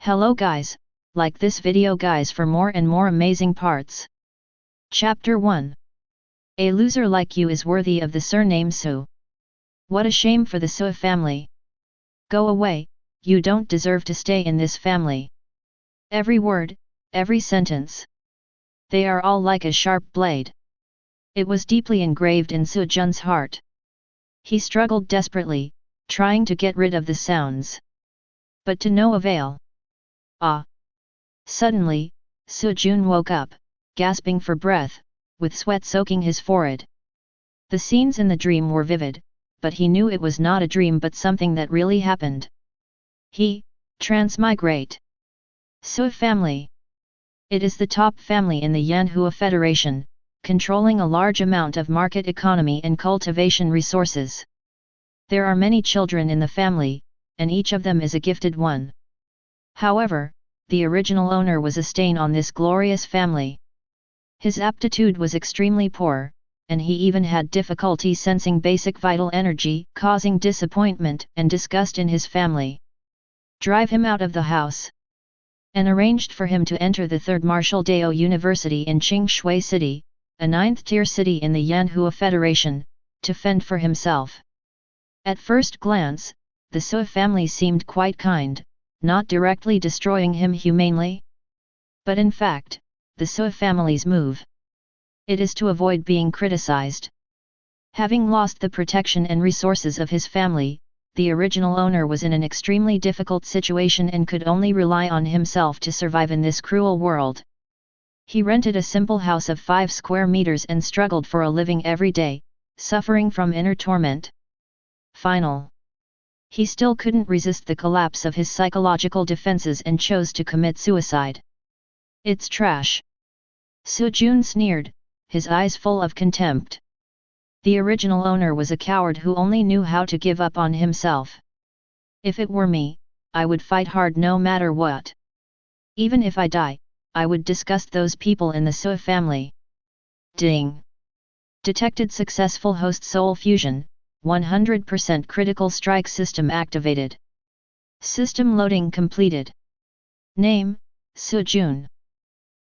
Hello guys, like this video guys for more and more amazing parts. Chapter 1. A loser like you is worthy of the surname Su. What a shame for the Su family. Go away, you don't deserve to stay in this family. Every word, every sentence. They are all like a sharp blade. It was deeply engraved in Su Jun's heart. He struggled desperately, trying to get rid of the sounds. But to no avail. Ah! Suddenly, Su Jun woke up, gasping for breath, with sweat soaking his forehead. The scenes in the dream were vivid, but he knew it was not a dream but something that really happened. Transmigrate. Su family. It is the top family in the Yanhua Federation, controlling a large amount of market economy and cultivation resources. There are many children in the family, and each of them is a gifted one. However, the original owner was a stain on this glorious family. His aptitude was extremely poor, and he even had difficulty sensing basic vital energy, causing disappointment and disgust in his family. Drive him out of the house. And arranged for him to enter the 3rd Martial Dao University in Qingshui City, a 9th-tier city in the Yanhua Federation, to fend for himself. At first glance, the Su family seemed quite kind, not directly destroying him humanely. But in fact, the Su family's move. It is to avoid being criticized. Having lost the protection and resources of his family, the original owner was in an extremely difficult situation and could only rely on himself to survive in this cruel world. He rented a simple house of 5 square meters and struggled for a living every day, suffering from inner torment. He still couldn't resist the collapse of his psychological defenses and chose to commit suicide. It's trash. Su Jun sneered, his eyes full of contempt. The original owner was a coward who only knew how to give up on himself. If it were me, I would fight hard no matter what. Even if I die, I would disgust those people in the Su family. Ding! Detected successful host soul fusion. 100% critical strike system activated. System loading completed. Name, Su Jun.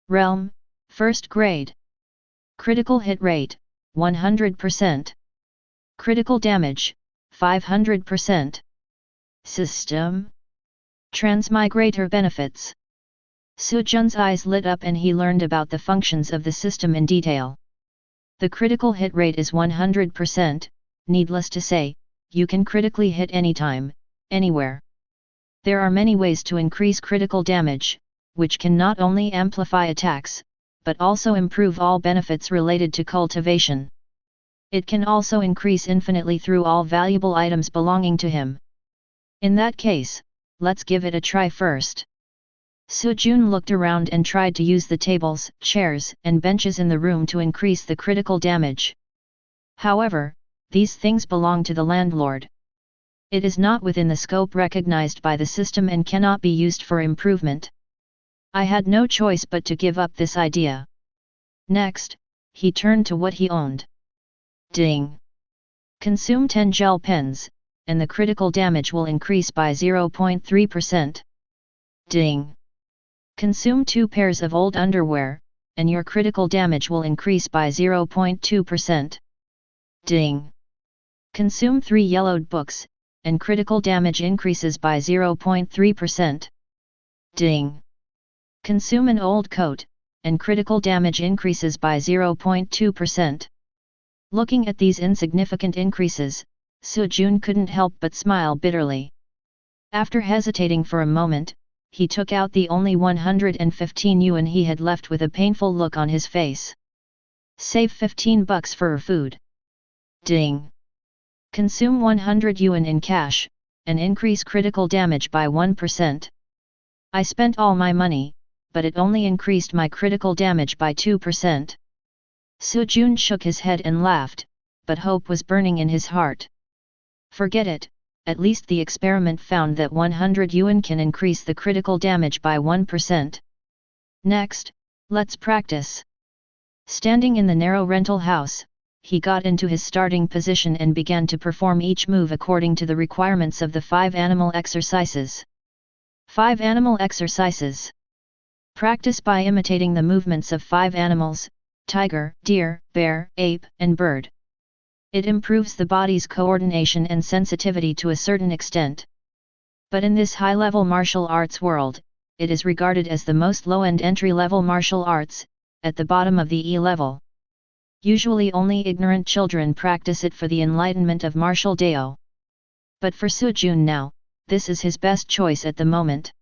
Realm, 1st grade. Critical hit rate, 100%. Critical damage, 500%. System. Transmigrator benefits. Su Jun's eyes lit up and he learned about the functions of the system in detail. The critical hit rate is 100%. Needless to say, you can critically hit anytime, anywhere. There are many ways to increase critical damage, which can not only amplify attacks, but also improve all benefits related to cultivation. It can also increase infinitely through all valuable items belonging to him. In that case, let's give it a try first. Su Jun looked around and tried to use the tables, chairs, and benches in the room to increase the critical damage. However, these things belong to the landlord. It is not within the scope recognized by the system and cannot be used for improvement. I had no choice but to give up this idea. Next, he turned to what he owned. Ding! Consume 10 gel pens, and the critical damage will increase by 0.3%. Ding! Consume 2 pairs of old underwear, and your critical damage will increase by 0.2%. Ding! Consume 3 yellowed books, and critical damage increases by 0.3%. Ding! Consume an old coat, and critical damage increases by 0.2%. Looking at these insignificant increases, Su Jun couldn't help but smile bitterly. After hesitating for a moment, he took out the only 115 yuan he had left with a painful look on his face. Save 15 bucks for food. Ding! Consume 100 yuan in cash, and increase critical damage by 1%. I spent all my money, but it only increased my critical damage by 2%. Su Jun shook his head and laughed, but hope was burning in his heart. Forget it, at least the experiment found that 100 yuan can increase the critical damage by 1%. Next, let's practice. Standing in the narrow rental house, he got into his starting position and began to perform each move according to the requirements of the 5 animal exercises. 5 Animal Exercises. Practice by imitating the movements of 5 animals: tiger, deer, bear, ape, and bird. It improves the body's coordination and sensitivity to a certain extent. But in this high-level martial arts world, it is regarded as the most low-end entry-level martial arts, at the bottom of the E level. Usually only ignorant children practice it for the enlightenment of martial Dao. But for Sujun now, this is his best choice at the moment.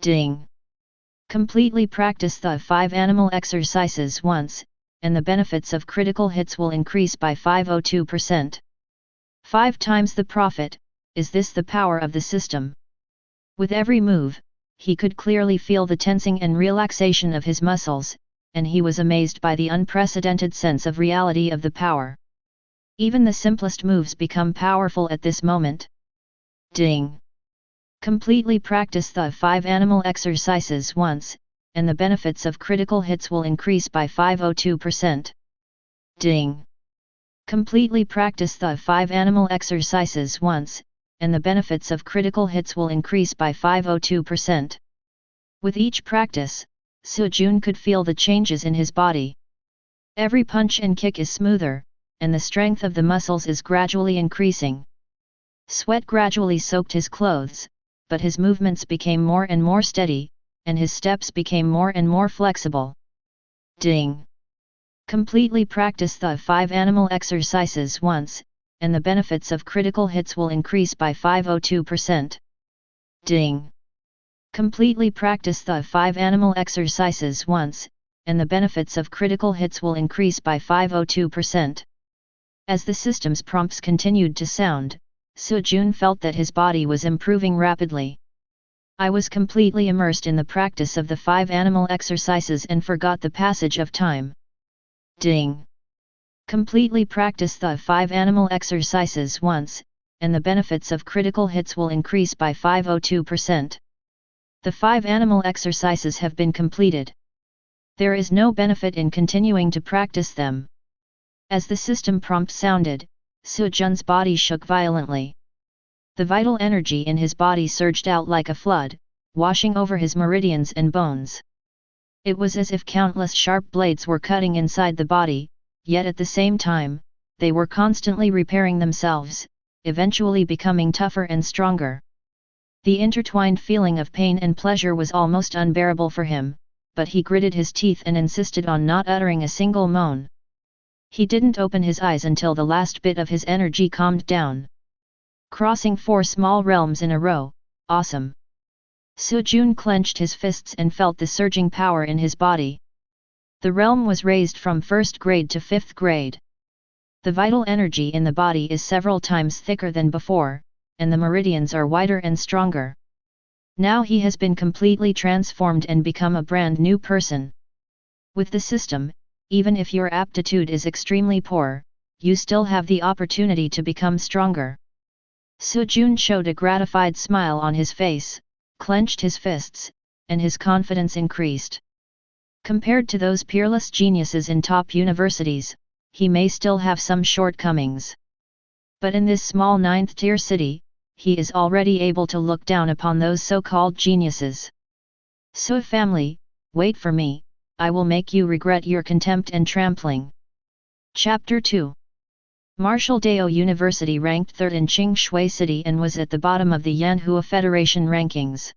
Ding! Completely practice the 5 animal exercises once, and the benefits of critical hits will increase by 502%. 5 times the profit. Is this the power of the system? With every move, he could clearly feel the tensing and relaxation of his muscles, and he was amazed by the unprecedented sense of reality of the power. Even the simplest moves become powerful at this moment. Ding! Completely practice the 5 animal exercises once, and the benefits of critical hits will increase by 502%. Ding! Completely practice the 5 animal exercises once, and the benefits of critical hits will increase by 502%. With each practice, Sujun could feel the changes in his body. Every punch and kick is smoother, and the strength of the muscles is gradually increasing. Sweat gradually soaked his clothes, but his movements became more and more steady, and his steps became more and more flexible. Ding! Completely practice the 5 animal exercises once, and the benefits of critical hits will increase by 502%. Ding! Completely practice the 5 animal exercises once, and the benefits of critical hits will increase by 502%. As the system's prompts continued to sound, Sujun felt that his body was improving rapidly. I was completely immersed in the practice of the 5 animal exercises and forgot the passage of time. Ding! Completely practice the 5 animal exercises once, and the benefits of critical hits will increase by 502%. The 5 animal exercises have been completed. There is no benefit in continuing to practice them. As the system prompt sounded, Sujun's body shook violently. The vital energy in his body surged out like a flood, washing over his meridians and bones. It was as if countless sharp blades were cutting inside the body, yet at the same time, they were constantly repairing themselves, eventually becoming tougher and stronger. The intertwined feeling of pain and pleasure was almost unbearable for him, but he gritted his teeth and insisted on not uttering a single moan. He didn't open his eyes until the last bit of his energy calmed down. Crossing 4 small realms in a row, awesome! Sujun clenched his fists and felt the surging power in his body. The realm was raised from 1st grade to 5th grade. The vital energy in the body is several times thicker than before, and the meridians are wider and stronger. Now he has been completely transformed and become a brand new person. With the system, even if your aptitude is extremely poor, you still have the opportunity to become stronger. Sujun showed a gratified smile on his face, clenched his fists, and his confidence increased. Compared to those peerless geniuses in top universities, he may still have some shortcomings. But in this small 9th-tier city, he is already able to look down upon those so-called geniuses. So family, wait for me, I will make you regret your contempt and trampling. Chapter 2. Martial Dao University ranked 3rd in Qingshui City and was at the bottom of the Yanhua Federation rankings.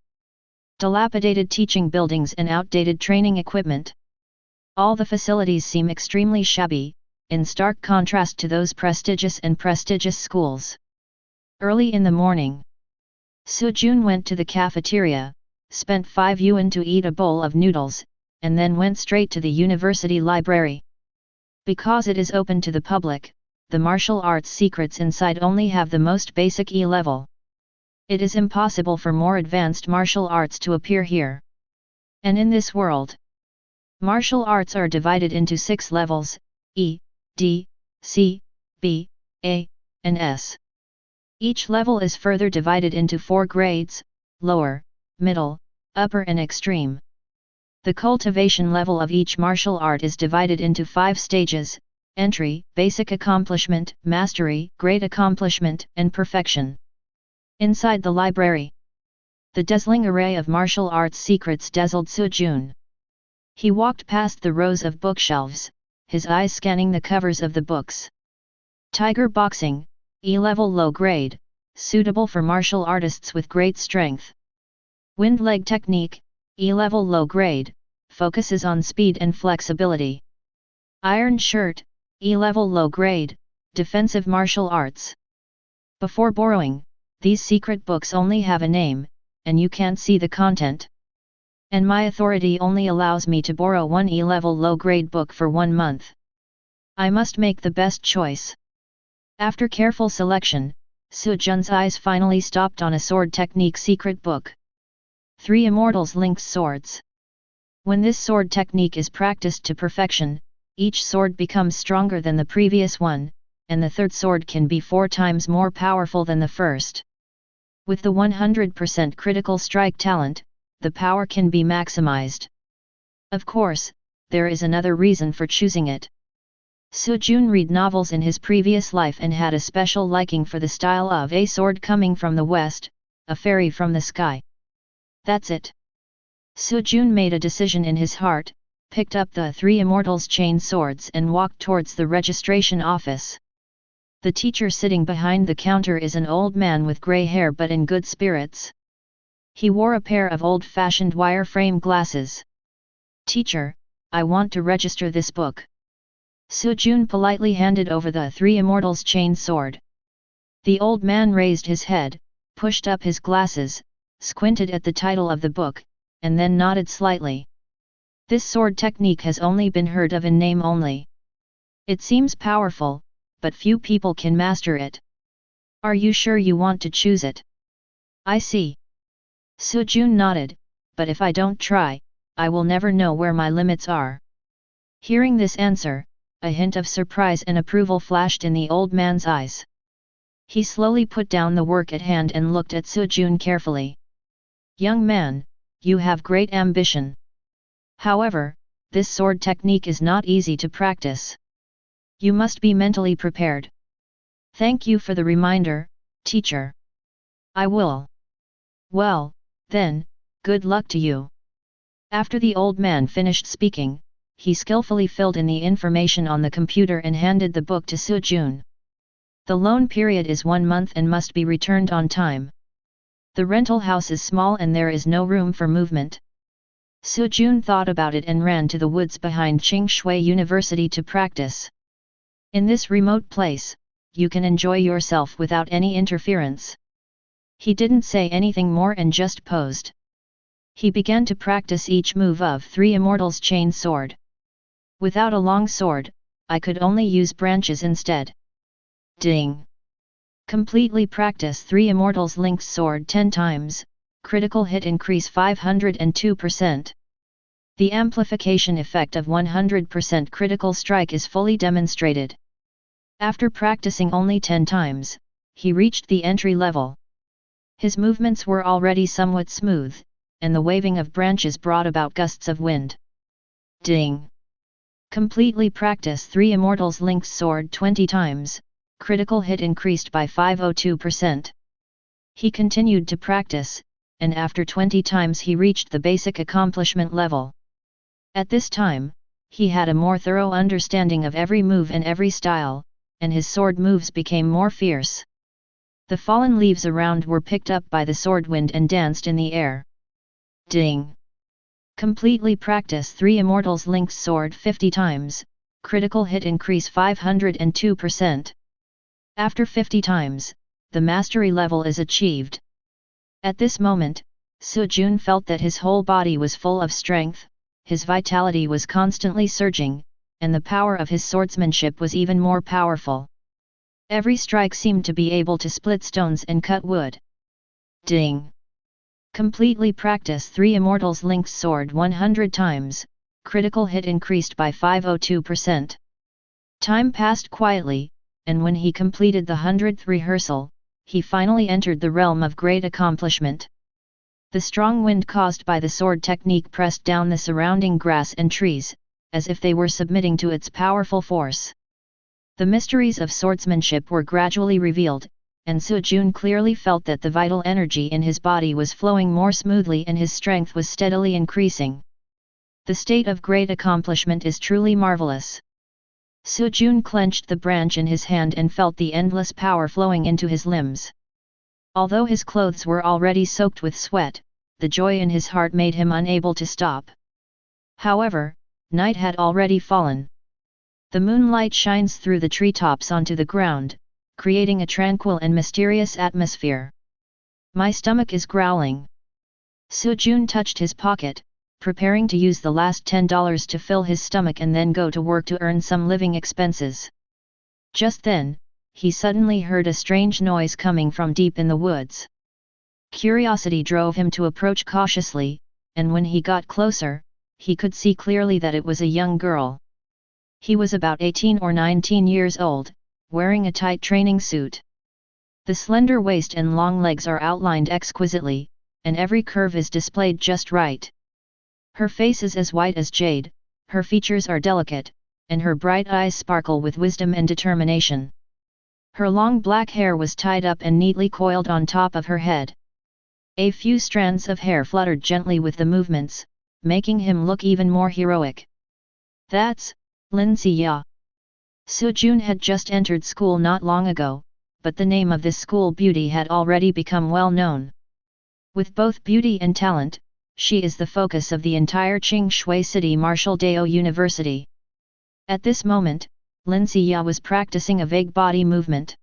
Dilapidated teaching buildings and outdated training equipment. All the facilities seem extremely shabby, in stark contrast to those prestigious schools. Early in the morning, Sujun went to the cafeteria, spent 5 yuan to eat a bowl of noodles, and then went straight to the university library. Because it is open to the public, the martial arts secrets inside only have the most basic E level. It is impossible for more advanced martial arts to appear here. And in this world, martial arts are divided into 6 levels: E, D, C, B, A, and S. Each level is further divided into 4 grades: lower, middle, upper and extreme. The cultivation level of each martial art is divided into 5 stages: entry, basic accomplishment, mastery, great accomplishment, and perfection. Inside the library, The dazzling array of martial arts secrets dazzled Su Jun. He walked past the rows of bookshelves, his eyes scanning the covers of the books. Tiger boxing, E-level low grade, suitable for martial artists with great strength. Wind leg technique, E-level low grade, focuses on speed and flexibility. Iron shirt, E-level low grade, defensive martial arts. Before borrowing, these secret books only have a name, and you can't see the content. And my authority only allows me to borrow one E-level low-grade book for 1 month. I must make the best choice. After careful selection, Su Jun's eyes finally stopped on a sword technique secret book. 3 Immortals Linked Swords. When this sword technique is practiced to perfection, each sword becomes stronger than the previous one, and the third sword can be 4 times more powerful than the first. With the 100% critical strike talent, the power can be maximized. Of course, there is another reason for choosing it. Su Jun read novels in his previous life and had a special liking for the style of a sword coming from the west, a fairy from the sky. That's it. Su Jun made a decision in his heart, picked up the 3 Immortals chain swords and walked towards the registration office. The teacher sitting behind the counter is an old man with grey hair but in good spirits. He wore a pair of old-fashioned wire-frame glasses. "Teacher, I want to register this book." Su Jun politely handed over the 3 Immortals chain sword. The old man raised his head, pushed up his glasses, squinted at the title of the book, and then nodded slightly. This sword technique has only been heard of in name only. It seems powerful, but few people can master it. Are you sure you want to choose it? I see. Su Jun nodded, but if I don't try, I will never know where my limits are. Hearing this answer, a hint of surprise and approval flashed in the old man's eyes. He slowly put down the work at hand and looked at Su Jun carefully. Young man, you have great ambition. However, this sword technique is not easy to practice. You must be mentally prepared. Thank you for the reminder, teacher. I will. Well, then, good luck to you. After the old man finished speaking, he skillfully filled in the information on the computer and handed the book to Su Jun. The loan period is 1 month and must be returned on time. The rental house is small and there is no room for movement. Su Jun thought about it and ran to the woods behind Tsinghua University to practice. In this remote place, you can enjoy yourself without any interference. He didn't say anything more and just posed. He began to practice each move of 3 Immortals chain sword. Without a long sword, I could only use branches instead. Ding! Completely practice 3 Immortals linked sword 10 times, critical hit increase 502%. The amplification effect of 100% critical strike is fully demonstrated. After practicing only 10 times, he reached the entry level. His movements were already somewhat smooth, and the waving of branches brought about gusts of wind. Ding! Completely practice 3 Immortals linked sword 20 times, critical hit increased by 502%. He continued to practice, and after 20 times he reached the basic accomplishment level. At this time, he had a more thorough understanding of every move and every style, and his sword moves became more fierce. The fallen leaves around were picked up by the sword wind and danced in the air. Ding! Completely practice 3 Immortals linked sword 50 times, critical hit increase 502%. After 50 times, the mastery level is achieved. At this moment, Su Jun felt that his whole body was full of strength, his vitality was constantly surging, and the power of his swordsmanship was even more powerful. Every strike seemed to be able to split stones and cut wood. Ding! Completely practice 3 Immortals linked sword 100 times, critical hit increased by 502%. Time passed quietly, and when he completed the 100th rehearsal, he finally entered the realm of great accomplishment. The strong wind caused by the sword technique pressed down the surrounding grass and trees, as if they were submitting to its powerful force. The mysteries of swordsmanship were gradually revealed, and Soo-jun clearly felt that the vital energy in his body was flowing more smoothly and his strength was steadily increasing. The state of great accomplishment is truly marvelous. Soo-jun clenched the branch in his hand and felt the endless power flowing into his limbs. Although his clothes were already soaked with sweat, the joy in his heart made him unable to stop. However, night had already fallen. The moonlight shines through the treetops onto the ground, creating a tranquil and mysterious atmosphere. My stomach is growling. Soo-jun touched his pocket, preparing to use the last $10 to fill his stomach and then go to work to earn some living expenses. Just then, he suddenly heard a strange noise coming from deep in the woods. Curiosity drove him to approach cautiously, and when he got closer, he could see clearly that it was a young girl. He was about 18 or 19 years old, wearing a tight training suit. The slender waist and long legs are outlined exquisitely, and every curve is displayed just right. Her face is as white as jade, her features are delicate, and her bright eyes sparkle with wisdom and determination. Her long black hair was tied up and neatly coiled on top of her head. A few strands of hair fluttered gently with the movements, making him look even more heroic. That's Lin Xiya. Soo-jun had just entered school not long ago, but the name of this school beauty had already become well known. With both beauty and talent, she is the focus of the entire Qingshui City Martial Dao University. At this moment, Lin Xiya was practicing a vague body movement.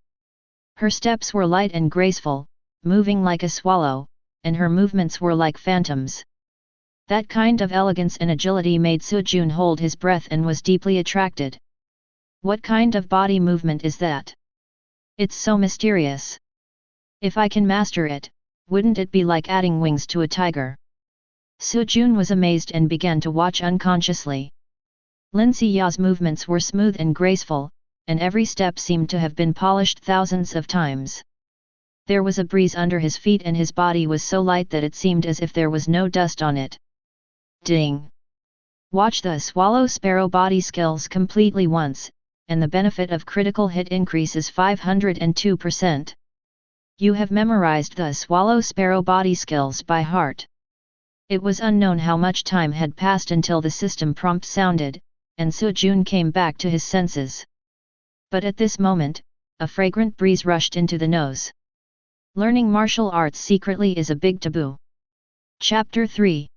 Her steps were light and graceful, moving like a swallow, and her movements were like phantoms. That kind of elegance and agility made Soo-jun hold his breath and was deeply attracted. What kind of body movement is that? It's so mysterious. If I can master it, wouldn't it be like adding wings to a tiger? Soo-jun was amazed and began to watch unconsciously. Lin Xiya's movements were smooth and graceful, and every step seemed to have been polished thousands of times. There was a breeze under his feet and his body was so light that it seemed as if there was no dust on it. Ding! Watch the Swallow Sparrow body skills completely once, and the benefit of critical hit increases 502%. You have memorized the Swallow Sparrow body skills by heart. It was unknown how much time had passed until the system prompt sounded, and Soo-jun came back to his senses. But at this moment, a fragrant breeze rushed into the nose. Learning martial arts secretly is a big taboo. Chapter 3.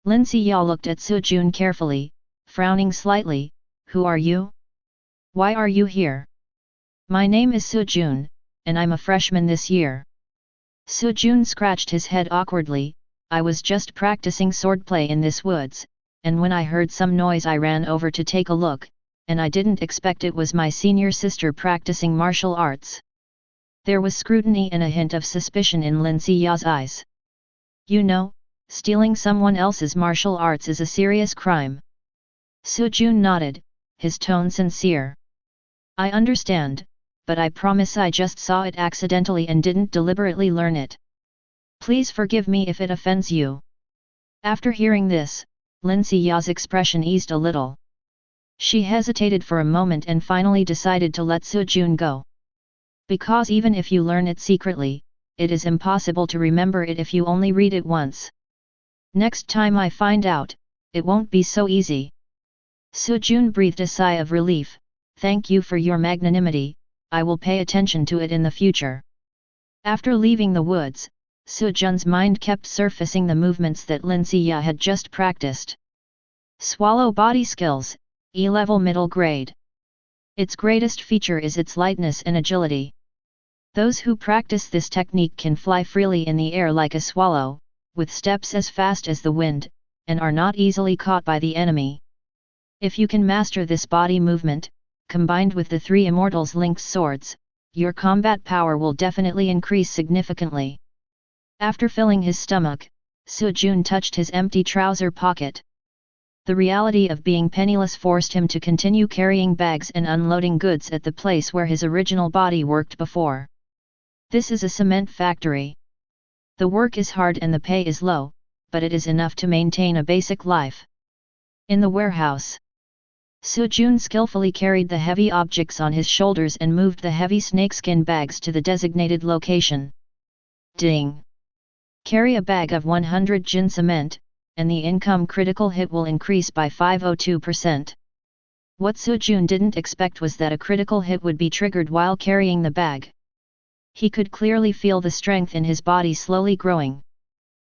Lin Xiya looked at Soo-jun carefully, frowning slightly. Who are you? Why are you here? My name is Soo-jun, and I'm a freshman this year. Soo-jun scratched his head awkwardly. I was just practicing swordplay in this woods, and when I heard some noise I ran over to take a look, and I didn't expect it was my senior sister practicing martial arts. There was scrutiny and a hint of suspicion in Lin Xiya's eyes. You know, stealing someone else's martial arts is a serious crime. Soo-jun nodded, his tone sincere. I understand, but I promise I just saw it accidentally and didn't deliberately learn it. Please forgive me if it offends you. After hearing this, Lin Xiya's expression eased a little. She hesitated for a moment and finally decided to let Soo-jun go. Because even if you learn it secretly, it is impossible to remember it if you only read it once. Next time I find out, it won't be so easy. Soo-jun breathed a sigh of relief. Thank you for your magnanimity, I will pay attention to it in the future. After leaving the woods, Soo-jun's mind kept surfacing the movements that Lin Xiya had just practiced. Swallow body skills, E-level middle grade. Its greatest feature is its lightness and agility. Those who practice this technique can fly freely in the air like a swallow, with steps as fast as the wind, and are not easily caught by the enemy. If you can master this body movement, combined with the three immortals' linked swords, your combat power will definitely increase significantly. After filling his stomach, Soo-jun touched his empty trouser pocket. The reality of being penniless forced him to continue carrying bags and unloading goods at the place where his original body worked before. This is a cement factory. The work is hard and the pay is low, but it is enough to maintain a basic life. In the warehouse, Su Jun skillfully carried the heavy objects on his shoulders and moved the heavy snakeskin bags to the designated location. Ding! Carry a bag of 100 Jin cement, and the income critical hit will increase by 502%. What Su Jun didn't expect was that a critical hit would be triggered while carrying the bag. He could clearly feel the strength in his body slowly growing.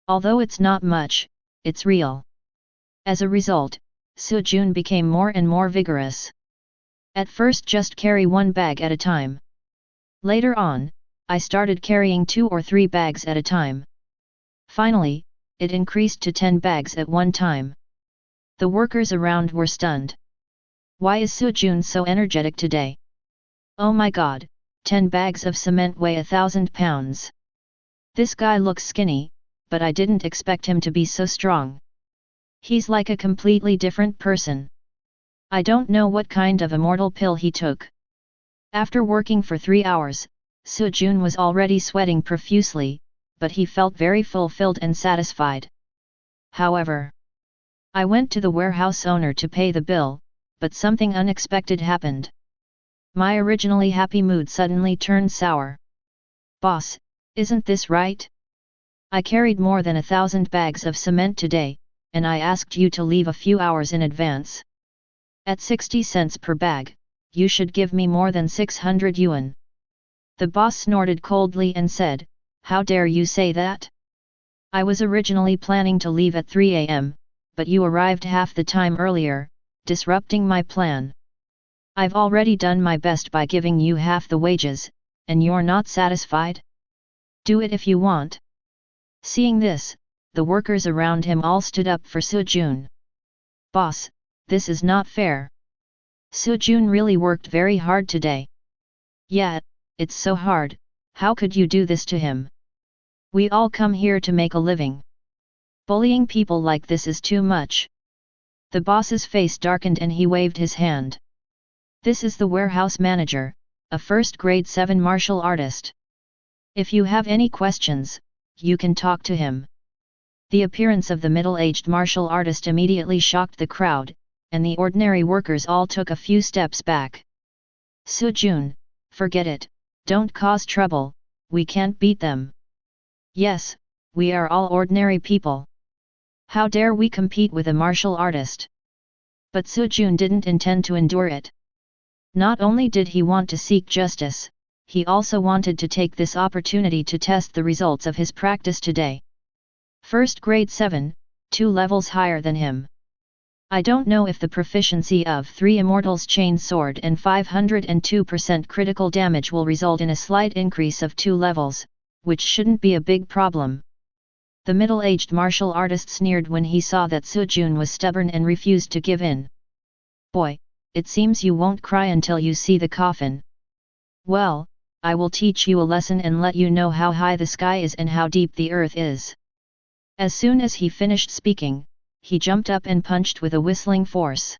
Although it's not much, it's real. As a result, Su Jun became more and more vigorous. At first just carry one bag at a time. Later on, I started carrying 2 or 3 bags at a time. Finally, it increased to 10 bags at one time. The workers around were stunned. Why is Su Jun so energetic today? Oh my god, 10 bags of cement weigh 1,000 pounds. This guy looks skinny, but I didn't expect him to be so strong. He's like a completely different person. I don't know what kind of immortal pill he took. After working for 3 hours, Su Jun was already sweating profusely, but he felt very fulfilled and satisfied. However, I went to the warehouse owner to pay the bill, but something unexpected happened. My originally happy mood suddenly turned sour. Boss, isn't this right? I carried more than 1,000 bags of cement today, and I asked you to leave a few hours in advance. At 60 cents per bag, you should give me more than 600 yuan. The boss snorted coldly and said, "How dare you say that? I was originally planning to leave at 3 a.m., but you arrived half the time earlier, disrupting my plan. I've already done my best by giving you half the wages, and you're not satisfied? Do it if you want." Seeing this, the workers around him all stood up for Su Jun. "Boss, this is not fair. Su Jun really worked very hard today." "Yeah, it's so hard, how could you do this to him? We all come here to make a living. Bullying people like this is too much." The boss's face darkened and he waved his hand. "This is the warehouse manager, a first grade 7 martial artist. If you have any questions, you can talk to him." The appearance of the middle-aged martial artist immediately shocked the crowd, and the ordinary workers all took a few steps back. "Su Jun, forget it, don't cause trouble, we can't beat them." "Yes, we are all ordinary people. How dare we compete with a martial artist?" But Su Jun didn't intend to endure it. Not only did he want to seek justice, he also wanted to take this opportunity to test the results of his practice today. First grade 7, 2 levels higher than him. I don't know if the proficiency of 3 Immortals Chain Sword and 502% critical damage will result in a slight increase of 2 levels, which shouldn't be a big problem. The middle-aged martial artist sneered when he saw that Su Jun was stubborn and refused to give in. "Boy, it seems you won't cry until you see the coffin. Well, I will teach you a lesson and let you know how high the sky is and how deep the earth is." As soon as he finished speaking, he jumped up and punched with a whistling force.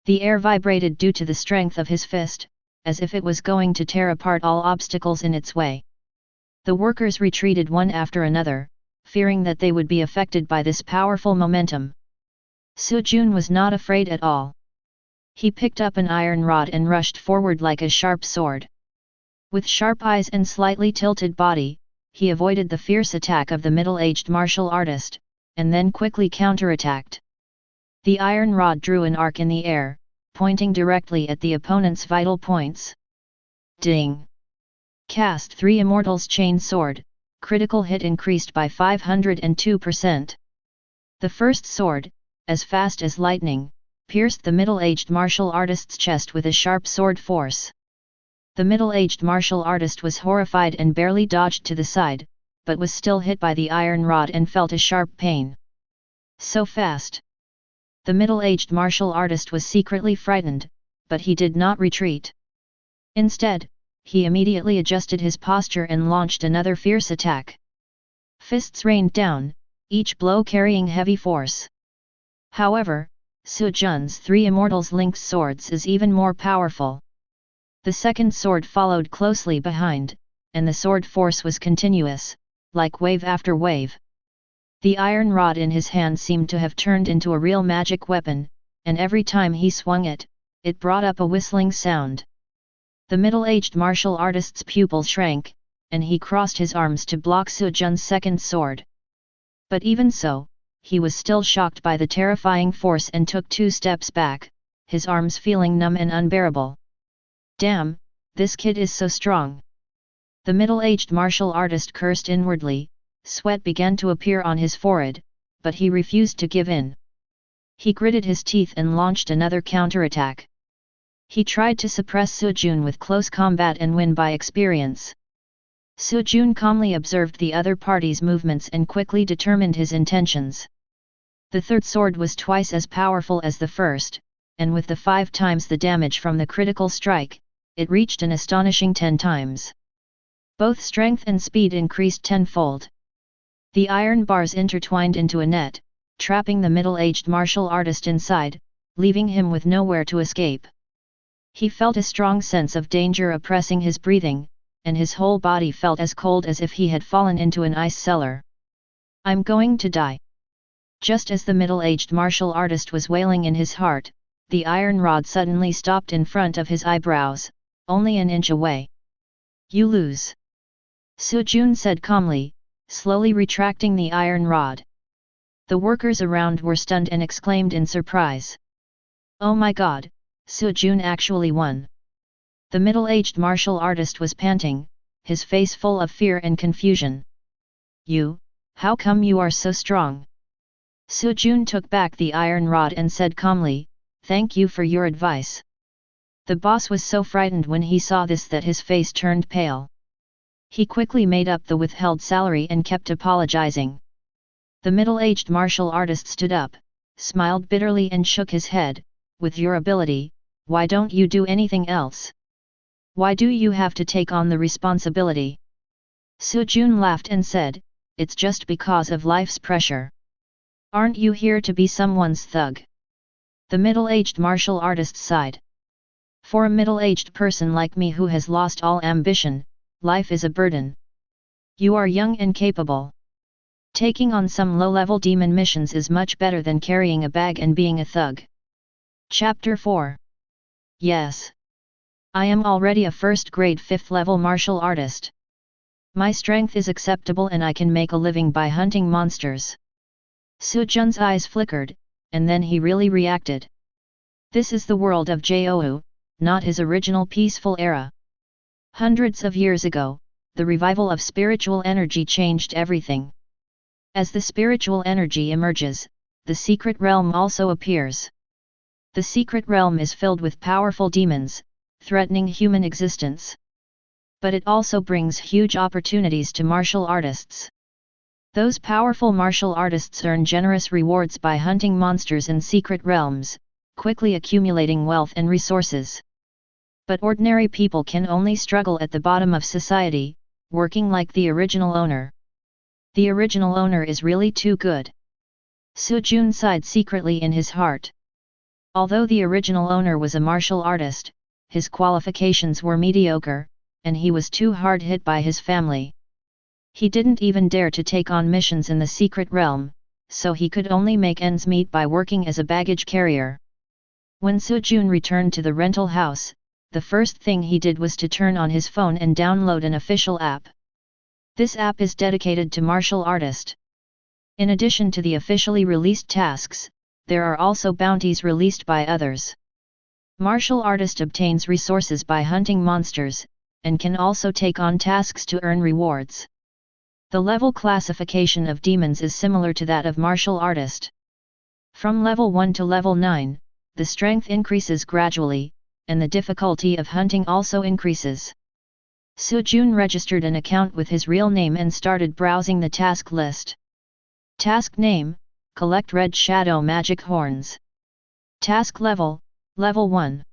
The air vibrated due to the strength of his fist, as if it was going to tear apart all obstacles in its way. The workers retreated one after another, fearing that they would be affected by this powerful momentum. Su Jun was not afraid at all. He picked up an iron rod and rushed forward like a sharp sword. With sharp eyes and slightly tilted body, he avoided the fierce attack of the middle-aged martial artist, and then quickly counterattacked. The iron rod drew an arc in the air, pointing directly at the opponent's vital points. Ding! Cast 3 Immortals Chain Sword, critical hit increased by 502%. The first sword, as fast as lightning, pierced the middle-aged martial artist's chest with a sharp sword force. The middle-aged martial artist was horrified and barely dodged to the side, but was still hit by the iron rod and felt a sharp pain. So fast! The middle-aged martial artist was secretly frightened, but he did not retreat. Instead, he immediately adjusted his posture and launched another fierce attack. Fists rained down, each blow carrying heavy force. However, Su Jun's 3 Immortals Linked Swords is even more powerful. The second sword followed closely behind, and the sword force was continuous, like wave after wave. The iron rod in his hand seemed to have turned into a real magic weapon, and every time he swung it, it brought up a whistling sound. The middle-aged martial artist's pupil shrank, and he crossed his arms to block Su Jun's second sword. But even so, he was still shocked by the terrifying force and took 2 steps back, his arms feeling numb and unbearable. Damn, this kid is so strong. The middle-aged martial artist cursed inwardly, sweat began to appear on his forehead, but he refused to give in. He gritted his teeth and launched another counterattack. He tried to suppress Su Jun with close combat and win by experience. Su Jun calmly observed the other party's movements and quickly determined his intentions. The third sword was twice as powerful as the first, and with the 5 times the damage from the critical strike, it reached an astonishing 10 times. Both strength and speed increased tenfold. The iron bars intertwined into a net, trapping the middle-aged martial artist inside, leaving him with nowhere to escape. He felt a strong sense of danger oppressing his breathing, and his whole body felt as cold as if he had fallen into an ice cellar. "I'm going to die." Just as the middle-aged martial artist was wailing in his heart, the iron rod suddenly stopped in front of his eyebrows, only an inch away. "You lose," Su Jun said calmly, slowly retracting the iron rod. The workers around were stunned and exclaimed in surprise. "Oh my god, Su Jun actually won." The middle-aged martial artist was panting, his face full of fear and confusion. How come you are so strong?" Su Jun took back the iron rod and said calmly, "Thank you for your advice." The boss was so frightened when he saw this that his face turned pale. He quickly made up the withheld salary and kept apologizing. The middle-aged martial artist stood up, smiled bitterly and shook his head. "With your ability, why don't you do anything else? Why do you have to take on the responsibility?" Su Jun laughed and said, "It's just because of life's pressure. Aren't you here to be someone's thug?" The middle-aged martial artist sighed. "For a middle-aged person like me who has lost all ambition, life is a burden. You are young and capable. Taking on some low-level demon missions is much better than carrying a bag and being a thug." Chapter 4. Yes. I am already a first-grade 5th-level martial artist. My strength is acceptable and I can make a living by hunting monsters. Su Jun's eyes flickered, and then he really reacted. This is the world of Jiao, not his original peaceful era. Hundreds of years ago, the revival of spiritual energy changed everything. As the spiritual energy emerges, the secret realm also appears. The secret realm is filled with powerful demons, threatening human existence. But it also brings huge opportunities to martial artists. Those powerful martial artists earn generous rewards by hunting monsters in secret realms, quickly accumulating wealth and resources. But ordinary people can only struggle at the bottom of society, working like the original owner. The original owner is really too good. Su Jun sighed secretly in his heart. Although the original owner was a martial artist, his qualifications were mediocre, and he was too hard hit by his family. He didn't even dare to take on missions in the secret realm, so he could only make ends meet by working as a baggage carrier. When Su Jun returned to the rental house, the first thing he did was to turn on his phone and download an official app. This app is dedicated to martial artist. In addition to the officially released tasks, there are also bounties released by others. Martial artist obtains resources by hunting monsters, and can also take on tasks to earn rewards. The level classification of demons is similar to that of martial artist. From level 1 to level 9, the strength increases gradually, and the difficulty of hunting also increases. Su Jun registered an account with his real name and started browsing the task list. Task name: Collect Red Shadow Magic Horns. Task level: Level 1.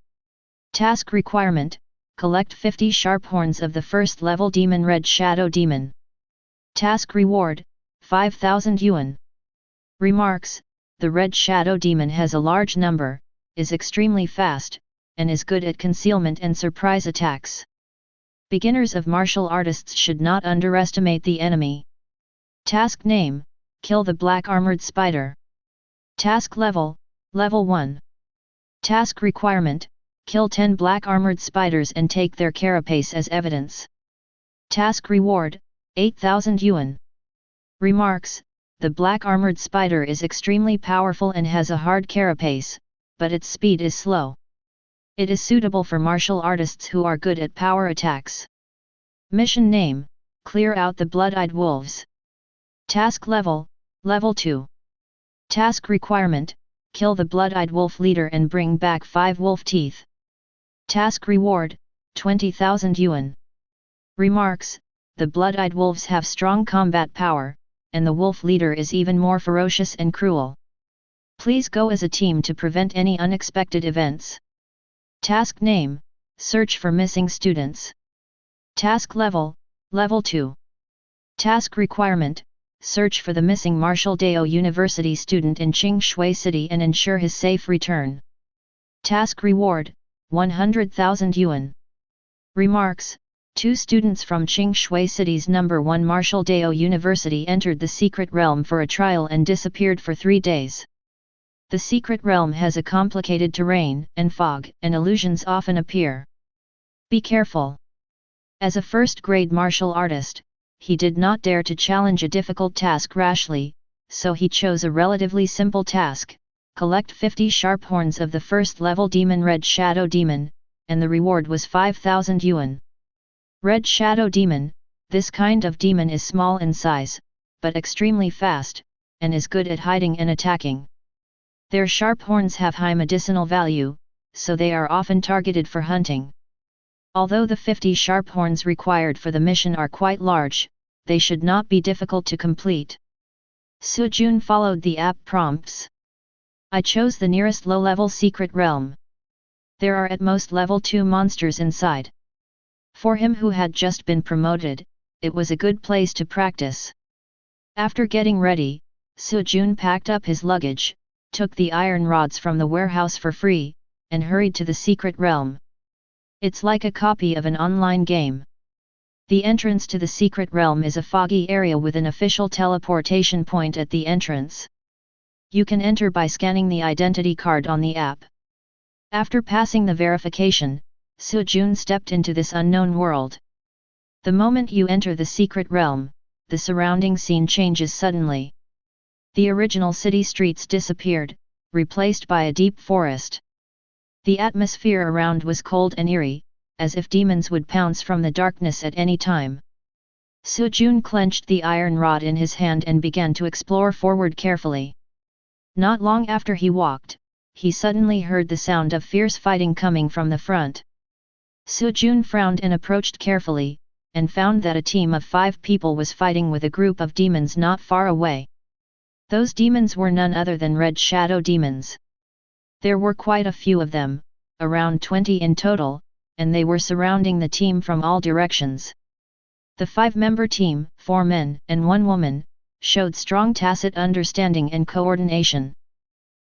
Task requirement: Collect 50 sharp horns of the first level demon Red Shadow Demon. Task reward: 5,000 yuan. Remarks: the Red Shadow Demon has a large number, is extremely fast, and is good at concealment and surprise attacks. Beginners of martial artists should not underestimate the enemy. Task name: Kill the Black Armored Spider. Task level: Level 1. Task requirement: kill 10 black armored spiders and take their carapace as evidence. Task reward: 8,000 yuan. Remarks: the black armored spider is extremely powerful and has a hard carapace, but its speed is slow. It is suitable for martial artists who are good at power attacks. Mission name: clear out the blood-eyed wolves. Task level: level 2. Task requirement: kill the blood-eyed wolf leader and bring back 5 wolf teeth. Task reward: 20,000 yuan. Remarks: the blood-eyed wolves have strong combat power, and the wolf leader is even more ferocious and cruel. Please go as a team to prevent any unexpected events. Task name: search for missing students. Task level: level 2. Task requirement: search for the missing Marshall Dao University student in Qingshui City and ensure his safe return. Task reward: 100,000 yuan. Remarks: 2 students from Qingshui City's number 1 Marshall Dao University entered the secret realm for a trial and disappeared for 3 days. The secret realm has a complicated terrain, and fog and illusions often appear. Be careful. As a first-grade martial artist, he did not dare to challenge a difficult task rashly, so he chose a relatively simple task: collect 50 sharp horns of the first-level demon Red Shadow Demon, and the reward was 5,000 yuan. Red Shadow Demon: this kind of demon is small in size, but extremely fast, and is good at hiding and attacking. Their sharp horns have high medicinal value, so they are often targeted for hunting. Although the 50 sharp horns required for the mission are quite large, they should not be difficult to complete. Su Jun followed the app prompts. I chose the nearest low-level secret realm. There are at most level 2 monsters inside. For him who had just been promoted, it was a good place to practice. After getting ready, Su Jun packed up his luggage, took the iron rods from the warehouse for free, and hurried to the secret realm. It's like a copy of an online game. The entrance to the secret realm is a foggy area with an official teleportation point at the entrance. You can enter by scanning the identity card on the app. After passing the verification, Su Jun stepped into this unknown world. The moment you enter the secret realm, the surrounding scene changes suddenly. The original city streets disappeared, replaced by a deep forest. The atmosphere around was cold and eerie, as if demons would pounce from the darkness at any time. Su Jun clenched the iron rod in his hand and began to explore forward carefully. Not long after he walked, he suddenly heard the sound of fierce fighting coming from the front. Su Jun frowned and approached carefully, and found that a team of 5 people was fighting with a group of demons not far away. Those demons were none other than Red Shadow Demons. There were quite a few of them, around 20 in total, and they were surrounding the team from all directions. The 5-member team, 4 men and 1 woman, showed strong tacit understanding and coordination.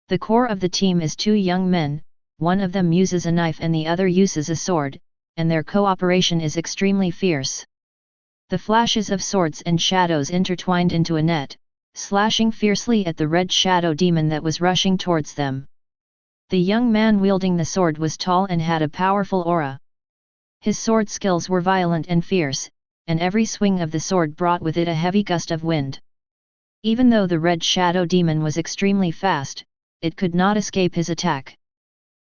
The core of the team is 2 young men, one of them uses a knife and the other uses a sword, and their cooperation is extremely fierce. The flashes of swords and shadows intertwined into a net, slashing fiercely at the Red Shadow Demon that was rushing towards them. The young man wielding the sword was tall and had a powerful aura. His sword skills were violent and fierce, and every swing of the sword brought with it a heavy gust of wind. Even though the Red Shadow Demon was extremely fast, it could not escape his attack.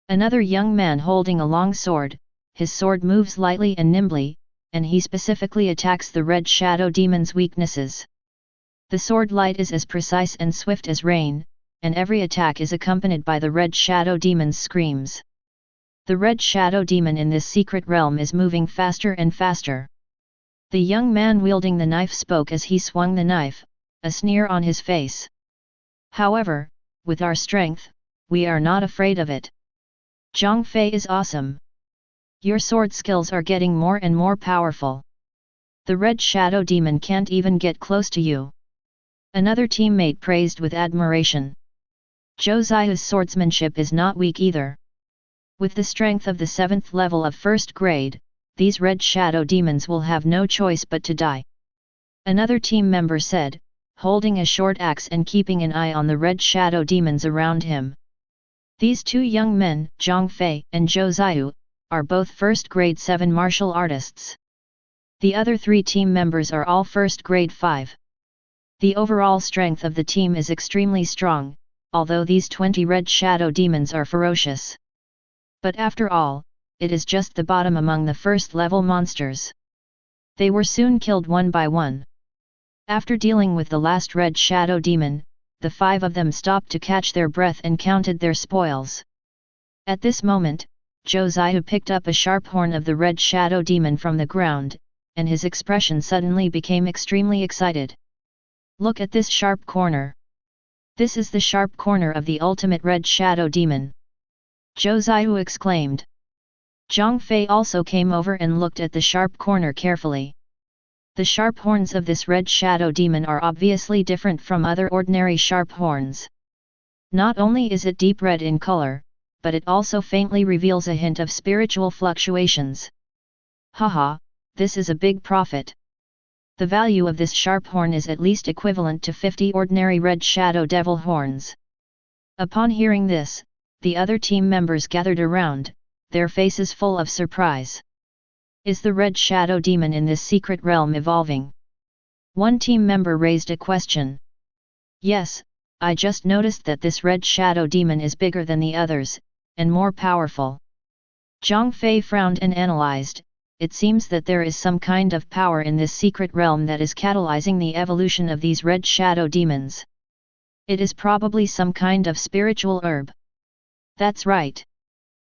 Another young man holding a long sword, his sword moves lightly and nimbly, and he specifically attacks the Red Shadow Demon's weaknesses. The sword light is as precise and swift as rain, and every attack is accompanied by the Red Shadow Demon's screams. The Red Shadow Demon in this secret realm is moving faster and faster. The young man wielding the knife spoke as he swung the knife, a sneer on his face. However, with our strength, we are not afraid of it. Zhang Fei is awesome. Your sword skills are getting more and more powerful. The Red Shadow Demon can't even get close to you. Another teammate praised with admiration. Josiah's swordsmanship is not weak either. With the strength of the 7th level of 1st grade, these Red Shadow Demons will have no choice but to die. Another team member said, holding a short axe and keeping an eye on the Red Shadow Demons around him. These two young men, Zhang Fei and Zhou Ziyu, are both first grade 7 martial artists. The other 3 team members are all first grade 5. The overall strength of the team is extremely strong, although these 20 red shadow demons are ferocious. But after all, it is just the bottom among the first level monsters. They were soon killed one by one. After dealing with the last red shadow demon, the 5 of them stopped to catch their breath and counted their spoils. At this moment, Zhou Ziyu picked up a sharp horn of the red shadow demon from the ground, and his expression suddenly became extremely excited. Look at this sharp corner. This is the sharp corner of the ultimate red shadow demon. Zhou Ziyu exclaimed. Zhang Fei also came over and looked at the sharp corner carefully. The sharp horns of this red shadow demon are obviously different from other ordinary sharp horns. Not only is it deep red in color, but it also faintly reveals a hint of spiritual fluctuations. Haha, this is a big profit. The value of this sharp horn is at least equivalent to 50 ordinary red shadow devil horns. Upon hearing this, the other team members gathered around, their faces full of surprise. Is the red shadow demon in this secret realm evolving? One team member raised a question. Yes, I just noticed that this red shadow demon is bigger than the others, and more powerful. Zhang Fei frowned and analyzed. It seems that there is some kind of power in this secret realm that is catalyzing the evolution of these red shadow demons. It is probably some kind of spiritual herb. That's right.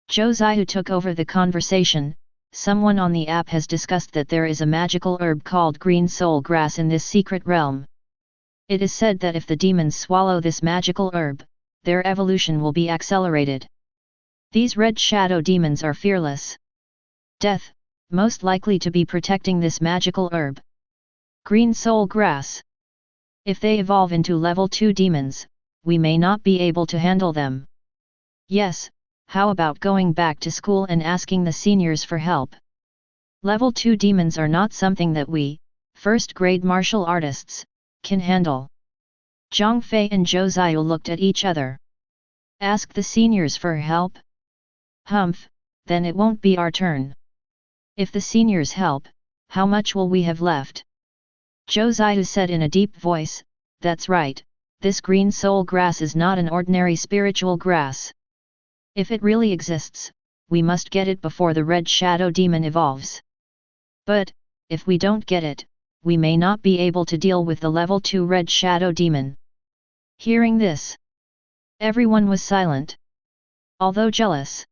Zhou Ziyu took over the conversation. Someone on the app has discussed that there is a magical herb called green soul grass in this secret realm. It is said that if the demons swallow this magical herb, their evolution will be accelerated. These red shadow demons are fearless. Death, most likely to be protecting this magical herb. Green soul grass. If they evolve into level 2 demons, we may not be able to handle them. Yes, how about going back to school and asking the seniors for help? Level 2 demons are not something that we, first grade martial artists, can handle. Zhang Fei and Zhou Ziyu looked at each other. Ask the seniors for help? Humph, then it won't be our turn. If the seniors help, how much will we have left? Zhou Ziyu said in a deep voice, that's right, this green soul grass is not an ordinary spiritual grass. If it really exists, we must get it before the red shadow demon evolves. But, if we don't get it, we may not be able to deal with the level 2 red shadow demon. Hearing this, everyone was silent. Although jealous.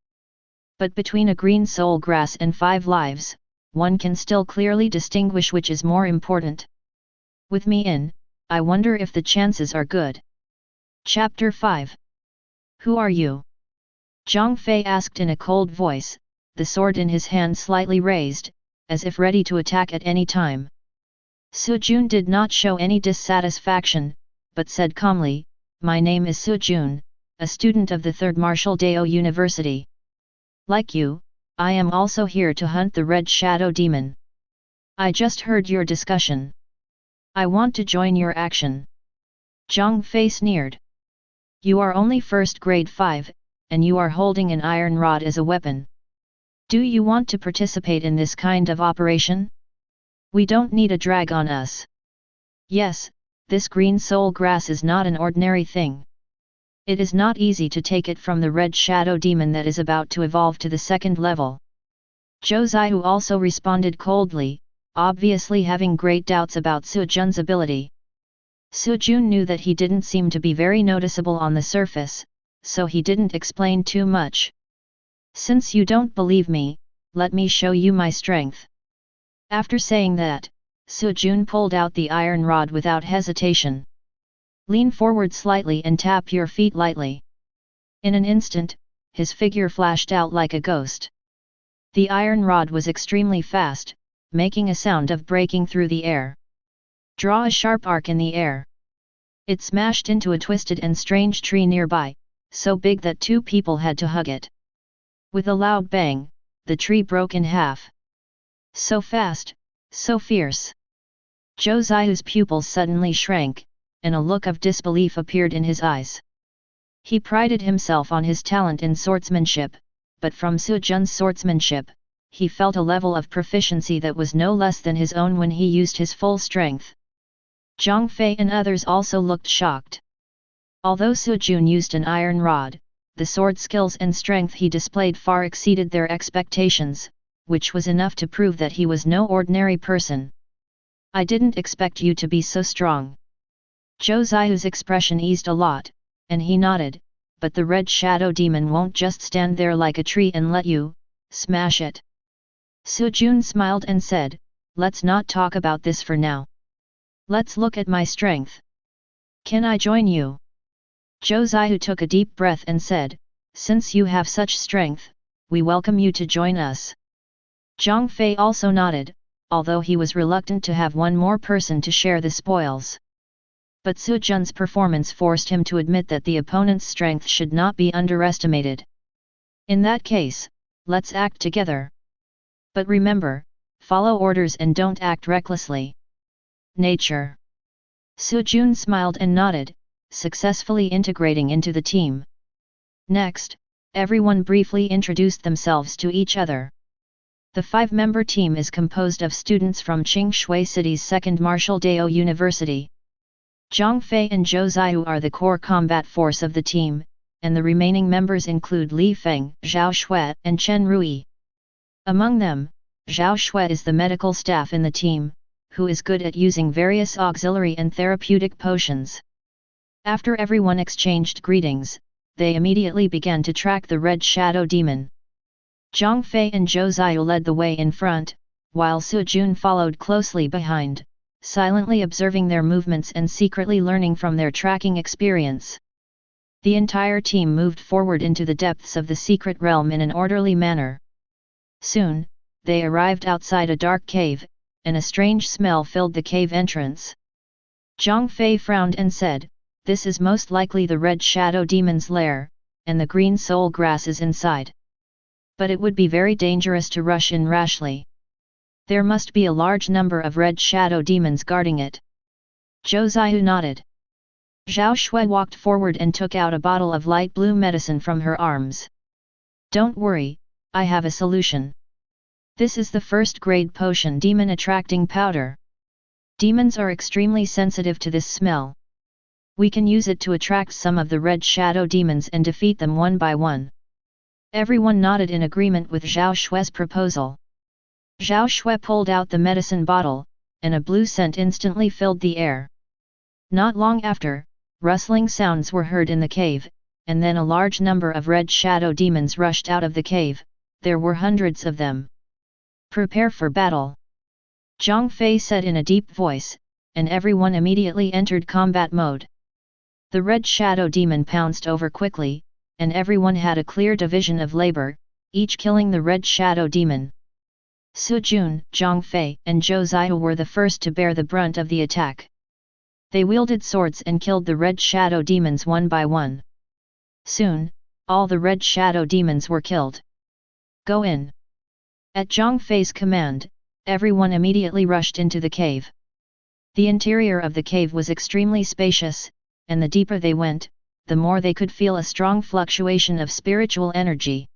But between a green soul grass and 5 lives, one can still clearly distinguish which is more important. With me in, I wonder if the chances are good. Chapter 5. Who are you? Zhang Fei asked in a cold voice, the sword in his hand slightly raised, as if ready to attack at any time. Su Jun did not show any dissatisfaction, but said calmly, my name is Su Jun, a student of the 3rd Martial Dao University. Like you, I am also here to hunt the red shadow demon. I just heard your discussion. I want to join your action. Zhang Fei sneered. You are only first grade 5, and you are holding an iron rod as a weapon. Do you want to participate in this kind of operation? We don't need a drag on us. Yes, this green soul grass is not an ordinary thing. It is not easy to take it from the red shadow demon that is about to evolve to the 2nd level. Zhou Ziyu also responded coldly, obviously having great doubts about Su Jun's ability. Su Jun knew that he didn't seem to be very noticeable on the surface, so he didn't explain too much. Since you don't believe me, let me show you my strength. After saying that, Su Jun pulled out the iron rod without hesitation. Lean forward slightly and tap your feet lightly. In an instant, his figure flashed out like a ghost. The iron rod was extremely fast, making a sound of breaking through the air. Draw a sharp arc in the air. It smashed into a twisted and strange tree nearby, so big that 2 people had to hug it. With a loud bang, the tree broke in half. So fast, so fierce. Zhou Ziyu's pupils suddenly shrank, and a look of disbelief appeared in his eyes. He prided himself on his talent in swordsmanship, but from Su Jun's swordsmanship, he felt a level of proficiency that was no less than his own when he used his full strength. Zhang Fei and others also looked shocked. Although Su Jun used an iron rod, the sword skills and strength he displayed far exceeded their expectations, which was enough to prove that he was no ordinary person. I didn't expect you to be so strong. Zhou Ziyu's expression eased a lot, and he nodded, but the red shadow demon won't just stand there like a tree and let you smash it. Su Jun smiled and said, let's not talk about this for now. Let's look at my strength. Can I join you? Zhou Ziyu took a deep breath and said, since you have such strength, we welcome you to join us. Zhang Fei also nodded, although he was reluctant to have one more person to share the spoils. But Su Jun's performance forced him to admit that the opponent's strength should not be underestimated. In that case, let's act together. But remember, follow orders and don't act recklessly. Nature. Su Jun smiled and nodded, successfully integrating into the team. Next, everyone briefly introduced themselves to each other. The 5-member team is composed of students from Qingshui City's Second Martial Dao University. Zhang Fei and Zhou Ziyu are the core combat force of the team, and the remaining members include Li Feng, Zhao Shui, and Chen Rui. Among them, Zhao Shui is the medical staff in the team, who is good at using various auxiliary and therapeutic potions. After everyone exchanged greetings, they immediately began to track the red shadow demon. Zhang Fei and Zhou Ziyu led the way in front, while Su Jun followed closely behind, silently observing their movements and secretly learning from their tracking experience. The entire team moved forward into the depths of the secret realm in an orderly manner. Soon, they arrived outside a dark cave, and a strange smell filled the cave entrance. Zhang Fei frowned and said, this is most likely the red shadow demon's lair, and the green soul grass is inside. But it would be very dangerous to rush in rashly. There must be a large number of red shadow demons guarding it. Zhou Ziyu nodded. Zhao Shui walked forward and took out a bottle of light blue medicine from her arms. Don't worry, I have a solution. This is the first-grade potion demon attracting powder. Demons are extremely sensitive to this smell. We can use it to attract some of the red shadow demons and defeat them one by one. Everyone nodded in agreement with Zhao Shui's proposal. Zhao Shui pulled out the medicine bottle, and a blue scent instantly filled the air. Not long after, rustling sounds were heard in the cave, and then a large number of red shadow demons rushed out of the cave. There were hundreds of them. Prepare for battle. Zhang Fei said in a deep voice, and everyone immediately entered combat mode. The red shadow demon pounced over quickly, and everyone had a clear division of labor, each killing the red shadow demon. Su Jun, Zhang Fei, and Zhou Ziyu were the first to bear the brunt of the attack. They wielded swords and killed the red shadow demons one by one. Soon, all the red shadow demons were killed. Go in. At Zhang Fei's command, everyone immediately rushed into the cave. The interior of the cave was extremely spacious, and the deeper they went, the more they could feel a strong fluctuation of spiritual energy.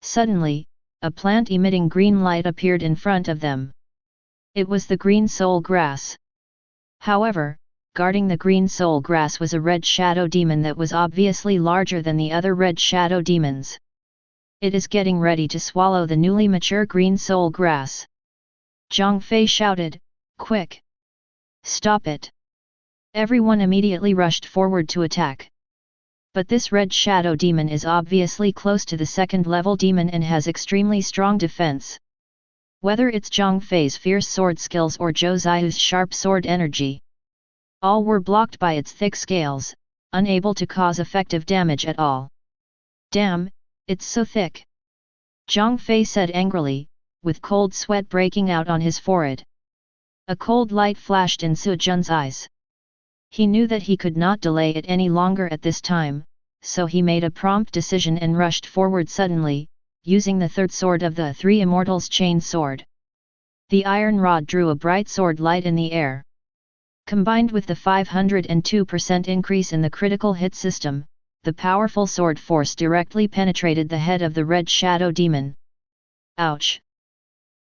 Suddenly, a plant emitting green light appeared in front of them. It was the green soul grass. However, guarding the green soul grass was a red shadow demon that was obviously larger than the other red shadow demons. It is getting ready to swallow the newly mature green soul grass. Zhang Fei shouted, quick! Stop it! Everyone immediately rushed forward to attack. But this red shadow demon is obviously close to the second-level demon and has extremely strong defense. Whether it's Zhang Fei's fierce sword skills or Zhou Ziyu's sharp sword energy, all were blocked by its thick scales, unable to cause effective damage at all. Damn, it's so thick! Zhang Fei said angrily, with cold sweat breaking out on his forehead. A cold light flashed in Su Jun's eyes. He knew that he could not delay it any longer at this time, so he made a prompt decision and rushed forward suddenly, using the third sword of the Three Immortals chain sword. The iron rod drew a bright sword light in the air. Combined with the 502% increase in the critical hit system, the powerful sword force directly penetrated the head of the red shadow demon. Ouch!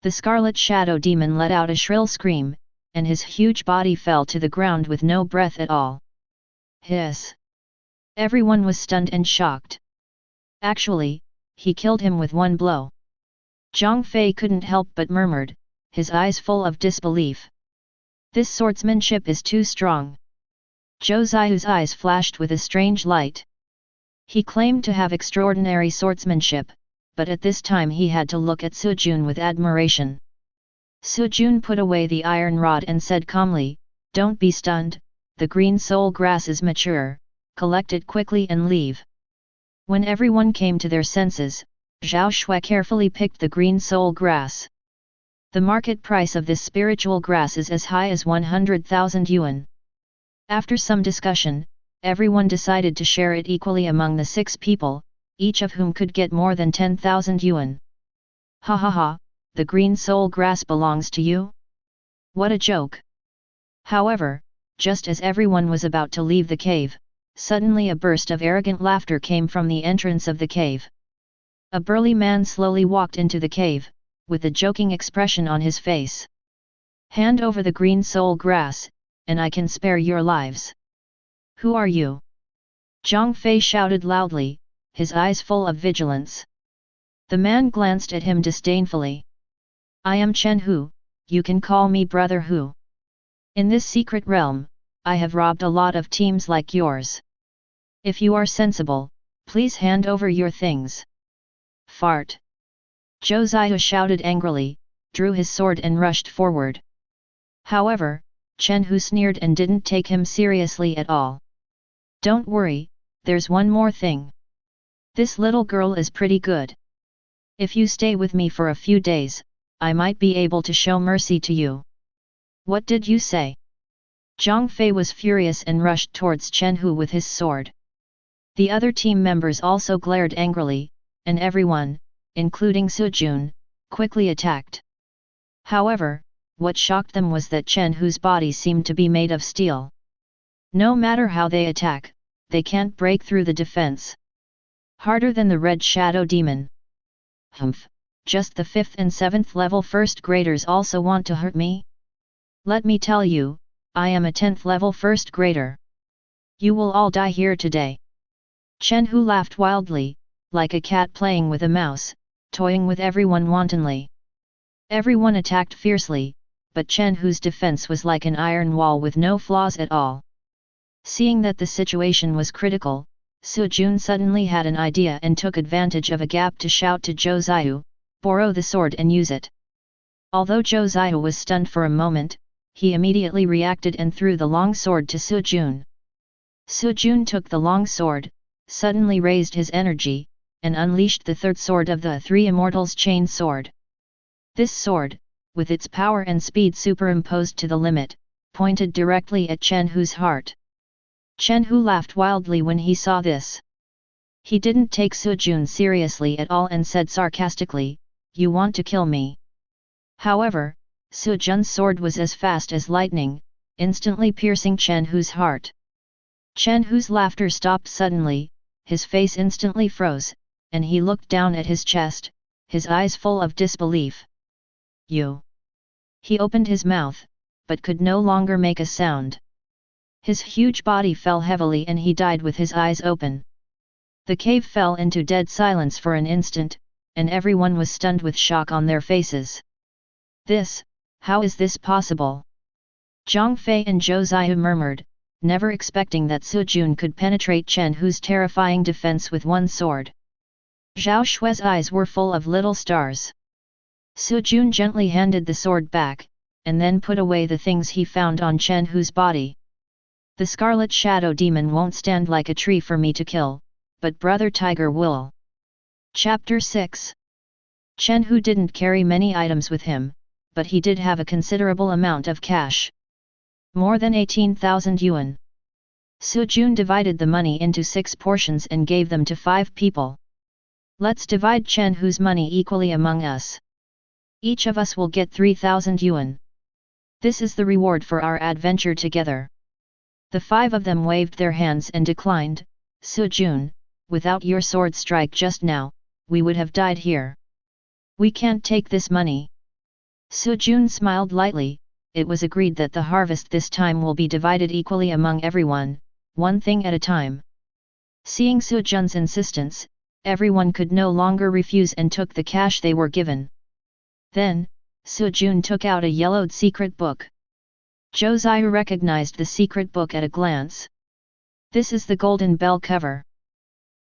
The scarlet shadow demon let out a shrill scream, and his huge body fell to the ground with no breath at all. Hiss! Everyone was stunned and shocked. Actually, he killed him with one blow. Zhang Fei couldn't help but murmured, his eyes full of disbelief. This swordsmanship is too strong. Zhou Ziyu's eyes flashed with a strange light. He claimed to have extraordinary swordsmanship, but at this time he had to look at Su Jun with admiration. Su Jun put away the iron rod and said calmly, "Don't be stunned, the green soul grass is mature, collect it quickly and leave." When everyone came to their senses, Zhao Shui carefully picked the green soul grass. The market price of this spiritual grass is as high as 100,000 yuan. After some discussion, everyone decided to share it equally among the 6 people, each of whom could get more than 10,000 yuan. Ha ha ha, the green soul grass belongs to you? What a joke! However, just as everyone was about to leave the cave, suddenly a burst of arrogant laughter came from the entrance of the cave. A burly man slowly walked into the cave, with a joking expression on his face. "Hand over the green soul grass, and I can spare your lives." "Who are you?" Zhang Fei shouted loudly, his eyes full of vigilance. The man glanced at him disdainfully. "I am Chen Hu, you can call me Brother Hu. In this secret realm, I have robbed a lot of teams like yours. If you are sensible, please hand over your things." Fart! Zhou Ziyu shouted angrily, drew his sword and rushed forward. However, Chen Hu sneered and didn't take him seriously at all. "Don't worry, there's one more thing. This little girl is pretty good. If you stay with me for a few days, I might be able to show mercy to you." "What did you say?" Zhang Fei was furious and rushed towards Chen Hu with his sword. The other team members also glared angrily, and everyone, including Su Jun, quickly attacked. However, what shocked them was that Chen Hu's body seemed to be made of steel. No matter how they attack, they can't break through the defense. Harder than the red shadow demon. Humph, just the 5th and 7th level first graders also want to hurt me? Let me tell you, I am a 10th level first grader. You will all die here today. Chen Hu laughed wildly, like a cat playing with a mouse, toying with everyone wantonly. Everyone attacked fiercely, but Chen Hu's defense was like an iron wall with no flaws at all. Seeing that the situation was critical, Su Jun suddenly had an idea and took advantage of a gap to shout to Zhou Ziyu, "Borrow the sword and use it." Although Zhou Ziyu was stunned for a moment, he immediately reacted and threw the long sword to Su Jun. Su Jun took the long sword, suddenly raised his energy, and unleashed the third sword of the 3 Immortals chain sword. This sword, with its power and speed superimposed to the limit, pointed directly at Chen Hu's heart. Chen Hu laughed wildly when he saw this. He didn't take Su Jun seriously at all and said sarcastically, "You want to kill me?" However, Su Jun's sword was as fast as lightning, instantly piercing Chen Hu's heart. Chen Hu's laughter stopped suddenly, his face instantly froze, and he looked down at his chest, his eyes full of disbelief. "You!" He opened his mouth, but could no longer make a sound. His huge body fell heavily and he died with his eyes open. The cave fell into dead silence for an instant, and everyone was stunned with shock on their faces. How is this possible?" Zhang Fei and Zhou Ziyu murmured, never expecting that Su Jun could penetrate Chen Hu's terrifying defense with one sword. Zhao Shui's eyes were full of little stars. Su Jun gently handed the sword back, and then put away the things he found on Chen Hu's body. "The Scarlet Shadow Demon won't stand like a tree for me to kill, but Brother Tiger will." Chapter 6. Chen Hu didn't carry many items with him, but he did have a considerable amount of cash. More than 18,000 yuan. Su Jun divided the money into 6 portions and gave them to 5 people. "Let's divide Chen Hu's money equally among us. Each of us will get 3,000 yuan. This is the reward for our adventure together." The 5 of them waved their hands and declined, Su-jun, without your sword strike just now, we would have died here. We can't take this money. Su-jun smiled lightly. It was agreed that the harvest this time will be divided equally among everyone, one thing at a time. Seeing Su-jun's insistence, everyone could no longer refuse and took the cash they were given. Then, Su-jun took out a yellowed secret book. Josiah recognized the secret book at a glance. This is the golden bell cover.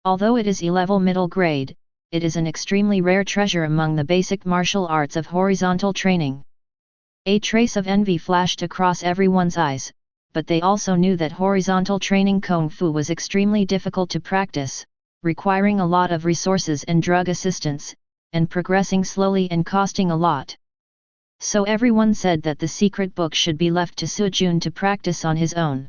Although it is E-level middle grade, it is an extremely rare treasure among the basic martial arts of horizontal training. A trace of envy flashed across everyone's eyes, but they also knew that horizontal training Kung Fu was extremely difficult to practice, requiring a lot of resources and drug assistance, and progressing slowly and costing a lot. So everyone said that the secret book should be left to Su-jun to practice on his own.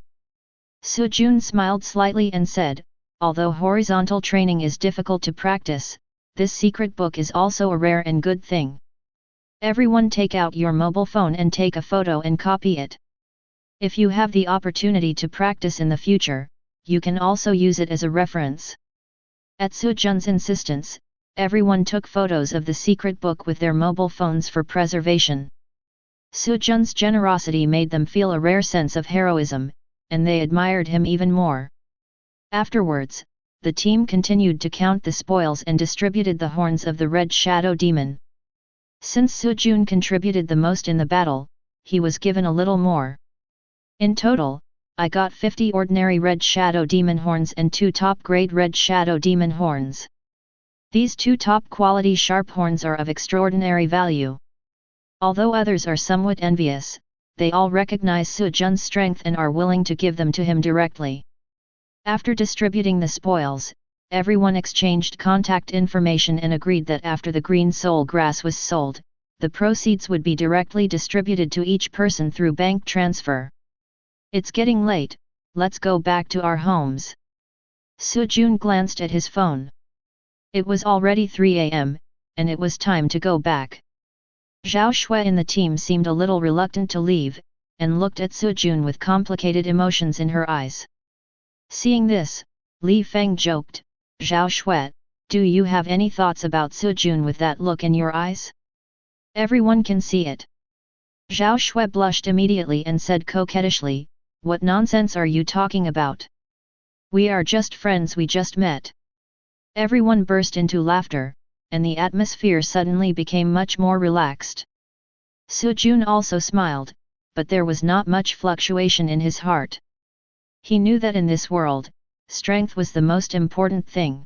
Su-jun smiled slightly and said, although horizontal training is difficult to practice, this secret book is also a rare and good thing. Everyone take out your mobile phone and take a photo and copy it. If you have the opportunity to practice in the future, you can also use it as a reference. At Su-jun's insistence, everyone took photos of the secret book with their mobile phones for preservation. Su-jun's generosity made them feel a rare sense of heroism, and they admired him even more. Afterwards, the team continued to count the spoils and distributed the horns of the Red Shadow Demon. Since Su-jun contributed the most in the battle, he was given a little more. In total, I got 50 ordinary Red Shadow Demon horns and 2 top-grade Red Shadow Demon horns. These 2 top-quality sharp horns are of extraordinary value. Although others are somewhat envious, they all recognize Su-jun's strength and are willing to give them to him directly. After distributing the spoils, everyone exchanged contact information and agreed that after the green soul grass was sold, the proceeds would be directly distributed to each person through bank transfer. It's getting late, let's go back to our homes. Su-jun glanced at his phone. It was already 3 a.m., and it was time to go back. Zhao Shui in the team seemed a little reluctant to leave, and looked at Su-jun with complicated emotions in her eyes. Seeing this, Li Feng joked, Zhao Shui, do you have any thoughts about Su-jun with that look in your eyes? Everyone can see it. Zhao Shui blushed immediately and said coquettishly, what nonsense are you talking about? We are just friends, we just met. Everyone burst into laughter, and the atmosphere suddenly became much more relaxed. Su-jun also smiled, but there was not much fluctuation in his heart. He knew that in this world, strength was the most important thing.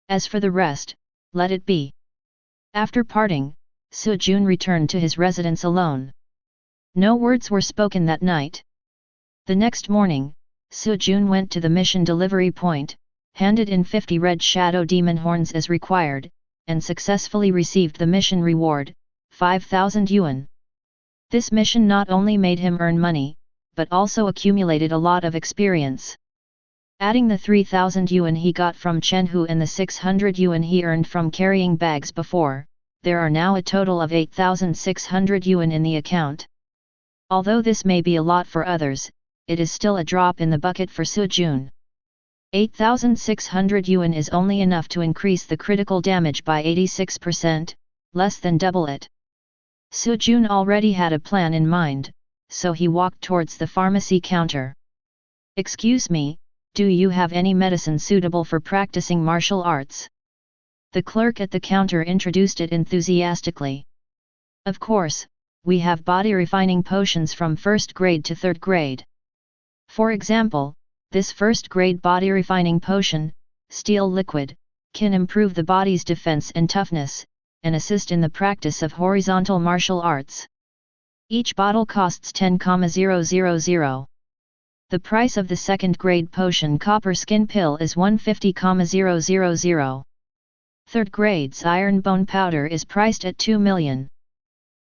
As for the rest, let it be. After parting, Su-jun returned to his residence alone. No words were spoken that night. The next morning, Su-jun went to the mission delivery point, handed in 50 Red Shadow Demon horns as required, and successfully received the mission reward, 5,000 yuan. This mission not only made him earn money, but also accumulated a lot of experience. Adding the 3,000 yuan he got from Chen Hu and the 600 yuan he earned from carrying bags before, there are now a total of 8,600 yuan in the account. Although this may be a lot for others, it is still a drop in the bucket for Su-jun. 8,600 yuan is only enough to increase the critical damage by 86%, less than double it. Su-jun already had a plan in mind, so he walked towards the pharmacy counter. Excuse me, do you have any medicine suitable for practicing martial arts? The clerk at the counter introduced it enthusiastically. Of course, we have body refining potions from 1st grade to 3rd grade. For example, this 1st grade body refining potion, Steel Liquid, can improve the body's defense and toughness, and assist in the practice of horizontal martial arts. Each bottle costs 10,000. The price of the 2nd grade potion Copper Skin Pill is 150,000. 3rd grade's Iron Bone Powder is priced at 2 million.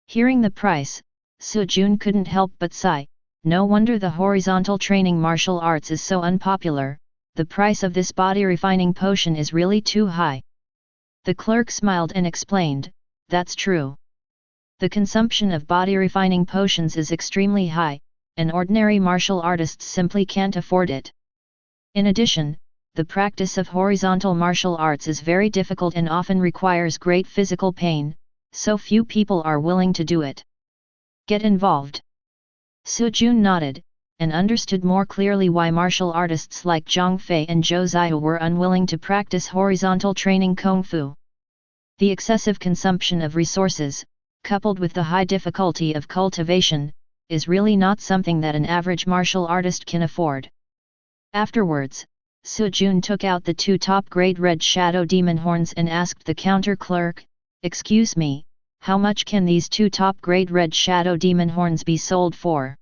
Hearing the price, Su-jun couldn't help but sigh, no wonder the horizontal training martial arts is so unpopular, the price of this body refining potion is really too high. The clerk smiled and explained, that's true. The consumption of body refining potions is extremely high, and ordinary martial artists simply can't afford it. In addition, the practice of horizontal martial arts is very difficult and often requires great physical pain, so few people are willing to do it. Get involved. Su Jun nodded, and understood more clearly why martial artists like Zhang Fei and Zhou Ziyu were unwilling to practice horizontal training Kung Fu. The excessive consumption of resources, coupled with the high difficulty of cultivation, is really not something that an average martial artist can afford. Afterwards, Su Jun took out the 2 top-grade red shadow demon horns and asked the counter clerk, "Excuse me, how much can these 2 top-grade red shadow demon horns be sold for?"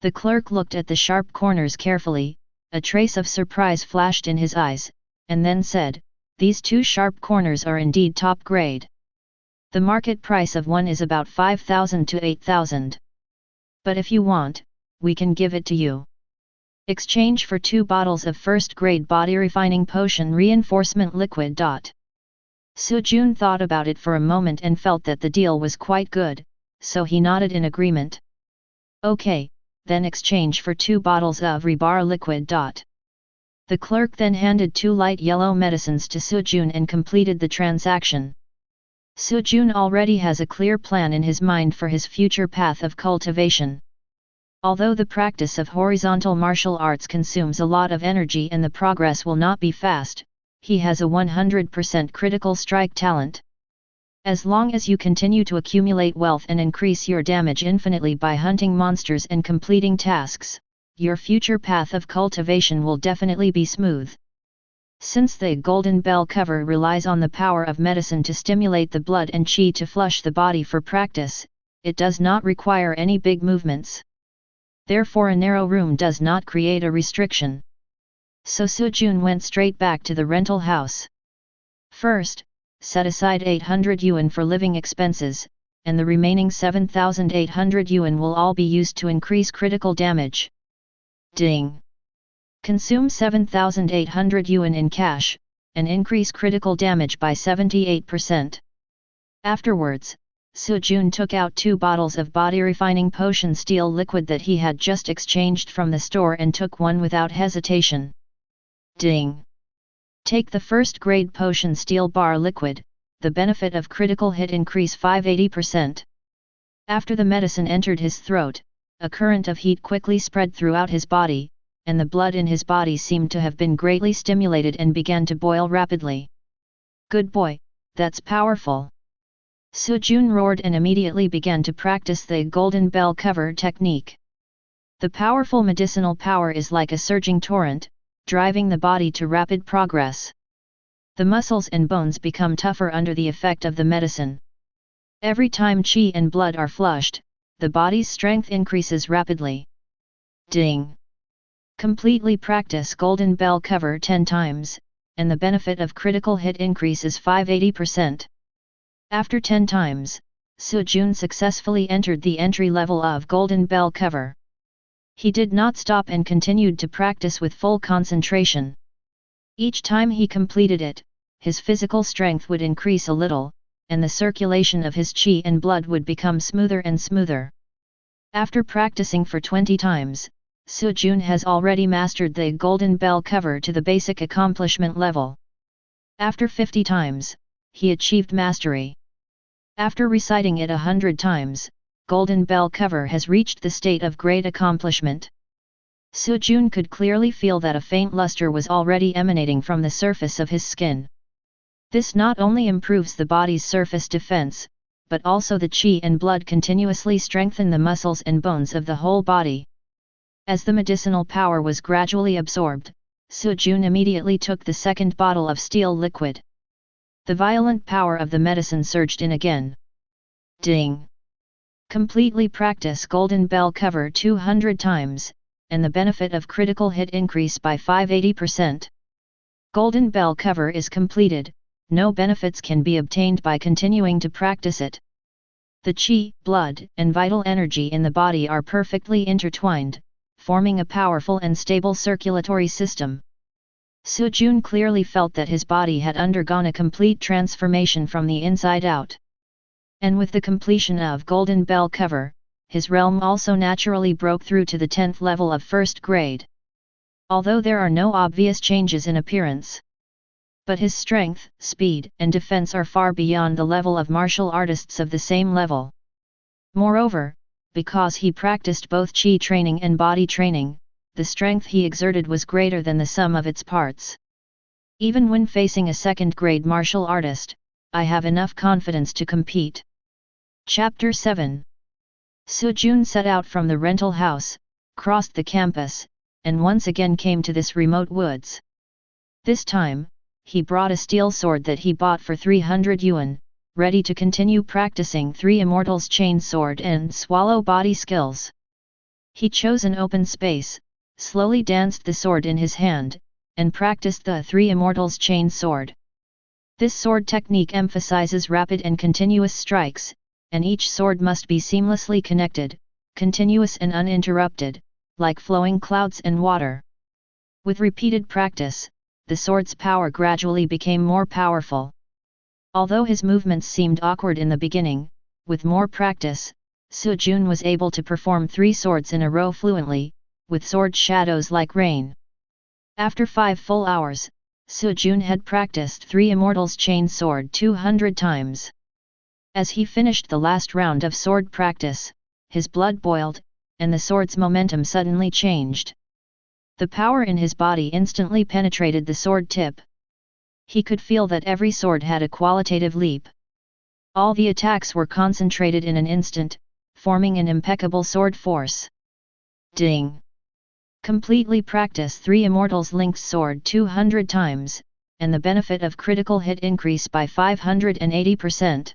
The clerk looked at the sharp corners carefully, a trace of surprise flashed in his eyes, and then said, "These 2 sharp corners are indeed top grade. The market price of one is about 5,000 to 8,000. But if you want, we can give it to you. Exchange for 2 bottles of first-grade body refining potion reinforcement liquid. Su Jun thought about it for a moment and felt that the deal was quite good, so he nodded in agreement. "Okay, then exchange for 2 bottles of rebar liquid." The clerk then handed 2 light yellow medicines to Su Jun and completed the transaction. Su Jun already has a clear plan in his mind for his future path of cultivation. Although the practice of horizontal martial arts consumes a lot of energy and the progress will not be fast, he has a 100% critical strike talent. As long as you continue to accumulate wealth and increase your damage infinitely by hunting monsters and completing tasks, your future path of cultivation will definitely be smooth. Since the golden bell cover relies on the power of medicine to stimulate the blood and qi to flush the body for practice, it does not require any big movements. Therefore a narrow room does not create a restriction. So Su Jun went straight back to the rental house. First, set aside 800 yuan for living expenses, and the remaining 7,800 yuan will all be used to increase critical damage. Ding! Consume 7,800 yuan in cash, and increase critical damage by 78%. Afterwards, Su Jun took out 2 bottles of body refining potion steel liquid that he had just exchanged from the store and took one without hesitation. Ding! Take the first grade potion steel bar liquid, the benefit of critical hit increase 580%. After the medicine entered his throat, a current of heat quickly spread throughout his body, and the blood in his body seemed to have been greatly stimulated and began to boil rapidly. "Good boy, that's powerful!" Su Jun roared and immediately began to practice the golden bell cover technique. The powerful medicinal power is like a surging torrent, driving the body to rapid progress. The muscles and bones become tougher under the effect of the medicine. Every time qi and blood are flushed, the body's strength increases rapidly. Ding! Completely practice golden bell cover 10 times, and the benefit of critical hit increases 580%. After 10 times, Su Jun successfully entered the entry level of golden bell cover. He did not stop and continued to practice with full concentration. Each time he completed it, his physical strength would increase a little, and the circulation of his qi and blood would become smoother and smoother. After practicing for 20 times, Su Jun has already mastered the golden bell cover to the basic accomplishment level. After 50 times, he achieved mastery. After reciting it 100 times, golden bell cover has reached the state of great accomplishment. Su Jun could clearly feel that a faint luster was already emanating from the surface of his skin. This not only improves the body's surface defense, but also the qi and blood continuously strengthen the muscles and bones of the whole body. As the medicinal power was gradually absorbed, Su Jun immediately took the second bottle of steel liquid. The violent power of the medicine surged in again. Ding! Completely practice golden bell cover 200 times, and the benefit of critical hit increase by 580%. Golden bell cover is completed, no benefits can be obtained by continuing to practice it. The qi, blood, and vital energy in the body are perfectly intertwined, forming a powerful and stable circulatory system. Su Jun clearly felt that his body had undergone a complete transformation from the inside out. And with the completion of golden bell cover, his realm also naturally broke through to the 10th level of first grade. although there are no obvious changes in appearance. But his strength, speed, and defense are far beyond the level of martial artists of the same level. Moreover, because he practiced both chi training and body training, the strength he exerted was greater than the sum of its parts. Even when facing a second-grade martial artist, I have enough confidence to compete. Chapter 7. Su Jun set out from the rental house, crossed the campus, and once again came to this remote woods. This time, he brought a steel sword that he bought for 300 yuan, ready to continue practicing Three Immortals chain sword and swallow body skills. He chose an open space, slowly danced the sword in his hand, and practiced the Three Immortals chain sword. This sword technique emphasizes rapid and continuous strikes, and each sword must be seamlessly connected, continuous and uninterrupted, like flowing clouds and water. With repeated practice, the sword's power gradually became more powerful. Although his movements seemed awkward in the beginning, with more practice, Su Jun was able to perform 3 swords in a row fluently, with sword shadows like rain. After 5 full hours, Su Jun had practiced Three Immortals chain sword 200 times. As he finished the last round of sword practice, his blood boiled, and the sword's momentum suddenly changed. The power in his body instantly penetrated the sword tip. He could feel that every sword had a qualitative leap. All the attacks were concentrated in an instant, forming an impeccable sword force. Ding! Completely practice Three Immortals linked sword 200 times, and the benefit of critical hit increase by 580%.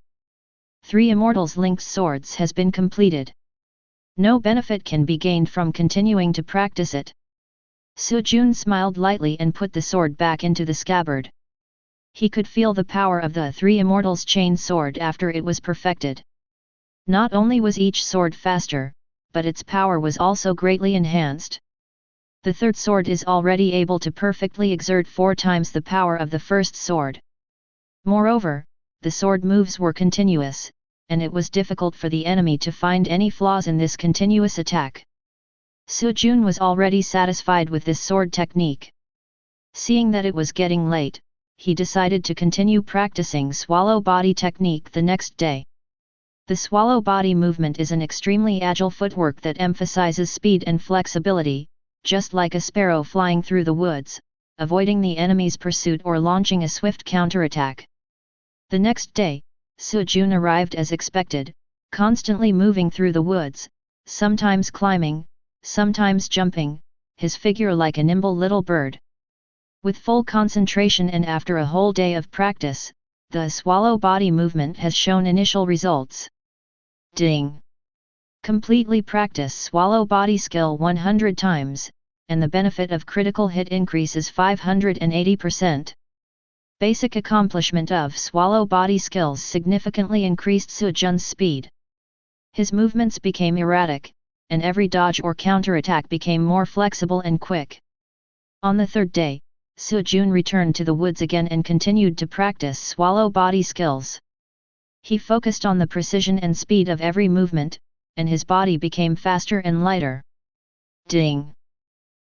Three Immortals linked swords has been completed. No benefit can be gained from continuing to practice it. Su Jun smiled lightly and put the sword back into the scabbard. He could feel the power of the Three Immortals chain sword after it was perfected. Not only was each sword faster, but its power was also greatly enhanced. The third sword is already able to perfectly exert 4 times the power of the first sword. Moreover, the sword moves were continuous, and it was difficult for the enemy to find any flaws in this continuous attack. Su Jun was already satisfied with this sword technique. Seeing that it was getting late, he decided to continue practicing swallow body technique the next day. The swallow body movement is an extremely agile footwork that emphasizes speed and flexibility, just like a sparrow flying through the woods, avoiding the enemy's pursuit or launching a swift counterattack. The next day, Su Jun arrived as expected, constantly moving through the woods, sometimes climbing, sometimes jumping, his figure like a nimble little bird. With full concentration and after a whole day of practice, the swallow body movement has shown initial results. Ding! Completely practice swallow body skill 100 times, and the benefit of critical hit increases 580%. Basic accomplishment of swallow body skills significantly increased Su Jun's speed. His movements became erratic, and every dodge or counterattack became more flexible and quick. On the third day, Su Jun returned to the woods again and continued to practice swallow body skills. He focused on the precision and speed of every movement, and his body became faster and lighter. Ding!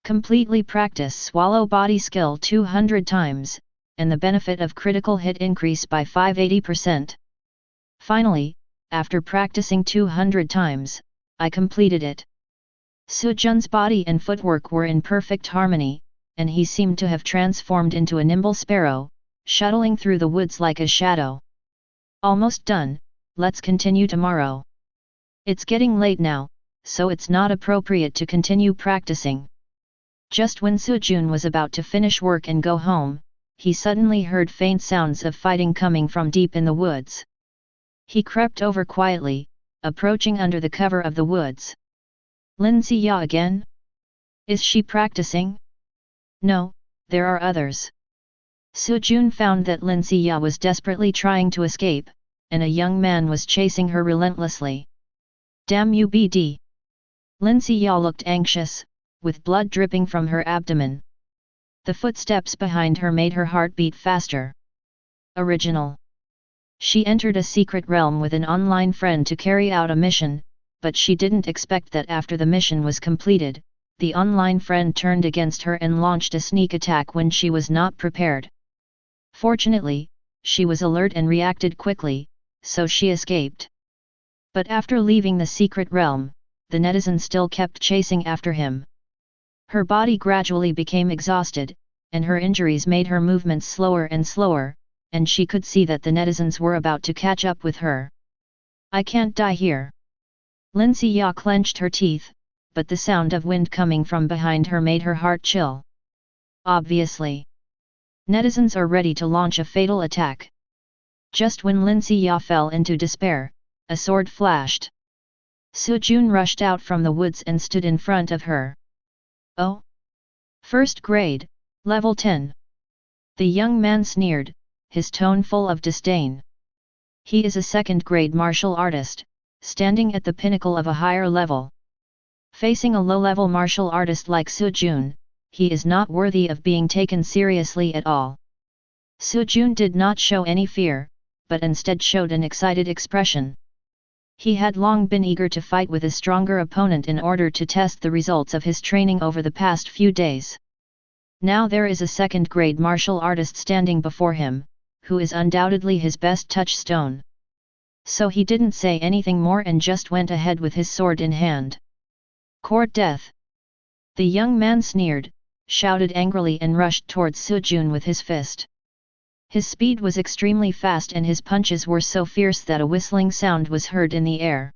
Completely practice swallow body skill 200 times, and the benefit of critical hit increase by 580%. Finally, after practicing 200 times, I completed it. Su Jun's body and footwork were in perfect harmony, and he seemed to have transformed into a nimble sparrow, shuttling through the woods like a shadow. Almost done, let's continue tomorrow. It's getting late now, so it's not appropriate to continue practicing. Just when Su Jun was about to finish work and go home, he suddenly heard faint sounds of fighting coming from deep in the woods. He crept over quietly, approaching under the cover of the woods. Lin Ziya again? Is she practicing? No, there are others. Su Jun found that Lin Ziya was desperately trying to escape, and a young man was chasing her relentlessly. Damn you BD! Lin Ziya looked anxious, with blood dripping from her abdomen. The footsteps behind her made her heart beat faster. Original. She entered a secret realm with an online friend to carry out a mission, but she didn't expect that after the mission was completed, the online friend turned against her and launched a sneak attack when she was not prepared. Fortunately, she was alert and reacted quickly, so she escaped. But after leaving the secret realm, the netizen still kept chasing after him. Her body gradually became exhausted, and her injuries made her movements slower and slower, and she could see that the netizens were about to catch up with her. I can't die here. Lin Xiya clenched her teeth, but the sound of wind coming from behind her made her heart chill. Obviously, netizens are ready to launch a fatal attack. Just when Lin Xiya fell into despair, a sword flashed. Su Jun rushed out from the woods and stood in front of her. Oh! First grade, level 10. The young man sneered, his tone full of disdain. He is a second-grade martial artist, standing at the pinnacle of a higher level. Facing a low-level martial artist like Su Jun, he is not worthy of being taken seriously at all. Su Jun did not show any fear, but instead showed an excited expression. He had long been eager to fight with a stronger opponent in order to test the results of his training over the past few days. Now there is a second-grade martial artist standing before him, who is undoubtedly his best touchstone. So he didn't say anything more and just went ahead with his sword in hand. Court death! The young man sneered, shouted angrily and rushed towards Su Jun with his fist. His speed was extremely fast and his punches were so fierce that a whistling sound was heard in the air.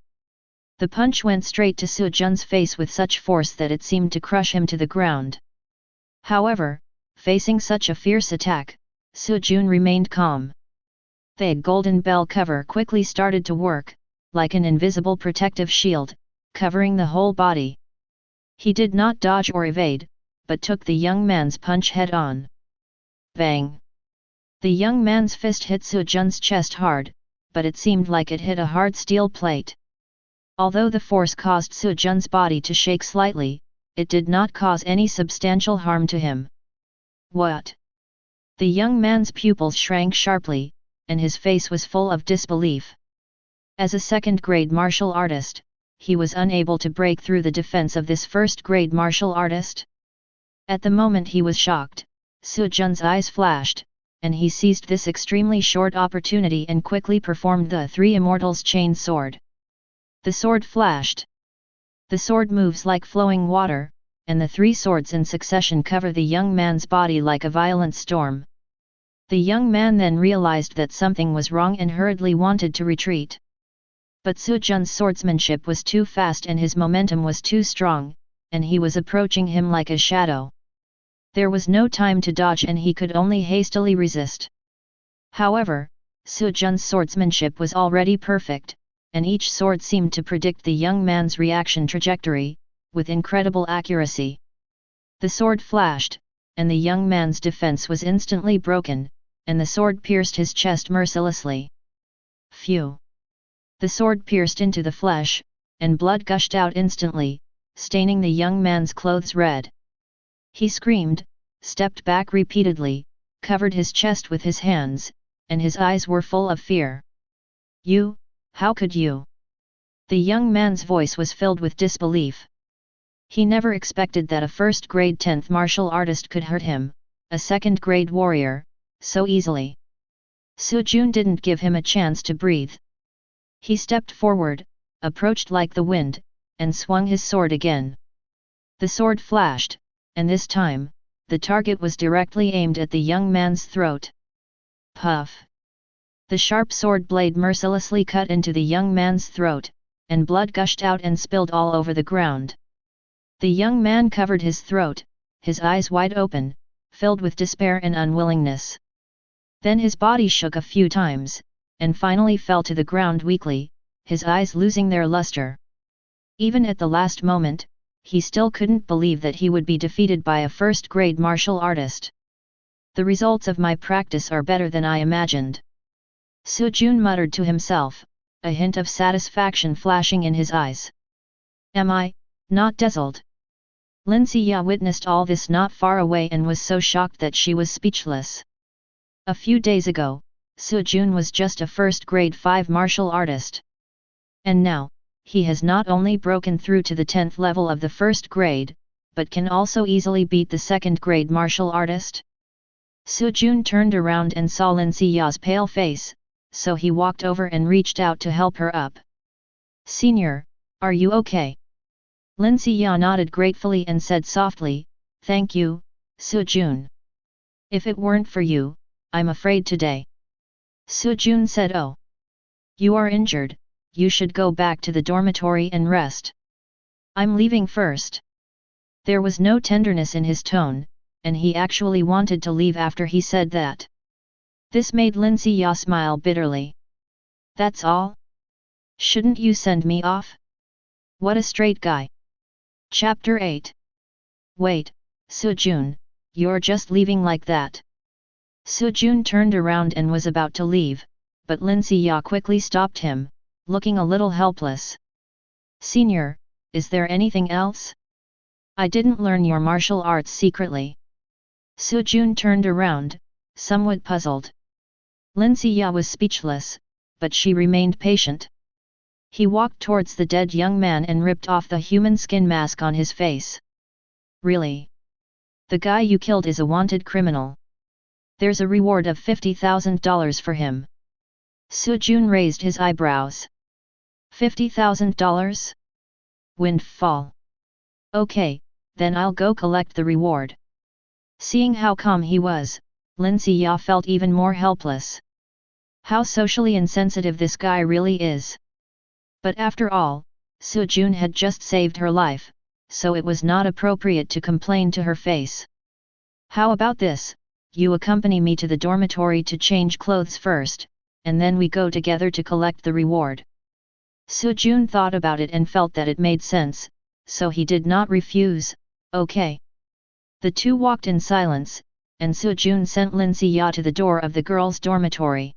The punch went straight to Su Jun's face with such force that it seemed to crush him to the ground. However, facing such a fierce attack, Su Jun remained calm. The golden bell cover quickly started to work, like an invisible protective shield, covering the whole body. He did not dodge or evade, but took the young man's punch head-on. Bang! The young man's fist hit Su Jun's chest hard, but it seemed like it hit a hard steel plate. Although the force caused Su Jun's body to shake slightly, it did not cause any substantial harm to him. What? The young man's pupils shrank sharply, and his face was full of disbelief. As a second-grade martial artist, he was unable to break through the defense of this first-grade martial artist. At the moment he was shocked, Su Jun's eyes flashed, and he seized this extremely short opportunity and quickly performed the Three Immortals Chain Sword. The sword flashed. The sword moves like flowing water, and the three swords in succession cover the young man's body like a violent storm. The young man then realized that something was wrong and hurriedly wanted to retreat. But Su Jun's swordsmanship was too fast and his momentum was too strong, and he was approaching him like a shadow. There was no time to dodge and he could only hastily resist. However, Su Jun's swordsmanship was already perfect, and each sword seemed to predict the young man's reaction trajectory, with incredible accuracy. The sword flashed, and the young man's defense was instantly broken, and the sword pierced his chest mercilessly. Phew! The sword pierced into the flesh, and blood gushed out instantly, staining the young man's clothes red. He screamed, stepped back repeatedly, covered his chest with his hands, and his eyes were full of fear. You, how could you? The young man's voice was filled with disbelief. He never expected that a first-grade 10th martial artist could hurt him, a second-grade warrior, so easily. Su Jun didn't give him a chance to breathe. He stepped forward, approached like the wind, and swung his sword again. The sword flashed, and this time, the target was directly aimed at the young man's throat. Puff! The sharp sword blade mercilessly cut into the young man's throat, and blood gushed out and spilled all over the ground. The young man covered his throat, his eyes wide open, filled with despair and unwillingness. Then his body shook a few times, and finally fell to the ground weakly, his eyes losing their luster. Even at the last moment, he still couldn't believe that he would be defeated by a first-grade martial artist. The results of my practice are better than I imagined. Su Jun muttered to himself, a hint of satisfaction flashing in his eyes. Am I not dazzled? Lin Xiya witnessed all this not far away and was so shocked that she was speechless. A few days ago, Su Jun was just a first-grade 5 martial artist. And now, he has not only broken through to the 10th level of the first grade, but can also easily beat the second-grade martial artist? Sujun turned around and saw Lin Siya's pale face, so he walked over and reached out to help her up. "Senior, are you okay?" Lin Siya nodded gratefully and said softly, "Thank you, Sujun. If it weren't for you, I'm afraid today." Sujun said, "Oh. You are injured, you should go back to the dormitory and rest. I'm leaving first." There was no tenderness in his tone, and he actually wanted to leave after he said that. This made Lin Siya smile bitterly. "That's all? Shouldn't you send me off? What a straight guy." Chapter 8. "Wait, Sujun, you're just leaving like that?" Sujun turned around and was about to leave, but Lin Siya quickly stopped him, looking a little helpless. "Senior, is there anything else? I didn't learn your martial arts secretly." Sujun turned around, somewhat puzzled. Lin Siya was speechless, but she remained patient. He walked towards the dead young man and ripped off the human skin mask on his face. "Really? The guy you killed is a wanted criminal. There's a reward of $50,000 for him." Sujun raised his eyebrows. $50,000? Windfall. "Okay, then I'll go collect the reward." Seeing how calm he was, Lin Siya felt even more helpless. How socially insensitive this guy really is. But after all, Sujun had just saved her life, so it was not appropriate to complain to her face. "How about this, you accompany me to the dormitory to change clothes first, and then we go together to collect the reward." Sujun thought about it and felt that it made sense, so he did not refuse. "Okay." The two walked in silence, and Sujun sent Lin Siya to the door of the girls' dormitory.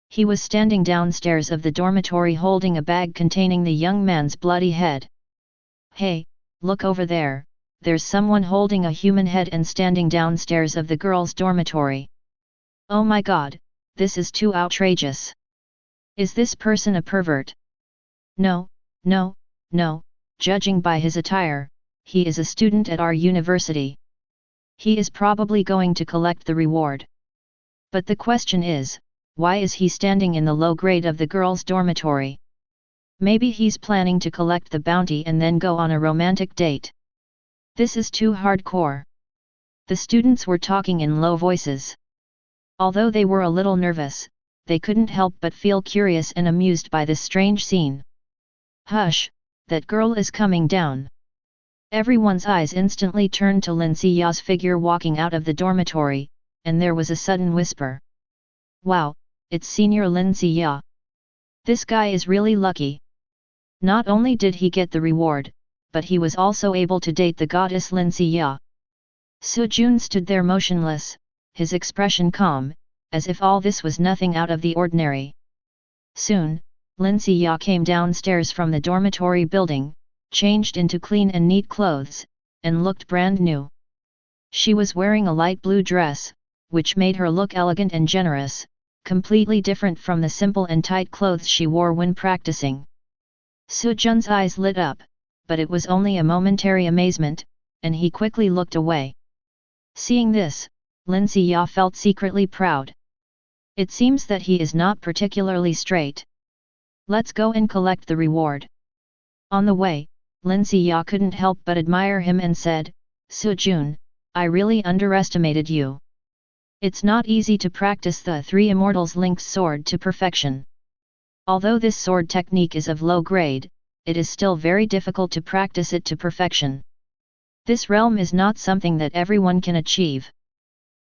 He was standing downstairs of the dormitory holding a bag containing the young man's bloody head. "Hey, look over there, there's someone holding a human head and standing downstairs of the girls' dormitory. Oh my god, this is too outrageous. Is this person a pervert?" No, judging by his attire, he is a student at our university. He is probably going to collect the reward. But the question is, why is he standing in the low grade of the girls' dormitory? Maybe he's planning to collect the bounty and then go on a romantic date. This is too hardcore. The students were talking in low voices. Although they were a little nervous, they couldn't help but feel curious and amused by this strange scene. "Hush, that girl is coming down." Everyone's eyes instantly turned to Lin Siya's figure walking out of the dormitory, and there was a sudden whisper. "Wow, it's Senior Lin Siya. This guy is really lucky. Not only did he get the reward, but he was also able to date the goddess Lin Siya." Sujun stood there motionless, his expression calm, as if all this was nothing out of the ordinary. Soon, Lin Siya came downstairs from the dormitory building, changed into clean and neat clothes, and looked brand new. She was wearing a light blue dress, which made her look elegant and generous, completely different from the simple and tight clothes she wore when practicing. Sujun's eyes lit up, but it was only a momentary amazement, and he quickly looked away. Seeing this, Lin Siya felt secretly proud. It seems that he is not particularly straight. Let's go and collect the reward. On the way, Lin Siya couldn't help but admire him and said, "Sujun, I really underestimated you. It's not easy to practice the Three Immortals Link's sword to perfection. Although this sword technique is of low grade, it is still very difficult to practice it to perfection. This realm is not something that everyone can achieve."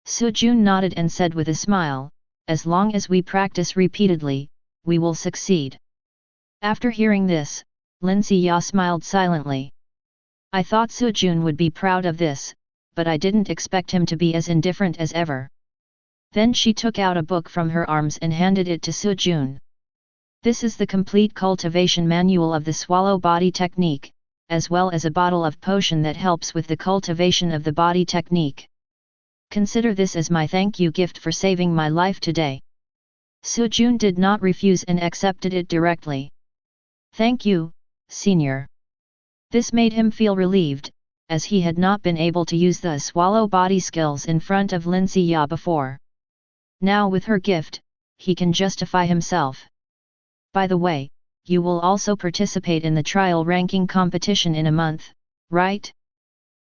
Sujun nodded and said with a smile, "As long as we practice repeatedly, we will succeed." After hearing this, Lin Siya smiled silently. "I thought Sujun would be proud of this, but I didn't expect him to be as indifferent as ever." Then she took out a book from her arms and handed it to Sujun. "This is the complete cultivation manual of the swallow body technique, as well as a bottle of potion that helps with the cultivation of the body technique. Consider this as my thank you gift for saving my life today." Sujun did not refuse and accepted it directly. "Thank you, Senior." This made him feel relieved, as he had not been able to use the swallow body skills in front of Lin Xia before. Now with her gift, he can justify himself. By the way, you will also participate in the trial ranking competition in a month, right?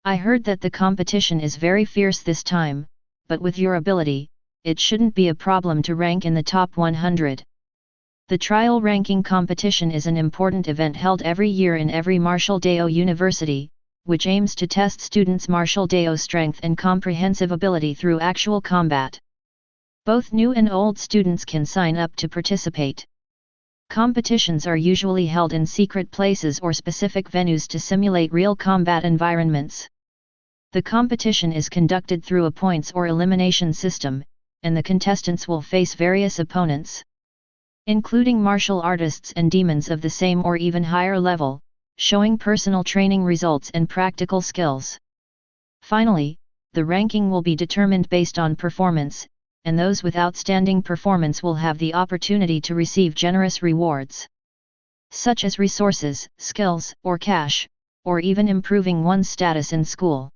I heard that the competition is very fierce this time, but with your ability, it shouldn't be a problem to rank in the top 100. The trial ranking competition is an important event held every year in every martial Dao university, which aims to test students' martial Dao strength and comprehensive ability through actual combat. Both new and old students can sign up to participate. Competitions are usually held in secret places or specific venues to simulate real combat environments. The competition is conducted through a points or elimination system, and the contestants will face various opponents, including martial artists and demons of the same or even higher level, showing personal training results and practical skills. Finally, the ranking will be determined based on performance, and those with outstanding performance will have the opportunity to receive generous rewards, such as resources, skills, or cash, or even improving one's status in school.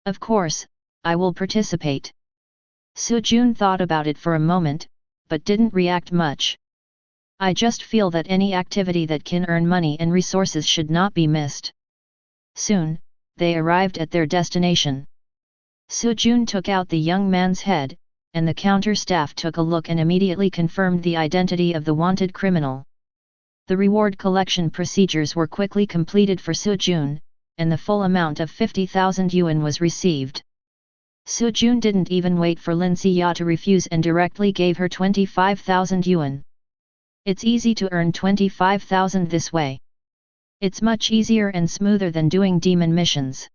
Of course, I will participate. Su Jun thought about it for a moment, but didn't react much. I just feel that any activity that can earn money and resources should not be missed. Soon, they arrived at their destination. Su Jun took out the young man's head, and the counter staff took a look and immediately confirmed the identity of the wanted criminal. The reward collection procedures were quickly completed for Su Jun, and the full amount of 50,000 yuan was received. Su Jun didn't even wait for Lin Xia to refuse and directly gave her 25,000 yuan. It's easy to earn 25,000 this way. It's much easier and smoother than doing demon missions.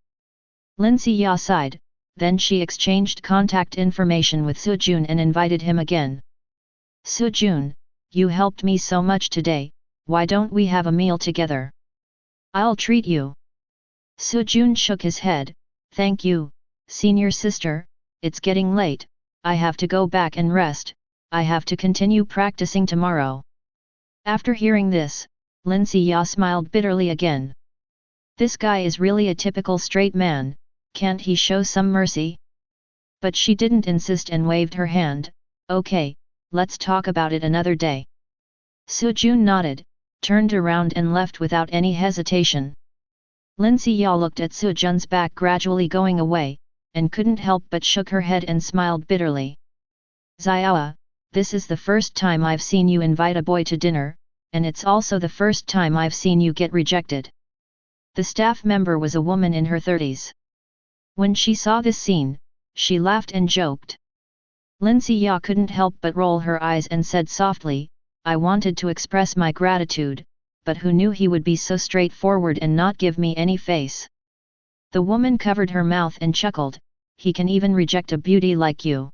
Lin Xia sighed, then she exchanged contact information with Su Jun and invited him again. Su Jun, you helped me so much today, why don't we have a meal together? I'll treat you. Su Jun shook his head, thank you, senior sister, it's getting late, I have to go back and rest, I have to continue practicing tomorrow. After hearing this, Lin Xia smiled bitterly again. This guy is really a typical straight man, can't he show some mercy? But she didn't insist and waved her hand, okay, let's talk about it another day. Su Jun nodded, turned around and left without any hesitation. Lin Xia looked at Su Jun's back gradually going away, and couldn't help but shook her head and smiled bitterly. Xiao, this is the first time I've seen you invite a boy to dinner, and it's also the first time I've seen you get rejected. The staff member was a woman in her 30s. When she saw this scene, she laughed and joked. Lin Xia couldn't help but roll her eyes and said softly, I wanted to express my gratitude, but who knew he would be so straightforward and not give me any face. The woman covered her mouth and chuckled, he can even reject a beauty like you.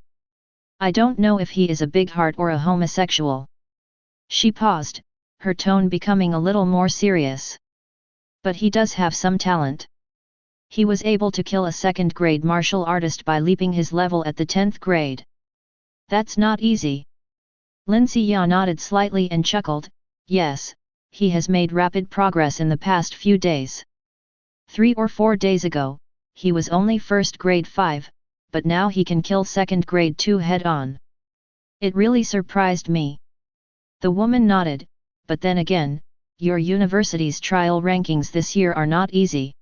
I don't know if he is a big heart or a homosexual. She paused, her tone becoming a little more serious. But he does have some talent. He was able to kill a second-grade martial artist by leaping his level at the 10th grade. That's not easy. Lin Xia nodded slightly and chuckled, yes, he has made rapid progress in the past few days. 3 or 4 days ago, he was only first grade 5, but now he can kill second grade 2 head-on. It really surprised me. The woman nodded, but then again, your university's trial rankings this year are not easy.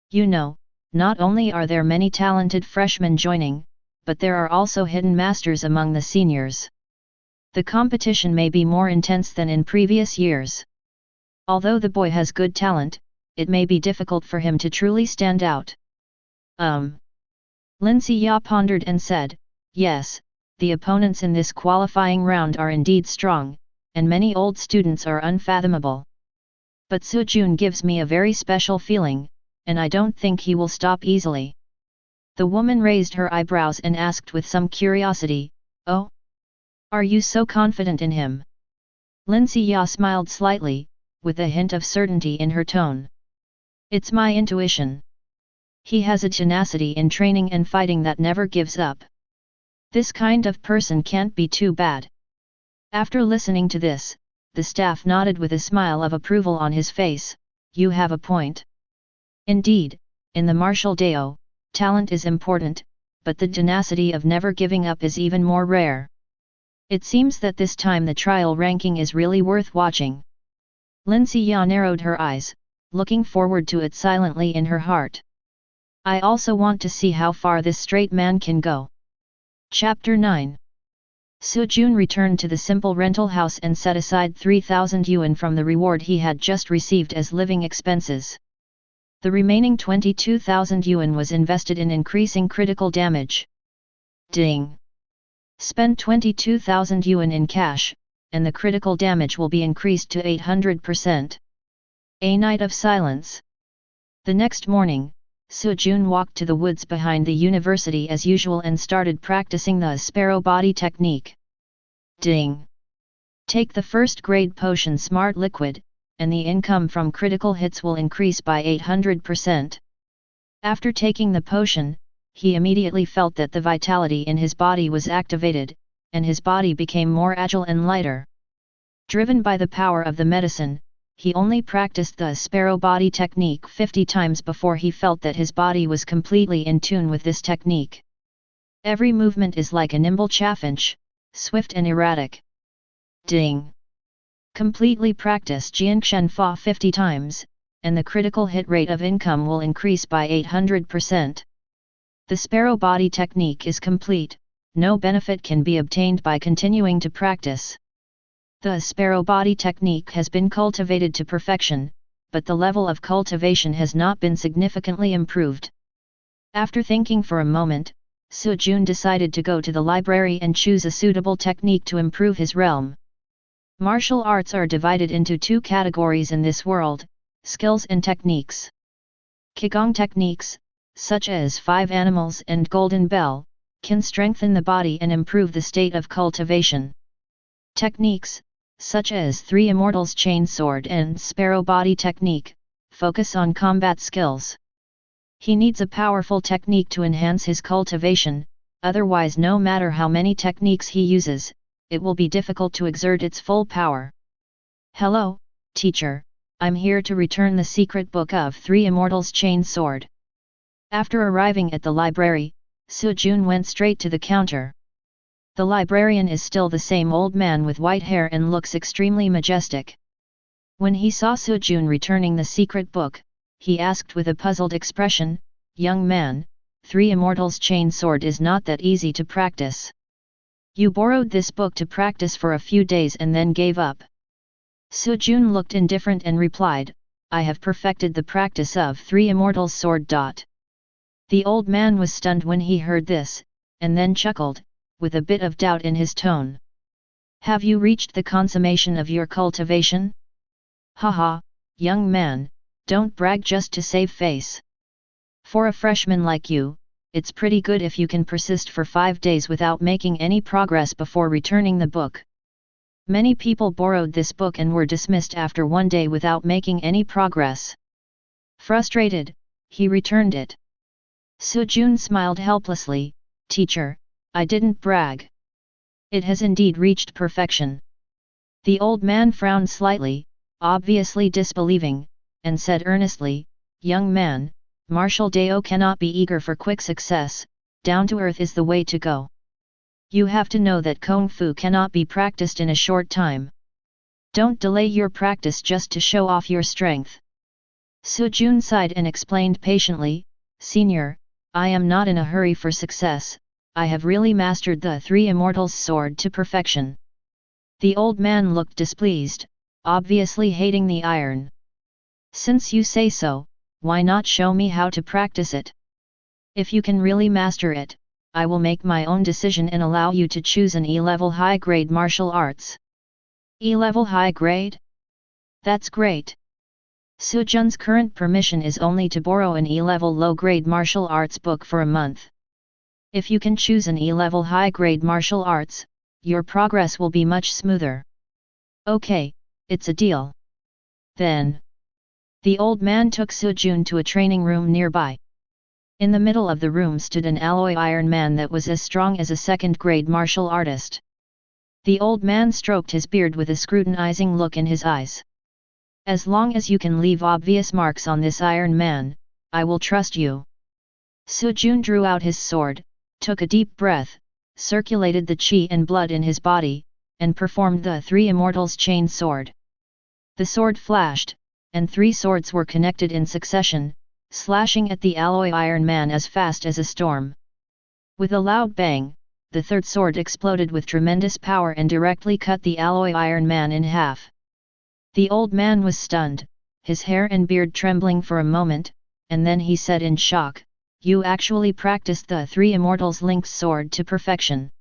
You know, not only are there many talented freshmen joining, but there are also hidden masters among the seniors. The competition may be more intense than in previous years. Although the boy has good talent, it may be difficult for him to truly stand out. Lin Xia pondered and said, yes, the opponents in this qualifying round are indeed strong, and many old students are unfathomable. But Su Jun gives me a very special feeling, and I don't think he will stop easily. The woman raised her eyebrows and asked with some curiosity, oh? Are you so confident in him? Lin Xia smiled slightly, with a hint of certainty in her tone. It's my intuition. He has a tenacity in training and fighting that never gives up. This kind of person can't be too bad. After listening to this, the staff nodded with a smile of approval on his face, you have a point. Indeed, in the martial Dao, talent is important, but the tenacity of never giving up is even more rare. It seems that this time the trial ranking is really worth watching. Lin Xiya narrowed her eyes, looking forward to it silently in her heart. I also want to see how far this straight man can go. Chapter 9. Su Jun returned to the simple rental house and set aside 3,000 yuan from the reward he had just received as living expenses. The remaining 22,000 yuan was invested in increasing critical damage. Ding! Spend 22,000 yuan in cash, and the critical damage will be increased to 800%. A night of silence. The next morning, Su Jun walked to the woods behind the university as usual and started practicing the sparrow body technique. Ding! Take the first grade potion Smart Liquid, and the income from critical hits will increase by 800%. After taking the potion, he immediately felt that the vitality in his body was activated, and his body became more agile and lighter. Driven by the power of the medicine, he only practiced the sparrow body technique 50 times before he felt that his body was completely in tune with this technique. Every movement is like a nimble chaffinch, swift and erratic. Ding! Completely practice Jianshen Fa 50 times, and the critical hit rate of income will increase by 800%. The sparrow body technique is complete, no benefit can be obtained by continuing to practice. The sparrow body technique has been cultivated to perfection, but the level of cultivation has not been significantly improved. After thinking for a moment, Su Jun decided to go to the library and choose a suitable technique to improve his realm. Martial arts are divided into two categories in this world, skills and techniques. Qigong techniques, such as Five Animals and Golden Bell, can strengthen the body and improve the state of cultivation. Techniques, such as Three Immortals Chainsword and Sparrow Body Technique, focus on combat skills. He needs a powerful technique to enhance his cultivation, otherwise no matter how many techniques he uses, it will be difficult to exert its full power. Hello, teacher, I'm here to return the secret book of Three Immortals Chainsword. After arriving at the library, Su Jun went straight to the counter. The librarian is still the same old man with white hair and looks extremely majestic. When he saw Su Jun returning the secret book, he asked with a puzzled expression, "Young man, Three Immortals Chainsword is not that easy to practice. You borrowed this book to practice for a few days and then gave up." Su Jun looked indifferent and replied, "I have perfected the practice of Three Immortals Sword. The old man was stunned when he heard this, and then chuckled, with a bit of doubt in his tone. "Have you reached the consummation of your cultivation?" "Haha, young man, don't brag just to save face. For a freshman like you, it's pretty good if you can persist for 5 days without making any progress before returning the book. Many people borrowed this book and were dismissed after 1 day without making any progress." Frustrated, he returned it. Su Jun smiled helplessly, "Teacher, I didn't brag. It has indeed reached perfection." The old man frowned slightly, obviously disbelieving, and said earnestly, "Young man, martial Dao cannot be eager for quick success, down to earth is the way to go. You have to know that Kung Fu cannot be practiced in a short time. Don't delay your practice just to show off your strength." Su Jun sighed and explained patiently, "Senior, I am not in a hurry for success, I have really mastered the Three Immortals Sword to perfection." The old man looked displeased, obviously hating the iron. "Since you say so, why not show me how to practice it? If you can really master it, I will make my own decision and allow you to choose an E-level high-grade martial arts." E-level high-grade? That's great. Su Jun's current permission is only to borrow an E-level low-grade martial arts book for a month. If you can choose an E-level high-grade martial arts, your progress will be much smoother. Okay, it's a deal. Then, the old man took Su Jun to a training room nearby. In the middle of the room stood an alloy iron man that was as strong as a second-grade martial artist. The old man stroked his beard with a scrutinizing look in his eyes. "As long as you can leave obvious marks on this iron man, I will trust you. Su Jun drew out his sword, took a deep breath, circulated the qi and blood in his body, and performed the three immortals' chain sword. The sword flashed, and three swords were connected in succession, slashing at the alloy Iron Man as fast as a storm. With a loud bang, the third sword exploded with tremendous power and directly cut the alloy Iron Man in half. The old man was stunned, his hair and beard trembling for a moment, and then he said in shock, "You actually practiced the three immortals' linked sword to perfection."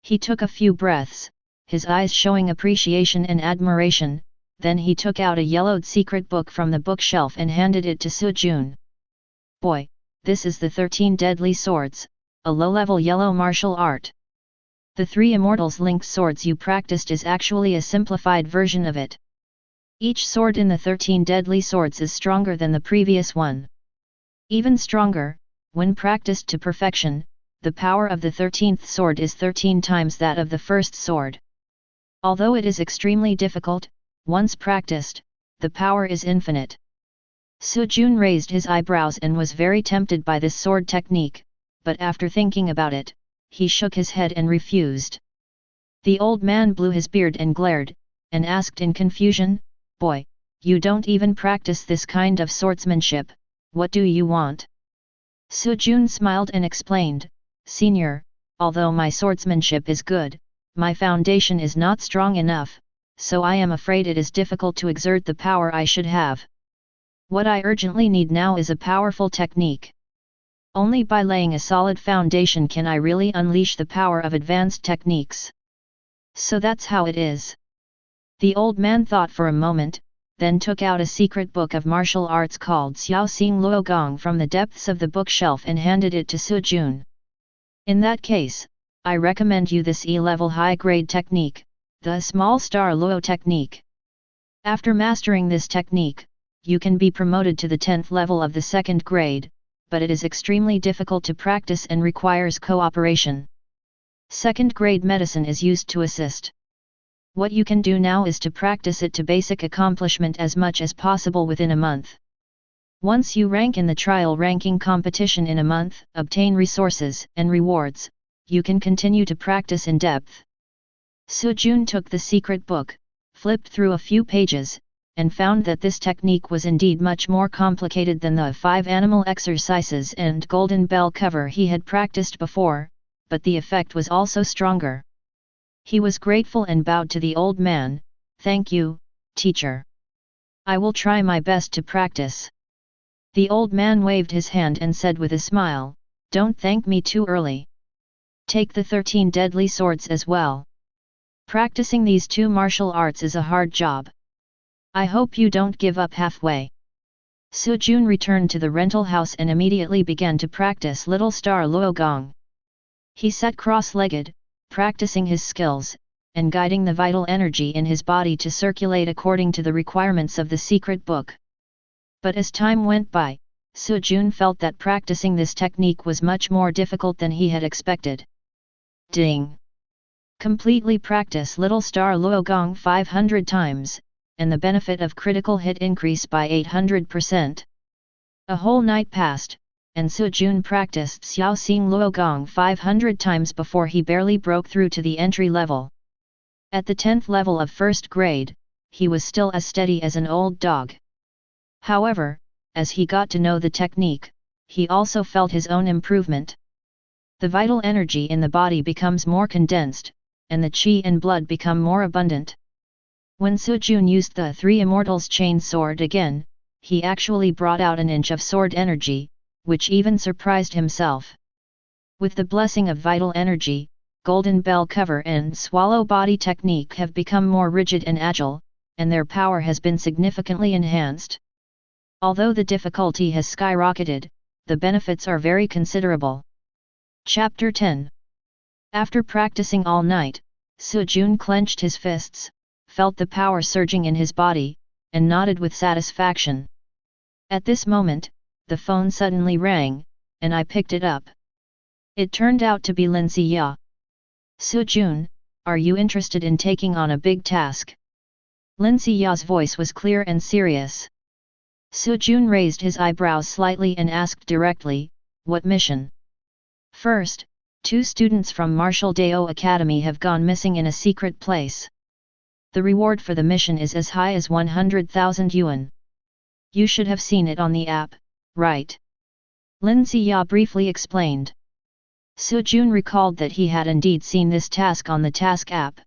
He took a few breaths, his eyes showing appreciation and admiration, then he took out a yellowed secret book from the bookshelf and handed it to Su Jun. "Boy, this is the 13 Deadly Swords, a low-level yellow martial art. The three immortals linked swords you practiced is actually a simplified version of it. Each sword in the 13 Deadly Swords is stronger than the previous one. Even stronger, when practiced to perfection, the power of the 13th sword is 13 times that of the first sword. Although it is extremely difficult, once practiced, the power is infinite." Su Jun raised his eyebrows and was very tempted by this sword technique, but after thinking about it, he shook his head and refused. The old man blew his beard and glared, and asked in confusion, "Boy, you don't even practice this kind of swordsmanship, what do you want?" Su Jun smiled and explained, "Senior, although my swordsmanship is good, my foundation is not strong enough, so I am afraid it is difficult to exert the power I should have. What I urgently need now is a powerful technique. Only by laying a solid foundation can I really unleash the power of advanced techniques. So that's how it is." The old man thought for a moment, then took out a secret book of martial arts called Xiao Xing Luo Gong from the depths of the bookshelf and handed it to Su Jun. "In that case, I recommend you this E-level high-grade technique, the Small Star Luo technique. After mastering this technique, you can be promoted to the 10th level of the second grade, but it is extremely difficult to practice and requires cooperation. Second grade medicine is used to assist. What you can do now is to practice it to basic accomplishment as much as possible within a month. Once you rank in the trial ranking competition in a month, obtain resources and rewards, you can continue to practice in depth." Su Jun took the secret book, flipped through a few pages, and found that this technique was indeed much more complicated than the 5 animal exercises and golden bell cover he had practiced before, but the effect was also stronger. He was grateful and bowed to the old man, "Thank you, teacher. I will try my best to practice." The old man waved his hand and said with a smile, "Don't thank me too early. Take the 13 deadly swords as well. Practicing these two martial arts is a hard job. I hope you don't give up halfway." Su Jun returned to the rental house and immediately began to practice Little Star Luo Gong. He sat cross-legged, practicing his skills, and guiding the vital energy in his body to circulate according to the requirements of the secret book. But as time went by, Su Jun felt that practicing this technique was much more difficult than he had expected. Ding! Completely practice Little Star Luo Gong 500 times, and the benefit of critical hit increased by 800%. A whole night passed, and Su Jun practiced Xiao Xing Luo Gong 500 times before he barely broke through to the entry level. At the 10th level of first grade, he was still as steady as an old dog. However, as he got to know the technique, he also felt his own improvement. The vital energy in the body becomes more condensed, and the qi and blood become more abundant. When Su Jun used the Three Immortals chain sword again, he actually brought out an inch of sword energy, which even surprised himself. With the blessing of vital energy, Golden Bell Cover and Swallow Body technique have become more rigid and agile, and their power has been significantly enhanced. Although the difficulty has skyrocketed, the benefits are very considerable. Chapter 10. After practicing all night, Su Jun clenched his fists, felt the power surging in his body, and nodded with satisfaction. At this moment, the phone suddenly rang, and I picked it up. It turned out to be Lin Xia. "Su Jun, are you interested in taking on a big task?" Lin Xia's voice was clear and serious. Jun raised his eyebrows slightly and asked directly, "What mission?" "First, 2 students from Martial Dao Academy have gone missing in a secret place. The reward for the mission is as high as 100,000 yuan. You should have seen it on the app, right?" Lin Ziya briefly explained. Jun recalled that he had indeed seen this task on the task app.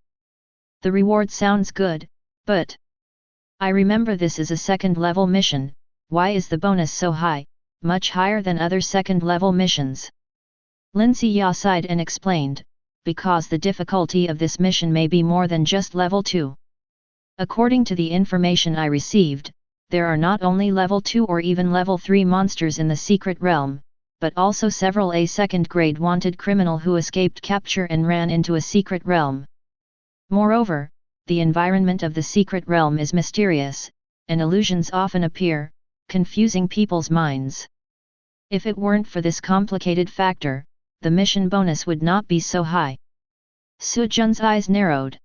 "The reward sounds good, but I remember this is a second-level mission. Why is the bonus so high, much higher than other second-level missions?" Lin Ziya sighed and explained, "Because the difficulty of this mission may be more than just level 2. According to the information I received, there are not only level 2 or even level 3 monsters in the secret realm, but also several a second-grade wanted criminal who escaped capture and ran into a secret realm. Moreover, the environment of the secret realm is mysterious, and illusions often appear, confusing people's minds. If it weren't for this complicated factor, the mission bonus would not be so high." Jun's eyes narrowed.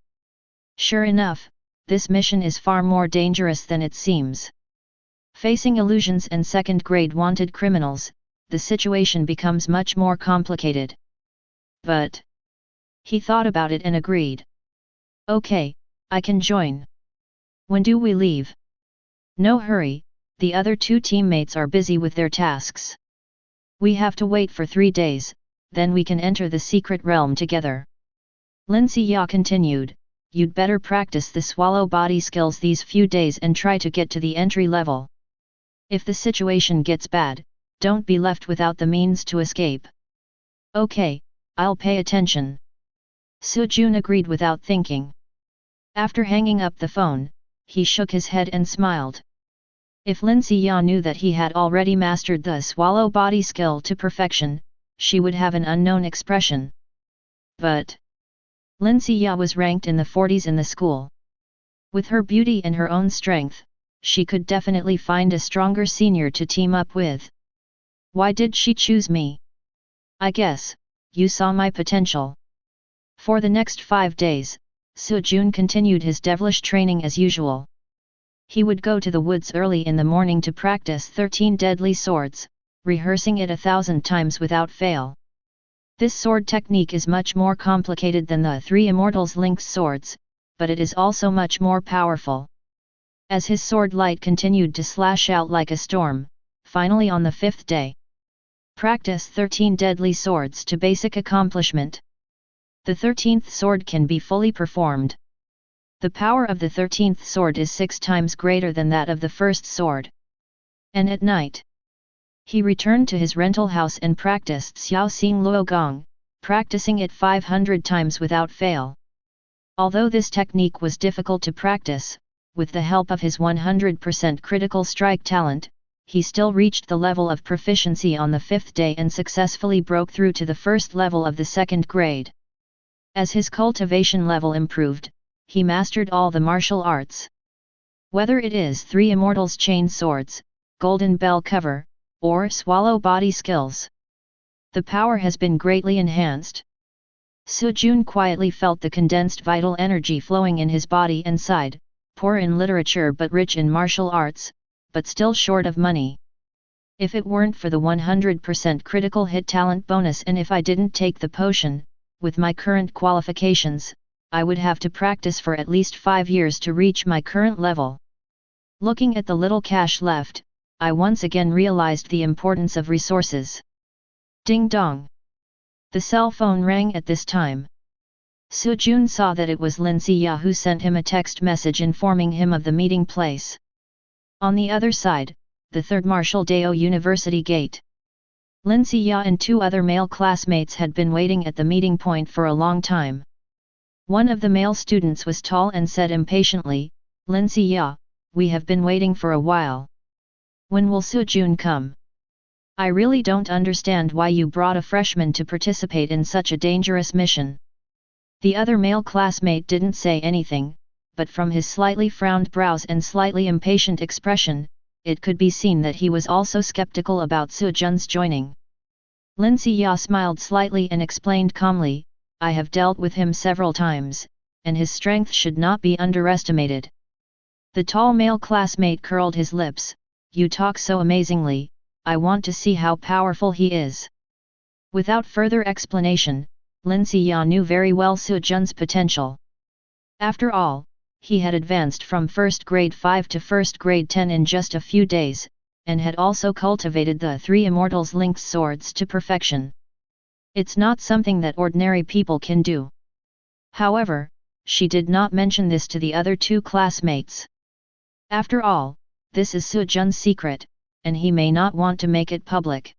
"Sure enough, this mission is far more dangerous than it seems. Facing illusions and second-grade wanted criminals, the situation becomes much more complicated. But..." He thought about it and agreed. "Okay, I can join. When do we leave?" "No hurry, the other 2 teammates are busy with their tasks. We have to wait for 3 days, then we can enter the secret realm together." Lin Ziya continued, "You'd better practice the swallow body skills these few days and try to get to the entry level. If the situation gets bad, don't be left without the means to escape." "Okay, I'll pay attention." Jun agreed without thinking. After hanging up the phone, he shook his head and smiled. If Lin Ziya knew that he had already mastered the swallow body skill to perfection, she would have an unknown expression. But Lin Ziya was ranked in the 40s in the school. With her beauty and her own strength, she could definitely find a stronger senior to team up with. Why did she choose me? I guess, you saw my potential. For the next 5 days, Jun continued his devilish training as usual. He would go to the woods early in the morning to practice 13 deadly swords, rehearsing it 1,000 times without fail. This sword technique is much more complicated than the 3 Immortals Link's swords, but it is also much more powerful. As his sword light continued to slash out like a storm, finally on the 5th day, practice 13 deadly swords to basic accomplishment. The 13th sword can be fully performed. The power of the 13th sword is 6 times greater than that of the first sword. And at night, he returned to his rental house and practiced Xiao Xing Luo Gong, practicing it 500 times without fail. Although this technique was difficult to practice, with the help of his 100% critical strike talent, he still reached the level of proficiency on the 5th day and successfully broke through to the first level of the 2nd grade. As his cultivation level improved, he mastered all the martial arts. Whether it is 3 Immortals Chain Swords, Golden Bell Cover, or Swallow Body skills, the power has been greatly enhanced. Jun quietly felt the condensed vital energy flowing in his body and sighed, poor in literature but rich in martial arts, but still short of money. If it weren't for the 100% critical hit talent bonus and if I didn't take the potion, with my current qualifications, I would have to practice for at least 5 years to reach my current level. Looking at the little cash left, I once again realized the importance of resources. Ding dong! The cell phone rang at this time. Jun saw that it was Lin Ziya who sent him a text message informing him of the meeting place. On the other side, the 3rd Martial Dao University gate. Lin Ziya and 2 other male classmates had been waiting at the meeting point for a long time. One of the male students was tall and said impatiently, "Lin Ziya, we have been waiting for a while. When will Jun come? I really don't understand why you brought a freshman to participate in such a dangerous mission." The other male classmate didn't say anything, but from his slightly frowned brows and slightly impatient expression, it could be seen that he was also skeptical about Jun's joining. Lin Ziya smiled slightly and explained calmly, "I have dealt with him several times, and his strength should not be underestimated." The tall male classmate curled his lips, you talk so amazingly, I want to see how powerful he is. Without further explanation, Lin Xia knew very well Su Jun's potential. After all, he had advanced from first grade 5 to first grade 10 in just a few days, and had also cultivated the 3 Immortals linked swords to perfection. It's not something that ordinary people can do. However, she did not mention this to the other 2 classmates. After all, this is Su Jun's secret, and he may not want to make it public.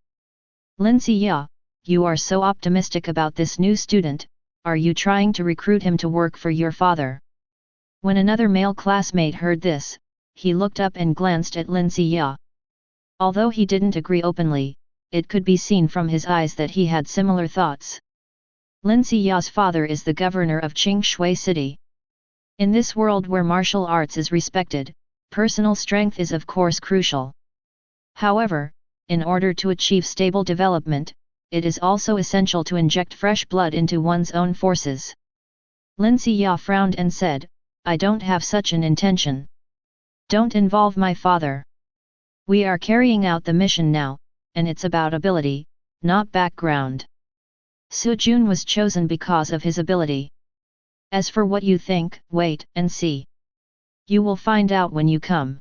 Lin Xia, you are so optimistic about this new student, are you trying to recruit him to work for your father? When another male classmate heard this, he looked up and glanced at Lin Xia. Although he didn't agree openly, it could be seen from his eyes that he had similar thoughts. Lin Xia's father is the governor of Qingshui City. In this world where martial arts is respected, personal strength is of course crucial. However, in order to achieve stable development, it is also essential to inject fresh blood into one's own forces. Lin Xia frowned and said, I don't have such an intention. Don't involve my father. We are carrying out the mission now, and it's about ability, not background. Su Jun was chosen because of his ability. As for what you think, wait and see. You will find out when you come.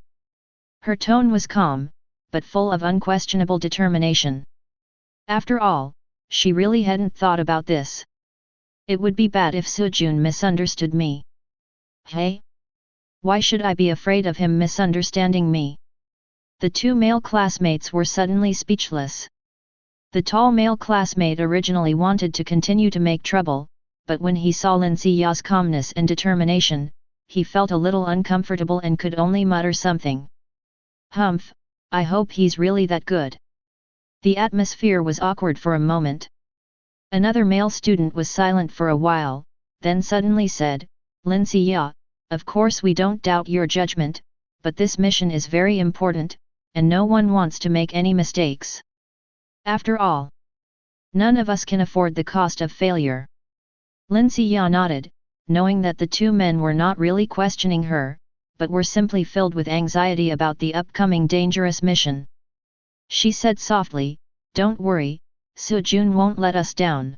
Her tone was calm, but full of unquestionable determination. After all, she really hadn't thought about this. It would be bad if Su Jun misunderstood me. Hey? Why should I be afraid of him misunderstanding me? The 2 male classmates were suddenly speechless. The tall male classmate originally wanted to continue to make trouble, but when he saw Lin Xia's calmness and determination, he felt a little uncomfortable and could only mutter something. Humph, I hope he's really that good. The atmosphere was awkward for a moment. Another male student was silent for a while, then suddenly said, Lin Xia, of course we don't doubt your judgment, but this mission is very important, and no one wants to make any mistakes. After all, none of us can afford the cost of failure. Lin Xia nodded, knowing that the 2 men were not really questioning her, but were simply filled with anxiety about the upcoming dangerous mission. She said softly, don't worry, Su Jun won't let us down.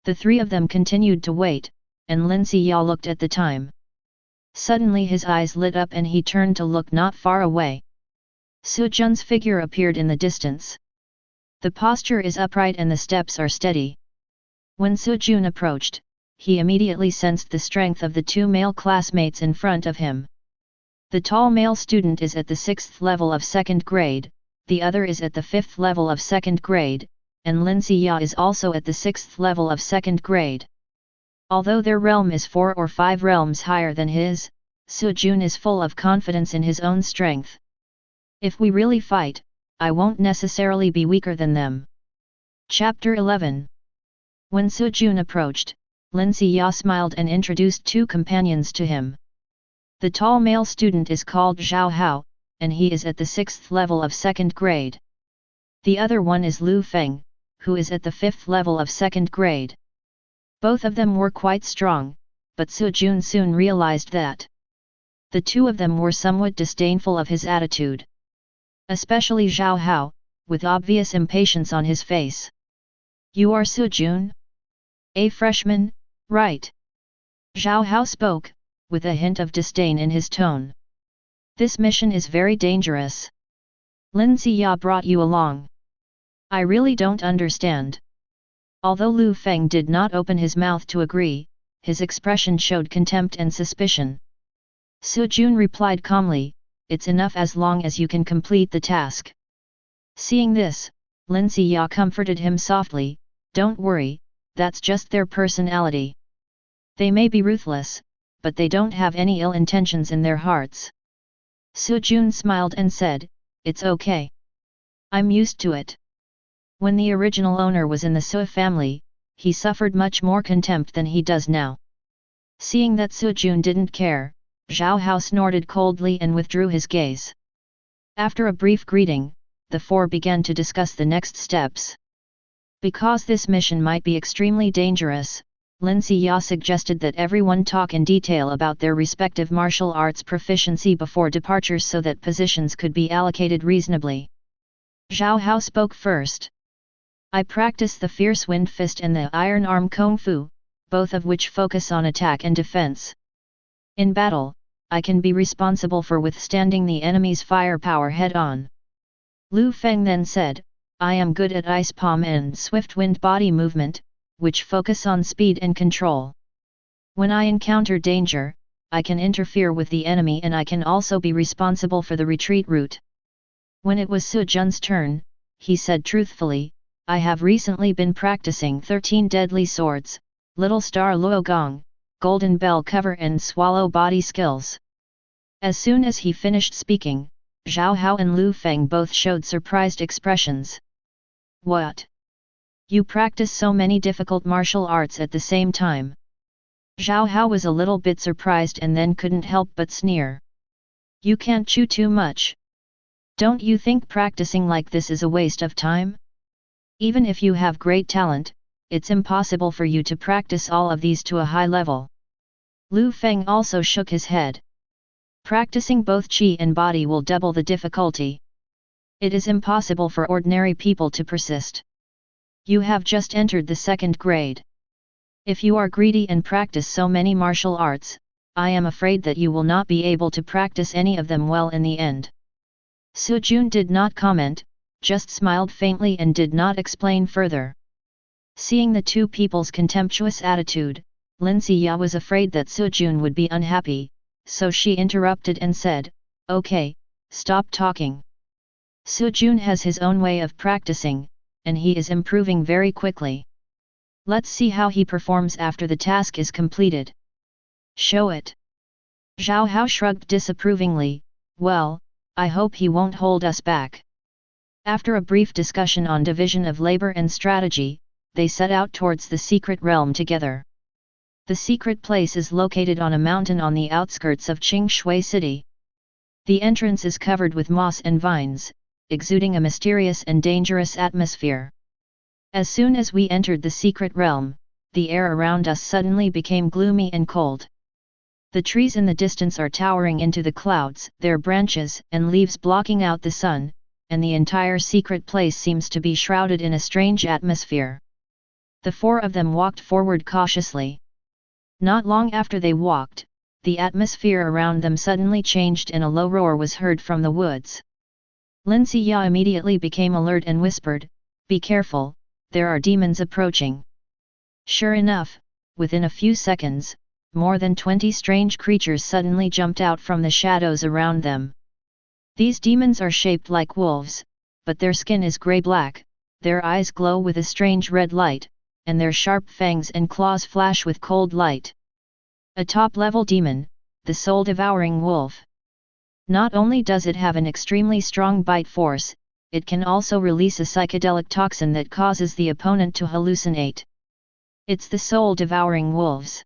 The 3 of them continued to wait, and Lin Xia looked at the time. Suddenly his eyes lit up and he turned to look not far away. Su Jun's figure appeared in the distance. The posture is upright and the steps are steady. When Su Jun approached, he immediately sensed the strength of the 2 male classmates in front of him. The tall male student is at the 6th level of 2nd grade, the other is at the 5th level of 2nd grade, and Lin Xia is also at the 6th level of 2nd grade. Although their realm is 4 or 5 realms higher than his, Su Jun is full of confidence in his own strength. If we really fight, I won't necessarily be weaker than them. Chapter 11. When Su Jun approached, Lin Xia smiled and introduced 2 companions to him. The tall male student is called Zhao Hao, and he is at the 6th level of 2nd grade. The other one is Lu Feng, who is at the 5th level of 2nd grade. Both of them were quite strong, but Su Jun soon realized that the 2 of them were somewhat disdainful of his attitude. Especially Zhao Hao, with obvious impatience on his face. You are Su Jun? A freshman, right? Zhao Hao spoke, with a hint of disdain in his tone. This mission is very dangerous. Lin Xia brought you along. I really don't understand. Although Lu Feng did not open his mouth to agree, his expression showed contempt and suspicion. Su Jun replied calmly, it's enough as long as you can complete the task. Seeing this, Lin Xia comforted him softly, don't worry, that's just their personality. They may be ruthless, but they don't have any ill intentions in their hearts. Su Jun smiled and said, it's okay. I'm used to it. When the original owner was in the Su family, he suffered much more contempt than he does now. Seeing that Su Jun didn't care, Zhao Hao snorted coldly and withdrew his gaze. After a brief greeting, the 4 began to discuss the next steps. Because this mission might be extremely dangerous, Lin Siya suggested that everyone talk in detail about their respective martial arts proficiency before departure so that positions could be allocated reasonably. Zhao Hao spoke first. I practice the fierce wind fist and the iron arm kung fu, both of which focus on attack and defense. In battle, I can be responsible for withstanding the enemy's firepower head-on. Lu Feng then said, I am good at ice palm and swift wind body movement, which focus on speed and control. When I encounter danger, I can interfere with the enemy and I can also be responsible for the retreat route. When it was Su Jun's turn, he said truthfully, I have recently been practicing 13 deadly swords, Little Star Luo Gong, Golden Bell Cover and Swallow Body skills. As soon as he finished speaking, Zhao Hao and Lu Feng both showed surprised expressions. What? You practice so many difficult martial arts at the same time? Zhao Hao was a little bit surprised and then couldn't help but sneer. You can't chew too much. Don't you think practicing like this is a waste of time? Even if you have great talent, it's impossible for you to practice all of these to a high level. Lu Feng also shook his head. Practicing both qi and body will double the difficulty. It is impossible for ordinary people to persist. You have just entered the 2nd grade. If you are greedy and practice so many martial arts, I am afraid that you will not be able to practice any of them well in the end. Su Jun did not comment, just smiled faintly and did not explain further. Seeing the two people's contemptuous attitude, Lin Siya was afraid that Su Jun would be unhappy, so she interrupted and said, Okay, stop talking. Su Jun has his own way of practicing, and he is improving very quickly. Let's see how he performs after the task is completed. Show it. Zhao Hao shrugged disapprovingly, well, I hope he won't hold us back. After a brief discussion on division of labor and strategy, they set out towards the secret realm together. The secret place is located on a mountain on the outskirts of Qingshui City. The entrance is covered with moss and vines, exuding a mysterious and dangerous atmosphere. As soon as we entered the secret realm, the air around us suddenly became gloomy and cold. The trees in the distance are towering into the clouds, their branches and leaves blocking out the sun, and the entire secret place seems to be shrouded in a strange atmosphere. The four of them walked forward cautiously. Not long after they walked, the atmosphere around them suddenly changed and a low roar was heard from the woods. Lin Siya immediately became alert and whispered, Be careful, there are demons approaching. Sure enough, within a few seconds, more than 20 strange creatures suddenly jumped out from the shadows around them. These demons are shaped like wolves, but their skin is grey-black, their eyes glow with a strange red light, and their sharp fangs and claws flash with cold light. A top-level demon, the soul-devouring wolf. Not only does it have an extremely strong bite force, it can also release a psychedelic toxin that causes the opponent to hallucinate. It's the soul-devouring wolves.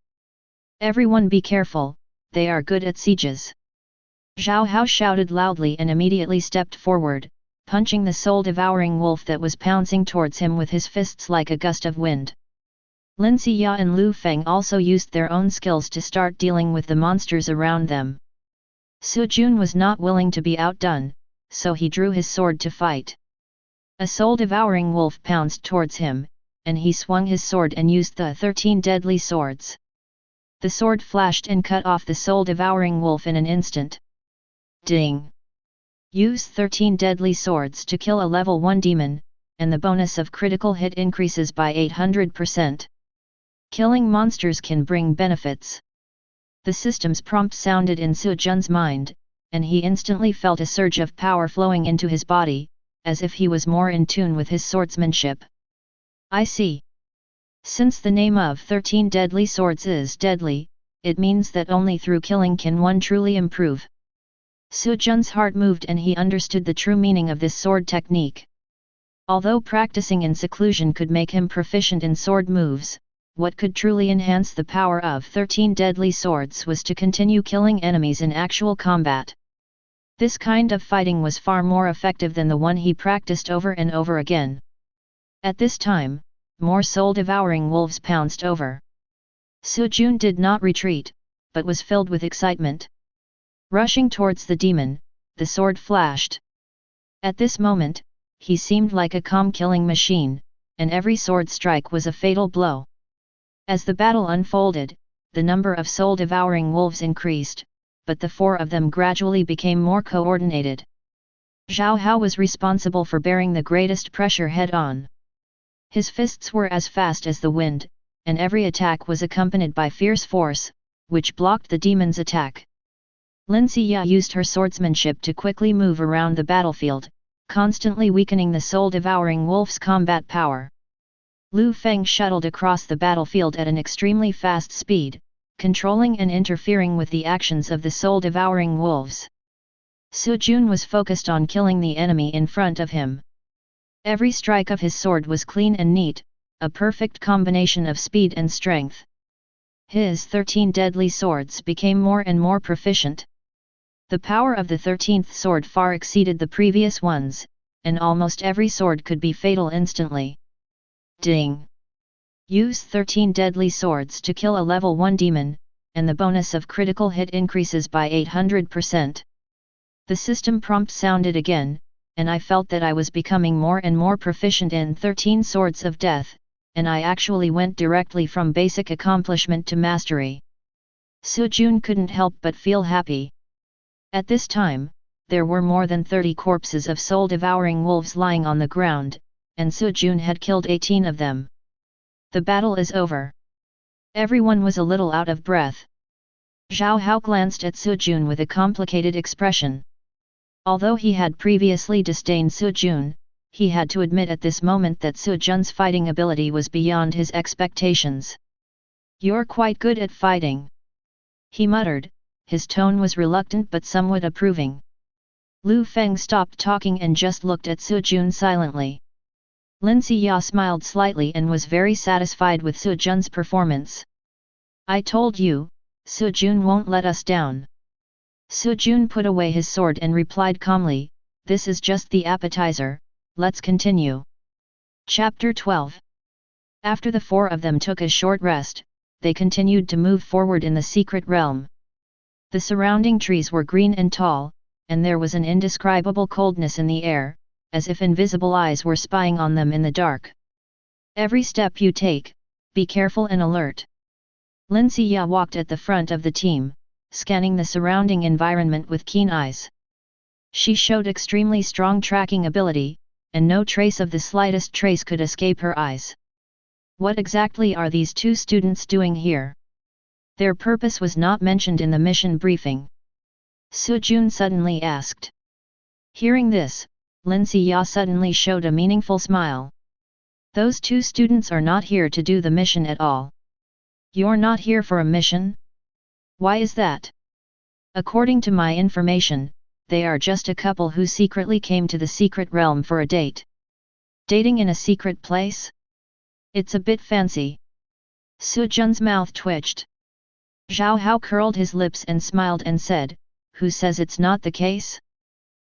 Everyone be careful, they are good at sieges. Zhao Hao shouted loudly and immediately stepped forward, punching the soul-devouring wolf that was pouncing towards him with his fists like a gust of wind. Lin Siya and Lu Feng also used their own skills to start dealing with the monsters around them. Su Jun was not willing to be outdone, so he drew his sword to fight. A soul-devouring wolf pounced towards him, and he swung his sword and used the 13 deadly swords. The sword flashed and cut off the soul-devouring wolf in an instant. Ding! Use 13 deadly swords to kill a level 1 demon, and the bonus of critical hit increases by 800%. Killing monsters can bring benefits. The system's prompt sounded in Su Jun's mind, and he instantly felt a surge of power flowing into his body, as if he was more in tune with his swordsmanship. I see. Since the name of 13 deadly swords is deadly, it means that only through killing can one truly improve. Su Jun's heart moved and he understood the true meaning of this sword technique. Although practicing in seclusion could make him proficient in sword moves, what could truly enhance the power of 13 deadly swords was to continue killing enemies in actual combat. This kind of fighting was far more effective than the one he practiced over and over again. At this time, more soul-devouring wolves pounced over. Su Jun did not retreat, but was filled with excitement. Rushing towards the demon, the sword flashed. At this moment, he seemed like a calm killing machine, and every sword strike was a fatal blow. As the battle unfolded, the number of soul-devouring wolves increased, but the four of them gradually became more coordinated. Zhao Hao was responsible for bearing the greatest pressure head-on. His fists were as fast as the wind, and every attack was accompanied by fierce force, which blocked the demon's attack. Lin Xia used her swordsmanship to quickly move around the battlefield, constantly weakening the soul-devouring wolf's combat power. Lu Feng shuttled across the battlefield at an extremely fast speed, controlling and interfering with the actions of the soul-devouring wolves. Su Jun was focused on killing the enemy in front of him. Every strike of his sword was clean and neat, a perfect combination of speed and strength. His 13 deadly swords became more and more proficient. The power of the 13th sword far exceeded the previous ones, and almost every sword could be fatal instantly. Ding! Use 13 deadly swords to kill a level 1 demon, and the bonus of critical hit increases by 800%. The system prompt sounded again, and I felt that I was becoming more and more proficient in 13 swords of death, and I actually went directly from basic accomplishment to mastery. Su Jun couldn't help but feel happy. At this time, there were more than 30 corpses of soul-devouring wolves lying on the ground, and Su Jun had killed 18 of them. The battle is over. Everyone was a little out of breath. Zhao Hao glanced at Su Jun with a complicated expression. Although he had previously disdained Su Jun, he had to admit at this moment that Su Jun's fighting ability was beyond his expectations. "You're quite good at fighting," he muttered. His tone was reluctant but somewhat approving. Lu Feng stopped talking and just looked at Su Jun silently. Lin Xia smiled slightly and was very satisfied with Su Jun's performance. "I told you, Su Jun won't let us down." Su Jun put away his sword and replied calmly, "This is just the appetizer, let's continue." Chapter 12. After the four of them took a short rest, they continued to move forward in the secret realm. The surrounding trees were green and tall, and there was an indescribable coldness in the air, as if invisible eyes were spying on them in the dark. "Every step you take, be careful and alert." Lin Xia walked at the front of the team, scanning the surrounding environment with keen eyes. She showed extremely strong tracking ability, and no trace of the slightest trace could escape her eyes. What exactly are these two students doing here? Their purpose was not mentioned in the mission briefing. Su Jun suddenly asked. Hearing this, Lin Xia suddenly showed a meaningful smile. "Those two students are not here to do the mission at all." "You're not here for a mission? Why is that?" "According to my information, they are just a couple who secretly came to the secret realm for a date." "Dating in a secret place? It's a bit fancy." Su Jun's mouth twitched. Zhao Hao curled his lips and smiled and said, "Who says it's not the case?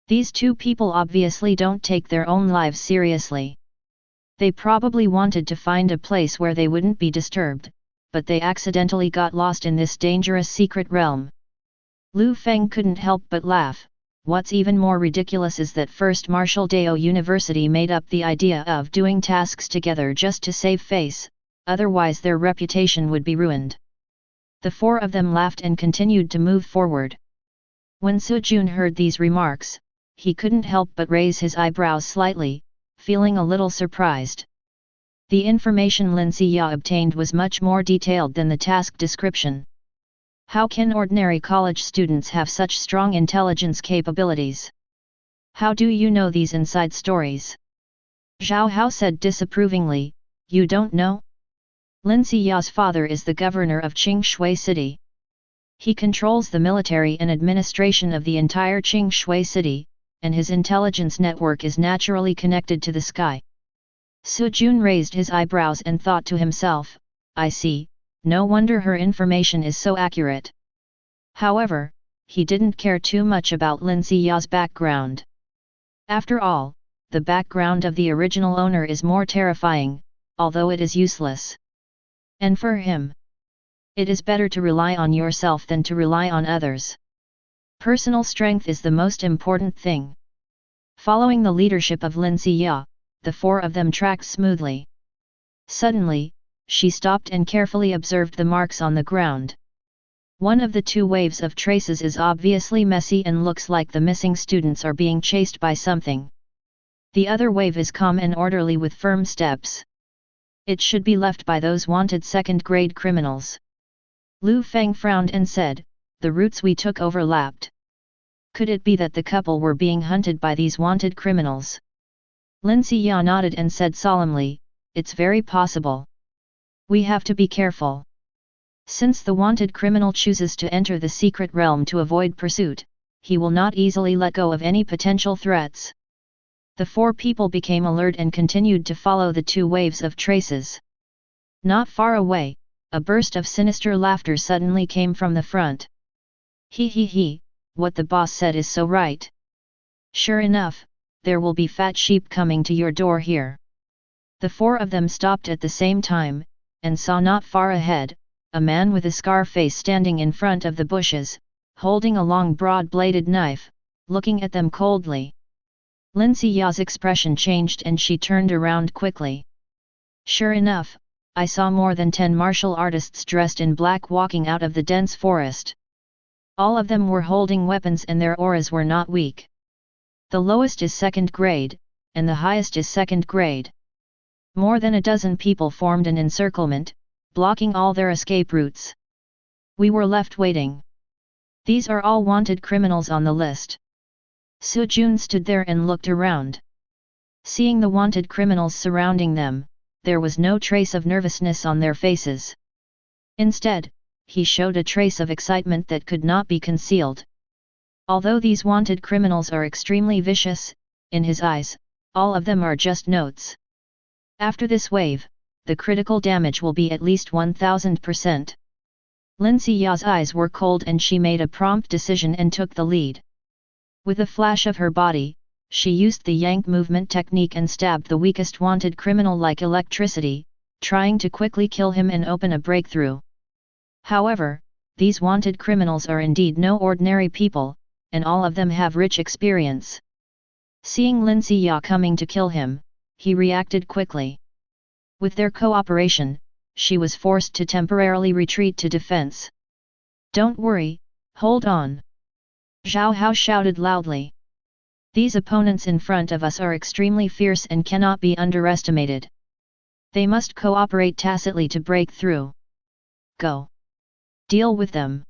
These two people obviously don't take their own lives seriously. They probably wanted to find a place where they wouldn't be disturbed, but they accidentally got lost in this dangerous secret realm." Lu Feng couldn't help but laugh. What's even more ridiculous is that First Martial Dao University made up the idea of doing tasks together just to save face, otherwise their reputation would be ruined. The four of them laughed and continued to move forward. When Su Jun heard these remarks, he couldn't help but raise his eyebrows slightly, feeling a little surprised. The information Lin Xia obtained was much more detailed than the task description. How can ordinary college students have such strong intelligence capabilities? How do you know these inside stories? Zhao Hao said disapprovingly, "You don't know? Lin Xia's father is the governor of Qingshui City. He controls the military and administration of the entire Qingshui City, and his intelligence network is naturally connected to the sky." Su Jun raised his eyebrows and thought to himself, "I see, no wonder her information is so accurate." However, he didn't care too much about Lin Xia's background. After all, the background of the original owner is more terrifying, although it is useless. And for him, It is better to rely on yourself than to rely on others. Personal strength is the most important thing. Following the leadership of Lin Ziya, the four of them tracked smoothly. Suddenly, she stopped and carefully observed the marks on the ground. One of the two waves of traces is obviously messy and looks like the missing students are being chased by something. The other wave is calm and orderly with firm steps. It should be left by those wanted second-grade criminals. Lu Feng frowned and said, the routes we took overlapped. Could it be that the couple were being hunted by these wanted criminals? Lin Ziya nodded and said solemnly, it's very possible. We have to be careful. Since the wanted criminal chooses to enter the secret realm to avoid pursuit, he will not easily let go of any potential threats. The four people became alert and continued to follow the two waves of traces. Not far away, a burst of sinister laughter suddenly came from the front. He, what the boss said is so right. Sure enough, there will be fat sheep coming to your door here. The four of them stopped at the same time, and saw not far ahead, a man with a scar face standing in front of the bushes, holding a long broad-bladed knife, looking at them coldly. Lin Ziya's expression changed and she turned around quickly. Sure enough, I saw more than 10 martial artists dressed in black walking out of the dense forest. All of them were holding weapons and their auras were not weak. The lowest is second grade, and the highest is second grade. More than a dozen people formed an encirclement, blocking all their escape routes. We were left waiting. These are all wanted criminals on the list. Su Jun stood there and looked around. Seeing the wanted criminals surrounding them, there was no trace of nervousness on their faces. Instead, he showed a trace of excitement that could not be concealed. Although these wanted criminals are extremely vicious, in his eyes, all of them are just notes. After this wave, the critical damage will be at least 1000%. Lin Ziya's eyes were cold and she made a prompt decision and took the lead. With a flash of her body, she used the yank movement technique and stabbed the weakest wanted criminal like electricity, trying to quickly kill him and open a breakthrough. However, these wanted criminals are indeed no ordinary people, and all of them have rich experience. Seeing Lin Ziya coming to kill him, he reacted quickly. With their cooperation, she was forced to temporarily retreat to defense. Don't worry, hold on. Zhao Hao shouted loudly. These opponents in front of us are extremely fierce and cannot be underestimated. They must cooperate tacitly to break through. Go. Deal with them.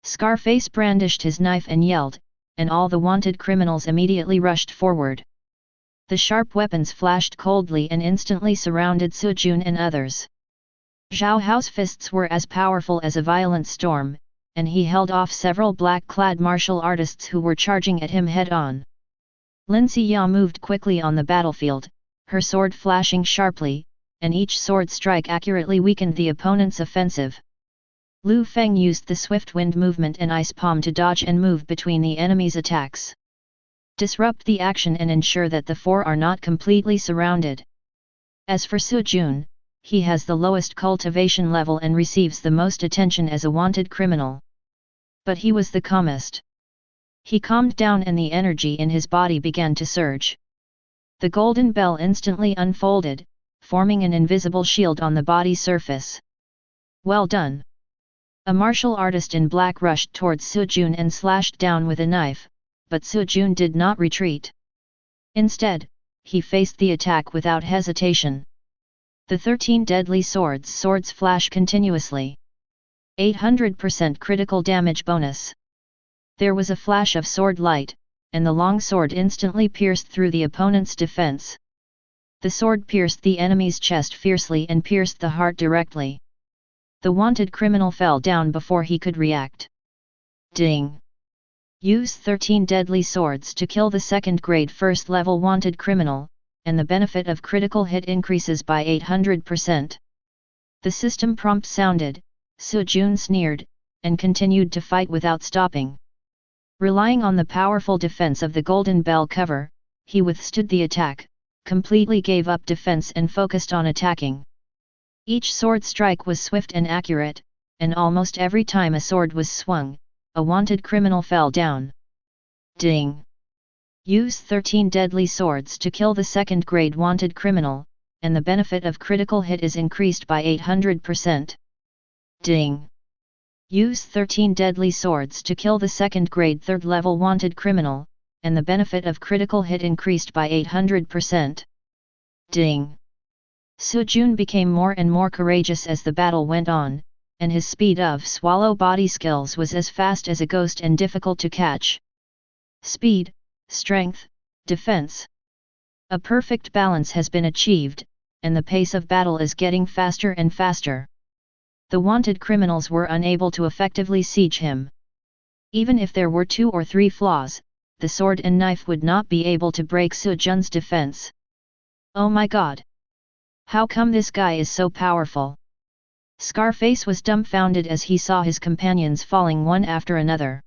Scarface brandished his knife and yelled, and all the wanted criminals immediately rushed forward. The sharp weapons flashed coldly and instantly surrounded Su Jun and others. Zhao Hao's fists were as powerful as a violent storm, and he held off several black-clad martial artists who were charging at him head-on. Lin Ziya moved quickly on the battlefield, her sword flashing sharply, and each sword strike accurately weakened the opponent's offensive. Lu Feng used the swift wind movement and ice palm to dodge and move between the enemy's attacks. Disrupt the action and ensure that the four are not completely surrounded. As for Su Jun, he has the lowest cultivation level and receives the most attention as a wanted criminal. But he was the calmest. He calmed down and the energy in his body began to surge. The golden bell instantly unfolded, forming an invisible shield on the body surface. Well done! A martial artist in black rushed towards Su Jun and slashed down with a knife, but Su Jun did not retreat. Instead, he faced the attack without hesitation. The 13 deadly swords flash continuously. 800% critical damage bonus. There was a flash of sword light, and the long sword instantly pierced through the opponent's defense. The sword pierced the enemy's chest fiercely and pierced the heart directly. The wanted criminal fell down before he could react. Ding! Use 13 deadly swords to kill the second-grade first-level wanted criminal, and the benefit of critical hit increases by 800%. The system prompt sounded, Su Jun sneered, and continued to fight without stopping. Relying on the powerful defense of the golden bell cover, he withstood the attack, completely gave up defense and focused on attacking. Each sword strike was swift and accurate, and almost every time a sword was swung, a wanted criminal fell down. Ding! Use 13 deadly swords to kill the second-grade wanted criminal, and the benefit of critical hit is increased by 800%. Ding! Use 13 deadly swords to kill the second-grade third-level wanted criminal, and the benefit of critical hit increased by 800%. Ding! Sujun became more and more courageous as the battle went on, and his speed of swallow body skills was as fast as a ghost and difficult to catch. Speed, strength, defense. A perfect balance has been achieved, and the pace of battle is getting faster and faster. The wanted criminals were unable to effectively siege him. Even if there were 2 or 3 flaws, the sword and knife would not be able to break Sujun's defense. Oh my god! How come this guy is so powerful? Scarface was dumbfounded as he saw his companions falling one after another.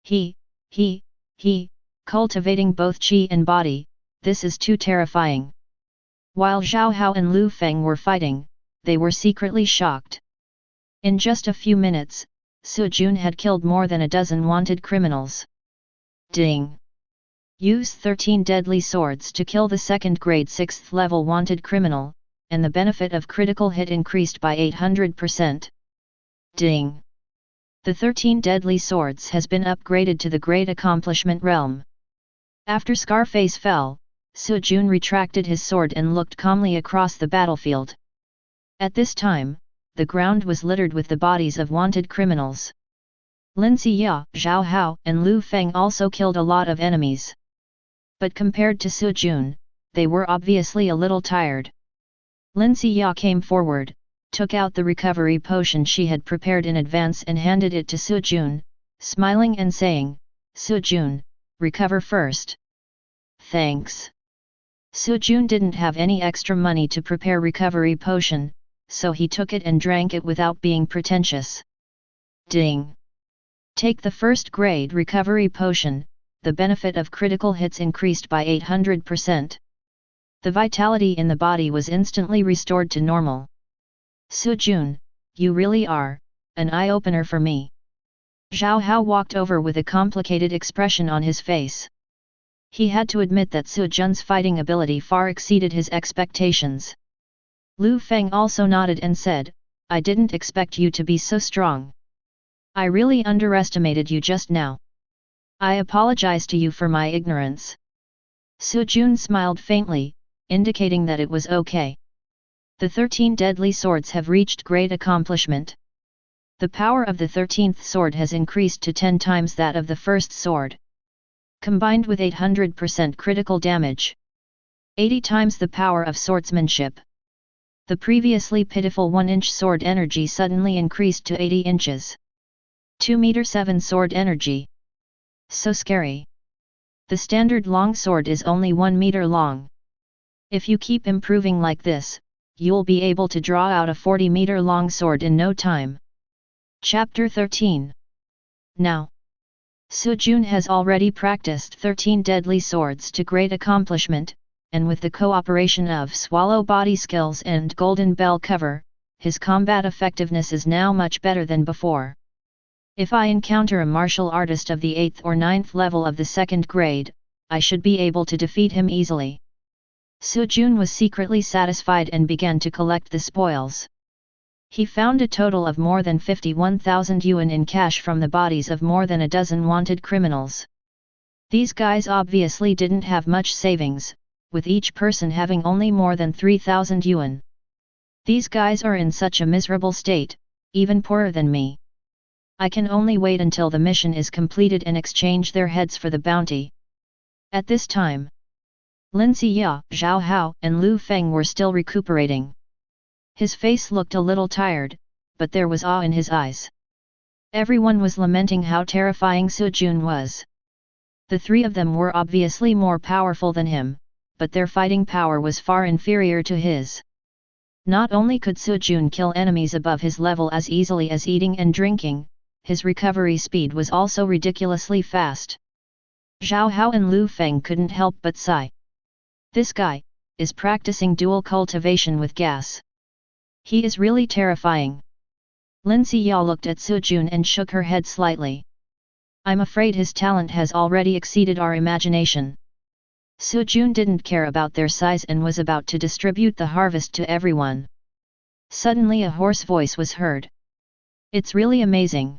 He, cultivating both chi and body, this is too terrifying. While Zhao Hao and Lu Feng were fighting, they were secretly shocked. In just a few minutes, Sujun had killed more than a dozen wanted criminals. Ding! Use 13 deadly swords to kill the second-grade 6th-level wanted criminal, and the benefit of critical hit increased by 800%. Ding! The 13 deadly swords has been upgraded to the Great Accomplishment realm. After Scarface fell, Sujun retracted his sword and looked calmly across the battlefield. At this time, the ground was littered with the bodies of wanted criminals. Lin Xia, Zhao Hao, and Lu Feng also killed a lot of enemies. But compared to Sujun, they were obviously a little tired. Lin Xia came forward, took out the recovery potion she had prepared in advance and handed it to Sujun, smiling and saying, "Sujun, recover first." "Thanks." Sujun didn't have any extra money to prepare recovery potion, so he took it and drank it without being pretentious. Ding! Take the first-grade recovery potion, the benefit of critical hits increased by 800%. The vitality in the body was instantly restored to normal. Sujun, you really are an eye-opener for me. Zhao Hao walked over with a complicated expression on his face. He had to admit that Sujun's fighting ability far exceeded his expectations. Lu Feng also nodded and said, "I didn't expect you to be so strong. I really underestimated you just now. I apologize to you for my ignorance." Sujun smiled faintly, indicating that it was okay. The 13 deadly swords have reached great accomplishment. The power of the 13th sword has increased to 10 times that of the first sword. Combined with 800% critical damage. 80 times the power of swordsmanship. The previously pitiful 1-inch sword energy suddenly increased to 80 inches. 2m7 sword energy. So scary. The standard long sword is only 1 meter long. If you keep improving like this, you'll be able to draw out a 40-meter long sword in no time. Chapter 13. Now, Sujun has already practiced 13 deadly swords to great accomplishment, and with the cooperation of swallow body skills and golden bell cover, his combat effectiveness is now much better than before. If I encounter a martial artist of the 8th or 9th level of the 2nd grade, I should be able to defeat him easily. Sujun was secretly satisfied and began to collect the spoils. He found a total of more than 51,000 yuan in cash from the bodies of more than a dozen wanted criminals. These guys obviously didn't have much savings, with each person having only more than 3,000 yuan. These guys are in such a miserable state, even poorer than me. I can only wait until the mission is completed and exchange their heads for the bounty. At this time, Lin Xia, Zhao Hao, and Lu Feng were still recuperating. His face looked a little tired, but there was awe in his eyes. Everyone was lamenting how terrifying Sujun was. The 3 of them were obviously more powerful than him, but their fighting power was far inferior to his. Not only could Sujun kill enemies above his level as easily as eating and drinking, his recovery speed was also ridiculously fast. Zhao Hao and Lu Feng couldn't help but sigh. This guy is practicing dual cultivation with gas. He is really terrifying. Lin Siyao looked at Su Jun and shook her head slightly. I'm afraid his talent has already exceeded our imagination. Su Jun didn't care about their size and was about to distribute the harvest to everyone. Suddenly a hoarse voice was heard. It's really amazing.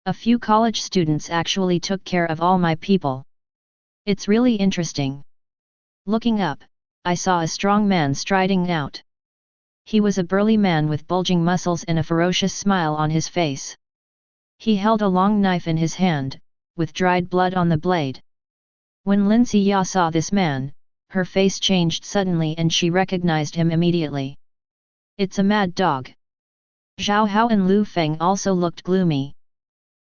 A few college students actually took care of all my people. It's really interesting. Looking up, I saw a strong man striding out. He was a burly man with bulging muscles and a ferocious smile on his face. He held a long knife in his hand, with dried blood on the blade. When Lin Siyao saw this man, her face changed suddenly and she recognized him immediately. It's a mad dog. Zhao Hao and Lu Feng also looked gloomy.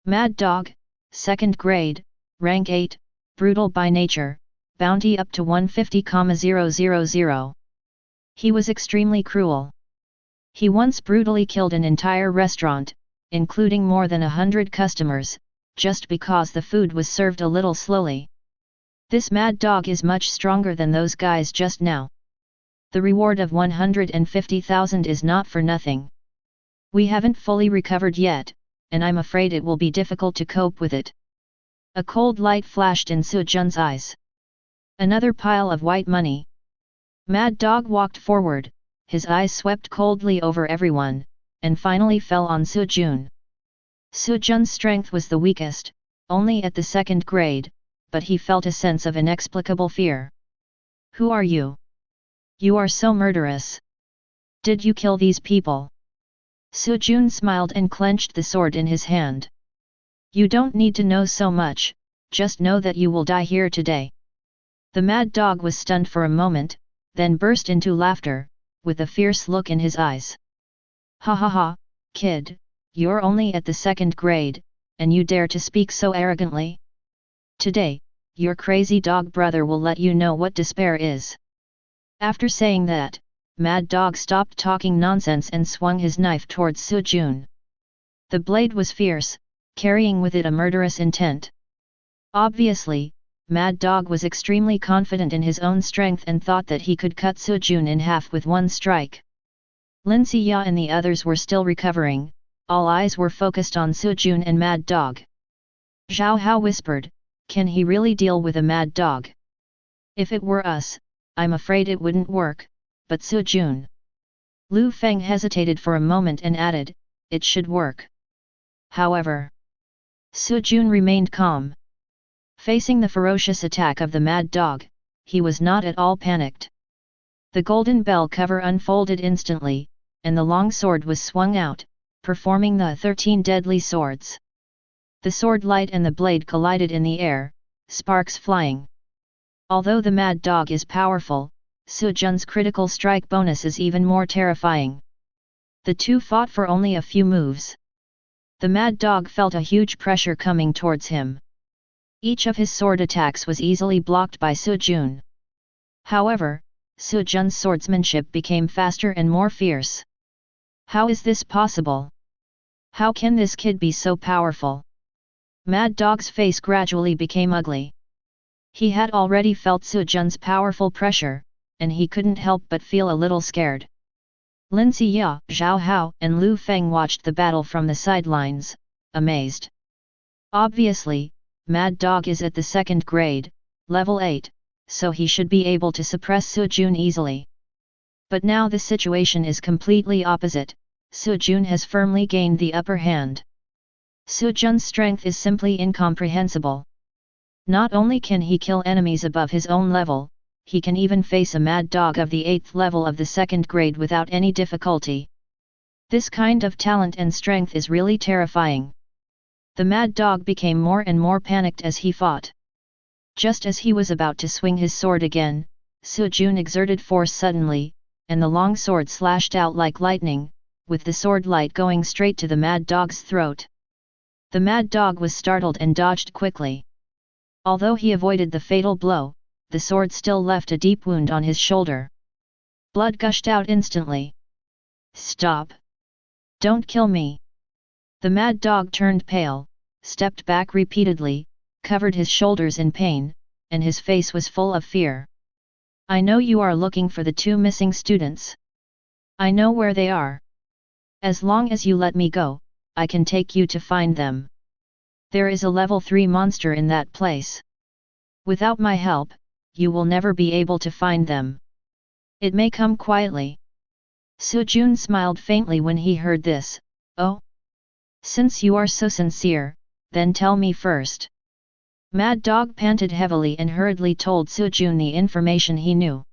Mad dog, 2nd grade, rank 8, brutal by nature, bounty up to 150,000. He was extremely cruel. He once brutally killed an entire restaurant, including more than 100 customers, just because the food was served a little slowly. This mad dog is much stronger than those guys just now. The reward of 150,000 is not for nothing. We haven't fully recovered yet, and I'm afraid it will be difficult to cope with it. A cold light flashed in Su Jun's eyes. Another pile of white money. Mad Dog walked forward, his eyes swept coldly over everyone, and finally fell on Su Jun. Su Jun's strength was the weakest, only at the 2nd grade, but he felt a sense of inexplicable fear. Who are you? You are so murderous. Did you kill these people? Su Jun smiled and clenched the sword in his hand. You don't need to know so much, just know that you will die here today. The mad dog was stunned for a moment, then burst into laughter, with a fierce look in his eyes. Ha ha ha, kid, you're only at the 2nd grade, and you dare to speak so arrogantly? Today, your crazy dog brother will let you know what despair is. After saying that, Mad Dog stopped talking nonsense and swung his knife towards Su Jun. The blade was fierce, carrying with it a murderous intent. Obviously, Mad Dog was extremely confident in his own strength and thought that he could cut Su Jun in half with one strike. Lin Siyao and the others were still recovering, all eyes were focused on Su Jun and Mad Dog. Zhao Hao whispered, "Can he really deal with a mad dog? If it were us, I'm afraid it wouldn't work, but Su Jun." Lu Feng hesitated for a moment and added, "It should work." However, Su Jun remained calm. Facing the ferocious attack of the mad dog, he was not at all panicked. The golden bell cover unfolded instantly, and the long sword was swung out, performing the 13 deadly swords. The sword light and the blade collided in the air, sparks flying. Although the mad dog is powerful, Su Jun's critical strike bonus is even more terrifying. The two fought for only a few moves. The mad dog felt a huge pressure coming towards him. Each of his sword attacks was easily blocked by Su Jun. However, Su Jun's swordsmanship became faster and more fierce. How is this possible? How can this kid be so powerful? Mad Dog's face gradually became ugly. He had already felt Su Jun's powerful pressure, and he couldn't help but feel a little scared. Lin Siyao, Zhao Hao and Lu Feng watched the battle from the sidelines, amazed. Obviously, Mad Dog is at the 2nd grade, level 8, so he should be able to suppress Su Jun easily. But now the situation is completely opposite, Su Jun has firmly gained the upper hand. Su Jun's strength is simply incomprehensible. Not only can he kill enemies above his own level, he can even face a mad dog of the 8th level of the 2nd grade without any difficulty. This kind of talent and strength is really terrifying. The mad dog became more and more panicked as he fought. Just as he was about to swing his sword again, Su Jun exerted force suddenly, and the long sword slashed out like lightning, with the sword light going straight to the mad dog's throat. The mad dog was startled and dodged quickly. Although he avoided the fatal blow, the sword still left a deep wound on his shoulder. Blood gushed out instantly. "Stop! Don't kill me!" The mad dog turned pale, stepped back repeatedly, covered his shoulders in pain, and his face was full of fear. "I know you are looking for the 2 missing students. I know where they are. As long as you let me go, I can take you to find them. There is a level 3 monster in that place. Without my help, you will never be able to find them. It may come quietly. Sujun smiled faintly when he heard this. Oh? Since you are so sincere, then tell me first. Mad Dog panted heavily and hurriedly told Sujun the information he knew.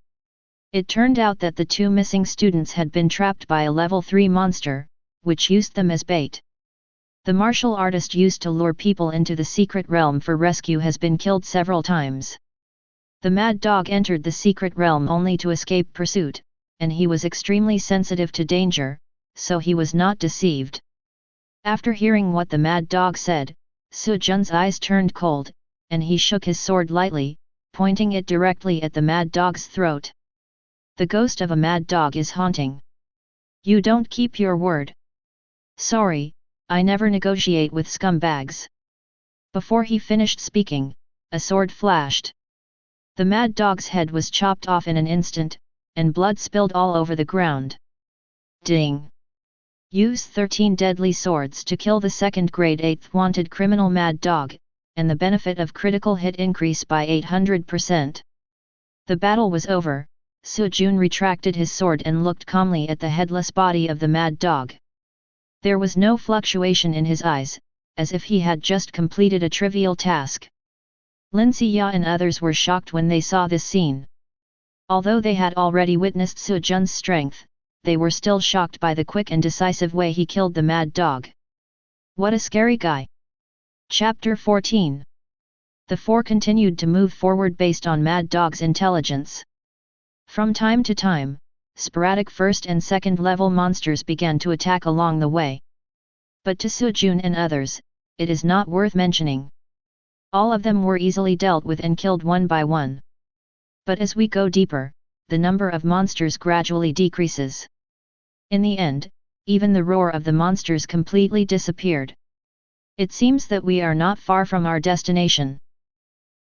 It turned out that the 2 missing students had been trapped by a level 3 monster, which used them as bait. The martial artist used to lure people into the secret realm for rescue has been killed several times. The Mad Dog entered the secret realm only to escape pursuit, and he was extremely sensitive to danger, so he was not deceived. After hearing what the Mad Dog said, Sujun's eyes turned cold, and he shook his sword lightly, pointing it directly at the Mad Dog's throat. The ghost of a Mad Dog is haunting. You don't keep your word. Sorry, I never negotiate with scumbags. Before he finished speaking, a sword flashed. The Mad Dog's head was chopped off in an instant, and blood spilled all over the ground. Ding! Use 13 deadly swords to kill the 2nd grade 8th wanted criminal Mad Dog, and the benefit of critical hit increase by 800%. The battle was over. Sujun retracted his sword and looked calmly at the headless body of the Mad Dog. There was no fluctuation in his eyes, as if he had just completed a trivial task. Lin Siya and others were shocked when they saw this scene. Although they had already witnessed Sujun's strength, they were still shocked by the quick and decisive way he killed the Mad Dog. What a scary guy! Chapter 14. The 4 continued to move forward based on Mad Dog's intelligence. From time to time, sporadic 1st and 2nd level monsters began to attack along the way. But to Sujun and others, it is not worth mentioning. All of them were easily dealt with and killed one by one. But as we go deeper, the number of monsters gradually decreases. In the end, even the roar of the monsters completely disappeared. It seems that we are not far from our destination,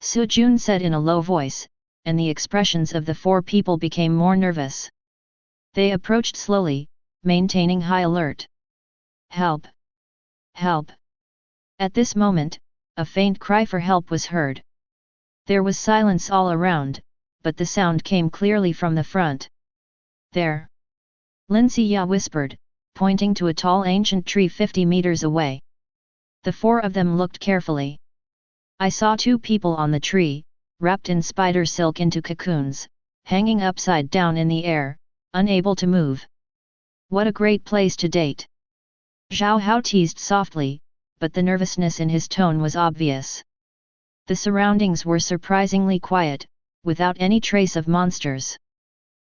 Sujun said in a low voice, and the expressions of the 4 people became more nervous. They approached slowly, maintaining high alert. Help! Help! At this moment, a faint cry for help was heard. There was silence all around, but the sound came clearly from the front. There! Lin Siya whispered, pointing to a tall ancient tree 50 meters away. The 4 of them looked carefully. I saw 2 people on the tree, wrapped in spider silk into cocoons, hanging upside down in the air, unable to move. What a great place to date! Zhao Hao teased softly, but the nervousness in his tone was obvious. The surroundings were surprisingly quiet, without any trace of monsters.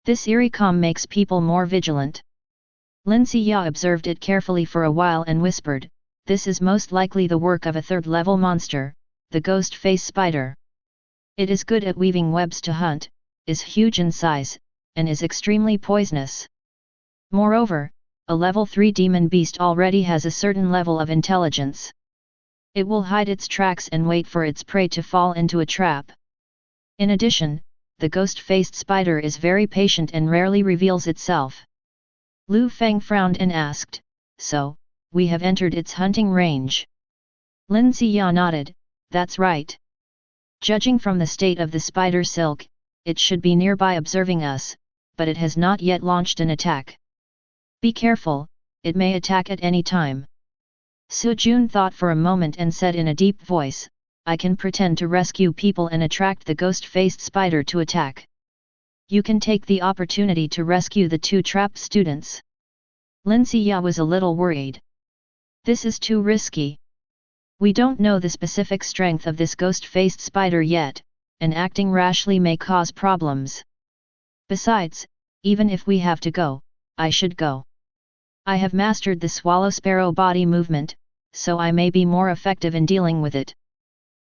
This eerie calm makes people more vigilant. Lin Siya observed it carefully for a while and whispered, "This is most likely the work of a 3rd-level monster, the ghost face spider. It is good at weaving webs to hunt, is huge in size, and is extremely poisonous. Moreover, a level 3 demon beast already has a certain level of intelligence. It will hide its tracks and wait for its prey to fall into a trap. In addition, the ghost-faced spider is very patient and rarely reveals itself." Lu Feng frowned and asked, "So, we have entered its hunting range?" Lin Siya nodded, "That's right. Judging from the state of the spider silk, it should be nearby observing us, but it has not yet launched an attack. Be careful, it may attack at any time." Sujun thought for a moment and said in a deep voice, "I can pretend to rescue people and attract the ghost-faced spider to attack. You can take the opportunity to rescue the 2 trapped students." Lin Siya was a little worried. "This is too risky. We don't know the specific strength of this ghost-faced spider yet, and acting rashly may cause problems. Besides, even if we have to go, I should go. I have mastered the swallow sparrow body movement, so I may be more effective in dealing with it."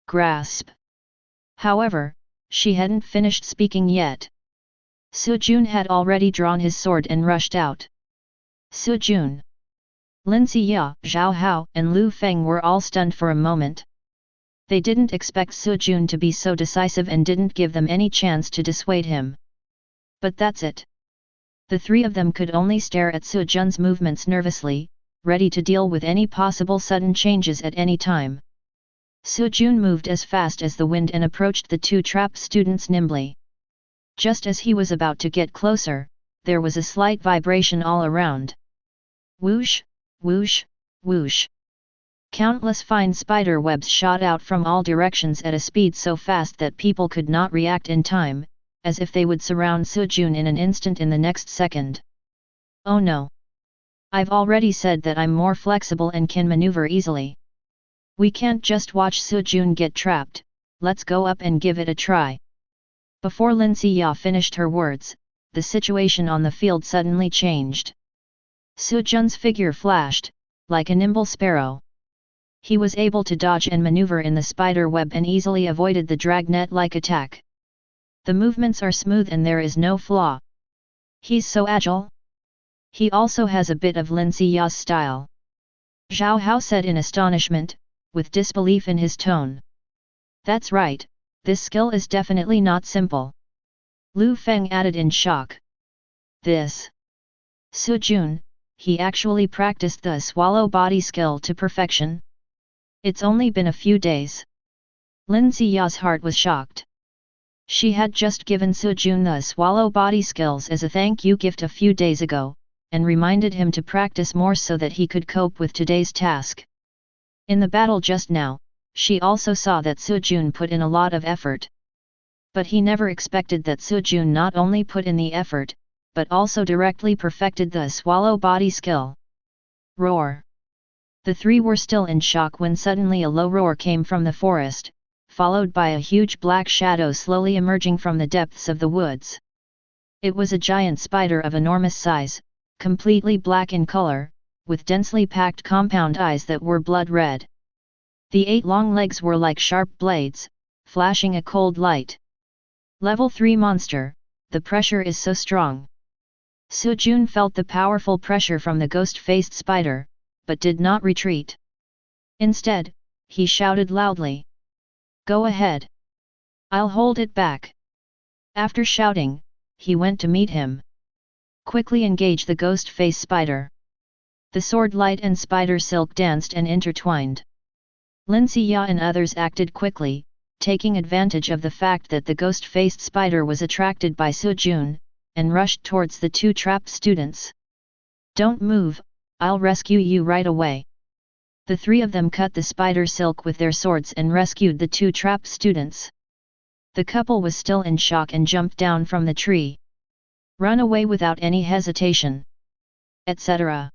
Grasp! However, she hadn't finished speaking yet. Sujun had already drawn his sword and rushed out. Sujun! Lin Siya, Zhao Hao and Lu Feng were all stunned for a moment. They didn't expect Sujun to be so decisive and didn't give them any chance to dissuade him. But that's it. The three of them could only stare at Su Jun's movements nervously, ready to deal with any possible sudden changes at any time. Su Jun moved as fast as the wind and approached the two trapped students nimbly. Just as he was about to get closer, there was a slight vibration all around. Whoosh, whoosh, whoosh. Countless fine spider webs shot out from all directions at a speed so fast that people could not react in time, as if they would surround Su Jun in an instant in the next second. Oh no! I've already said that I'm more flexible and can maneuver easily. We can't just watch Su Jun get trapped, let's go up and give it a try. Before Lin Xiya finished her words, the situation on the field suddenly changed. Su Jun's figure flashed, like a nimble sparrow. He was able to dodge and maneuver in the spider web and easily avoided the dragnet-like attack. The movements are smooth and there is no flaw. He's so agile. He also has a bit of Lin Xiya's style. Zhao Hao said in astonishment, with disbelief in his tone. That's right, this skill is definitely not simple. Lu Feng added in shock. This Su Jun, he actually practiced the swallow body skill to perfection? It's only been a few days. Lin Xiya's heart was shocked. She had just given Su Jun the swallow body skills as a thank you gift a few days ago, and reminded him to practice more so that he could cope with today's task. In the battle just now, she also saw that Su Jun put in a lot of effort. But he never expected that Su Jun not only put in the effort, but also directly perfected the swallow body skill. Roar! The three were still in shock when suddenly a low roar came from the forest, followed by a huge black shadow slowly emerging from the depths of the woods. It was a giant spider of enormous size, completely black in color, with densely packed compound eyes that were blood red. The 8 long legs were like sharp blades, flashing a cold light. Level 3 monster, the pressure is so strong. Su Jun felt the powerful pressure from the ghost-faced spider, but did not retreat. Instead, he shouted loudly. Go ahead. I'll hold it back. After shouting, he went to meet him. Quickly engage the ghost-faced spider. The sword light and spider silk danced and intertwined. Lin Xiya and others acted quickly, taking advantage of the fact that the ghost-faced spider was attracted by Su Jun, and rushed towards the two trapped students. Don't move, I'll rescue you right away. The three of them cut the spider silk with their swords and rescued the two trapped students. The couple was still in shock and jumped down from the tree. Run away without any hesitation. Etc.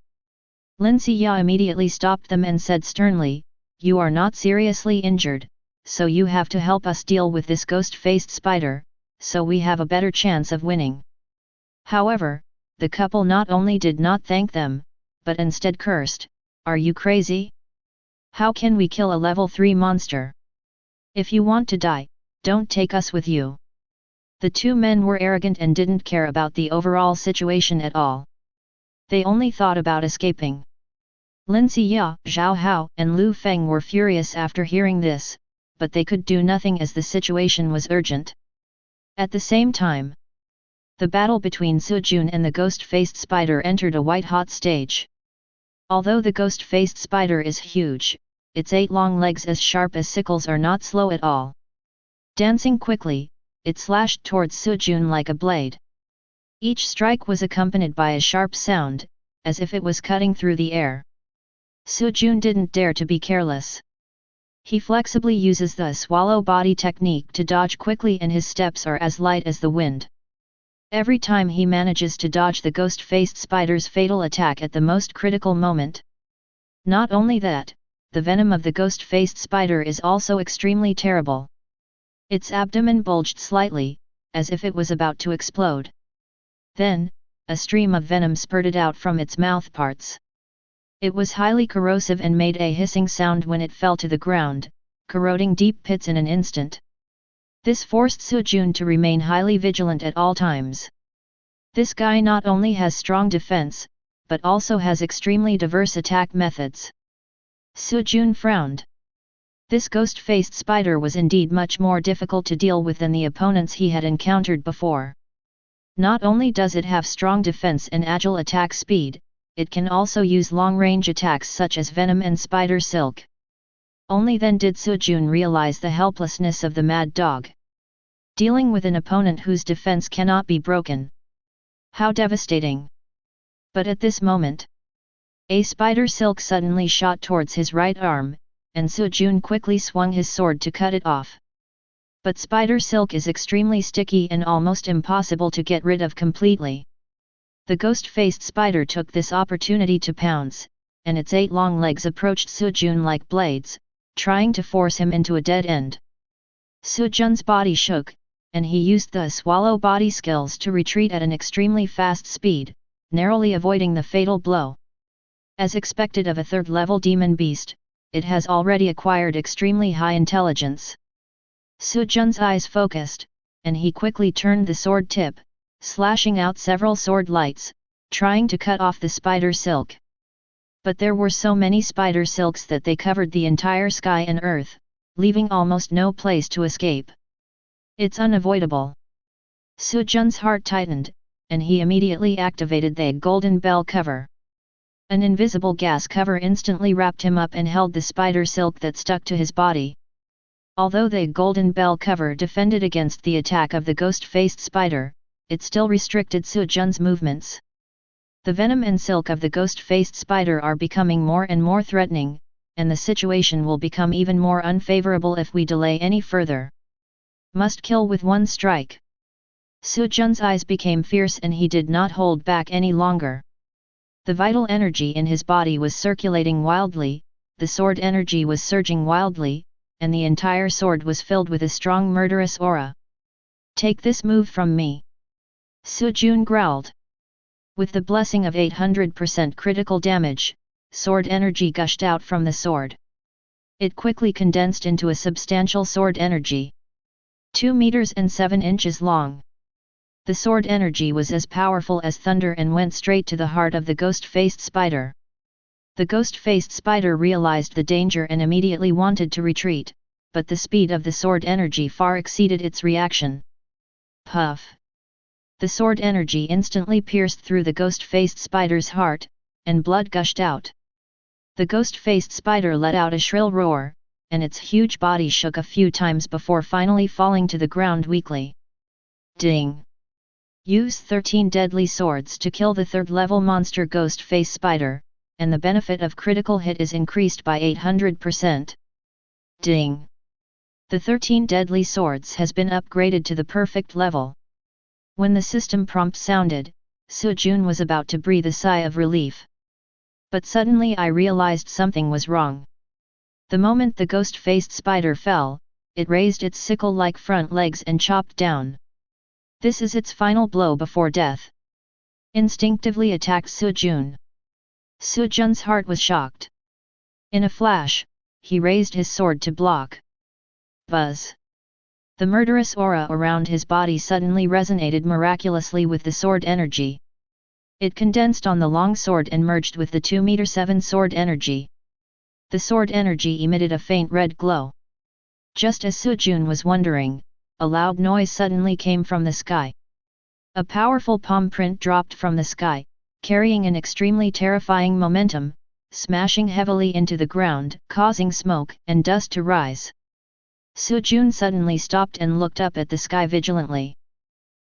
Lin Xiya immediately stopped them and said sternly, you are not seriously injured, so you have to help us deal with this ghost-faced spider, so we have a better chance of winning. However, the couple not only did not thank them, but instead cursed, are you crazy? How can we kill a level 3 monster? If you want to die, don't take us with you. The two men were arrogant and didn't care about the overall situation at all. They only thought about escaping. Lin Xiya, Zhao Hao, and Lu Feng were furious after hearing this, but they could do nothing as the situation was urgent. At the same time, the battle between Su Jun and the ghost-faced spider entered a white-hot stage. Although the ghost-faced spider is huge, its 8 long legs as sharp as sickles are not slow at all. Dancing quickly, it slashed towards Su Jun like a blade. Each strike was accompanied by a sharp sound, as if it was cutting through the air. Su Jun didn't dare to be careless. He flexibly uses the swallow body technique to dodge quickly and his steps are as light as the wind. Every time he manages to dodge the ghost-faced spider's fatal attack at the most critical moment. Not only that, the venom of the ghost-faced spider is also extremely terrible. Its abdomen bulged slightly, as if it was about to explode. Then, a stream of venom spurted out from its mouthparts. It was highly corrosive and made a hissing sound when it fell to the ground, corroding deep pits in an instant. This forced Su Jun to remain highly vigilant at all times. This guy not only has strong defense, but also has extremely diverse attack methods. Su Jun frowned. This ghost-faced spider was indeed much more difficult to deal with than the opponents he had encountered before. Not only does it have strong defense and agile attack speed, it can also use long-range attacks such as venom and spider silk. Only then did Sujun realize the helplessness of the mad dog. Dealing with an opponent whose defense cannot be broken. How devastating! But at this moment, a spider silk suddenly shot towards his right arm, and Sujun quickly swung his sword to cut it off. But spider silk is extremely sticky and almost impossible to get rid of completely. The ghost-faced spider took this opportunity to pounce, and its 8 long legs approached Sujun like blades, trying to force him into a dead end. Sujun's body shook, and he used the swallow body skills to retreat at an extremely fast speed, narrowly avoiding the fatal blow. As expected of a third-level demon beast, it has already acquired extremely high intelligence. Sujun's eyes focused, and he quickly turned the sword tip, slashing out several sword lights, trying to cut off the spider silk. But there were so many spider silks that they covered the entire sky and earth, leaving almost no place to escape. It's unavoidable. Sujun's heart tightened, and he immediately activated the golden bell cover. An invisible gas cover instantly wrapped him up and held the spider silk that stuck to his body. Although the golden bell cover defended against the attack of the ghost-faced spider, it still restricted Sujun's movements. The venom and silk of the ghost-faced spider are becoming more and more threatening, and the situation will become even more unfavorable if we delay any further. Must kill with one strike. Sujun's eyes became fierce and he did not hold back any longer. The vital energy in his body was circulating wildly, the sword energy was surging wildly, and the entire sword was filled with a strong murderous aura. Take this move from me. Sujun growled. With the blessing of 800% critical damage, sword energy gushed out from the sword. It quickly condensed into a substantial sword energy. 2 meters and 7 inches long. The sword energy was as powerful as thunder and went straight to the heart of the ghost-faced spider. The ghost-faced spider realized the danger and immediately wanted to retreat, but the speed of the sword energy far exceeded its reaction. Puff! The sword energy instantly pierced through the ghost-faced spider's heart, and blood gushed out. The ghost-faced spider let out a shrill roar, and its huge body shook a few times before finally falling to the ground weakly. Ding! Use 13 deadly swords to kill the third-level monster ghost-face spider, and the benefit of critical hit is increased by 800%. Ding! The 13 deadly swords has been upgraded to the perfect level. When the system prompt sounded, Sujun was about to breathe a sigh of relief. But suddenly I realized something was wrong. The moment the ghost-faced spider fell, it raised its sickle-like front legs and chopped down. This is its final blow before death. Instinctively attacked Sujun. Sujun's heart was shocked. In a flash, he raised his sword to block. Buzz! The murderous aura around his body suddenly resonated miraculously with the sword energy. It condensed on the long sword and merged with the 2m7 sword energy. The sword energy emitted a faint red glow. Just as Sujun was wondering, a loud noise suddenly came from the sky. A powerful palm print dropped from the sky, carrying an extremely terrifying momentum, smashing heavily into the ground, causing smoke and dust to rise. Sujun suddenly stopped and looked up at the sky vigilantly.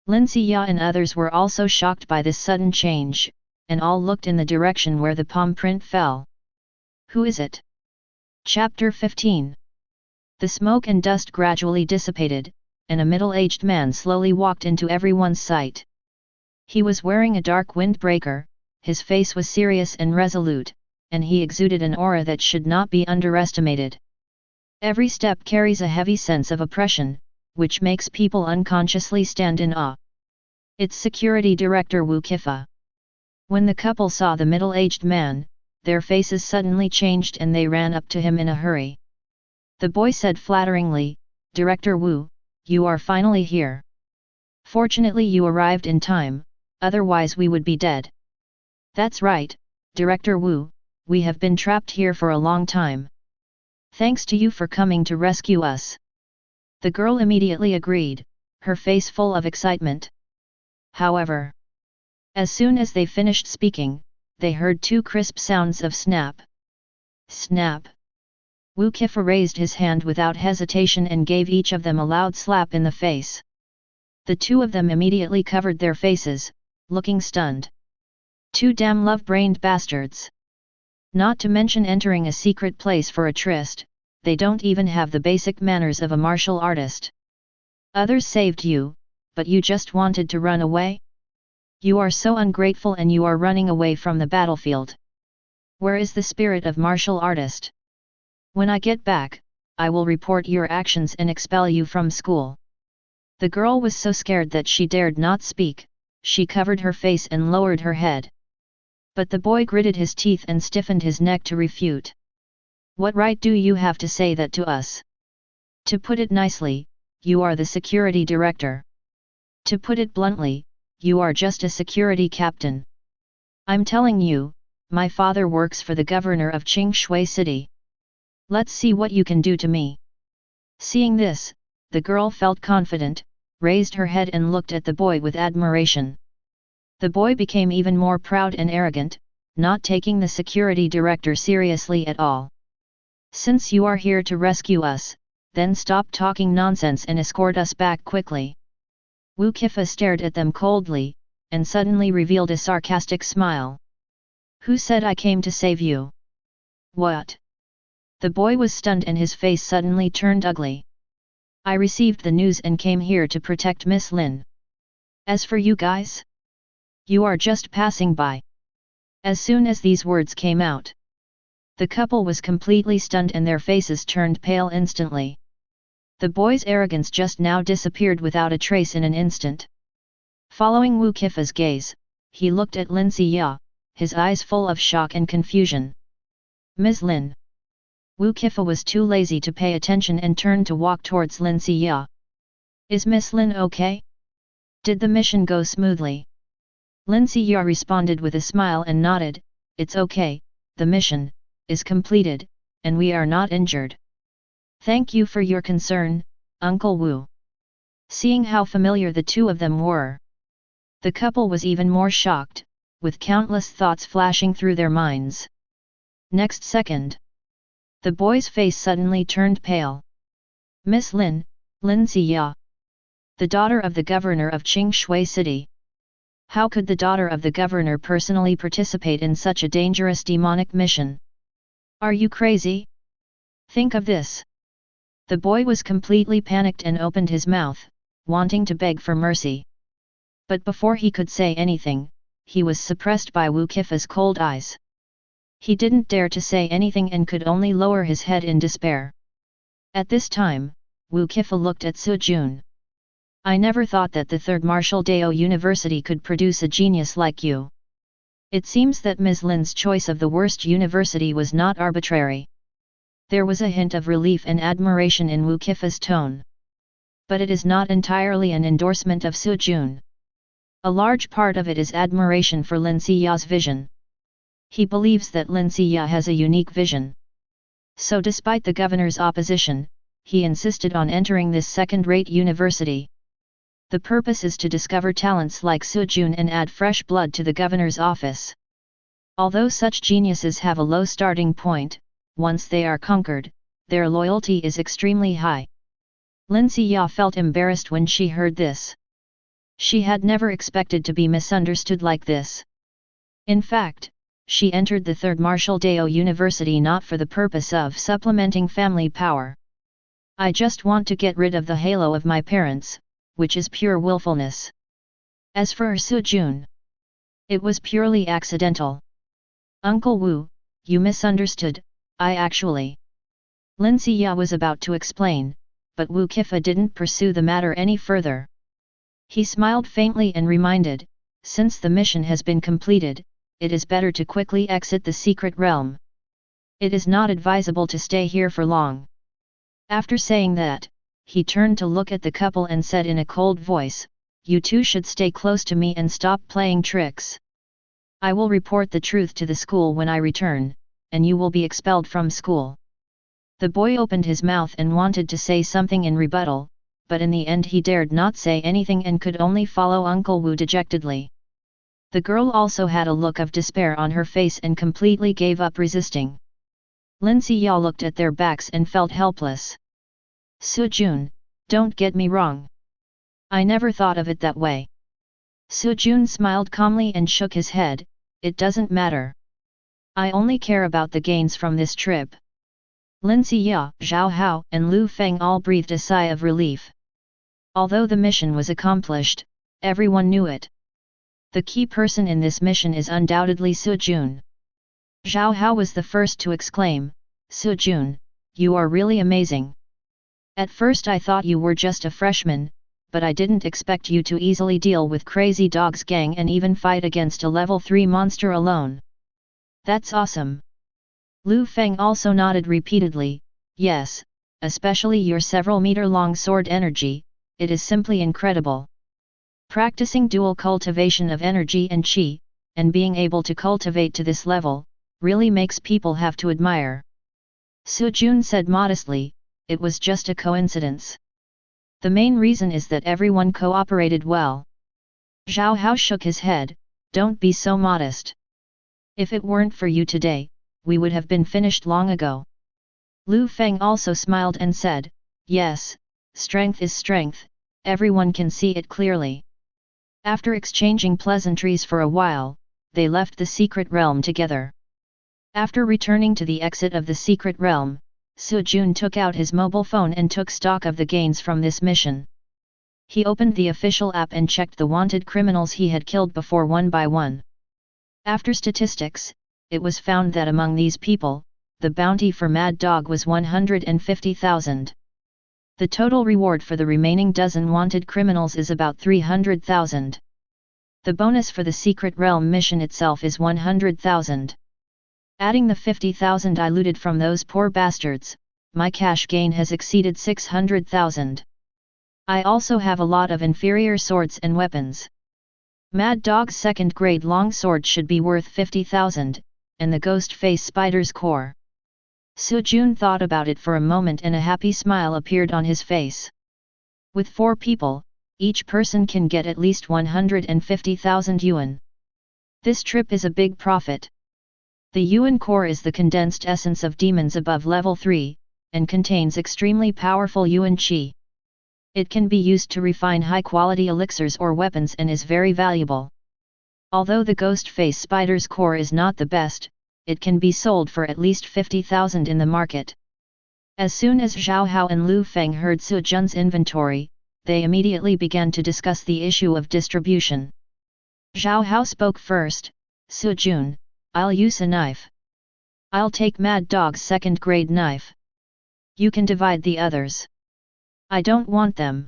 Lin Xia and others were also shocked by this sudden change, and all looked in the direction where the palm print fell. Who is it? Chapter 15. The smoke and dust gradually dissipated, and a middle-aged man slowly walked into everyone's sight. He was wearing a dark windbreaker, his face was serious and resolute, and he exuded an aura that should not be underestimated. Every step carries a heavy sense of oppression, which makes people unconsciously stand in awe. It's Security Director Wu Kifa. When the couple saw the middle-aged man, their faces suddenly changed and they ran up to him in a hurry. The boy said flatteringly, "Director Wu, you are finally here. Fortunately you arrived in time, otherwise we would be dead." "That's right, Director Wu, we have been trapped here for a long time. Thanks to you for coming to rescue us." The girl immediately agreed, her face full of excitement. However, as soon as they finished speaking, they heard two crisp sounds of snap. Snap! Wu Kifa raised his hand without hesitation and gave each of them a loud slap in the face. The two of them immediately covered their faces, looking stunned. Two damn love-brained bastards! Not to mention entering a secret place for a tryst, they don't even have the basic manners of a martial artist. Others saved you, but you just wanted to run away? You are so ungrateful and you are running away from the battlefield. Where is the spirit of martial artist? When I get back, I will report your actions and expel you from school. The girl was so scared that she dared not speak, she covered her face and lowered her head. But the boy gritted his teeth and stiffened his neck to refute. What right do you have to say that to us? To put it nicely, you are the security director. To put it bluntly, you are just a security captain. I'm telling you, my father works for the governor of Qingshui City. Let's see what you can do to me. Seeing this, the girl felt confident, raised her head and looked at the boy with admiration. The boy became even more proud and arrogant, not taking the security director seriously at all. Since you are here to rescue us, then stop talking nonsense and escort us back quickly. Wu Kifa stared at them coldly, and suddenly revealed a sarcastic smile. Who said I came to save you? What? The boy was stunned and his face suddenly turned ugly. I received the news and came here to protect Miss Lin. As for you guys? You are just passing by. As soon as these words came out, the couple was completely stunned and their faces turned pale instantly. The boy's arrogance just now disappeared without a trace in an instant. Following Wu Kifa's gaze, he looked at Lin Ziya, his eyes full of shock and confusion. Ms. Lin. Wu Kifa was too lazy to pay attention and turned to walk towards Lin Ziya. Is Miss Lin okay? Did the mission go smoothly? Lin Ziya responded with a smile and nodded, it's okay, the mission is completed, and we are not injured. Thank you for your concern, Uncle Wu. Seeing how familiar the two of them were, the couple was even more shocked, with countless thoughts flashing through their minds. Next second, the boy's face suddenly turned pale. Miss Lin, Lin Ziya, the daughter of the governor of Qingshui City. How could the daughter of the governor personally participate in such a dangerous demonic mission? Are you crazy? Think of this. The boy was completely panicked and opened his mouth, wanting to beg for mercy. But before he could say anything, he was suppressed by Wu Kifa's cold eyes. He didn't dare to say anything and could only lower his head in despair. At this time, Wu Kifa looked at Su Jun. I never thought that the Third Martial Dao University could produce a genius like you. It seems that Ms. Lin's choice of the worst university was not arbitrary. There was a hint of relief and admiration in Wu Kifa's tone. But it is not entirely an endorsement of Su Jun. A large part of it is admiration for Lin Ziya's vision. He believes that Lin Ziya has a unique vision. So despite the governor's opposition, he insisted on entering this second-rate university. The purpose is to discover talents like Su Jun and add fresh blood to the governor's office. Although such geniuses have a low starting point, once they are conquered, their loyalty is extremely high. Lin Ziya felt embarrassed when she heard this. She had never expected to be misunderstood like this. In fact, she entered the Third Martial Dao University not for the purpose of supplementing family power. I just want to get rid of the halo of my parents, which is pure willfulness. As for Su Jun, it was purely accidental. Uncle Wu, you misunderstood, I actually... Lin Ziya was about to explain, but Wu Kifa didn't pursue the matter any further. He smiled faintly and reminded, since the mission has been completed, it is better to quickly exit the secret realm. It is not advisable to stay here for long. After saying that, he turned to look at the couple and said in a cold voice, you two should stay close to me and stop playing tricks. I will report the truth to the school when I return, and you will be expelled from school. The boy opened his mouth and wanted to say something in rebuttal, but in the end he dared not say anything and could only follow Uncle Wu dejectedly. The girl also had a look of despair on her face and completely gave up resisting. Lin Xiao looked at their backs and felt helpless. Su Jun, don't get me wrong. I never thought of it that way. Su Jun smiled calmly and shook his head, it doesn't matter. I only care about the gains from this trip. Lin Xiao, Zhao Hao and Lu Feng all breathed a sigh of relief. Although the mission was accomplished, everyone knew it. The key person in this mission is undoubtedly Su Jun. Zhao Hao was the first to exclaim, Su Jun, you are really amazing. At first I thought you were just a freshman, but I didn't expect you to easily deal with Crazy Dog's gang and even fight against a level 3 monster alone. That's awesome. Lu Feng also nodded repeatedly, yes, especially your several meter long sword energy, it is simply incredible. Practicing dual cultivation of energy and qi, and being able to cultivate to this level, really makes people have to admire. Su Jun said modestly, it was just a coincidence. The main reason is that everyone cooperated well. Zhao Hao shook his head, don't be so modest. If it weren't for you today, we would have been finished long ago. Lu Feng also smiled and said, yes, strength is strength, everyone can see it clearly. After exchanging pleasantries for a while, they left the secret realm together. After returning to the exit of the secret realm, Su Jun took out his mobile phone and took stock of the gains from this mission. He opened the official app and checked the wanted criminals he had killed before one by one. After statistics, it was found that among these people, the bounty for Mad Dog was 150,000. The total reward for the remaining dozen wanted criminals is about 300,000. The bonus for the Secret Realm mission itself is 100,000. Adding the 50,000 I looted from those poor bastards, my cash gain has exceeded 600,000. I also have a lot of inferior swords and weapons. Mad Dog's second-grade longsword should be worth 50,000, and the ghost face spider's core. Su Jun thought about it for a moment and a happy smile appeared on his face. With 4 people, each person can get at least 150,000 yuan. This trip is a big profit. The yuan core is the condensed essence of demons above level 3, and contains extremely powerful yuan qi. It can be used to refine high-quality elixirs or weapons and is very valuable. Although the ghost face spider's core is not the best, it can be sold for at least 50,000 in the market. As soon as Zhao Hao and Lu Feng heard Su Jun's inventory, they immediately began to discuss the issue of distribution. Zhao Hao spoke first, Su Jun, I'll use a knife. I'll take Mad Dog's second-grade knife. You can divide the others. I don't want them.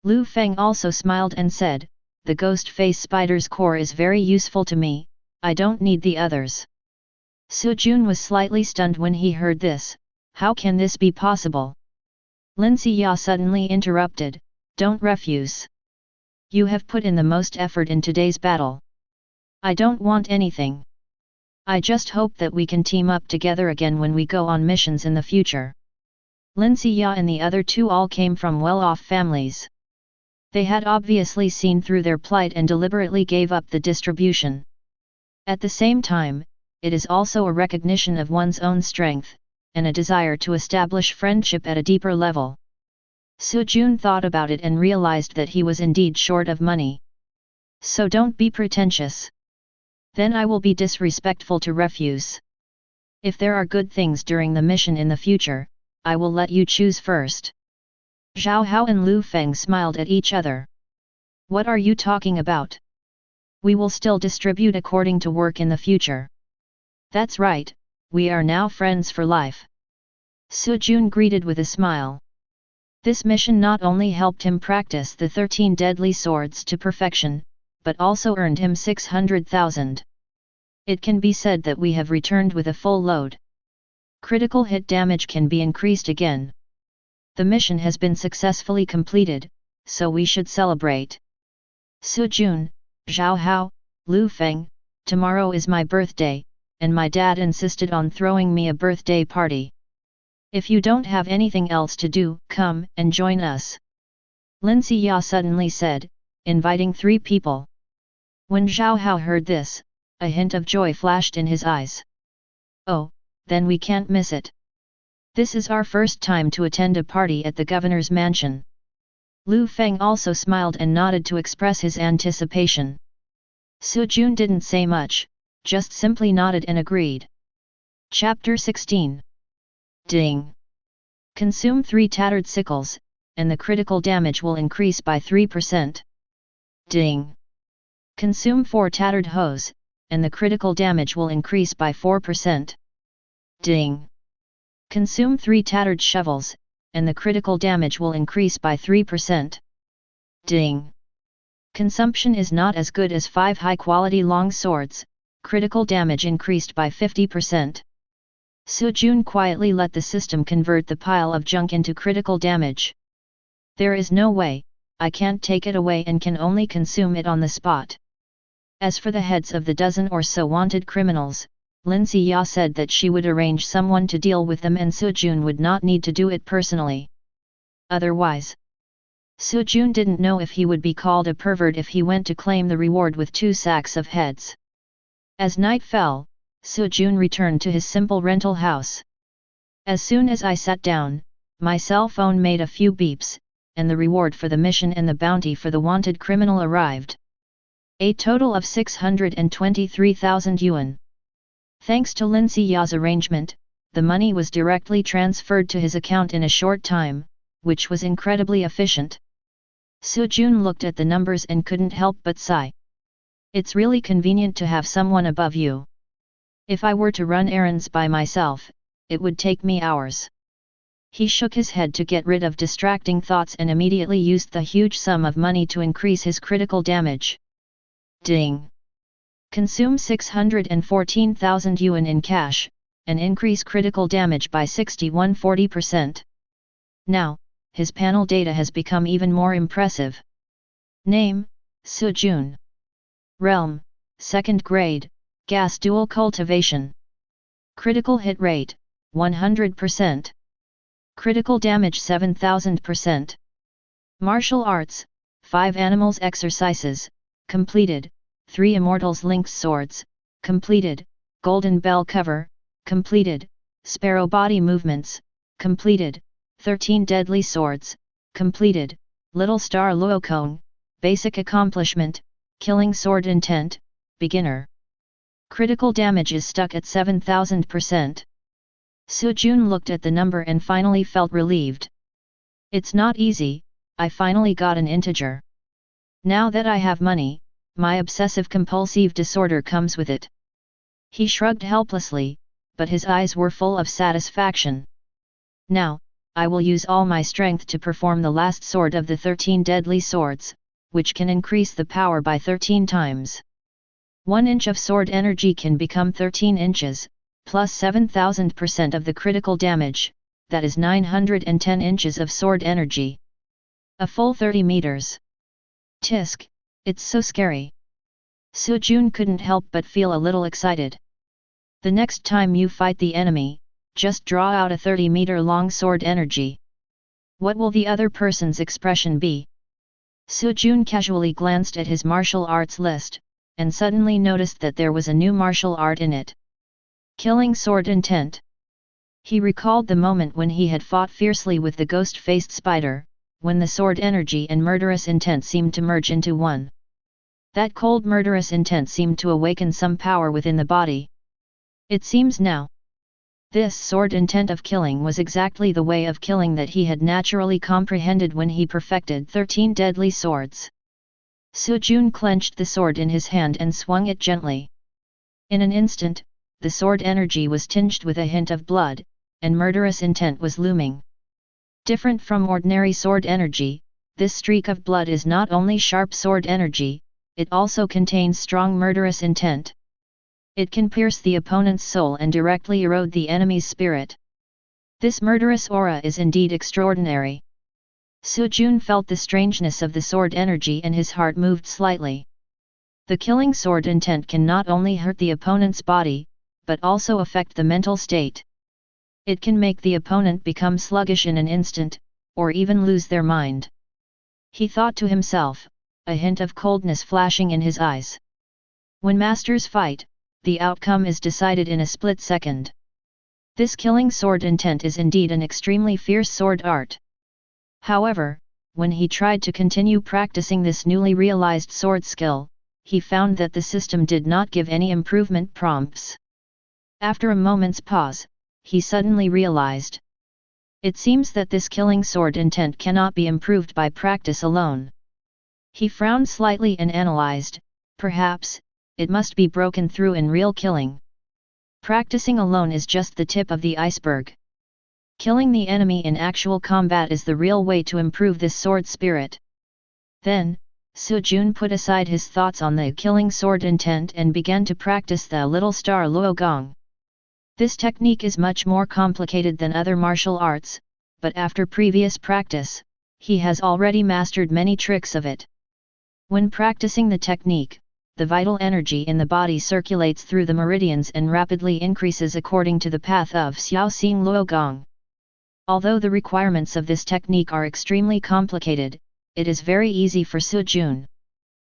Lu Feng also smiled and said, the ghost face spider's core is very useful to me, I don't need the others. Su Jun was slightly stunned when he heard this, how can this be possible? Lin Xiao suddenly interrupted, don't refuse. You have put in the most effort in today's battle. I don't want anything. I just hope that we can team up together again when we go on missions in the future. Lin Xiao and the other 2 all came from well-off families. They had obviously seen through their plight and deliberately gave up the distribution. At the same time, it is also a recognition of one's own strength, and a desire to establish friendship at a deeper level. Su Jun thought about it and realized that he was indeed short of money. So don't be pretentious. Then I will be disrespectful to refuse. If there are good things during the mission in the future, I will let you choose first. Zhao Hao and Lu Feng smiled at each other. What are you talking about? We will still distribute according to work in the future. That's right, we are now friends for life. Su Jun greeted with a smile. This mission not only helped him practice the 13 deadly swords to perfection, but also earned him 600,000. It can be said that we have returned with a full load. Critical hit damage can be increased again. The mission has been successfully completed, so we should celebrate. Su Jun, Zhao Hao, Lu Feng, tomorrow is my birthday, and my dad insisted on throwing me a birthday party. If you don't have anything else to do, come and join us. Lin Sijia suddenly said, inviting 3 people. When Zhao Hao heard this, a hint of joy flashed in his eyes. Oh, then we can't miss it. This is our first time to attend a party at the governor's mansion. Lu Feng also smiled and nodded to express his anticipation. Su Jun didn't say much, just simply nodded and agreed. Chapter 16. Ding! Consume 3 tattered sickles, and the critical damage will increase by 3%. Ding! Consume 4 tattered hoes, and the critical damage will increase by 4%. Ding! Consume 3 tattered shovels, and the critical damage will increase by 3%. Ding! Consumption is not as good as 5 high-quality long swords, critical damage increased by 50%. Su Jun quietly let the system convert the pile of junk into critical damage. There is no way, I can't take it away and can only consume it on the spot. As for the heads of the dozen or so wanted criminals, Lin Sijia said that she would arrange someone to deal with them and Su Jun would not need to do it personally. Otherwise, Su Jun didn't know if he would be called a pervert if he went to claim the reward with 2 sacks of heads. As night fell, Su Jun returned to his simple rental house. As soon as I sat down, my cell phone made a few beeps, and the reward for the mission and the bounty for the wanted criminal arrived. A total of 623,000 yuan. Thanks to Lin Siya's arrangement, the money was directly transferred to his account in a short time, which was incredibly efficient. Su Jun looked at the numbers and couldn't help but sigh. It's really convenient to have someone above you. If I were to run errands by myself, it would take me hours. He shook his head to get rid of distracting thoughts and immediately used the huge sum of money to increase his critical damage. Ding! Consume 614,000 yuan in cash, and increase critical damage by 61-40%. Now, his panel data has become even more impressive. Name, Su Jun. Realm, 2nd grade, gas dual cultivation. Critical hit rate, 100%. Critical damage 7000%. Martial arts, 5 animals exercises, completed. 3 Immortals Linked Swords, completed. Golden Bell Cover, completed. Sparrow Body Movements, completed. 13 Deadly Swords, completed. Little Star Luokong, Basic Accomplishment, Killing Sword Intent, Beginner. Critical damage is stuck at 7000%. Su Jun looked at the number and finally felt relieved. It's not easy, I finally got an integer. Now that I have money, my obsessive-compulsive disorder comes with it. He shrugged helplessly, but his eyes were full of satisfaction. Now, I will use all my strength to perform the last sword of the 13 deadly swords, which can increase the power by 13 times. 1 inch of sword energy can become 13 inches, plus 7000% of the critical damage, that is 910 inches of sword energy. A full 30 meters. Tisk! It's so scary. Su Jun couldn't help but feel a little excited. The next time you fight the enemy, just draw out a 30-meter-long sword energy. What will the other person's expression be? Su Jun casually glanced at his martial arts list, and suddenly noticed that there was a new martial art in it. Killing Sword Intent. He recalled the moment when he had fought fiercely with the ghost-faced spider, when the sword energy and murderous intent seemed to merge into one. That cold murderous intent seemed to awaken some power within the body. It seems now. This sword intent of killing was exactly the way of killing that he had naturally comprehended when he perfected 13 deadly swords. Su Jun clenched the sword in his hand and swung it gently. In an instant, the sword energy was tinged with a hint of blood, and murderous intent was looming. Different from ordinary sword energy, this streak of blood is not only sharp sword energy, it also contains strong murderous intent. It can pierce the opponent's soul and directly erode the enemy's spirit. This murderous aura is indeed extraordinary. Su Jun felt the strangeness of the sword energy and his heart moved slightly. The killing sword intent can not only hurt the opponent's body, but also affect the mental state. It can make the opponent become sluggish in an instant, or even lose their mind. He thought to himself, a hint of coldness flashing in his eyes. When masters fight, the outcome is decided in a split second. This killing sword intent is indeed an extremely fierce sword art. However, when he tried to continue practicing this newly realized sword skill, he found that the system did not give any improvement prompts. After a moment's pause, he suddenly realized. It seems that this killing sword intent cannot be improved by practice alone. He frowned slightly and analyzed, perhaps, it must be broken through in real killing. Practicing alone is just the tip of the iceberg. Killing the enemy in actual combat is the real way to improve this sword spirit. Then, Su Jun put aside his thoughts on the killing sword intent and began to practice the Little Star Luo Gong. This technique is much more complicated than other martial arts, but after previous practice, he has already mastered many tricks of it. When practicing the technique, the vital energy in the body circulates through the meridians and rapidly increases according to the path of Xiaoxing Luo Gong. Although the requirements of this technique are extremely complicated, it is very easy for Su Jun.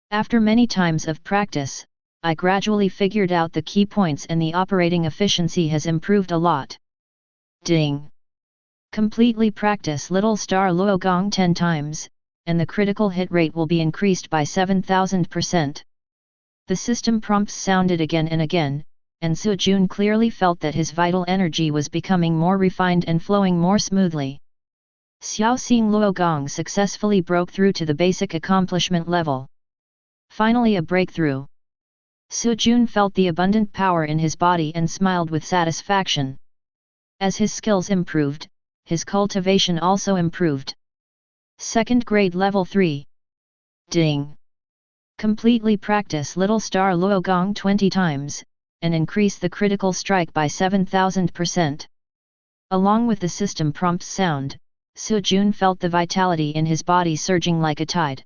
After many times of practice, I gradually figured out the key points and the operating efficiency has improved a lot. Ding! Completely practice Little Star Luo Gong 10 times, and the critical hit rate will be increased by 7,000%. The system prompts sounded again and again, and Su Jun clearly felt that his vital energy was becoming more refined and flowing more smoothly. Xiaoxing Luo Gong successfully broke through to the basic accomplishment level. Finally a breakthrough. Su Jun felt the abundant power in his body and smiled with satisfaction. As his skills improved, his cultivation also improved. Second grade level 3. Ding! Completely practice Little Star Luo Gong 20 times, and increase the critical strike by 7,000%. Along with the system prompts sound, Su Jun felt the vitality in his body surging like a tide.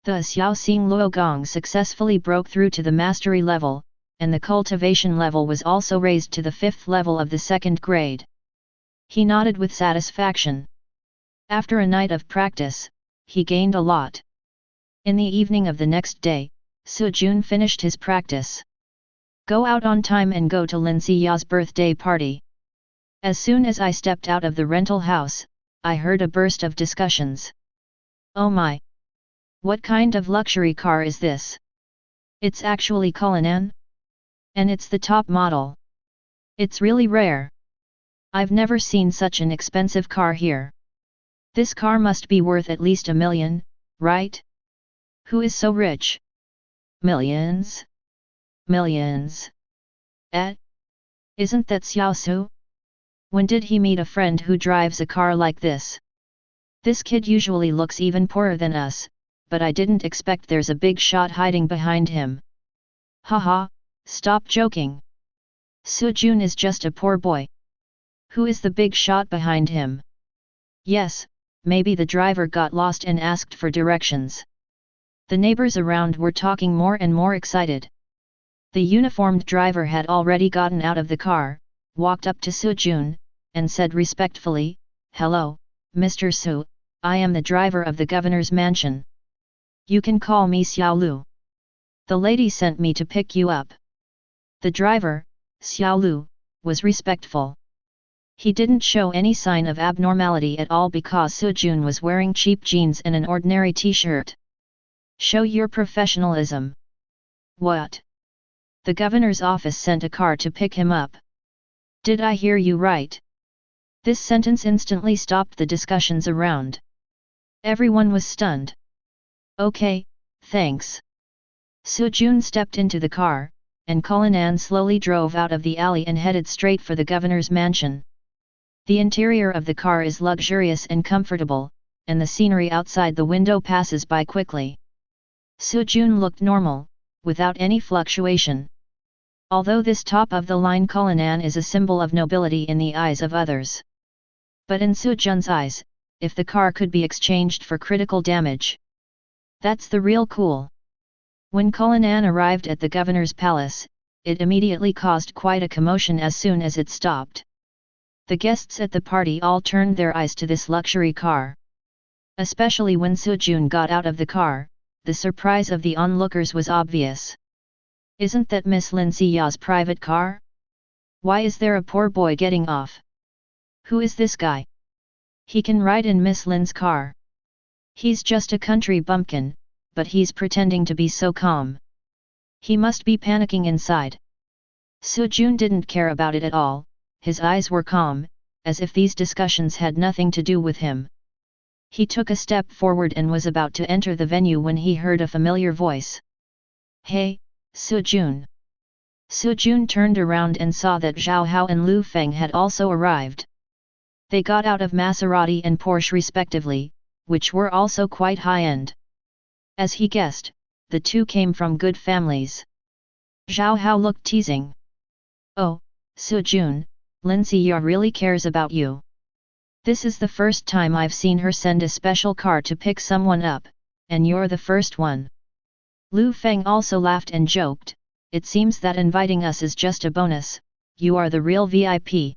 The Xiaoxing Luo Gong successfully broke through to the mastery level, and the cultivation level was also raised to the 5th level of the 2nd grade. He nodded with satisfaction. After a night of practice, he gained a lot. In the evening of the next day, Su Jun finished his practice. Go out on time and go to Lin Xiya's birthday party. As soon as I stepped out of the rental house, I heard a burst of discussions. Oh my! What kind of luxury car is this? It's actually Cullinan? And it's the top model. It's really rare. I've never seen such an expensive car here. This car must be worth at least $1 million, right? Who is so rich? Millions? Millions. Isn't that Xiao Su? When did he meet a friend who drives a car like this? This kid usually looks even poorer than us, but I didn't expect there's a big shot hiding behind him. Haha, stop joking. Su Jun is just a poor boy. Who is the big shot behind him? Yes, maybe the driver got lost and asked for directions. The neighbors around were talking more and more excited. The uniformed driver had already gotten out of the car, walked up to Su Jun, and said respectfully, "Hello, Mr. Su, I am the driver of the governor's mansion. You can call me Xiao Lu. The lady sent me to pick you up." The driver, Xiao Lu, was respectful. He didn't show any sign of abnormality at all because Su Jun was wearing cheap jeans and an ordinary t-shirt. Show your professionalism. What? The governor's office sent a car to pick him up. Did I hear you right? This sentence instantly stopped the discussions around. Everyone was stunned. Okay, thanks. Su Jun stepped into the car, and Cullinan slowly drove out of the alley and headed straight for the governor's mansion. The interior of the car is luxurious and comfortable, and the scenery outside the window passes by quickly. Su Jun looked normal, without any fluctuation. Although this top-of-the-line Cullinan is a symbol of nobility in the eyes of others. But in Su Jun's eyes, if the car could be exchanged for critical damage, that's the real cool. When Cullinan arrived at the governor's palace, it immediately caused quite a commotion as soon as it stopped. The guests at the party all turned their eyes to this luxury car. Especially when Sujun got out of the car, the surprise of the onlookers was obvious. Isn't that Miss Lin Xia's private car? Why is there a poor boy getting off? Who is this guy? He can ride in Miss Lin's car. He's just a country bumpkin, but he's pretending to be so calm. He must be panicking inside. Sujun didn't care about it at all, his eyes were calm, as if these discussions had nothing to do with him. He took a step forward and was about to enter the venue when he heard a familiar voice. Hey, Sujun. Sujun turned around and saw that Zhao Hao and Lu Feng had also arrived. They got out of Maserati and Porsche respectively, which were also quite high-end. As he guessed, the two came from good families. Zhao Hao looked teasing. Oh, Sujun, Lin Xia really cares about you. This is the first time I've seen her send a special car to pick someone up, and you're the first one. Lu Feng also laughed and joked, it seems that inviting us is just a bonus, you are the real VIP.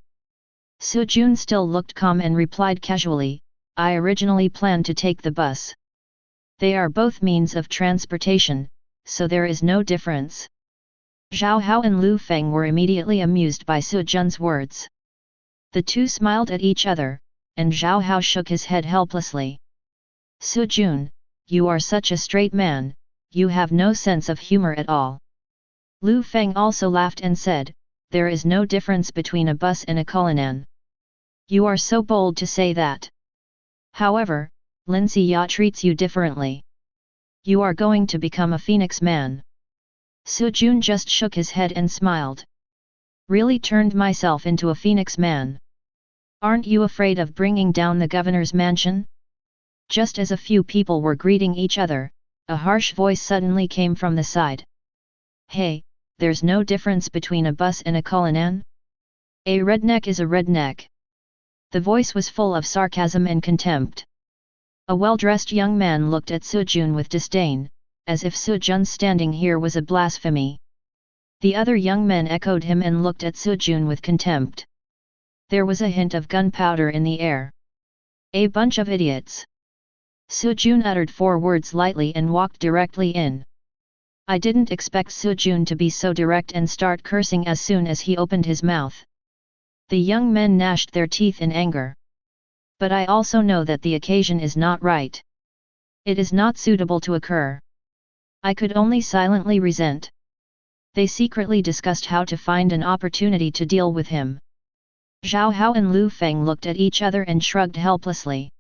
Sujun still looked calm and replied casually, I originally planned to take the bus. They are both means of transportation, so there is no difference. Zhao Hao and Lu Feng were immediately amused by Sujun's words. The two smiled at each other, and Zhao Hao shook his head helplessly. Sujun, you are such a straight man, you have no sense of humor at all. Lu Feng also laughed and said, there is no difference between a bus and a Cullinan. You are so bold to say that. However, Lin Xia treats you differently. You are going to become a phoenix man. Sujun just shook his head and smiled. Really turned myself into a phoenix man. Aren't you afraid of bringing down the governor's mansion? Just as a few people were greeting each other, a harsh voice suddenly came from the side. Hey, there's no difference between a bus and a Cullinan? A redneck is a redneck. The voice was full of sarcasm and contempt. A well-dressed young man looked at Sujun with disdain, as if Sujun standing here was a blasphemy. The other young men echoed him and looked at Sujun with contempt. There was a hint of gunpowder in the air. A bunch of idiots. Sujun uttered 4 words lightly and walked directly in. I didn't expect Sujun to be so direct and start cursing as soon as he opened his mouth. The young men gnashed their teeth in anger. But I also know that the occasion is not right. It is not suitable to occur. I could only silently resent. They secretly discussed how to find an opportunity to deal with him. Zhao Hao and Lu Feng looked at each other and shrugged helplessly.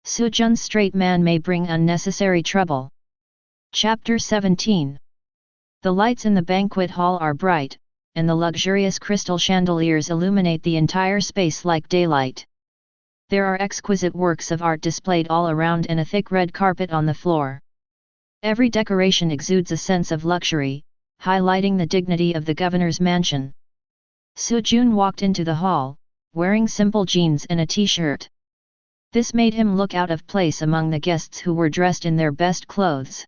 Sujun's straight man may bring unnecessary trouble. Chapter 17. The lights in the banquet hall are bright, and the luxurious crystal chandeliers illuminate the entire space like daylight. There are exquisite works of art displayed all around and a thick red carpet on the floor. Every decoration exudes a sense of luxury, highlighting the dignity of the governor's mansion. Sujun walked into the hall, wearing simple jeans and a t-shirt. This made him look out of place among the guests who were dressed in their best clothes.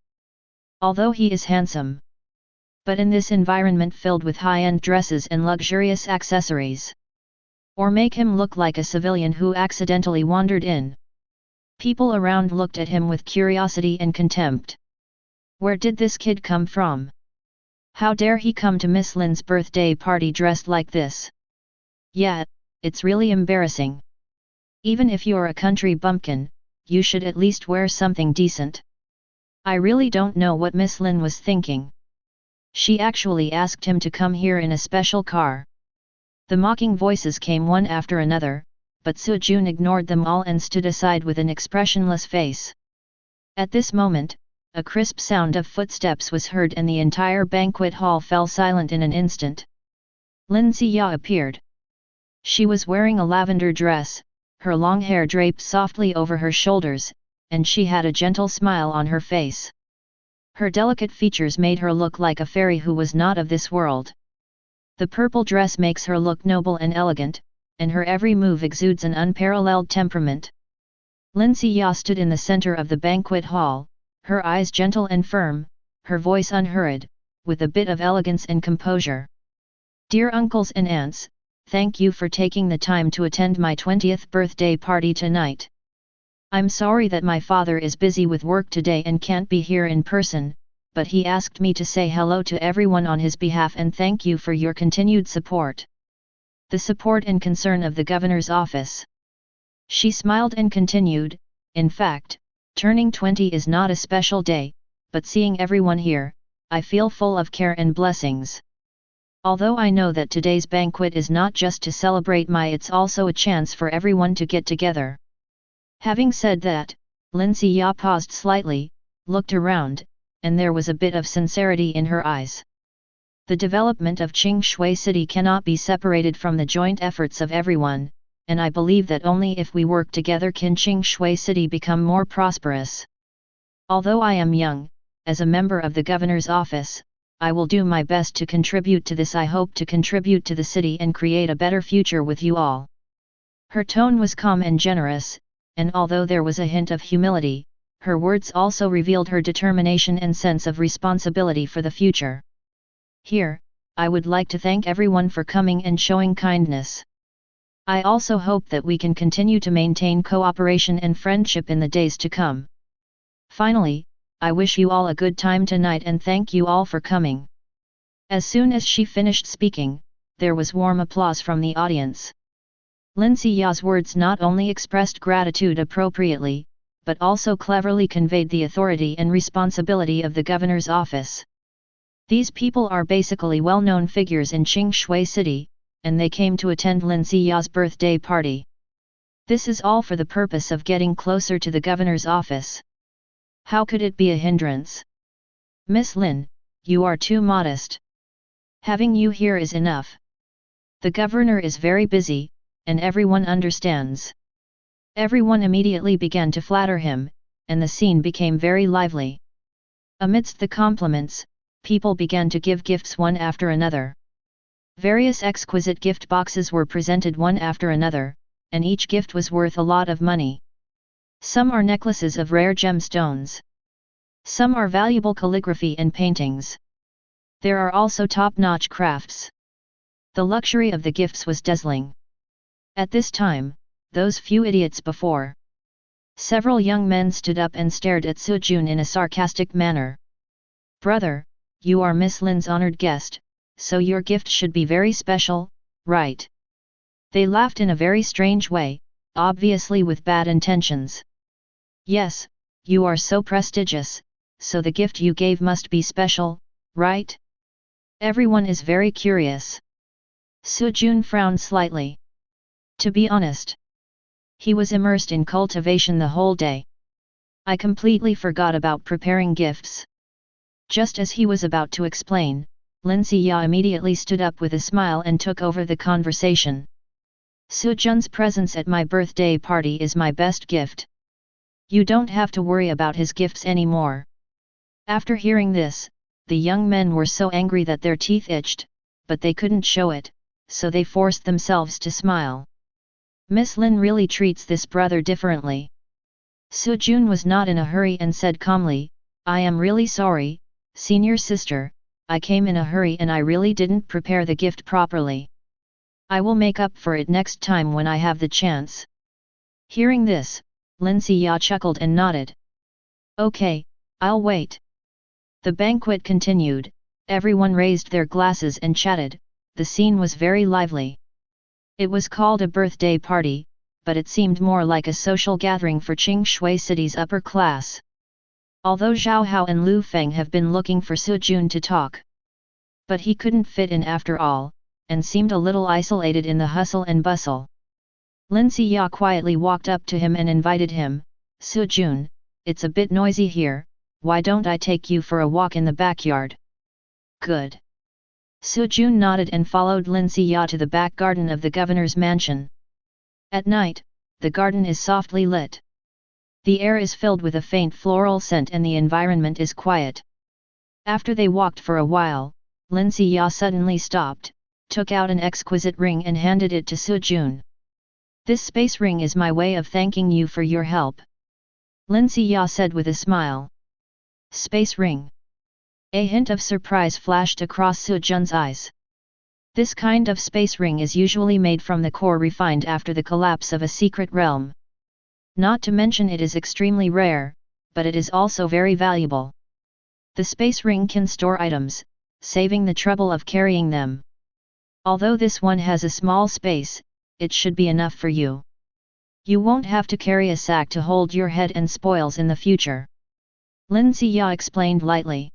Although he is handsome. But in this environment filled with high-end dresses and luxurious accessories. Or make him look like a civilian who accidentally wandered in. People around looked at him with curiosity and contempt. Where did this kid come from? How dare he come to Miss Lin's birthday party dressed like this? Yeah, it's really embarrassing. Even if you're a country bumpkin, you should at least wear something decent. I really don't know what Miss Lin was thinking. She actually asked him to come here in a special car. The mocking voices came one after another, but Sujun ignored them all and stood aside with an expressionless face. At this moment, a crisp sound of footsteps was heard and the entire banquet hall fell silent in an instant. Lin Xia appeared. She was wearing a lavender dress, her long hair draped softly over her shoulders, and she had a gentle smile on her face. Her delicate features made her look like a fairy who was not of this world. The purple dress makes her look noble and elegant, and her every move exudes an unparalleled temperament. Lin Xia stood in the center of the banquet hall, her eyes gentle and firm, her voice unhurried, with a bit of elegance and composure. Dear uncles and aunts, thank you for taking the time to attend my 20th birthday party tonight. I'm sorry that my father is busy with work today and can't be here in person, but he asked me to say hello to everyone on his behalf and thank you for your continued support. The support and concern of the governor's office. She smiled and continued, in fact, turning 20 is not a special day, but seeing everyone here, I feel full of care and blessings. Although I know that today's banquet is not just to celebrate it's also a chance for everyone to get together. Having said that, Lin Xia paused slightly, looked around, and there was a bit of sincerity in her eyes. The development of Qingshui City cannot be separated from the joint efforts of everyone, and I believe that only if we work together can Qingshui City become more prosperous. Although I am young, as a member of the governor's office, I will do my best to contribute to this. I hope to contribute to the city and create a better future with you all. Her tone was calm and generous, and although there was a hint of humility, her words also revealed her determination and sense of responsibility for the future. Here, I would like to thank everyone for coming and showing kindness. I also hope that we can continue to maintain cooperation and friendship in the days to come. Finally, I wish you all a good time tonight and thank you all for coming. As soon as she finished speaking, there was warm applause from the audience. Lin Xiya's words not only expressed gratitude appropriately, but also cleverly conveyed the authority and responsibility of the governor's office. These people are basically well-known figures in Qingshui City, and they came to attend Lin Xiya's birthday party. This is all for the purpose of getting closer to the governor's office. How could it be a hindrance? Miss Lin, you are too modest. Having you here is enough. The governor is very busy, and everyone understands. Everyone immediately began to flatter him, and the scene became very lively. Amidst the compliments, people began to give gifts one after another. Various exquisite gift boxes were presented one after another, and each gift was worth a lot of money. Some are necklaces of rare gemstones. Some are valuable calligraphy and paintings. There are also top-notch crafts. The luxury of the gifts was dazzling. At this time, those few idiots before. Several young men stood up and stared at Su Jun in a sarcastic manner. Brother, you are Miss Lin's honored guest, so your gift should be very special, right? They laughed in a very strange way, obviously with bad intentions. Yes, you are so prestigious, so the gift you gave must be special, right? Everyone is very curious. Su Jun frowned slightly. To be honest, he was immersed in cultivation the whole day. I completely forgot about preparing gifts. Just as he was about to explain, Lin Xiya immediately stood up with a smile and took over the conversation. Su Jun's presence at my birthday party is my best gift. You don't have to worry about his gifts anymore. After hearing this, the young men were so angry that their teeth itched, but they couldn't show it, so they forced themselves to smile. Miss Lin really treats this brother differently. Su Jun was not in a hurry and said calmly, I am really sorry, senior sister, I came in a hurry and I really didn't prepare the gift properly. I will make up for it next time when I have the chance. Hearing this, Lin Xiya chuckled and nodded. Okay, I'll wait. The banquet continued, everyone raised their glasses and chatted, the scene was very lively. It was called a birthday party, but it seemed more like a social gathering for Qingshui City's upper class. Although Zhao Hao and Lu Feng have been looking for Su Jun to talk. But he couldn't fit in after all, and seemed a little isolated in the hustle and bustle. Lin Xiya quietly walked up to him and invited him, Su Jun, it's a bit noisy here, why don't I take you for a walk in the backyard? Good. Su Jun nodded and followed Lin Xiya to the back garden of the governor's mansion. At night, the garden is softly lit. The air is filled with a faint floral scent and the environment is quiet. After they walked for a while, Lin Xiya suddenly stopped, took out an exquisite ring and handed it to Su Jun. This space ring is my way of thanking you for your help. Lin Xiya said with a smile. Space ring. A hint of surprise flashed across Su Jun's eyes. This kind of space ring is usually made from the core refined after the collapse of a secret realm. Not to mention it is extremely rare, but it is also very valuable. The space ring can store items, saving the trouble of carrying them. Although this one has a small space, it should be enough for you. You won't have to carry a sack to hold your head and spoils in the future. Lin Ziya explained lightly.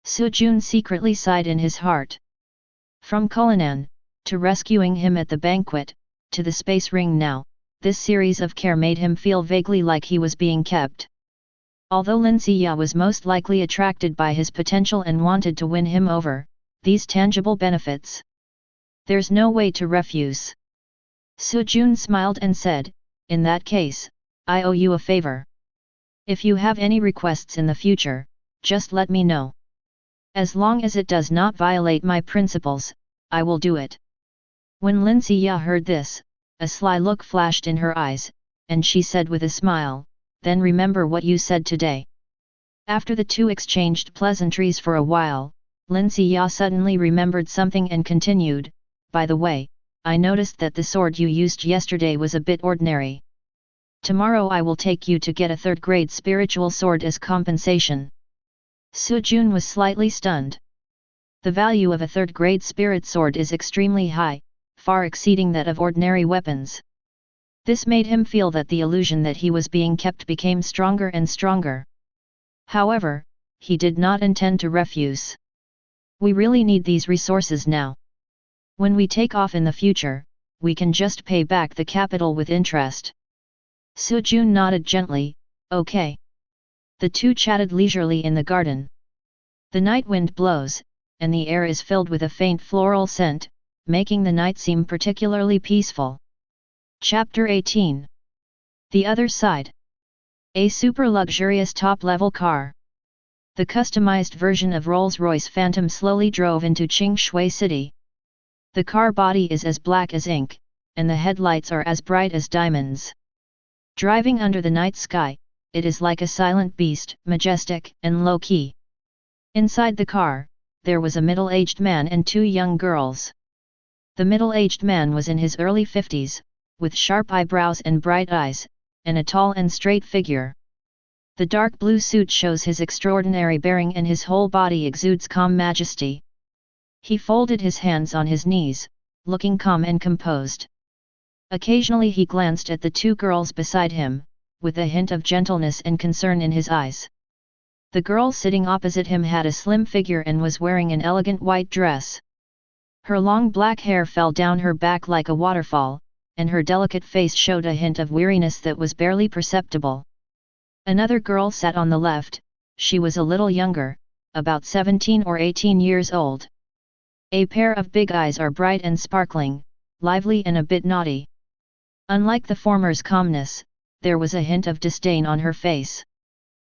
Su Jun secretly sighed in his heart. From Cullinan, to rescuing him at the banquet, to the space ring now, this series of care made him feel vaguely like he was being kept. Although Lin Ziya was most likely attracted by his potential and wanted to win him over, these tangible benefits, there's no way to refuse. Su Jun smiled and said, in that case, I owe you a favor. If you have any requests in the future, just let me know. As long as it does not violate my principles, I will do it. When Lin Ziya heard this, a sly look flashed in her eyes, and she said with a smile, then remember what you said today. After the two exchanged pleasantries for a while, Lin Ziya suddenly remembered something and continued, by the way, I noticed that the sword you used yesterday was a bit ordinary. Tomorrow I will take you to get a third-grade spiritual sword as compensation. Su Jun was slightly stunned. The value of a third-grade spirit sword is extremely high, far exceeding that of ordinary weapons. This made him feel that the illusion that he was being kept became stronger and stronger. However, he did not intend to refuse. We really need these resources now. When we take off in the future, we can just pay back the capital with interest. Su Jun nodded gently, okay. The two chatted leisurely in the garden. The night wind blows, and the air is filled with a faint floral scent, making the night seem particularly peaceful. Chapter 18. The Other Side. A super-luxurious top-level car. The customized version of Rolls-Royce Phantom slowly drove into Qingshui City. The car body is as black as ink, and the headlights are as bright as diamonds. Driving under the night sky, it is like a silent beast, majestic and low-key. Inside the car, there was a middle-aged man and two young girls. The middle-aged man was in his early 50s, with sharp eyebrows and bright eyes, and a tall and straight figure. The dark blue suit shows his extraordinary bearing and his whole body exudes calm majesty. He folded his hands on his knees, looking calm and composed. Occasionally he glanced at the two girls beside him, with a hint of gentleness and concern in his eyes. The girl sitting opposite him had a slim figure and was wearing an elegant white dress. Her long black hair fell down her back like a waterfall, and her delicate face showed a hint of weariness that was barely perceptible. Another girl sat on the left, she was a little younger, about 17 or 18 years old. A pair of big eyes are bright and sparkling, lively and a bit naughty. Unlike the former's calmness, there was a hint of disdain on her face.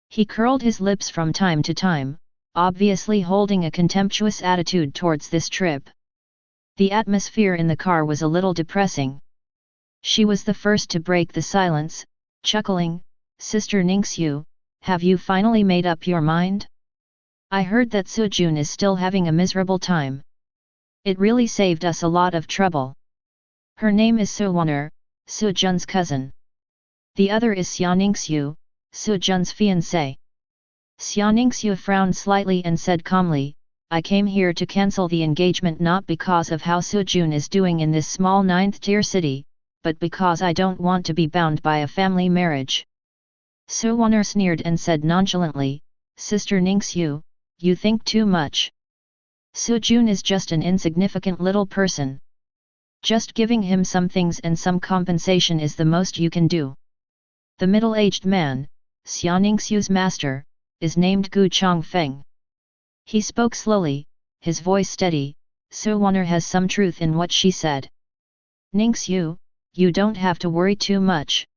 He curled his lips from time to time, obviously holding a contemptuous attitude towards this trip. The atmosphere in the car was a little depressing. She was the first to break the silence, chuckling, Sister Ningxiu, have you finally made up your mind? I heard that Su Jun is still having a miserable time. It really saved us a lot of trouble. Her name is Su Wan'er, Su Jun's cousin. The other is Xia Ningxiu, Su Jun's fiancée. Xia Ningxiu frowned slightly and said calmly, I came here to cancel the engagement not because of how Su Jun is doing in this small 9th-tier city, but because I don't want to be bound by a family marriage. Su Wan'er sneered and said nonchalantly, Sister Ningxiu, you think too much. Su Jun is just an insignificant little person. Just giving him some things and some compensation is the most you can do. The middle-aged man, Xia Ningxiu's master, is named Gu Chongfeng. He spoke slowly, his voice steady. Su Wan'er has some truth in what she said. Ningxiu, you don't have to worry too much.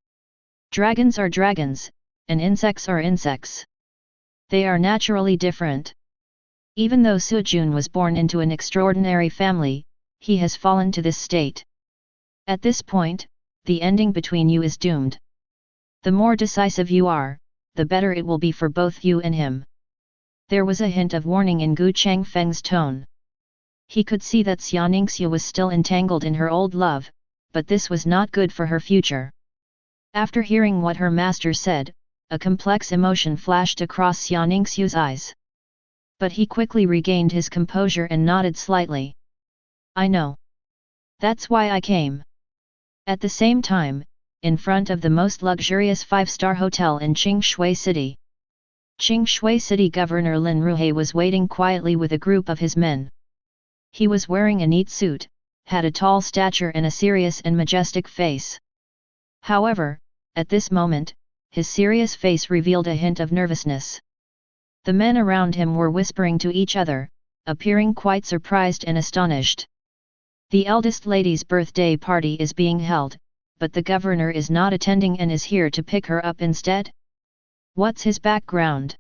Dragons are dragons, and insects are insects. They are naturally different. Even though Su Jun was born into an extraordinary family, he has fallen to this state. At this point, the ending between you is doomed. The more decisive you are, the better it will be for both you and him. There was a hint of warning in Gu Changfeng's tone. He could see that Xia Ningxiu was still entangled in her old love, but this was not good for her future. After hearing what her master said, a complex emotion flashed across Xia Ningxiu's eyes. But he quickly regained his composure and nodded slightly. I know. That's why I came. At the same time, in front of the most luxurious 5-star hotel in Qingshui City, Qingshui City Governor Lin Ruhe was waiting quietly with a group of his men. He was wearing a neat suit, had a tall stature and a serious and majestic face. However, at this moment, his serious face revealed a hint of nervousness. The men around him were whispering to each other, appearing quite surprised and astonished. The eldest lady's birthday party is being held, but the governor is not attending and is here to pick her up instead? What's his background?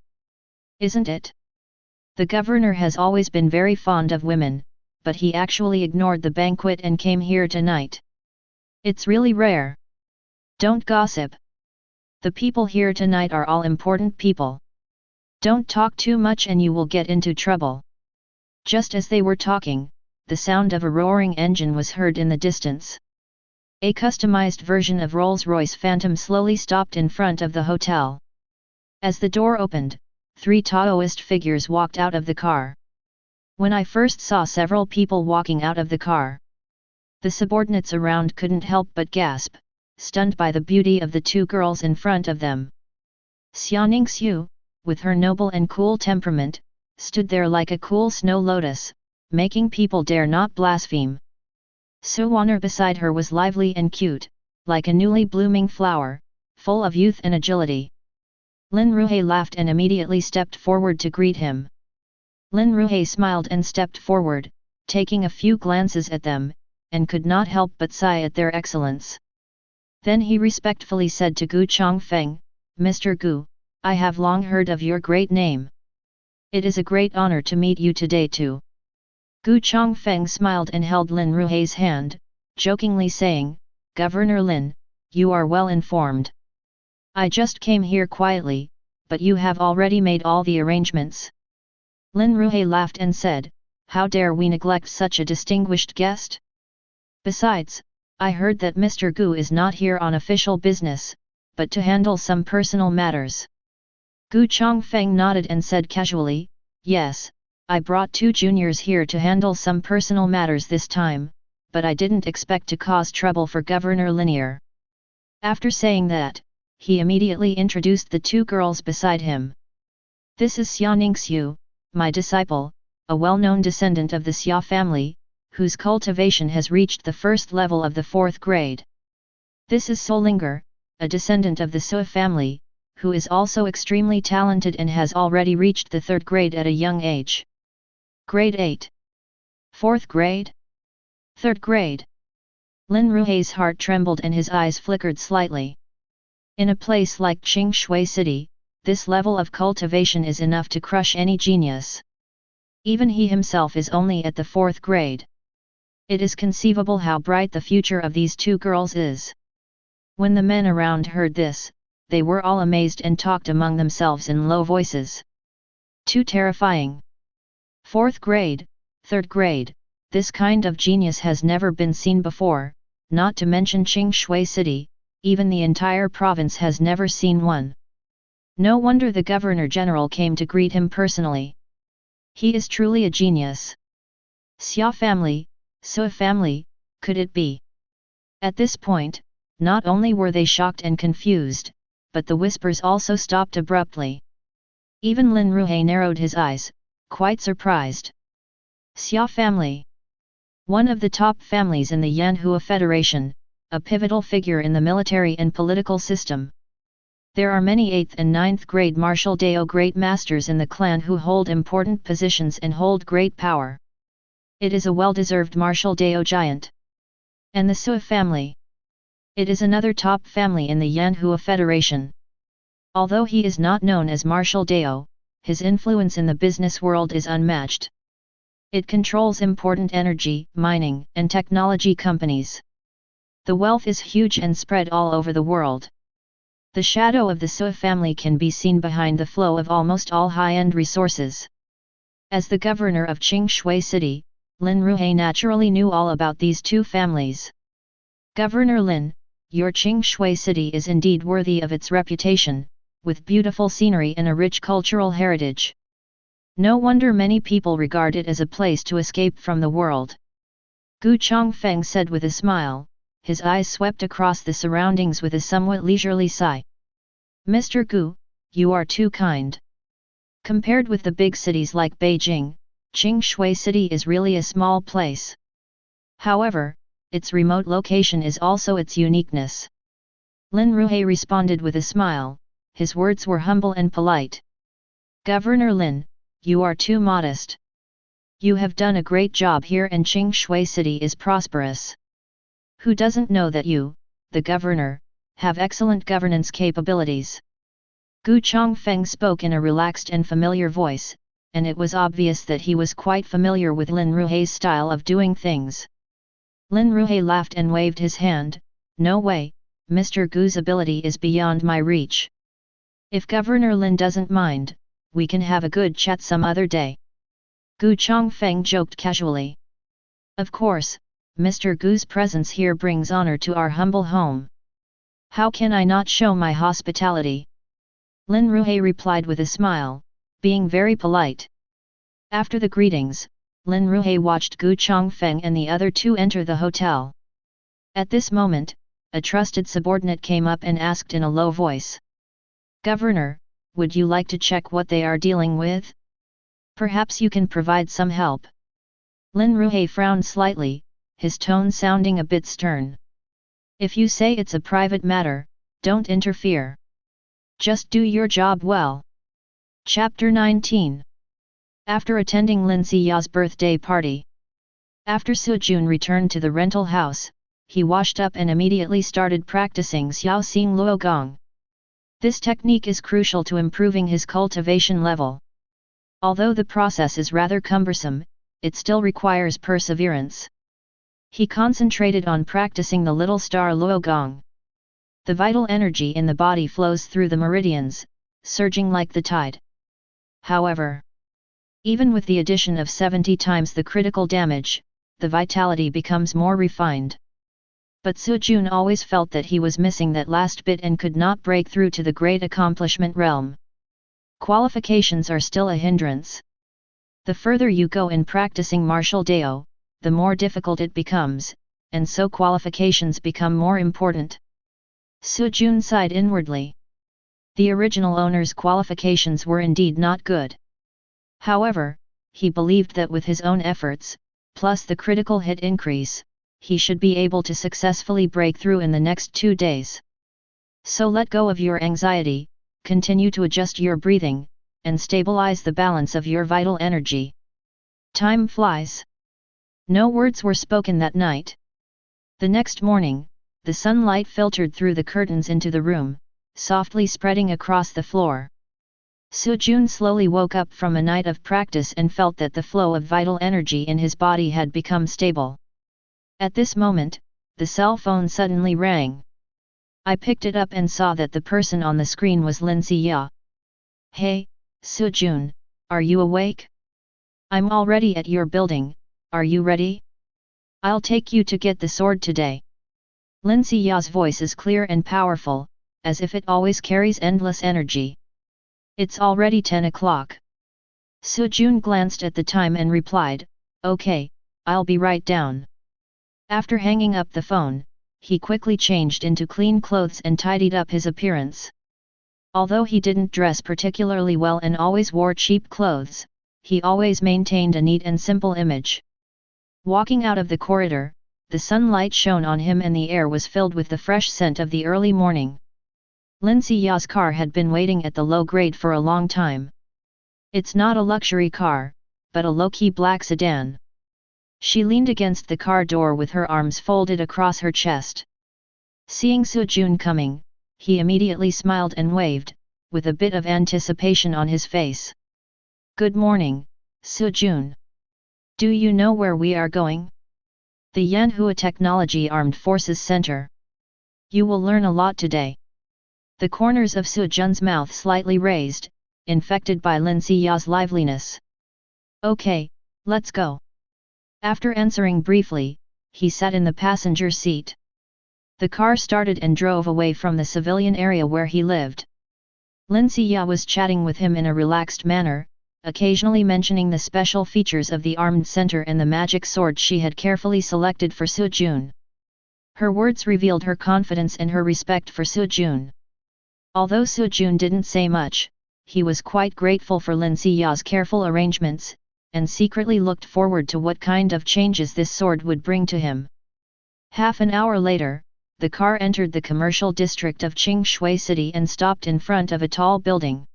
Isn't it? The governor has always been very fond of women, but he actually ignored the banquet and came here tonight. It's really rare. Don't gossip. The people here tonight are all important people. Don't talk too much and you will get into trouble. Just as they were talking, the sound of a roaring engine was heard in the distance. A customized version of Rolls-Royce Phantom slowly stopped in front of the hotel. As the door opened, 3 Taoist figures walked out of the car. When I first saw several people walking out of the car, the subordinates around couldn't help but gasp, stunned by the beauty of the 2 girls in front of them. Xia Ningxiu, with her noble and cool temperament, stood there like a cool snow lotus, making people dare not blaspheme. Su Wan'er beside her was lively and cute, like a newly blooming flower, full of youth and agility. Lin Ruhe laughed and immediately stepped forward to greet him. Lin Ruhe smiled and stepped forward, taking a few glances at them, and could not help but sigh at their excellence. Then he respectfully said to Gu Chongfeng, Mr. Gu, I have long heard of your great name. It is a great honor to meet you today too. Gu Chongfeng smiled and held Lin Ruhe's hand, jokingly saying, Governor Lin, you are well informed. I just came here quietly, but you have already made all the arrangements. Lin Ruhe laughed and said, how dare we neglect such a distinguished guest? Besides, I heard that Mr. Gu is not here on official business, but to handle some personal matters. Gu Chongfeng nodded and said casually, yes, I brought 2 juniors here to handle some personal matters this time, but I didn't expect to cause trouble for Governor Linier. After saying that, he immediately introduced the 2 girls beside him. This is Xia Ningxiu, my disciple, a well-known descendant of the Xia family, whose cultivation has reached the 1st level of the 4th grade. This is Solinger, a descendant of the Sui family, who is also extremely talented and has already reached the 3rd grade at a young age. Grade 8. 4th grade? 3rd grade. Lin Ruhe's heart trembled and his eyes flickered slightly. In a place like Qingshui City, this level of cultivation is enough to crush any genius. Even he himself is only at the 4th grade. It is conceivable how bright the future of these 2 girls is. When the men around heard this, they were all amazed and talked among themselves in low voices. Too terrifying. 4th grade, 3rd grade, this kind of genius has never been seen before, not to mention Qingshui City, even the entire province has never seen one. No wonder the Governor-General came to greet him personally. He is truly a genius. Xia family, Sui family, could it be? At this point, not only were they shocked and confused, but the whispers also stopped abruptly. Even Lin Ruhe narrowed his eyes, quite surprised. Xia family. One of the top families in the Yanhua Federation, a pivotal figure in the military and political system. There are many 8th and 9th grade martial Dao great masters in the clan who hold important positions and hold great power. It is a well-deserved martial Dao giant. And the Sui family. It is another top family in the Yanhua Federation. Although he is not known as martial Dao, his influence in the business world is unmatched. It controls important energy, mining, and technology companies. The wealth is huge and spread all over the world. The shadow of the Sui family can be seen behind the flow of almost all high-end resources. As the governor of Qingshui City, Lin Ruhe naturally knew all about these 2 families. Governor Lin, your Qingshui city is indeed worthy of its reputation, with beautiful scenery and a rich cultural heritage. No wonder many people regard it as a place to escape from the world. Gu Chongfeng said with a smile, his eyes swept across the surroundings with a somewhat leisurely sigh. Mr. Gu, you are too kind. Compared with the big cities like Beijing, Qingshui City is really a small place. However, its remote location is also its uniqueness. Lin Ruhe responded with a smile, his words were humble and polite. Governor Lin, you are too modest. You have done a great job here and Qingshui City is prosperous. Who doesn't know that you, the governor, have excellent governance capabilities? Gu Chongfeng spoke in a relaxed and familiar voice, and it was obvious that he was quite familiar with Lin Ruhe's style of doing things. Lin Ruhe laughed and waved his hand. No way, Mr. Gu's ability is beyond my reach. If Governor Lin doesn't mind, we can have a good chat some other day. Gu Chongfeng joked casually. Of course, Mr. Gu's presence here brings honor to our humble home. How can I not show my hospitality? Lin Ruhe replied with a smile, being very polite. After the greetings, Lin Ruhe watched Gu Chongfeng and the other two enter the hotel. At this moment, a trusted subordinate came up and asked in a low voice. Governor, would you like to check what they are dealing with? Perhaps you can provide some help. Lin Ruhe frowned slightly, his tone sounding a bit stern. If you say it's a private matter, don't interfere. Just do your job well. Chapter 19. After attending Lin Ziya's birthday party. After Su Jun returned to the rental house, he washed up and immediately started practicing Xiao Xing Luo Gong. This technique is crucial to improving his cultivation level. Although the process is rather cumbersome, it still requires perseverance. He concentrated on practicing the little star Luo Gong. The vital energy in the body flows through the meridians, surging like the tide. However, even with the addition of 70 times the critical damage, the vitality becomes more refined. But Su Jun always felt that he was missing that last bit and could not break through to the great accomplishment realm. Qualifications are still a hindrance. The further you go in practicing martial Dao, the more difficult it becomes, and so qualifications become more important. Su Jun sighed inwardly. The original owner's qualifications were indeed not good. However, he believed that with his own efforts, plus the critical hit increase, he should be able to successfully break through in the next 2 days. So let go of your anxiety, continue to adjust your breathing, and stabilize the balance of your vital energy. Time flies. No words were spoken that night. The next morning, the sunlight filtered through the curtains into the room, softly spreading across the floor. Su Jun slowly woke up from a night of practice and felt that the flow of vital energy in his body had become stable. At this moment, the cell phone suddenly rang. I picked it up and saw that the person on the screen was Lin Ziya. Hey, Su Jun, are you awake? I'm already at your building, are you ready? I'll take you to get the sword today. Lin Ziya's voice is clear and powerful, as if it always carries endless energy. It's already 10 o'clock. Su Jun glanced at the time and replied, Okay, I'll be right down. After hanging up the phone, he quickly changed into clean clothes and tidied up his appearance. Although he didn't dress particularly well and always wore cheap clothes, he always maintained a neat and simple image. Walking out of the corridor, the sunlight shone on him and the air was filled with the fresh scent of the early morning. Lin Ziya's car had been waiting at the low grade for a long time. It's not a luxury car, but a low-key black sedan. She leaned against the car door with her arms folded across her chest. Seeing Su Jun coming, he immediately smiled and waved, with a bit of anticipation on his face. Good morning, Su Jun. Do you know where we are going? The Yanhua Technology Armed Forces Center. You will learn a lot today. The corners of Su Jun's mouth slightly raised, infected by Lin Ziya's liveliness. Okay, let's go. After answering briefly, he sat in the passenger seat. The car started and drove away from the civilian area where he lived. Lin Xia was chatting with him in a relaxed manner, occasionally mentioning the special features of the armed center and the magic sword she had carefully selected for Su Jun. Her words revealed her confidence and her respect for Su Jun. Although Su Jun didn't say much, he was quite grateful for Lin Xia's careful arrangements, and secretly looked forward to what kind of changes this sword would bring to him. Half an hour later, the car entered the commercial district of Qingshui City and stopped in front of a tall building.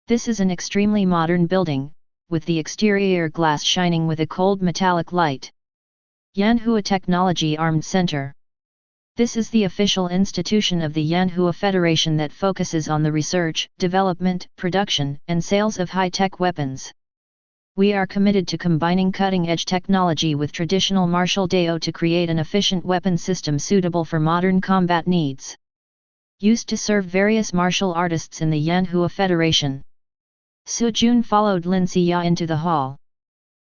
This is an extremely modern building, with the exterior glass shining with a cold metallic light. Yanhua Technology Armed Center. This is the official institution of the Yanhua Federation that focuses on the research, development, production, and sales of high-tech weapons. We are committed to combining cutting-edge technology with traditional martial dao to create an efficient weapon system suitable for modern combat needs. Used to serve various martial artists in the Yanhua Federation. Su Jun followed Lin Xia into the hall.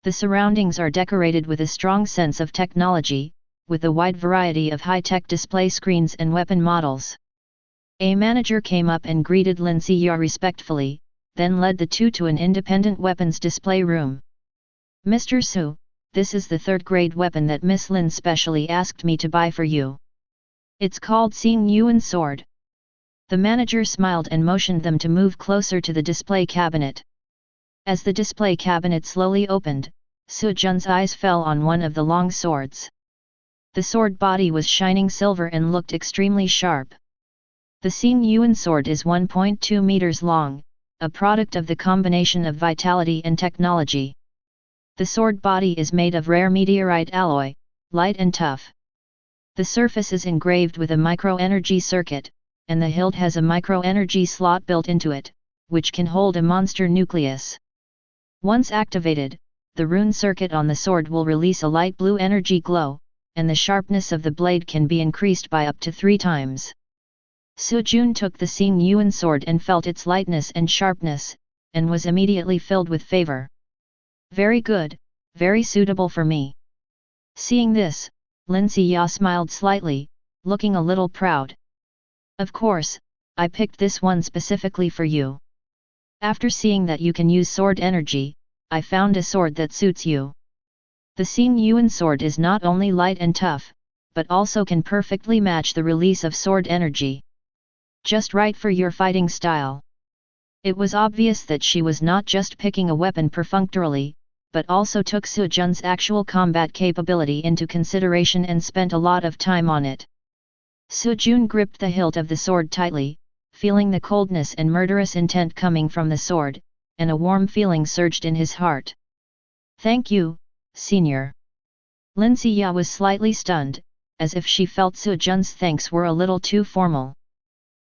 The surroundings are decorated with a strong sense of technology, with a wide variety of high-tech display screens and weapon models. A manager came up and greeted Lin Xia respectfully, then led the two to an independent weapons display room. Mr. Su, this is the third-grade weapon that Miss Lin specially asked me to buy for you. It's called Xing Yuan Sword. The manager smiled and motioned them to move closer to the display cabinet. As the display cabinet slowly opened, Su Jun's eyes fell on one of the long swords. The sword body was shining silver and looked extremely sharp. The Xing Yuan sword is 1.2 meters long, a product of the combination of vitality and technology. The sword body is made of rare meteorite alloy, light and tough. The surface is engraved with a micro-energy circuit, and the hilt has a micro-energy slot built into it, which can hold a monster nucleus. Once activated, the rune circuit on the sword will release a light blue energy glow, and the sharpness of the blade can be increased by up to 3 times. Su Jun took the Xing Yuan sword and felt its lightness and sharpness, and was immediately filled with favor. Very good, very suitable for me. Seeing this, Lin Xia smiled slightly, looking a little proud. Of course, I picked this one specifically for you. After seeing that you can use sword energy, I found a sword that suits you. The Xing Yuan sword is not only light and tough, but also can perfectly match the release of sword energy. Just right for your fighting style. It was obvious that she was not just picking a weapon perfunctorily, but also took Su Jun's actual combat capability into consideration and spent a lot of time on it. Su Jun gripped the hilt of the sword tightly, feeling the coldness and murderous intent coming from the sword, and a warm feeling surged in his heart. Thank you, Senior. Lin Xia was slightly stunned, as if she felt Su Jun's thanks were a little too formal.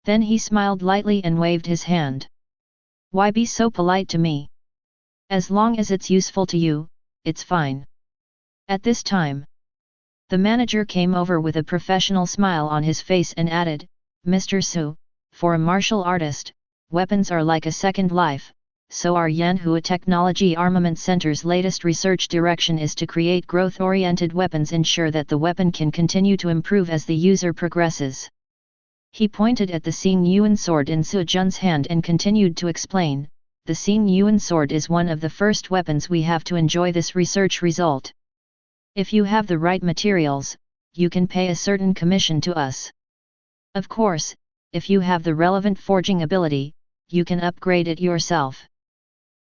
Then he smiled lightly and waved his hand. Why be so polite to me? As long as it's useful to you, it's fine. At this time, the manager came over with a professional smile on his face and added, Mr. Su, for a martial artist, weapons are like a second life, so our Yanhua Technology Armament Center's latest research direction is to create growth-oriented weapons, ensure that the weapon can continue to improve as the user progresses. He pointed at the Xing Yuan sword in Su Jun's hand and continued to explain, the Xing Yuan sword is one of the first weapons we have to enjoy this research result. If you have the right materials, you can pay a certain commission to us. Of course, if you have the relevant forging ability, you can upgrade it yourself.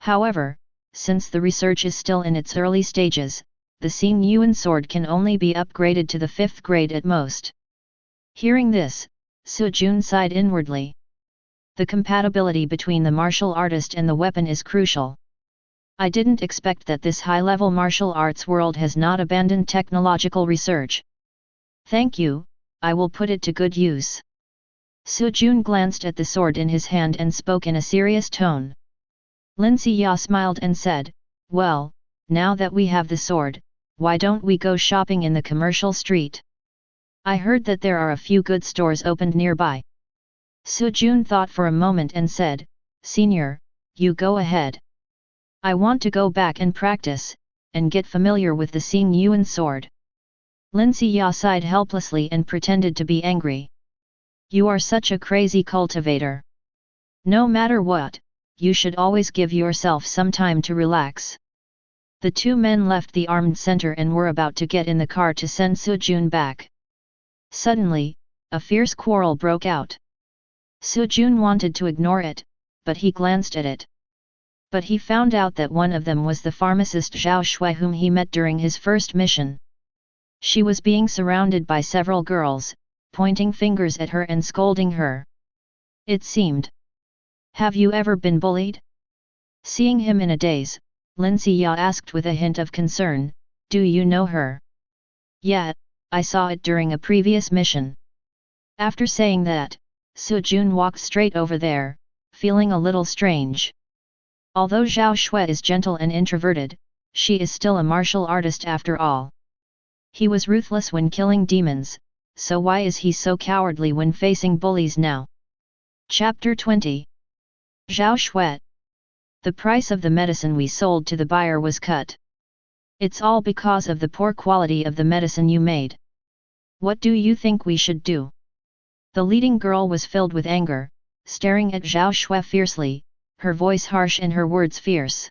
However, since the research is still in its early stages, the Xing Yuan sword can only be upgraded to the 5th grade at most. Hearing this, Su Jun sighed inwardly. The compatibility between the martial artist and the weapon is crucial. I didn't expect that this high-level martial arts world has not abandoned technological research. Thank you, I will put it to good use. Su Jun glanced at the sword in his hand and spoke in a serious tone. Lin Xia smiled and said, well, now that we have the sword, why don't we go shopping in the commercial street? I heard that there are a few good stores opened nearby. Su Jun thought for a moment and said, Senior, you go ahead. I want to go back and practice, and get familiar with the Xing Yuan sword. Lin Ziya sighed helplessly and pretended to be angry. You are such a crazy cultivator. No matter what, you should always give yourself some time to relax. The two men left the armed center and were about to get in the car to send Sujun back. Suddenly, a fierce quarrel broke out. Sujun wanted to ignore it, but he glanced at it. But he found out that one of them was the pharmacist Zhao Shui whom he met during his first mission. She was being surrounded by several girls, pointing fingers at her and scolding her. It seemed. Have you ever been bullied? Seeing him in a daze, Lin Ziya asked with a hint of concern, do you know her? Yeah, I saw it during a previous mission. After saying that, Sujun walked straight over there, feeling a little strange. Although Zhao Shui is gentle and introverted, she is still a martial artist after all. He was ruthless when killing demons, so why is he so cowardly when facing bullies now? Chapter 20. Zhao Shui. The price of the medicine we sold to the buyer was cut. It's all because of the poor quality of the medicine you made. What do you think we should do? The leading girl was filled with anger, staring at Zhao Shui fiercely, her voice harsh and her words fierce.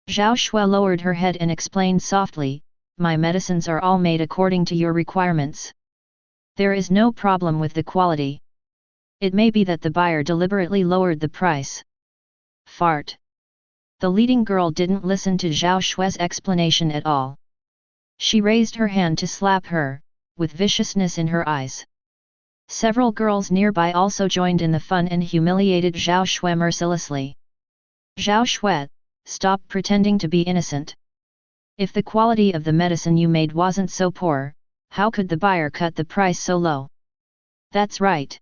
Zhao Shui lowered her head and explained softly, my medicines are all made according to your requirements. There is no problem with the quality. It may be that the buyer deliberately lowered the price. Fart. The leading girl didn't listen to Zhao Shui's explanation at all. She raised her hand to slap her, with viciousness in her eyes. Several girls nearby also joined in the fun and humiliated Zhao Shui mercilessly. Zhao Shui, stop pretending to be innocent. If the quality of the medicine you made wasn't so poor, how could the buyer cut the price so low? That's right.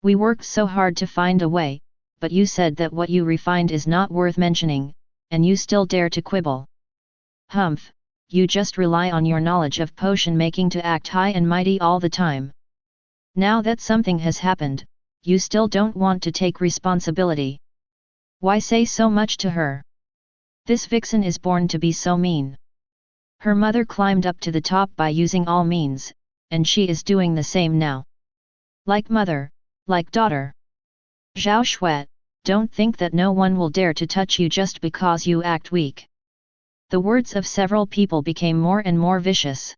We worked so hard to find a way, but you said that what you refined is not worth mentioning, and you still dare to quibble. Humph, you just rely on your knowledge of potion making to act high and mighty all the time. Now that something has happened, you still don't want to take responsibility. Why say so much to her? This vixen is born to be so mean. Her mother climbed up to the top by using all means, and she is doing the same now. Like mother, like daughter. Zhao Shui, don't think that no one will dare to touch you just because you act weak. The words of several people became more and more vicious.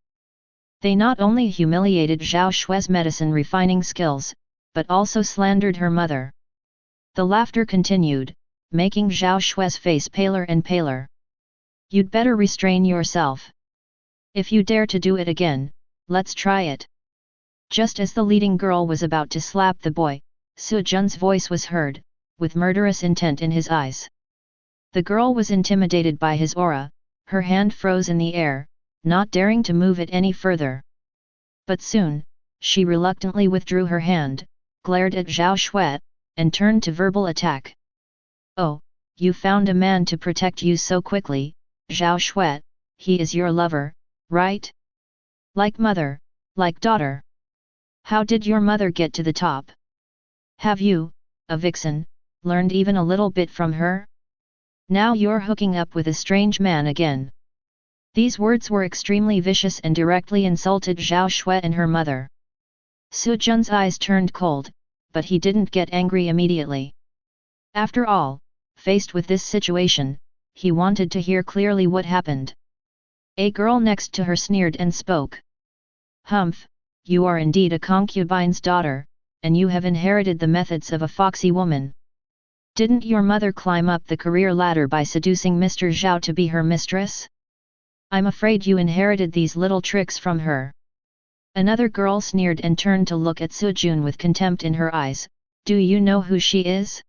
They not only humiliated Zhao Shui's medicine refining skills, but also slandered her mother. The laughter continued, making Zhao Shui's face paler and paler. You'd better restrain yourself. If you dare to do it again, let's try it. Just as the leading girl was about to slap the boy, Su Jun's voice was heard, with murderous intent in his eyes. The girl was intimidated by his aura, her hand froze in the air, not daring to move it any further. But soon, she reluctantly withdrew her hand, glared at Zhao Shui, and turned to verbal attack. Oh, you found a man to protect you so quickly, Zhao Shui, he is your lover, right? Like mother, like daughter. How did your mother get to the top? Have you, a vixen, learned even a little bit from her? Now you're hooking up with a strange man again. These words were extremely vicious and directly insulted Zhao Shui and her mother. Su Jun's eyes turned cold, but he didn't get angry immediately. After all, faced with this situation, he wanted to hear clearly what happened. A girl next to her sneered and spoke. Humph, you are indeed a concubine's daughter, and you have inherited the methods of a foxy woman. Didn't your mother climb up the career ladder by seducing Mr. Zhao to be her mistress? I'm afraid you inherited these little tricks from her. Another girl sneered and turned to look at Su Jun with contempt in her eyes. Do you know who she is?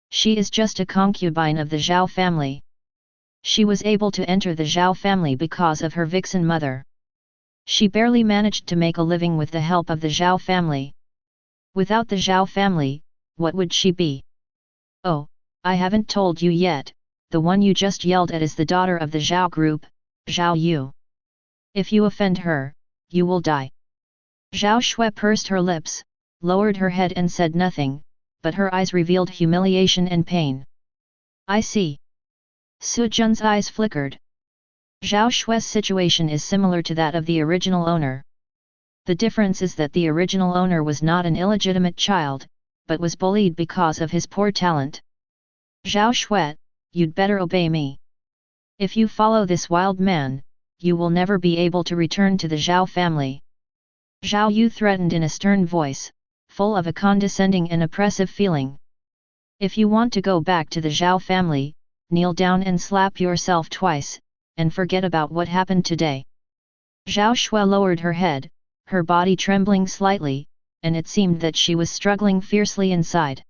She is just a concubine of the Zhao family. She was able to enter the Zhao family because of her vixen mother. She barely managed to make a living with the help of the Zhao family. Without the Zhao family, what would she be? Oh, I haven't told you yet, the one you just yelled at is the daughter of the Zhao group, Zhao Yu. If you offend her, you will die. Zhao Shui pursed her lips, lowered her head and said nothing, but her eyes revealed humiliation and pain. I see. Su Jun's eyes flickered. Zhao Shui's situation is similar to that of the original owner. The difference is that the original owner was not an illegitimate child, but was bullied because of his poor talent. Zhao Shui, you'd better obey me. If you follow this wild man, you will never be able to return to the Zhao family. Zhao Yu threatened in a stern voice, full of a condescending and oppressive feeling. If you want to go back to the Zhao family, kneel down and slap yourself twice, and forget about what happened today. Zhao Shui lowered her head, her body trembling slightly, and it seemed that she was struggling fiercely inside.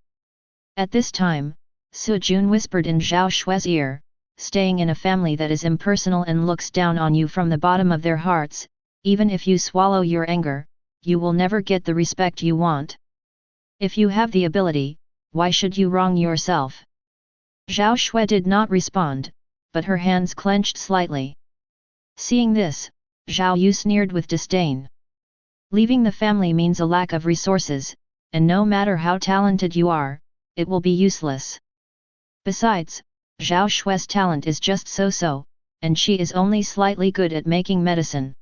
At this time, Su Jun whispered in Zhao Shui's ear, staying in a family that is impersonal and looks down on you from the bottom of their hearts, even if you swallow your anger, you will never get the respect you want. If you have the ability, why should you wrong yourself? Zhao Shui did not respond, but her hands clenched slightly. Seeing this, Zhao Yu sneered with disdain. Leaving the family means a lack of resources, and no matter how talented you are, it will be useless. Besides, Zhao Shui's talent is just so-so, and she is only slightly good at making medicine.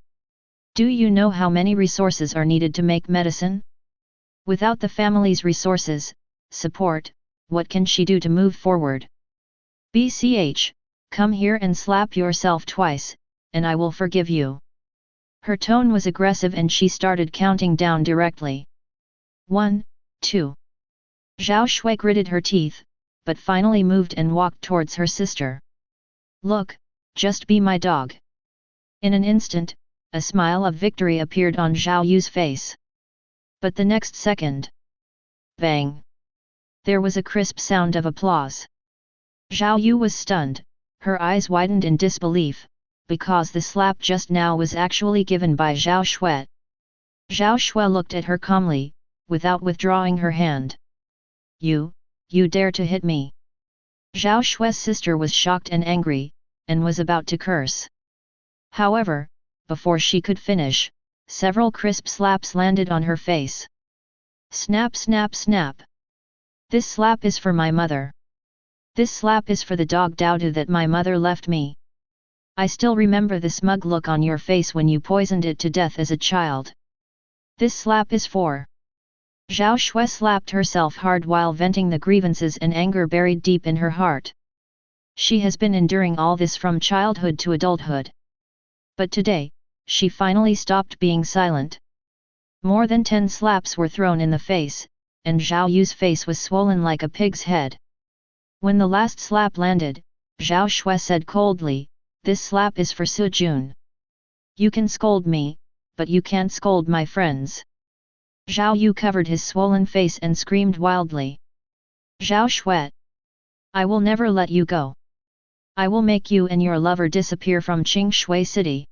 Do you know how many resources are needed to make medicine? Without the family's resources, support, what can she do to move forward? BCH, come here and slap yourself twice, and I will forgive you. Her tone was aggressive and she started counting down directly. 1, 2. Zhao Shui gritted her teeth, but finally moved and walked towards her sister. Look, just be my dog. In an instant, a smile of victory appeared on Zhao Yu's face. But the next second, bang! There was a crisp sound of applause. Zhao Yu was stunned, her eyes widened in disbelief, because the slap just now was actually given by Zhao Shui. Zhao Shui looked at her calmly, without withdrawing her hand. You dare to hit me? Zhao Shui's sister was shocked and angry, and was about to curse. However, before she could finish, several crisp slaps landed on her face. Snap snap snap. This slap is for my mother. This slap is for the dog Dowdu that my mother left me. I still remember the smug look on your face when you poisoned it to death as a child. This slap is for... Zhao Shui slapped herself hard while venting the grievances and anger buried deep in her heart. She has been enduring all this from childhood to adulthood. But today, she finally stopped being silent. More than 10 slaps were thrown in the face, and Zhao Yu's face was swollen like a pig's head. When the last slap landed, Zhao Shui said coldly, "This slap is for Su Jun. You can scold me, but you can't scold my friends." Zhao Yu covered his swollen face and screamed wildly. "Zhao Shui! I will never let you go. I will make you and your lover disappear from Qingshui City."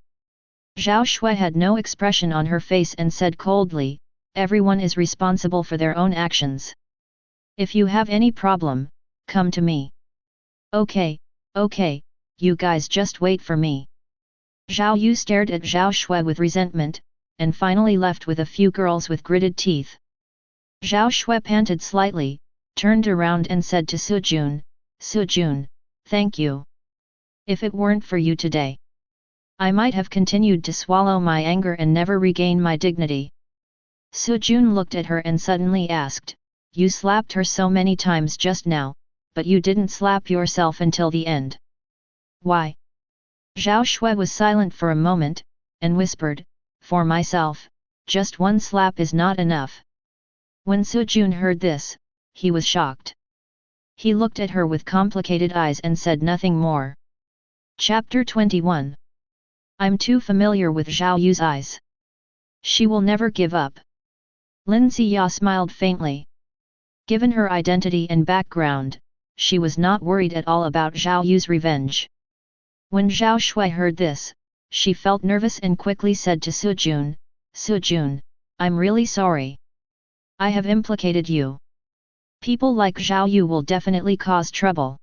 Zhao Shui had no expression on her face and said coldly, "Everyone is responsible for their own actions. If you have any problem, come to me." Okay, you guys just wait for me." Zhao Yu stared at Zhao Shui with resentment, and finally left with a few girls with gritted teeth. Zhao Shui panted slightly, turned around and said to Su Jun, "Su Jun, thank you. If it weren't for you today, I might have continued to swallow my anger and never regain my dignity." Su Jun looked at her and suddenly asked, "You slapped her so many times just now, but you didn't slap yourself until the end. Why?" Zhao Shui was silent for a moment, and whispered, "For myself, just one slap is not enough." When Su Jun heard this, he was shocked. He looked at her with complicated eyes and said nothing more. Chapter 21. I'm too familiar with Zhao Yu's eyes. She will never give up. Lin Ziya smiled faintly. Given her identity and background, she was not worried at all about Zhao Yu's revenge. When Zhao Shui heard this, she felt nervous and quickly said to Su Jun, "Su Jun, I'm really sorry. I have implicated you. People like Zhao Yu will definitely cause trouble."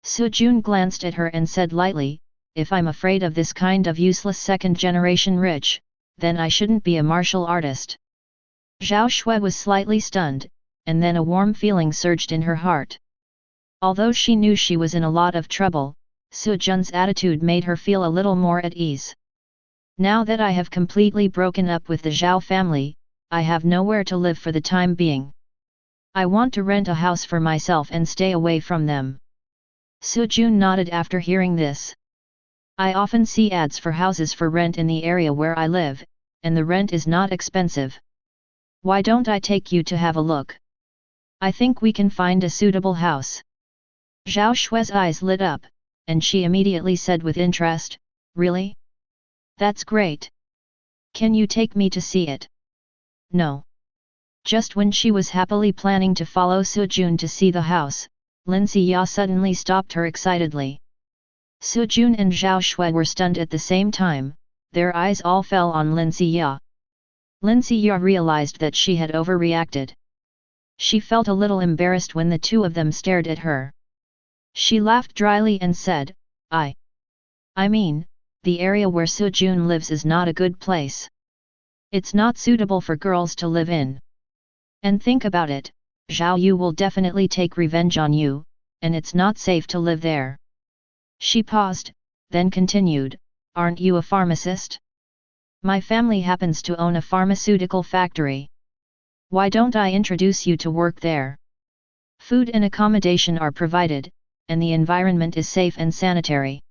Su Jun glanced at her and said lightly, "If I'm afraid of this kind of useless second-generation rich, then I shouldn't be a martial artist." Zhao Shui was slightly stunned, and then a warm feeling surged in her heart. Although she knew she was in a lot of trouble, Su Jun's attitude made her feel a little more at ease. Now that I have completely broken up with the Zhao family, I have nowhere to live for the time being. I want to rent a house for myself and stay away from them. Su Jun nodded after hearing this. I often see ads for houses for rent in the area where I live, and the rent is not expensive. Why don't I take you to have a look? I think we can find a suitable house. Zhao Shui's eyes lit up, and she immediately said with interest, Really? That's great. Can you take me to see it? No. Just when she was happily planning to follow Su Jun to see the house, Lin Ziya suddenly stopped her excitedly. Su Jun and Zhao Shui were stunned at the same time, their eyes all fell on Lin Ziya. Lin Ziya realized that she had overreacted. She felt a little embarrassed when the two of them stared at her. She laughed dryly and said, I mean, the area where Su Jun lives is not a good place. It's not suitable for girls to live in. And think about it, Zhao Yu will definitely take revenge on you, and it's not safe to live there. She paused, then continued, Aren't you a pharmacist? My family happens to own a pharmaceutical factory. Why don't I introduce you to work there? Food and accommodation are provided, and the environment is safe and sanitary.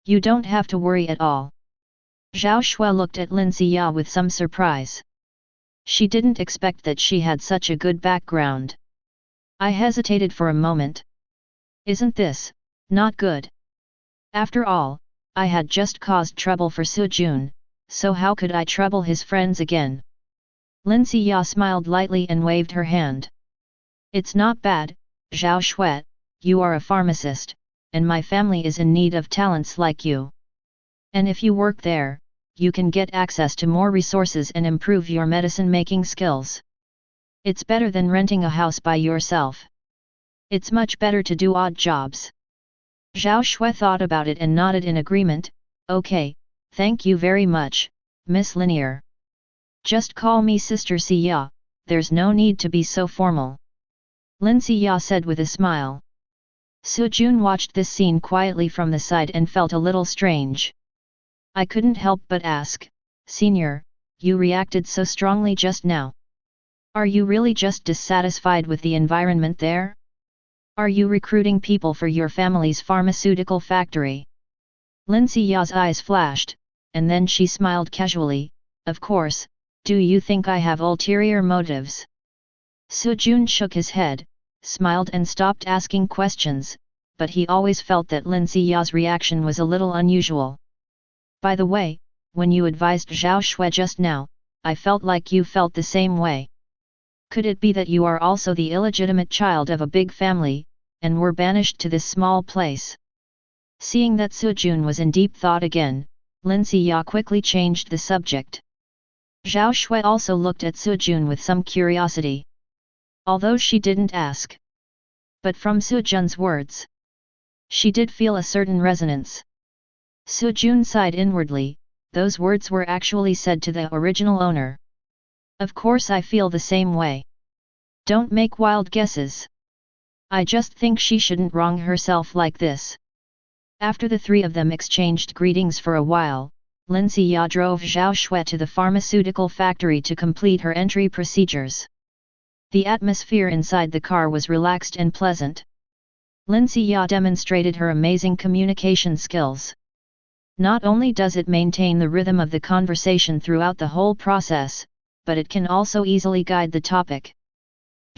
You don't have to worry at all. Zhao Shui looked at Lin Ziya with some surprise. She didn't expect that she had such a good background. I hesitated for a moment. Isn't this not good? After all, I had just caused trouble for Su Jun, so how could I trouble his friends again? Lin Ziya smiled lightly and waved her hand. It's not bad, Zhao Shui, you are a pharmacist, and my family is in need of talents like you. And if you work there, you can get access to more resources and improve your medicine-making skills. It's better than renting a house by yourself. It's much better to do odd jobs. Zhao Shui thought about it and nodded in agreement. Okay, thank you very much, Miss Linear. Just call me Sister Siya, there's no need to be so formal. Lin Siya said with a smile. Su Jun watched this scene quietly from the side and felt a little strange. I couldn't help but ask, Senior, you reacted so strongly just now. Are you really just dissatisfied with the environment there? Are you recruiting people for your family's pharmaceutical factory? Lin Ziya's eyes flashed, and then she smiled casually, Of course, do you think I have ulterior motives? Su Jun shook his head, smiled and stopped asking questions, but he always felt that Lin Ziya's reaction was a little unusual. By the way, when you advised Zhao Shui just now, I felt like you felt the same way. Could it be that you are also the illegitimate child of a big family, and were banished to this small place? Seeing that Su Jun was in deep thought again, Lin Ziya quickly changed the subject. Zhao Shui also looked at Su Jun with some curiosity. Although she didn't ask. But from Su Jun's words, she did feel a certain resonance. Su Jun sighed inwardly, those words were actually said to the original owner. Of course I feel the same way. Don't make wild guesses. I just think she shouldn't wrong herself like this. After the three of them exchanged greetings for a while, Lin Ziya drove Zhao Shui to the pharmaceutical factory to complete her entry procedures. The atmosphere inside the car was relaxed and pleasant. Lin Ziya demonstrated her amazing communication skills. Not only does it maintain the rhythm of the conversation throughout the whole process, but it can also easily guide the topic.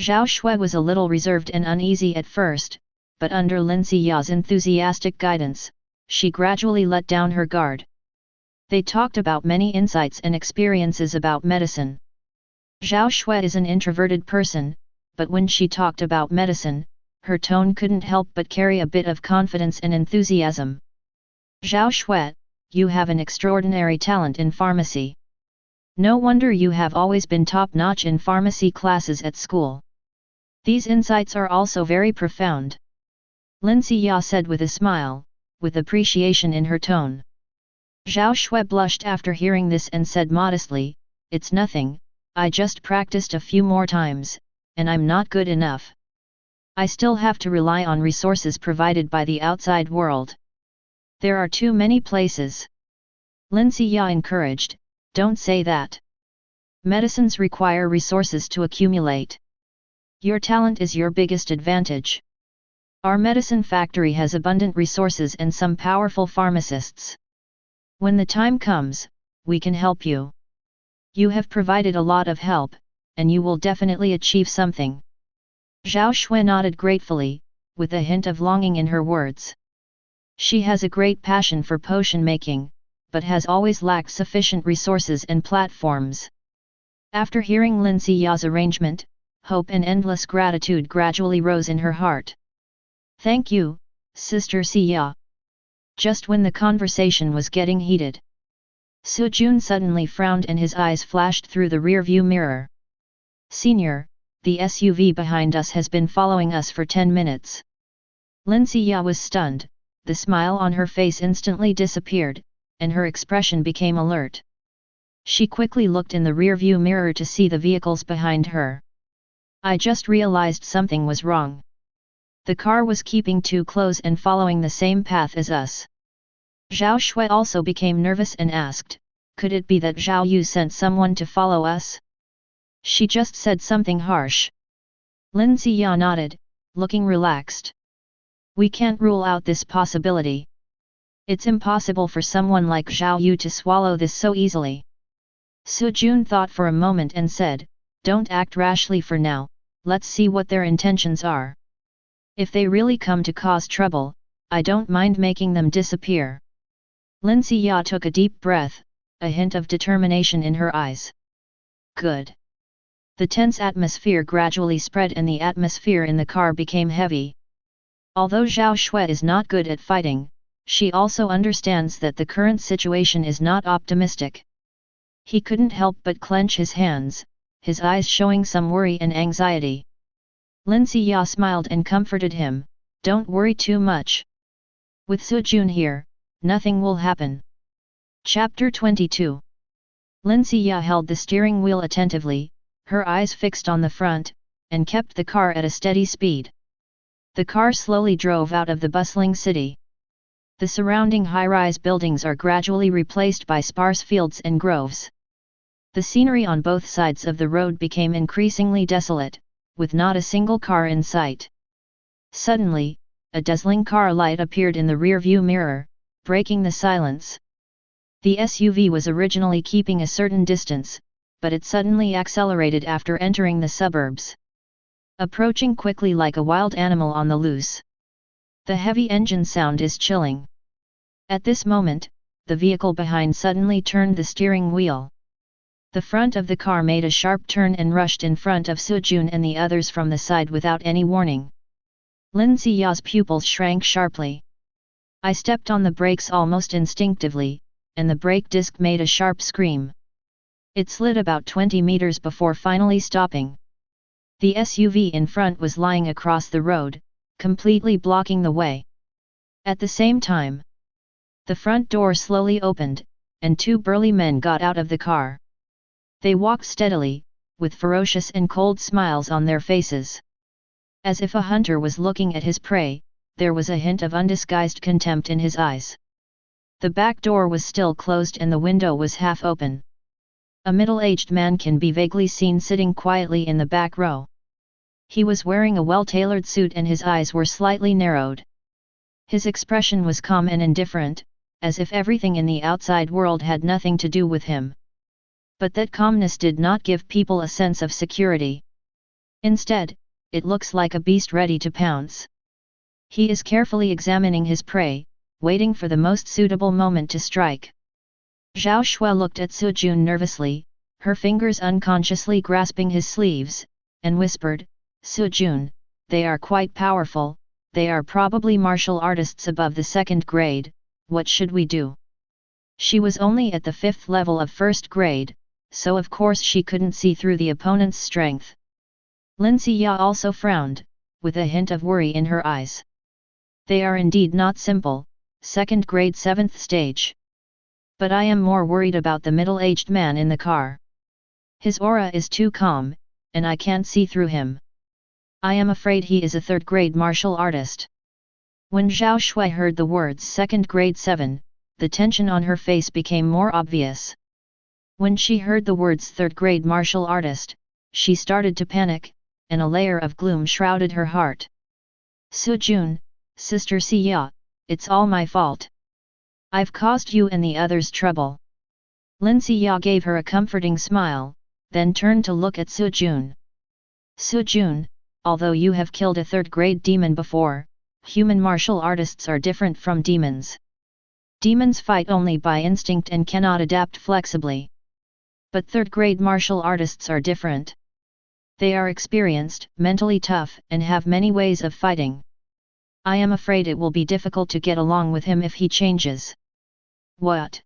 Zhao Shui was a little reserved and uneasy at first, but under Lin Ziya's enthusiastic guidance, she gradually let down her guard. They talked about many insights and experiences about medicine. Zhao Shui is an introverted person, but when she talked about medicine, her tone couldn't help but carry a bit of confidence and enthusiasm. Zhao Shui, you have an extraordinary talent in pharmacy. No wonder you have always been top-notch in pharmacy classes at school. These insights are also very profound. Lin Ziya said with a smile, with appreciation in her tone. Zhao Shui blushed after hearing this and said modestly, It's nothing, I just practiced a few more times, and I'm not good enough. I still have to rely on resources provided by the outside world. There are too many places. Lin Ziya encouraged, don't say that. Medicines require resources to accumulate. Your talent is your biggest advantage. Our medicine factory has abundant resources and some powerful pharmacists. When the time comes, we can help you. You have provided a lot of help, and you will definitely achieve something. Zhao Shui nodded gratefully, with a hint of longing in her words. She has a great passion for potion making, but has always lacked sufficient resources and platforms. After hearing Lin Ziya's arrangement, hope and endless gratitude gradually rose in her heart. Thank you, Sister Ziya. Just when the conversation was getting heated, Su Jun suddenly frowned and his eyes flashed through the rear-view mirror. Senior, the SUV behind us has been following us for 10 minutes. Lin Ziya was stunned, the smile on her face instantly disappeared, and her expression became alert. She quickly looked in the rear-view mirror to see the vehicles behind her. I just realized something was wrong. The car was keeping too close and following the same path as us. Zhao Shui also became nervous and asked, could it be that Zhao Yu sent someone to follow us? She just said something harsh. Lin Ziya nodded, looking relaxed. We can't rule out this possibility. It's impossible for someone like Zhao Yu to swallow this so easily. Su Jun thought for a moment and said, don't act rashly for now, let's see what their intentions are. If they really come to cause trouble, I don't mind making them disappear. Lin Ziya took a deep breath, a hint of determination in her eyes. Good. The tense atmosphere gradually spread and the atmosphere in the car became heavy. Although Zhao Shui is not good at fighting, she also understands that the current situation is not optimistic. He couldn't help but clench his hands, his eyes showing some worry and anxiety. Lin Ziya smiled and comforted him, don't worry too much. With Su Jun here, nothing will happen. Chapter 22. Lin Ziya held the steering wheel attentively, her eyes fixed on the front, and kept the car at a steady speed. The car slowly drove out of the bustling city. The surrounding high-rise buildings are gradually replaced by sparse fields and groves. The scenery on both sides of the road became increasingly desolate, with not a single car in sight. Suddenly, a dazzling car light appeared in the rear-view mirror, breaking the silence. The SUV was originally keeping a certain distance, but it suddenly accelerated after entering the suburbs. Approaching quickly like a wild animal on the loose. The heavy engine sound is chilling. At this moment, the vehicle behind suddenly turned the steering wheel. The front of the car made a sharp turn and rushed in front of Su Jun and the others from the side without any warning. Lin Ziya's pupils shrank sharply. I stepped on the brakes almost instinctively, and the brake disc made a sharp scream. It slid about 20 meters before finally stopping. The SUV in front was lying across the road, completely blocking the way. At the same time, the front door slowly opened, and two burly men got out of the car. They walked steadily, with ferocious and cold smiles on their faces. As if a hunter was looking at his prey, there was a hint of undisguised contempt in his eyes. The back door was still closed and the window was half open. A middle-aged man can be vaguely seen sitting quietly in the back row. He was wearing a well-tailored suit and his eyes were slightly narrowed. His expression was calm and indifferent, as if everything in the outside world had nothing to do with him. But that calmness did not give people a sense of security. Instead, it looks like a beast ready to pounce. He is carefully examining his prey, waiting for the most suitable moment to strike. Zhao Shui looked at Su Jun nervously, her fingers unconsciously grasping his sleeves, and whispered, Su Jun, they are quite powerful, they are probably martial artists above the 2nd grade, what should we do? She was only at the 5th level of 1st grade, so of course she couldn't see through the opponent's strength. Lin Ziya also frowned, with a hint of worry in her eyes. They are indeed not simple, 2nd grade 7th stage. But I am more worried about the middle-aged man in the car. His aura is too calm, and I can't see through him. I am afraid he is a 3rd grade martial artist. When Zhao Shui heard the words second grade 7, the tension on her face became more obvious. When she heard the words third grade martial artist, she started to panic, and a layer of gloom shrouded her heart. Su Jun, Sister Xia, it's all my fault. I've caused you and the others trouble. Lin Xia gave her a comforting smile, then turned to look at Su Jun. Su Jun, although you have killed a third-grade demon before, human martial artists are different from demons. Demons fight only by instinct and cannot adapt flexibly. But third-grade martial artists are different. They are experienced, mentally tough, and have many ways of fighting. I am afraid it will be difficult to get along with him if he changes. What?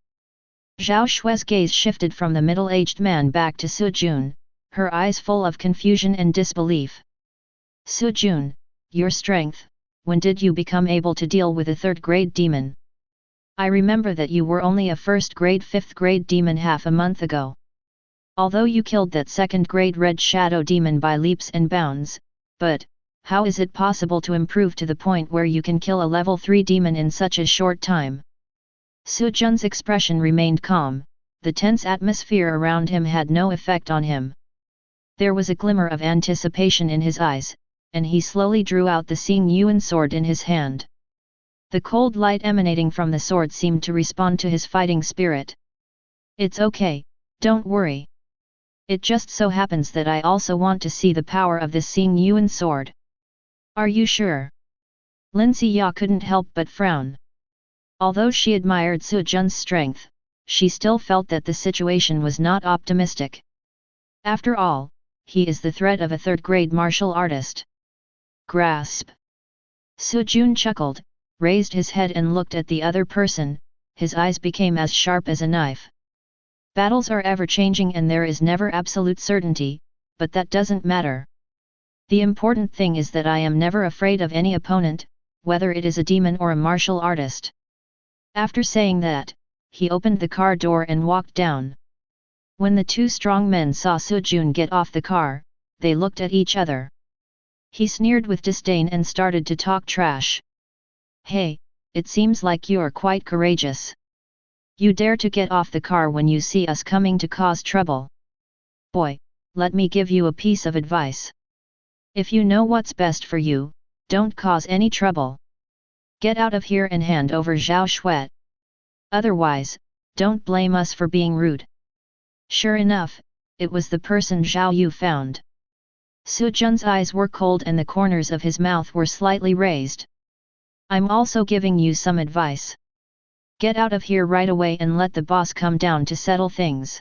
Zhao Shui's gaze shifted from the middle-aged man back to Su Jun, her eyes full of confusion and disbelief. Su Jun, your strength, when did you become able to deal with a third-grade demon? I remember that you were only a first-grade fifth-grade demon half a month ago. Although you killed that second-grade red shadow demon by leaps and bounds, but, how is it possible to improve to the point where you can kill a level 3 demon in such a short time? Su Jun's expression remained calm, the tense atmosphere around him had no effect on him. There was a glimmer of anticipation in his eyes, and he slowly drew out the Xing Yuan sword in his hand. The cold light emanating from the sword seemed to respond to his fighting spirit. It's okay, don't worry. It just so happens that I also want to see the power of this Xing Yuan sword. Are you sure? Lin Xia couldn't help but frown. Although she admired Su Jun's strength, she still felt that the situation was not optimistic. After all, he is the threat of a third-grade martial artist. Grasp! Su Jun chuckled, raised his head and looked at the other person, his eyes became as sharp as a knife. Battles are ever-changing and there is never absolute certainty, but that doesn't matter. The important thing is that I am never afraid of any opponent, whether it is a demon or a martial artist. After saying that, he opened the car door and walked down. When the two strong men saw Su Jun get off the car, they looked at each other. He sneered with disdain and started to talk trash. Hey, it seems like you're quite courageous. You dare to get off the car when you see us coming to cause trouble. Boy, let me give you a piece of advice. If you know what's best for you, don't cause any trouble. Get out of here and hand over Zhao Shui. Otherwise, don't blame us for being rude. Sure enough, it was the person Zhao Yu found. Su Jun's eyes were cold and the corners of his mouth were slightly raised. I'm also giving you some advice. Get out of here right away and let the boss come down to settle things.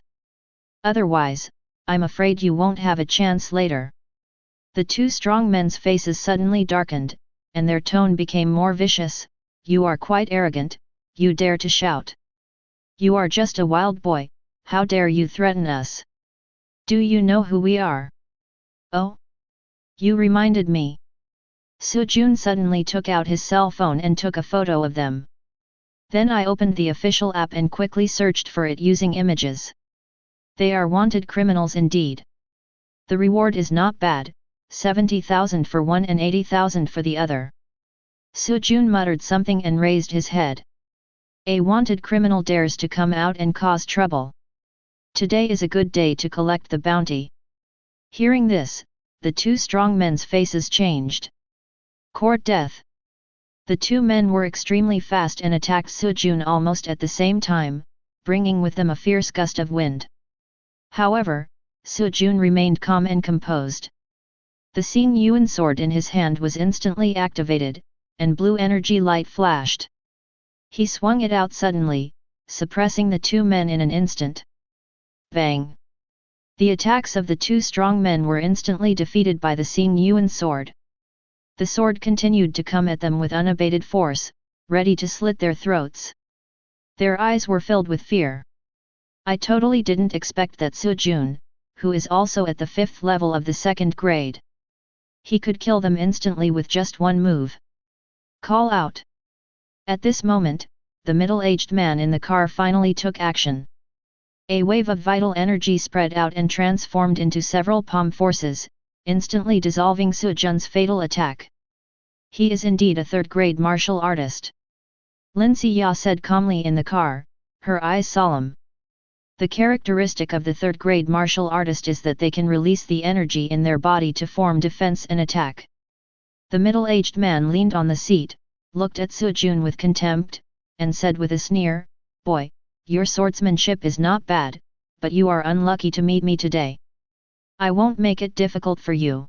Otherwise, I'm afraid you won't have a chance later. The two strong men's faces suddenly darkened, and their tone became more vicious. You are quite arrogant, you dare to shout. You are just a wild boy, how dare you threaten us? Do you know who we are? Oh? You reminded me. Su Jun suddenly took out his cell phone and took a photo of them. Then I opened the official app and quickly searched for it using images. They are wanted criminals indeed. The reward is not bad, 70,000 for one and 80,000 for the other. Su Jun muttered something and raised his head. A wanted criminal dares to come out and cause trouble. Today is a good day to collect the bounty. Hearing this, the two strong men's faces changed. Court death. The two men were extremely fast and attacked Su Jun almost at the same time, bringing with them a fierce gust of wind. However, Su Jun remained calm and composed. The Xing Yuan sword in his hand was instantly activated, and blue energy light flashed. He swung it out suddenly, suppressing the two men in an instant. Bang! The attacks of the two strong men were instantly defeated by the Xing Yuan sword. The sword continued to come at them with unabated force, ready to slit their throats. Their eyes were filled with fear. I totally didn't expect that Su Jun, who is also at the 5th level of the 2nd grade. He could kill them instantly with just one move. Call out! At this moment, the middle-aged man in the car finally took action. A wave of vital energy spread out and transformed into several palm forces, instantly dissolving Su Jun's fatal attack. He is indeed a third-grade martial artist. Lindsay Ya said calmly in the car, her eyes solemn. The characteristic of the third-grade martial artist is that they can release the energy in their body to form defense and attack. The middle-aged man leaned on the seat, looked at Sujun with contempt, and said with a sneer, "Boy, your swordsmanship is not bad, but you are unlucky to meet me today. I won't make it difficult for you.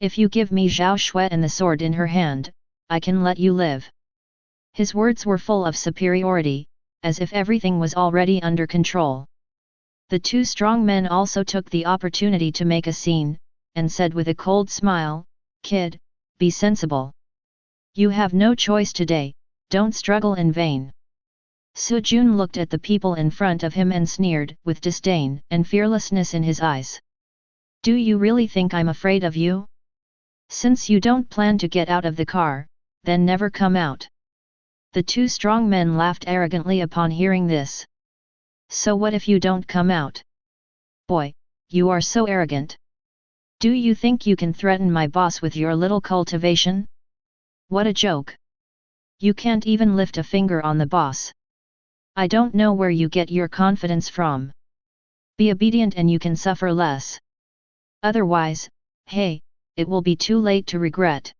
If you give me Zhao Shui and the sword in her hand, I can let you live." His words were full of superiority, as if everything was already under control. The two strong men also took the opportunity to make a scene, and said with a cold smile, "Kid, be sensible. You have no choice today, don't struggle in vain." Sujun looked at the people in front of him and sneered, with disdain and fearlessness in his eyes. "Do you really think I'm afraid of you? Since you don't plan to get out of the car, then never come out." The two strong men laughed arrogantly upon hearing this. "So what if you don't come out? Boy, you are so arrogant. Do you think you can threaten my boss with your little cultivation? What a joke! You can't even lift a finger on the boss. I don't know where you get your confidence from. Be obedient and you can suffer less. Otherwise, hey, it will be too late to regret."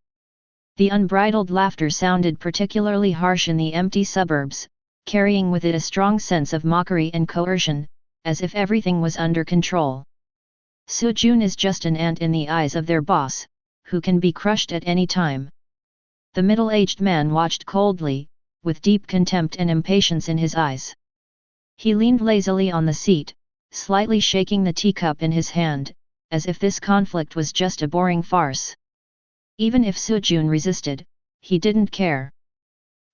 The unbridled laughter sounded particularly harsh in the empty suburbs, carrying with it a strong sense of mockery and coercion, as if everything was under control. Sujun is just an ant in the eyes of their boss, who can be crushed at any time. The middle-aged man watched coldly, with deep contempt and impatience in his eyes. He leaned lazily on the seat, slightly shaking the teacup in his hand, as if this conflict was just a boring farce. Even if Sujun resisted, he didn't care.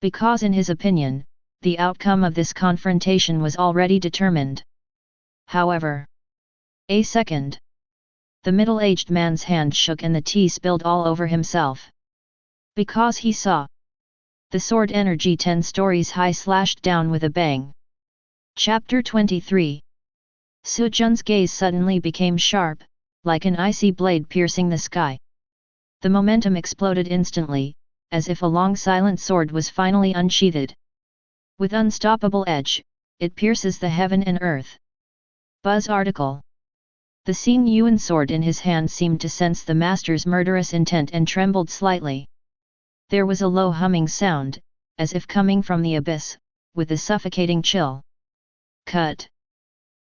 Because in his opinion, the outcome of this confrontation was already determined. However, a second. The middle-aged man's hand shook and the tea spilled all over himself. Because he saw the sword energy 10 stories high slashed down with a bang. Chapter 23. Sujun's gaze suddenly became sharp, like an icy blade piercing the sky. The momentum exploded instantly, as if a long silent sword was finally unsheathed. With unstoppable edge, it pierces the heaven and earth. Buzz article. The Xing Yuan sword in his hand seemed to sense the master's murderous intent and trembled slightly. There was a low humming sound, as if coming from the abyss, with a suffocating chill. Cut.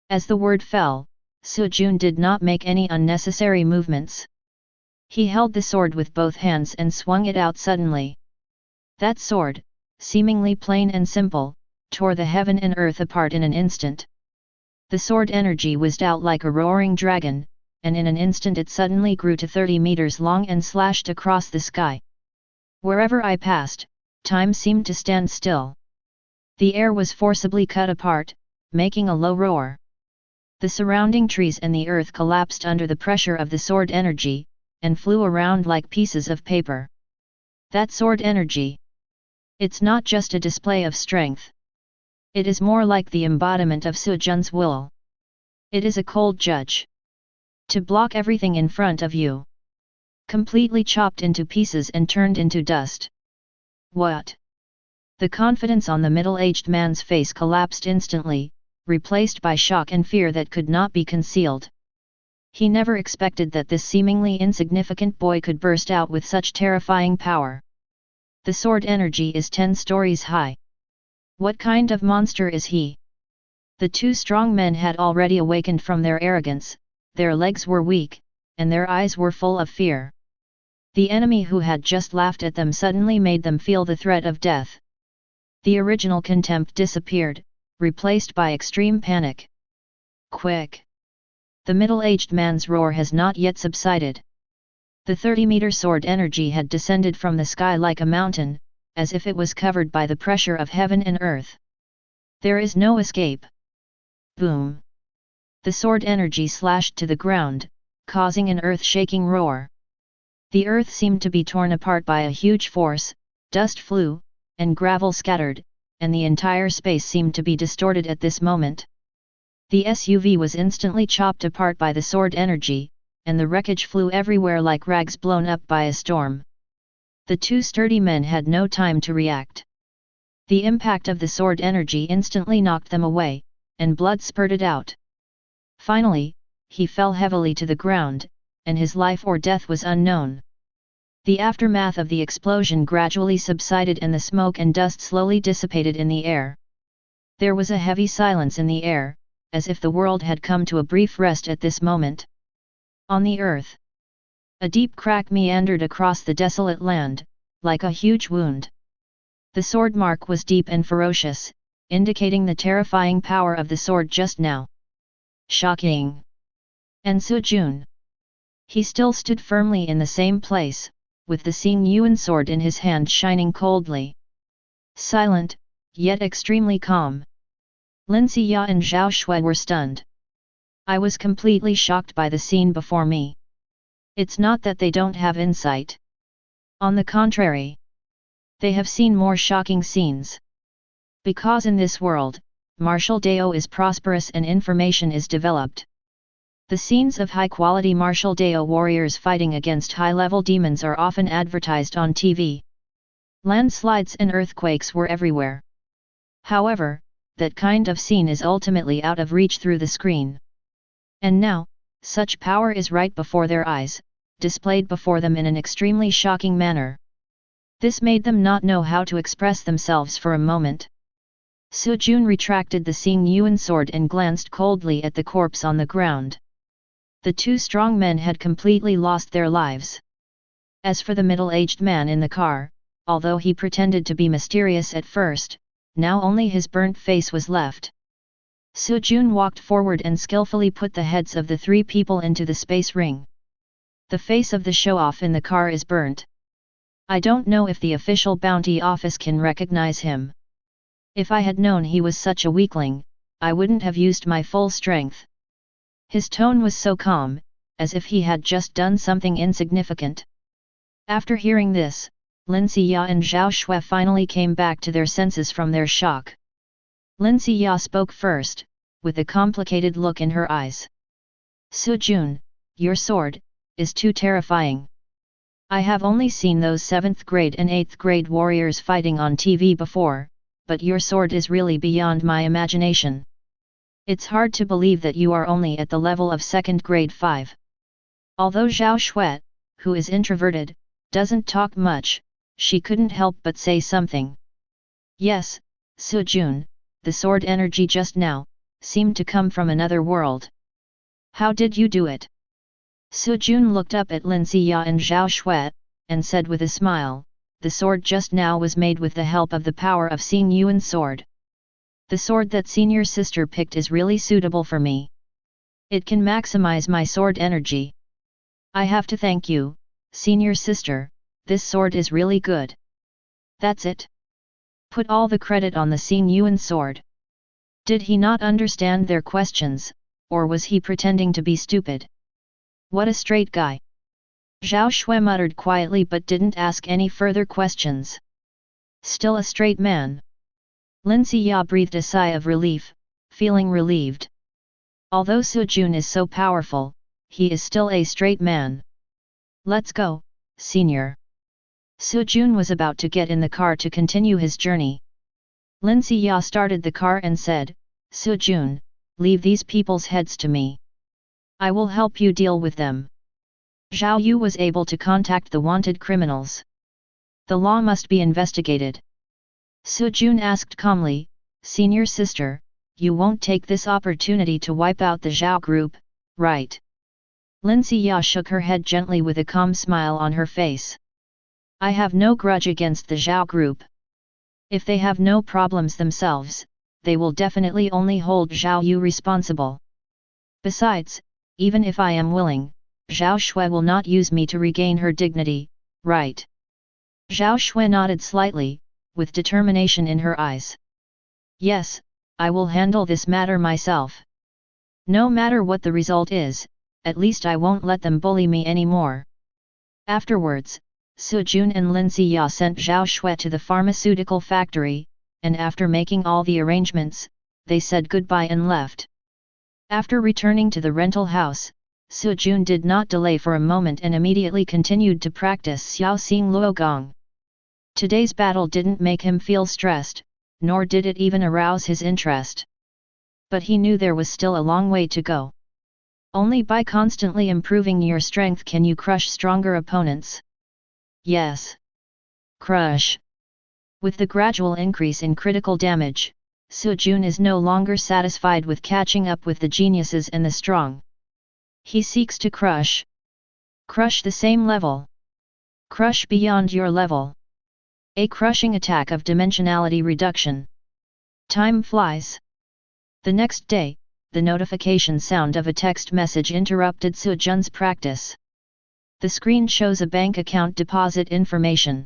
As the word fell, Sujun did not make any unnecessary movements. He held the sword with both hands and swung it out suddenly. That sword, seemingly plain and simple, tore the heaven and earth apart in an instant. The sword energy whizzed out like a roaring dragon, and in an instant it suddenly grew to 30 meters long and slashed across the sky. Wherever I passed, time seemed to stand still. The air was forcibly cut apart, making a low roar. The surrounding trees and the earth collapsed under the pressure of the sword energy, and flew around like pieces of paper. That sword energy. It's not just a display of strength. It is more like the embodiment of Sujun's will. It is a cold judge. To block everything in front of you. Completely chopped into pieces and turned into dust. What? The confidence on the middle-aged man's face collapsed instantly, replaced by shock and fear that could not be concealed. He never expected that this seemingly insignificant boy could burst out with such terrifying power. The sword energy is 10 stories high. What kind of monster is he? The two strong men had already awakened from their arrogance, their legs were weak, and their eyes were full of fear. The enemy who had just laughed at them suddenly made them feel the threat of death. The original contempt disappeared, replaced by extreme panic. Quick! The middle-aged man's roar has not yet subsided. The 30-meter sword energy had descended from the sky like a mountain, as if it was covered by the pressure of heaven and earth. There is no escape. Boom! The sword energy slashed to the ground, causing an earth-shaking roar. The earth seemed to be torn apart by a huge force, dust flew, and gravel scattered, and the entire space seemed to be distorted at this moment. The SUV was instantly chopped apart by the sword energy, and the wreckage flew everywhere like rags blown up by a storm. The two sturdy men had no time to react. The impact of the sword energy instantly knocked them away, and blood spurted out. Finally, he fell heavily to the ground, and his life or death was unknown. The aftermath of the explosion gradually subsided and the smoke and dust slowly dissipated in the air. There was a heavy silence in the air, as if the world had come to a brief rest at this moment. On the earth, a deep crack meandered across the desolate land, like a huge wound. The sword mark was deep and ferocious, indicating the terrifying power of the sword just now. Shocking! And Sujun. He still stood firmly in the same place, with the Xing Yuan sword in his hand shining coldly. Silent, yet extremely calm. Lin Xia and Zhao Shui were stunned. I was completely shocked by the scene before me. It's not that they don't have insight. On the contrary, they have seen more shocking scenes. Because in this world, martial Dao is prosperous and information is developed. The scenes of high-quality martial Dao warriors fighting against high-level demons are often advertised on TV. Landslides and earthquakes were everywhere. However, that kind of scene is ultimately out of reach through the screen. And now, such power is right before their eyes, displayed before them in an extremely shocking manner. This made them not know how to express themselves for a moment. Sujun retracted the Xing Yuan sword and glanced coldly at the corpse on the ground. The two strong men had completely lost their lives. As for the middle-aged man in the car, although he pretended to be mysterious at first, now only his burnt face was left. Sujun walked forward and skillfully put the heads of the three people into the space ring. The face of the show-off in the car is burnt. I don't know if the official bounty office can recognize him. If I had known he was such a weakling, I wouldn't have used my full strength. His tone was so calm, as if he had just done something insignificant. After hearing this, Lin Xia and Zhao Shui finally came back to their senses from their shock. Lin Xia spoke first, with a complicated look in her eyes. Sujun, your sword is too terrifying. I have only seen those 7th grade and 8th grade warriors fighting on TV before, but your sword is really beyond my imagination. It's hard to believe that you are only at the level of 2nd grade 5. Although Zhao Shui, who is introverted, doesn't talk much, she couldn't help but say something. Yes, Sujun, the sword energy just now seemed to come from another world. How did you do it? Sujun looked up at Lin Xia and Zhao Shui, and said with a smile, the sword just now was made with the help of the power of Xing Yuan's sword. The sword that senior sister picked is really suitable for me. It can maximize my sword energy. I have to thank you, senior sister, this sword is really good. That's it. Put all the credit on the Xing Yuan sword. Did he not understand their questions, or was he pretending to be stupid? What a straight guy. Zhao Shui muttered quietly but didn't ask any further questions. Still a straight man. Lin Xia breathed a sigh of relief, feeling relieved. Although Sujun is so powerful, he is still a straight man. Let's go, senior. Sujun was about to get in the car to continue his journey. Lin Xia started the car and said, Sujun, leave these people's heads to me. I will help you deal with them. Zhao Yu was able to contact the wanted criminals. The law must be investigated. Sujun asked calmly, Senior sister, you won't take this opportunity to wipe out the Zhao group, right? Lin Xia shook her head gently with a calm smile on her face. I have no grudge against the Zhao group. If they have no problems themselves, they will definitely only hold Zhao Yu responsible. Besides, even if I am willing, Zhao Shui will not use me to regain her dignity, right? Zhao Shui nodded slightly, with determination in her eyes. Yes, I will handle this matter myself. No matter what the result is, at least I won't let them bully me anymore. Afterwards, Sujun and Lin Xia sent Zhao Shui to the pharmaceutical factory, and after making all the arrangements, they said goodbye and left. After returning to the rental house, Sujun did not delay for a moment and immediately continued to practice Xiao Xing Luogong. Today's battle didn't make him feel stressed, nor did it even arouse his interest. But he knew there was still a long way to go. Only by constantly improving your strength can you crush stronger opponents. Yes. Crush. With the gradual increase in critical damage, Su Jun is no longer satisfied with catching up with the geniuses and the strong. He seeks to crush. Crush the same level. Crush beyond your level. A crushing attack of dimensionality reduction. Time flies. The next day, the notification sound of a text message interrupted Su Jun's practice. The screen shows a bank account deposit information.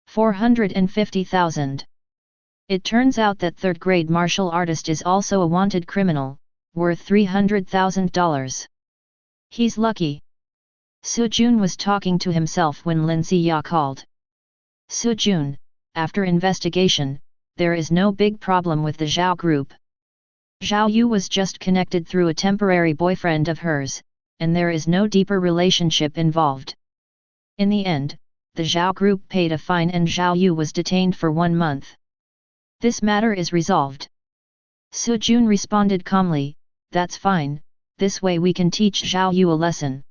450,000. It turns out that third-grade martial artist is also a wanted criminal, worth $300,000. He's lucky. Su Jun was talking to himself when Lin Ziya called. Su Jun, after investigation, there is no big problem with the Zhao group. Zhao Yu was just connected through a temporary boyfriend of hers, and there is no deeper relationship involved. In the end, the Zhao group paid a fine and Zhao Yu was detained for 1 month. This matter is resolved. Su Jun responded calmly, "That's fine, this way we can teach Zhao Yu a lesson."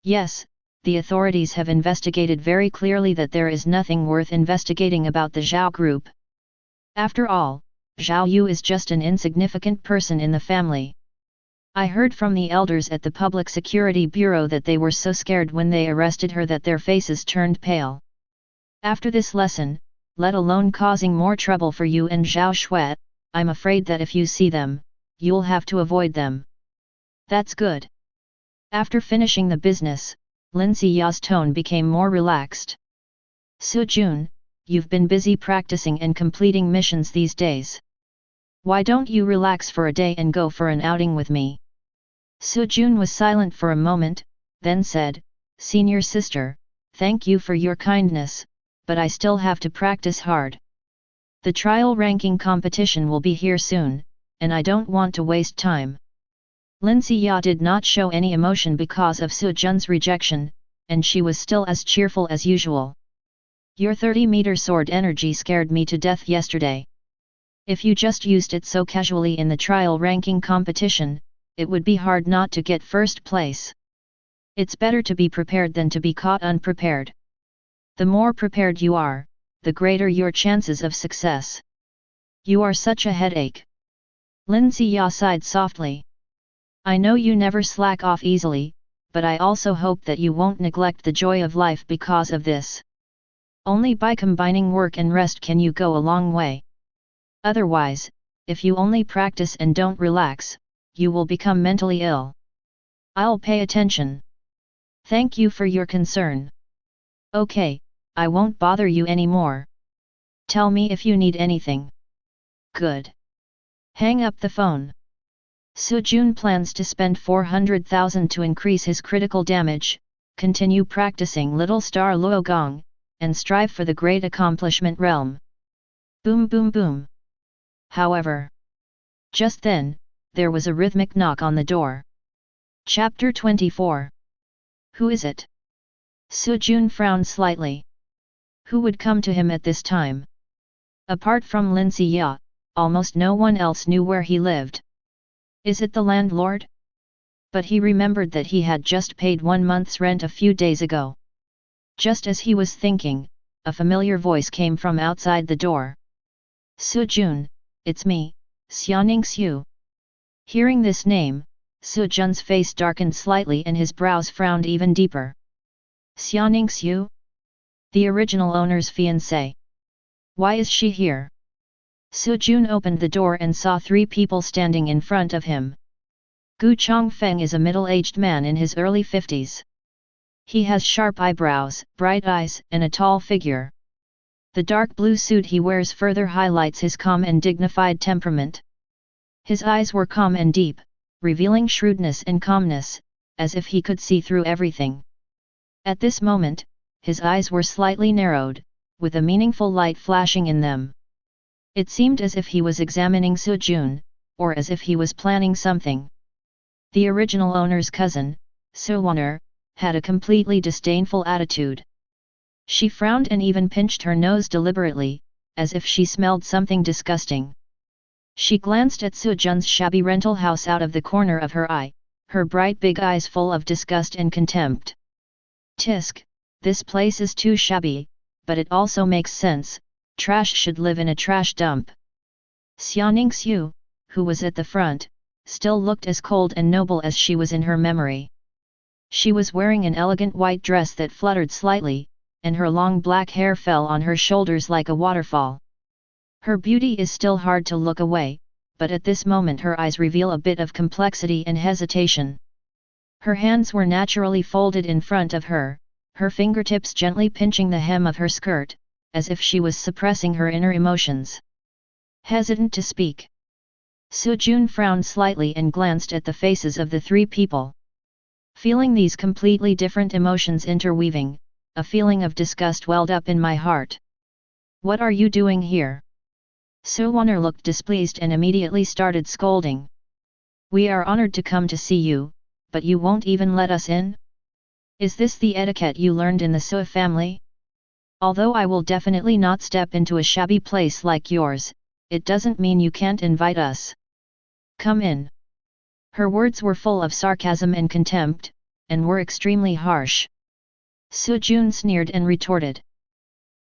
Yes, the authorities have investigated very clearly that there is nothing worth investigating about the Zhao group. After all, Zhao Yu is just an insignificant person in the family. I heard from the elders at the Public Security Bureau that they were so scared when they arrested her that their faces turned pale. After this lesson, let alone causing more trouble for you and Zhao Shui, I'm afraid that if you see them, you'll have to avoid them. That's good. After finishing the business, Lin Ziya's tone became more relaxed. Su Jun, you've been busy practicing and completing missions these days. Why don't you relax for a day and go for an outing with me? Su Jun was silent for a moment, then said, "Senior sister, thank you for your kindness, but I still have to practice hard. The trial ranking competition will be here soon, and I don't want to waste time." Lin Ziya did not show any emotion because of Su Jun's rejection, and she was still as cheerful as usual. "Your 30-meter sword energy scared me to death yesterday. If you just used it so casually in the trial ranking competition, it would be hard not to get first place. It's better to be prepared than to be caught unprepared. The more prepared you are, the greater your chances of success. You are such a headache." Lin Ziya sighed softly. "I know you never slack off easily, but I also hope that you won't neglect the joy of life because of this. Only by combining work and rest can you go a long way. Otherwise, if you only practice and don't relax, you will become mentally ill." "I'll pay attention. Thank you for your concern. Okay, I won't bother you anymore. Tell me if you need anything." "Good." Hang up the phone. Su Jun plans to spend 400,000 to increase his critical damage, continue practicing Little Star Luo Gong, and strive for the great accomplishment realm. Boom boom boom. However, just then, there was a rhythmic knock on the door. Chapter 24. Who is it? Su Jun frowned slightly. Who would come to him at this time? Apart from Lin Ziya, almost no one else knew where he lived. Is it the landlord? But he remembered that he had just paid 1 month's rent a few days ago. Just as he was thinking, a familiar voice came from outside the door. "Su Jun, it's me, Xianing Xiu." Hearing this name, Su Jun's face darkened slightly and his brows frowned even deeper. Xianing Xiu? The original owner's fiancée. Why is she here? Su Jun opened the door and saw 3 people standing in front of him. Gu Chongfeng is a middle-aged man in his early 50s. He has sharp eyebrows, bright eyes, and a tall figure. The dark blue suit he wears further highlights his calm and dignified temperament. His eyes were calm and deep, revealing shrewdness and calmness, as if he could see through everything. At this moment, his eyes were slightly narrowed, with a meaningful light flashing in them. It seemed as if he was examining Su Jun, or as if he was planning something. The original owner's cousin, Su Wan'er, had a completely disdainful attitude. She frowned and even pinched her nose deliberately, as if she smelled something disgusting. She glanced at Su Jun's shabby rental house out of the corner of her eye, her bright big eyes full of disgust and contempt. Tisk, this place is too shabby, but it also makes sense, trash should live in a trash dump. Xia Ningxiu, who was at the front, still looked as cold and noble as she was in her memory. She was wearing an elegant white dress that fluttered slightly, and her long black hair fell on her shoulders like a waterfall. Her beauty is still hard to look away, but at this moment her eyes reveal a bit of complexity and hesitation. Her hands were naturally folded in front of her, her fingertips gently pinching the hem of her skirt, as if she was suppressing her inner emotions. Hesitant to speak. Su Jun frowned slightly and glanced at the faces of the three people. Feeling these completely different emotions interweaving, a feeling of disgust welled up in my heart. What are you doing here? Su Wanner looked displeased and immediately started scolding. We are honored to come to see you, but you won't even let us in? Is this the etiquette you learned in the Su family? Although I will definitely not step into a shabby place like yours, it doesn't mean you can't invite us. Come in. Her words were full of sarcasm and contempt, and were extremely harsh. Su Jun sneered and retorted.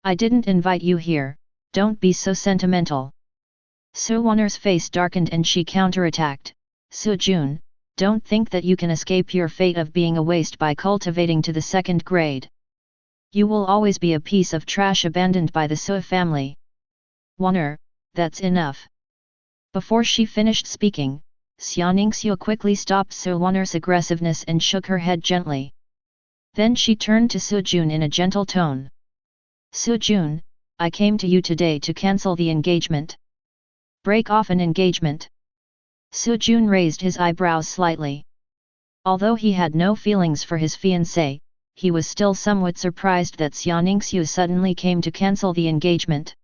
I didn't invite you here, don't be so sentimental. Su Wanner's face darkened and she counterattacked. Su Jun, don't think that you can escape your fate of being a waste by cultivating to the second grade. You will always be a piece of trash abandoned by the Su family. Wanner, that's enough. Before she finished speaking, Xia Ningxiu quickly stopped Su Wanner's aggressiveness and shook her head gently. Then she turned to Su Jun in a gentle tone. Su Jun, I came to you today to cancel the engagement. Break off an engagement. Su Jun raised his eyebrows slightly. Although he had no feelings for his fiancée, he was still somewhat surprised that Xia Ningxiu suddenly came to cancel the engagement.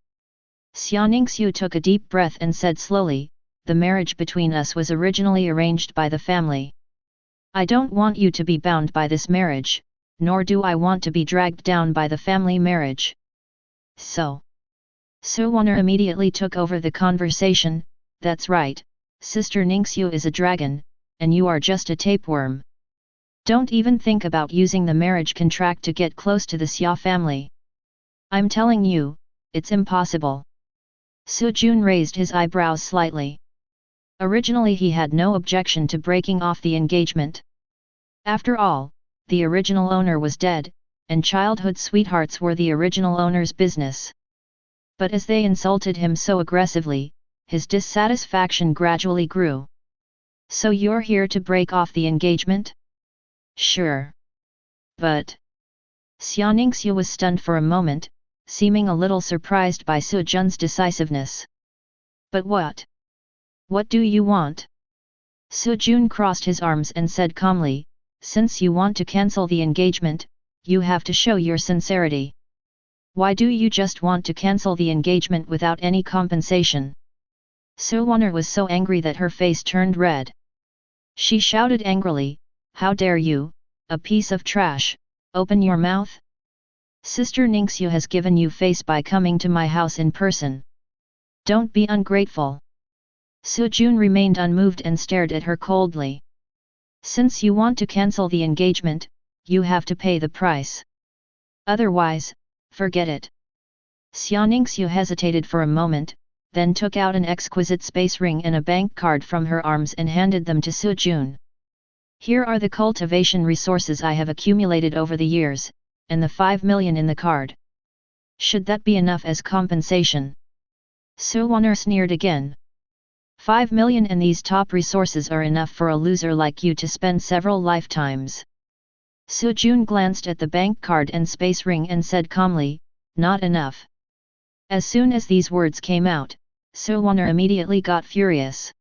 Xia Ningxiu took a deep breath and said slowly, the marriage between us was originally arranged by the family. I don't want you to be bound by this marriage, nor do I want to be dragged down by the family marriage. So. Su Wanner immediately took over the conversation. That's right, Sister Ningxiu is a dragon, and you are just a tapeworm. Don't even think about using the marriage contract to get close to the Xia family. I'm telling you, it's impossible. Su Jun raised his eyebrows slightly. Originally he had no objection to breaking off the engagement. After all, the original owner was dead, and childhood sweethearts were the original owner's business. But as they insulted him so aggressively, his dissatisfaction gradually grew. So you're here to break off the engagement? Sure. But... Xia Ningxiu was stunned for a moment, seeming a little surprised by Su Jun's decisiveness. But what? What do you want? Su Jun crossed his arms and said calmly, since you want to cancel the engagement, you have to show your sincerity. Why do you just want to cancel the engagement without any compensation? Su Wanner was so angry that her face turned red. She shouted angrily, how dare you, a piece of trash, open your mouth? Sister Ningxiu has given you face by coming to my house in person. Don't be ungrateful. Su Jun remained unmoved and stared at her coldly. Since you want to cancel the engagement, you have to pay the price. Otherwise, forget it. Xia Ningxiu hesitated for a moment, then took out an exquisite space ring and a bank card from her arms and handed them to Su Jun. Here are the cultivation resources I have accumulated over the years, and the 5 million in the card. Should that be enough as compensation? Su Wanner sneered again. 5 million and these top resources are enough for a loser like you to spend several lifetimes. Su Jun glanced at the bank card and space ring and said calmly, not enough. As soon as these words came out, Su Wanner immediately got furious.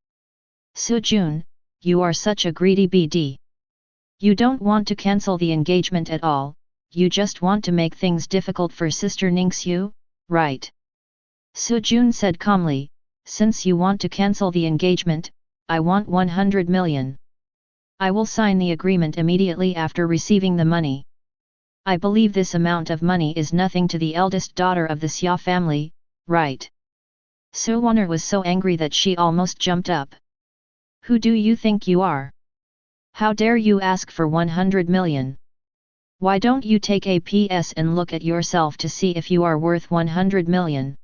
Su Jun, you are such a greedy BD. You don't want to cancel the engagement at all, you just want to make things difficult for Sister Ningxiu, right? Su Jun said calmly, since you want to cancel the engagement, I want 100 million. I will sign the agreement immediately after receiving the money. I believe this amount of money is nothing to the eldest daughter of the Xia family, right? Su Wan'er was so angry that she almost jumped up. Who do you think you are? How dare you ask for 100 million? Why don't you take a PS and look at yourself to see if you are worth 100 million?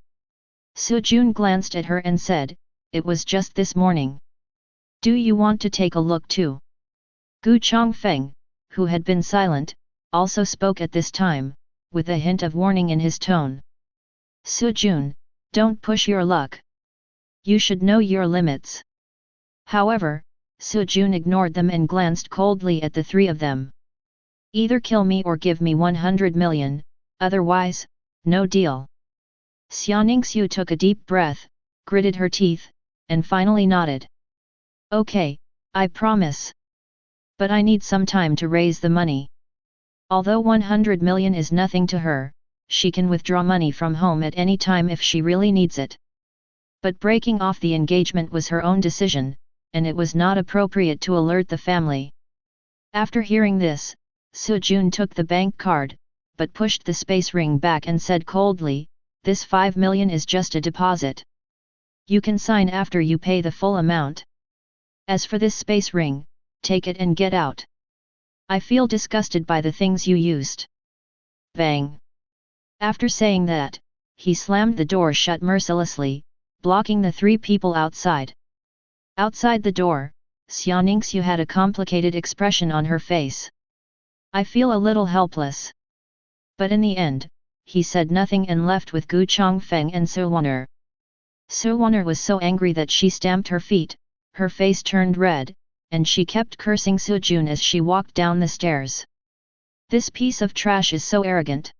Su Jun glanced at her and said, it was just this morning. Do you want to take a look too? Gu Chongfeng, who had been silent, also spoke at this time, with a hint of warning in his tone. Su Jun, don't push your luck. You should know your limits. However, Su Jun ignored them and glanced coldly at the three of them. Either kill me or give me 100 million, otherwise, no deal. Xia Ningxiu took a deep breath, gritted her teeth, and finally nodded. Okay, I promise. But I need some time to raise the money. Although 100 million is nothing to her, she can withdraw money from home at any time if she really needs it. But breaking off the engagement was her own decision, and it was not appropriate to alert the family. After hearing this, Su Jun took the bank card, but pushed the space ring back and said coldly, this 5 million is just a deposit. You can sign after you pay the full amount. As for this space ring, take it and get out. I feel disgusted by the things you used. Bang! After saying that, he slammed the door shut mercilessly, blocking the three people outside. Outside the door, Xia Ningxiu had a complicated expression on her face. I feel a little helpless. But in the end, he said nothing and left with Gu Chongfeng and Su Wan'er. Su Wan'er was so angry that she stamped her feet, her face turned red, and she kept cursing Su Jun as she walked down the stairs. This piece of trash is so arrogant.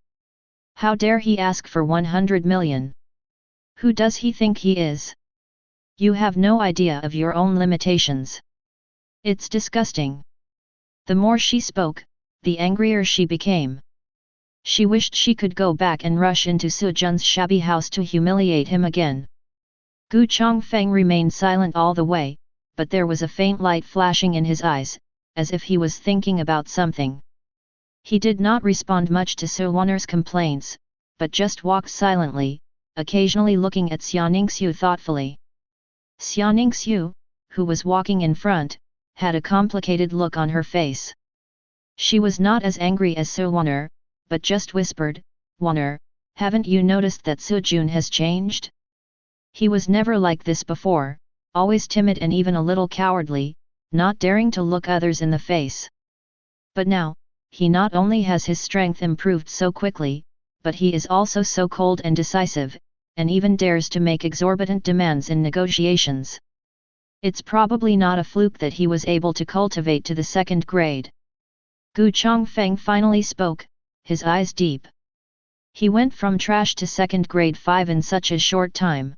How dare he ask for 100 million? Who does he think he is? You have no idea of your own limitations. It's disgusting. The more she spoke, the angrier she became. She wished she could go back and rush into Su Jun's shabby house to humiliate him again. Gu Chongfeng remained silent all the way, but there was a faint light flashing in his eyes, as if he was thinking about something. He did not respond much to Su Wan'er's complaints, but just walked silently, occasionally looking at Xia Ningxiu thoughtfully. Xia Ningxiu, who was walking in front, had a complicated look on her face. She was not as angry as Su Wan'er, but just whispered, Wan'er, haven't you noticed that Su Jun has changed? He was never like this before, always timid and even a little cowardly, not daring to look others in the face. But now, he not only has his strength improved so quickly, but he is also so cold and decisive, and even dares to make exorbitant demands in negotiations. It's probably not a fluke that he was able to cultivate to the 2nd grade. Gu Chongfeng finally spoke, his eyes deep. He went from trash to 2nd grade 5 in such a short time.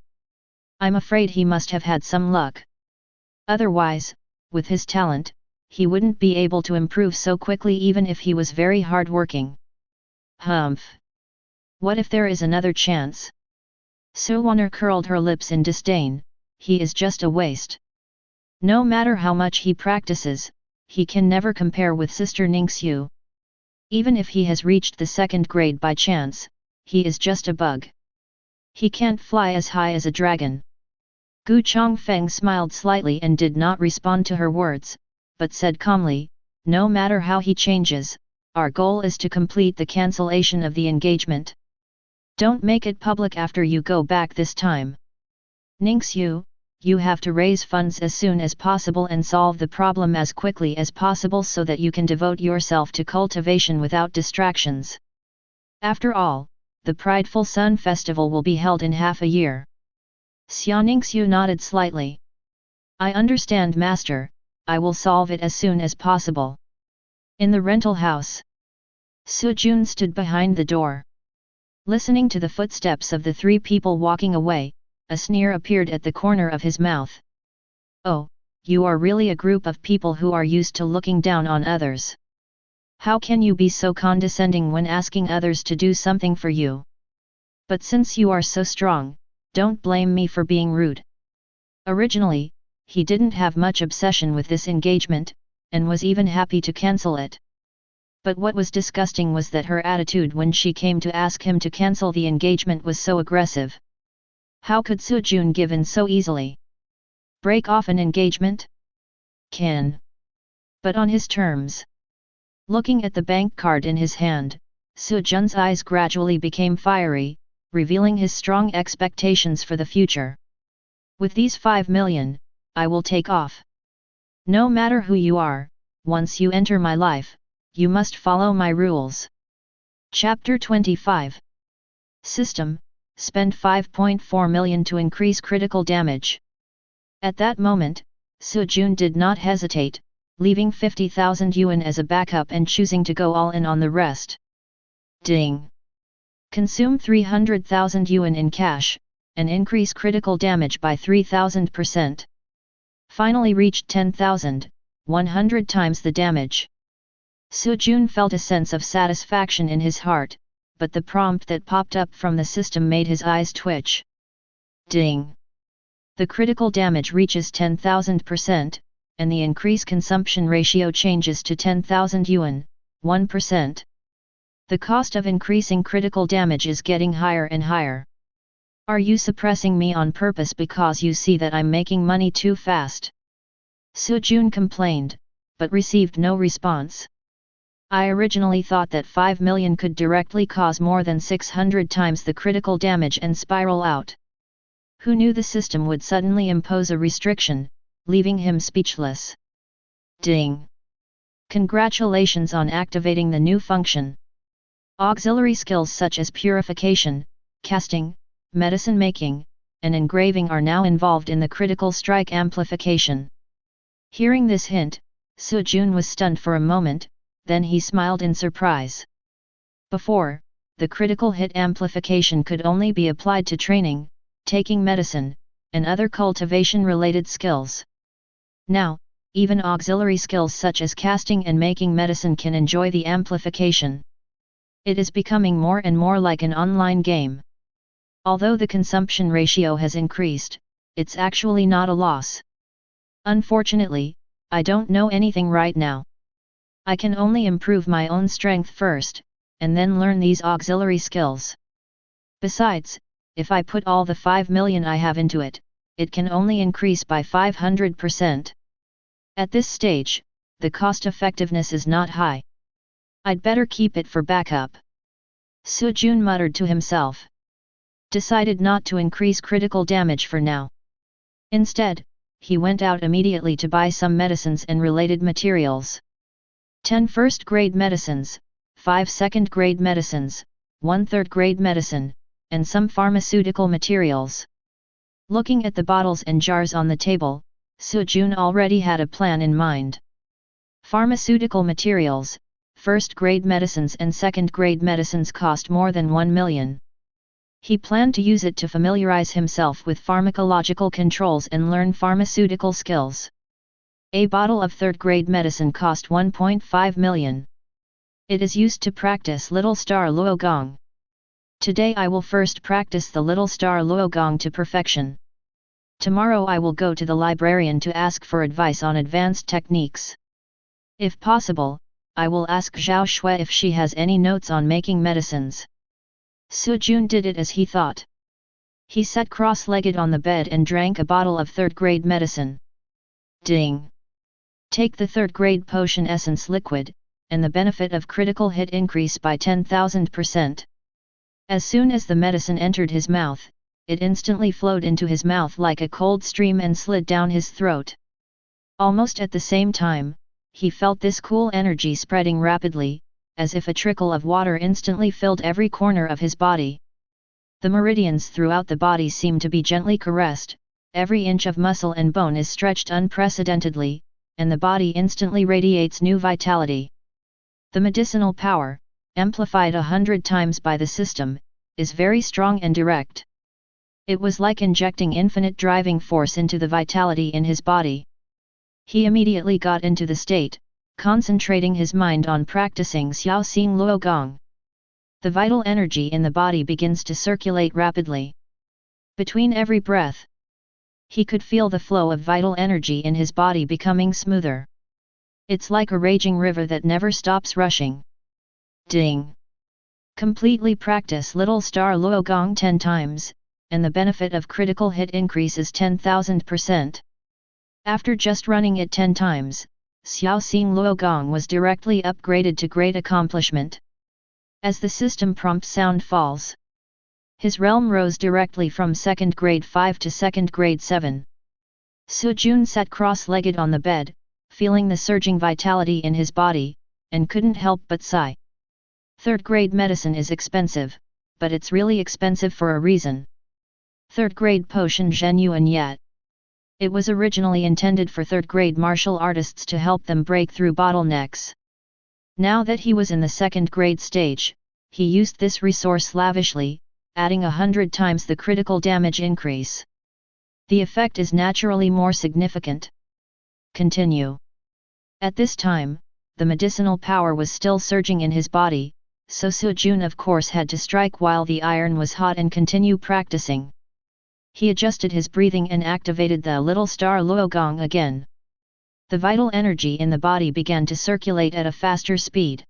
I'm afraid he must have had some luck. Otherwise, with his talent, he wouldn't be able to improve so quickly even if he was very hard-working. Humph! What if there is another chance? Su Wan'er curled her lips in disdain, he is just a waste. No matter how much he practices, he can never compare with Sister Ningxiu. Even if he has reached the 2nd grade by chance, he is just a bug. He can't fly as high as a dragon. Gu Chongfeng smiled slightly and did not respond to her words, but said calmly, no matter how he changes, our goal is to complete the cancellation of the engagement. Don't make it public after you go back this time. Ningxiu, you have to raise funds as soon as possible and solve the problem as quickly as possible so that you can devote yourself to cultivation without distractions. After all, the prideful Sun Festival will be held in half a year. Xia Ningxiu nodded slightly. I understand, Master, I will solve it as soon as possible. In the rental house, Su Jun stood behind the door. Listening to the footsteps of the three people walking away, a sneer appeared at the corner of his mouth. Oh, you are really a group of people who are used to looking down on others. How can you be so condescending when asking others to do something for you? But since you are so strong, don't blame me for being rude. Originally, he didn't have much obsession with this engagement, and was even happy to cancel it. But what was disgusting was that her attitude when she came to ask him to cancel the engagement was so aggressive. How could Sujun give in so easily? Break off an engagement? Can. But on his terms. Looking at the bank card in his hand, Sujun's eyes gradually became fiery, revealing his strong expectations for the future. With these 5 million, I will take off. No matter who you are, once you enter my life, you must follow my rules. Chapter 25. System, spend 5.4 million to increase critical damage. At that moment, Sujun did not hesitate, leaving 50,000 yuan as a backup and choosing to go all in on the rest. Ding! Consume 300,000 yuan in cash, and increase critical damage by 3,000%. Finally reached 10,000, 100 times the damage. Sujun felt a sense of satisfaction in his heart, but the prompt that popped up from the system made his eyes twitch. Ding! The critical damage reaches 10,000%, and the increase consumption ratio changes to 10,000 yuan, 1%. The cost of increasing critical damage is getting higher and higher. Are you suppressing me on purpose because you see that I'm making money too fast? Sujun complained, but received no response. I originally thought that 5 million could directly cause more than 600 times the critical damage and spiral out. Who knew the system would suddenly impose a restriction, leaving him speechless. Ding! Congratulations on activating the new function. Auxiliary skills such as purification, casting, medicine making, and engraving are now involved in the critical strike amplification. Hearing this hint, Sujun was stunned for a moment, then he smiled in surprise. Before, the critical hit amplification could only be applied to training, taking medicine, and other cultivation-related skills. Now, even auxiliary skills such as casting and making medicine can enjoy the amplification. It is becoming more and more like an online game. Although the consumption ratio has increased, it's actually not a loss. Unfortunately, I don't know anything right now. I can only improve my own strength first, and then learn these auxiliary skills. Besides, if I put all the 5 million I have into it, it can only increase by 500%. At this stage, the cost effectiveness is not high. I'd better keep it for backup. Sujun muttered to himself. Decided not to increase critical damage for now. Instead, he went out immediately to buy some medicines and related materials. 10 first-grade medicines, 5 second-grade medicines, 1 third-grade medicine, and some pharmaceutical materials. Looking at the bottles and jars on the table, Sujun already had a plan in mind. Pharmaceutical materials, first-grade medicines and second-grade medicines cost more than 1 million. He planned to use it to familiarize himself with pharmacological controls and learn pharmaceutical skills. A bottle of third-grade medicine cost 1.5 million. It is used to practice Little Star Luogong. Today I will first practice the Little Star Luogong to perfection. Tomorrow I will go to the librarian to ask for advice on advanced techniques. If possible, I will ask Zhao Shui if she has any notes on making medicines. Sujun did it as he thought. He sat cross-legged on the bed and drank a bottle of third-grade medicine. Ding! Take the third-grade potion essence liquid, and the benefit of critical hit increase by 10,000%. As soon as the medicine entered his mouth, it instantly flowed into his mouth like a cold stream and slid down his throat. Almost at the same time, he felt this cool energy spreading rapidly, as if a trickle of water instantly filled every corner of his body. The meridians throughout the body seem to be gently caressed, every inch of muscle and bone is stretched unprecedentedly, and the body instantly radiates new vitality. The medicinal power, amplified 100 times by the system, is very strong and direct. It was like injecting infinite driving force into the vitality in his body. He immediately got into the state, concentrating his mind on practicing Xiao Xing Luogong. The vital energy in the body begins to circulate rapidly. Between every breath, he could feel the flow of vital energy in his body becoming smoother. It's like a raging river that never stops rushing. Ding! Completely practice Little Star Luogong 10 times, and the benefit of critical hit increases 10,000%. After just running it 10 times, Xiao Xing Luogong was directly upgraded to Great Accomplishment. As the system prompt sound falls, his realm rose directly from 2nd grade 5 to 2nd grade 7. Su Jun sat cross-legged on the bed, feeling the surging vitality in his body, and couldn't help but sigh. 3rd grade medicine is expensive, but it's really expensive for a reason. 3rd grade potion Zhenyuan Yat. It was originally intended for 3rd grade martial artists to help them break through bottlenecks. Now that he was in the 2nd grade stage, he used this resource lavishly, adding 100 times the critical damage increase. The effect is naturally more significant. Continue. At this time, the medicinal power was still surging in his body, so Su Jun of course had to strike while the iron was hot and continue practicing. He adjusted his breathing and activated the Little Star Luogong again. The vital energy in the body began to circulate at a faster speed.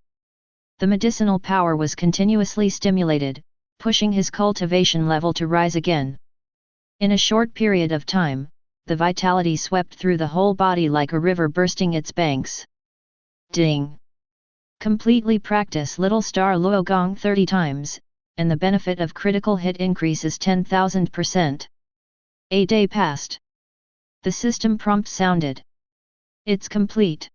The medicinal power was continuously stimulated, pushing his cultivation level to rise again. In a short period of time, the vitality swept through the whole body like a river bursting its banks. Ding! Completely practice Little Star Luogong 30 times, and the benefit of critical hit increases 10,000%. A day passed. The system prompt sounded. It's complete.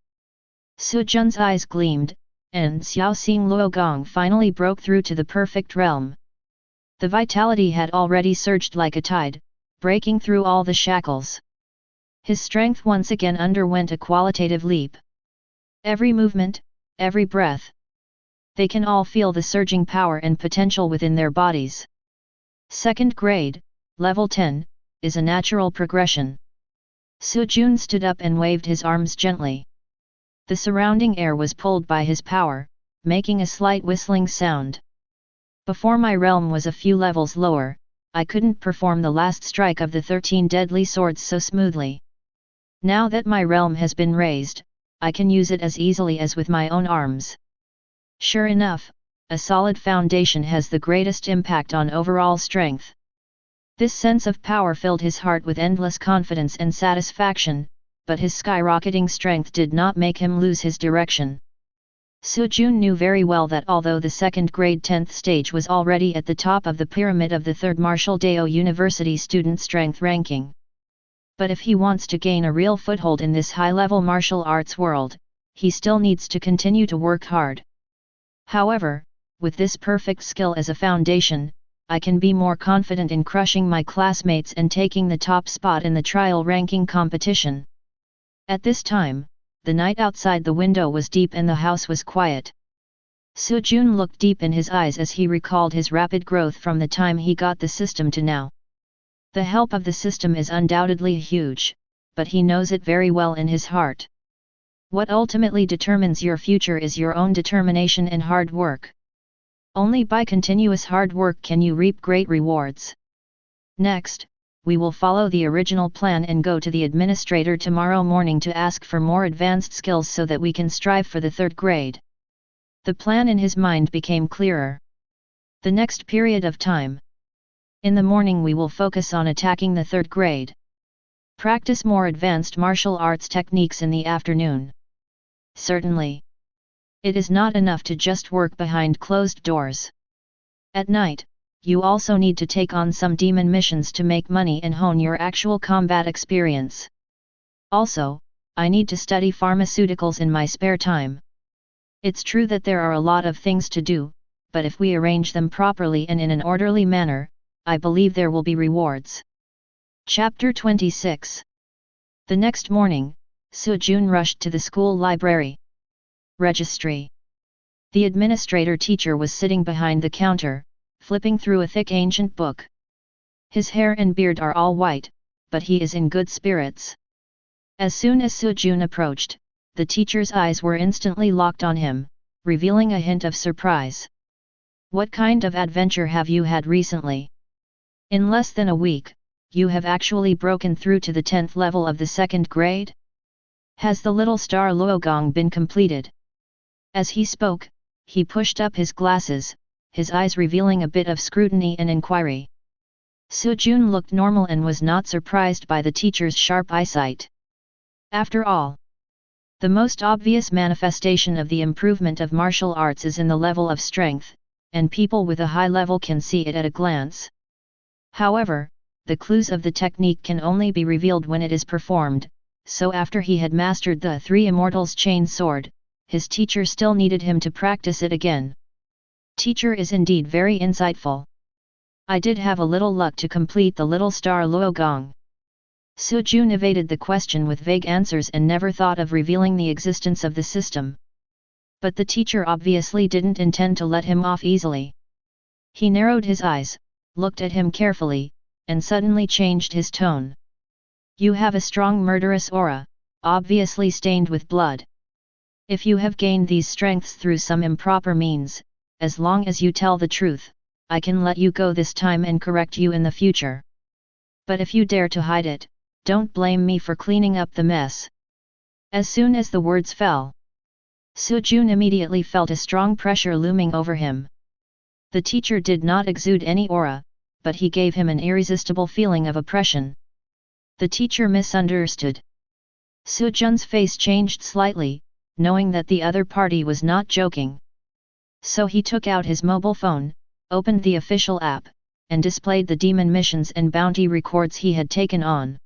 Su Jun's eyes gleamed, and Xiao Xing Luogong finally broke through to the perfect realm. The vitality had already surged like a tide, breaking through all the shackles. His strength once again underwent a qualitative leap. Every movement, every breath. They can all feel the surging power and potential within their bodies. 2nd grade, level 10, is a natural progression. Su Jun stood up and waved his arms gently. The surrounding air was pulled by his power, making a slight whistling sound. Before my realm was a few levels lower, I couldn't perform the last strike of the 13 deadly swords so smoothly. Now that my realm has been raised, I can use it as easily as with my own arms. Sure enough, a solid foundation has the greatest impact on overall strength. This sense of power filled his heart with endless confidence and satisfaction, but his skyrocketing strength did not make him lose his direction. Su Jun knew very well that although the 2nd grade 10th stage was already at the top of the pyramid of the 3rd Martial Dao University student strength ranking. But if he wants to gain a real foothold in this high-level martial arts world, he still needs to continue to work hard. However, with this perfect skill as a foundation, I can be more confident in crushing my classmates and taking the top spot in the trial ranking competition. At this time, the night outside the window was deep and the house was quiet. Su Jun looked deep in his eyes as he recalled his rapid growth from the time he got the system to now. The help of the system is undoubtedly huge, but he knows it very well in his heart. What ultimately determines your future is your own determination and hard work. Only by continuous hard work can you reap great rewards. Next, we will follow the original plan and go to the administrator tomorrow morning to ask for more advanced skills so that we can strive for the 3rd grade. The plan in his mind became clearer. The next period of time. In the morning we will focus on attacking the 3rd grade. Practice more advanced martial arts techniques in the afternoon. Certainly. It is not enough to just work behind closed doors. At night, you also need to take on some demon missions to make money and hone your actual combat experience. Also, I need to study pharmaceuticals in my spare time. It's true that there are a lot of things to do, but if we arrange them properly and in an orderly manner, I believe there will be rewards. Chapter 26. The next morning, Su Jun rushed to the school library. Registry. The administrator teacher was sitting behind the counter, flipping through a thick ancient book. His hair and beard are all white, but he is in good spirits. As soon as Su Jun approached, the teacher's eyes were instantly locked on him, revealing a hint of surprise. What kind of adventure have you had recently? In less than a week, you have actually broken through to the 10th level of the 2nd grade? Has the Little Star Luogong been completed? As he spoke, he pushed up his glasses, his eyes revealing a bit of scrutiny and inquiry. Sujun looked normal and was not surprised by the teacher's sharp eyesight. After all, the most obvious manifestation of the improvement of martial arts is in the level of strength, and people with a high level can see it at a glance. However, the clues of the technique can only be revealed when it is performed, so after he had mastered the Three Immortals chain sword, his teacher still needed him to practice it again. Teacher is indeed very insightful. I did have a little luck to complete the little star Luogong. Sujun evaded the question with vague answers and never thought of revealing the existence of the system. But the teacher obviously didn't intend to let him off easily. He narrowed his eyes, looked at him carefully, and suddenly changed his tone. You have a strong murderous aura, obviously stained with blood. If you have gained these strengths through some improper means, as long as you tell the truth, I can let you go this time and correct you in the future. But if you dare to hide it, don't blame me for cleaning up the mess. As soon as the words fell, Sujun immediately felt a strong pressure looming over him. The teacher did not exude any aura, but he gave him an irresistible feeling of oppression. The teacher misunderstood. Sujun's face changed slightly, knowing that the other party was not joking. So he took out his mobile phone, opened the official app, and displayed the demon missions and bounty records he had taken on.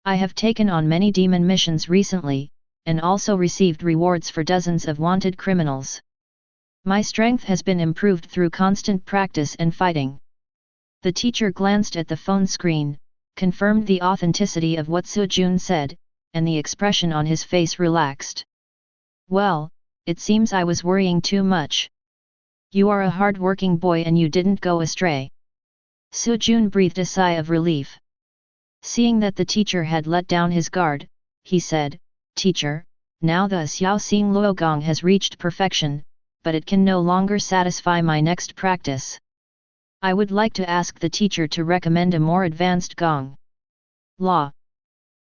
I have taken on many demon missions recently, and also received rewards for dozens of wanted criminals. My strength has been improved through constant practice and fighting. The teacher glanced at the phone screen, confirmed the authenticity of what Sujun said, and the expression on his face relaxed. Well, it seems I was worrying too much. You are a hard-working boy and you didn't go astray. Sujun breathed a sigh of relief. Seeing that the teacher had let down his guard, he said, Teacher, now the Xiaoxing Luogong has reached perfection, but it can no longer satisfy my next practice. I would like to ask the teacher to recommend a more advanced gong. Law.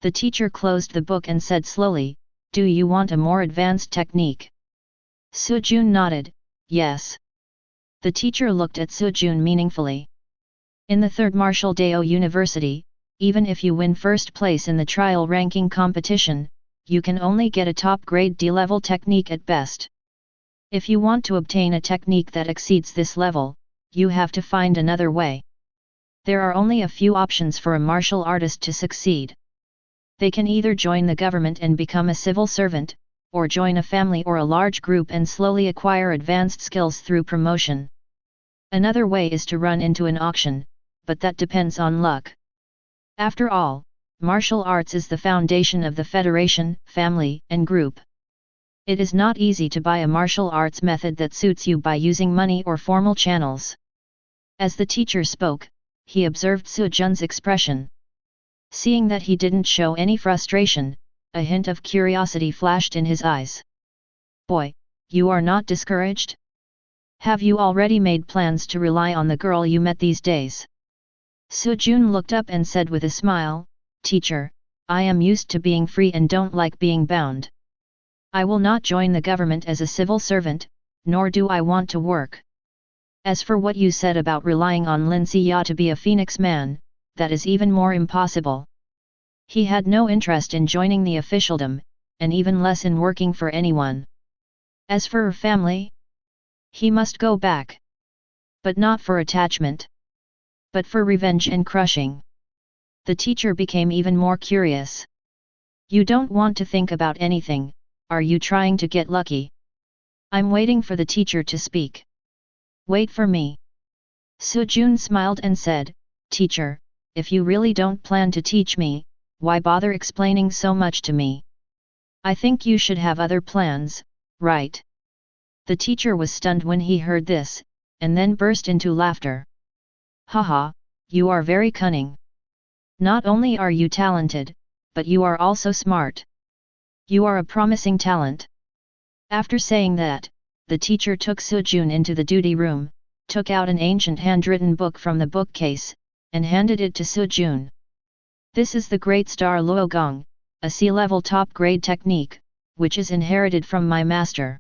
The teacher closed the book and said slowly, Do you want a more advanced technique? Sujun nodded, yes. The teacher looked at Sujun meaningfully. In the third Martial Dao University, even if you win first place in the trial ranking competition, you can only get a top-grade D-level technique at best. If you want to obtain a technique that exceeds this level, you have to find another way. There are only a few options for a martial artist to succeed. They can either join the government and become a civil servant, or join a family or a large group and slowly acquire advanced skills through promotion. Another way is to run into an auction, but that depends on luck. After all, martial arts is the foundation of the federation, family, and group. It is not easy to buy a martial arts method that suits you by using money or formal channels. As the teacher spoke, he observed Sujun's expression. Seeing that he didn't show any frustration, a hint of curiosity flashed in his eyes. Boy, you are not discouraged? Have you already made plans to rely on the girl you met these days? Sujun looked up and said with a smile, Teacher, I am used to being free and don't like being bound. I will not join the government as a civil servant, nor do I want to work. As for what you said about relying on Lin Xia to be a phoenix man, that is even more impossible. He had no interest in joining the officialdom, and even less in working for anyone. As for her family, he must go back. But not for attachment, but for revenge and crushing. The teacher became even more curious. You don't want to think about anything, are you trying to get lucky? I'm waiting for the teacher to speak. Wait for me. Sujun smiled and said, Teacher, if you really don't plan to teach me, why bother explaining so much to me? I think you should have other plans, right? The teacher was stunned when he heard this, and then burst into laughter. Haha, you are very cunning. Not only are you talented, but you are also smart. You are a promising talent. After saying that, the teacher took Sujun into the duty room, took out an ancient handwritten book from the bookcase, and handed it to Sujun. This is the Great Star Luogong, a C-level top-grade technique, which is inherited from my master.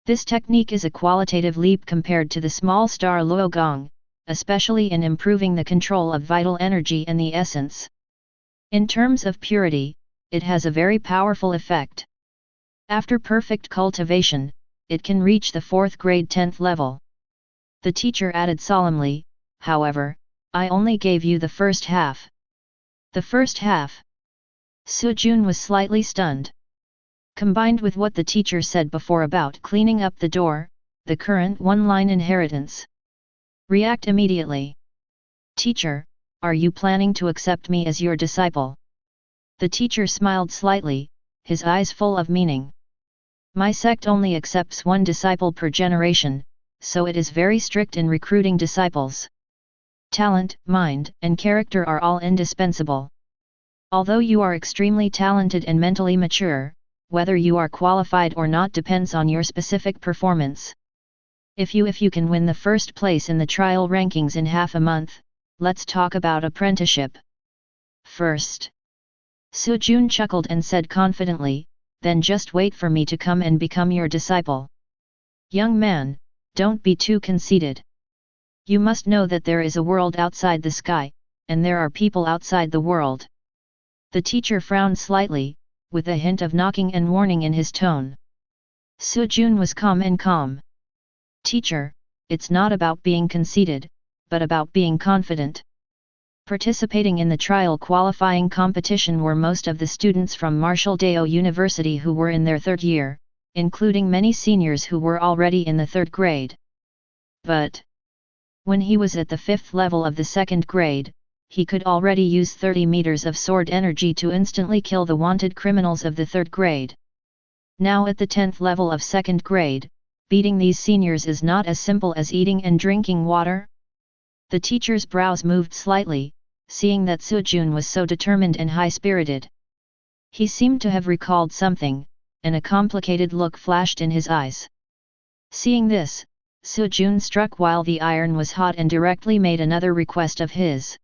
This technique is a qualitative leap compared to the small star Luogong, especially in improving the control of vital energy and the essence. In terms of purity, it has a very powerful effect. After perfect cultivation, it can reach the 4th grade 10th level. The teacher added solemnly, however, I only gave you the first half. The first half? Sujun was slightly stunned. Combined with what the teacher said before about cleaning up the door, the current one-line inheritance. React immediately. Teacher, are you planning to accept me as your disciple? The teacher smiled slightly, his eyes full of meaning. My sect only accepts one disciple per generation, so it is very strict in recruiting disciples. Talent, mind, and character are all indispensable. Although you are extremely talented and mentally mature, whether you are qualified or not depends on your specific performance. If you can win the first place in the trial rankings in half a month, let's talk about apprenticeship. First. Sujun chuckled and said confidently, then just wait for me to come and become your disciple. Young man, don't be too conceited. You must know that there is a world outside the sky, and there are people outside the world. The teacher frowned slightly, with a hint of knocking and warning in his tone. Sujun was calm. Teacher, it's not about being conceited, but about being confident. Participating in the trial qualifying competition were most of the students from Marshall Dao University who were in their 3rd year, including many seniors who were already in the 3rd grade. But when he was at the 5th level of the 2nd grade, he could already use 30 meters of sword energy to instantly kill the wanted criminals of the 3rd grade. Now at the 10th level of 2nd grade, beating these seniors is not as simple as eating and drinking water. The teacher's brows moved slightly, seeing that Sujun was so determined and high-spirited. He seemed to have recalled something, and a complicated look flashed in his eyes. Seeing this, Sujun struck while the iron was hot and directly made another request of his.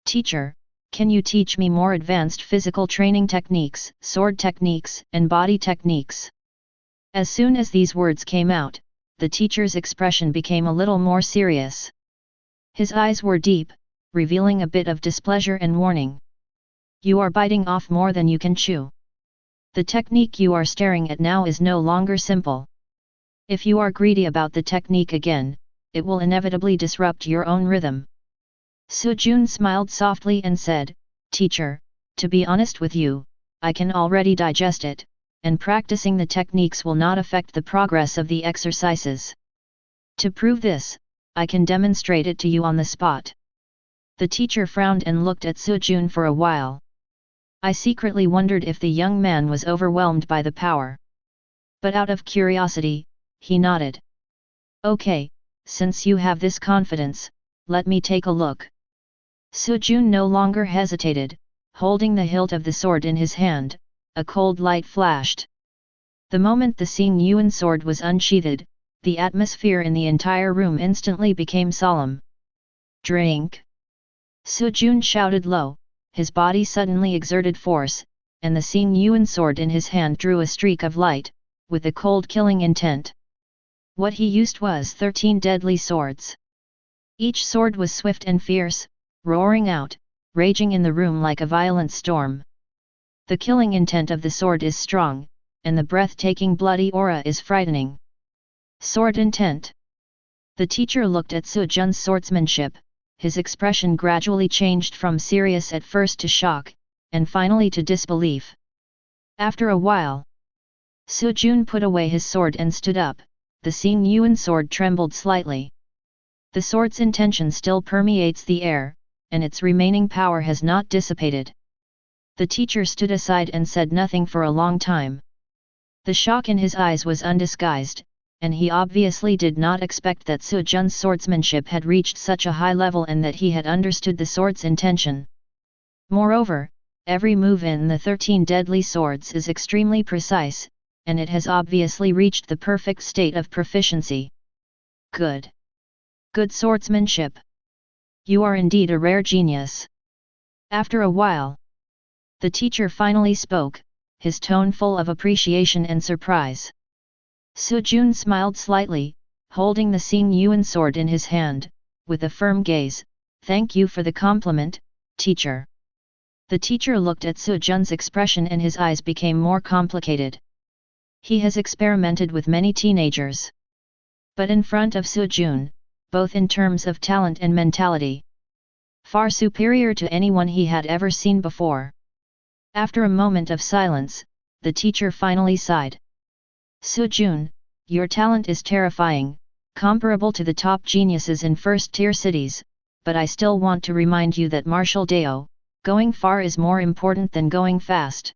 Teacher, can you teach me more advanced physical training techniques, sword techniques, and body techniques? As soon as these words came out, the teacher's expression became a little more serious. His eyes were deep, revealing a bit of displeasure and warning. You are biting off more than you can chew. The technique you are staring at now is no longer simple. If you are greedy about the technique again, it will inevitably disrupt your own rhythm. Sujun smiled softly and said, Teacher, to be honest with you, I can already digest it, and practicing the techniques will not affect the progress of the exercises. To prove this, I can demonstrate it to you on the spot. The teacher frowned and looked at Sujun for a while. I secretly wondered if the young man was overwhelmed by the power. But out of curiosity, he nodded. Okay, since you have this confidence, let me take a look. Sujun no longer hesitated, holding the hilt of the sword in his hand, a cold light flashed. The moment the Xing Yuan sword was unsheathed, the atmosphere in the entire room instantly became solemn. Drink! Sujun shouted low, his body suddenly exerted force, and the Xing Yuan sword in his hand drew a streak of light, with a cold killing intent. What he used was 13 deadly swords. Each sword was swift and fierce, roaring out, raging in the room like a violent storm. The killing intent of the sword is strong, and the breathtaking bloody aura is frightening. Sword intent. The teacher looked at Sujun's swordsmanship, his expression gradually changed from serious at first to shock, and finally to disbelief. After a while, Sujun put away his sword and stood up, the Xing Yuan sword trembled slightly. The sword's intention still permeates the air, and its remaining power has not dissipated. The teacher stood aside and said nothing for a long time. The shock in his eyes was undisguised, and he obviously did not expect that Sujun's swordsmanship had reached such a high level and that he had understood the sword's intention. Moreover, every move in the 13 deadly swords is extremely precise, and it has obviously reached the perfect state of proficiency. Good. Good swordsmanship. You are indeed a rare genius. After a while, the teacher finally spoke, his tone full of appreciation and surprise. Su Jun smiled slightly, holding the Xing Yuan sword in his hand, with a firm gaze. Thank you for the compliment, teacher. The teacher looked at Su Jun's expression and his eyes became more complicated. He has experimented with many teenagers. But in front of Su Jun, both in terms of talent and mentality, far superior to anyone he had ever seen before. After a moment of silence, the teacher finally sighed. Su Jun, your talent is terrifying, comparable to the top geniuses in first-tier cities, but I still want to remind you that martial Dao, going far is more important than going fast.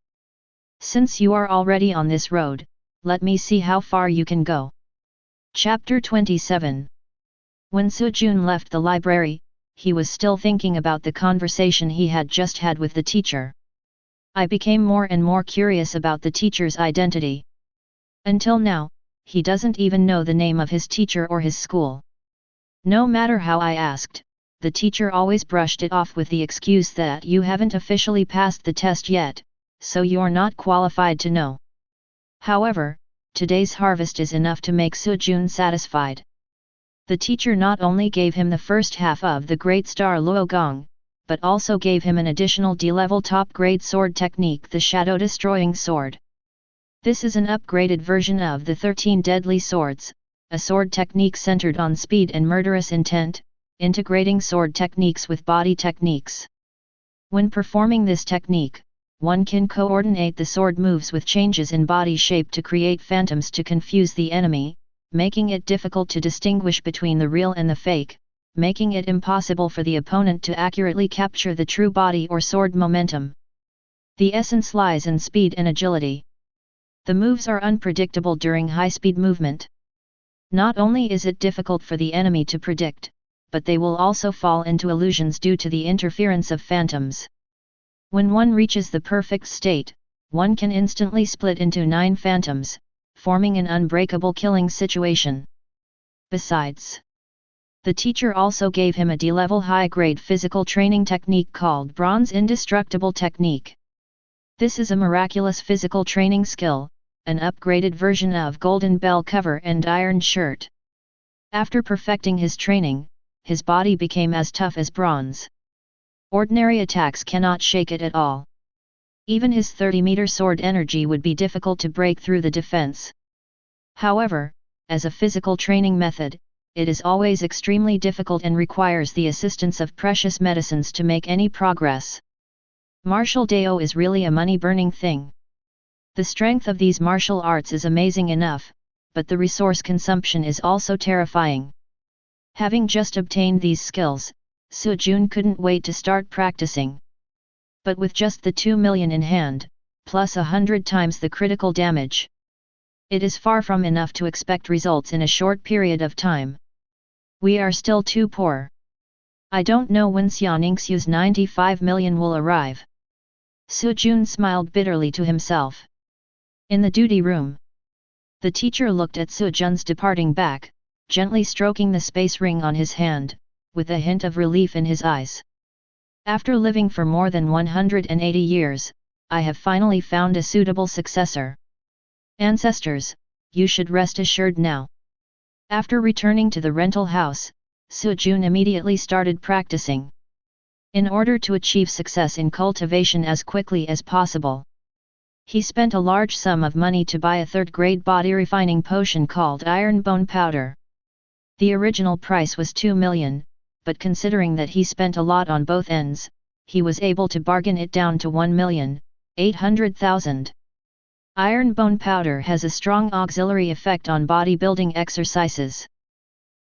Since you are already on this road, let me see how far you can go. Chapter 27. When Su Jun left the library, he was still thinking about the conversation he had just had with the teacher. I became more and more curious about the teacher's identity. Until now, he doesn't even know the name of his teacher or his school. No matter how I asked, the teacher always brushed it off with the excuse that you haven't officially passed the test yet, so you're not qualified to know. However, today's harvest is enough to make Su Jun satisfied. The teacher not only gave him the first half of the Great Star Luo Gong, but also gave him an additional D-level top-grade sword technique, the Shadow Destroying Sword. This is an upgraded version of the 13 Deadly Swords, a sword technique centered on speed and murderous intent, integrating sword techniques with body techniques. When performing this technique, one can coordinate the sword moves with changes in body shape to create phantoms to confuse the enemy, making it difficult to distinguish between the real and the fake, making it impossible for the opponent to accurately capture the true body or sword momentum. The essence lies in speed and agility. The moves are unpredictable during high-speed movement. Not only is it difficult for the enemy to predict, but they will also fall into illusions due to the interference of phantoms. When one reaches the perfect state, one can instantly split into 9 phantoms, forming an unbreakable killing situation. Besides, the teacher also gave him a D-level high-grade physical training technique called Bronze Indestructible Technique. This is a miraculous physical training skill, an upgraded version of Golden Bell Cover and Iron Shirt. After perfecting his training, his body became as tough as bronze. Ordinary attacks cannot shake it at all. Even his 30-meter sword energy would be difficult to break through the defense. However, as a physical training method, it is always extremely difficult and requires the assistance of precious medicines to make any progress. Martial Dao is really a money-burning thing. The strength of these martial arts is amazing enough, but the resource consumption is also terrifying. Having just obtained these skills, Su Jun couldn't wait to start practicing. But with just the 2 million in hand, plus 100 times the critical damage, it is far from enough to expect results in a short period of time. We are still too poor. I don't know when Xiaoningsu's 95 million will arrive. Su Jun smiled bitterly to himself. In the duty room, the teacher looked at Su Jun's departing back, gently stroking the space ring on his hand, with a hint of relief in his eyes. After living for more than 180 years, I have finally found a suitable successor. Ancestors, you should rest assured now. After returning to the rental house, Su Jun immediately started practicing. In order to achieve success in cultivation as quickly as possible, he spent a large sum of money to buy a third-grade body refining potion called Iron Bone Powder. The original price was 2 million, but considering that he spent a lot on both ends, he was able to bargain it down to 1,800,000. Iron Bone Powder has a strong auxiliary effect on bodybuilding exercises.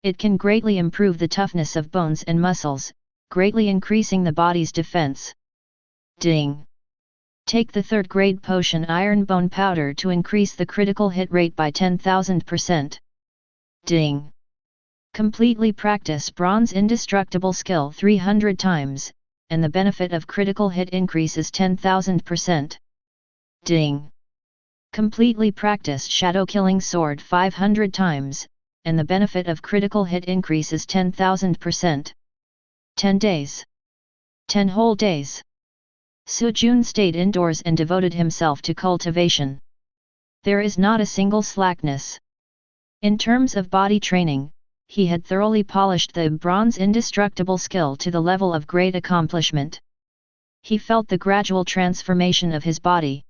It can greatly improve the toughness of bones and muscles, greatly increasing the body's defense. Ding! Take the third-grade potion Iron Bone Powder to increase the critical hit rate by 10,000%. Ding! Completely practice Bronze Indestructible skill 300 times, and the benefit of critical hit increases 10,000%. Ding! Completely practice Shadow Killing Sword 500 times, and the benefit of critical hit increases 10,000%. 10 days. 10 whole days. Su Jun stayed indoors and devoted himself to cultivation. There is not a single slackness. In terms of body training, he had thoroughly polished the bronze indestructible skill to the level of great accomplishment. He felt the gradual transformation of his body.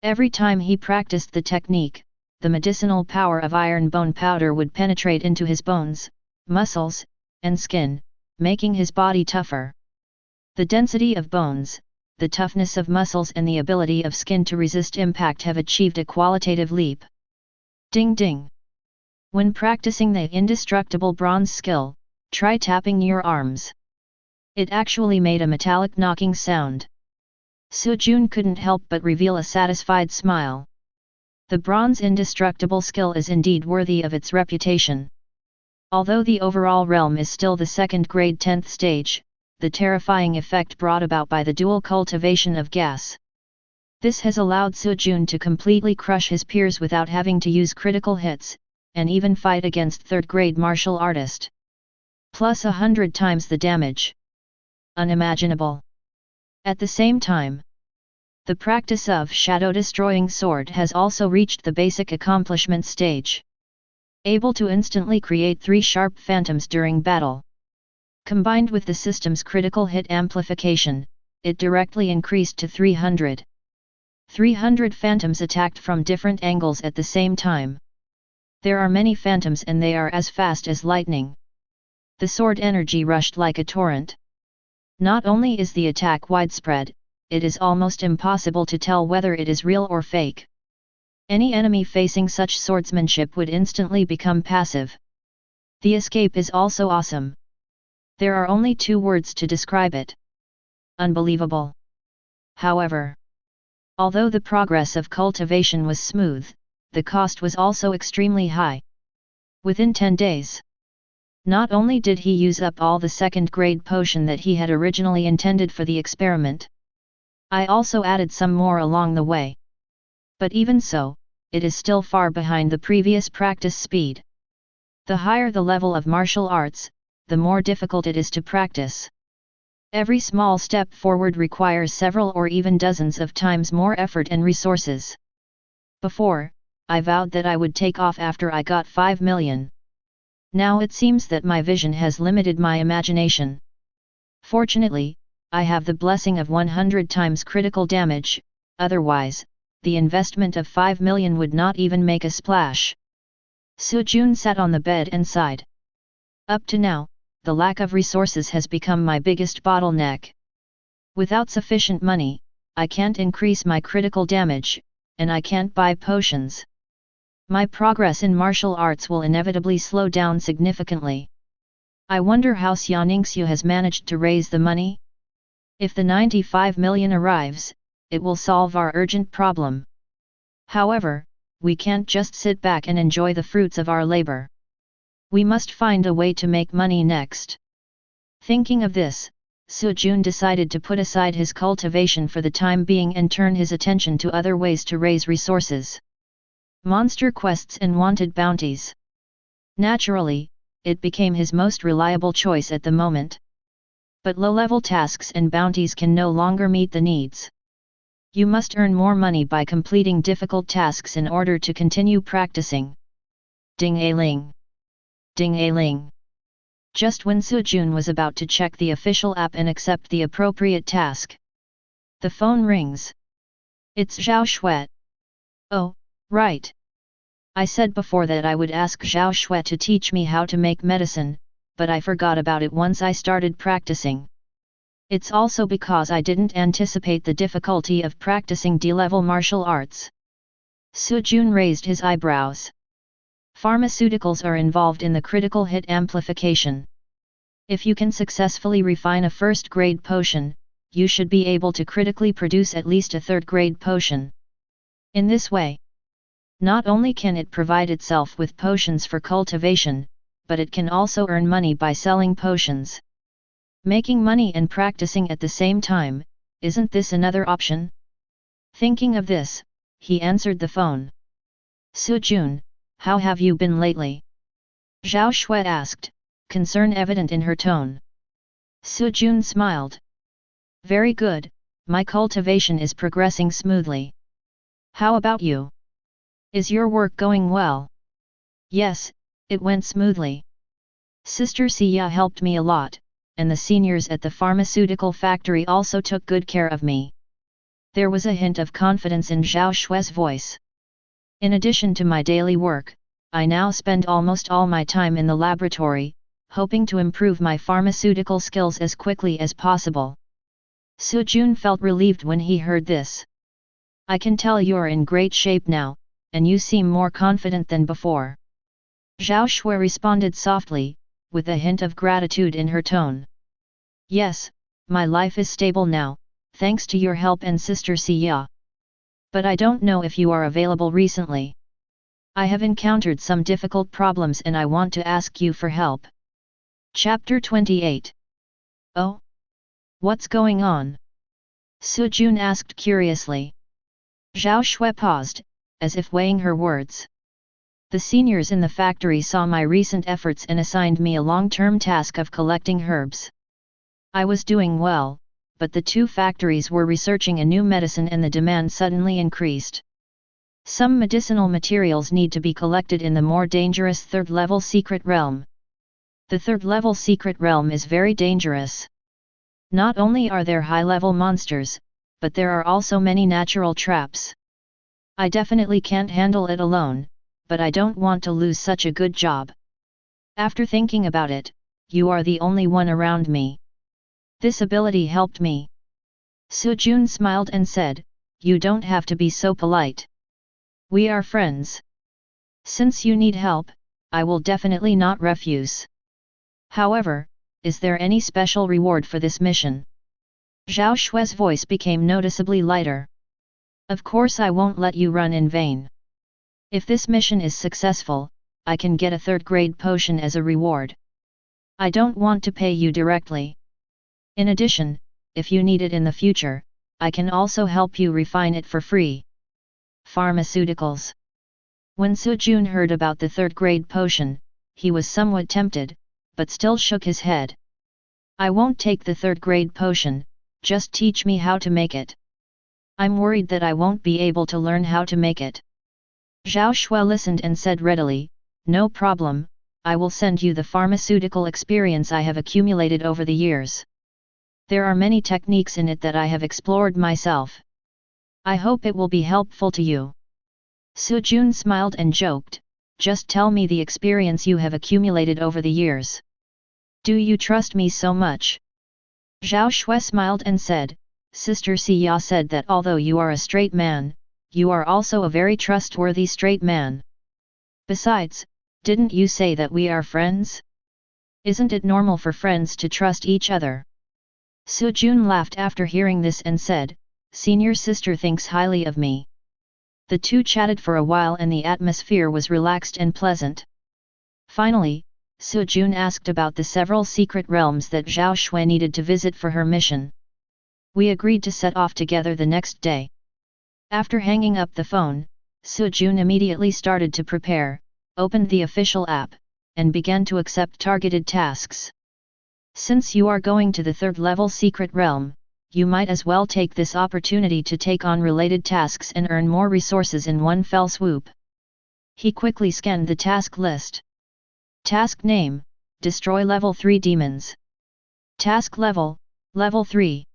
Every time he practiced the technique, the medicinal power of iron bone powder would penetrate into his bones, muscles, and skin, making his body tougher. The density of bones, the toughness of muscles and the ability of skin to resist impact have achieved a qualitative leap. Ding ding! When practicing the indestructible bronze skill, try tapping your arms. It actually made a metallic knocking sound. Sujun couldn't help but reveal a satisfied smile. The bronze indestructible skill is indeed worthy of its reputation. Although the overall realm is still the second grade 10th stage, the terrifying effect brought about by the dual cultivation of gas. This has allowed Sujun to completely crush his peers without having to use critical hits, and even fight against third-grade martial artist. Plus 100 times the damage. Unimaginable. At the same time, the practice of shadow-destroying sword has also reached the basic accomplishment stage. Able to instantly create 3 sharp phantoms during battle. Combined with the system's critical hit amplification, it directly increased to 300. 300 phantoms attacked from different angles at the same time. There are many phantoms and they are as fast as lightning. The sword energy rushed like a torrent. Not only is the attack widespread, it is almost impossible to tell whether it is real or fake. Any enemy facing such swordsmanship would instantly become passive. The escape is also awesome. There are only 2 words to describe it. Unbelievable. However, although the progress of cultivation was smooth, the cost was also extremely high. Within 10 days, not only did he use up all the second-grade potion that he had originally intended for the experiment, I also added some more along the way. But even so, it is still far behind the previous practice speed. The higher the level of martial arts, the more difficult it is to practice. Every small step forward requires several or even dozens of times more effort and resources. Before, I vowed that I would take off after I got 5 million. Now it seems that my vision has limited my imagination. Fortunately, I have the blessing of 100 times critical damage, otherwise, the investment of 5 million would not even make a splash. Sujun sat on the bed and sighed. Up to now, the lack of resources has become my biggest bottleneck. Without sufficient money, I can't increase my critical damage, and I can't buy potions. My progress in martial arts will inevitably slow down significantly. I wonder how Xiaoningsu has managed to raise the money? If the 95 million arrives, it will solve our urgent problem. However, we can't just sit back and enjoy the fruits of our labor. We must find a way to make money next. Thinking of this, Sujun decided to put aside his cultivation for the time being and turn his attention to other ways to raise resources. Monster quests and wanted bounties. Naturally, it became his most reliable choice at the moment. But low-level tasks and bounties can no longer meet the needs. You must earn more money by completing difficult tasks in order to continue practicing. Ding-a-ling. Ding-a-ling. Just when Sujun was about to check the official app and accept the appropriate task, the phone rings. It's Zhao Shui. Oh, right. I said before that I would ask Zhao Shui to teach me how to make medicine, but I forgot about it once I started practicing. It's also because I didn't anticipate the difficulty of practicing D-level martial arts. Sujun raised his eyebrows. Pharmaceuticals are involved in the critical hit amplification. If you can successfully refine a first-grade potion, you should be able to critically produce at least a third-grade potion. In this way, not only can it provide itself with potions for cultivation, but it can also earn money by selling potions. Making money and practicing at the same time, isn't this another option? Thinking of this, he answered the phone. Sujun, how have you been lately? Zhao Shui asked, concern evident in her tone. Sujun smiled. Very good, my cultivation is progressing smoothly. How about you? Is your work going well? Yes, it went smoothly. Sister Xia helped me a lot, and the seniors at the pharmaceutical factory also took good care of me. There was a hint of confidence in Zhao Shue's voice. In addition to my daily work, I now spend almost all my time in the laboratory, hoping to improve my pharmaceutical skills as quickly as possible. Su Jun felt relieved when he heard this. I can tell you're in great shape now, and you seem more confident than before. Zhao Shui responded softly, with a hint of gratitude in her tone. Yes, my life is stable now, thanks to your help and Sister Xia. But I don't know if you are available recently. I have encountered some difficult problems and I want to ask you for help. Chapter 28. Oh? What's going on? Su Jun asked curiously. Zhao Shui paused, as if weighing her words. The seniors in the factory saw my recent efforts and assigned me a long-term task of collecting herbs. I was doing well, but the two factories were researching a new medicine and the demand suddenly increased. Some medicinal materials need to be collected in the more dangerous third-level secret realm. The third-level secret realm is very dangerous. Not only are there high-level monsters, but there are also many natural traps. I definitely can't handle it alone, but I don't want to lose such a good job. After thinking about it, you are the only one around me. This ability helped me. Su Jun smiled and said, you don't have to be so polite. We are friends. Since you need help, I will definitely not refuse. However, is there any special reward for this mission? Zhao Shui's voice became noticeably lighter. Of course I won't let you run in vain. If this mission is successful, I can get a third-grade potion as a reward. I don't want to pay you directly. In addition, if you need it in the future, I can also help you refine it for free. Pharmaceuticals. When Su Jun heard about the third-grade potion, he was somewhat tempted, but still shook his head. I won't take the third-grade potion, just teach me how to make it. I'm worried that I won't be able to learn how to make it. Zhao Shui listened and said readily, no problem, I will send you the pharmaceutical experience I have accumulated over the years. There are many techniques in it that I have explored myself. I hope it will be helpful to you. Su Jun smiled and joked, just tell me the experience you have accumulated over the years. Do you trust me so much? Zhao Shui smiled and said, Sister Xia said that although you are a straight man, you are also a very trustworthy straight man. Besides, didn't you say that we are friends? Isn't it normal for friends to trust each other? Su Jun laughed after hearing this and said, Senior sister thinks highly of me. The two chatted for a while and the atmosphere was relaxed and pleasant. Finally, Su Jun asked about the several secret realms that Zhao Shui needed to visit for her mission. We agreed to set off together the next day. After hanging up the phone, Su Jun immediately started to prepare, opened the official app, and began to accept targeted tasks. Since you are going to the third-level secret realm, you might as well take this opportunity to take on related tasks and earn more resources in one fell swoop. He quickly scanned the task list. Task name, Destroy Level 3 Demons. Task level, Level 3.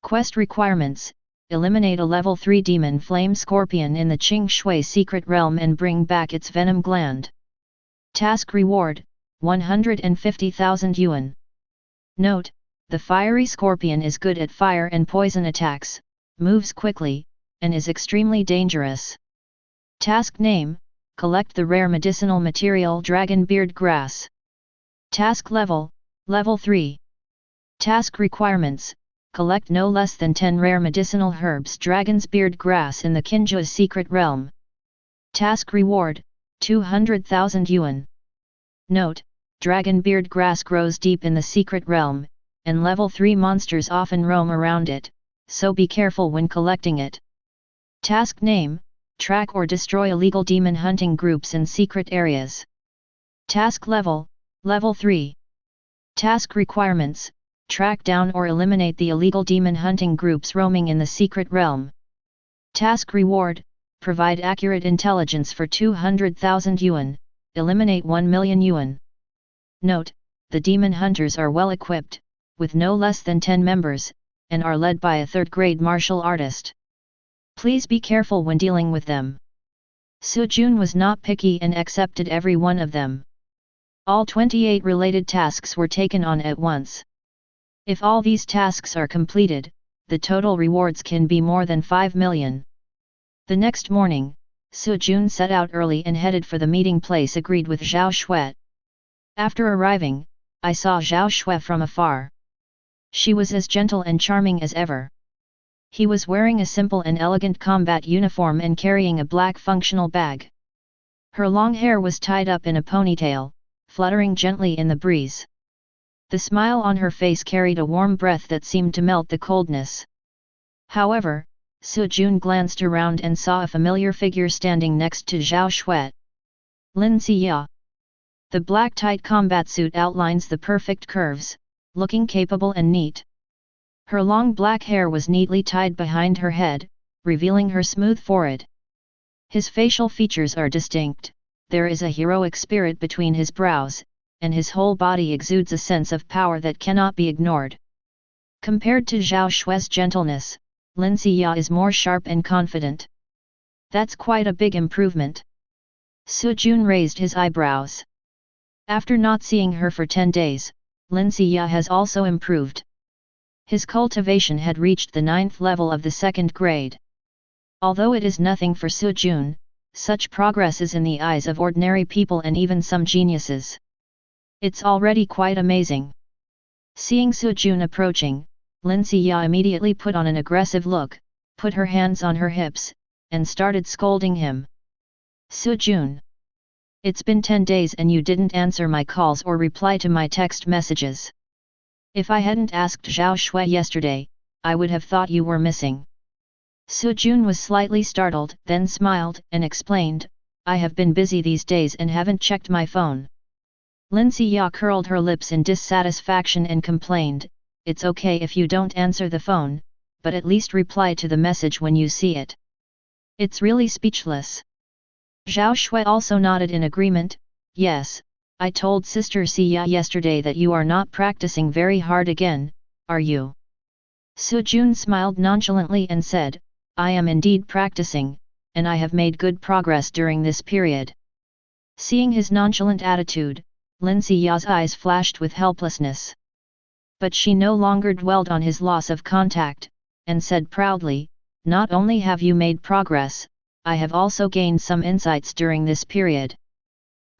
Quest requirements, eliminate a Level 3 demon flame scorpion in the Qing Shui secret realm and bring back its venom gland. Task reward, 150,000 yuan. Note, the fiery scorpion is good at fire and poison attacks, moves quickly, and is extremely dangerous. Task name, collect the rare medicinal material Dragon Beard Grass. Task level, Level 3. Task requirements, collect no less than 10 rare medicinal herbs Dragon's Beard Grass in the Tianjiao secret realm. Task reward, 200,000 yuan. Note, Dragon Beard Grass grows deep in the secret realm, and Level 3 monsters often roam around it, so be careful when collecting it. Task name, track or destroy illegal demon hunting groups in secret areas. Task level, Level 3. Task requirements, track down or eliminate the illegal demon hunting groups roaming in the secret realm. Task reward, provide accurate intelligence for 200,000 yuan, eliminate 1 million yuan. Note, the demon hunters are well equipped, with no less than 10 members, and are led by a third-grade martial artist. Please be careful when dealing with them. Su Jun was not picky and accepted every one of them. All 28 related tasks were taken on at once. If all these tasks are completed, the total rewards can be more than 5 million. The next morning, Su Jun set out early and headed for the meeting place agreed with Zhao Shui. After arriving, I saw Zhao Shui from afar. She was as gentle and charming as ever. He was wearing a simple and elegant combat uniform and carrying a black functional bag. Her long hair was tied up in a ponytail, fluttering gently in the breeze. The smile on her face carried a warm breath that seemed to melt the coldness. However, Su Jun glanced around and saw a familiar figure standing next to Zhao Shui. Lin Xia. The black tight combat suit outlines the perfect curves, looking capable and neat. Her long black hair was neatly tied behind her head, revealing her smooth forehead. His facial features are distinct, there is a heroic spirit between his brows, and his whole body exudes a sense of power that cannot be ignored. Compared to Zhao Shui's gentleness, Lin Xia is more sharp and confident. That's quite a big improvement. Su Jun raised his eyebrows. After not seeing her for 10 days, Lin Xia has also improved. His cultivation had reached the 9th level of the 2nd grade. Although it is nothing for Su Jun, such progress is in the eyes of ordinary people and even some geniuses. It's already quite amazing. Seeing Su Jun approaching, Lin Xia immediately put on an aggressive look, put her hands on her hips, and started scolding him. Su Jun. It's been 10 days and you didn't answer my calls or reply to my text messages. If I hadn't asked Zhao Shui yesterday, I would have thought you were missing. Su Jun was slightly startled, then smiled and explained, I have been busy these days and haven't checked my phone. Lin Xia curled her lips in dissatisfaction and complained, it's okay if you don't answer the phone, but at least reply to the message when you see it. It's really speechless. Zhao Shui also nodded in agreement, yes, I told Sister Xia yesterday that you are not practicing very hard again, are you? Su Jun smiled nonchalantly and said, I am indeed practicing, and I have made good progress during this period. Seeing his nonchalant attitude, Lin Xia's eyes flashed with helplessness. But she no longer dwelled on his loss of contact, and said proudly, not only have you made progress, I have also gained some insights during this period.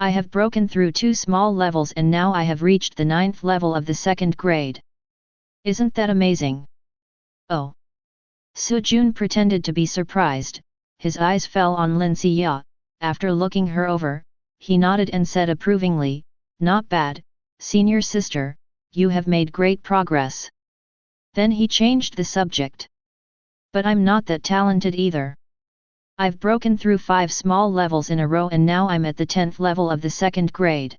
I have broken through 2 small levels and now I have reached the 9th level of the 2nd grade. Isn't that amazing? Oh! Su Jun pretended to be surprised, his eyes fell on Lin Xia. After looking her over, he nodded and said approvingly, not bad, senior sister, you have made great progress. Then he changed the subject. But I'm not that talented either. I've broken through 5 small levels in a row and now I'm at the 10th level of the 2nd grade.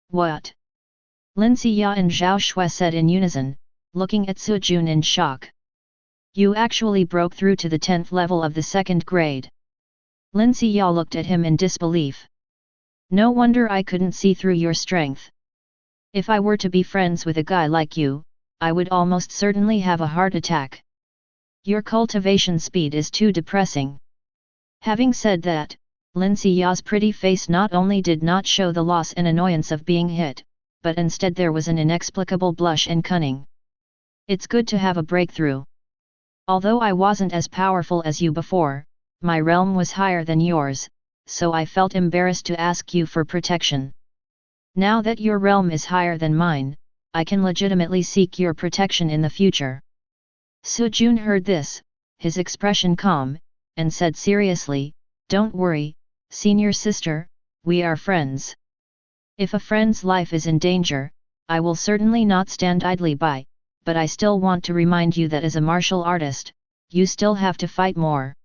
What? Lin Xia and Zhao Shui said in unison, looking at Su Jun in shock. You actually broke through to the 10th level of the 2nd grade. Lin Xia looked at him in disbelief. No wonder I couldn't see through your strength. If I were to be friends with a guy like you, I would almost certainly have a heart attack. Your cultivation speed is too depressing. Having said that, Lin Xia's pretty face not only did not show the loss and annoyance of being hit, but instead there was an inexplicable blush and cunning. It's good to have a breakthrough. Although I wasn't as powerful as you before, my realm was higher than yours, so I felt embarrassed to ask you for protection. Now that your realm is higher than mine, I can legitimately seek your protection in the future. Su Jun heard this, his expression calm, and said seriously, don't worry, senior sister, we are friends. If a friend's life is in danger, I will certainly not stand idly by, but I still want to remind you that as a martial artist, you still have to fight more.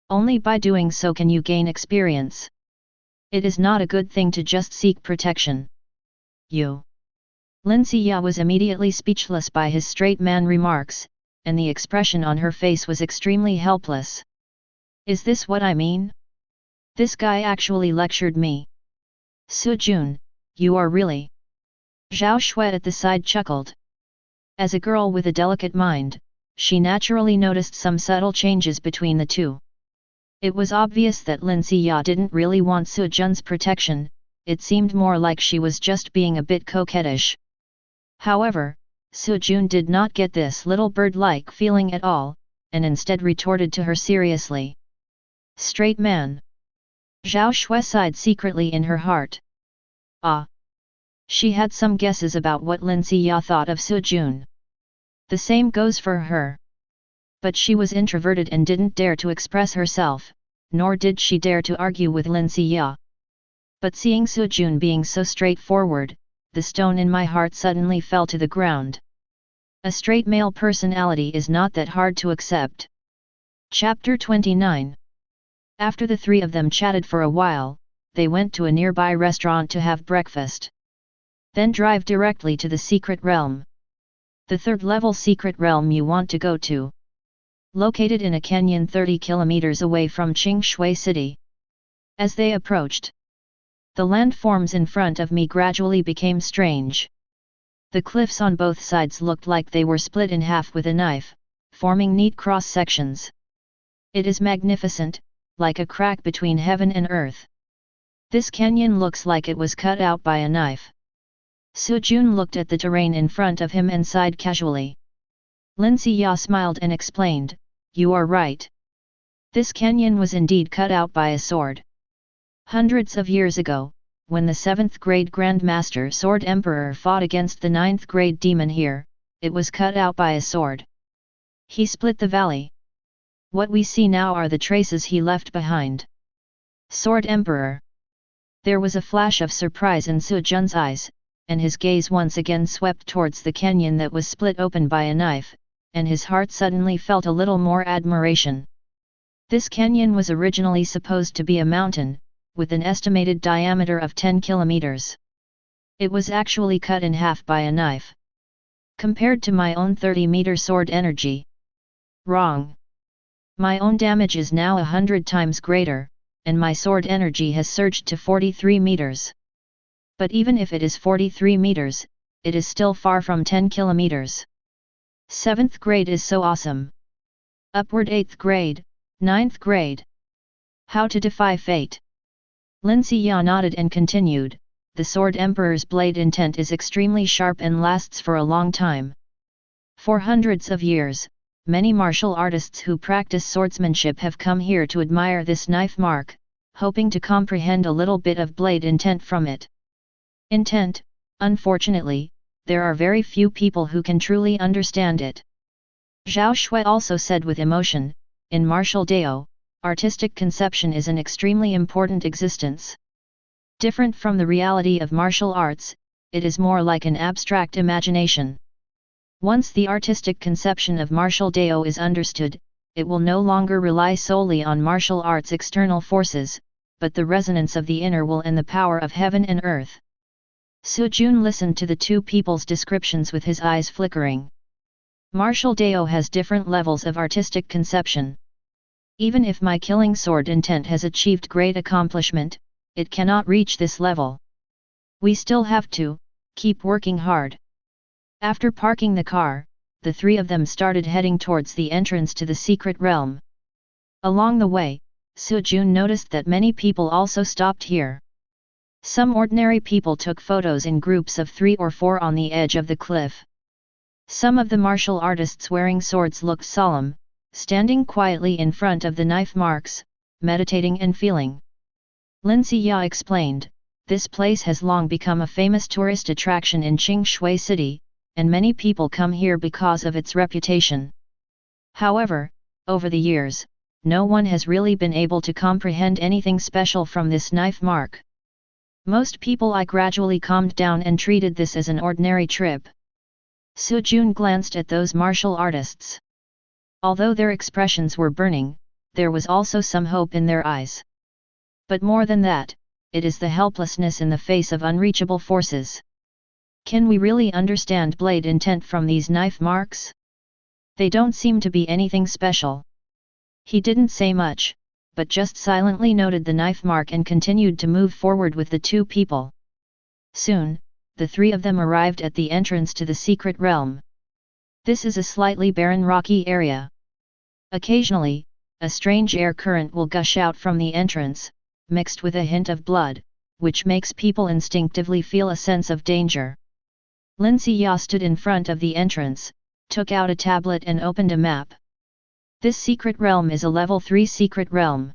Only by doing so can you gain experience. It is not a good thing to just seek protection. You. Lin Xia was immediately speechless by his straight man remarks, and the expression on her face was extremely helpless. Is this what I mean? This guy actually lectured me. Su Jun, you are really... Zhao Shui at the side chuckled. As a girl with a delicate mind, she naturally noticed some subtle changes between the two. It was obvious that Lin Xia didn't really want Su Jun's protection, it seemed more like she was just being a bit coquettish. However, Su Jun did not get this little bird-like feeling at all, and instead retorted to her seriously. Straight man. Zhao Shui sighed secretly in her heart. Ah! She had some guesses about what Lin Xia thought of Su Jun. The same goes for her. But she was introverted and didn't dare to express herself, nor did she dare to argue with Lin Xia. But seeing Su Jun being so straightforward, the stone in my heart suddenly fell to the ground. A straight male personality is not that hard to accept. Chapter 29. After the three of them chatted for a while, they went to a nearby restaurant to have breakfast. Then drive directly to the secret realm. The third-level secret realm you want to go to. Located in a canyon 30 kilometers away from Qingshui City. As they approached, the landforms in front of me gradually became strange. The cliffs on both sides looked like they were split in half with a knife, forming neat cross-sections. It is magnificent, like a crack between heaven and earth. This canyon looks like it was cut out by a knife. Su Jun looked at the terrain in front of him and sighed casually. Lin Xia smiled and explained, "You are right. This canyon was indeed cut out by a sword. Hundreds of years ago, when the 7th grade Grandmaster Sword Emperor fought against the 9th grade demon here, it was cut out by a sword. He split the valley. What we see now are the traces he left behind." Sword Emperor. There was a flash of surprise in Su Jun's eyes, and his gaze once again swept towards the canyon that was split open by a knife, and his heart suddenly felt a little more admiration. This canyon was originally supposed to be a mountain, with an estimated diameter of 10 kilometers. It was actually cut in half by a knife. Compared to my own 30-meter sword energy. Wrong. My own damage is now 100 times greater, and my sword energy has surged to 43 meters. But even if it is 43 meters, it is still far from 10 kilometers. 7th grade is so awesome. Upward 8th grade, 9th grade. How to defy fate. Lin Xia nodded and continued, "The Sword Emperor's blade intent is extremely sharp and lasts for a long time. For hundreds of years, many martial artists who practice swordsmanship have come here to admire this knife mark, hoping to comprehend a little bit of blade intent from it. Intent, unfortunately, there are very few people who can truly understand it." Zhao Shui also said with emotion, "In martial Dao, artistic conception is an extremely important existence. Different from the reality of martial arts, it is more like an abstract imagination. Once the artistic conception of martial Dao is understood, it will no longer rely solely on martial arts' external forces, but the resonance of the inner will and the power of heaven and earth." Su Jun listened to the two people's descriptions with his eyes flickering. Martial Dao has different levels of artistic conception. Even if my killing sword intent has achieved great accomplishment, it cannot reach this level. We still have to keep working hard. After parking the car, the three of them started heading towards the entrance to the secret realm. Along the way, Su Jun noticed that many people also stopped here. Some ordinary people took photos in groups of 3 or 4 on the edge of the cliff. Some of the martial artists wearing swords looked solemn, standing quietly in front of the knife marks, meditating and feeling. Lin Xia explained, "This place has long become a famous tourist attraction in Qingshui City, and many people come here because of its reputation. However, over the years, no one has really been able to comprehend anything special from this knife mark. Most people gradually calmed down and treated this as an ordinary trip." Su Jun glanced at those martial artists. Although their expressions were burning, there was also some hope in their eyes. But more than that, it is the helplessness in the face of unreachable forces. Can we really understand blade intent from these knife marks? They don't seem to be anything special. He didn't say much, but just silently noted the knife mark and continued to move forward with the two people. Soon, the three of them arrived at the entrance to the secret realm. This is a slightly barren rocky area. Occasionally, a strange air current will gush out from the entrance, mixed with a hint of blood, which makes people instinctively feel a sense of danger. Lin Xia stood in front of the entrance, took out a tablet and opened a map. This secret realm is a level 3 secret realm.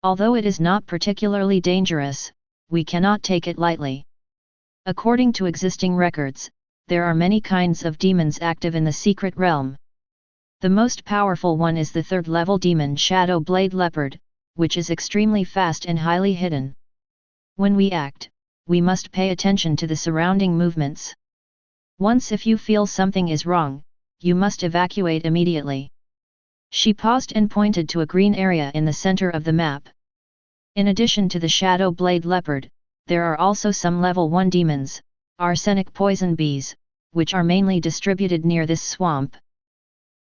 Although it is not particularly dangerous, we cannot take it lightly. According to existing records, there are many kinds of demons active in the secret realm. The most powerful one is the third-level demon Shadow Blade Leopard, which is extremely fast and highly hidden. When we act, we must pay attention to the surrounding movements. Once if you feel something is wrong, you must evacuate immediately. She paused and pointed to a green area in the center of the map. In addition to the Shadow Blade Leopard, there are also some level 1 demons, arsenic poison bees, which are mainly distributed near this swamp.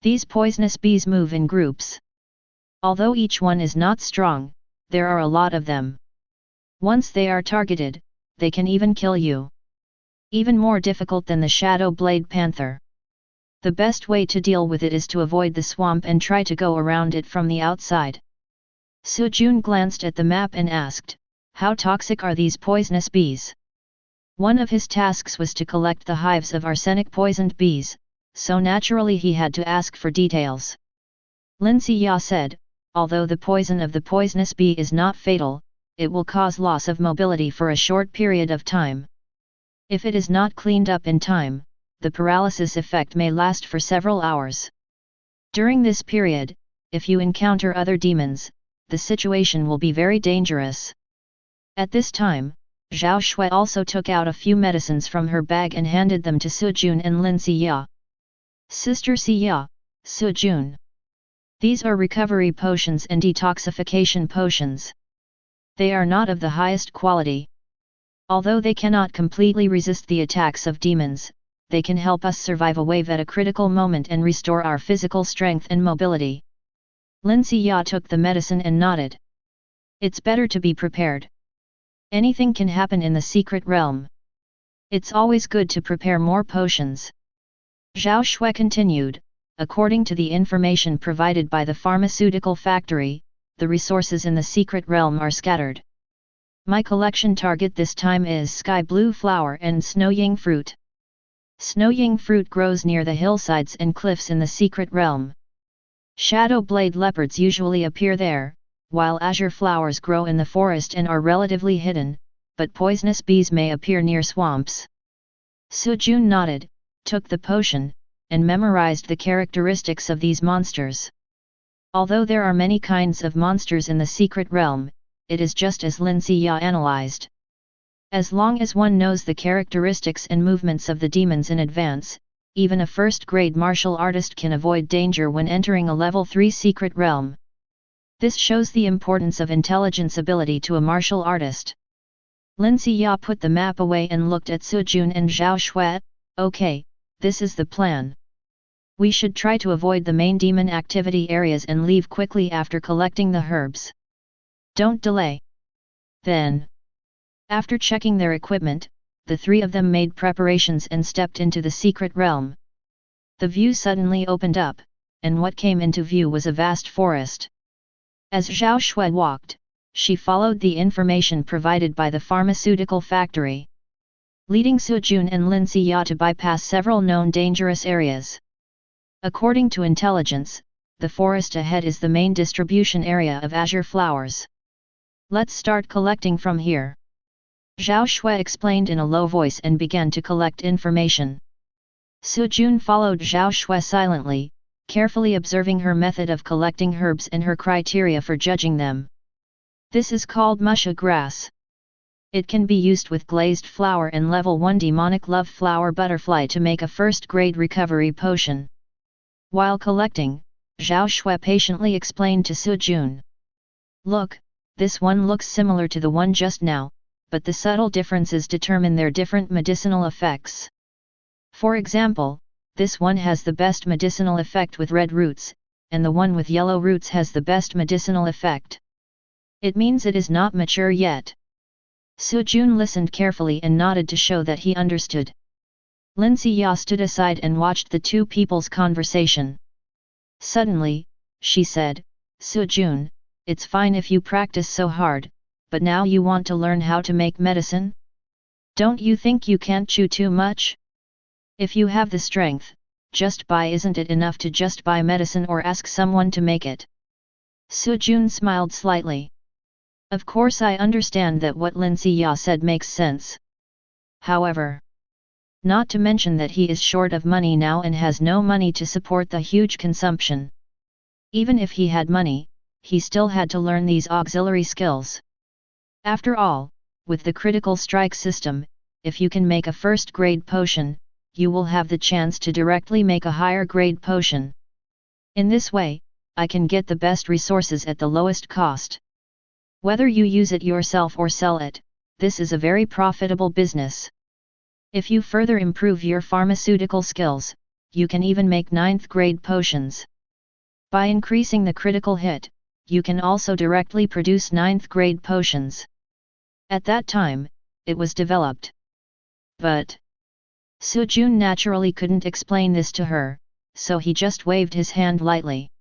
These poisonous bees move in groups. Although each one is not strong, there are a lot of them. Once they are targeted, they can even kill you. Even more difficult than the Shadow Blade Panther. The best way to deal with it is to avoid the swamp and try to go around it from the outside. Su Jun glanced at the map and asked, "How toxic are these poisonous bees?" One of his tasks was to collect the hives of arsenic-poisoned bees, so naturally he had to ask for details. Lin Xia said, "Although the poison of the poisonous bee is not fatal, it will cause loss of mobility for a short period of time. If it is not cleaned up in time, the paralysis effect may last for several hours. During this period, if you encounter other demons, the situation will be very dangerous." At this time, Zhao Shui also took out a few medicines from her bag and handed them to Su Jun and Lin Xia. "Sister Xia, Su Jun. These are recovery potions and detoxification potions. They are not of the highest quality. Although they cannot completely resist the attacks of demons, they can help us survive a wave at a critical moment and restore our physical strength and mobility." Lin Xia took the medicine and nodded. "It's better to be prepared. Anything can happen in the secret realm. It's always good to prepare more potions." Zhao Shui continued, "According to the information provided by the pharmaceutical factory, the resources in the secret realm are scattered. My collection target this time is sky blue flower and snowying fruit. Snowying fruit grows near the hillsides and cliffs in the secret realm. Shadow blade leopards usually appear there, while azure flowers grow in the forest and are relatively hidden, but poisonous bees may appear near swamps." Su Jun nodded, took the potion, and memorized the characteristics of these monsters. Although there are many kinds of monsters in the secret realm, it is just as Lin Xia analyzed. As long as one knows the characteristics and movements of the demons in advance, even a first-grade martial artist can avoid danger when entering a level 3 secret realm. This shows the importance of intelligence ability to a martial artist. Lin Xia put the map away and looked at Su Jun and Zhao Shui. "Okay, this is the plan. We should try to avoid the main demon activity areas and leave quickly after collecting the herbs. Don't delay." Then, after checking their equipment, the three of them made preparations and stepped into the secret realm. The view suddenly opened up, and what came into view was a vast forest. As Zhao Shui walked, she followed the information provided by the pharmaceutical factory, leading Su Jun and Lin Xia to bypass several known dangerous areas. According to intelligence, the forest ahead is the main distribution area of azure flowers. "Let's start collecting from here," Zhao Shui explained in a low voice and began to collect information. Su Jun followed Zhao Shui silently, carefully observing her method of collecting herbs and her criteria for judging them. This is called musha grass. It can be used with glazed flower and level 1 demonic love flower butterfly to make a first-grade recovery potion. While collecting, Zhao Shui patiently explained to Su Jun. "Look, this one looks similar to the one just now, but the subtle differences determine their different medicinal effects. For example, this one has the best medicinal effect with red roots, and the one with yellow roots has the best medicinal effect. It means it is not mature yet. Su Jun listened carefully and nodded to show that he understood. Lin Xia stood aside and watched the two people's conversation. Suddenly, she said, Su Jun, it's fine if you practice so hard, but now you want to learn how to make medicine? Don't you think you can't chew too much? If you have the strength, just buy. Isn't it enough to just buy medicine or ask someone to make it? Su Jun smiled slightly. Of course I understand that what Lin Xia said makes sense. However, not to mention that he is short of money now and has no money to support the huge consumption. Even if he had money, he still had to learn these auxiliary skills. After all, with the critical strike system, if you can make a first-grade potion, you will have the chance to directly make a higher-grade potion. In this way, I can get the best resources at the lowest cost. Whether you use it yourself or sell it, this is a very profitable business. If you further improve your pharmaceutical skills, you can even make 9th-grade potions. By increasing the critical hit, you can also directly produce 9th-grade potions. At that time, it was developed. But Su Jun naturally couldn't explain this to her, so he just waved his hand lightly.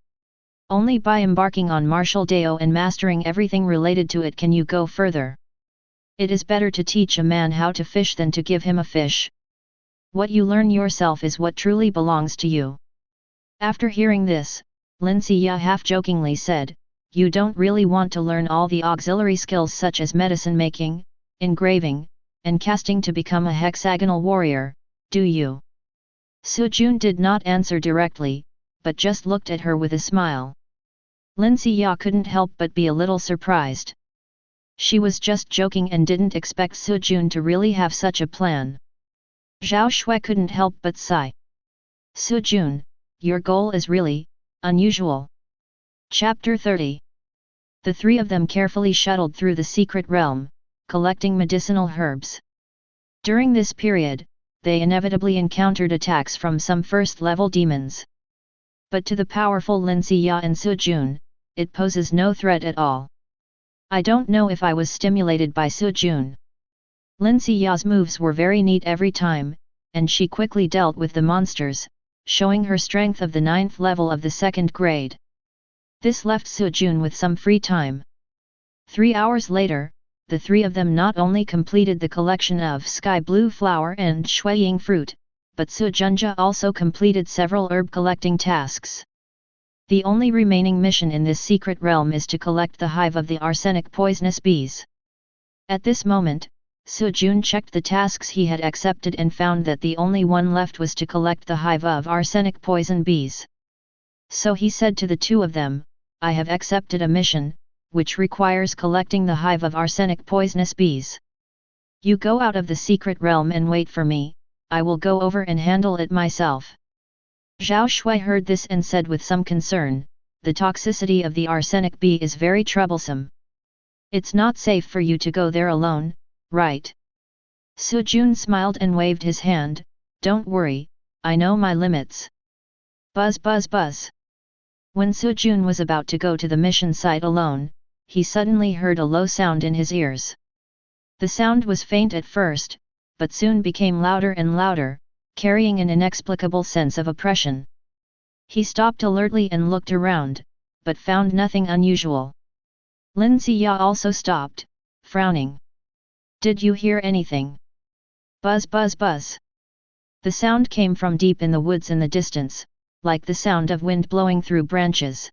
Only by embarking on martial Dao and mastering everything related to it can you go further. It is better to teach a man how to fish than to give him a fish. What you learn yourself is what truly belongs to you. After hearing this, Lin Xia half-jokingly said, You don't really want to learn all the auxiliary skills such as medicine making, engraving, and casting to become a hexagonal warrior, do you? Su Jun did not answer directly, but just looked at her with a smile. Lin Xia couldn't help but be a little surprised. She was just joking and didn't expect Su Jun to really have such a plan. Zhao Shui couldn't help but sigh. Su Jun, your goal is really unusual. Chapter 30. The three of them carefully shuttled through the secret realm, collecting medicinal herbs. During this period, they inevitably encountered attacks from some first-level demons. But to the powerful Lin Xia and Su Jun, it poses no threat at all. I don't know if I was stimulated by Su Jun. Lin Xia's moves were very neat every time, and she quickly dealt with the monsters, showing her strength of the 9th level of the 2nd grade. This left Su Jun with some free time. 3 hours later, the three of them not only completed the collection of sky blue flower and shuiying fruit, but Su Junjia also completed several herb collecting tasks. The only remaining mission in this secret realm is to collect the hive of the arsenic poisonous bees. At this moment, Su Jun checked the tasks he had accepted and found that the only one left was to collect the hive of arsenic poison bees. So he said to the two of them, I have accepted a mission, which requires collecting the hive of arsenic poisonous bees. You go out of the secret realm and wait for me, I will go over and handle it myself. Zhao Shui heard this and said with some concern, the toxicity of the arsenic bee is very troublesome. It's not safe for you to go there alone, right? Su Jun smiled and waved his hand, don't worry, I know my limits. Buzz buzz buzz. When Su Jun was about to go to the mission site alone, he suddenly heard a low sound in his ears. The sound was faint at first, but soon became louder and louder, carrying an inexplicable sense of oppression. He stopped alertly and looked around, but found nothing unusual. Lin Xia also stopped, frowning. Did you hear anything? Buzz buzz buzz. The sound came from deep in the woods in the distance, like the sound of wind blowing through branches.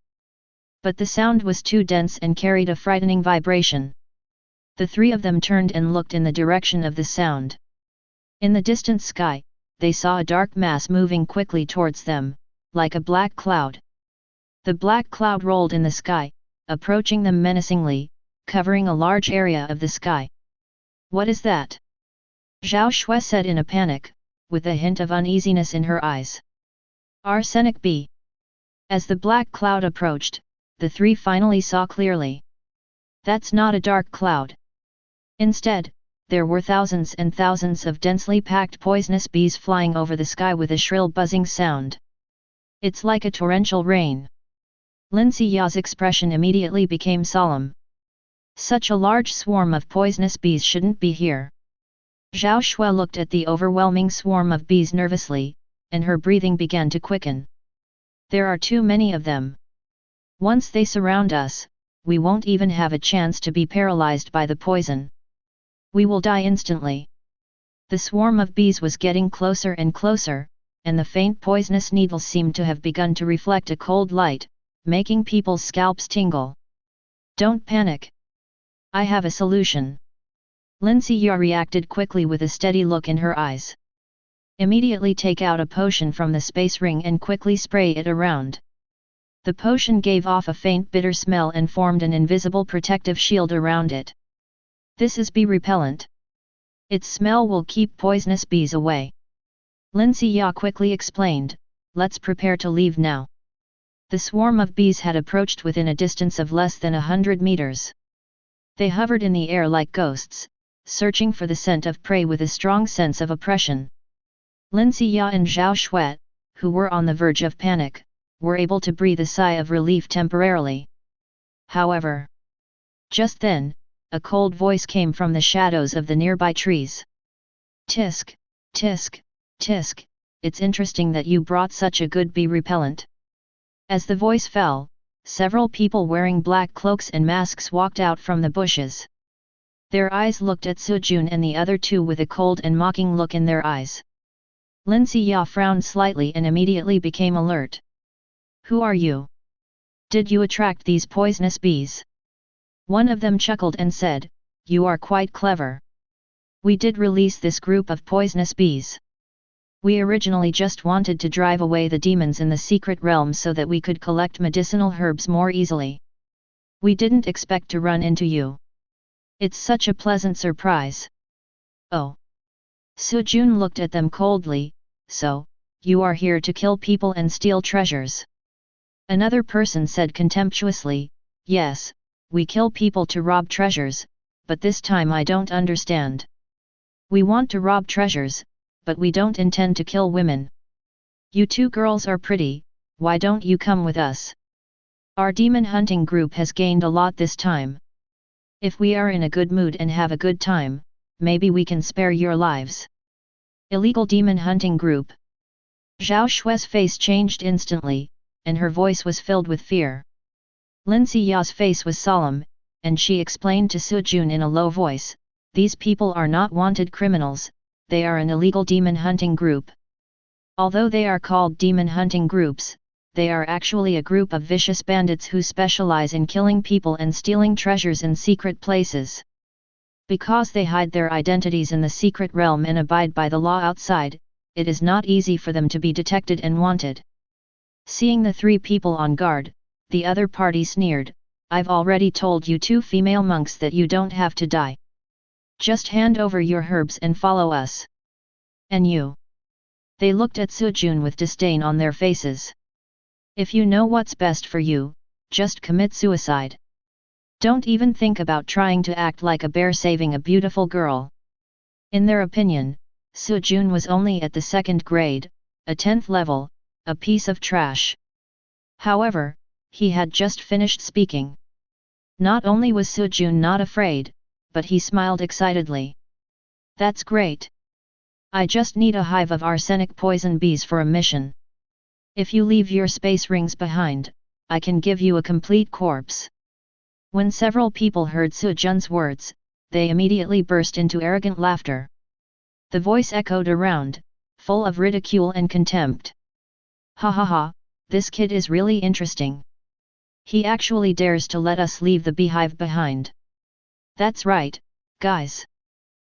But the sound was too dense and carried a frightening vibration. The three of them turned and looked in the direction of the sound. In the distant sky, they saw a dark mass moving quickly towards them, like a black cloud. The black cloud rolled in the sky, approaching them menacingly, covering a large area of the sky. What is that? Zhao Shui said in a panic, with a hint of uneasiness in her eyes. Arsenic bee. As the black cloud approached, the three finally saw clearly. That's not a dark cloud. Instead, there were thousands and thousands of densely packed poisonous bees flying over the sky with a shrill buzzing sound. It's like a torrential rain. Lin Xia's expression immediately became solemn. Such a large swarm of poisonous bees shouldn't be here. Zhao Shui looked at the overwhelming swarm of bees nervously, and her breathing began to quicken. There are too many of them. Once they surround us, we won't even have a chance to be paralyzed by the poison. We will die instantly. The swarm of bees was getting closer and closer, and the faint poisonous needles seemed to have begun to reflect a cold light, making people's scalps tingle. Don't panic. I have a solution. Lin Xia reacted quickly with a steady look in her eyes. Immediately take out a potion from the space ring and quickly spray it around. The potion gave off a faint bitter smell and formed an invisible protective shield around it. This is bee repellent. Its smell will keep poisonous bees away. Lin Xia quickly explained, let's prepare to leave now. The swarm of bees had approached within a distance of less than 100 meters. They hovered in the air like ghosts, searching for the scent of prey with a strong sense of oppression. Lin Xia and Zhao Shui, who were on the verge of panic, were able to breathe a sigh of relief temporarily. However, just then, a cold voice came from the shadows of the nearby trees. Tisk, tisk, tisk, it's interesting that you brought such a good bee repellent. As the voice fell, several people wearing black cloaks and masks walked out from the bushes. Their eyes looked at Sujun and the other two with a cold and mocking look in their eyes. Lin Xia frowned slightly and immediately became alert. Who are you? Did you attract these poisonous bees? One of them chuckled and said, you are quite clever. We did release this group of poisonous bees. We originally just wanted to drive away the demons in the secret realm so that we could collect medicinal herbs more easily. We didn't expect to run into you. It's such a pleasant surprise. Oh. Sujun looked at them coldly, so, you are here to kill people and steal treasures. Another person said contemptuously, yes, we kill people to rob treasures, but this time I don't understand. We want to rob treasures, but we don't intend to kill women. You two girls are pretty, why don't you come with us? Our demon hunting group has gained a lot this time. If we are in a good mood and have a good time, maybe we can spare your lives. Illegal demon hunting group. Zhao Shui's face changed instantly, and her voice was filled with fear. Lin Xia's face was solemn, and she explained to Sujun in a low voice, these people are not wanted criminals, they are an illegal demon hunting group. Although they are called demon hunting groups, they are actually a group of vicious bandits who specialize in killing people and stealing treasures in secret places. Because they hide their identities in the secret realm and abide by the law outside, it is not easy for them to be detected and wanted. Seeing the three people on guard, the other party sneered, I've already told you two female monks that you don't have to die. Just hand over your herbs and follow us. And you? They looked at Sujun with disdain on their faces. If you know what's best for you, just commit suicide. Don't even think about trying to act like a bear saving a beautiful girl. In their opinion, Sujun was only at the 2nd grade, a 10th level, a piece of trash. However, he had just finished speaking. Not only was Sujun not afraid, but he smiled excitedly. That's great. I just need a hive of arsenic poison bees for a mission. If you leave your space rings behind, I can give you a complete corpse. When several people heard Sujun's words, they immediately burst into arrogant laughter. The voice echoed around, full of ridicule and contempt. Ha ha ha, this kid is really interesting. He actually dares to let us leave the beehive behind. That's right, guys.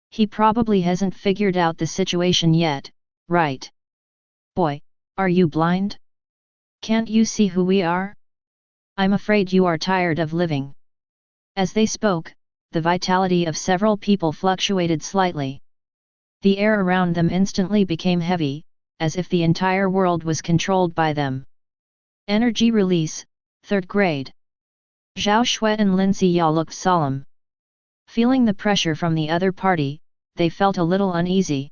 He probably hasn't figured out the situation yet, right? Boy, are you blind? Can't you see who we are? I'm afraid you are tired of living. As they spoke, the vitality of several people fluctuated slightly. The air around them instantly became heavy, as if the entire world was controlled by them. Energy release, 3rd grade. Zhao Shui and Lin Xia looked solemn. Feeling the pressure from the other party, they felt a little uneasy.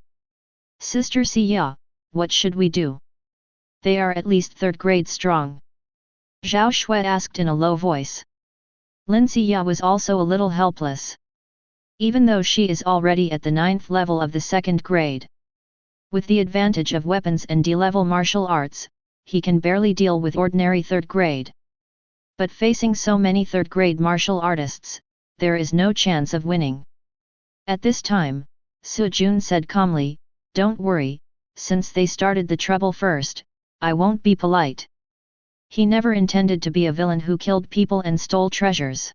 Sister Xia, what should we do? They are at least 3rd grade strong. Zhao Shui asked in a low voice. Lin Xia was also a little helpless. Even though she is already at the 9th level of the 2nd grade. With the advantage of weapons and D-level martial arts, he can barely deal with ordinary 3rd grade. But facing so many 3rd grade martial artists, there is no chance of winning. At this time, Su Jun said calmly, "Don't worry, since they started the trouble first, I won't be polite." He never intended to be a villain who killed people and stole treasures.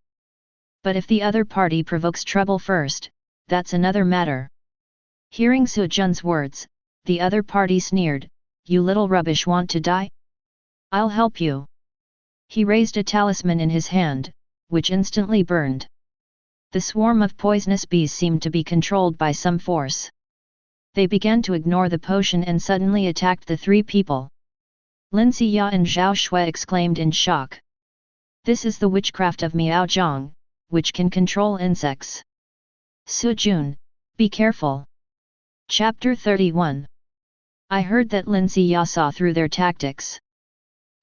But if the other party provokes trouble first, that's another matter. Hearing Su Jun's words, the other party sneered, "You little rubbish, want to die? I'll help you." He raised a talisman in his hand, which instantly burned. The swarm of poisonous bees seemed to be controlled by some force. They began to ignore the potion and suddenly attacked the 3 people. Lin Xia and Zhao Shui exclaimed in shock. "This is the witchcraft of Miaozhong, which can control insects." Su Jun, be careful. Chapter 31. I heard that Lin Xia saw through their tactics.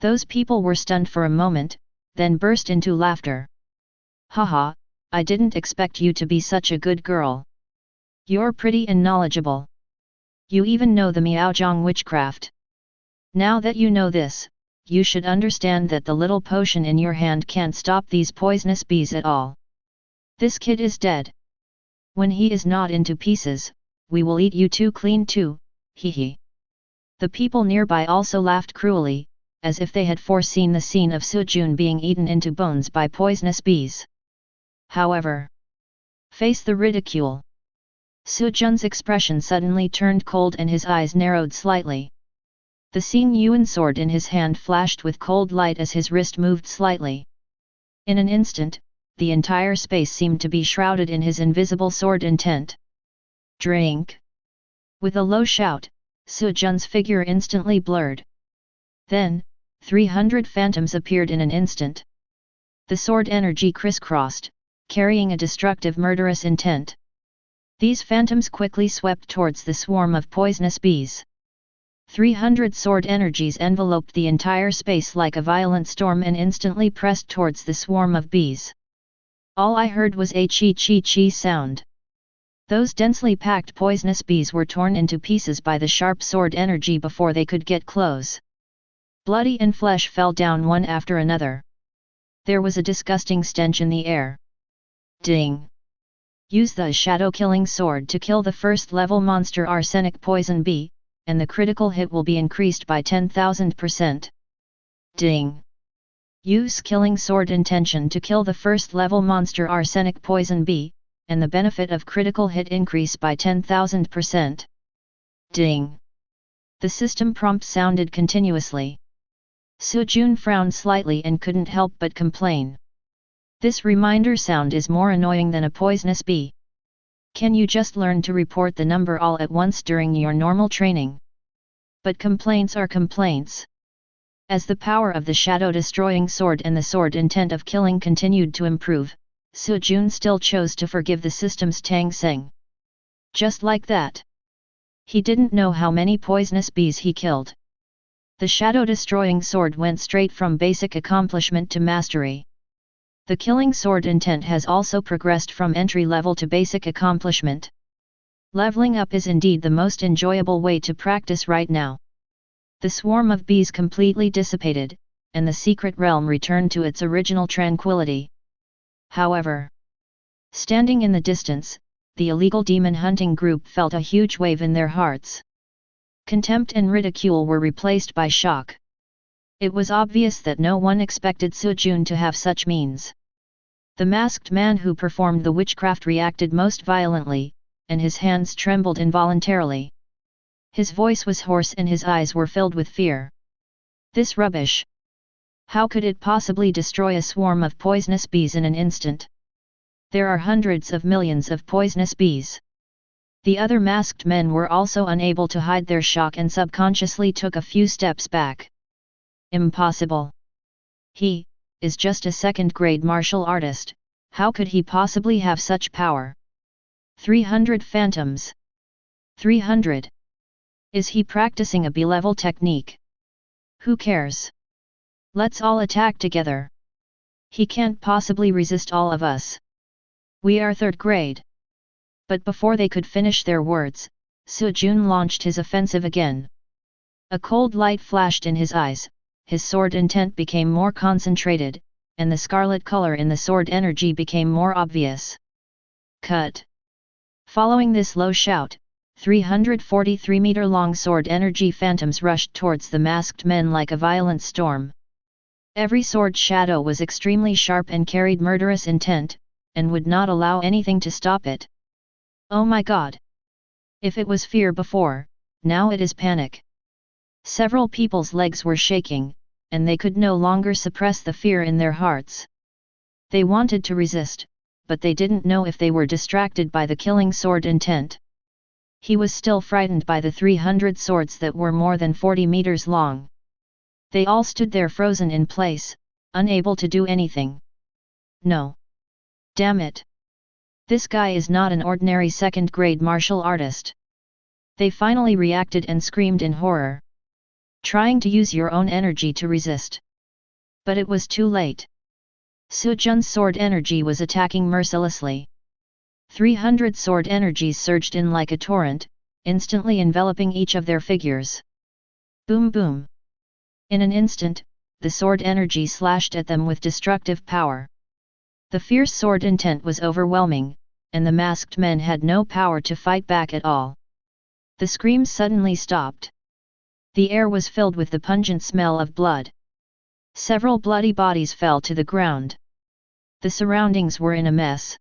Those people were stunned for a moment, then burst into laughter. "Haha, I didn't expect you to be such a good girl. You're pretty and knowledgeable. You even know the Miaozhong witchcraft. Now that you know this, you should understand that the little potion in your hand can't stop these poisonous bees at all. This kid is dead. When he is not into pieces, we will eat you two clean too, hee hee." The people nearby also laughed cruelly, as if they had foreseen the scene of Su Jun being eaten into bones by poisonous bees. However, face the ridicule. Su Jun's expression suddenly turned cold and his eyes narrowed slightly. The Xing Yuan sword in his hand flashed with cold light as his wrist moved slightly. In an instant, the entire space seemed to be shrouded in his invisible sword intent. "Drink!" With a low shout, Su Jun's figure instantly blurred. Then, 300 phantoms appeared in an instant. The sword energy crisscrossed, carrying a destructive murderous intent. These phantoms quickly swept towards the swarm of poisonous bees. 300 sword energies enveloped the entire space like a violent storm and instantly pressed towards the swarm of bees. All I heard was a chi-chi-chi sound. Those densely packed poisonous bees were torn into pieces by the sharp sword energy before they could get close. Bloody and flesh fell down one after another. There was a disgusting stench in the air. Ding! Use the shadow-killing sword to kill the first-level monster arsenic poison bee, and the critical hit will be increased by 10,000%. Ding! Use killing sword intention to kill the first-level monster arsenic poison bee, and the benefit of critical hit increase by 10,000%. Ding! The system prompt sounded continuously. Su Jun frowned slightly and couldn't help but complain. This reminder sound is more annoying than a poisonous bee. Can you just learn to report the number all at once during your normal training? But complaints are complaints. As the power of the shadow-destroying sword and the sword intent of killing continued to improve, Su Jun still chose to forgive the system's Tang Seng. Just like that. He didn't know how many poisonous bees he killed. The shadow-destroying sword went straight from basic accomplishment to mastery. The killing sword intent has also progressed from entry level to basic accomplishment. Leveling up is indeed the most enjoyable way to practice right now. The swarm of bees completely dissipated, and the secret realm returned to its original tranquility. However, standing in the distance, the illegal demon hunting group felt a huge wave in their hearts. Contempt and ridicule were replaced by shock. It was obvious that no one expected Su Jun to have such means. The masked man who performed the witchcraft reacted most violently, and his hands trembled involuntarily. His voice was hoarse and his eyes were filled with fear. This rubbish! How could it possibly destroy a swarm of poisonous bees in an instant? There are hundreds of millions of poisonous bees. The other masked men were also unable to hide their shock and subconsciously took a few steps back. Impossible! He is just a second-grade martial artist, how could he possibly have such power? 300 phantoms. 300. Is he practicing a B-level technique? Who cares? Let's all attack together. He can't possibly resist all of us. We are third grade. But before they could finish their words, Sujun launched his offensive again. A cold light flashed in his eyes, his sword intent became more concentrated, and the scarlet color in the sword energy became more obvious. Cut! Following this low shout, 343-meter-long sword energy phantoms rushed towards the masked men like a violent storm. Every sword shadow was extremely sharp and carried murderous intent, and would not allow anything to stop it. Oh my god! If it was fear before, now it is panic. Several people's legs were shaking, and they could no longer suppress the fear in their hearts. They wanted to resist, but they didn't know if they were distracted by the killing sword intent. He was still frightened by the 300 swords that were more than 40 meters long. They all stood there frozen in place, unable to do anything. No. Damn it! This guy is not an ordinary second-grade martial artist. They finally reacted and screamed in horror. Trying to use your own energy to resist. But it was too late. Sujun's sword energy was attacking mercilessly. 300 sword energies surged in like a torrent, instantly enveloping each of their figures. Boom boom! In an instant, the sword energy slashed at them with destructive power. The fierce sword intent was overwhelming, and the masked men had no power to fight back at all. The screams suddenly stopped. The air was filled with the pungent smell of blood. Several bloody bodies fell to the ground. The surroundings were in a mess.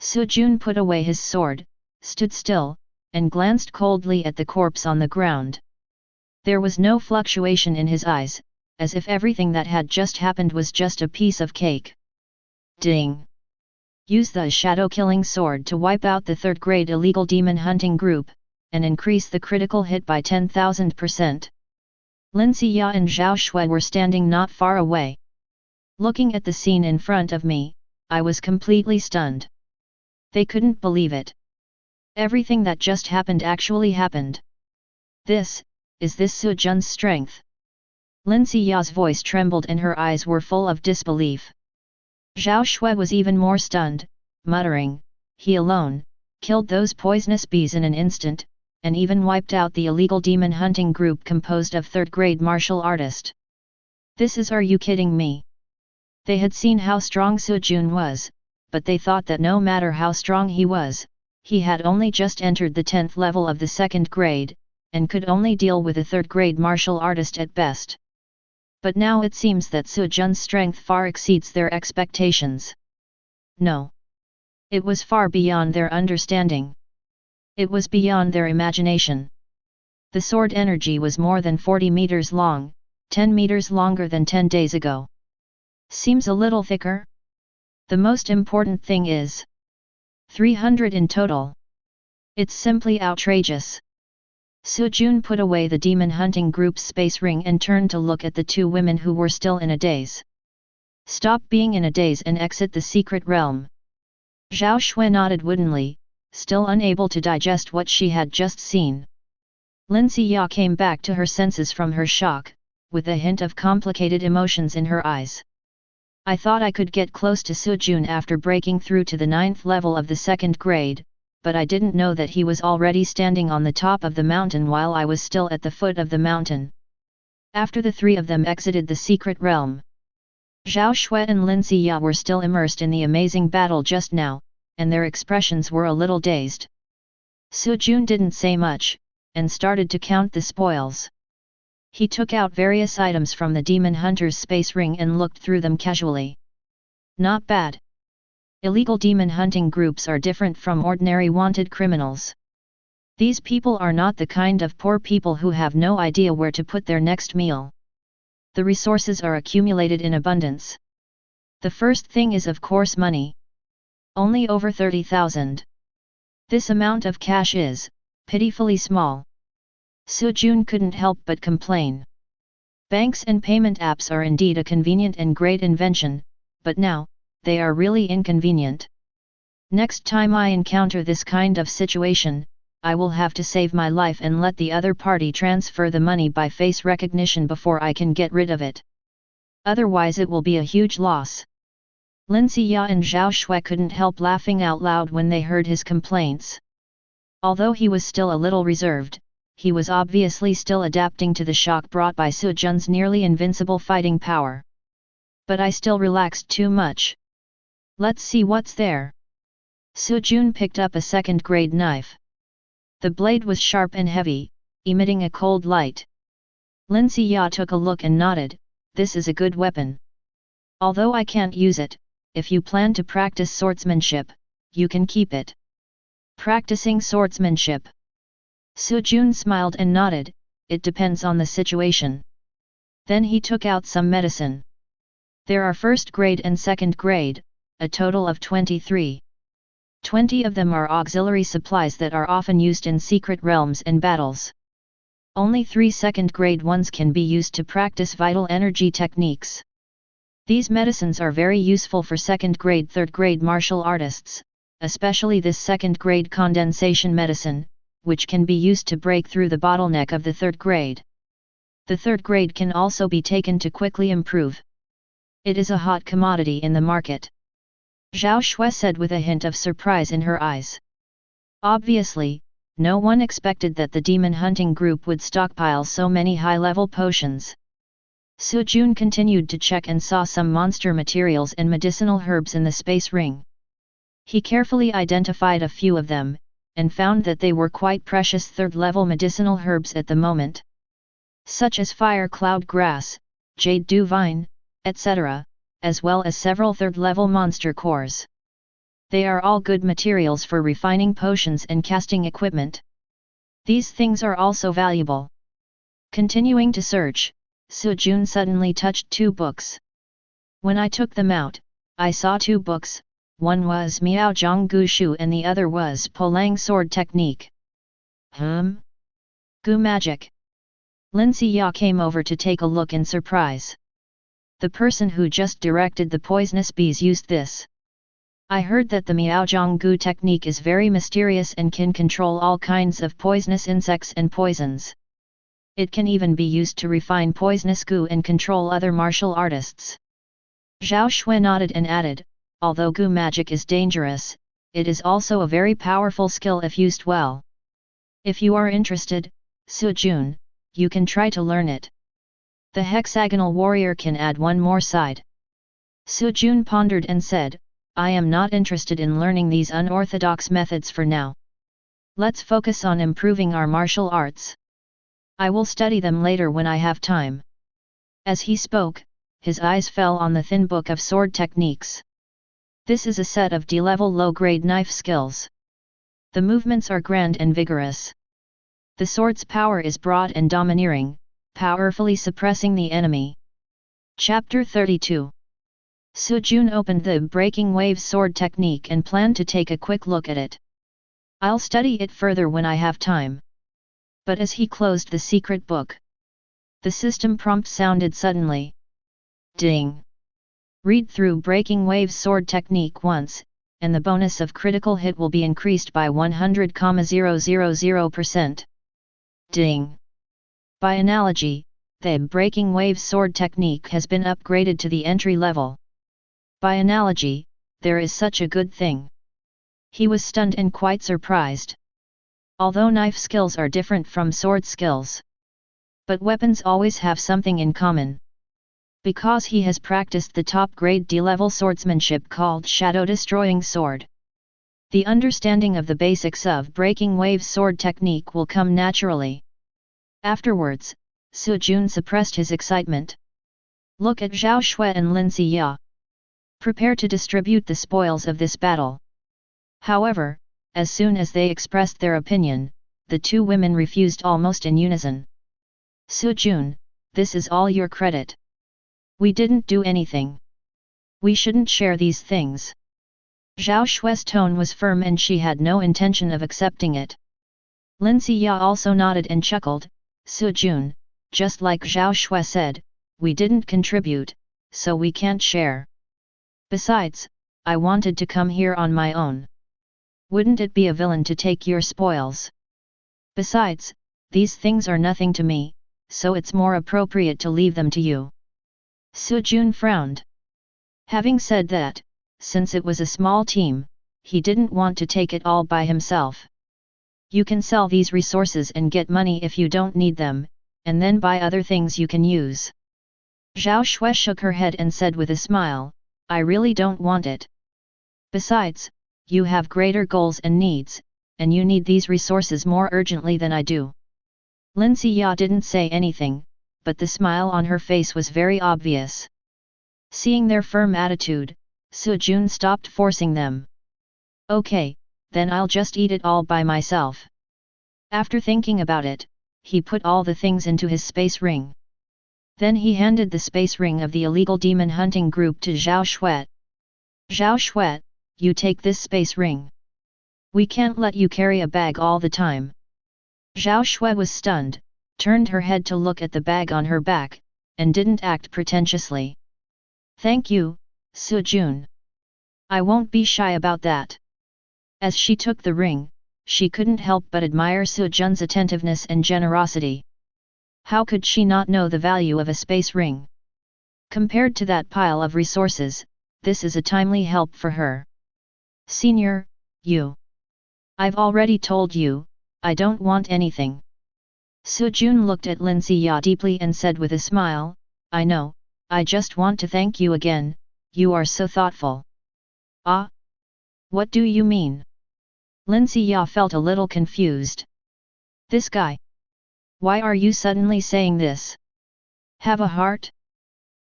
Sujun put away his sword, stood still, and glanced coldly at the corpse on the ground. There was no fluctuation in his eyes, as if everything that had just happened was just a piece of cake. Ding! Use the shadow-killing sword to wipe out the third-grade illegal demon hunting group, and increase the critical hit by 10,000%. Lin Xia and Zhao Shui were standing not far away. Looking at the scene in front of me, I was completely stunned. They couldn't believe it. Everything that just happened actually happened. Is this Sujun's strength? Lin Xia's voice trembled and her eyes were full of disbelief. Zhao Shui was even more stunned, muttering, he alone killed those poisonous bees in an instant, and even wiped out the illegal demon hunting group composed of third-grade martial artists. Are you kidding me? They had seen how strong Sujun was, but they thought that no matter how strong he was, he had only just entered the 10th level of the second grade, and could only deal with a third-grade martial artist at best. But now it seems that Sujun's strength far exceeds their expectations. No. It was far beyond their understanding. It was beyond their imagination. The sword energy was more than 40 meters long, 10 meters longer than 10 days ago. Seems a little thicker? The most important thing is 300 in total. It's simply outrageous. Sujun put away the demon hunting group's space ring and turned to look at the two women who were still in a daze. Stop being in a daze and exit the secret realm. Zhao Shui nodded woodenly, still unable to digest what she had just seen. Lin Xia came back to her senses from her shock, with a hint of complicated emotions in her eyes. I thought I could get close to Sujun after breaking through to the 9th level of the second grade, but I didn't know that he was already standing on the top of the mountain while I was still at the foot of the mountain. After the three of them exited the secret realm, Zhao Shui and Lin Xia were still immersed in the amazing battle just now, and their expressions were a little dazed. Sujun didn't say much, and started to count the spoils. He took out various items from the demon hunter's space ring and looked through them casually. Not bad. Illegal demon hunting groups are different from ordinary wanted criminals. These people are not the kind of poor people who have no idea where to put their next meal. The resources are accumulated in abundance. The first thing is of course money. Only over 30,000. This amount of cash is pitifully small. Sujun couldn't help but complain. Banks and payment apps are indeed a convenient and great invention, but now, they are really inconvenient. Next time I encounter this kind of situation, I will have to save my life and let the other party transfer the money by face recognition before I can get rid of it. Otherwise it will be a huge loss. Lin Ziya and Zhao Shui couldn't help laughing out loud when they heard his complaints. Although he was still a little reserved, he was obviously still adapting to the shock brought by Su Jun's nearly invincible fighting power. But I still relaxed too much. Let's see what's there. Su Jun picked up a second-grade knife. The blade was sharp and heavy, emitting a cold light. Lin Ziya took a look and nodded, "This is a good weapon. Although I can't use it, if you plan to practice swordsmanship, you can keep it." Practicing swordsmanship. Su Jun smiled and nodded, "It depends on the situation." Then he took out some medicine. There are first grade and second grade, a total of 23. 20 of them are auxiliary supplies that are often used in secret realms and battles. Only 3 second-grade ones can be used to practice vital energy techniques. These medicines are very useful for second-grade, third-grade martial artists, especially this second-grade condensation medicine, which can be used to break through the bottleneck of the third grade. The third grade can also be taken to quickly improve. It is a hot commodity in the market. Zhao Shui said with a hint of surprise in her eyes. Obviously, no one expected that the demon hunting group would stockpile so many high-level potions. Su Jun continued to check and saw some monster materials and medicinal herbs in the space ring. He carefully identified a few of them, and found that they were quite precious third-level medicinal herbs at the moment. Such as fire cloud grass, jade dew vine, etc., as well as several third-level monster cores. They are all good materials for refining potions and casting equipment. These things are also valuable. Continuing to search, Su Jun suddenly touched 2 books. When I took them out, I saw 2 books, one was Miao Zhang Gu Shu and the other was Polang Sword Technique. Gu Magic. Lin Ziya came over to take a look in surprise. The person who just directed the poisonous bees used this. I heard that the Miaozhong Gu technique is very mysterious and can control all kinds of poisonous insects and poisons. It can even be used to refine poisonous Gu and control other martial artists. Zhao Shui nodded and added, although Gu magic is dangerous, it is also a very powerful skill if used well. If you are interested, Su Jun, you can try to learn it. The hexagonal warrior can add one more side. Su Jun pondered and said, I am not interested in learning these unorthodox methods for now. Let's focus on improving our martial arts. I will study them later when I have time. As he spoke, his eyes fell on the thin book of sword techniques. This is a set of D-level low-grade knife skills. The movements are grand and vigorous. The sword's power is broad and domineering, powerfully suppressing the enemy. Chapter 32. Su Jun opened the Breaking Waves sword technique and planned to take a quick look at it. I'll study it further when I have time. But as he closed the secret book, the system prompt sounded suddenly. Ding! Read through Breaking Waves sword technique once, and the bonus of critical hit will be increased by 100,000%. Ding! By analogy, the Breaking Waves sword technique has been upgraded to the entry level. By analogy, there is such a good thing. He was stunned and quite surprised. Although knife skills are different from sword skills, but weapons always have something in common. Because he has practiced the top-grade D-level swordsmanship called Shadow Destroying Sword. The understanding of the basics of Breaking Waves sword technique will come naturally. Afterwards, Su Jun suppressed his excitement. Look at Zhao Shui and Lin Ziya. Prepare to distribute the spoils of this battle. However, as soon as they expressed their opinion, the two women refused almost in unison. Su Jun, this is all your credit. We didn't do anything. We shouldn't share these things. Zhao Shui's tone was firm and she had no intention of accepting it. Lin Ziya also nodded and chuckled. Su Jun, just like Zhao Shui said, we didn't contribute, so we can't share. Besides, I wanted to come here on my own. Wouldn't it be a villain to take your spoils? Besides, these things are nothing to me, so it's more appropriate to leave them to you. Su Jun frowned. Having said that, since it was a small team, he didn't want to take it all by himself. You can sell these resources and get money if you don't need them, and then buy other things you can use. Zhao Shui shook her head and said with a smile, I really don't want it. Besides, you have greater goals and needs, and you need these resources more urgently than I do. Lin Ziya didn't say anything, but the smile on her face was very obvious. Seeing their firm attitude, Su Jun stopped forcing them. Okay, then I'll just eat it all by myself. After thinking about it, he put all the things into his space ring. Then he handed the space ring of the illegal demon hunting group to Zhao Shui. Zhao Shui, you take this space ring. We can't let you carry a bag all the time. Zhao Shui was stunned, turned her head to look at the bag on her back, and didn't act pretentiously. Thank you, Su Jun. I won't be shy about that. As she took the ring, she couldn't help but admire Su Jun's attentiveness and generosity. How could she not know the value of a space ring? Compared to that pile of resources, this is a timely help for her. Senior, you. I've already told you, I don't want anything. Su Jun looked at Lin Ziya deeply and said with a smile, I know, I just want to thank you again, you are so thoughtful. Ah? What do you mean? Lin Ziya felt a little confused. This guy. Why are you suddenly saying this? Have a heart?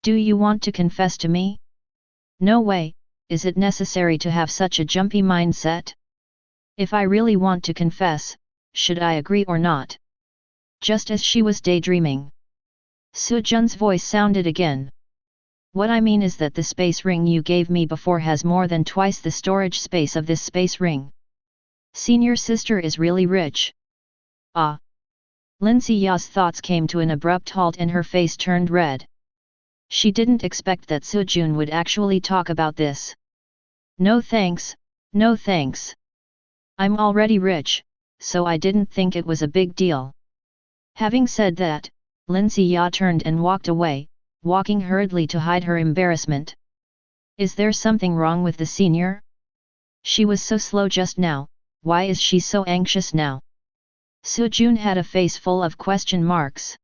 Do you want to confess to me? No way, is it necessary to have such a jumpy mindset? If I really want to confess, should I agree or not? Just as she was daydreaming, Su Jun's voice sounded again. What I mean is that the space ring you gave me before has more than twice the storage space of this space ring. Senior sister is really rich. Ah! Lin Ziya's thoughts came to an abrupt halt and her face turned red. She didn't expect that Su Jun would actually talk about this. No thanks, no thanks. I'm already rich, so I didn't think it was a big deal. Having said that, Lin Ziya turned and walked away, walking hurriedly to hide her embarrassment. Is there something wrong with the senior? She was so slow just now, why is she so anxious now? Su Jun had a face full of question marks.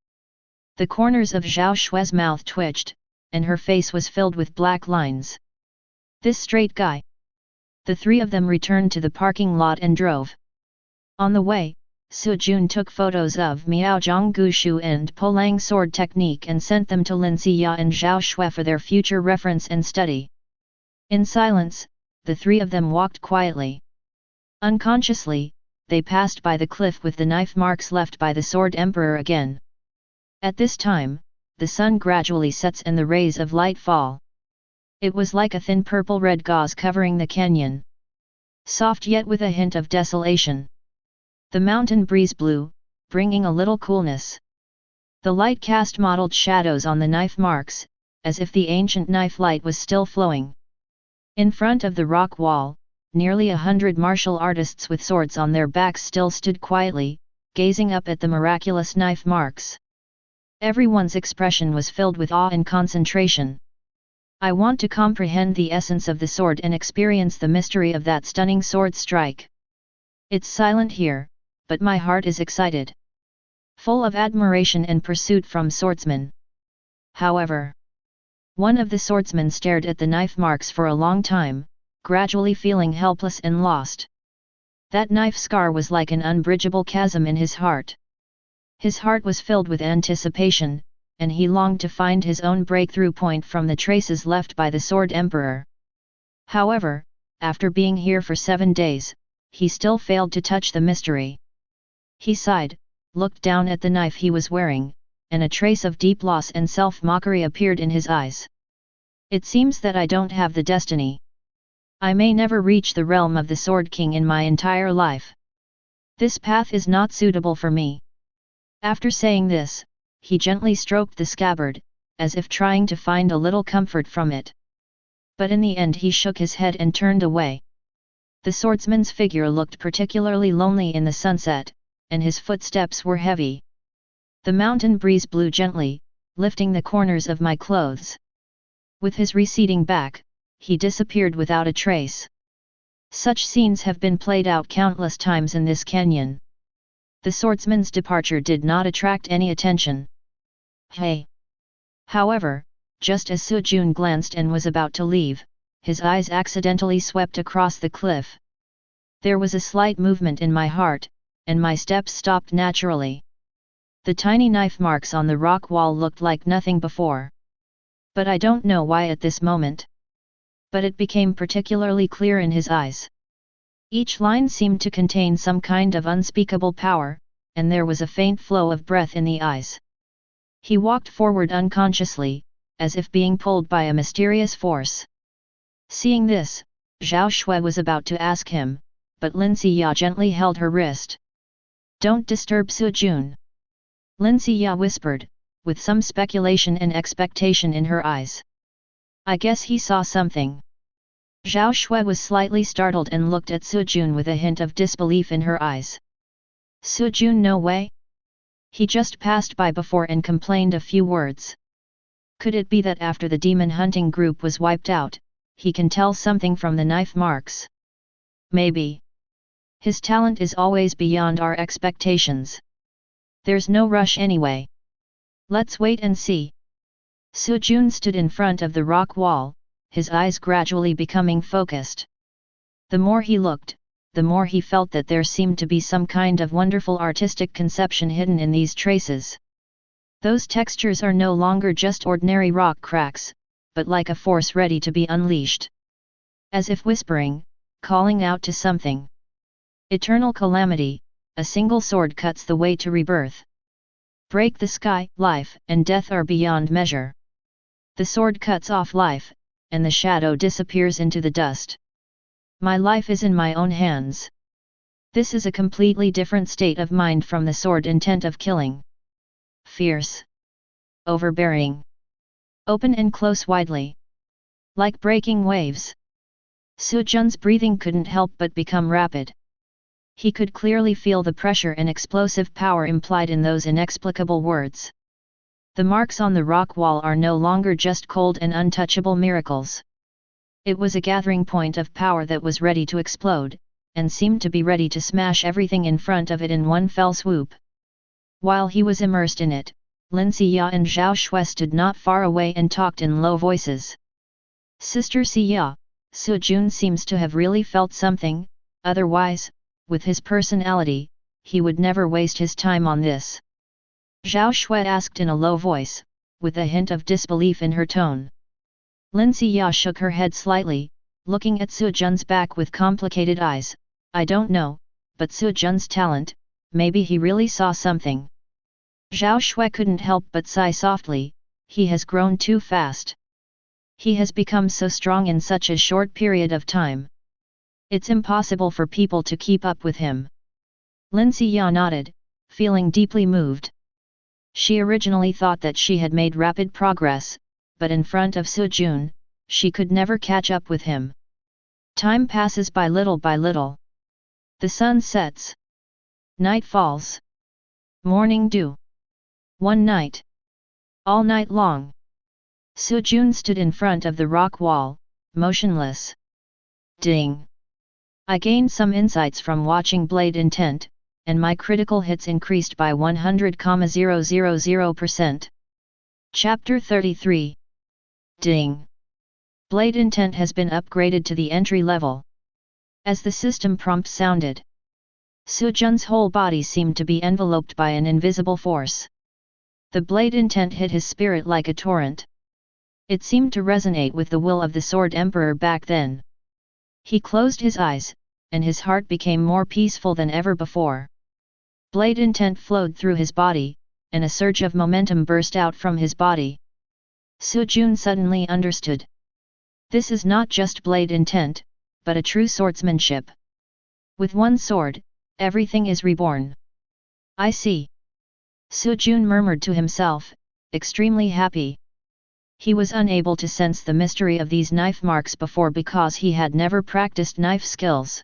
The corners of Zhao Shui's mouth twitched, and her face was filled with black lines. This straight guy. The three of them returned to the parking lot and drove. On the way, Su Jun took photos of Miao Zhang Gushu and Polang sword technique and sent them to Lin Ziya and Zhao Shui for their future reference and study. In silence, the three of them walked quietly. Unconsciously, they passed by the cliff with the knife marks left by the Sword Emperor again. At this time, the sun gradually sets and the rays of light fall. It was like a thin purple-red gauze covering the canyon. Soft yet with a hint of desolation. The mountain breeze blew, bringing a little coolness. The light cast mottled shadows on the knife marks, as if the ancient knife light was still flowing. In front of the rock wall, nearly 100 martial artists with swords on their backs still stood quietly, gazing up at the miraculous knife marks. Everyone's expression was filled with awe and concentration. I want to comprehend the essence of the sword and experience the mystery of that stunning sword strike. It's silent here, but my heart is excited. Full of admiration and pursuit from swordsmen. However, one of the swordsmen stared at the knife marks for a long time, gradually feeling helpless and lost. That knife scar was like an unbridgeable chasm in his heart. His heart was filled with anticipation, and he longed to find his own breakthrough point from the traces left by the Sword Emperor. However, after being here for 7 days, he still failed to touch the mystery. He sighed, looked down at the knife he was wearing, and a trace of deep loss and self-mockery appeared in his eyes. It seems that I don't have the destiny. I may never reach the realm of the Sword King in my entire life. This path is not suitable for me. After saying this, he gently stroked the scabbard, as if trying to find a little comfort from it. But in the end he shook his head and turned away. The swordsman's figure looked particularly lonely in the sunset, and his footsteps were heavy. The mountain breeze blew gently, lifting the corners of my clothes. With his receding back, he disappeared without a trace. Such scenes have been played out countless times in this canyon. The swordsman's departure did not attract any attention. Hey! However, just as Su Jun glanced and was about to leave, his eyes accidentally swept across the cliff. There was a slight movement in my heart, and my steps stopped naturally. The tiny knife marks on the rock wall looked like nothing before. But I don't know why at this moment. But it became particularly clear in his eyes. Each line seemed to contain some kind of unspeakable power, and there was a faint flow of breath in the eyes. He walked forward unconsciously, as if being pulled by a mysterious force. Seeing this, Zhao Shui was about to ask him, but Lin Siya gently held her wrist. "Don't disturb Su Jun," Lin Siya whispered, with some speculation and expectation in her eyes. "I guess he saw something." Zhao Shui was slightly startled and looked at Su Jun with a hint of disbelief in her eyes. "Su Jun, no way? He just passed by before and complained a few words. Could it be that after the demon hunting group was wiped out, he can tell something from the knife marks? Maybe. His talent is always beyond our expectations. There's no rush anyway. Let's wait and see." Su Jun stood in front of the rock wall, his eyes gradually becoming focused. The more he looked, the more he felt that there seemed to be some kind of wonderful artistic conception hidden in these traces. Those textures are no longer just ordinary rock cracks, but like a force ready to be unleashed. As if whispering, calling out to something. Eternal calamity, a single sword cuts the way to rebirth. Break the sky, life and death are beyond measure. The sword cuts off life, and the shadow disappears into the dust. My life is in my own hands. This is a completely different state of mind from the sword intent of killing. Fierce. Overbearing. Open and close widely. Like breaking waves. Su Jun's breathing couldn't help but become rapid. He could clearly feel the pressure and explosive power implied in those inexplicable words. The marks on the rock wall are no longer just cold and untouchable miracles. It was a gathering point of power that was ready to explode, and seemed to be ready to smash everything in front of it in one fell swoop. While he was immersed in it, Lin Siya and Zhao Shui stood not far away and talked in low voices. "Sister Siya, Su Jun seems to have really felt something, otherwise, with his personality, he would never waste his time on this." Zhao Shui asked in a low voice, with a hint of disbelief in her tone. Lin Siya shook her head slightly, looking at Su Jun's back with complicated eyes. "I don't know, but Su Jun's talent, maybe he really saw something." Zhao Shui couldn't help but sigh softly. He has grown too fast. He has become so strong in such a short period of time. It's impossible for people to keep up with him. Lin Siya nodded, feeling deeply moved. She originally thought that she had made rapid progress, but in front of Su Jun, she could never catch up with him. Time passes by little by little. The sun sets. Night falls. Morning dew. One night. All night long. Su Jun stood in front of the rock wall, motionless. Ding! I gained some insights from watching Blade Intent, and my critical hits increased by 100,000%. Chapter 33. Ding! Blade Intent has been upgraded to the entry level. As the system prompt sounded, Su Jun's whole body seemed to be enveloped by an invisible force. The Blade Intent hit his spirit like a torrent. It seemed to resonate with the will of the Sword Emperor back then. He closed his eyes, and his heart became more peaceful than ever before. Blade Intent flowed through his body, and a surge of momentum burst out from his body. Su Jun suddenly understood. This is not just Blade Intent, but a true swordsmanship. With one sword, everything is reborn. I see. Su Jun murmured to himself, extremely happy. He was unable to sense the mystery of these knife marks before because he had never practiced knife skills.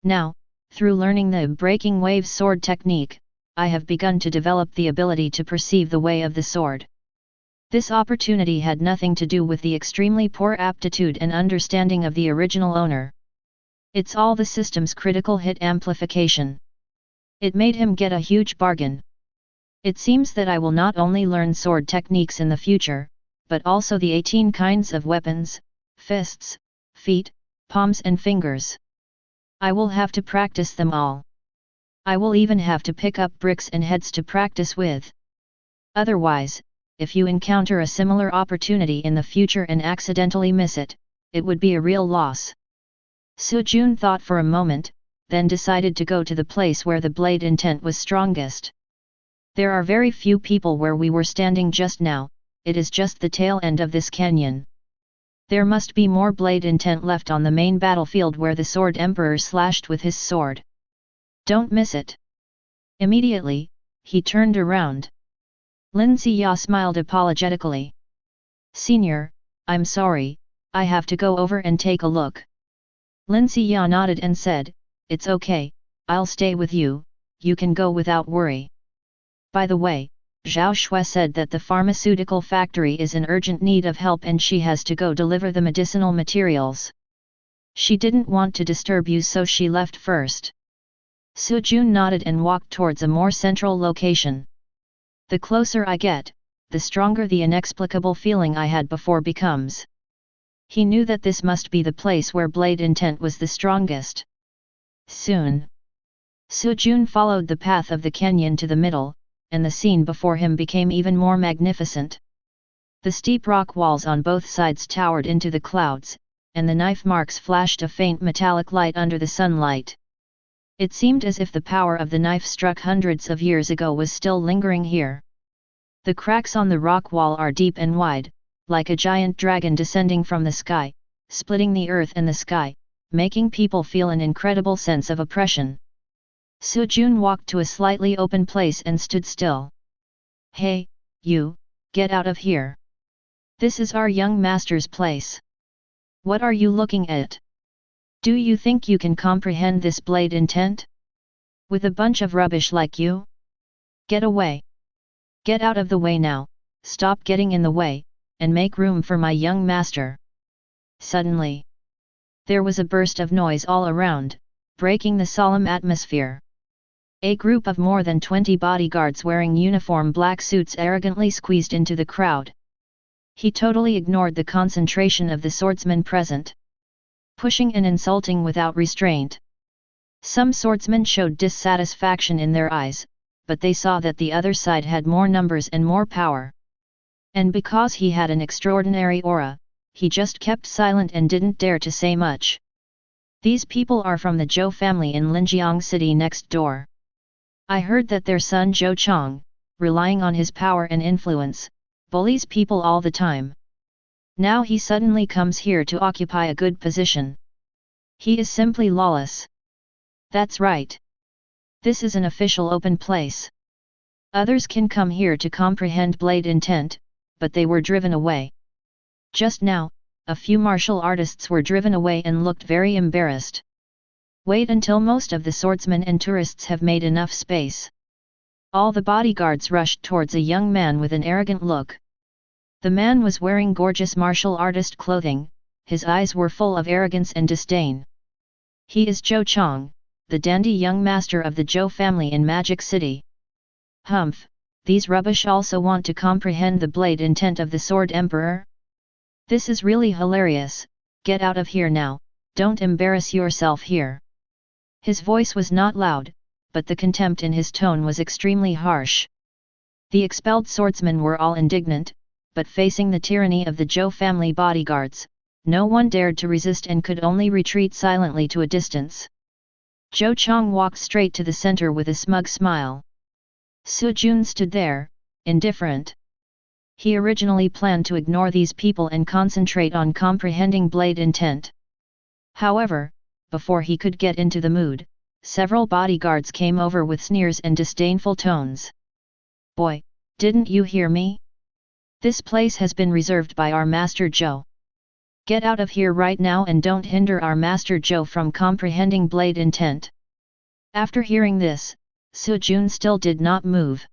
Now, through learning the breaking waves sword technique, I have begun to develop the ability to perceive the way of the sword. This opportunity had nothing to do with the extremely poor aptitude and understanding of the original owner. It's all the system's critical hit amplification. It made him get a huge bargain. It seems that I will not only learn sword techniques in the future, but also the 18 kinds of weapons, fists, feet, palms and fingers. I will have to practice them all. I will even have to pick up bricks and heads to practice with. Otherwise, if you encounter a similar opportunity in the future and accidentally miss it, it would be a real loss. Su Jun thought for a moment, then decided to go to the place where the blade intent was strongest. There are very few people where we were standing just now, it is just the tail end of this canyon. There must be more blade intent left on the main battlefield where the Sword Emperor slashed with his sword. Don't miss it. Immediately, he turned around. Lin Ziya smiled apologetically. Senior, I'm sorry, I have to go over and take a look. Lin Ziya nodded and said, It's okay, I'll stay with you, you can go without worry. By the way, Zhao Shui said that the pharmaceutical factory is in urgent need of help and she has to go deliver the medicinal materials. She didn't want to disturb you so she left first. Su Jun nodded and walked towards a more central location. The closer I get, the stronger the inexplicable feeling I had before becomes. He knew that this must be the place where blade intent was the strongest. Soon, Su Jun followed the path of the canyon to the middle, and the scene before him became even more magnificent. The steep rock walls on both sides towered into the clouds, and the knife marks flashed a faint metallic light under the sunlight. It seemed as if the power of the knife struck hundreds of years ago was still lingering here. The cracks on the rock wall are deep and wide, like a giant dragon descending from the sky, splitting the earth and the sky, making people feel an incredible sense of oppression. Su Jun walked to a slightly open place and stood still. Hey, you, get out of here. This is our young master's place. What are you looking at? Do you think you can comprehend this blade intent? With a bunch of rubbish like you? Get away. Get out of the way now, stop getting in the way, and make room for my young master. Suddenly, there was a burst of noise all around, breaking the solemn atmosphere. A group of more than 20 bodyguards wearing uniform black suits arrogantly squeezed into the crowd. He totally ignored the concentration of the swordsmen present, pushing and insulting without restraint. Some swordsmen showed dissatisfaction in their eyes, but they saw that the other side had more numbers and more power. And because he had an extraordinary aura, he just kept silent and didn't dare to say much. These people are from the Zhou family in Linjiang city next door. I heard that their son Zhou Chong, relying on his power and influence, bullies people all the time. Now he suddenly comes here to occupy a good position. He is simply lawless. That's right. This is an official open place. Others can come here to comprehend blade intent, but they were driven away. Just now, a few martial artists were driven away and looked very embarrassed. Wait until most of the swordsmen and tourists have made enough space. All the bodyguards rushed towards a young man with an arrogant look. The man was wearing gorgeous martial artist clothing, his eyes were full of arrogance and disdain. He is Zhou Chong, the dandy young master of the Zhou family in Magic City. Humph, these rubbish also want to comprehend the blade intent of the Sword Emperor? This is really hilarious, get out of here now, don't embarrass yourself here. His voice was not loud, but the contempt in his tone was extremely harsh. The expelled swordsmen were all indignant, but facing the tyranny of the Zhou family bodyguards, no one dared to resist and could only retreat silently to a distance. Zhou Chong walked straight to the center with a smug smile. Su Jun stood there, indifferent. He originally planned to ignore these people and concentrate on comprehending blade intent. However, before he could get into the mood, several bodyguards came over with sneers and disdainful tones. Boy, didn't you hear me? This place has been reserved by our Master Zhou. Get out of here right now and don't hinder our Master Zhou from comprehending blade intent. After hearing this, Su Jun still did not move.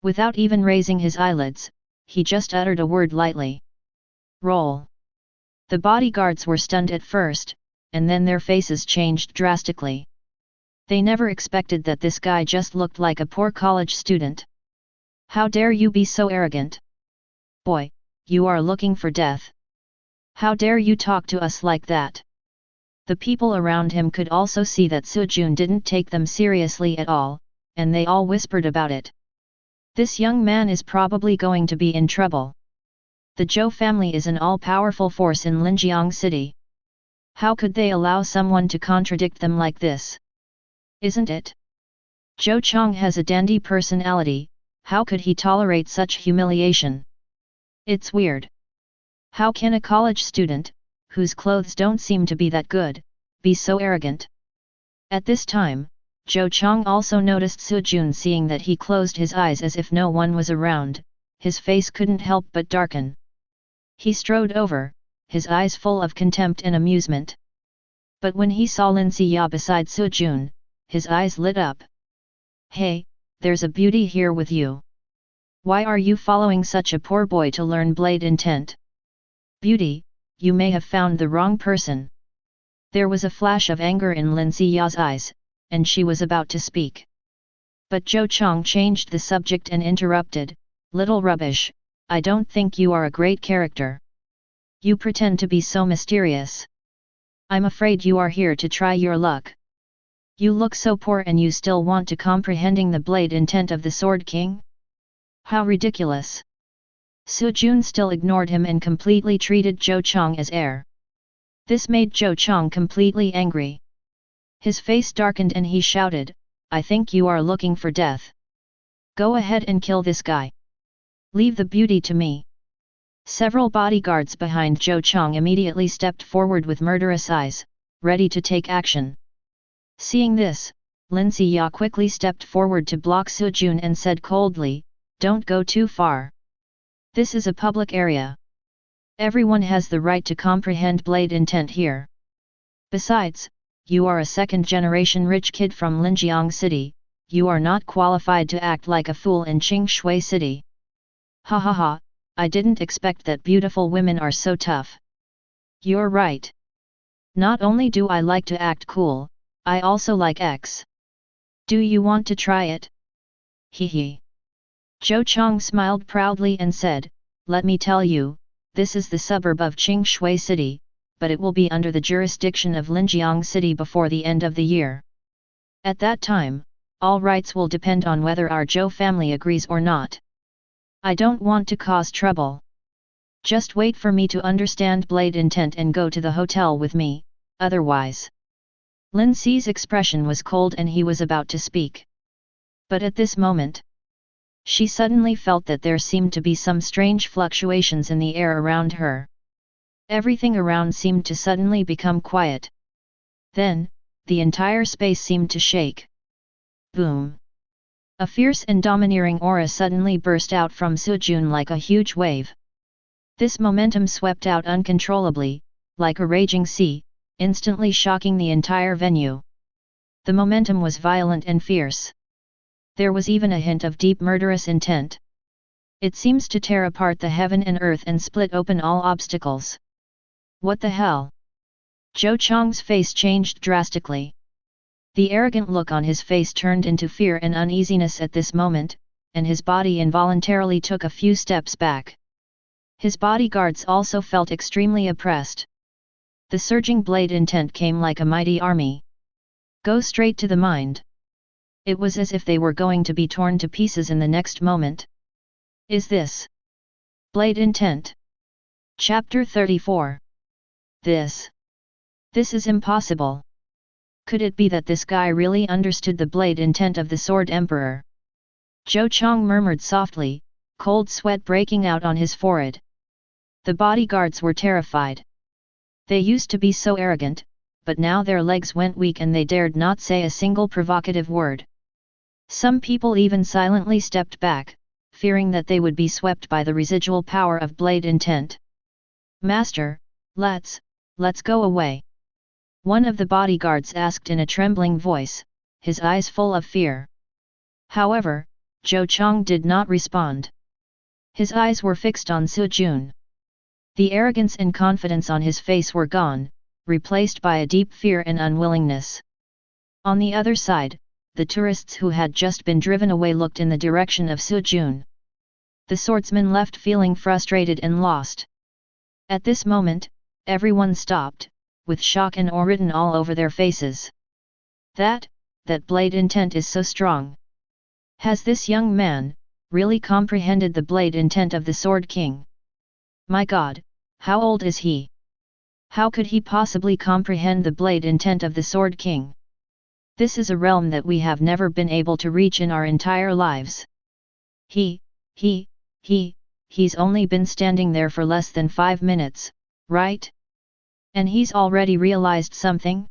Without even raising his eyelids, he just uttered a word lightly. Roll. The bodyguards were stunned at first, and then their faces changed drastically. They never expected that this guy just looked like a poor college student. How dare you be so arrogant? Boy, you are looking for death. How dare you talk to us like that? The people around him could also see that Sujun didn't take them seriously at all, and they all whispered about it. This young man is probably going to be in trouble. The Zhou family is an all-powerful force in Linjiang City. How could they allow someone to contradict them like this? Isn't it? Zhou Chong has a dandy personality, how could he tolerate such humiliation? It's weird. How can a college student, whose clothes don't seem to be that good, be so arrogant? At this time, Zhou Chong also noticed Sujun. Seeing that he closed his eyes as if no one was around, his face couldn't help but darken. He strode over, his eyes full of contempt and amusement. But when he saw Lin Xiya beside Sujun, his eyes lit up. Hey, there's a beauty here with you. Why are you following such a poor boy to learn blade intent? Beauty, you may have found the wrong person. There was a flash of anger in Lin Xiya's eyes, and she was about to speak. But Zhou Chong changed the subject and interrupted, little rubbish, I don't think you are a great character. You pretend to be so mysterious. I'm afraid you are here to try your luck. You look so poor and you still want to comprehending the blade intent of the Sword King? How ridiculous! Sujun still ignored him and completely treated Zhou Chong as heir. This made Zhou Chong completely angry. His face darkened and he shouted, I think you are looking for death. Go ahead and kill this guy. Leave the beauty to me. Several bodyguards behind Zhou Chong immediately stepped forward with murderous eyes, ready to take action. Seeing this, Lin Xiya quickly stepped forward to block Sujun and said coldly, don't go too far. This is a public area. Everyone has the right to comprehend blade intent here. Besides, you are a second-generation rich kid from Linjiang City, you are not qualified to act like a fool in Qingshui City. Ha ha ha, I didn't expect that beautiful women are so tough. You're right. Not only do I like to act cool, I also like X. Do you want to try it? Hee hee. Zhou Chong smiled proudly and said, let me tell you, this is the suburb of Qingshui City, but it will be under the jurisdiction of Linjiang City before the end of the year. At that time, all rights will depend on whether our Zhou family agrees or not. I don't want to cause trouble. Just wait for me to understand blade intent and go to the hotel with me, otherwise. Lin Xi's expression was cold and he was about to speak. But at this moment, she suddenly felt that there seemed to be some strange fluctuations in the air around her. Everything around seemed to suddenly become quiet. Then, the entire space seemed to shake. Boom! A fierce and domineering aura suddenly burst out from Sujun like a huge wave. This momentum swept out uncontrollably, like a raging sea, instantly shocking the entire venue. The momentum was violent and fierce. There was even a hint of deep murderous intent. It seems to tear apart the heaven and earth and split open all obstacles. What the hell? Zhou Chong's face changed drastically. The arrogant look on his face turned into fear and uneasiness at this moment, and his body involuntarily took a few steps back. His bodyguards also felt extremely oppressed. The surging blade intent came like a mighty army. Go straight to the mind. It was as if they were going to be torn to pieces in the next moment. Is this blade intent? Chapter 34. This is impossible. Could it be that this guy really understood the blade intent of the Sword Emperor? Zhou Chong murmured softly, cold sweat breaking out on his forehead. The bodyguards were terrified. They used to be so arrogant, but now their legs went weak and they dared not say a single provocative word. Some people even silently stepped back, fearing that they would be swept by the residual power of blade intent. Master, let's go away. One of the bodyguards asked in a trembling voice, his eyes full of fear. However, Zhou Chong did not respond. His eyes were fixed on Su Jun. The arrogance and confidence on his face were gone, replaced by a deep fear and unwillingness. On the other side, the tourists who had just been driven away looked in the direction of Su Jun. The swordsman left feeling frustrated and lost. At this moment, everyone stopped, with shock and awe written all over their faces. That blade intent is so strong. Has this young man really comprehended the blade intent of the Sword King? My God, how old is he? How could he possibly comprehend the blade intent of the Sword King? This is a realm that we have never been able to reach in our entire lives. He's only been standing there for less than 5 minutes, right? And he's already realized something?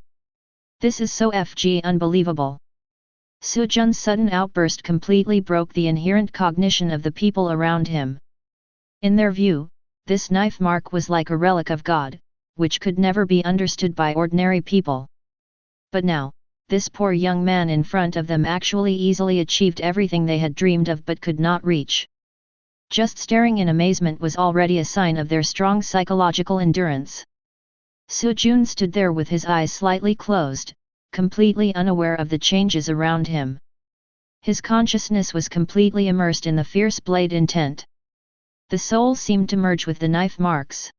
This is so unbelievable. Su Jun's sudden outburst completely broke the inherent cognition of the people around him. In their view, this knife mark was like a relic of God, which could never be understood by ordinary people. But now, this poor young man in front of them actually easily achieved everything they had dreamed of but could not reach. Just staring in amazement was already a sign of their strong psychological endurance. Su Jun stood there with his eyes slightly closed, completely unaware of the changes around him. His consciousness was completely immersed in the fierce blade intent. The soul seemed to merge with the knife marks.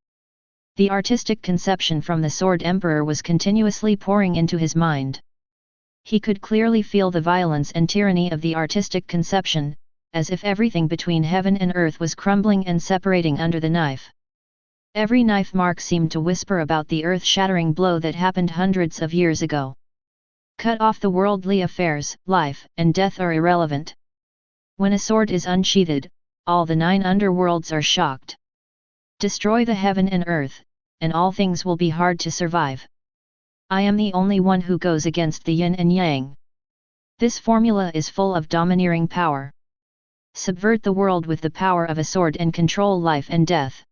The artistic conception from the Sword Emperor was continuously pouring into his mind. He could clearly feel the violence and tyranny of the artistic conception, as if everything between heaven and earth was crumbling and separating under the knife. Every knife mark seemed to whisper about the earth-shattering blow that happened hundreds of years ago. Cut off the worldly affairs, life and death are irrelevant. When a sword is unsheathed, all the 9 underworlds are shocked. Destroy the heaven and earth, and all things will be hard to survive. I am the only one who goes against the yin and yang. This formula is full of domineering power. Subvert the world with the power of a sword and control life and death.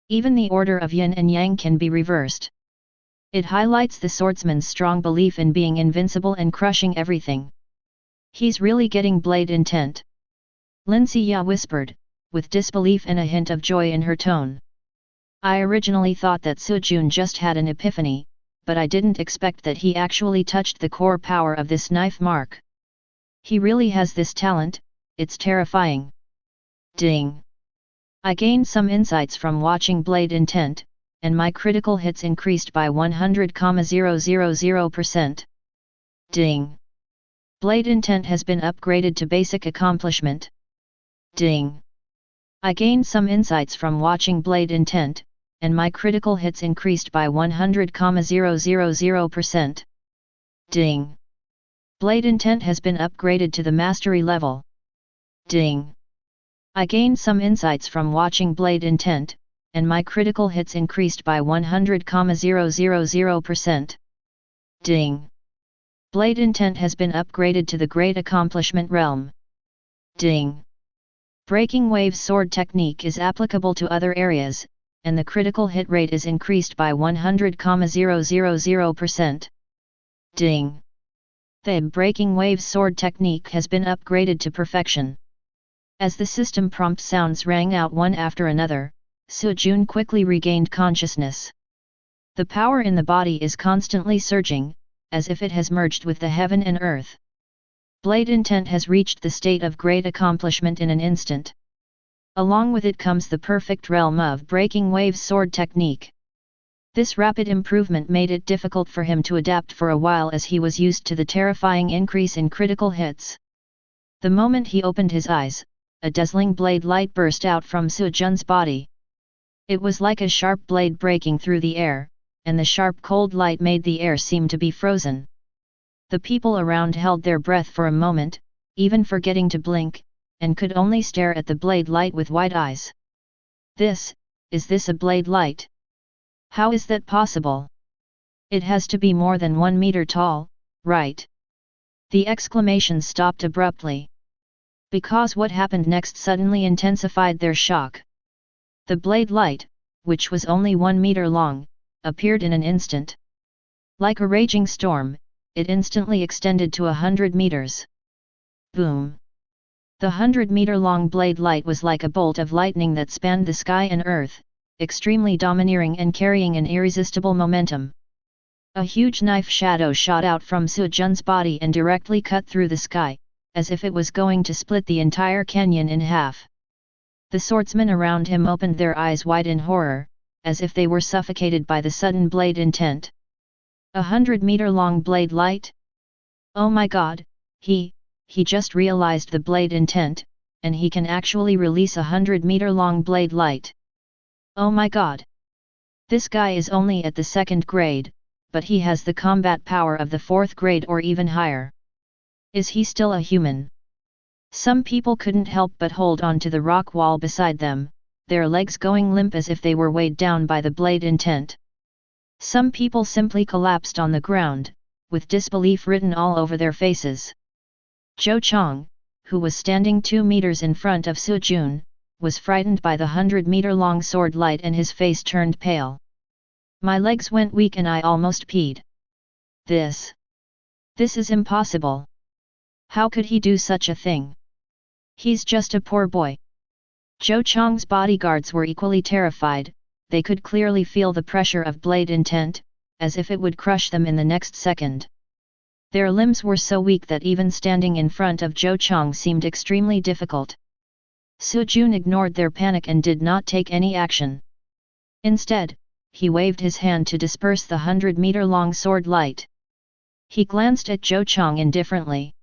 Even the order of yin and yang can be reversed. It highlights the swordsman's strong belief in being invincible and crushing everything. He's really getting blade intent. Lin Xia whispered, with disbelief and a hint of joy in her tone. I originally thought that Su Jun just had an epiphany, but I didn't expect that he actually touched the core power of this knife mark. He really has this talent, it's terrifying. Ding! I gained some insights from watching blade intent, and my critical hits increased by 100,000%. Ding! Blade intent has been upgraded to basic accomplishment. Ding! I gained some insights from watching blade intent, and my critical hits increased by 100,000%. Ding! Blade intent has been upgraded to the mastery level. Ding! I gained some insights from watching blade intent, and my critical hits increased by 100,000%. Ding! Blade intent has been upgraded to the great accomplishment realm. Ding! Breaking Wave's sword technique is applicable to other areas, and the critical hit rate is increased by 100,000%. Ding! The Breaking Wave's sword technique has been upgraded to perfection. As the system prompt sounds rang out one after another, Su Jun quickly regained consciousness. The power in the body is constantly surging, as if it has merged with the heaven and earth. Blade intent has reached the state of great accomplishment in an instant. Along with it comes the perfect realm of Breaking Wave's sword technique. This rapid improvement made it difficult for him to adapt for a while as he was used to the terrifying increase in critical hits. The moment he opened his eyes, a dazzling blade light burst out from Su Jun's body. It was like a sharp blade breaking through the air, and the sharp cold light made the air seem to be frozen. The people around held their breath for a moment, even forgetting to blink, and could only stare at the blade light with wide eyes. Is this a blade light? How is that possible? It has to be more than 1 meter tall, right? The exclamation stopped abruptly. Because what happened next suddenly intensified their shock. The blade light, which was only 1 meter long, appeared in an instant. Like a raging storm, it instantly extended to 100 meters. Boom! The 100-meter-long blade light was like a bolt of lightning that spanned the sky and earth, extremely domineering and carrying an irresistible momentum. A huge knife shadow shot out from Su Jun's body and directly cut through the sky, as if it was going to split the entire canyon in half. The swordsmen around him opened their eyes wide in horror, as if they were suffocated by the sudden blade intent. 100-meter-long blade light? Oh my god, he just realized the blade intent, and he can actually release a 100-meter-long blade light. Oh my god! This guy is only at the 2nd grade, but he has the combat power of the 4th grade or even higher. Is he still a human? Some people couldn't help but hold on to the rock wall beside them, their legs going limp as if they were weighed down by the blade intent. Some people simply collapsed on the ground, with disbelief written all over their faces. Zhou Chong, who was standing 2 meters in front of Su Jun, was frightened by the 100-meter-long sword light and his face turned pale. My legs went weak and I almost peed. This is impossible. How could he do such a thing? He's just a poor boy. Zhou Chong's bodyguards were equally terrified, they could clearly feel the pressure of blade intent, as if it would crush them in the next second. Their limbs were so weak that even standing in front of Zhou Chong seemed extremely difficult. Su Jun ignored their panic and did not take any action. Instead, he waved his hand to disperse the 100-meter-long sword light. He glanced at Zhou Chong indifferently.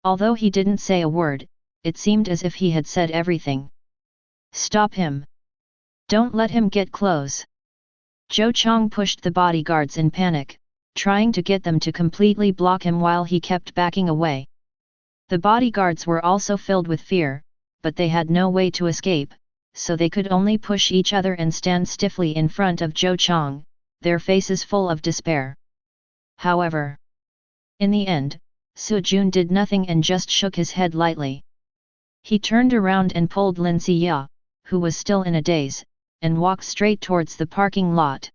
Although he didn't say a word, it seemed as if he had said everything. Stop him! Don't let him get close! Zhou Chong pushed the bodyguards in panic, trying to get them to completely block him while he kept backing away. The bodyguards were also filled with fear, but they had no way to escape, so they could only push each other and stand stiffly in front of Zhou Chong, their faces full of despair. However, in the end, Su Jun did nothing and just shook his head lightly. He turned around and pulled Lin Xia, who was still in a daze, and walked straight towards the parking lot.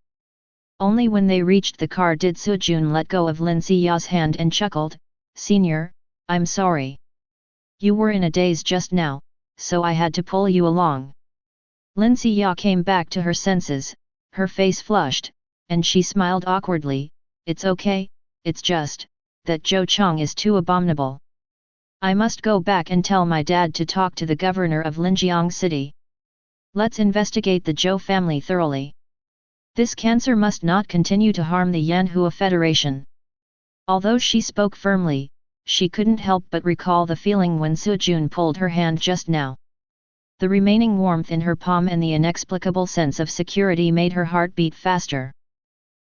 Only when they reached the car did Su Jun let go of Lin Xia's hand and chuckled, "Senior, I'm sorry. You were in a daze just now, so I had to pull you along." Lin Xia came back to her senses, her face flushed, and she smiled awkwardly, "It's okay, it's just that Zhou Chong is too abominable. I must go back and tell my dad to talk to the governor of Linjiang City. Let's investigate the Zhou family thoroughly. This cancer must not continue to harm the Yanhua Federation." Although she spoke firmly, she couldn't help but recall the feeling when Su Jun pulled her hand just now. The remaining warmth in her palm and the inexplicable sense of security made her heart beat faster.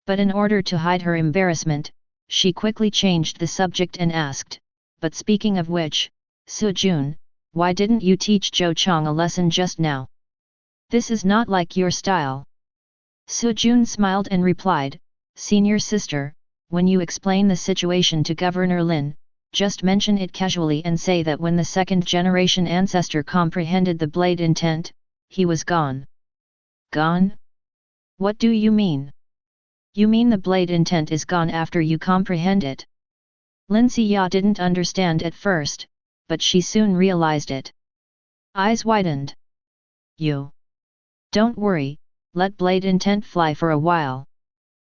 But in order to hide her embarrassment, she quickly changed the subject and asked, "But speaking of which, Su Jun, why didn't you teach Zhou Chong a lesson just now? This is not like your style." Su Jun smiled and replied, "Senior sister, when you explain the situation to Governor Lin, just mention it casually and say that when the 2nd-generation ancestor comprehended the blade intent, he was gone." "Gone? What do you mean?" "You mean the blade intent is gone after you comprehend it?" Lin Xia didn't understand at first, but she soon realized it. Eyes widened. "You. Don't worry, let blade intent fly for a while."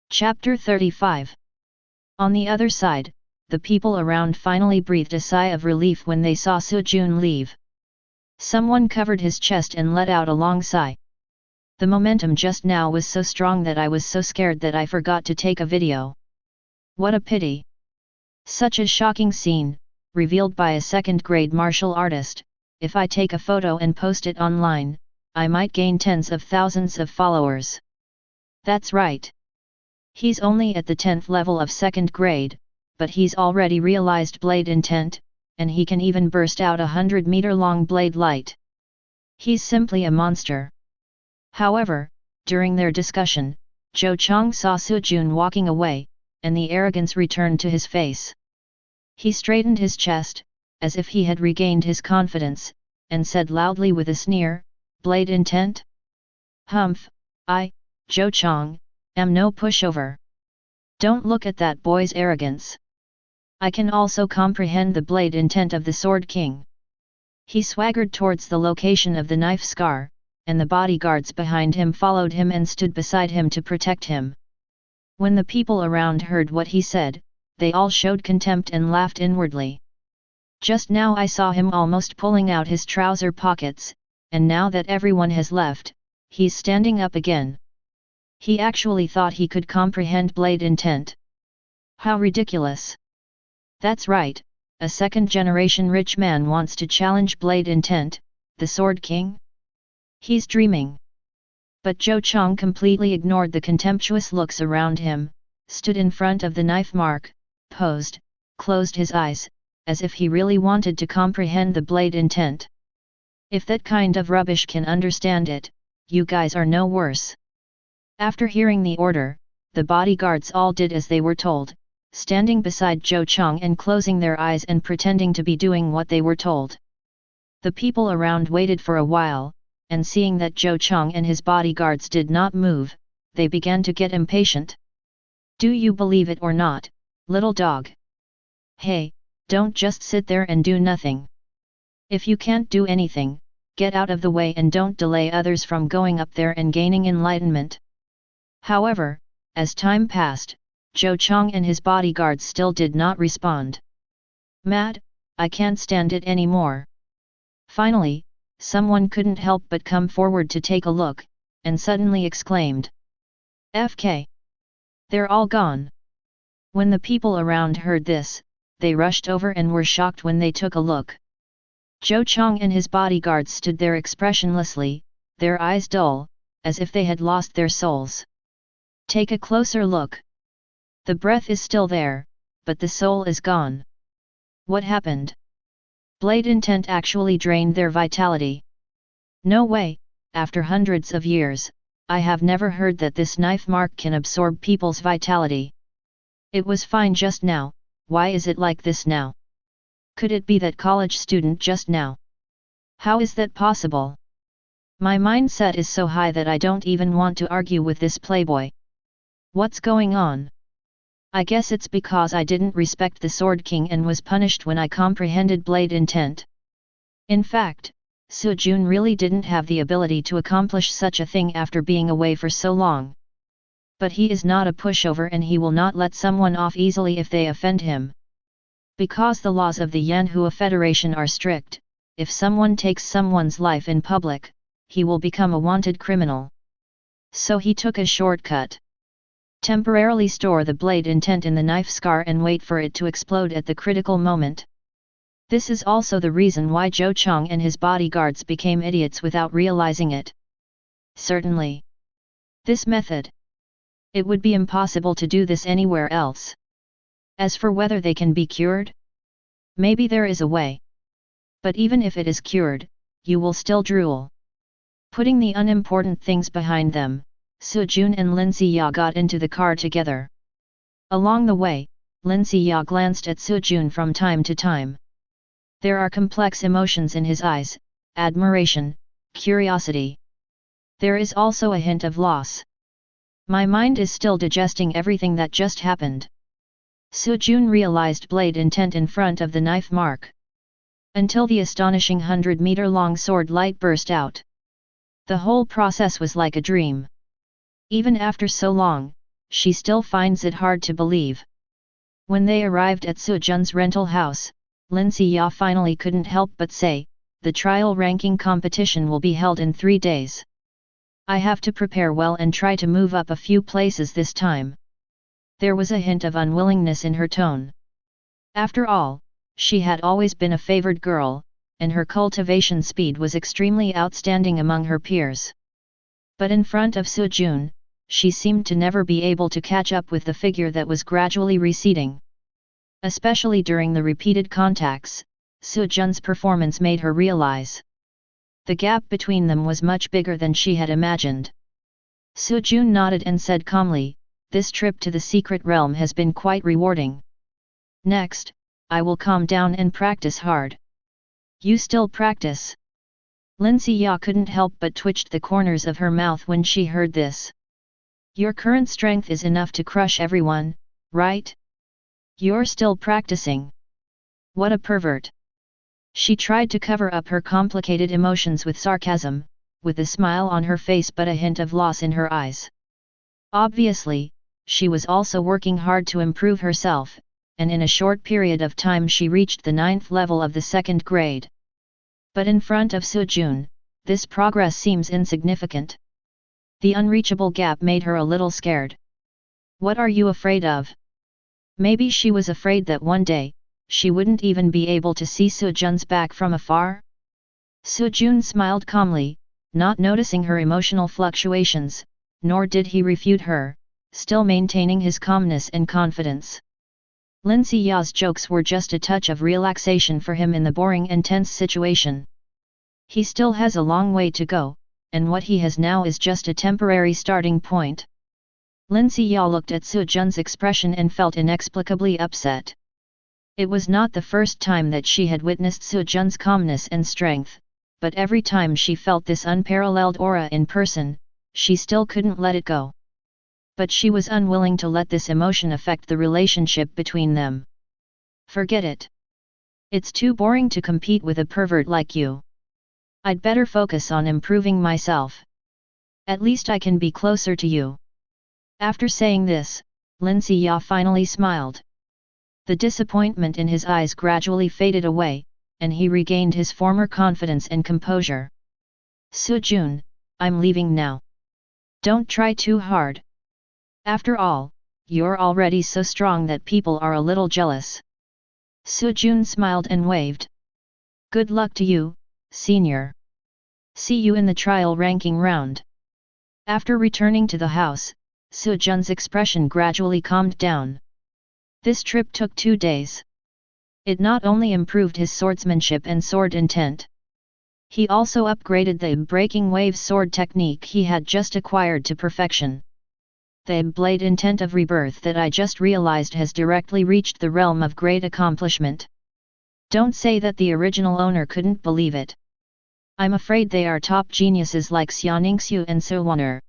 Chapter 35. On the other side, the people around finally breathed a sigh of relief when they saw Su Jun leave. Someone covered his chest and let out a long sigh. "The momentum just now was so strong that I was so scared that I forgot to take a video. What a pity. Such a shocking scene, revealed by a 2nd-grade martial artist. If I take a photo and post it online, I might gain tens of thousands of followers." "That's right. He's only at the 10th level of 2nd grade, but he's already realized blade intent, and he can even burst out a 100-meter-long blade light. He's simply a monster." However, during their discussion, Zhou Chong saw Su Jun walking away, and the arrogance returned to his face. He straightened his chest, as if he had regained his confidence, and said loudly with a sneer, "Blade intent? Humph, I, Zhou Chong, am no pushover. Don't look at that boy's arrogance. I can also comprehend the blade intent of the Sword King. He swaggered towards the location of the knife scar, and the bodyguards behind him followed him and stood beside him to protect him. When the people around heard what he said, they all showed contempt and laughed inwardly. Just now I saw him almost pulling out his trouser pockets, and now that everyone has left, he's standing up again. He actually thought he could comprehend blade intent. How ridiculous! That's right, a second-generation rich man wants to challenge blade intent, the Sword King? He's dreaming. But Zhou Chang completely ignored the contemptuous looks around him, stood in front of the knife mark, posed, closed his eyes, as if he really wanted to comprehend the blade intent. If that kind of rubbish can understand it, you guys are no worse. After hearing the order, the bodyguards all did as they were told, standing beside Zhou Chang and closing their eyes and pretending to be doing what they were told. The people around waited for a while, and seeing that Zhou Chang and his bodyguards did not move, they began to get impatient. Do you believe it or not, little dog? Hey, don't just sit there and do nothing. If you can't do anything, get out of the way and don't delay others from going up there and gaining enlightenment. However, as time passed, Zhou Chang and his bodyguards still did not respond. Mad, I can't stand it anymore. Finally, someone couldn't help but come forward to take a look, and suddenly exclaimed. FK! They're all gone. When the people around heard this, they rushed over and were shocked when they took a look. Zhou Chang and his bodyguards stood there expressionlessly, their eyes dull, as if they had lost their souls. Take a closer look. The breath is still there, but the soul is gone. What happened? Blade intent actually drained their vitality. No way, after hundreds of years, I have never heard that this knife mark can absorb people's vitality. It was fine just now, why is it like this now? Could it be that college student just now? How is that possible? My mindset is so high that I don't even want to argue with this playboy. What's going on? I guess it's because I didn't respect the Sword King and was punished when I comprehended blade intent. In fact, Su Jun really didn't have the ability to accomplish such a thing after being away for so long. But he is not a pushover and he will not let someone off easily if they offend him. Because the laws of the Yanhua Federation are strict, if someone takes someone's life in public, he will become a wanted criminal. So he took a shortcut. Temporarily store the blade intent in the knife scar and wait for it to explode at the critical moment. This is also the reason why Zhou Chang and his bodyguards became idiots without realizing it. Certainly. This method. It would be impossible to do this anywhere else. As for whether they can be cured? Maybe there is a way. But even if it is cured, you will still drool. Putting the unimportant things behind them, Su Jun and Lin Ziya got into the car together. Along the way, Lin Ziya glanced at Su Jun from time to time. There are complex emotions in his eyes, admiration, curiosity. There is also a hint of loss. My mind is still digesting everything that just happened. Su Jun realized blade intent in front of the knife mark. Until the astonishing 100-meter-long sword light burst out. The whole process was like a dream. Even after so long, she still finds it hard to believe. When they arrived at Su Jun's rental house, Lin Ziya finally couldn't help but say, the trial ranking competition will be held in 3 days. I have to prepare well and try to move up a few places this time. There was a hint of unwillingness in her tone. After all, she had always been a favored girl, and her cultivation speed was extremely outstanding among her peers. But in front of Su Jun, she seemed to never be able to catch up with the figure that was gradually receding. Especially during the repeated contacts, Su Jun's performance made her realize. The gap between them was much bigger than she had imagined. Su Jun nodded and said calmly, this trip to the secret realm has been quite rewarding. Next, I will calm down and practice hard. You still practice? Lin Ziya couldn't help but twitched the corners of her mouth when she heard this. Your current strength is enough to crush everyone, right? You're still practicing. What a pervert. She tried to cover up her complicated emotions with sarcasm, with a smile on her face but a hint of loss in her eyes. Obviously, she was also working hard to improve herself, and in a short period of time she reached the 9th level of the 2nd grade. But in front of Sujun, this progress seems insignificant. The unreachable gap made her a little scared. What are you afraid of? Maybe she was afraid that one day, she wouldn't even be able to see Sujun's back from afar? Sujun smiled calmly, not noticing her emotional fluctuations, nor did he refute her, still maintaining his calmness and confidence. Lin Xiao's jokes were just a touch of relaxation for him in the boring and tense situation. He still has a long way to go, and what he has now is just a temporary starting point. Lin Xiao looked at Sujun's expression and felt inexplicably upset. It was not the first time that she had witnessed Sujun's calmness and strength, but every time she felt this unparalleled aura in person, she still couldn't let it go. But she was unwilling to let this emotion affect the relationship between them. Forget it. It's too boring to compete with a pervert like you. I'd better focus on improving myself. At least I can be closer to you. After saying this, Lin Xiao finally smiled. The disappointment in his eyes gradually faded away, and he regained his former confidence and composure. Sujun, I'm leaving now. Don't try too hard. After all, you're already so strong that people are a little jealous. Sujun smiled and waved. Good luck to you, senior. See you in the trial ranking round. After returning to the house, Sujun's expression gradually calmed down. This trip took 2 days. It not only improved his swordsmanship and sword intent. He also upgraded the breaking wave sword technique he had just acquired to perfection. The blade intent of rebirth that I just realized has directly reached the realm of great accomplishment. Don't say that the original owner couldn't believe it. I'm afraid they are top geniuses like Xiaoningsu and Suwaner.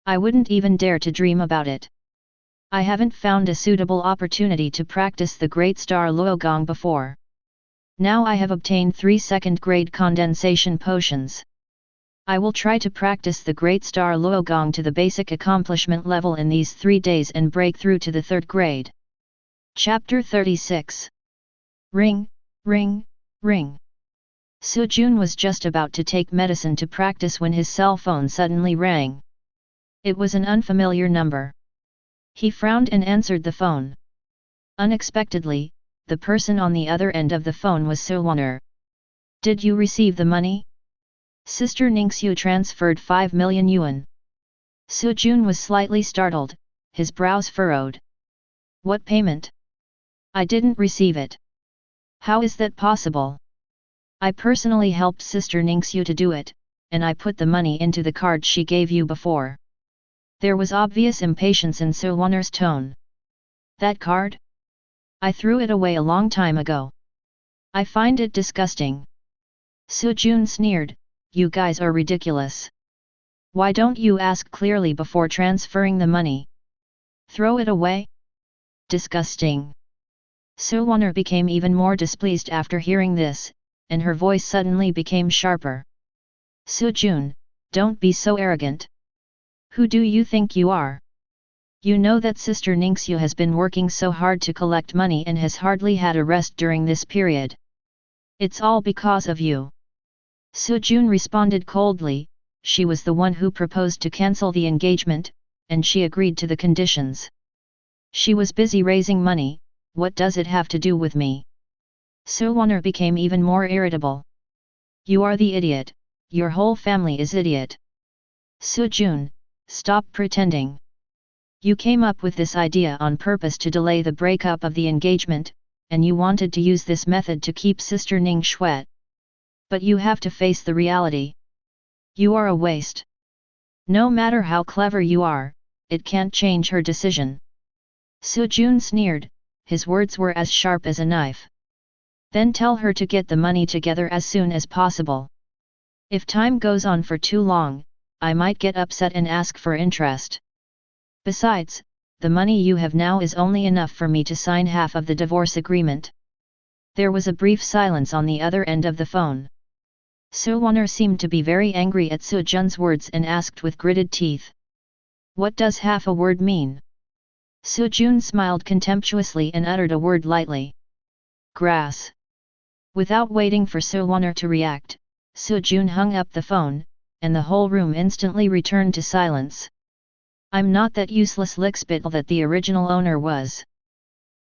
I wouldn't even dare to dream about it. I haven't found a suitable opportunity to practice the Great Star Luogong before. Now I have obtained 3 second-grade condensation potions. I will try to practice the Great Star Luogong to the basic accomplishment level in these 3 days and break through to the 3rd grade. Chapter 36. Ring, ring, ring. Sujun was just about to take medicine to practice when his cell phone suddenly rang. It was an unfamiliar number. He frowned and answered the phone. Unexpectedly, the person on the other end of the phone was Suwaner. Did you receive the money? Sister Ningxiu transferred 5 million yuan. Sujun was slightly startled, his brows furrowed. What payment? I didn't receive it. How is that possible? I personally helped Sister Ningxiu to do it, and I put the money into the card she gave you before. There was obvious impatience in Suwaner's tone. That card? I threw it away a long time ago. I find it disgusting. Sujun sneered, you guys are ridiculous. Why don't you ask clearly before transferring the money? Throw it away? Disgusting. Suwaner became even more displeased after hearing this, and her voice suddenly became sharper. Sujun, don't be so arrogant. Who do you think you are? You know that Sister Ningxiu has been working so hard to collect money and has hardly had a rest during this period. It's all because of you. Sujun responded coldly, she was the one who proposed to cancel the engagement, and she agreed to the conditions. She was busy raising money, what does it have to do with me? Suwaner became even more irritable. You are the idiot, your whole family is idiot. Sujun, stop pretending. You came up with this idea on purpose to delay the breakup of the engagement, and you wanted to use this method to keep Sister Ning Shuet. But you have to face the reality. You are a waste. No matter how clever you are, it can't change her decision. Sujun sneered, his words were as sharp as a knife. Then tell her to get the money together as soon as possible. If time goes on for too long, I might get upset and ask for interest. Besides, the money you have now is only enough for me to sign half of the divorce agreement. There was a brief silence on the other end of the phone. Su Wan'er seemed to be very angry at Su Jun's words and asked with gritted teeth. What does half a word mean? Su Jun smiled contemptuously and uttered a word lightly. Grass. Without waiting for Su Wan'er to react, Su Jun hung up the phone, and the whole room instantly returned to silence. I'm not that useless lickspittle that the original owner was.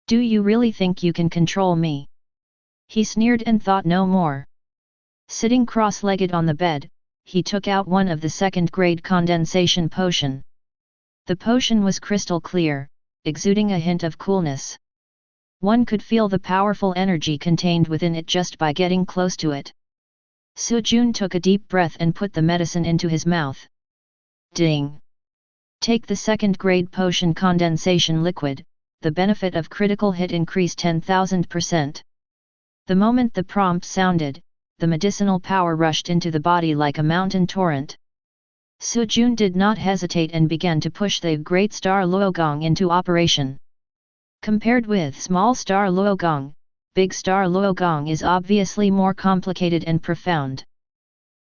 Do you really think you can control me? He sneered and thought no more. Sitting cross-legged on the bed, he took out one of the second-grade condensation potion. The potion was crystal clear, exuding a hint of coolness. One could feel the powerful energy contained within it just by getting close to it. Su Jun took a deep breath and put the medicine into his mouth. Ding! Take the second-grade potion condensation liquid, the benefit of critical hit increased 10,000%. The moment the prompt sounded, the medicinal power rushed into the body like a mountain torrent. Su Jun did not hesitate and began to push the Great Star Luogong into operation. Compared with Small Star Luogong, Big Star Luogong is obviously more complicated and profound.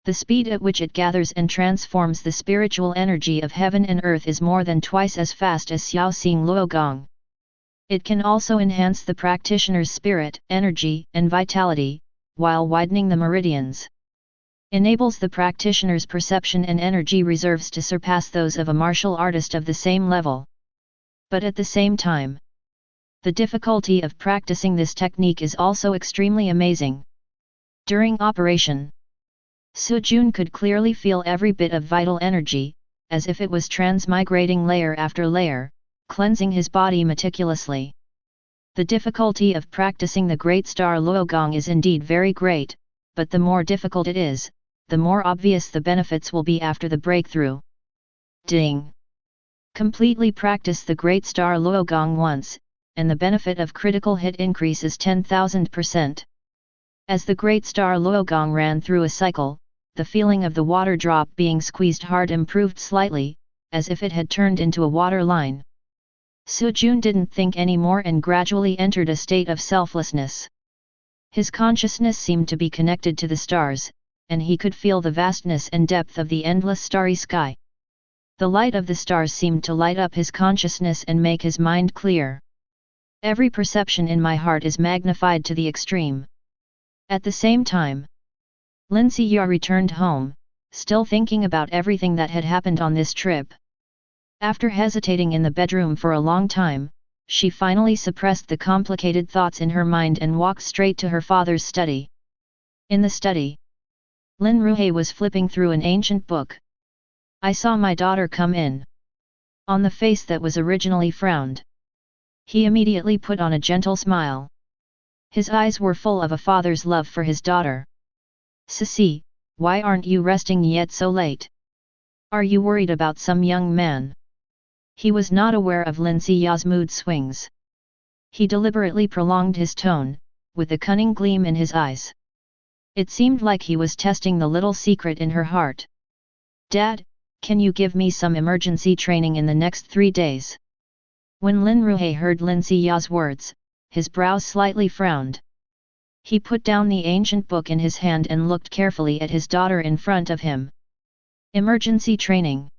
The speed at which it gathers and transforms the spiritual energy of heaven and earth is more than twice as fast as Xiaoxing Luogong. It can also enhance the practitioner's spirit, energy, and vitality, while widening the meridians. Enables the practitioner's perception and energy reserves to surpass those of a martial artist of the same level. But at the same time, the difficulty of practicing this technique is also extremely amazing. During operation, Su Jun could clearly feel every bit of vital energy, as if it was transmigrating layer after layer, cleansing his body meticulously. The difficulty of practicing the Great Star Luogong is indeed very great, but the more difficult it is, the more obvious the benefits will be after the breakthrough. Ding! Completely practice the Great Star Luogong once, and the benefit of critical hit increases 10,000%. As the Great Star Luogong ran through a cycle, the feeling of the water drop being squeezed hard improved slightly, as if it had turned into a water line. Su Jun didn't think any more and gradually entered a state of selflessness. His consciousness seemed to be connected to the stars, and he could feel the vastness and depth of the endless starry sky. The light of the stars seemed to light up his consciousness and make his mind clear. Every perception in my heart is magnified to the extreme. At the same time, Lin Xiya returned home, still thinking about everything that had happened on this trip. After hesitating in the bedroom for a long time, she finally suppressed the complicated thoughts in her mind and walked straight to her father's study. In the study, Lin Ruhe was flipping through an ancient book. I saw my daughter come in. On the face that was originally frowned, he immediately put on a gentle smile. His eyes were full of a father's love for his daughter. Sissy, why aren't you resting yet so late? Are you worried about some young man? He was not aware of Lin Xiya's mood swings. He deliberately prolonged his tone, with a cunning gleam in his eyes. It seemed like he was testing the little secret in her heart. Dad, can you give me some emergency training in the next 3 days? When Lin Ruhe heard Lin Xiya's words, his brows slightly frowned. He put down the ancient book in his hand and looked carefully at his daughter in front of him. Emergency training.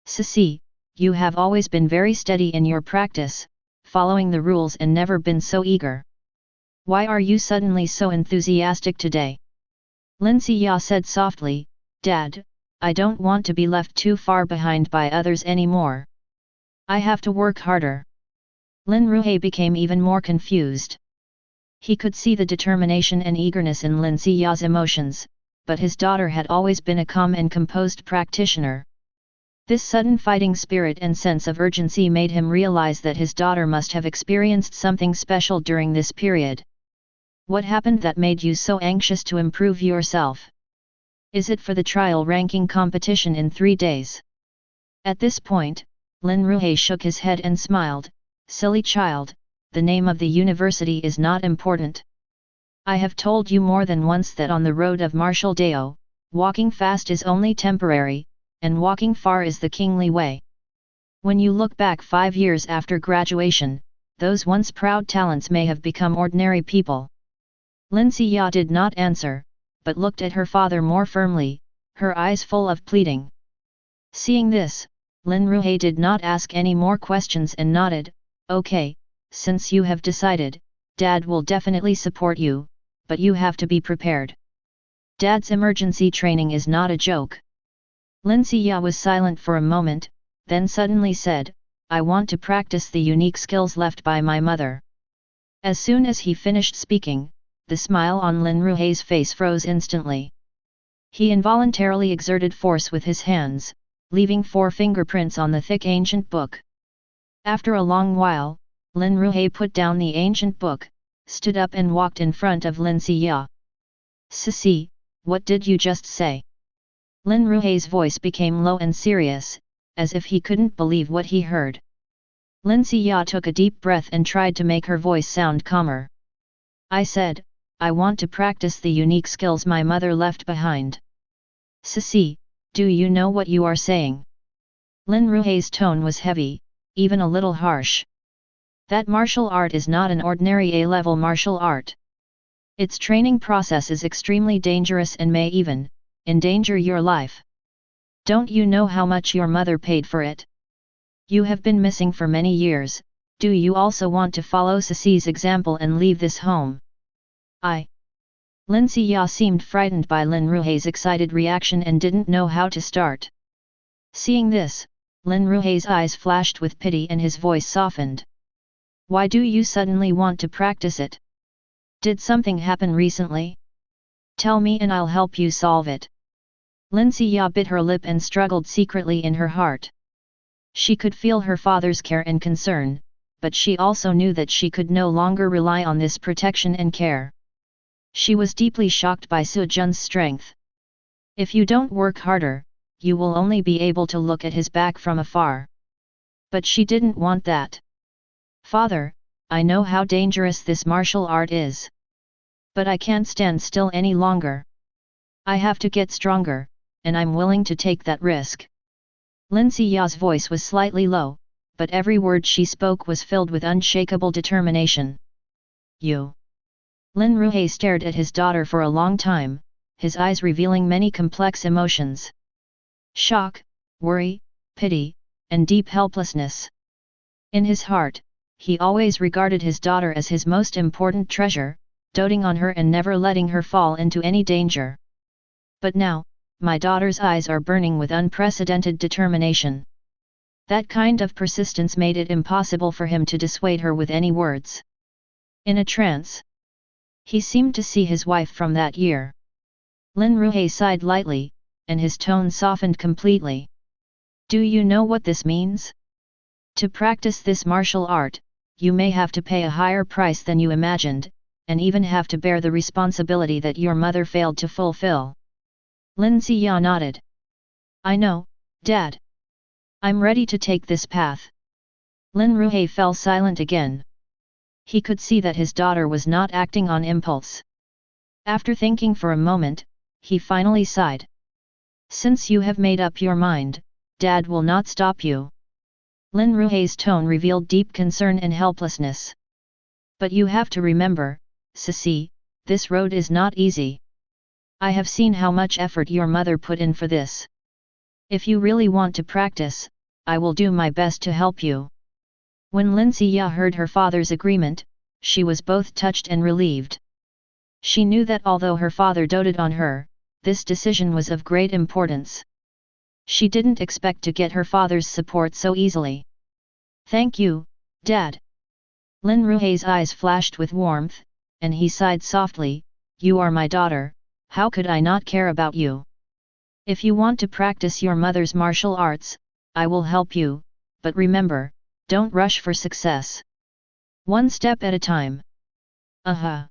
Sissy, you have always been very steady in your practice, following the rules and never been so eager. Why are you suddenly so enthusiastic today? Lin Xiya said softly, Dad, I don't want to be left too far behind by others anymore. I have to work harder. Lin Ruhe became even more confused. He could see the determination and eagerness in Lin Xiya's emotions, but his daughter had always been a calm and composed practitioner. This sudden fighting spirit and sense of urgency made him realize that his daughter must have experienced something special during this period. What happened that made you so anxious to improve yourself? Is it for the trial ranking competition in 3 days? At this point, Lin Ruhe shook his head and smiled, Silly child, the name of the university is not important. I have told you more than once that on the road of martial Dao, walking fast is only temporary, and walking far is the kingly way. When you look back 5 years after graduation, those once proud talents may have become ordinary people. Lin Xia did not answer, but looked at her father more firmly, her eyes full of pleading. Seeing this, Lin Ruhe did not ask any more questions and nodded, "Okay, since you have decided, Dad will definitely support you, but you have to be prepared. Dad's emergency training is not a joke." Lin Xia was silent for a moment, then suddenly said, "I want to practice the unique skills left by my mother." As soon as he finished speaking, the smile on Lin Ruhe's face froze instantly. He involuntarily exerted force with his hands, leaving 4 fingerprints on the thick ancient book. After a long while, Lin Ruhe put down the ancient book, stood up and walked in front of Lin Xia. "Sissy, what did you just say?" Lin Ruhe's voice became low and serious, as if he couldn't believe what he heard. Lin Xia took a deep breath and tried to make her voice sound calmer. "I said, I want to practice the unique skills my mother left behind." "Sissy, do you know what you are saying?" Lin Ruhe's tone was heavy, even a little harsh. "That martial art is not an ordinary A-level martial art. Its training process is extremely dangerous and may even endanger your life. Don't you know how much your mother paid for it? You have been missing for many years, do you also want to follow Sissy's example and leave this home?" Lin Xia seemed frightened by Lin Ruhe's excited reaction and didn't know how to start. Seeing this, Lin Ruhe's eyes flashed with pity and his voice softened. "Why do you suddenly want to practice it? Did something happen recently? Tell me and I'll help you solve it." Lin Xia bit her lip and struggled secretly in her heart. She could feel her father's care and concern, but she also knew that she could no longer rely on this protection and care. She was deeply shocked by Su Jun's strength. "If you don't work harder, you will only be able to look at his back from afar." But she didn't want that. "Father, I know how dangerous this martial art is. But I can't stand still any longer. I have to get stronger, and I'm willing to take that risk." Lin Xia's voice was slightly low, but every word she spoke was filled with unshakable determination. "You?" Lin Ruhe stared at his daughter for a long time, his eyes revealing many complex emotions. Shock, worry, pity, and deep helplessness. In his heart, he always regarded his daughter as his most important treasure, doting on her and never letting her fall into any danger. "But now, my daughter's eyes are burning with unprecedented determination." That kind of persistence made it impossible for him to dissuade her with any words. In a trance, he seemed to see his wife from that year. Lin Ruhe sighed lightly, and his tone softened completely. "Do you know what this means? To practice this martial art, you may have to pay a higher price than you imagined, and even have to bear the responsibility that your mother failed to fulfill." Lin Xia nodded. "I know, Dad. I'm ready to take this path." Lin Ruhe fell silent again. He could see that his daughter was not acting on impulse. After thinking for a moment, he finally sighed. "Since you have made up your mind, Dad will not stop you." Lin Ruhe's tone revealed deep concern and helplessness. "But you have to remember, Sissy, this road is not easy. I have seen how much effort your mother put in for this. If you really want to practice, I will do my best to help you." When Lin Xia heard her father's agreement, she was both touched and relieved. She knew that although her father doted on her, this decision was of great importance. She didn't expect to get her father's support so easily. "Thank you, Dad." Lin Ruhe's eyes flashed with warmth, and he sighed softly, "You are my daughter, how could I not care about you? If you want to practice your mother's martial arts, I will help you, but remember, don't rush for success. One step at a time." "Uh-huh."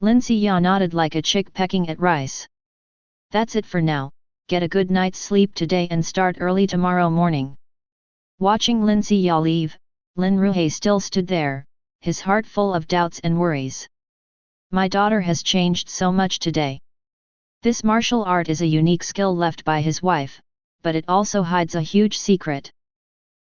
Lin Xia nodded like a chick pecking at rice. "That's it for now, get a good night's sleep today and start early tomorrow morning." Watching Lin Xia leave, Lin Ruhe still stood there, his heart full of doubts and worries. "My daughter has changed so much today. This martial art is a unique skill left by his wife, but it also hides a huge secret."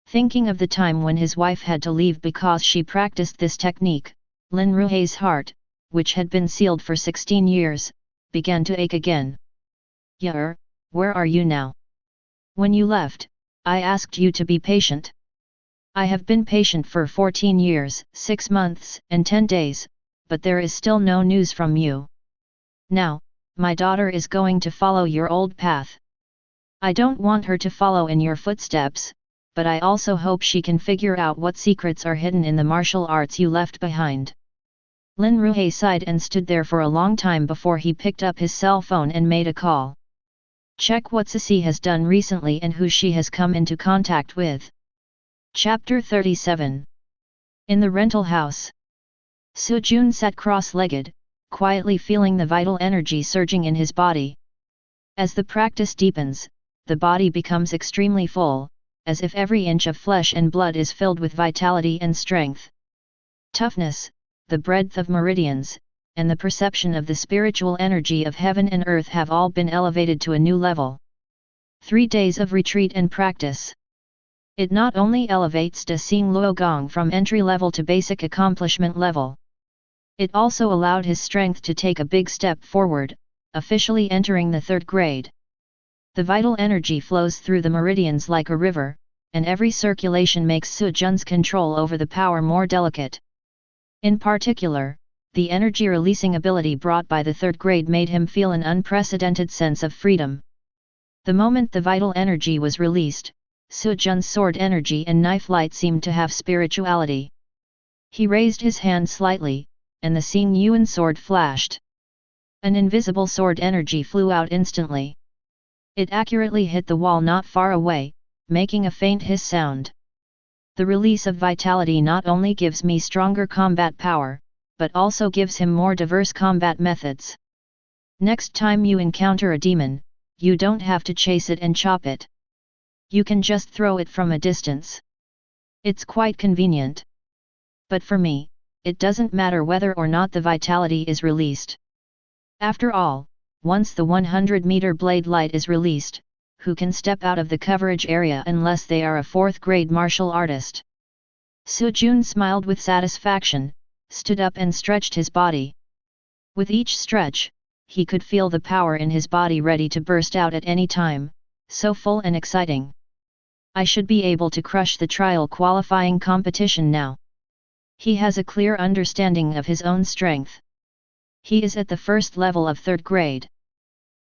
Thinking of the time when his wife had to leave because she practiced this technique, Lin Ruhe's heart, which had been sealed for 16 years, began to ache again. "Yer, where are you now? When you left, I asked you to be patient. I have been patient for 14 years, 6 months, and 10 days, but there is still no news from you. Now, my daughter is going to follow your old path. I don't want her to follow in your footsteps, but I also hope she can figure out what secrets are hidden in the martial arts you left behind." Lin Ruhe sighed and stood there for a long time before he picked up his cell phone and made a call. Check what Sissy has done recently and who she has come into contact with. Chapter 37. In the rental house. Su Jun sat cross-legged, quietly feeling the vital energy surging in his body. As the practice deepens, the body becomes extremely full, as if every inch of flesh and blood is filled with vitality and strength. Toughness, the breadth of meridians, and the perception of the spiritual energy of heaven and earth have all been elevated to a new level. 3 days of retreat and practice. It not only elevates Da Xing Luogong from entry level to basic accomplishment level. It also allowed his strength to take a big step forward, officially entering the 3rd grade. The vital energy flows through the meridians like a river, and every circulation makes Su Jun's control over the power more delicate. In particular, the energy-releasing ability brought by the 3rd grade made him feel an unprecedented sense of freedom. The moment the vital energy was released, Su Jun's sword energy and knife light seemed to have spirituality. He raised his hand slightly, and the Xing Yuan sword flashed. An invisible sword energy flew out instantly. It accurately hit the wall not far away, making a faint hiss sound. The release of vitality not only gives me stronger combat power, but also gives him more diverse combat methods. Next time you encounter a demon, you don't have to chase it and chop it. You can just throw it from a distance. It's quite convenient. But for me, it doesn't matter whether or not the vitality is released. After all, once the 100-meter blade light is released, who can step out of the coverage area unless they are a 4th grade martial artist? Su Jun smiled with satisfaction, stood up and stretched his body. With each stretch, he could feel the power in his body ready to burst out at any time, so full and exciting. I should be able to crush the trial qualifying competition now. He has a clear understanding of his own strength. He is at the 1st level of 3rd grade.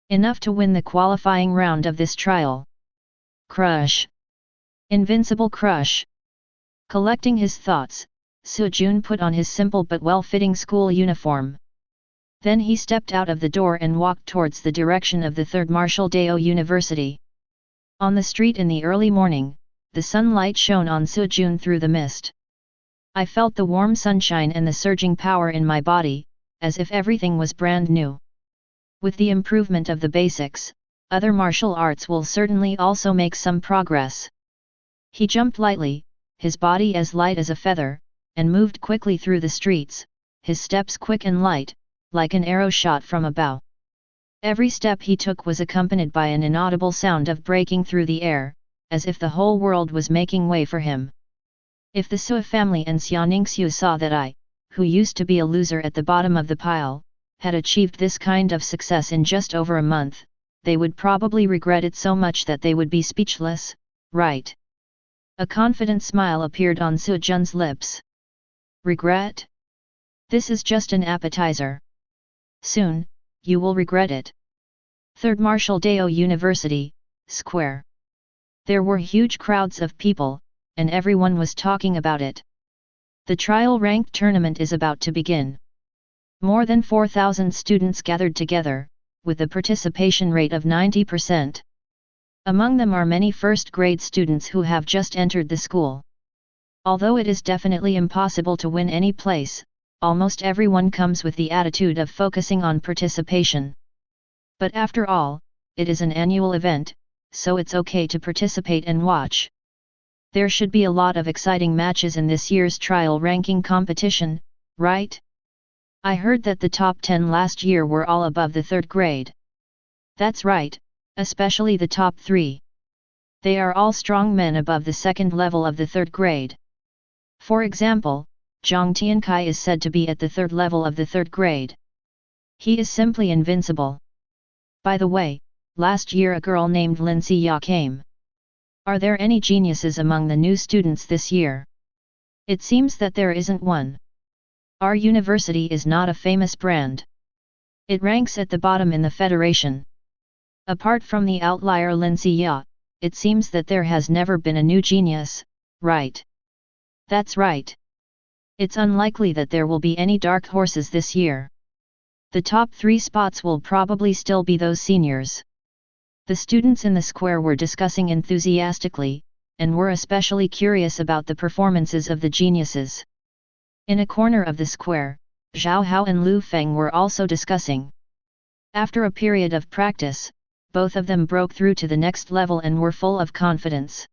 Enough to win the qualifying round of this trial. Crush. Invincible crush. Collecting his thoughts, Su Jun put on his simple but well-fitting school uniform. Then he stepped out of the door and walked towards the direction of the 3rd Martial Dao University. On the street in the early morning, the sunlight shone on Su Jun through the mist. I felt the warm sunshine and the surging power in my body, as if everything was brand new. With the improvement of the basics, other martial arts will certainly also make some progress. He jumped lightly, his body as light as a feather, and moved quickly through the streets, his steps quick and light, like an arrow shot from a bow. Every step he took was accompanied by an inaudible sound of breaking through the air, as if the whole world was making way for him. If the Sui family and Xianingsu saw that I, who used to be a loser at the bottom of the pile, had achieved this kind of success in just over a month, they would probably regret it so much that they would be speechless, right? A confident smile appeared on Su Jun's lips. Regret? This is just an appetizer. Soon, you will regret it. 3rd Martial Dao University, Square. There were huge crowds of people, and everyone was talking about it. The trial ranked tournament is about to begin. More than 4,000 students gathered together, with a participation rate of 90%. Among them are many 1st grade students who have just entered the school. Although it is definitely impossible to win any place, almost everyone comes with the attitude of focusing on participation. But after all, it is an annual event, so it's okay to participate and watch. There should be a lot of exciting matches in this year's trial ranking competition, right? I heard that the top 10 last year were all above the 3rd grade. That's right, especially the top 3. They are all strong men above the 2nd level of the 3rd grade. For example, Zhang Tiankai is said to be at the 3rd level of the 3rd grade. He is simply invincible. By the way, last year a girl named Lin Xia came. Are there any geniuses among the new students this year? It seems that there isn't one. Our university is not a famous brand. It ranks at the bottom in the federation. Apart from the outlier Lin Xia, it seems that there has never been a new genius, right? That's right. It's unlikely that there will be any dark horses this year. The top 3 spots will probably still be those seniors. The students in the square were discussing enthusiastically, and were especially curious about the performances of the geniuses. In a corner of the square, Zhao Hao and Lu Feng were also discussing. After a period of practice, both of them broke through to the next level and were full of confidence.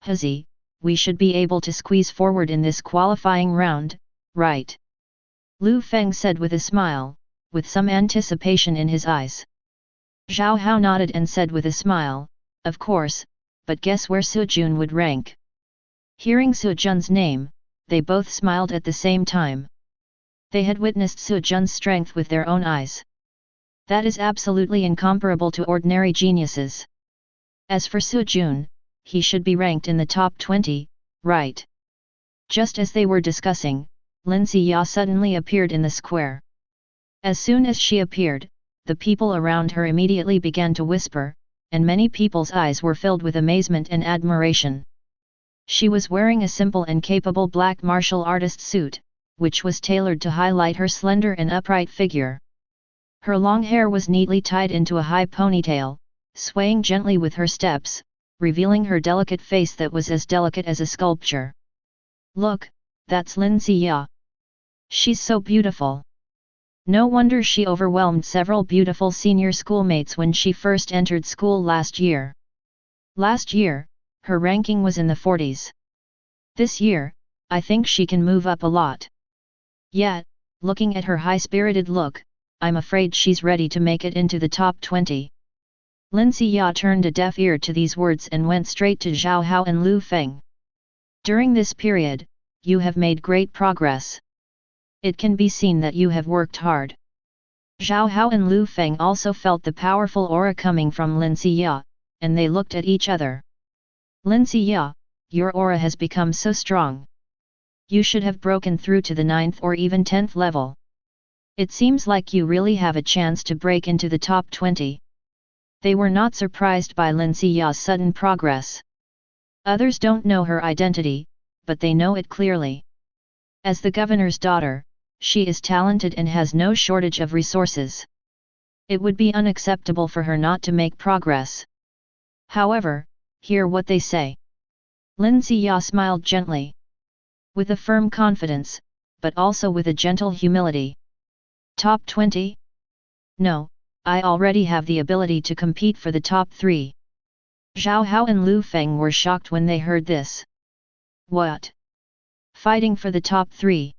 Hazi, we should be able to squeeze forward in this qualifying round, right? Lu Feng said with a smile, with some anticipation in his eyes. Zhao Hao nodded and said with a smile, of course, but guess where Su Jun would rank? Hearing Su Jun's name, they both smiled at the same time. They had witnessed Su Jun's strength with their own eyes. That is absolutely incomparable to ordinary geniuses. As for Su Jun, he should be ranked in the top 20, right? Just as they were discussing, Lin Xia suddenly appeared in the square. As soon as she appeared, the people around her immediately began to whisper, and many people's eyes were filled with amazement and admiration. She was wearing a simple and capable black martial artist suit, which was tailored to highlight her slender and upright figure. Her long hair was neatly tied into a high ponytail, swaying gently with her steps, revealing her delicate face that was as delicate as a sculpture. Look, that's Lin Xia. She's so beautiful. No wonder she overwhelmed several beautiful senior schoolmates when she first entered school last year. Last year, her ranking was in the 40s. This year, I think she can move up a lot. Yet, looking at her high-spirited look, I'm afraid she's ready to make it into the top 20. Lin Xia turned a deaf ear to these words and went straight to Zhao Hao and Lu Feng. During this period, you have made great progress. It can be seen that you have worked hard. Zhao Hao and Lu Feng also felt the powerful aura coming from Lin Xia, and they looked at each other. Lin Xia, your aura has become so strong. You should have broken through to the 9th or even 10th level. It seems like you really have a chance to break into the top 20. They were not surprised by Lin Xia's sudden progress. Others don't know her identity, but they know it clearly. As the governor's daughter, she is talented and has no shortage of resources. It would be unacceptable for her not to make progress. However, hear what they say. Lin Xia smiled gently. With a firm confidence, but also with a gentle humility. Top 20? No, I already have the ability to compete for the top 3. Zhao Hao and Lu Feng were shocked when they heard this. What? Fighting for the top 3?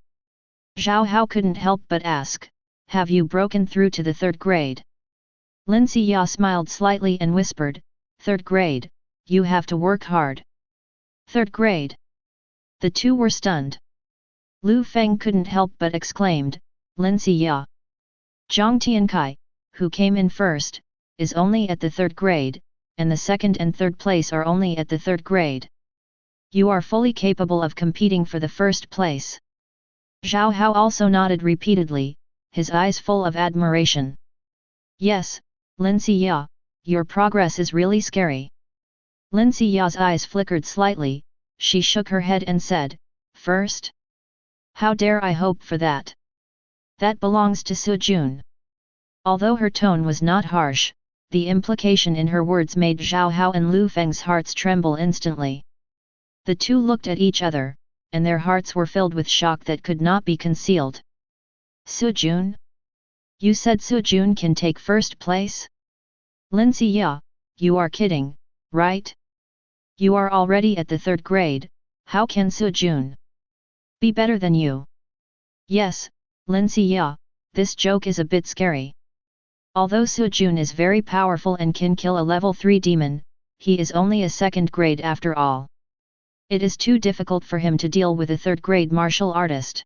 Zhao Hao couldn't help but ask, have you broken through to the 3rd grade? Lin Xia smiled slightly and whispered, 3rd grade, you have to work hard. 3rd grade? The two were stunned. Lu Feng couldn't help but exclaimed, Lin Xia. Zhang Tiankai, who came in first, is only at the 3rd grade, and the 2nd and 3rd place are only at the 3rd grade. You are fully capable of competing for the 1st place. Zhao Hao also nodded repeatedly, his eyes full of admiration. Yes, Lin Xia, your progress is really scary. Lin Xia's eyes flickered slightly, she shook her head and said, first? How dare I hope for that? That belongs to Su Jun. Although her tone was not harsh, the implication in her words made Zhao Hao and Lu Feng's hearts tremble instantly. The two looked at each other, and their hearts were filled with shock that could not be concealed. Su Jun? You said Su Jun can take 1st place? Lin Xia, you are kidding, right? You are already at the 3rd grade, how can Su Jun be better than you? Yes, Lin Xia, this joke is a bit scary. Although Su Jun is very powerful and can kill a level 3 demon, he is only a 2nd grade after all. It is too difficult for him to deal with a third-grade martial artist.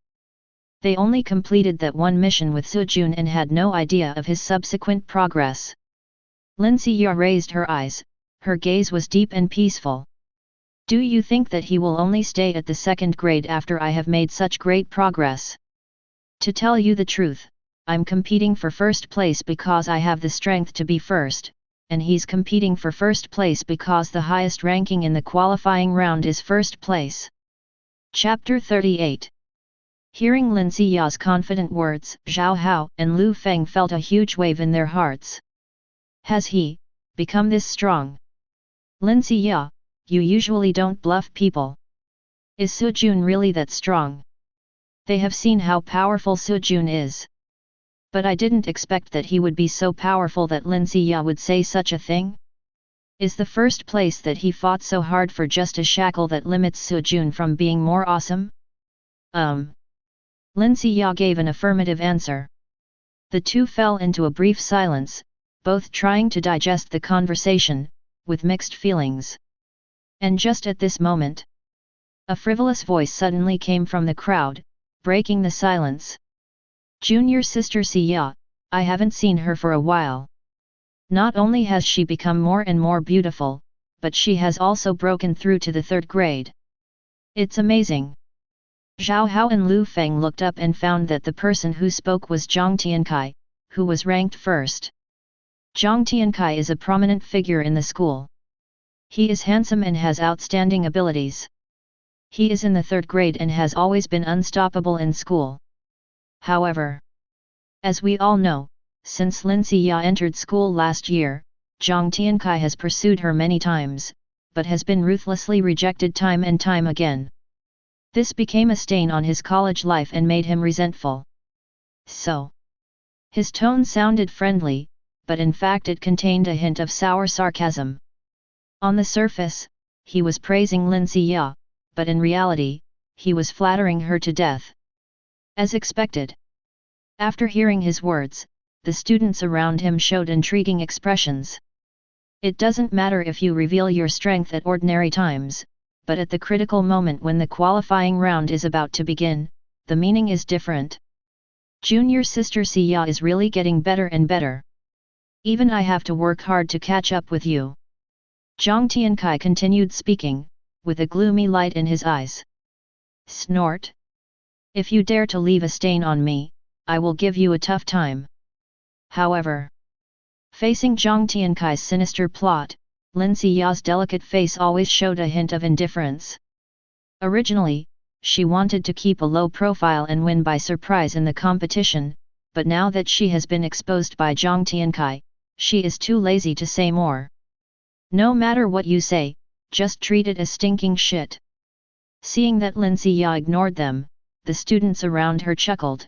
They only completed that one mission with Sujun and had no idea of his subsequent progress. Lin Xiya raised her eyes, her gaze was deep and peaceful. Do you think that he will only stay at the second grade after I have made such great progress? To tell you the truth, I'm competing for first place because I have the strength to be first, and he's competing for first place because the highest ranking in the qualifying round is first place. Chapter 38. Hearing Lin Xiya's confident words, Zhao Hao and Lu Feng felt a huge wave in their hearts. Has he become this strong? Lin Xiya, you usually don't bluff people. Is Sujun really that strong? They have seen how powerful Sujun is. But I didn't expect that he would be so powerful that Lin Xiya would say such a thing. Is the first place that he fought so hard for just a shackle that limits Sujun from being more awesome? Lin Xiya gave an affirmative answer. The two fell into a brief silence, both trying to digest the conversation, with mixed feelings. And just at this moment, a frivolous voice suddenly came from the crowd, breaking the silence. Junior sister Xiya, I haven't seen her for a while. Not only has she become more and more beautiful, but she has also broken through to the third grade. It's amazing. Zhao Hao and Lu Feng looked up and found that the person who spoke was Zhang Tiankai, who was ranked first. Zhang Tiankai is a prominent figure in the school. He is handsome and has outstanding abilities. He is in the third grade and has always been unstoppable in school. However, as we all know, since Lin Xiya entered school last year, Zhang Tiankai has pursued her many times, but has been ruthlessly rejected time and time again. This became a stain on his college life and made him resentful. So, his tone sounded friendly, but in fact it contained a hint of sour sarcasm. On the surface, he was praising Lin Xiya, but in reality, he was flattering her to death. As expected. After hearing his words, the students around him showed intriguing expressions. It doesn't matter if you reveal your strength at ordinary times, but at the critical moment when the qualifying round is about to begin, the meaning is different. Junior sister Xiya is really getting better and better. Even I have to work hard to catch up with you. Zhang Tiankai continued speaking, with a gloomy light in his eyes. Snort. If you dare to leave a stain on me, I will give you a tough time. However, facing Zhang Tiankai's sinister plot, Lin Xiya's delicate face always showed a hint of indifference. Originally, she wanted to keep a low profile and win by surprise in the competition, but now that she has been exposed by Zhang Tiankai, she is too lazy to say more. No matter what you say, just treat it as stinking shit. Seeing that Lin Xiya ignored them, the students around her chuckled.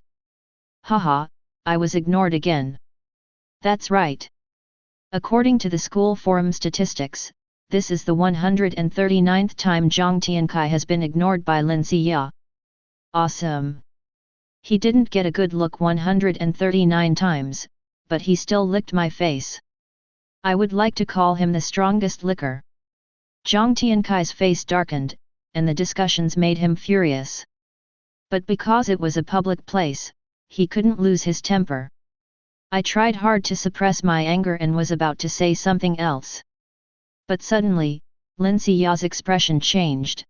Haha, I was ignored again. That's right. According to the school forum statistics, this is the 139th time Zhang Tiankai has been ignored by Lin Xiya. Awesome. He didn't get a good look 139 times, but he still licked my face. I would like to call him the strongest licker. Zhang Tiankai's face darkened, and the discussions made him furious. But because it was a public place, he couldn't lose his temper. I tried hard to suppress my anger and was about to say something else. But suddenly, Lin Xiya's expression changed.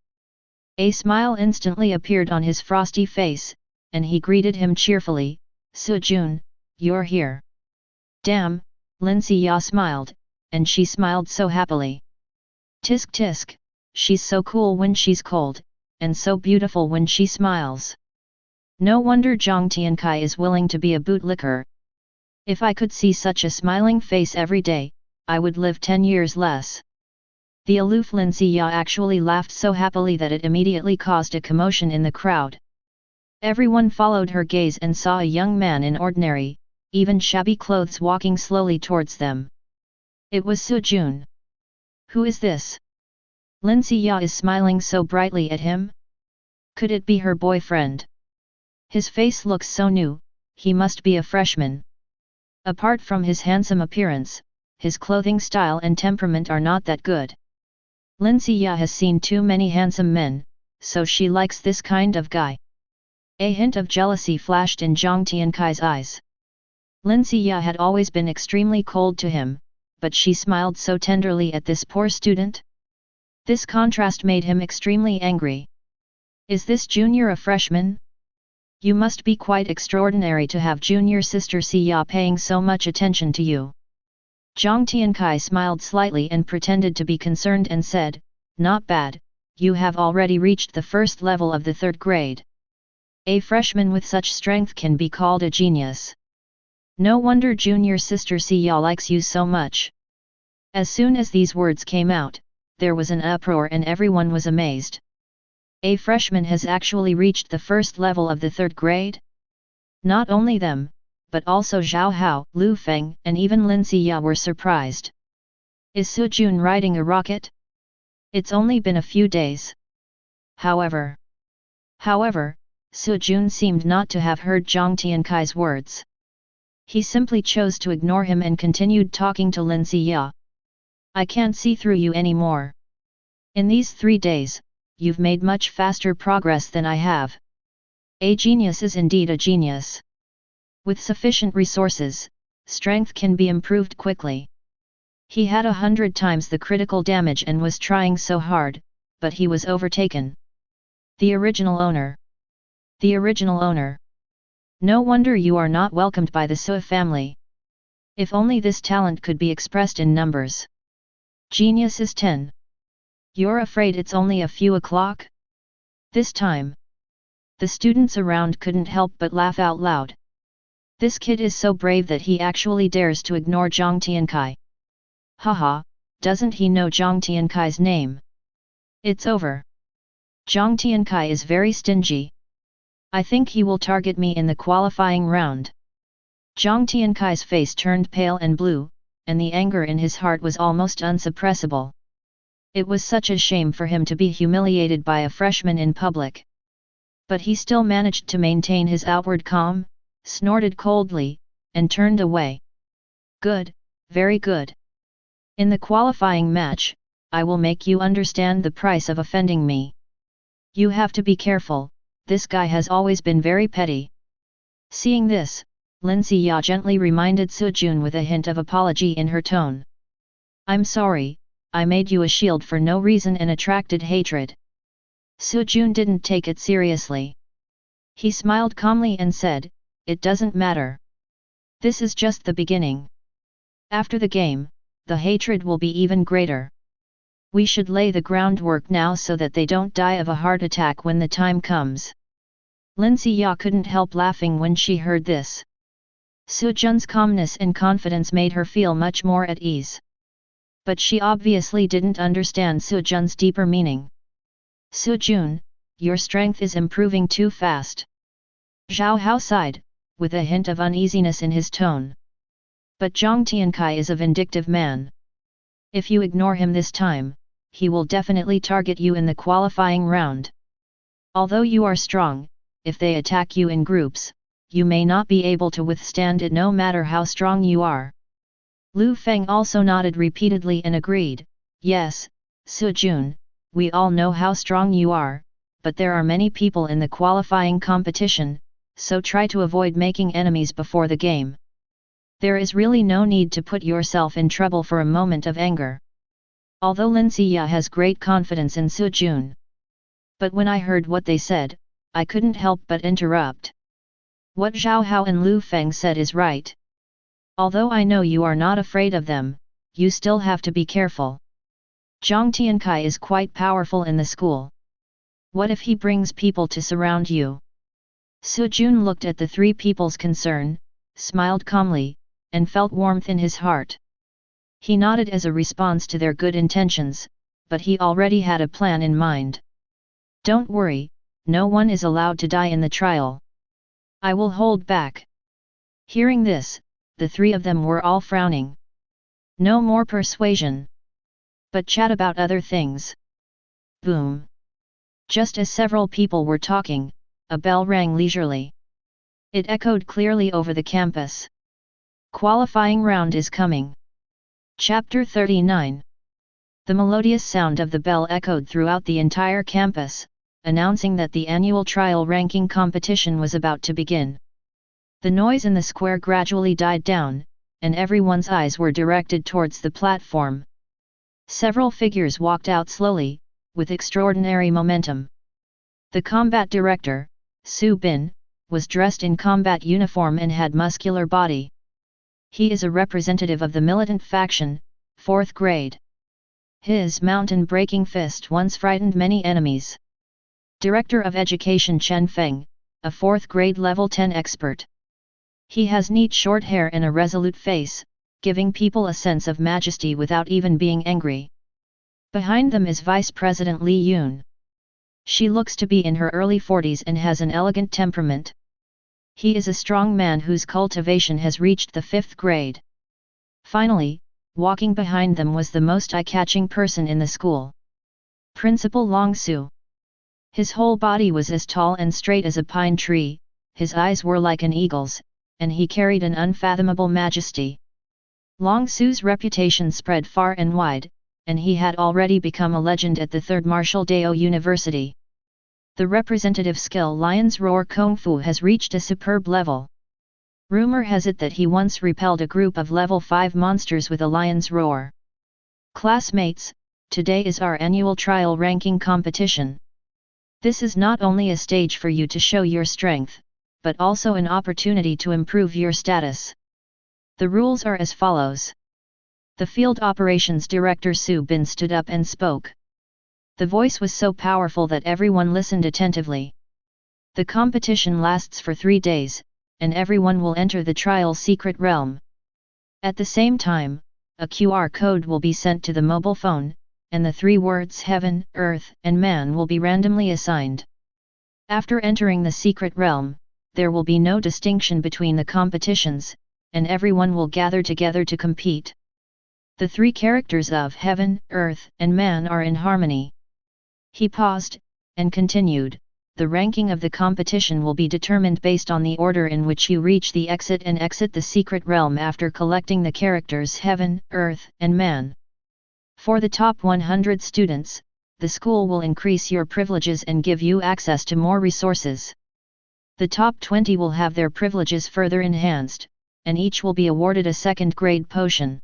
A smile instantly appeared on his frosty face, and he greeted him cheerfully, Sujun, you're here. Damn, Lin Xiya smiled, and she smiled so happily. Tisk tisk, she's so cool when she's cold, and so beautiful when she smiles. No wonder Zhang Tiankai is willing to be a bootlicker. If I could see such a smiling face every day, I would live 10 years less. The aloof Lin Xiya actually laughed so happily that it immediately caused a commotion in the crowd. Everyone followed her gaze and saw a young man in ordinary, even shabby clothes walking slowly towards them. It was Sujun. Who is this? Lin Xiya is smiling so brightly at him? Could it be her boyfriend? His face looks so new, he must be a freshman. Apart from his handsome appearance, his clothing style and temperament are not that good. Lindsay Ya has seen too many handsome men, so she likes this kind of guy. A hint of jealousy flashed in Zhang Tiankai's eyes. Lindsay Ya had always been extremely cold to him, but she smiled so tenderly at this poor student. This contrast made him extremely angry. Is this junior a freshman? You must be quite extraordinary to have junior sister Siya paying so much attention to you. Zhang Tiankai smiled slightly and pretended to be concerned and said, not bad, you have already reached the first level of the 3rd grade. A freshman with such strength can be called a genius. No wonder junior sister Siya likes you so much. As soon as these words came out, there was an uproar and everyone was amazed. A freshman has actually reached the first level of the 3rd grade? Not only them, but also Zhao Hao, Lu Feng, and even Lin Siya were surprised. Is Su Jun riding a rocket? It's only been a few days. However, Su Jun seemed not to have heard Zhang Tiankai's words. He simply chose to ignore him and continued talking to Lin Siya. I can't see through you anymore. In these 3 days, you've made much faster progress than I have. A genius is indeed a genius. With sufficient resources, strength can be improved quickly. He had 100 times the critical damage and was trying so hard, but he was overtaken. The original owner. The original owner. No wonder you are not welcomed by the Sui family. If only this talent could be expressed in numbers. Genius is 10. You're afraid it's only a few o'clock? This time. The students around couldn't help but laugh out loud. This kid is so brave that he actually dares to ignore Zhang Tiankai. Haha, doesn't he know Zhang Tiankai's name? It's over. Zhang Tiankai is very stingy. I think he will target me in the qualifying round. Zhang Tiankai's face turned pale and blue, and the anger in his heart was almost unsuppressible. It was such a shame for him to be humiliated by a freshman in public. But he still managed to maintain his outward calm, snorted coldly, and turned away. Good, very good. In the qualifying match, I will make you understand the price of offending me. You have to be careful, this guy has always been very petty. Seeing this, Lin Siya gently reminded Su Jun with a hint of apology in her tone. I'm sorry, I made you a shield for no reason and attracted hatred. Su Jun didn't take it seriously. He smiled calmly and said, it doesn't matter. This is just the beginning. After the game, the hatred will be even greater. We should lay the groundwork now so that they don't die of a heart attack when the time comes. Lin Siya couldn't help laughing when she heard this. Su Jun's calmness and confidence made her feel much more at ease. But she obviously didn't understand Su Jun's deeper meaning. Su Jun, your strength is improving too fast. Zhao Hao sighed, with a hint of uneasiness in his tone. But Zhang Tiankai is a vindictive man. If you ignore him this time, he will definitely target you in the qualifying round. Although you are strong, if they attack you in groups, you may not be able to withstand it no matter how strong you are. Lu Feng also nodded repeatedly and agreed, yes, Su Jun, we all know how strong you are, but there are many people in the qualifying competition, so try to avoid making enemies before the game. There is really no need to put yourself in trouble for a moment of anger. Although Lin Siya has great confidence in Su Jun. But when I heard what they said, I couldn't help but interrupt. What Zhao Hao and Lu Feng said is right. Although I know you are not afraid of them, you still have to be careful. Zhang Tiankai is quite powerful in the school. What if he brings people to surround you? Su Jun looked at the 3 people's concern, smiled calmly, and felt warmth in his heart. He nodded as a response to their good intentions, but he already had a plan in mind. Don't worry, no one is allowed to die in the trial. I will hold back. Hearing this, the 3 of them were all frowning. No more persuasion. But chat about other things. Boom. Just as several people were talking, a bell rang leisurely. It echoed clearly over the campus. Qualifying round is coming. Chapter 39. The melodious sound of the bell echoed throughout the entire campus, announcing that the annual trial ranking competition was about to begin. The noise in the square gradually died down, and everyone's eyes were directed towards the platform. Several figures walked out slowly, with extraordinary momentum. The combat director, Su Bin, was dressed in combat uniform and had muscular body. He is a representative of the militant faction, 4th grade. His mountain-breaking fist once frightened many enemies. Director of Education Chen Feng, a 4th grade level 10 expert. He has neat short hair and a resolute face, giving people a sense of majesty without even being angry. Behind them is Vice President Li Yun. She looks to be in her early 40s and has an elegant temperament. He is a strong man whose cultivation has reached the 5th grade. Finally, walking behind them was the most eye-catching person in the school. Principal Long Su. His whole body was as tall and straight as a pine tree, his eyes were like an eagle's, and he carried an unfathomable majesty. Long Su's reputation spread far and wide, and he had already become a legend at the 3rd Martial Dao University. The representative skill Lion's Roar Kung Fu has reached a superb level. Rumor has it that he once repelled a group of level 5 monsters with a lion's roar. Classmates, today is our annual trial ranking competition. This is not only a stage for you to show your strength, but also an opportunity to improve your status. The rules are as follows. The Field Operations Director Su Bin stood up and spoke. The voice was so powerful that everyone listened attentively. The competition lasts for 3 days, and everyone will enter the trial secret realm. At the same time, a QR code will be sent to the mobile phone, and the 3 words Heaven, Earth, and Man will be randomly assigned. After entering the secret realm, there will be no distinction between the competitions, and everyone will gather together to compete. The 3 characters of Heaven, Earth, and Man are in harmony. He paused, and continued, the ranking of the competition will be determined based on the order in which you reach the exit and exit the secret realm after collecting the characters Heaven, Earth, and Man. For the top 100 students, the school will increase your privileges and give you access to more resources. The top 20 will have their privileges further enhanced, and each will be awarded a 2nd grade potion.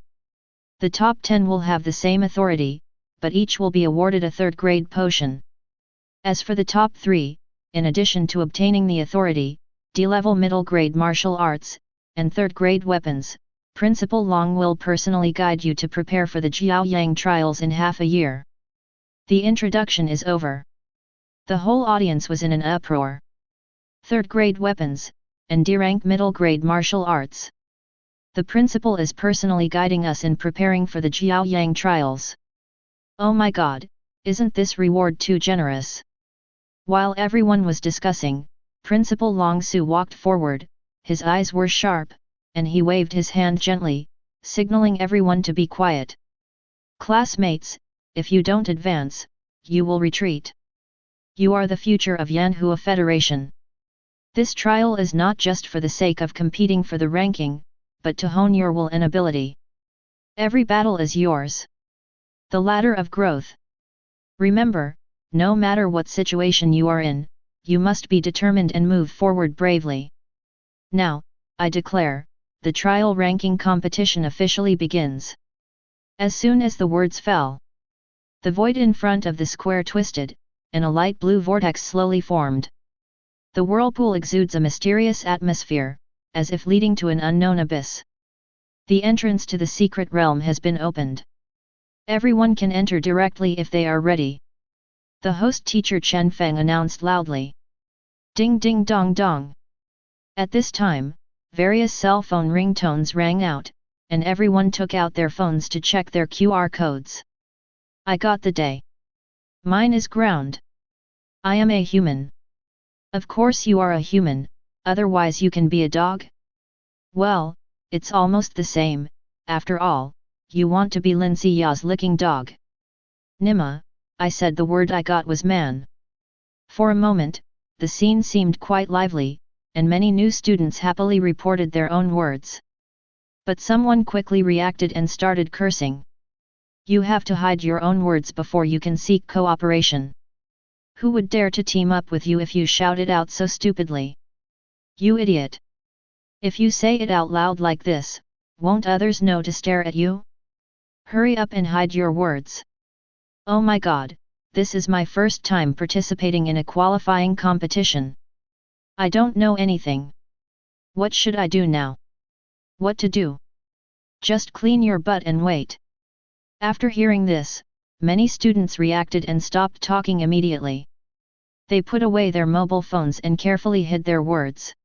The top 10 will have the same authority, but each will be awarded a 3rd grade potion. As for the top 3, in addition to obtaining the authority, D-level middle grade martial arts, and 3rd grade weapons, Principal Long will personally guide you to prepare for the Jiaoyang trials in half a year. The introduction is over. The whole audience was in an uproar. 3rd grade weapons, and D-rank middle grade martial arts. The principal is personally guiding us in preparing for the Jiaoyang trials. Oh my god, isn't this reward too generous? While everyone was discussing, Principal Long Su walked forward, his eyes were sharp, and he waved his hand gently, signaling everyone to be quiet. Classmates, if you don't advance, you will retreat. You are the future of Yanhua Federation. This trial is not just for the sake of competing for the ranking, but to hone your will and ability. Every battle is yours. The ladder of growth. Remember, no matter what situation you are in, you must be determined and move forward bravely. Now, I declare, the trial ranking competition officially begins. As soon as the words fell, the void in front of the square twisted, and a light blue vortex slowly formed. The whirlpool exudes a mysterious atmosphere, as if leading to an unknown abyss. The entrance to the secret realm has been opened. Everyone can enter directly if they are ready. The host teacher Chen Feng announced loudly. Ding ding dong dong. At this time, various cell phone ringtones rang out, and everyone took out their phones to check their QR codes. I got the day. Mine is ground. I am a human. Of course you are a human, otherwise you can be a dog? Well, it's almost the same, after all, you want to be Lin Ziya's licking dog. Nima, I said the word I got was man. For a moment, the scene seemed quite lively, and many new students happily reported their own words. But someone quickly reacted and started cursing. You have to hide your own words before you can seek cooperation. Who would dare to team up with you if you shout it out so stupidly? You idiot! If you say it out loud like this, won't others know to stare at you? Hurry up and hide your words. Oh my god, this is my first time participating in a qualifying competition. I don't know anything. What should I do now? What to do? Just clean your butt and wait. After hearing this, many students reacted and stopped talking immediately. They put away their mobile phones and carefully hid their words.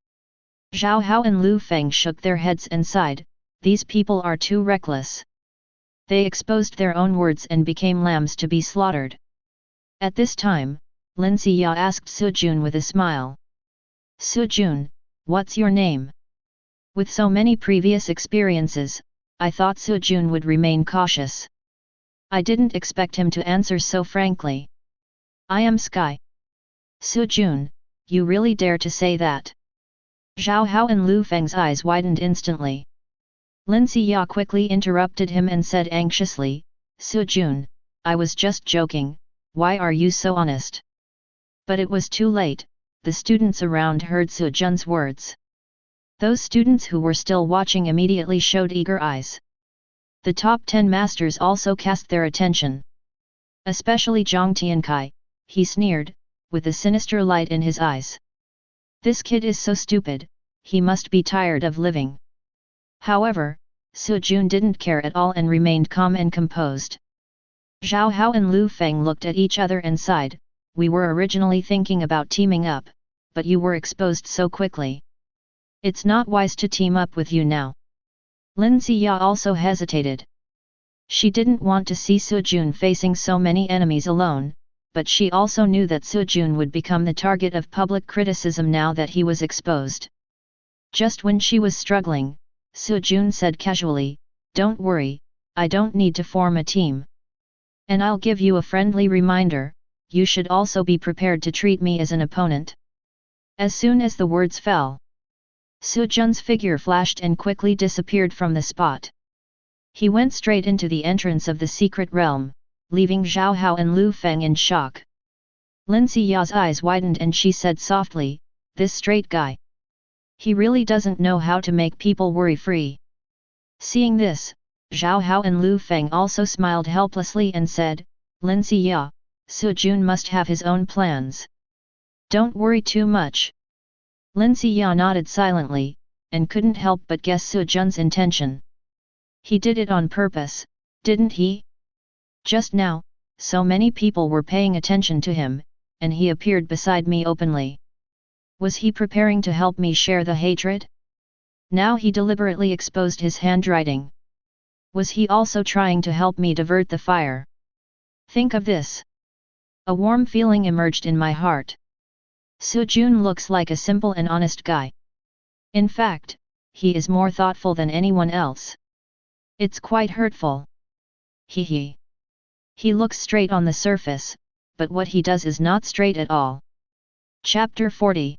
Zhao Hao and Lu Feng shook their heads and sighed, these people are too reckless. They exposed their own words and became lambs to be slaughtered. At this time, Lin Xia asked Su Jun with a smile. Su Jun, what's your name? With so many previous experiences, I thought Su Jun would remain cautious. I didn't expect him to answer so frankly. I am Sky. Su Jun, you really dare to say that? Zhao Hao and Lu Feng's eyes widened instantly. Lin Xia quickly interrupted him and said anxiously, Su Jun, I was just joking, why are you so honest? But it was too late, the students around heard Su Jun's words. Those students who were still watching immediately showed eager eyes. The top 10 masters also cast their attention. Especially Zhang Tiankai, he sneered, with a sinister light in his eyes. This kid is so stupid, he must be tired of living. However, Su Jun didn't care at all and remained calm and composed. Zhao Hao and Lu Feng looked at each other and sighed, we were originally thinking about teaming up, but you were exposed so quickly. It's not wise to team up with you now. Lin Xia also hesitated. She didn't want to see Su Jun facing so many enemies alone, but she also knew that Su Jun would become the target of public criticism now that he was exposed. Just when she was struggling, Su Jun said casually, don't worry, I don't need to form a team. And I'll give you a friendly reminder, you should also be prepared to treat me as an opponent. As soon as the words fell, Su Jun's figure flashed and quickly disappeared from the spot. He went straight into the entrance of the secret realm, leaving Zhao Hao and Lu Feng in shock. Lin Xia's eyes widened and she said softly, this straight guy. He really doesn't know how to make people worry-free. Seeing this, Zhao Hao and Lu Feng also smiled helplessly and said, Lin Xia, Su Jun must have his own plans. Don't worry too much. Lin Xia nodded silently, and couldn't help but guess Su Jun's intention. He did it on purpose, didn't he? Just now, so many people were paying attention to him, and he appeared beside me openly. Was he preparing to help me share the hatred? Now he deliberately exposed his handwriting. Was he also trying to help me divert the fire? Think of this. A warm feeling emerged in my heart. Su Jun looks like a simple and honest guy. In fact, he is more thoughtful than anyone else. It's quite hurtful. He looks straight on the surface, but what he does is not straight at all. Chapter 40.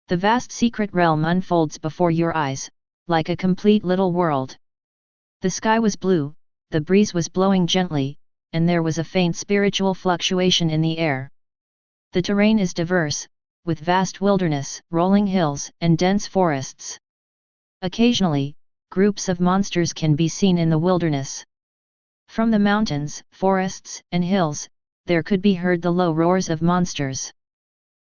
The vast secret realm unfolds before your eyes, like a complete little world. The sky was blue, the breeze was blowing gently, and there was a faint spiritual fluctuation in the air. The terrain is diverse, with vast wilderness, rolling hills, and dense forests. Occasionally, groups of monsters can be seen in the wilderness. From the mountains, forests, and hills, there could be heard the low roars of monsters.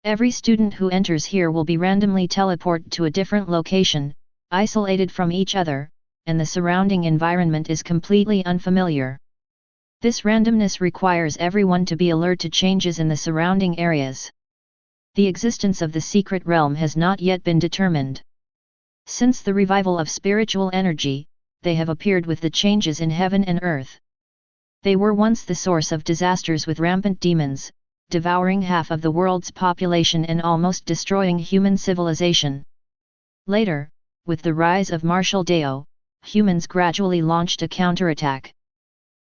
Every student who enters here will be randomly teleported to a different location, isolated from each other, and the surrounding environment is completely unfamiliar. This randomness requires everyone to be alert to changes in the surrounding areas. The existence of the secret realm has not yet been determined. Since the revival of spiritual energy, they have appeared with the changes in heaven and earth. They were once the source of disasters with rampant demons, devouring half of the world's population and almost destroying human civilization. Later, with the rise of martial Dao, humans gradually launched a counterattack.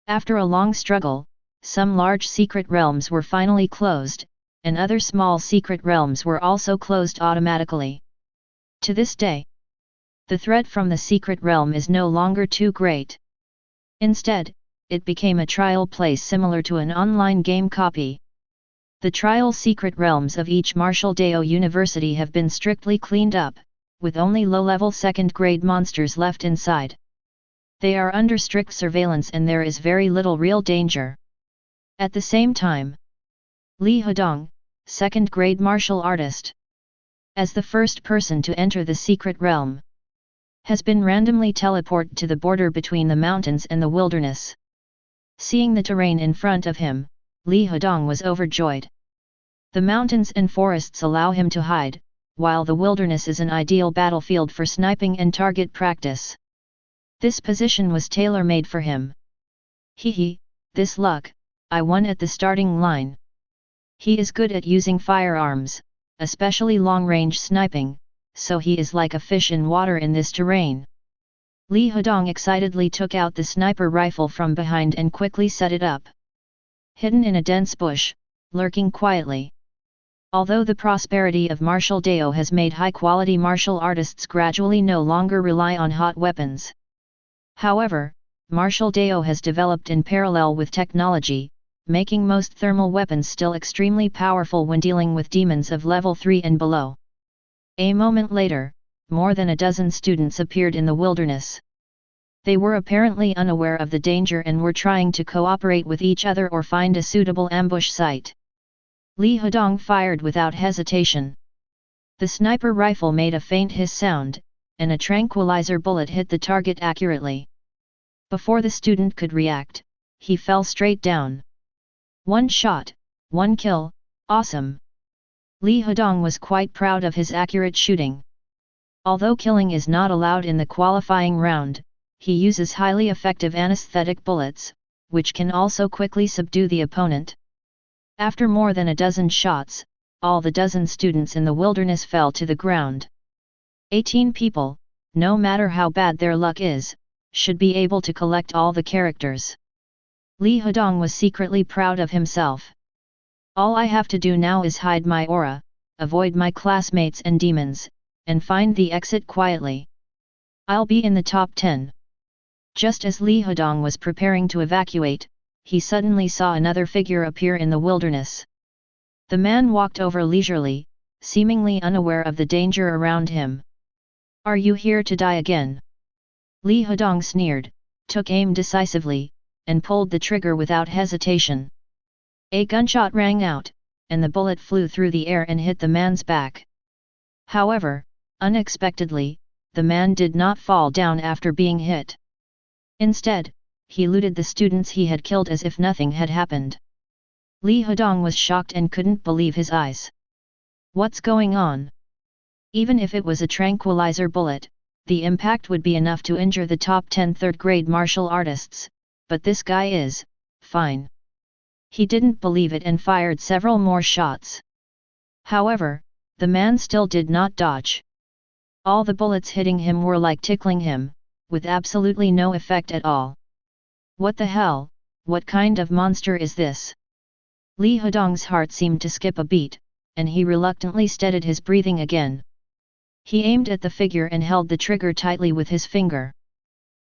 After a long struggle, some large secret realms were finally closed, and other small secret realms were also closed automatically. To this day, the threat from the secret realm is no longer too great. Instead, it became a trial place similar to an online game copy. The trial secret realms of each Martial Dao University have been strictly cleaned up, with only low-level second-grade monsters left inside. They are under strict surveillance and there is very little real danger. At the same time, Li Hedong, second-grade martial artist, as the first person to enter the secret realm, has been randomly teleported to the border between the mountains and the wilderness. Seeing the terrain in front of him, Li Hedong was overjoyed. The mountains and forests allow him to hide, while the wilderness is an ideal battlefield for sniping and target practice. This position was tailor-made for him. Hehe, this luck, I won at the starting line. He is good at using firearms, especially long-range sniping, so he is like a fish in water in this terrain. Li Hedong excitedly took out the sniper rifle from behind and quickly set it up. Hidden in a dense bush, lurking quietly. Although the prosperity of martial Dao has made high-quality martial artists gradually no longer rely on hot weapons. However, martial Dao has developed in parallel with technology, making most thermal weapons still extremely powerful when dealing with demons of level 3 and below. A moment later, more than a dozen students appeared in the wilderness. They were apparently unaware of the danger and were trying to cooperate with each other or find a suitable ambush site. Li Hedong fired without hesitation. The sniper rifle made a faint hiss sound, and a tranquilizer bullet hit the target accurately. Before the student could react, he fell straight down. One shot, one kill, awesome! Li Hedong was quite proud of his accurate shooting. Although killing is not allowed in the qualifying round, he uses highly effective anesthetic bullets, which can also quickly subdue the opponent. After more than a dozen shots, all the dozen students in the wilderness fell to the ground. 18 people, no matter how bad their luck is, should be able to collect all the characters. Li Hedong was secretly proud of himself. All I have to do now is hide my aura, avoid my classmates and demons, and find the exit quietly. I'll be in the top 10. Just as Li Hedong was preparing to evacuate, he suddenly saw another figure appear in the wilderness. The man walked over leisurely, seemingly unaware of the danger around him. Are you here to die again? Li Hedong sneered, took aim decisively, and pulled the trigger without hesitation. A gunshot rang out, and the bullet flew through the air and hit the man's back. However, unexpectedly, the man did not fall down after being hit. Instead, he looted the students he had killed as if nothing had happened. Li Hedong was shocked and couldn't believe his eyes. What's going on? Even if it was a tranquilizer bullet, the impact would be enough to injure the top 10 third-grade martial artists, but this guy is fine. He didn't believe it and fired several more shots. However, the man still did not dodge. All the bullets hitting him were like tickling him, with absolutely no effect at all. What the hell, what kind of monster is this? Li Hedong's heart seemed to skip a beat, and he reluctantly steadied his breathing again. He aimed at the figure and held the trigger tightly with his finger.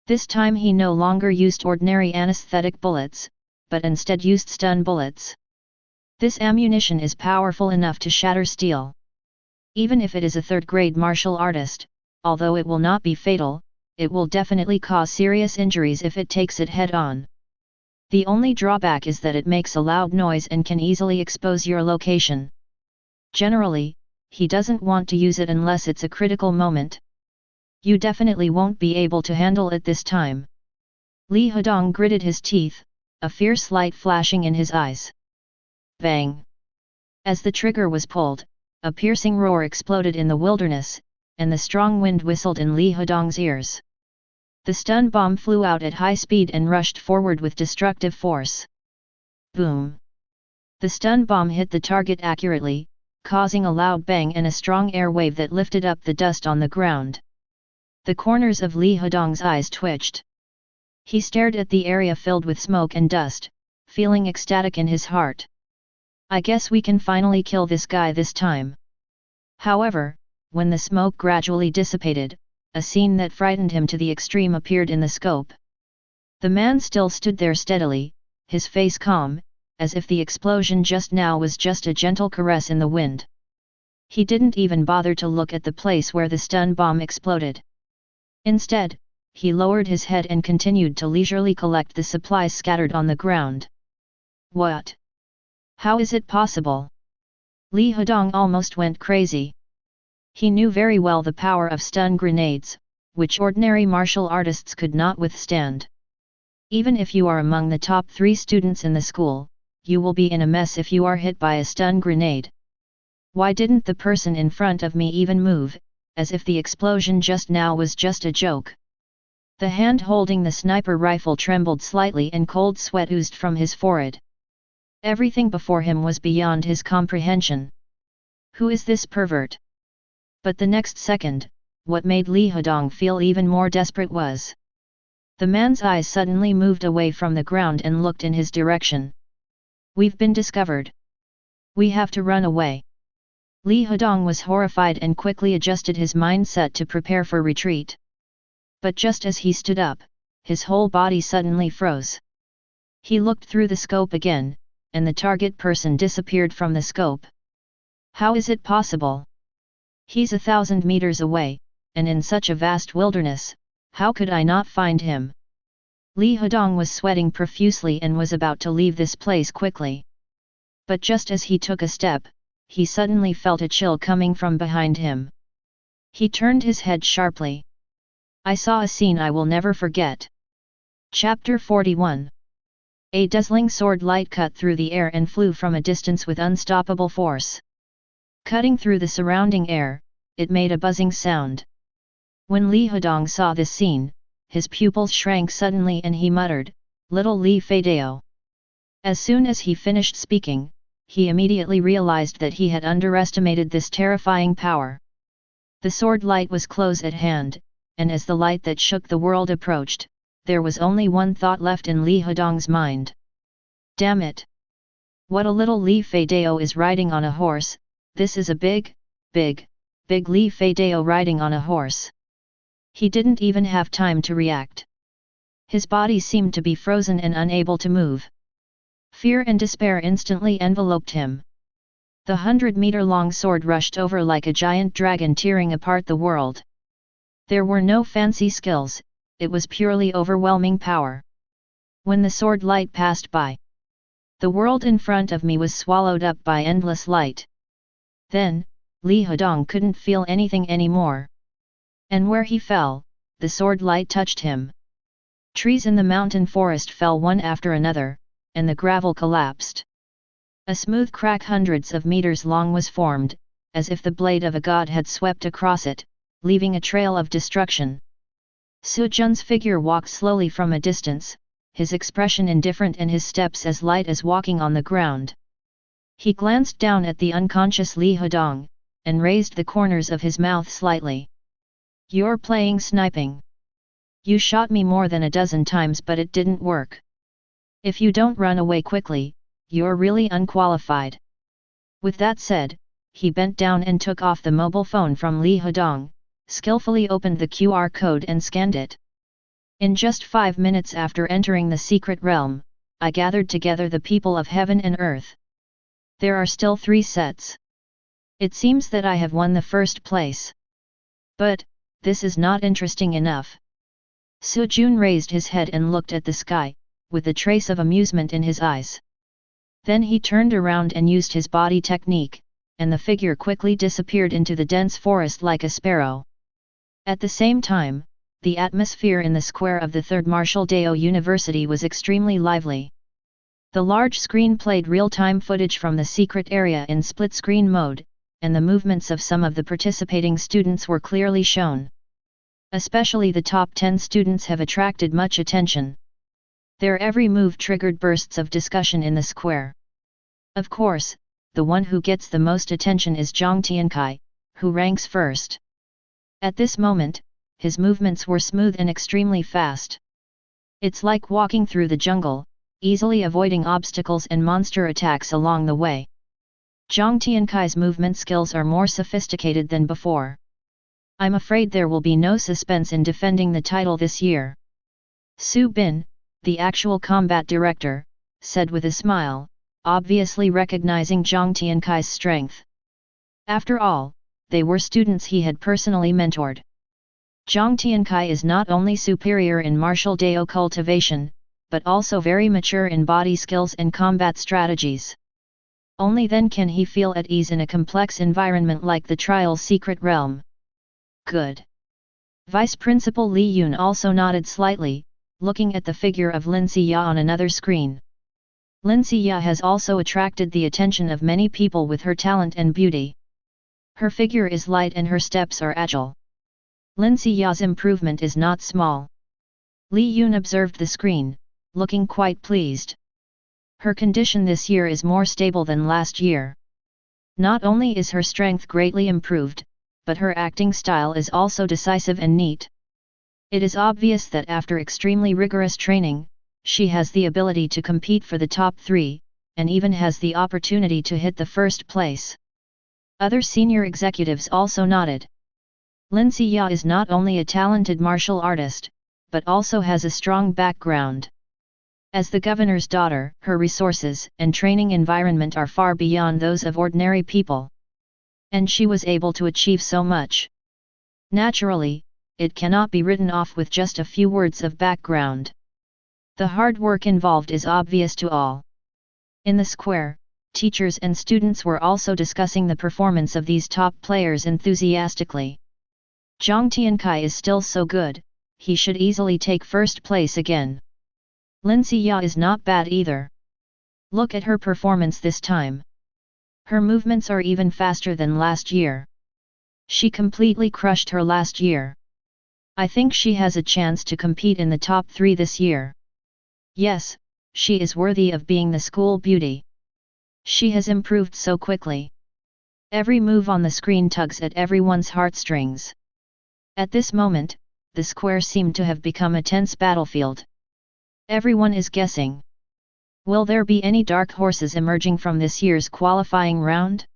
This time he no longer used ordinary anesthetic bullets, but instead used stun bullets. This ammunition is powerful enough to shatter steel. Even if it is a third-grade martial artist, although it will not be fatal, it will definitely cause serious injuries if it takes it head-on. The only drawback is that it makes a loud noise and can easily expose your location. Generally, he doesn't want to use it unless it's a critical moment. You definitely won't be able to handle it this time. Li Hedong gritted his teeth, a fierce light flashing in his eyes. Bang! As the trigger was pulled, a piercing roar exploded in the wilderness, and the strong wind whistled in Li Hedong's ears. The stun bomb flew out at high speed and rushed forward with destructive force. Boom! The stun bomb hit the target accurately, causing a loud bang and a strong air wave that lifted up the dust on the ground. The corners of Li Hedong's eyes twitched. He stared at the area filled with smoke and dust, feeling ecstatic in his heart. I guess we can finally kill this guy this time. However, when the smoke gradually dissipated, a scene that frightened him to the extreme appeared in the scope. The man still stood there steadily, his face calm, as if the explosion just now was just a gentle caress in the wind. He didn't even bother to look at the place where the stun bomb exploded. Instead, he lowered his head and continued to leisurely collect the supplies scattered on the ground. What? How is it possible? Li Hedong almost went crazy. He knew very well the power of stun grenades, which ordinary martial artists could not withstand. Even if you are among the top 3 students in the school, you will be in a mess if you are hit by a stun grenade. Why didn't the person in front of me even move, as if the explosion just now was just a joke? The hand holding the sniper rifle trembled slightly and cold sweat oozed from his forehead. Everything before him was beyond his comprehension. Who is this pervert? But the next second, what made Li Hedong feel even more desperate was the man's eyes suddenly moved away from the ground and looked in his direction. We've been discovered. We have to run away. Li Hedong was horrified and quickly adjusted his mindset to prepare for retreat. But just as he stood up, his whole body suddenly froze. He looked through the scope again, and the target person disappeared from the scope. How is it possible? He's 1,000 meters away, and in such a vast wilderness, how could I not find him? Li Hedong was sweating profusely and was about to leave this place quickly. But just as he took a step, he suddenly felt a chill coming from behind him. He turned his head sharply. I saw a scene I will never forget. Chapter 41. A dazzling sword light cut through the air and flew from a distance with unstoppable force. Cutting through the surrounding air, it made a buzzing sound. When Li Hedong saw this scene, his pupils shrank suddenly and he muttered, "Little Li Feidao." As soon as he finished speaking, he immediately realized that he had underestimated this terrifying power. The sword light was close at hand, and as the light that shook the world approached, there was only one thought left in Li Hedong's mind. Damn it! What a little Li Feidao is riding on a horse, this is a big Li Feidao riding on a horse. He didn't even have time to react. His body seemed to be frozen and unable to move. Fear and despair instantly enveloped him. The 100-meter-long sword rushed over like a giant dragon tearing apart the world. There were no fancy skills, it was purely overwhelming power. When the sword light passed by, the world in front of me was swallowed up by endless light. Then, Li Hedong couldn't feel anything anymore. And where he fell, the sword light touched him. Trees in the mountain forest fell one after another, and the gravel collapsed. A smooth crack hundreds of meters long was formed, as if the blade of a god had swept across it, leaving a trail of destruction. Su Jun's figure walked slowly from a distance, his expression indifferent and his steps as light as walking on the ground. He glanced down at the unconscious Li Hedong, and raised the corners of his mouth slightly. You're playing sniping. You shot me more than a dozen times but it didn't work. If you don't run away quickly, you're really unqualified. With that said, he bent down and took off the mobile phone from Li Hedong, skillfully opened the QR code and scanned it. In just 5 minutes after entering the secret realm, I gathered together the people of heaven and earth. There are still 3 sets. It seems that I have won the first place. But, this is not interesting enough. Su Jun raised his head and looked at the sky, with a trace of amusement in his eyes. Then he turned around and used his body technique, and the figure quickly disappeared into the dense forest like a sparrow. At the same time, the atmosphere in the square of the Third Martial Dao University was extremely lively. The large screen played real-time footage from the secret area in split-screen mode, and the movements of some of the participating students were clearly shown. Especially the top 10 students have attracted much attention. Their every move triggered bursts of discussion in the square. Of course, the one who gets the most attention is Zhang Tiankai, who ranks first. At this moment, his movements were smooth and extremely fast. It's like walking through the jungle, easily avoiding obstacles and monster attacks along the way. Zhang Tiankai's movement skills are more sophisticated than before. I'm afraid there will be no suspense in defending the title this year. Su Bin, the actual combat director, said with a smile, obviously recognizing Zhang Tiankai's strength. After all, they were students he had personally mentored. Zhang Tiankai is not only superior in martial Dao cultivation, but also very mature in body skills and combat strategies. Only then can he feel at ease in a complex environment like the trial's secret realm. Good. Vice Principal Li Yun also nodded slightly, looking at the figure of Lin Xia on another screen. Lin Xia has also attracted the attention of many people with her talent and beauty. Her figure is light and her steps are agile. Lin Xia's improvement is not small. Li Yun observed the screen, looking quite pleased. Her condition this year is more stable than last year. Not only is her strength greatly improved, but her acting style is also decisive and neat. It is obvious that after extremely rigorous training, she has the ability to compete for the top 3, and even has the opportunity to hit the first place. Other senior executives also nodded. Lin Xia is not only a talented martial artist, but also has a strong background. As the governor's daughter, her resources and training environment are far beyond those of ordinary people. And she was able to achieve so much. Naturally, it cannot be written off with just a few words of background. The hard work involved is obvious to all. In the square, teachers and students were also discussing the performance of these top players enthusiastically. Zhang Tiankai is still so good, he should easily take first place again. Lin Xia is not bad either. Look at her performance this time. Her movements are even faster than last year. She completely crushed her last year. I think she has a chance to compete in the top 3 this year. Yes, she is worthy of being the school beauty. She has improved so quickly. Every move on the screen tugs at everyone's heartstrings. At this moment, the square seemed to have become a tense battlefield. Everyone is guessing. Will there be any dark horses emerging from this year's qualifying round?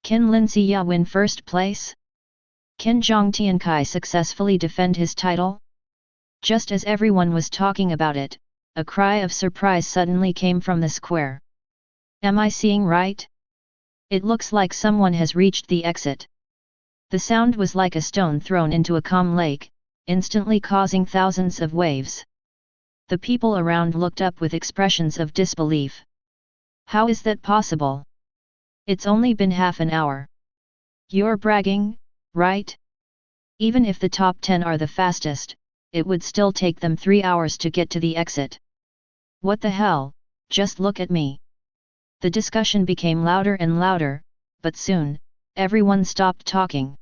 Can Lin Xia win first place? Can Zhang Tiankai successfully defend his title? Just as everyone was talking about it, a cry of surprise suddenly came from the square. Am I seeing right? It looks like someone has reached the exit. The sound was like a stone thrown into a calm lake, instantly causing thousands of waves. The people around looked up with expressions of disbelief. How is that possible? It's only been half an hour. You're bragging, right? Even if the top 10 are the fastest, it would still take them 3 hours to get to the exit. What the hell, just look at me. The discussion became louder and louder, but soon, everyone stopped talking.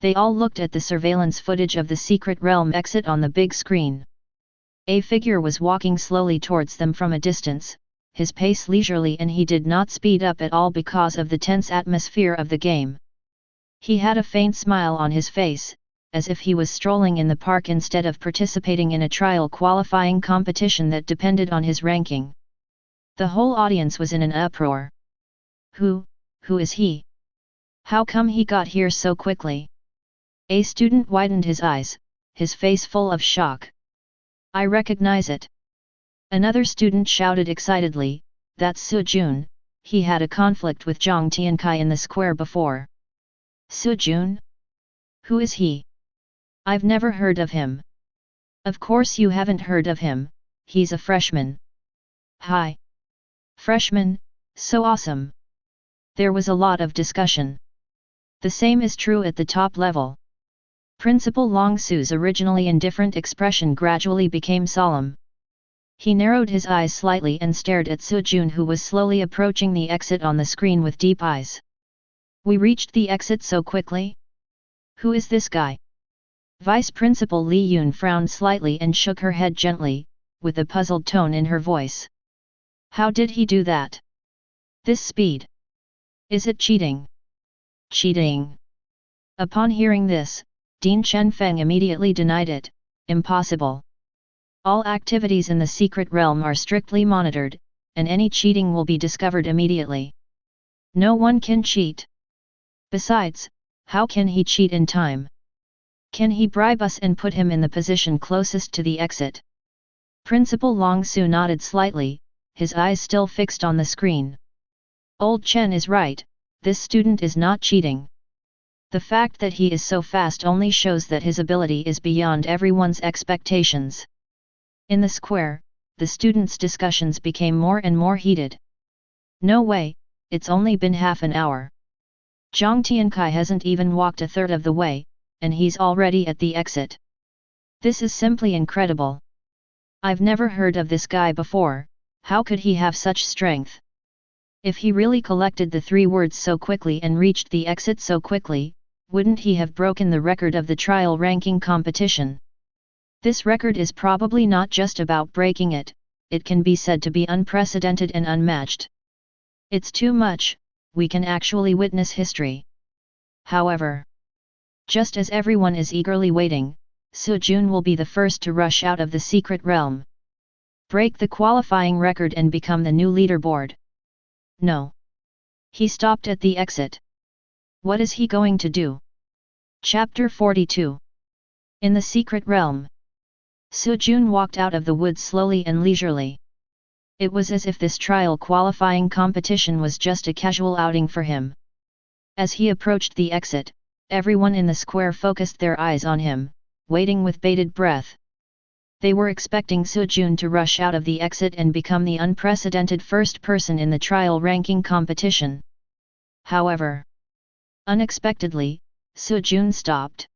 They all looked at the surveillance footage of the secret realm exit on the big screen. A figure was walking slowly towards them from a distance, his pace leisurely, and he did not speed up at all because of the tense atmosphere of the game. He had a faint smile on his face, as if he was strolling in the park instead of participating in a trial qualifying competition that depended on his ranking. The whole audience was in an uproar. Who is he? How come he got here so quickly? A student widened his eyes, his face full of shock. I recognize it. Another student shouted excitedly, that's Su Jun, he had a conflict with Zhang Tiankai in the square before. Su Jun? Who is he? I've never heard of him. Of course you haven't heard of him, he's a freshman. Hi. Freshman, so awesome. There was a lot of discussion. The same is true at the top level. Principal Long Su's originally indifferent expression gradually became solemn. He narrowed his eyes slightly and stared at Su Jun, who was slowly approaching the exit on the screen with deep eyes. We reached the exit so quickly? Who is this guy? Vice Principal Li Yun frowned slightly and shook her head gently, with a puzzled tone in her voice. How did he do that? This speed? Is it cheating? Cheating. Upon hearing this, Dean Chenfeng immediately denied it. Impossible. All activities in the secret realm are strictly monitored, and any cheating will be discovered immediately. No one can cheat. Besides, how can he cheat in time? Can he bribe us and put him in the position closest to the exit? Principal Long Su nodded slightly, his eyes still fixed on the screen. Old Chen is right, this student is not cheating. The fact that he is so fast only shows that his ability is beyond everyone's expectations. In the square, the students' discussions became more and more heated. No way, it's only been half an hour. Zhang Tiankai hasn't even walked a third of the way, and he's already at the exit. This is simply incredible. I've never heard of this guy before, how could he have such strength? If he really collected the 3 words so quickly and reached the exit so quickly, wouldn't he have broken the record of the trial ranking competition? This record is probably not just about breaking it, it can be said to be unprecedented and unmatched. It's too much, we can actually witness history. However, just as everyone is eagerly waiting, Su Jun will be the first to rush out of the secret realm. Break the qualifying record and become the new leaderboard. No. He stopped at the exit. What is he going to do? Chapter 42. In the secret realm. Su Jun walked out of the woods slowly and leisurely. It was as if this trial qualifying competition was just a casual outing for him. As he approached the exit, everyone in the square focused their eyes on him, waiting with bated breath. They were expecting Su Jun to rush out of the exit and become the unprecedented first person in the trial ranking competition. However, unexpectedly, Su Jun stopped.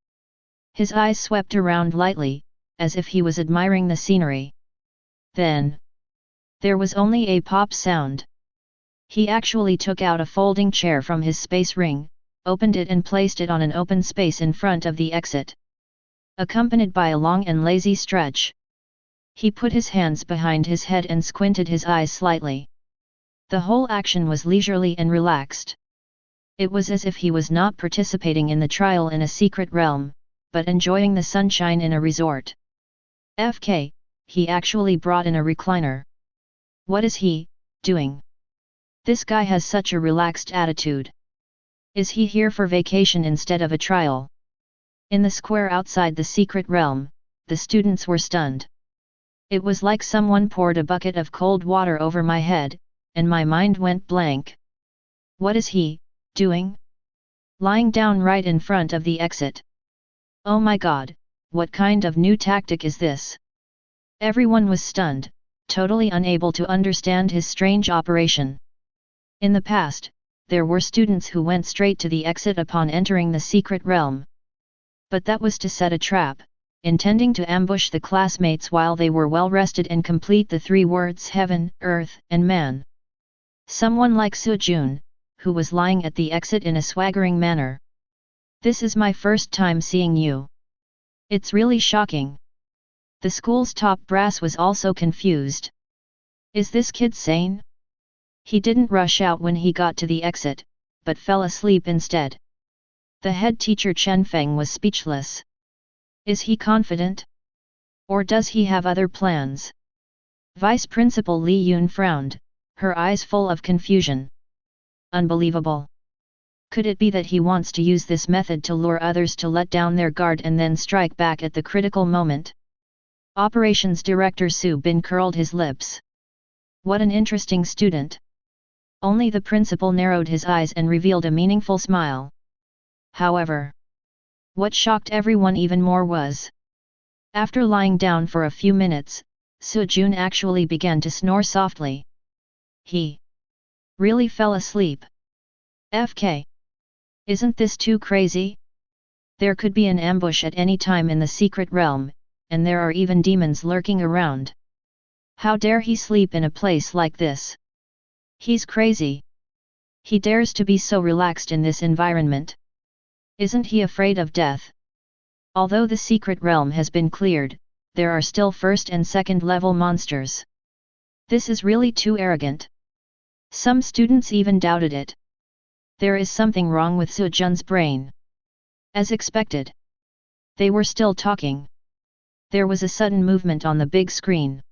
His eyes swept around lightly, as if he was admiring the scenery. Then, there was only a pop sound. He actually took out a folding chair from his space ring, opened it and placed it on an open space in front of the exit. Accompanied by a long and lazy stretch. He put his hands behind his head and squinted his eyes slightly. The whole action was leisurely and relaxed. It was as if he was not participating in the trial in a secret realm, but enjoying the sunshine in a resort. FK, he actually brought in a recliner. What is he doing? This guy has such a relaxed attitude. Is he here for vacation instead of a trial? In the square outside the secret realm, the students were stunned. It was like someone poured a bucket of cold water over my head, and my mind went blank. What is he doing? Lying down right in front of the exit. Oh my god, what kind of new tactic is this? Everyone was stunned, totally unable to understand his strange operation. In the past, there were students who went straight to the exit upon entering the secret realm. But that was to set a trap, intending to ambush the classmates while they were well rested and complete the 3 words heaven, earth, and man. Someone like Su Jun, who was lying at the exit in a swaggering manner. This is my first time seeing you. It's really shocking. The school's top brass was also confused. Is this kid sane? He didn't rush out when he got to the exit, but fell asleep instead. The head teacher Chen Feng was speechless. Is he confident? Or does he have other plans? Vice Principal Li Yun frowned, her eyes full of confusion. Unbelievable. Could it be that he wants to use this method to lure others to let down their guard and then strike back at the critical moment? Operations Director Su Bin curled his lips. What an interesting student. Only the principal narrowed his eyes and revealed a meaningful smile. However, what shocked everyone even more was, after lying down for a few minutes, Su Jun actually began to snore softly. He really fell asleep. FK. Isn't this too crazy? There could be an ambush at any time in the secret realm, and there are even demons lurking around. How dare he sleep in a place like this? He's crazy. He dares to be so relaxed in this environment. Isn't he afraid of death? Although the secret realm has been cleared, there are still first and second level monsters. This is really too arrogant. Some students even doubted it. There is something wrong with Su Jun's brain. As expected. They were still talking. There was a sudden movement on the big screen.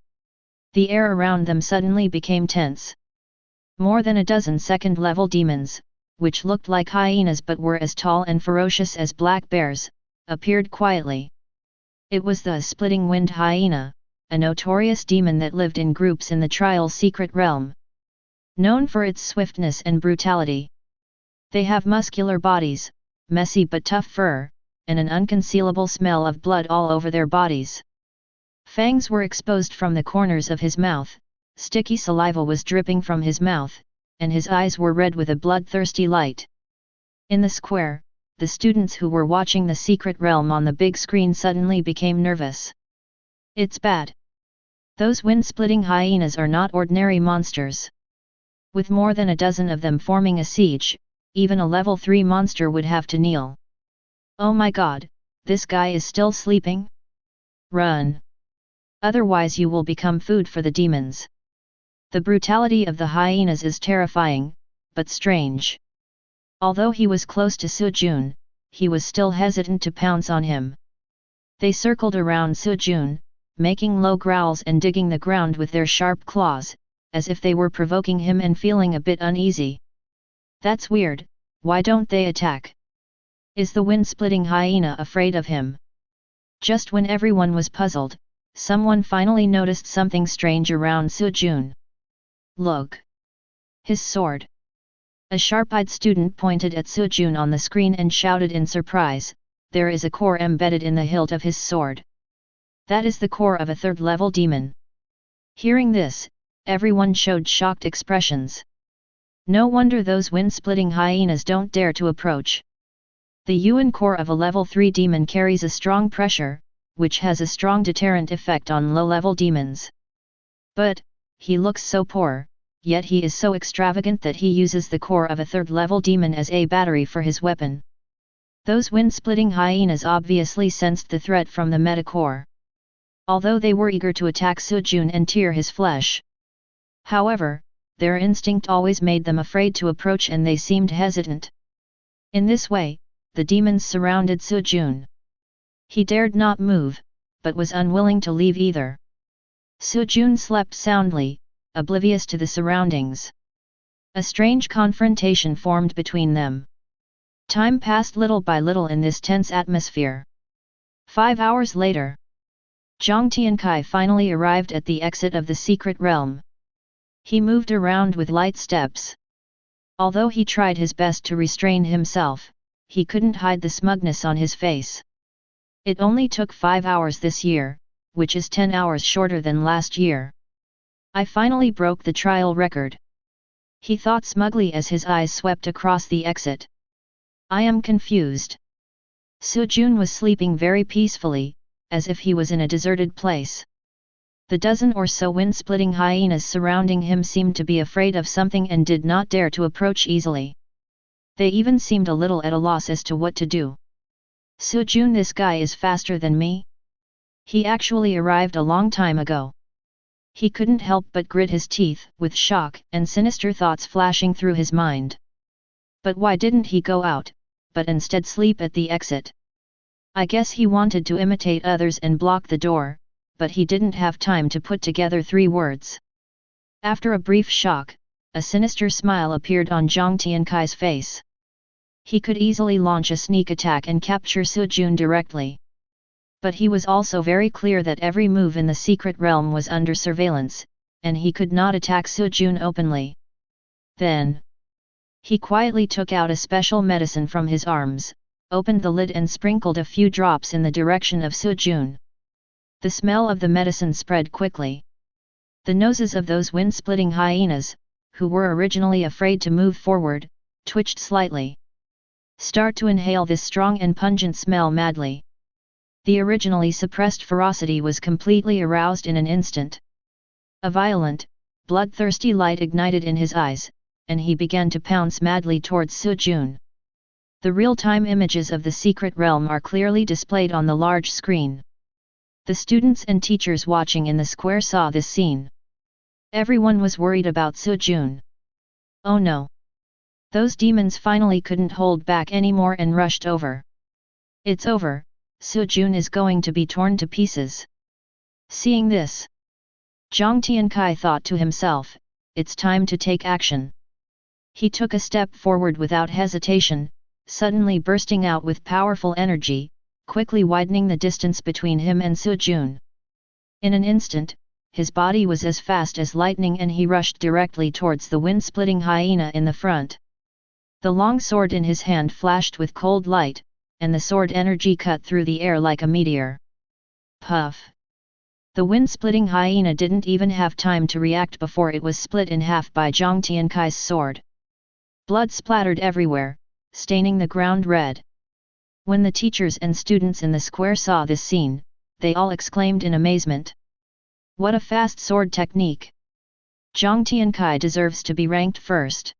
The air around them suddenly became tense. More than a dozen second-level demons, which looked like hyenas but were as tall and ferocious as black bears, appeared quietly. It was the splitting-winged hyena, a notorious demon that lived in groups in the Trial's secret realm. Known for its swiftness and brutality. They have muscular bodies, messy but tough fur, and an unconcealable smell of blood all over their bodies. Fangs were exposed from the corners of his mouth, sticky saliva was dripping from his mouth, and his eyes were red with a bloodthirsty light. In the square, the students who were watching the secret realm on the big screen suddenly became nervous. It's bad. Those wind-splitting hyenas are not ordinary monsters. With more than a dozen of them forming a siege, even a level 3 monster would have to kneel. Oh my god, this guy is still sleeping? Run! Otherwise you will become food for the demons. The brutality of the hyenas is terrifying, but strange. Although he was close to Sujun, he was still hesitant to pounce on him. They circled around Sujun, making low growls and digging the ground with their sharp claws, as if they were provoking him and feeling a bit uneasy. That's weird, why don't they attack? Is the wind-splitting hyena afraid of him? Just when everyone was puzzled, someone finally noticed something strange around Sujun. Look! His sword! A sharp-eyed student pointed at Sujun on the screen and shouted in surprise, there is a core embedded in the hilt of his sword. That is the core of a 3rd-level demon. Hearing this, everyone showed shocked expressions. No wonder those wind-splitting hyenas don't dare to approach. The Yuan core of a level 3 demon carries a strong pressure, which has a strong deterrent effect on low-level demons. But, he looks so poor, yet he is so extravagant that he uses the core of a 3rd-level demon as a battery for his weapon. Those wind-splitting hyenas obviously sensed the threat from the meta-core. Although they were eager to attack Sujun and tear his flesh. However, their instinct always made them afraid to approach and they seemed hesitant. In this way, the demons surrounded Sujun. He dared not move, but was unwilling to leave either. Sujun slept soundly, oblivious to the surroundings. A strange confrontation formed between them. Time passed little by little in this tense atmosphere. 5 hours later, Zhang Tiankai finally arrived at the exit of the secret realm. He moved around with light steps. Although he tried his best to restrain himself, he couldn't hide the smugness on his face. It only took 5 hours this year, which is 10 hours shorter than last year. I finally broke the trial record. He thought smugly as his eyes swept across the exit. I am confused. Sujun was sleeping very peacefully, as if he was in a deserted place. The dozen or so wind-splitting hyenas surrounding him seemed to be afraid of something and did not dare to approach easily. They even seemed a little at a loss as to what to do. Sujun, this guy is faster than me? He actually arrived a long time ago. He couldn't help but grit his teeth, with shock and sinister thoughts flashing through his mind. But why didn't he go out, but instead sleep at the exit? I guess he wanted to imitate others and block the door, but he didn't have time to put together 3 words. After a brief shock, a sinister smile appeared on Zhang Tiankai's face. He could easily launch a sneak attack and capture Sujun directly. But he was also very clear that every move in the secret realm was under surveillance, and he could not attack Sujun openly. Then, he quietly took out a special medicine from his arms, opened the lid and sprinkled a few drops in the direction of Sujun. The smell of the medicine spread quickly. The noses of those wind-splitting hyenas, who were originally afraid to move forward, twitched slightly. Start to inhale this strong and pungent smell madly. The originally suppressed ferocity was completely aroused in an instant. A violent, bloodthirsty light ignited in his eyes, and he began to pounce madly towards Sujun. The real-time images of the secret realm are clearly displayed on the large screen. The students and teachers watching in the square saw this scene. Everyone was worried about Sujun. Oh no! Those demons finally couldn't hold back anymore and rushed over. It's over, Sujun is going to be torn to pieces. Seeing this, Zhang Tiankai thought to himself, it's time to take action. He took a step forward without hesitation, suddenly bursting out with powerful energy, quickly widening the distance between him and Sujun. In an instant, his body was as fast as lightning and he rushed directly towards the wind-splitting hyena in the front. The long sword in his hand flashed with cold light, and the sword energy cut through the air like a meteor. Puff! The wind-splitting hyena didn't even have time to react before it was split in half by Zhang Tiankai's sword. Blood splattered everywhere, staining the ground red. When the teachers and students in the square saw this scene, they all exclaimed in amazement. What a fast sword technique! Zhang Tiankai deserves to be ranked first.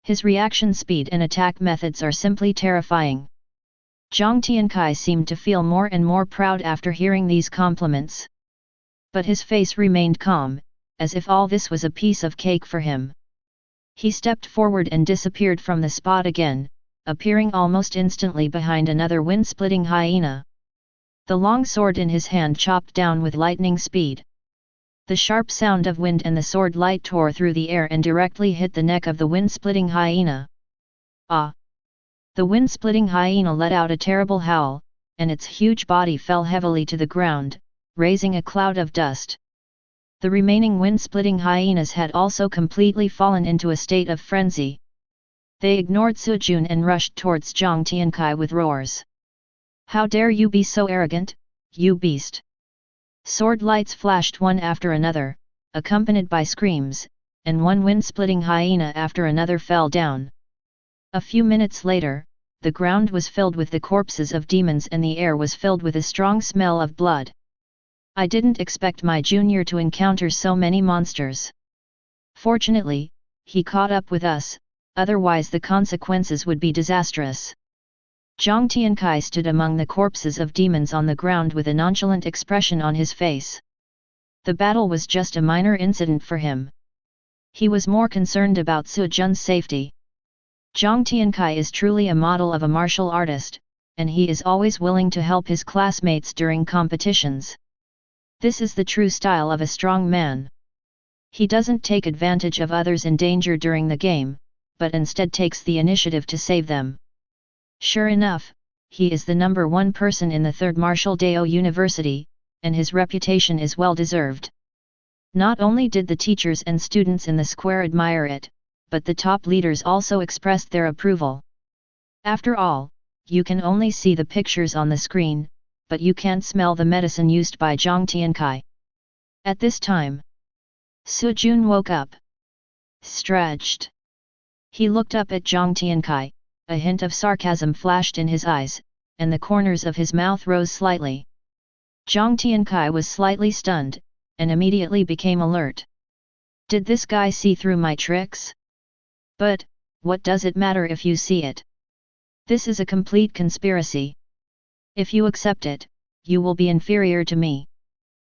His reaction speed and attack methods are simply terrifying. Zhang Tiankai seemed to feel more and more proud after hearing these compliments. But his face remained calm, as if all this was a piece of cake for him. He stepped forward and disappeared from the spot again, appearing almost instantly behind another wind-splitting hyena. The long sword in his hand chopped down with lightning speed. The sharp sound of wind and the sword light tore through the air and directly hit the neck of the wind-splitting hyena. Ah! The wind-splitting hyena let out a terrible howl, and its huge body fell heavily to the ground, raising a cloud of dust. The remaining wind-splitting hyenas had also completely fallen into a state of frenzy. They ignored Sujun and rushed towards Zhang Tiankai with roars. How dare you be so arrogant, you beast! Sword lights flashed one after another, accompanied by screams, and one wind-splitting hyena after another fell down. A few minutes later, the ground was filled with the corpses of demons and the air was filled with a strong smell of blood. I didn't expect my junior to encounter so many monsters. Fortunately, he caught up with us, otherwise the consequences would be disastrous. Zhang Tiankai stood among the corpses of demons on the ground with a nonchalant expression on his face. The battle was just a minor incident for him. He was more concerned about Su Jun's safety. Zhang Tiankai is truly a model of a martial artist, and he is always willing to help his classmates during competitions. This is the true style of a strong man. He doesn't take advantage of others in danger during the game, but instead takes the initiative to save them. Sure enough, he is the number one person in the Third Martial Dao University, and his reputation is well deserved. Not only did the teachers and students in the square admire it, but the top leaders also expressed their approval. After all, you can only see the pictures on the screen, but you can't smell the medicine used by Zhang Tiankai. At this time, Su Jun woke up. Stretched. He looked up at Zhang Tiankai. A hint of sarcasm flashed in his eyes, and the corners of his mouth rose slightly. Zhang Tiankai was slightly stunned, and immediately became alert. Did this guy see through my tricks? But, what does it matter if you see it? This is a complete conspiracy. If you accept it, you will be inferior to me.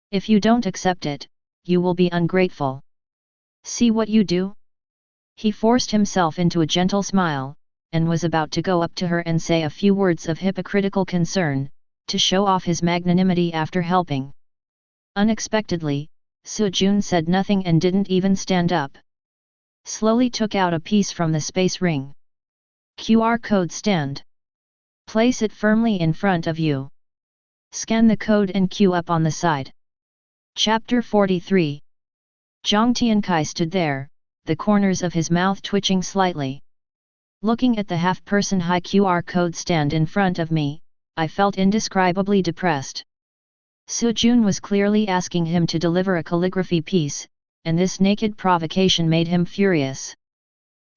If you don't accept it, you will be ungrateful. See what you do? He forced himself into a gentle smile, and was about to go up to her and say a few words of hypocritical concern, to show off his magnanimity after helping. Unexpectedly, Su Jun said nothing and didn't even stand up. Slowly took out a piece from the space ring. QR code stand. Place it firmly in front of you. Scan the code and queue up on the side. Chapter 43. Zhang Tiankai stood there, the corners of his mouth twitching slightly. Looking at the half-person high QR code stand in front of me, I felt indescribably depressed. Su Jun was clearly asking him to deliver a calligraphy piece, and this naked provocation made him furious.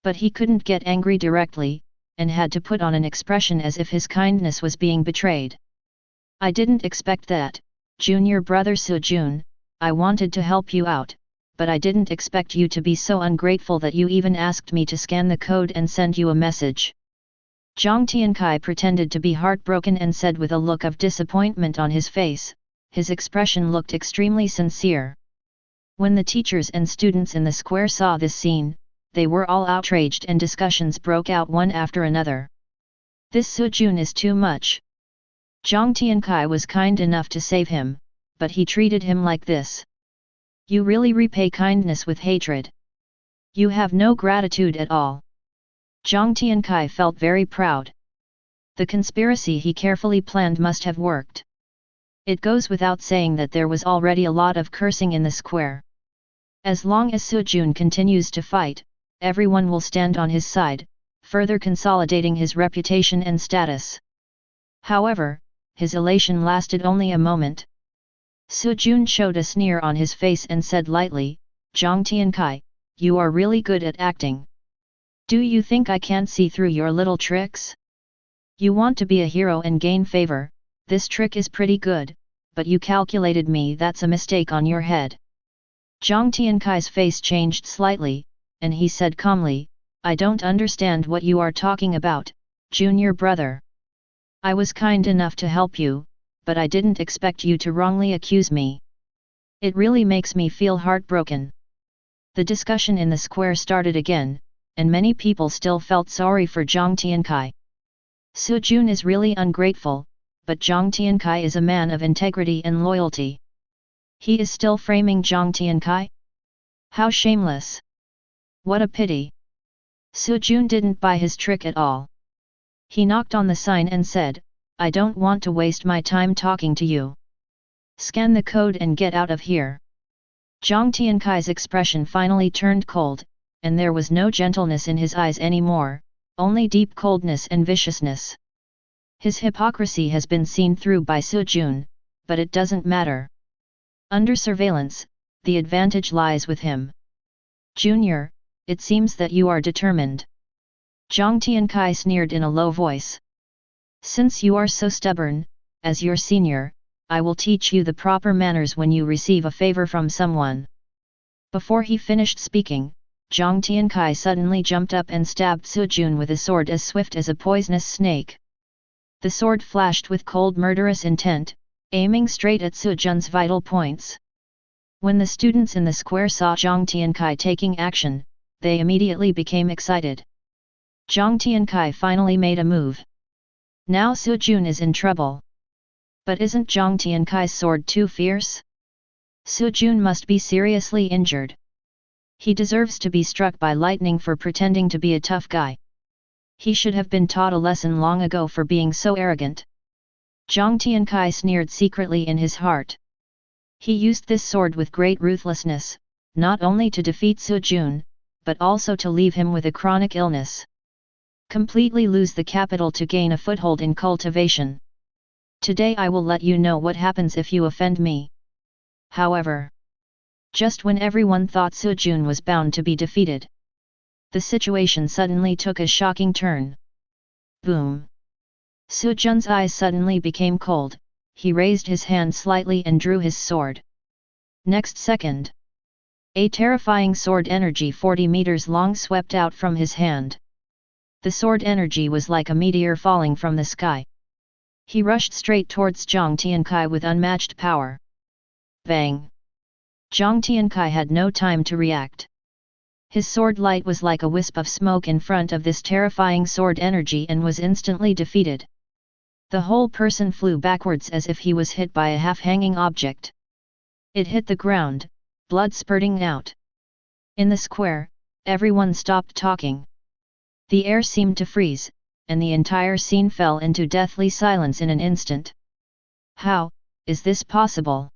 But he couldn't get angry directly, and had to put on an expression as if his kindness was being betrayed. I didn't expect that, junior brother Su Jun. I wanted to help you out, but I didn't expect you to be so ungrateful that you even asked me to scan the code and send you a message. Zhang Tiankai pretended to be heartbroken and said with a look of disappointment on his face. His expression looked extremely sincere. When the teachers and students in the square saw this scene, they were all outraged and discussions broke out one after another. This Su Jun is too much. Zhang Tiankai was kind enough to save him, but he treated him like this. You really repay kindness with hatred. You have no gratitude at all. Zhang Tiankai felt very proud. The conspiracy he carefully planned must have worked. It goes without saying that there was already a lot of cursing in the square. As long as Su Jun continues to fight, everyone will stand on his side, further consolidating his reputation and status. However, his elation lasted only a moment. Su Jun showed a sneer on his face and said lightly, "Zhang Tiankai, you are really good at acting. Do you think I can't see through your little tricks? You want to be a hero and gain favor, this trick is pretty good, but you calculated me, that's a mistake on your head." Zhang Tiankai's face changed slightly, and he said calmly, "I don't understand what you are talking about, junior brother. I was kind enough to help you, but I didn't expect you to wrongly accuse me. It really makes me feel heartbroken." The discussion in the square started again, and many people still felt sorry for Zhang Tiankai. Su Jun is really ungrateful, but Zhang Tiankai is a man of integrity and loyalty. He is still framing Zhang Tiankai? How shameless! What a pity! Su Jun didn't buy his trick at all. He knocked on the sign and said, "I don't want to waste my time talking to you. Scan the code and get out of here." Zhang Tiankai's expression finally turned cold, and there was no gentleness in his eyes anymore, only deep coldness and viciousness. His hypocrisy has been seen through by Su Jun, but it doesn't matter. Under surveillance, the advantage lies with him. "Junior, it seems that you are determined." Zhang Tiankai sneered in a low voice. "Since you are so stubborn, as your senior, I will teach you the proper manners when you receive a favor from someone." Before he finished speaking, Zhang Tiankai suddenly jumped up and stabbed Su Jun with a sword as swift as a poisonous snake. The sword flashed with cold murderous intent, aiming straight at Su Jun's vital points. When the students in the square saw Zhang Tiankai taking action, they immediately became excited. Zhang Tiankai finally made a move. Now Su Jun is in trouble. But isn't Zhang Tiankai's sword too fierce? Su Jun must be seriously injured. He deserves to be struck by lightning for pretending to be a tough guy. He should have been taught a lesson long ago for being so arrogant. Zhang Tiankai sneered secretly in his heart. He used this sword with great ruthlessness, not only to defeat Su Jun, but also to leave him with a chronic illness. Completely lose the capital to gain a foothold in cultivation. Today I will let you know what happens if you offend me. However, just when everyone thought Su Jun was bound to be defeated, the situation suddenly took a shocking turn. Boom! Su Jun's eyes suddenly became cold, he raised his hand slightly and drew his sword. Next second, a terrifying sword energy 40 meters long swept out from his hand. The sword energy was like a meteor falling from the sky. He rushed straight towards Zhang Tiankai with unmatched power. Bang! Zhang Tiankai had no time to react. His sword light was like a wisp of smoke in front of this terrifying sword energy and was instantly defeated. The whole person flew backwards as if he was hit by a half-hanging object. It hit the ground, blood spurting out. In the square, everyone stopped talking. The air seemed to freeze, and the entire scene fell into deathly silence in an instant. How is this possible?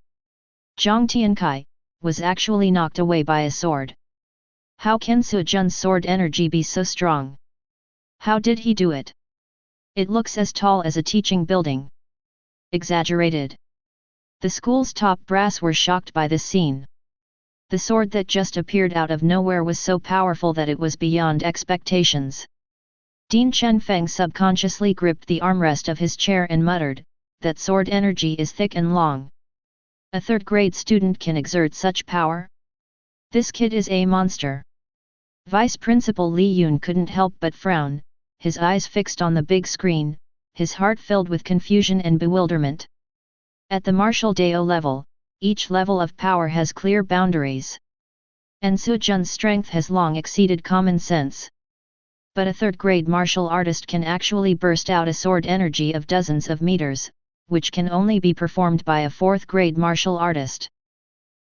Zhang Tiankai was actually knocked away by a sword. How can Su Jun's sword energy be so strong? How did he do it? It looks as tall as a teaching building. Exaggerated. The school's top brass were shocked by this scene. The sword that just appeared out of nowhere was so powerful that it was beyond expectations. Dean Chenfeng subconsciously gripped the armrest of his chair and muttered, "That sword energy is thick and long. A third-grade student can exert such power? This kid is a monster." Vice Principal Li Yun couldn't help but frown, his eyes fixed on the big screen, his heart filled with confusion and bewilderment. At the martial Dao level, each level of power has clear boundaries. And Su Jun's strength has long exceeded common sense. But a third-grade martial artist can actually burst out a sword energy of dozens of meters, which can only be performed by a fourth-grade martial artist.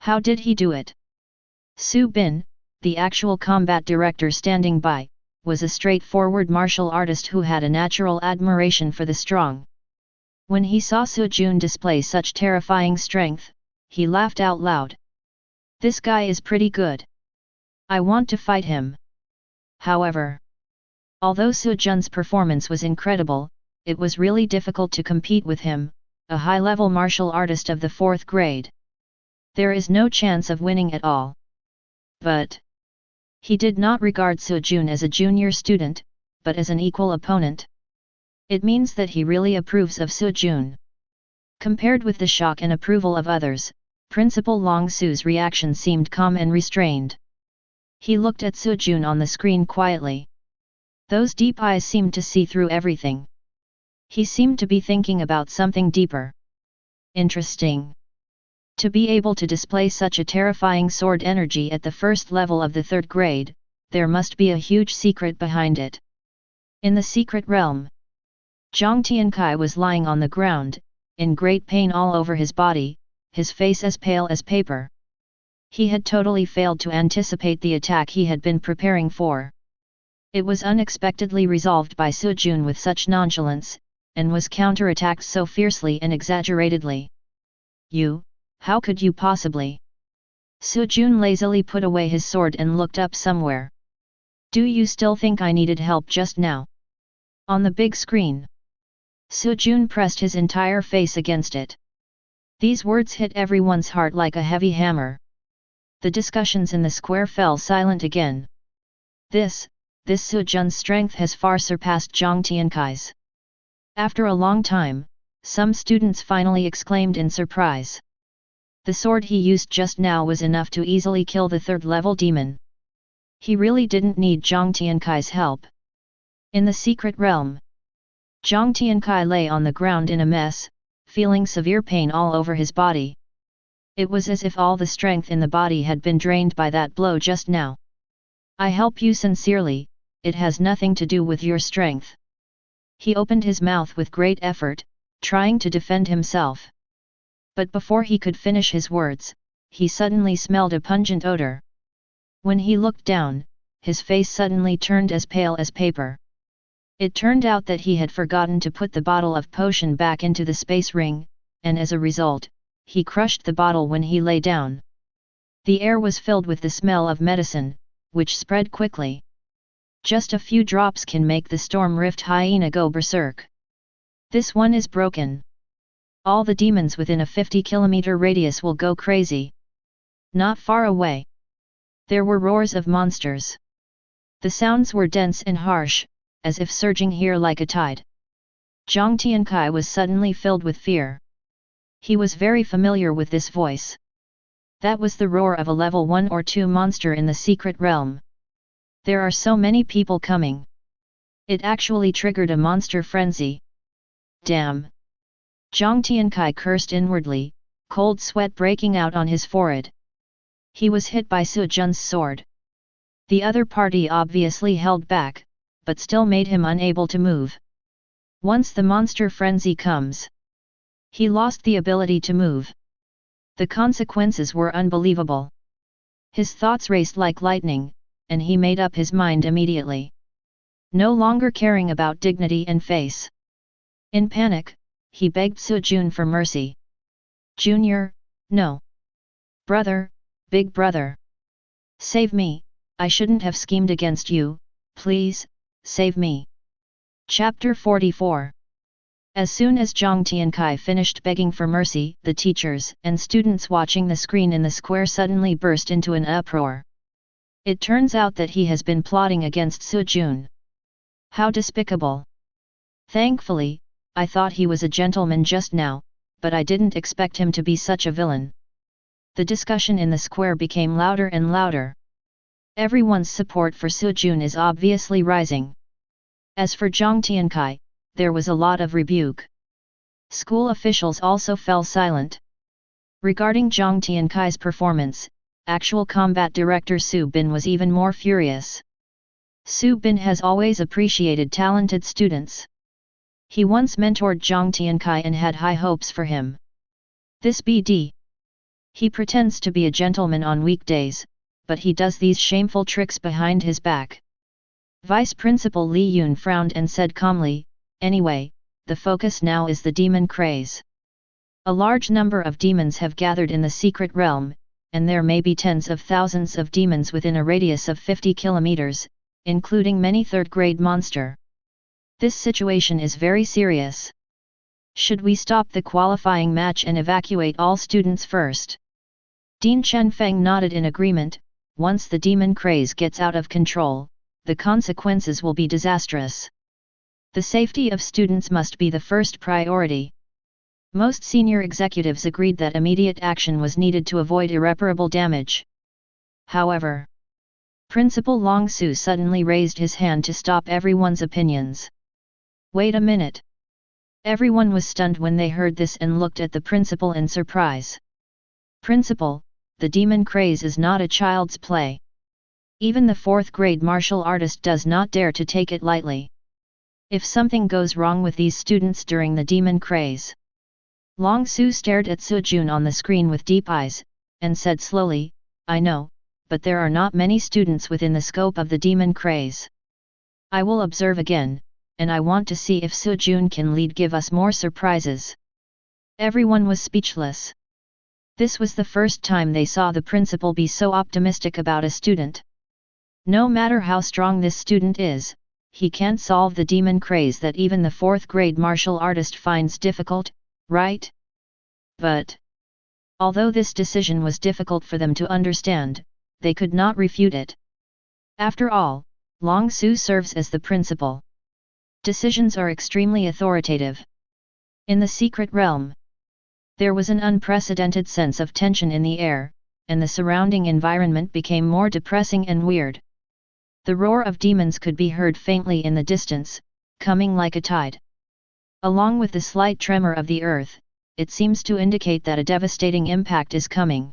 How did he do it? Su Bin, the actual combat director standing by, was a straightforward martial artist who had a natural admiration for the strong. When he saw Su Jun display such terrifying strength, he laughed out loud. This guy is pretty good. I want to fight him. However, although Su Jun's performance was incredible, it was really difficult to compete with him, a high-level martial artist of the 4th grade. There is no chance of winning at all. But he did not regard Su Jun as a junior student, but as an equal opponent. It means that he really approves of Su Jun. Compared with the shock and approval of others, Principal Long Su's reaction seemed calm and restrained. He looked at Su Jun on the screen quietly. Those deep eyes seemed to see through everything. He seemed to be thinking about something deeper. Interesting. To be able to display such a terrifying sword energy at the first level of the 3rd grade, there must be a huge secret behind it. In the secret realm, Zhang Tiankai was lying on the ground, in great pain all over his body, his face as pale as paper. He had totally failed to anticipate the attack he had been preparing for. It was unexpectedly resolved by Su Jun with such nonchalance, and was counterattacked so fiercely and exaggeratedly. You, how could you possibly? Su Jun lazily put away his sword and looked up somewhere. Do you still think I needed help just now? On the big screen. Su Jun pressed his entire face against it. These words hit everyone's heart like a heavy hammer. The discussions in the square fell silent again. This Su Jun's strength has far surpassed Zhang Tiankai's. After a long time, some students finally exclaimed in surprise. The sword he used just now was enough to easily kill the 3rd-level demon. He really didn't need Zhang Tiankai's help. In the secret realm, Zhang Tiankai lay on the ground in a mess, feeling severe pain all over his body. It was as if all the strength in the body had been drained by that blow just now. I help you sincerely, it has nothing to do with your strength. He opened his mouth with great effort, trying to defend himself. But before he could finish his words, he suddenly smelled a pungent odor. When he looked down, his face suddenly turned as pale as paper. It turned out that he had forgotten to put the bottle of potion back into the space ring, and as a result, he crushed the bottle when he lay down. The air was filled with the smell of medicine, which spread quickly. Just a few drops can make the storm rift hyena go berserk. This one is broken. All the demons within a 50-kilometer radius will go crazy. Not far away, there were roars of monsters. The sounds were dense and harsh, as if surging here like a tide. Zhang Tiankai was suddenly filled with fear. He was very familiar with this voice. That was the roar of a level 1 or 2 monster in the secret realm. There are so many people coming. It actually triggered a monster frenzy. Damn! Zhang Tiankai cursed inwardly, cold sweat breaking out on his forehead. He was hit by Su Jun's sword. The other party obviously held back, but still made him unable to move. Once the monster frenzy comes, he lost the ability to move. The consequences were unbelievable. His thoughts raced like lightning, and he made up his mind immediately. No longer caring about dignity and face. In panic, he begged Su Jun for mercy. Junior, no. Brother, big brother. Save me, I shouldn't have schemed against you, please, save me. Chapter 44. As soon as Zhang Tiankai finished begging for mercy, the teachers and students watching the screen in the square suddenly burst into an uproar. It turns out that he has been plotting against Su Jun. How despicable! Thankfully, I thought he was a gentleman just now, but I didn't expect him to be such a villain. The discussion in the square became louder and louder. Everyone's support for Su Jun is obviously rising. As for Zhang Tiankai, there was a lot of rebuke. School officials also fell silent. Regarding Zhang Tiankai's performance, actual combat director Su Bin was even more furious. Su Bin has always appreciated talented students. He once mentored Zhang Tiankai and had high hopes for him. This BD. He pretends to be a gentleman on weekdays, but he does these shameful tricks behind his back. Vice Principal Li Yun frowned and said calmly, "Anyway, the focus now is the demon craze. A large number of demons have gathered in the secret realm, and there may be tens of thousands of demons within a radius of 50 kilometers, including many third-grade monster. This situation is very serious. Should we stop the qualifying match and evacuate all students first? Dean Chenfeng nodded in agreement. Once the demon craze gets out of control, the consequences will be disastrous. The safety of students must be the first priority. Most senior executives agreed that immediate action was needed to avoid irreparable damage. However, Principal Long Su suddenly raised his hand to stop everyone's opinions. Wait a minute. Everyone was stunned when they heard this and looked at the principal in surprise. Principal, the demon craze is not a child's play. Even the fourth-grade martial artist does not dare to take it lightly. If something goes wrong with these students during the demon craze. Long Su stared at Sujun on the screen with deep eyes, and said slowly, I know, but there are not many students within the scope of the demon craze. I will observe again, and I want to see if Sujun can give us more surprises. Everyone was speechless. This was the first time they saw the principal be so optimistic about a student. No matter how strong this student is, he can't solve the demon craze that even the fourth-grade martial artist finds difficult, right? But although this decision was difficult for them to understand, they could not refute it. After all, Long Su serves as the principal. Decisions are extremely authoritative. In the secret realm, there was an unprecedented sense of tension in the air, and the surrounding environment became more depressing and weird. The roar of demons could be heard faintly in the distance, coming like a tide. Along with the slight tremor of the earth, it seems to indicate that a devastating impact is coming.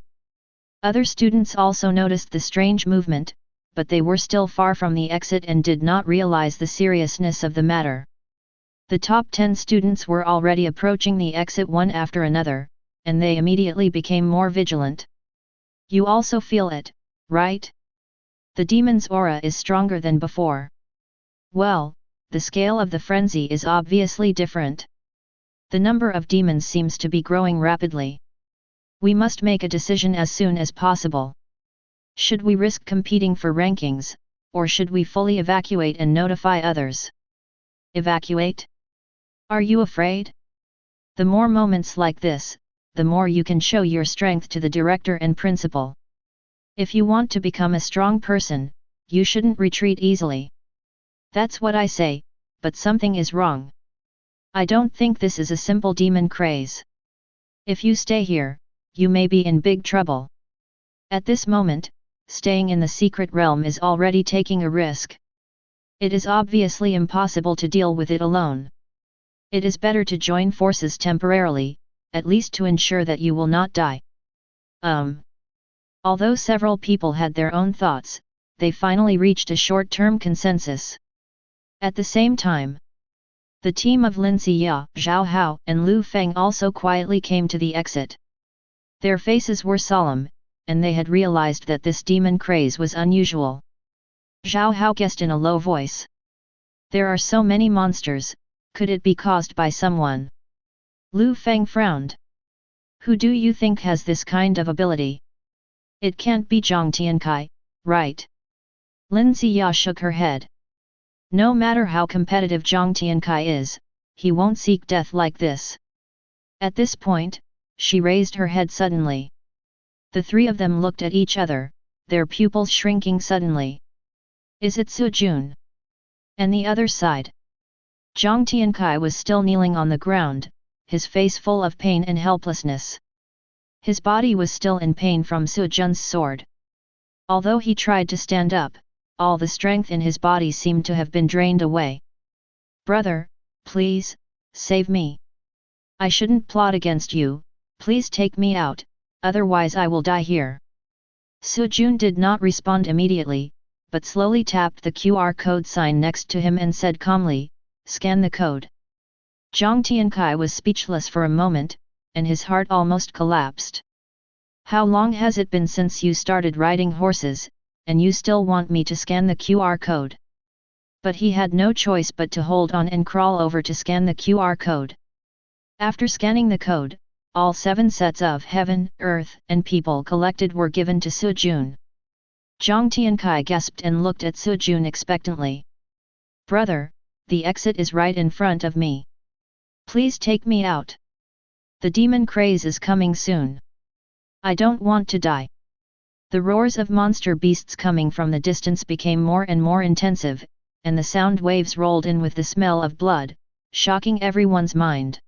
Other students also noticed the strange movement, but they were still far from the exit and did not realize the seriousness of the matter. The top 10 students were already approaching the exit one after another, and they immediately became more vigilant. You also feel it, right? The demon's aura is stronger than before. Well, the scale of the frenzy is obviously different. The number of demons seems to be growing rapidly. We must make a decision as soon as possible. Should we risk competing for rankings, or should we fully evacuate and notify others? Evacuate? Are you afraid? The more moments like this, the more you can show your strength to the director and principal. If you want to become a strong person, you shouldn't retreat easily. That's what I say, but something is wrong. I don't think this is a simple demon craze. If you stay here, you may be in big trouble. At this moment, staying in the secret realm is already taking a risk. It is obviously impossible to deal with it alone. It is better to join forces temporarily, at least to ensure that you will not die. Although several people had their own thoughts, they finally reached a short-term consensus. At the same time, the team of Lin Xia, Zhao Hao, and Lu Feng also quietly came to the exit. Their faces were solemn, and they had realized that this demon craze was unusual. Zhao Hao guessed in a low voice. There are so many monsters, could it be caused by someone? Lu Feng frowned. Who do you think has this kind of ability? It can't be Zhang Tiankai, right? Lin Xia shook her head. No matter how competitive Zhang Tiankai is, he won't seek death like this. At this point, she raised her head suddenly. The three of them looked at each other, their pupils shrinking suddenly. Is it Su Jun? And the other side? Zhang Tiankai was still kneeling on the ground, his face full of pain and helplessness. His body was still in pain from Su Jun's sword. Although he tried to stand up, all the strength in his body seemed to have been drained away. Brother, please, save me. I shouldn't plot against you, please take me out, otherwise I will die here. Su Jun did not respond immediately, but slowly tapped the QR code sign next to him and said calmly, scan the code. Zhang Tiankai was speechless for a moment, and his heart almost collapsed. How long has it been since you started riding horses, and you still want me to scan the QR code? But he had no choice but to hold on and crawl over to scan the QR code. After scanning the code, all 7 sets of heaven, earth, and people collected were given to Su Jun. Zhang Tiankai gasped and looked at Su Jun expectantly. "Brother, the exit is right in front of me. Please take me out. The demon craze is coming soon. I don't want to die." The roars of monster beasts coming from the distance became more and more intensive, and the sound waves rolled in with the smell of blood, shocking everyone's mind.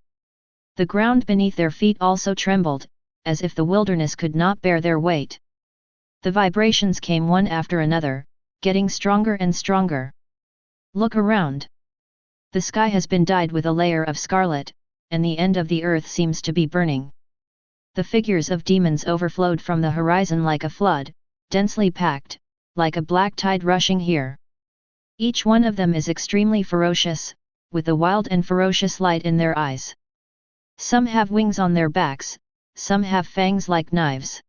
The ground beneath their feet also trembled, as if the wilderness could not bear their weight. The vibrations came one after another, getting stronger and stronger. "Look around. The sky has been dyed with a layer of scarlet, and the end of the earth seems to be burning." The figures of demons overflowed from the horizon like a flood, densely packed, like a black tide rushing here. Each one of them is extremely ferocious, with a wild and ferocious light in their eyes. Some have wings on their backs, some have fangs like knives.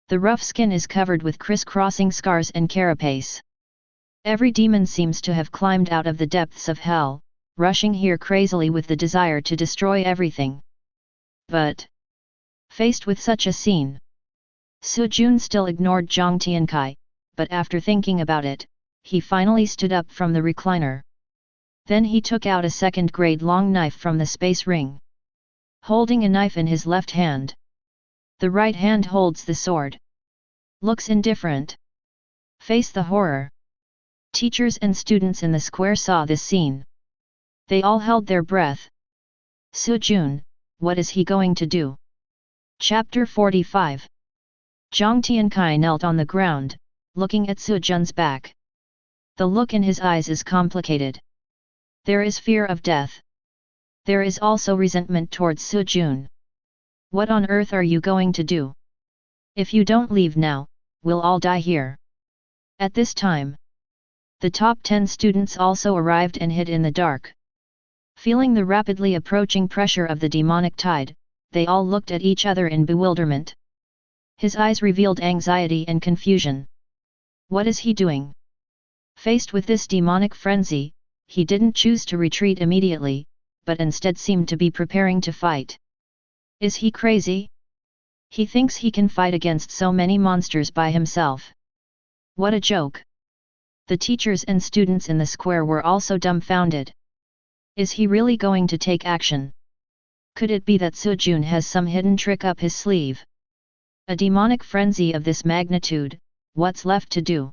The rough skin is covered with criss-crossing scars and carapace. Every demon seems to have climbed out of the depths of hell, rushing here crazily with the desire to destroy everything. But faced with such a scene, Su Jun still ignored Zhang Tiankai, but after thinking about it, he finally stood up from the recliner. Then he took out a second-grade long knife from the space ring. Holding a knife in his left hand, the right hand holds the sword. Looks indifferent. Face the horror. Teachers and students in the square saw this scene. They all held their breath. Su Jun, what is he going to do? Chapter 45. Zhang Tiankai knelt on the ground, looking at Su Jun's back. The look in his eyes is complicated. There is fear of death. There is also resentment towards Su Jun. What on earth are you going to do? If you don't leave now, we'll all die here. At this time, the top 10 students also arrived and hid in the dark. Feeling the rapidly approaching pressure of the demonic tide, they all looked at each other in bewilderment. His eyes revealed anxiety and confusion. What is he doing? Faced with this demonic frenzy, he didn't choose to retreat immediately, but instead seemed to be preparing to fight. Is he crazy? He thinks he can fight against so many monsters by himself. What a joke! The teachers and students in the square were also dumbfounded. Is he really going to take action? Could it be that Su Jun has some hidden trick up his sleeve? A demonic frenzy of this magnitude, what's left to do?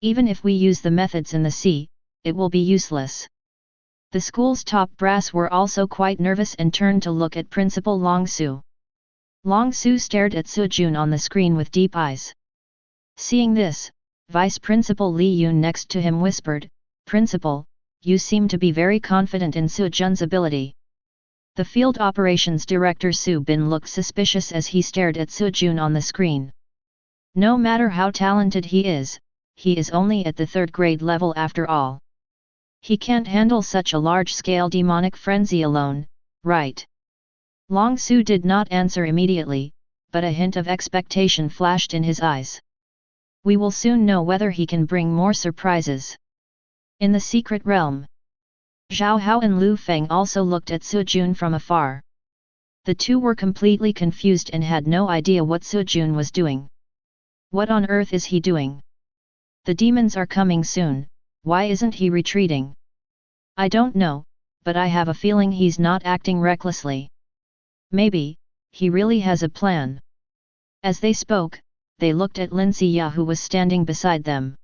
Even if we use the methods in the sea, it will be useless. The school's top brass were also quite nervous and turned to look at Principal Long Su. Long Su stared at Su Jun on the screen with deep eyes. Seeing this, Vice Principal Li Yun next to him whispered, "Principal, you seem to be very confident in Su Jun's ability." The Field Operations Director Su Bin looked suspicious as he stared at Su Jun on the screen. No matter how talented he is only at the 3rd grade level after all. He can't handle such a large-scale demonic frenzy alone, right? Long Su did not answer immediately, but a hint of expectation flashed in his eyes. We will soon know whether he can bring more surprises. In the secret realm, Zhao Hao and Lu Feng also looked at Su Jun from afar. The two were completely confused and had no idea what Su Jun was doing. What on earth is he doing? The demons are coming soon, why isn't he retreating? I don't know, but I have a feeling he's not acting recklessly. Maybe, he really has a plan. As they spoke, they looked at Lin Xia who was standing beside them.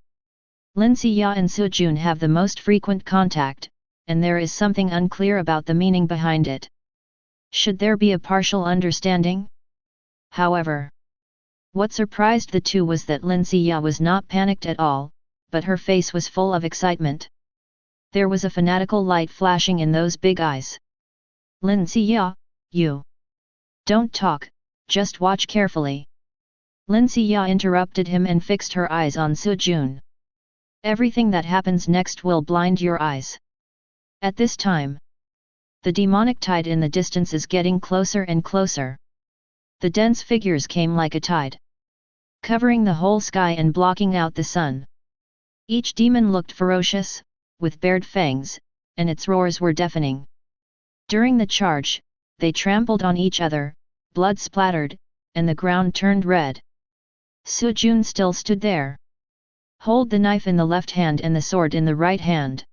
Lin Xia and Su Jun have the most frequent contact, and there is something unclear about the meaning behind it. Should there be a partial understanding? However, what surprised the two was that Lin Xia was not panicked at all, but her face was full of excitement. There was a fanatical light flashing in those big eyes. Lin Xia, you don't talk, just watch carefully. Lin Xia interrupted him and fixed her eyes on Su Jun. Everything that happens next will blind your eyes. At this time, the demonic tide in the distance is getting closer and closer. The dense figures came like a tide, covering the whole sky and blocking out the sun. Each demon looked ferocious, with bared fangs, and its roars were deafening. During the charge, they trampled on each other, blood splattered, and the ground turned red. Su Jun still stood there. Hold the knife in the left hand and the sword in the right hand.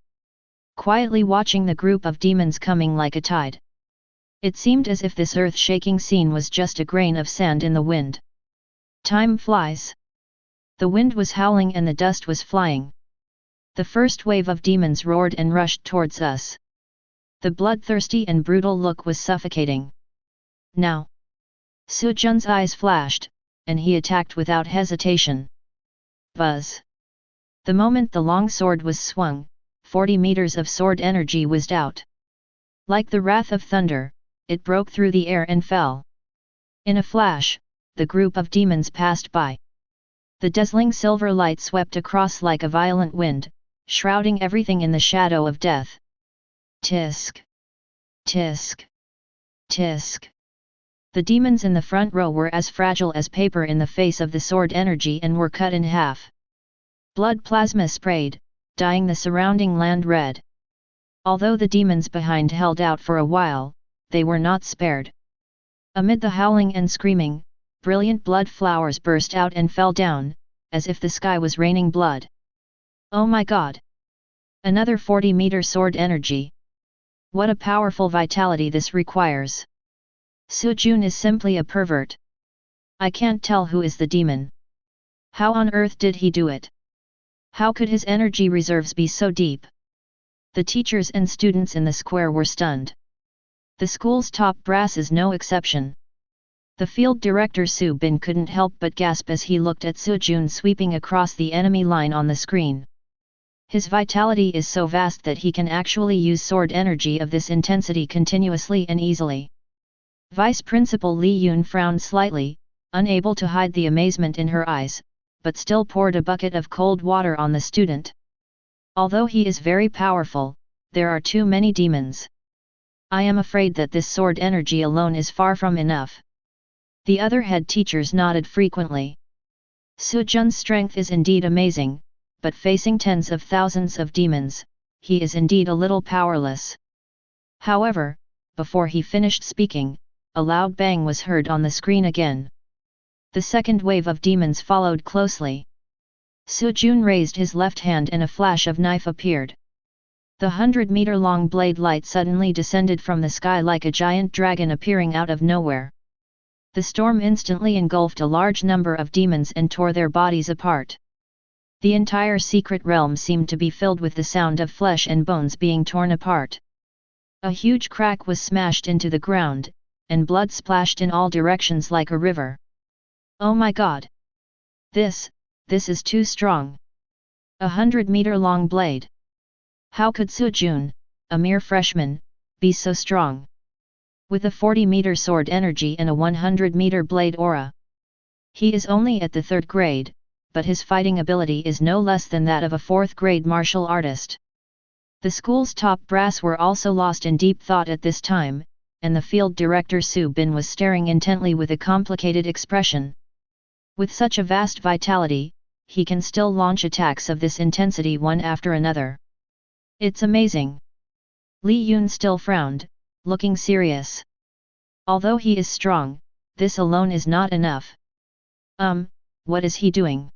Quietly watching the group of demons coming like a tide. It seemed as if this earth-shaking scene was just a grain of sand in the wind. Time flies. The wind was howling and the dust was flying. The first wave of demons roared and rushed towards us. The bloodthirsty and brutal look was suffocating. Now! Su Jun's eyes flashed, and he attacked without hesitation. Buzz! The moment the long sword was swung, 40 meters of sword energy whizzed out. Like the wrath of thunder, it broke through the air and fell. In a flash, the group of demons passed by. The dazzling silver light swept across like a violent wind, shrouding everything in the shadow of death. Tisk! Tisk! Tisk! The demons in the front row were as fragile as paper in the face of the sword energy and were cut in half. Blood plasma sprayed, dyeing the surrounding land red. Although the demons behind held out for a while, they were not spared. Amid the howling and screaming, brilliant blood flowers burst out and fell down, as if the sky was raining blood. Oh my god! Another 40-meter sword energy. What a powerful vitality this requires. Su Jun is simply a pervert. I can't tell who is the demon. How on earth did he do it? How could his energy reserves be so deep? The teachers and students in the square were stunned. The school's top brass is no exception. The field director Su Bin couldn't help but gasp as he looked at Su Jun sweeping across the enemy line on the screen. His vitality is so vast that he can actually use sword energy of this intensity continuously and easily. Vice Principal Li Yun frowned slightly, unable to hide the amazement in her eyes, but still poured a bucket of cold water on the student. Although he is very powerful, there are too many demons. I am afraid that this sword energy alone is far from enough. The other head teachers nodded frequently. Su Jun's strength is indeed amazing, but facing tens of thousands of demons, he is indeed a little powerless. However, before he finished speaking, a loud bang was heard on the screen again. The second wave of demons followed closely. Su Jun raised his left hand and a flash of knife appeared. The 100-meter-long blade light suddenly descended from the sky like a giant dragon appearing out of nowhere. The storm instantly engulfed a large number of demons and tore their bodies apart. The entire secret realm seemed to be filled with the sound of flesh and bones being torn apart. A huge crack was smashed into the ground, and blood splashed in all directions like a river. Oh my god! This is too strong. 100-meter-long blade. How could Su Jun, a mere freshman, be so strong? With a 40-meter sword energy and a 100-meter blade aura. He is only at the 3rd grade, but his fighting ability is no less than that of a 4th-grade martial artist. The school's top brass were also lost in deep thought at this time, and the field director Su Bin was staring intently with a complicated expression. With such a vast vitality, he can still launch attacks of this intensity one after another. It's amazing. Li Yun still frowned, looking serious. Although he is strong, this alone is not enough. What is he doing?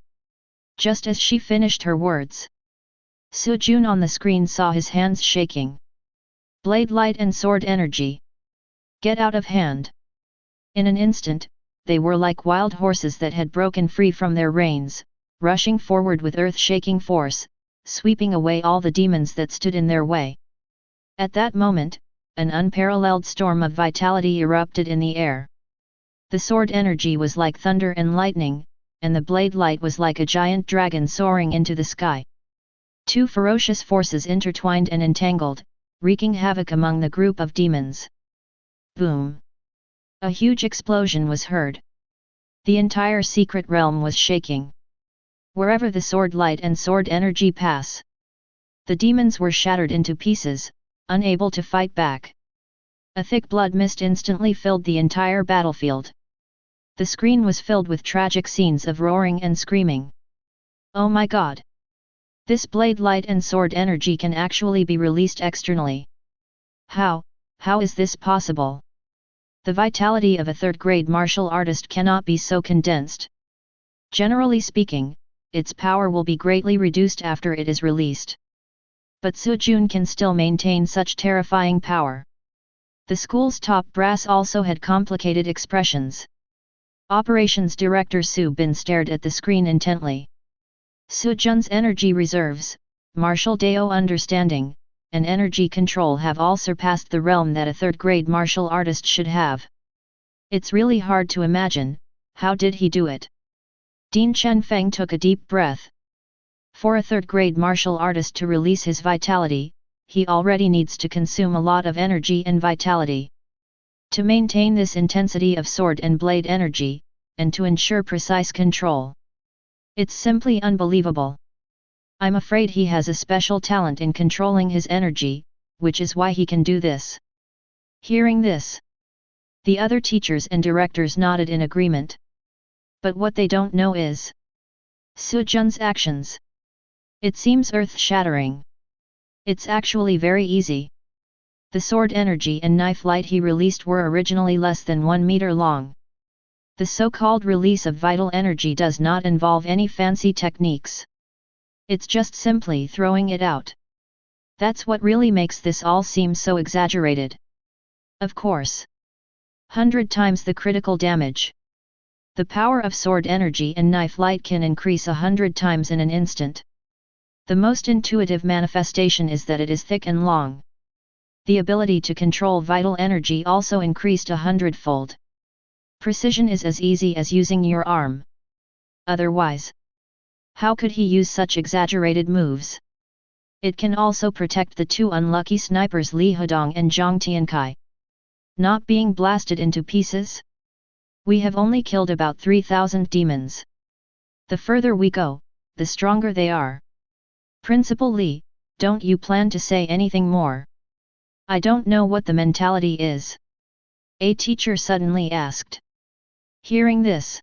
Just as she finished her words, Su Jun on the screen saw his hands shaking. Blade light and sword energy. Get out of hand. In an instant, they were like wild horses that had broken free from their reins, rushing forward with earth-shaking force, sweeping away all the demons that stood in their way. At that moment, an unparalleled storm of vitality erupted in the air. The sword energy was like thunder and lightning, and the blade light was like a giant dragon soaring into the sky. Two ferocious forces intertwined and entangled, wreaking havoc among the group of demons. Boom! A huge explosion was heard. The entire secret realm was shaking. Wherever the sword light and sword energy pass, the demons were shattered into pieces, unable to fight back. A thick blood mist instantly filled the entire battlefield. The screen was filled with tragic scenes of roaring and screaming. Oh my god! This blade light and sword energy can actually be released externally. How is this possible? The vitality of a third-grade martial artist cannot be so condensed. Generally speaking, its power will be greatly reduced after it is released. But Su Jun can still maintain such terrifying power. The school's top brass also had complicated expressions. Operations Director Su Bin stared at the screen intently. Su Jun's energy reserves, martial Dao understanding, and energy control have all surpassed the realm that a third-grade martial artist should have. It's really hard to imagine, how did he do it? Dean Chenfeng took a deep breath. For a third-grade martial artist to release his vitality, he already needs to consume a lot of energy and vitality. To maintain this intensity of sword and blade energy, and to ensure precise control. It's simply unbelievable. I'm afraid he has a special talent in controlling his energy, which is why he can do this. Hearing this, the other teachers and directors nodded in agreement. But what they don't know is Su Jun's actions. It seems earth-shattering. It's actually very easy. The sword energy and knife light he released were originally less than 1 meter long. The so-called release of vital energy does not involve any fancy techniques. It's just simply throwing it out. That's what really makes this all seem so exaggerated. Of course. 100 times the critical damage. The power of sword energy and knife light can increase 100 times in an instant. The most intuitive manifestation is that it is thick and long. The ability to control vital energy also increased 100-fold. Precision is as easy as using your arm. Otherwise, how could he use such exaggerated moves? It can also protect the two unlucky snipers Li Hedong and Zhang Tiankai. Not being blasted into pieces? We have only killed about 3,000 demons. The further we go, the stronger they are. Principal Li, don't you plan to say anything more? I don't know what the mentality is. A teacher suddenly asked. Hearing this,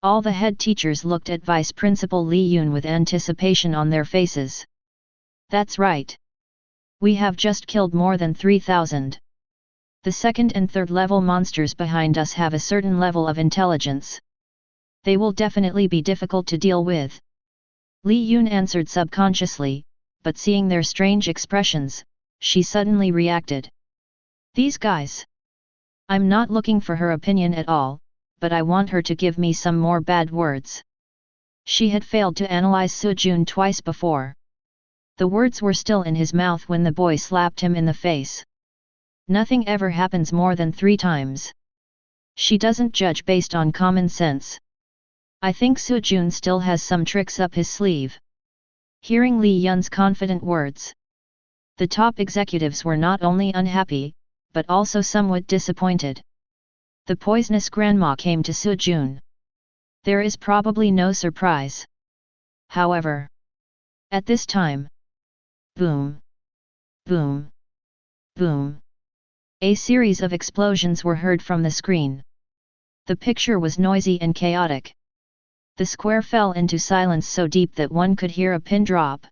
all the head teachers looked at Vice Principal Li Yun with anticipation on their faces. That's right. We have just killed more than 3,000. The second and third level monsters behind us have a certain level of intelligence. They will definitely be difficult to deal with. Li Yun answered subconsciously, but seeing their strange expressions, she suddenly reacted. These guys. I'm not looking for her opinion at all, but I want her to give me some more bad words. She had failed to analyze Su Jun twice before. The words were still in his mouth when the boy slapped him in the face. Nothing ever happens more than 3 times. She doesn't judge based on common sense. I think Su Jun still has some tricks up his sleeve. Hearing Li Yun's confident words, the top executives were not only unhappy, but also somewhat disappointed. The poisonous grandma came to Su Jun. There is probably no surprise. However, at this time, boom, boom, boom, a series of explosions were heard from the screen. The picture was noisy and chaotic. The square fell into silence so deep that one could hear a pin drop.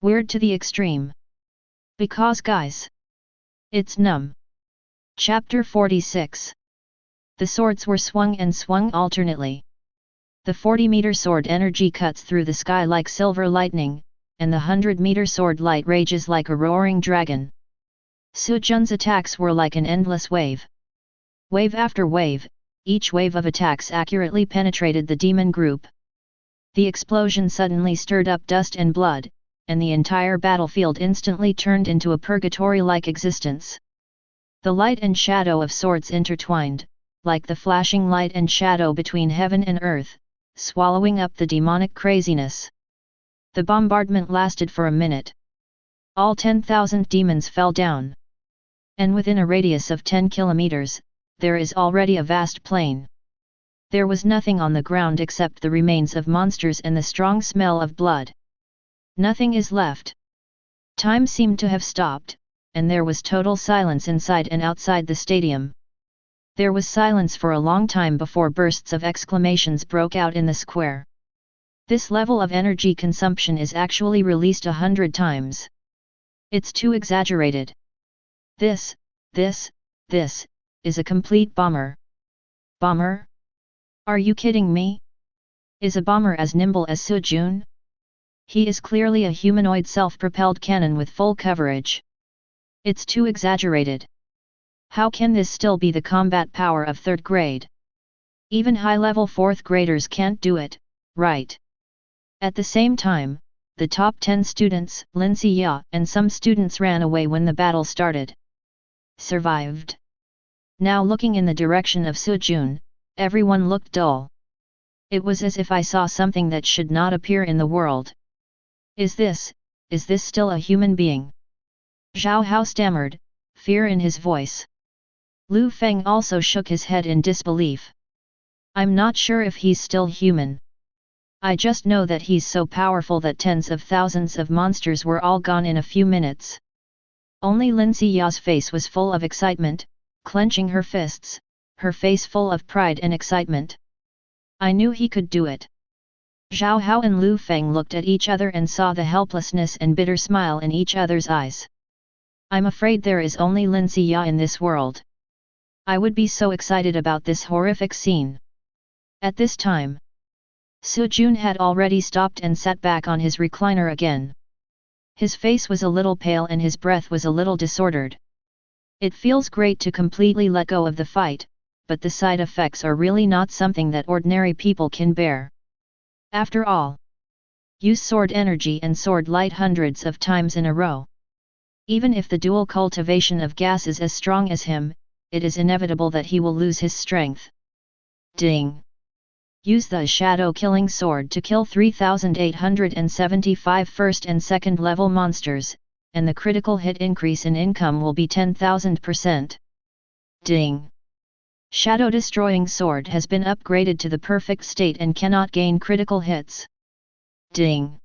Weird to the extreme. Because guys, it's numb. Chapter 46. The swords were swung and swung alternately. The 40-meter sword energy cuts through the sky like silver lightning, and the 100-meter sword light rages like a roaring dragon. Su Jun's attacks were like an endless wave. Wave after wave, each wave of attacks accurately penetrated the demon group. The explosion suddenly stirred up dust and blood, and the entire battlefield instantly turned into a purgatory-like existence. The light and shadow of swords intertwined, like the flashing light and shadow between heaven and earth, swallowing up the demonic craziness. The bombardment lasted for a minute. All 10,000 demons fell down. And within a radius of 10 kilometers, there is already a vast plain. There was nothing on the ground except the remains of monsters and the strong smell of blood. Nothing is left. Time seemed to have stopped, and there was total silence inside and outside the stadium. There was silence for a long time before bursts of exclamations broke out in the square. This level of energy consumption is actually released 100 times. It's too exaggerated. This is a complete bomber. Bomber? Are you kidding me? Is a bomber as nimble as Sujun? He is clearly a humanoid self-propelled cannon with full coverage. It's too exaggerated. How can this still be the combat power of 3rd grade? Even high-level 4th graders can't do it, right? At the same time, the top 10 students, Tianjiao, and some students ran away when the battle started. Survived. Now looking in the direction of Sujun, everyone looked dull. It was as if I saw something that should not appear in the world. Is this still a human being? Zhao Hao stammered, fear in his voice. Lu Feng also shook his head in disbelief. I'm not sure if he's still human. I just know that he's so powerful that tens of thousands of monsters were all gone in a few minutes. Only Lin Xiyao's face was full of excitement, clenching her fists, her face full of pride and excitement. I knew he could do it. Zhao Hao and Lu Feng looked at each other and saw the helplessness and bitter smile in each other's eyes. I'm afraid there is only Lin Xiyao in this world. I would be so excited about this horrific scene. At this time, Sujun had already stopped and sat back on his recliner again. His face was a little pale and his breath was a little disordered. It feels great to completely let go of the fight, but the side effects are really not something that ordinary people can bear. After all, use sword energy and sword light hundreds of times in a row. Even if the dual cultivation of gas is as strong as him, it is inevitable that he will lose his strength. Ding! Use the Shadow Killing Sword to kill 3,875 first and second level monsters, and the critical hit increase in income will be 10,000%. Ding! Shadow Destroying Sword has been upgraded to the perfect state and cannot gain critical hits. Ding!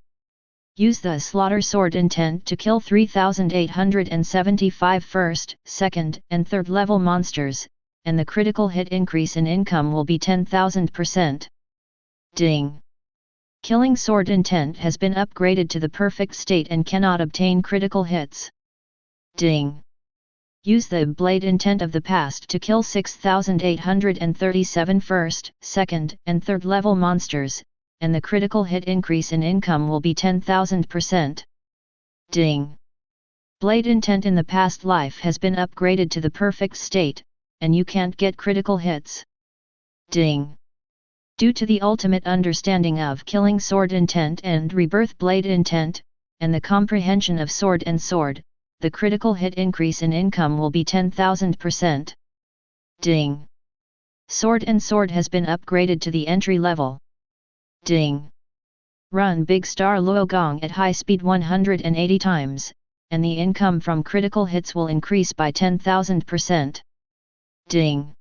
Use the Slaughter Sword Intent to kill 3,875 first, second, and third level monsters, and the critical hit increase in income will be 10,000%. Ding! Killing Sword Intent has been upgraded to the perfect state and cannot obtain critical hits. Ding! Use the Blade Intent of the past to kill 6,837 first, second, and third level monsters, and the critical hit increase in income will be 10,000%. Ding! Blade Intent in the past life has been upgraded to the perfect state, and you can't get critical hits. Ding! Due to the ultimate understanding of Killing Sword Intent and Rebirth Blade Intent, and the comprehension of sword and sword, the critical hit increase in income will be 10,000%. Ding! Sword and sword has been upgraded to the entry level. Ding! Run Big Star Luogong at high speed 180 times, and the income from critical hits will increase by 10,000%. Ding!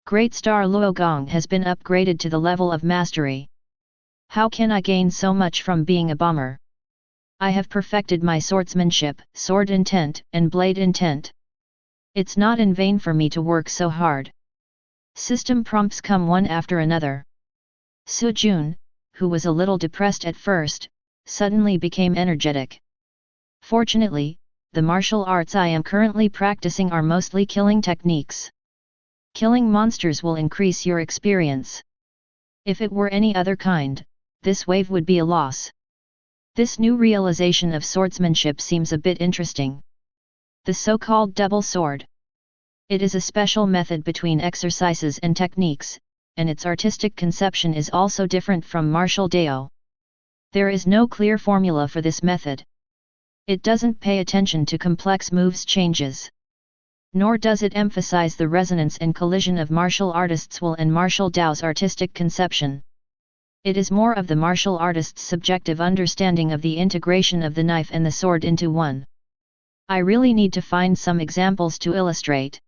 Great Star Luogong has been upgraded to the level of mastery. How can I gain so much from being a bomber? I have perfected my swordsmanship, sword intent, and blade intent. It's not in vain for me to work so hard. System prompts come one after another. Sujun, who was a little depressed at first, suddenly became energetic. Fortunately, the martial arts I am currently practicing are mostly killing techniques. Killing monsters will increase your experience. If it were any other kind, this wave would be a loss. This new realization of swordsmanship seems a bit interesting. The so-called double sword. It is a special method between exercises and techniques, and its artistic conception is also different from martial dao. There is no clear formula for this method. It doesn't pay attention to complex moves changes. Nor does it emphasize the resonance and collision of martial artists' will and martial dao's artistic conception. It is more of the martial artist's subjective understanding of the integration of the knife and the sword into one. I really need to find some examples to illustrate.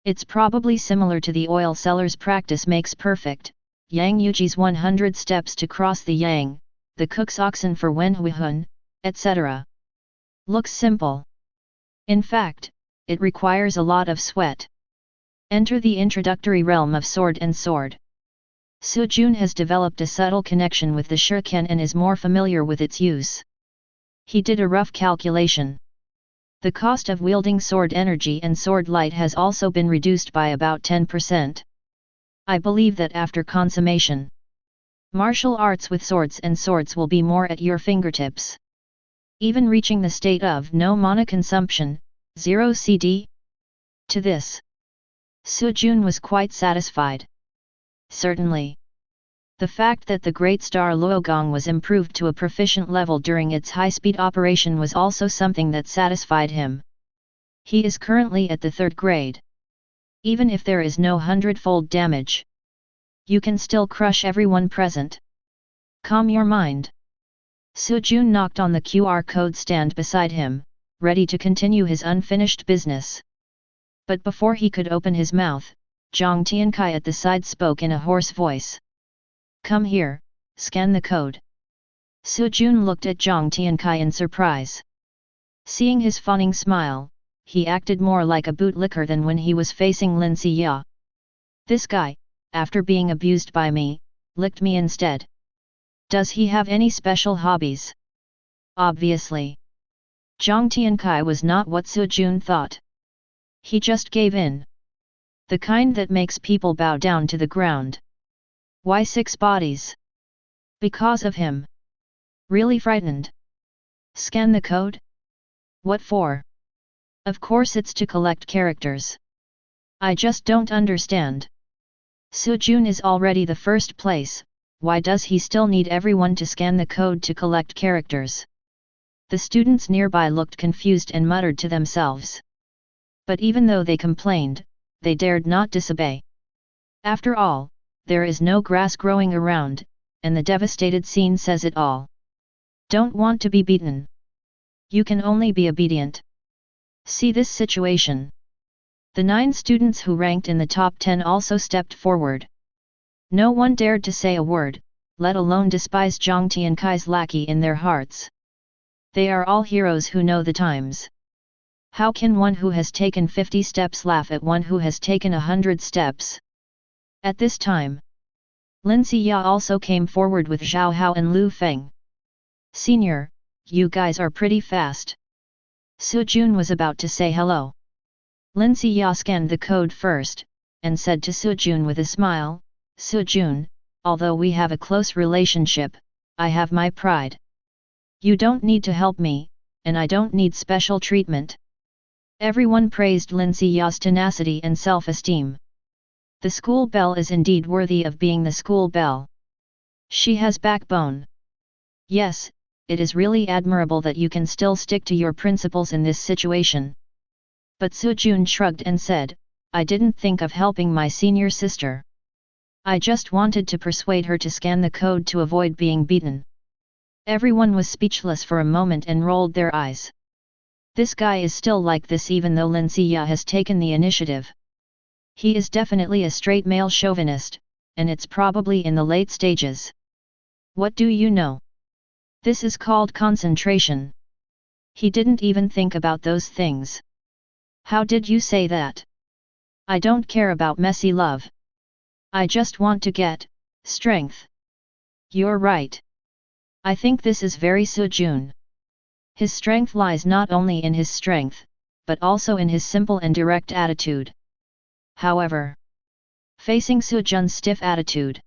It's probably similar to the oil seller's practice makes perfect, Yang Yuji's 100 steps to cross the Yang, the cook's oxen for Wen Huihun, etc. Looks simple. In fact, it requires a lot of sweat. Enter the introductory realm of sword and sword. Su Jun has developed a subtle connection with the shuriken and is more familiar with its use. He did a rough calculation. The cost of wielding sword energy and sword light has also been reduced by about 10%. I believe that after consummation, martial arts with swords and swords will be more at your fingertips. Even reaching the state of no mana consumption, 0 CD. To this, Su Jun was quite satisfied. Certainly. The fact that the Great Star Luogong was improved to a proficient level during its high-speed operation was also something that satisfied him. He is currently at the 3rd grade. Even if there is no 100-fold damage, you can still crush everyone present. Calm your mind. Su Jun knocked on the QR code stand beside him, ready to continue his unfinished business. But before he could open his mouth, Zhang Tiankai at the side spoke in a hoarse voice. Come here, scan the code. Su Jun looked at Zhang Tiankai in surprise. Seeing his fawning smile, he acted more like a bootlicker than when he was facing Lin Xia. This guy, after being abused by me, licked me instead. Does he have any special hobbies? Obviously. Zhang Tiankai was not what Su Jun thought. He just gave in. The kind that makes people bow down to the ground. Why 6 bodies? Because of him. Really frightened. Scan the code? What for? Of course it's to collect characters. I just don't understand. Su Jun is already the first place, why does he still need everyone to scan the code to collect characters? The students nearby looked confused and muttered to themselves. But even though they complained, they dared not disobey. After all, there is no grass growing around, and the devastated scene says it all. Don't want to be beaten. You can only be obedient. See this situation. The 9 students who ranked in the top 10 also stepped forward. No one dared to say a word, let alone despise Zhang Tiankai's lackey in their hearts. They are all heroes who know the times. How can one who has taken 50 steps laugh at one who has taken 100 steps? At this time, Lin Xia also came forward with Zhao Hao and Lu Feng. Senior, you guys are pretty fast. Su Jun was about to say hello. Lin Xia scanned the code first, and said to Su Jun with a smile, Su Jun, although we have a close relationship, I have my pride. You don't need to help me, and I don't need special treatment. Everyone praised Lin Xia's tenacity and self-esteem. The school belle is indeed worthy of being the school belle. She has backbone. Yes, it is really admirable that you can still stick to your principles in this situation. But Su Jun shrugged and said, I didn't think of helping my senior sister. I just wanted to persuade her to scan the code to avoid being beaten. Everyone was speechless for a moment and rolled their eyes. This guy is still like this even though Lin Xia has taken the initiative. He is definitely a straight male chauvinist, and it's probably in the late stages. What do you know? This is called concentration. He didn't even think about those things. How did you say that? I don't care about messy love. I just want to get strength. You're right. I think this is very Su Jun. His strength lies not only in his strength, but also in his simple and direct attitude. However, facing Su Jun's stiff attitude,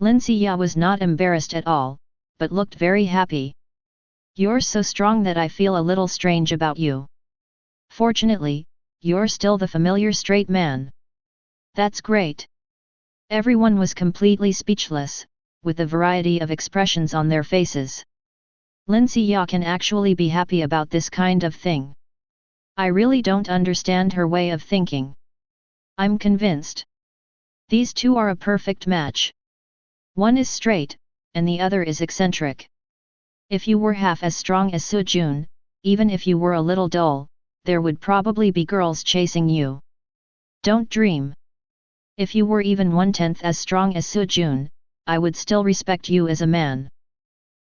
Lin Xia was not embarrassed at all, but looked very happy. You're so strong that I feel a little strange about you. Fortunately, you're still the familiar straight man. That's great. Everyone was completely speechless, with a variety of expressions on their faces. Lin Xia can actually be happy about this kind of thing. I really don't understand her way of thinking. I'm convinced. These two are a perfect match. One is straight, and the other is eccentric. If you were half as strong as Su Jun, even if you were a little dull, there would probably be girls chasing you. Don't dream. If you were even 1/10 as strong as Su Jun, I would still respect you as a man.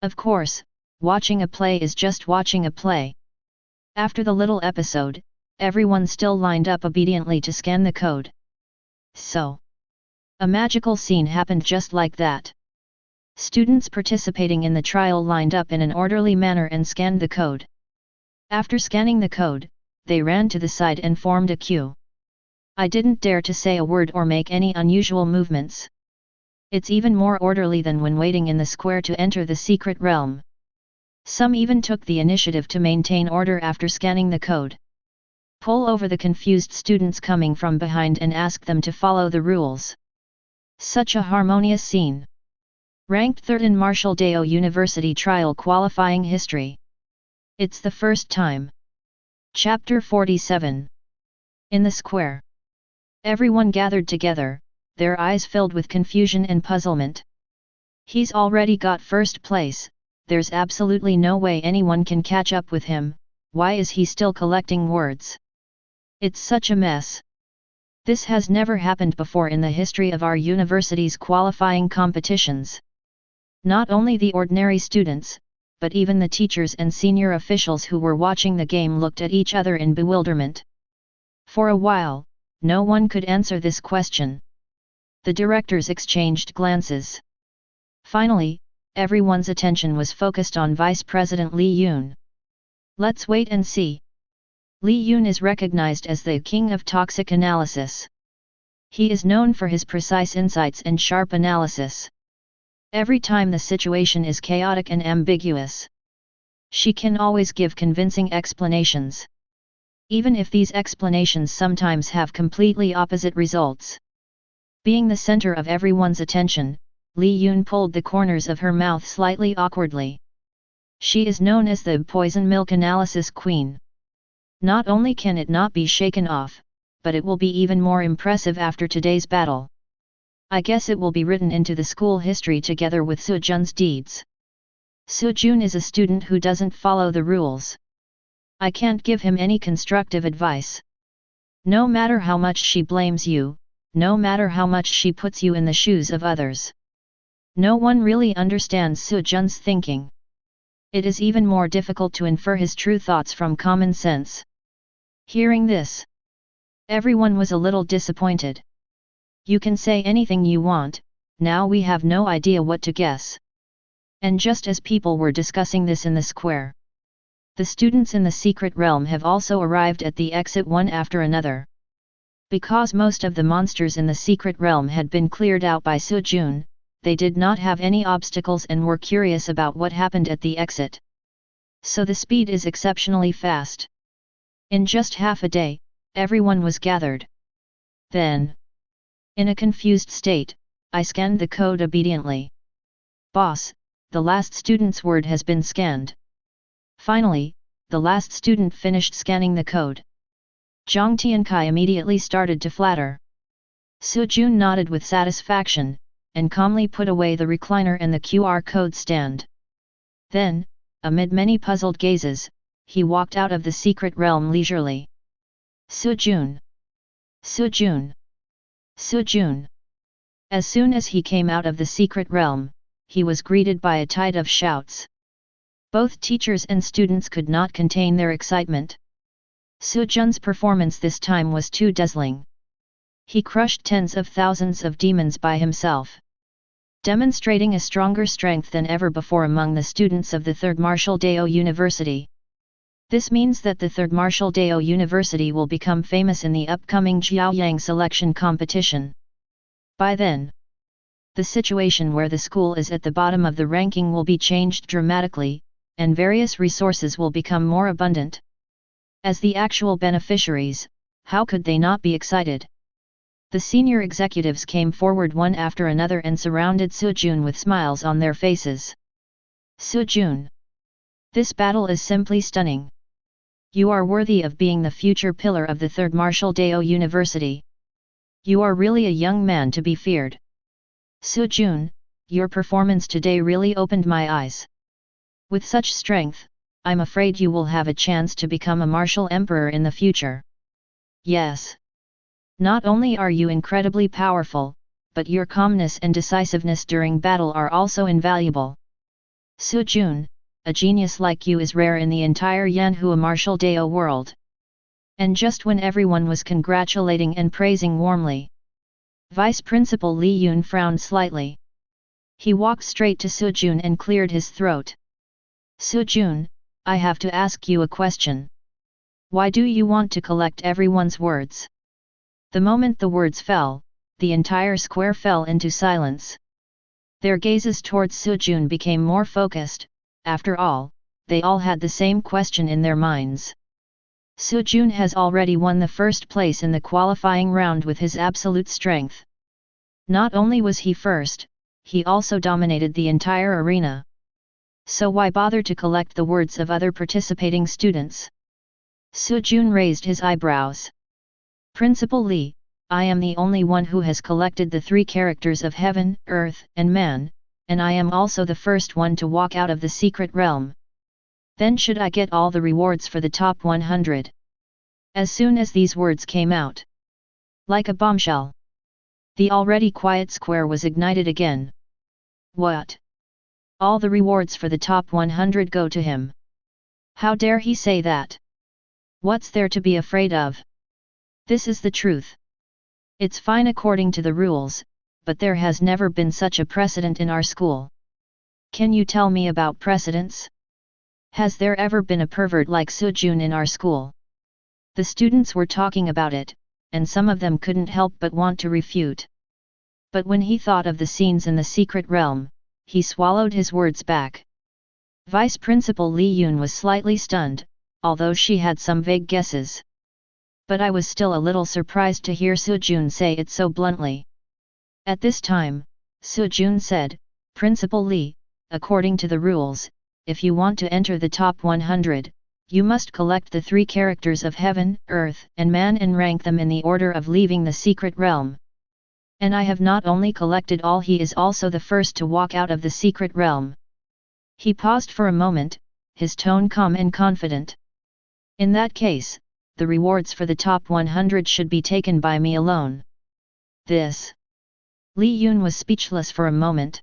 Of course, watching a play is just watching a play. After the little episode, everyone still lined up obediently to scan the code. So, A magical scene happened just like that. Students participating in the trial lined up in an orderly manner and scanned the code. After scanning the code, they ran to the side and formed a queue. I didn't dare to say a word or make any unusual movements. It's even more orderly than when waiting in the square to enter the secret realm. Some even took the initiative to maintain order after scanning the code. Pull over the confused students coming from behind and ask them to follow the rules. Such a harmonious scene. Ranked third in Marshall Deo University trial qualifying history. It's the first time. Chapter 47. In the square. Everyone gathered together, their eyes filled with confusion and puzzlement. He's already got first place, there's absolutely no way anyone can catch up with him, why is he still collecting words? It's such a mess. This has never happened before in the history of our university's qualifying competitions. Not only the ordinary students, but even the teachers and senior officials who were watching the game looked at each other in bewilderment. For a while, no one could answer this question. The directors exchanged glances. Finally, everyone's attention was focused on Vice President Li Yun. Let's wait and see. Li Yun is recognized as the king of toxic analysis. He is known for his precise insights and sharp analysis. Every time the situation is chaotic and ambiguous, she can always give convincing explanations. Even if these explanations sometimes have completely opposite results. Being the center of everyone's attention, Li Yun pulled the corners of her mouth slightly awkwardly. She is known as the poison milk analysis queen. Not only can it not be shaken off, but it will be even more impressive after today's battle. I guess it will be written into the school history together with Su Jun's deeds. Su Jun is a student who doesn't follow the rules. I can't give him any constructive advice. No matter how much she blames you, no matter how much she puts you in the shoes of others. No one really understands Su Jun's thinking. It is even more difficult to infer his true thoughts from common sense. Hearing this, everyone was a little disappointed. You can say anything you want, now we have no idea what to guess. And just as people were discussing this in the square, the students in the secret realm have also arrived at the exit one after another. Because most of the monsters in the secret realm had been cleared out by Su Jun, they did not have any obstacles and were curious about what happened at the exit. So the speed is exceptionally fast. In just half a day, everyone was gathered. Then, in a confused state, I scanned the code obediently. Boss, the last student's word has been scanned. Finally, the last student finished scanning the code. Zhang Tiankai immediately started to flatter. Su Jun nodded with satisfaction, and calmly put away the recliner and the QR code stand. Then, amid many puzzled gazes, he walked out of the secret realm leisurely. Su Jun! Su Jun! Su Jun! As soon as he came out of the secret realm, he was greeted by a tide of shouts. Both teachers and students could not contain their excitement. Su Jun's performance this time was too dazzling. He crushed tens of thousands of demons by himself, demonstrating a stronger strength than ever before among the students of the Third Marshall Deo University. This means that the Third Marshall Deo University will become famous in the upcoming Jiaoyang selection competition. By then, the situation where the school is at the bottom of the ranking will be changed dramatically, and various resources will become more abundant. As the actual beneficiaries, how could they not be excited? The senior executives came forward one after another and surrounded Su Jun with smiles on their faces. Su Jun! This battle is simply stunning. You are worthy of being the future pillar of the Third Marshall Deo University. You are really a young man to be feared. Su Jun, your performance today really opened my eyes. With such strength, I'm afraid you will have a chance to become a martial emperor in the future. Yes. Not only are you incredibly powerful, but your calmness and decisiveness during battle are also invaluable. Su Jun, a genius like you is rare in the entire Yanhua Martial Deo world. And just when everyone was congratulating and praising warmly, Vice Principal Li Yun frowned slightly. He walked straight to Su Jun and cleared his throat. Su Jun, I have to ask you a question. Why do you want to collect everyone's words? The moment the words fell, the entire square fell into silence. Their gazes towards Su Jun became more focused. After all, they all had the same question in their minds. Su Jun has already won the first place in the qualifying round with his absolute strength. Not only was he first, he also dominated the entire arena. So why bother to collect the words of other participating students? Su Jun raised his eyebrows. Principal Li, I am the only one who has collected the 3 characters of heaven, earth, and man, and I am also the first one to walk out of the secret realm. Then should I get all the rewards for the top 100? As soon as these words came out, like a bombshell, the already quiet square was ignited again. What? All the rewards for the top 100 go to him? How dare he say that? What's there to be afraid of? This is the truth. It's fine according to the rules, but there has never been such a precedent in our school. Can you tell me about precedents? Has there ever been a pervert like Su Jun in our school? The students were talking about it, and some of them couldn't help but want to refute. But when he thought of the scenes in the secret realm, he swallowed his words back. Vice Principal Li Yun was slightly stunned, although she had some vague guesses. But I was still a little surprised to hear Su Jun say it so bluntly. At this time, Su Jun said, Principal Li, according to the rules, if you want to enter the top 100, you must collect the 3 characters of heaven, earth, and man and rank them in the order of leaving the secret realm. And I have not only collected all, he is also the first to walk out of the secret realm. He paused for a moment, his tone calm and confident. In that case, the rewards for the top 100 should be taken by me alone. This. Li Yun was speechless for a moment.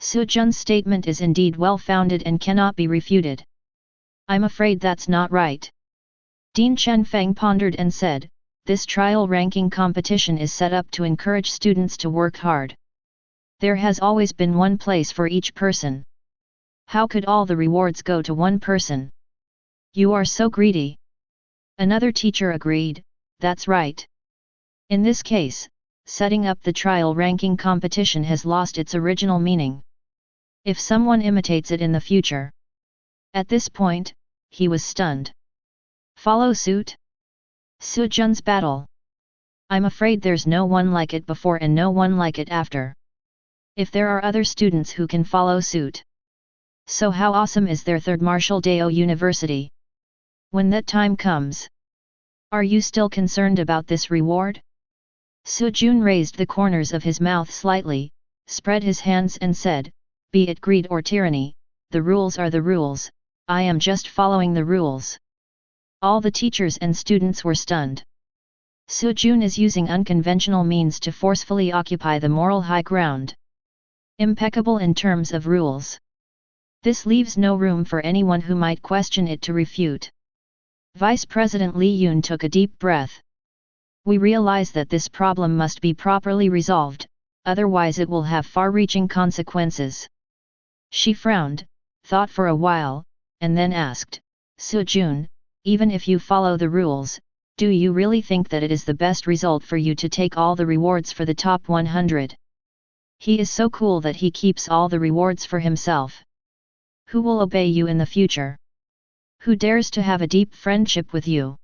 Su Jun's statement is indeed well-founded and cannot be refuted. I'm afraid that's not right. Dean Chen Feng pondered and said, this trial ranking competition is set up to encourage students to work hard. There has always been one place for each person. How could all the rewards go to one person? You are so greedy. Another teacher agreed, that's right. In this case, setting up the trial ranking competition has lost its original meaning. If someone imitates it in the future. At this point, he was stunned. Follow suit? Su Jun's battle. I'm afraid there's no one like it before and no one like it after. If there are other students who can follow suit. So how awesome is their third Martial Dao University? When that time comes. Are you still concerned about this reward? Su Jun raised the corners of his mouth slightly, spread his hands and said, be it greed or tyranny, the rules are the rules, I am just following the rules. All the teachers and students were stunned. Su Jun is using unconventional means to forcefully occupy the moral high ground. Impeccable in terms of rules. This leaves no room for anyone who might question it to refute. Vice President Li Yun took a deep breath. We realize that this problem must be properly resolved, otherwise it will have far-reaching consequences. She frowned, thought for a while, and then asked, Su Jun, even if you follow the rules, do you really think that it is the best result for you to take all the rewards for the top 100? He is so cool that he keeps all the rewards for himself. Who will obey you in the future? Who dares to have a deep friendship with you?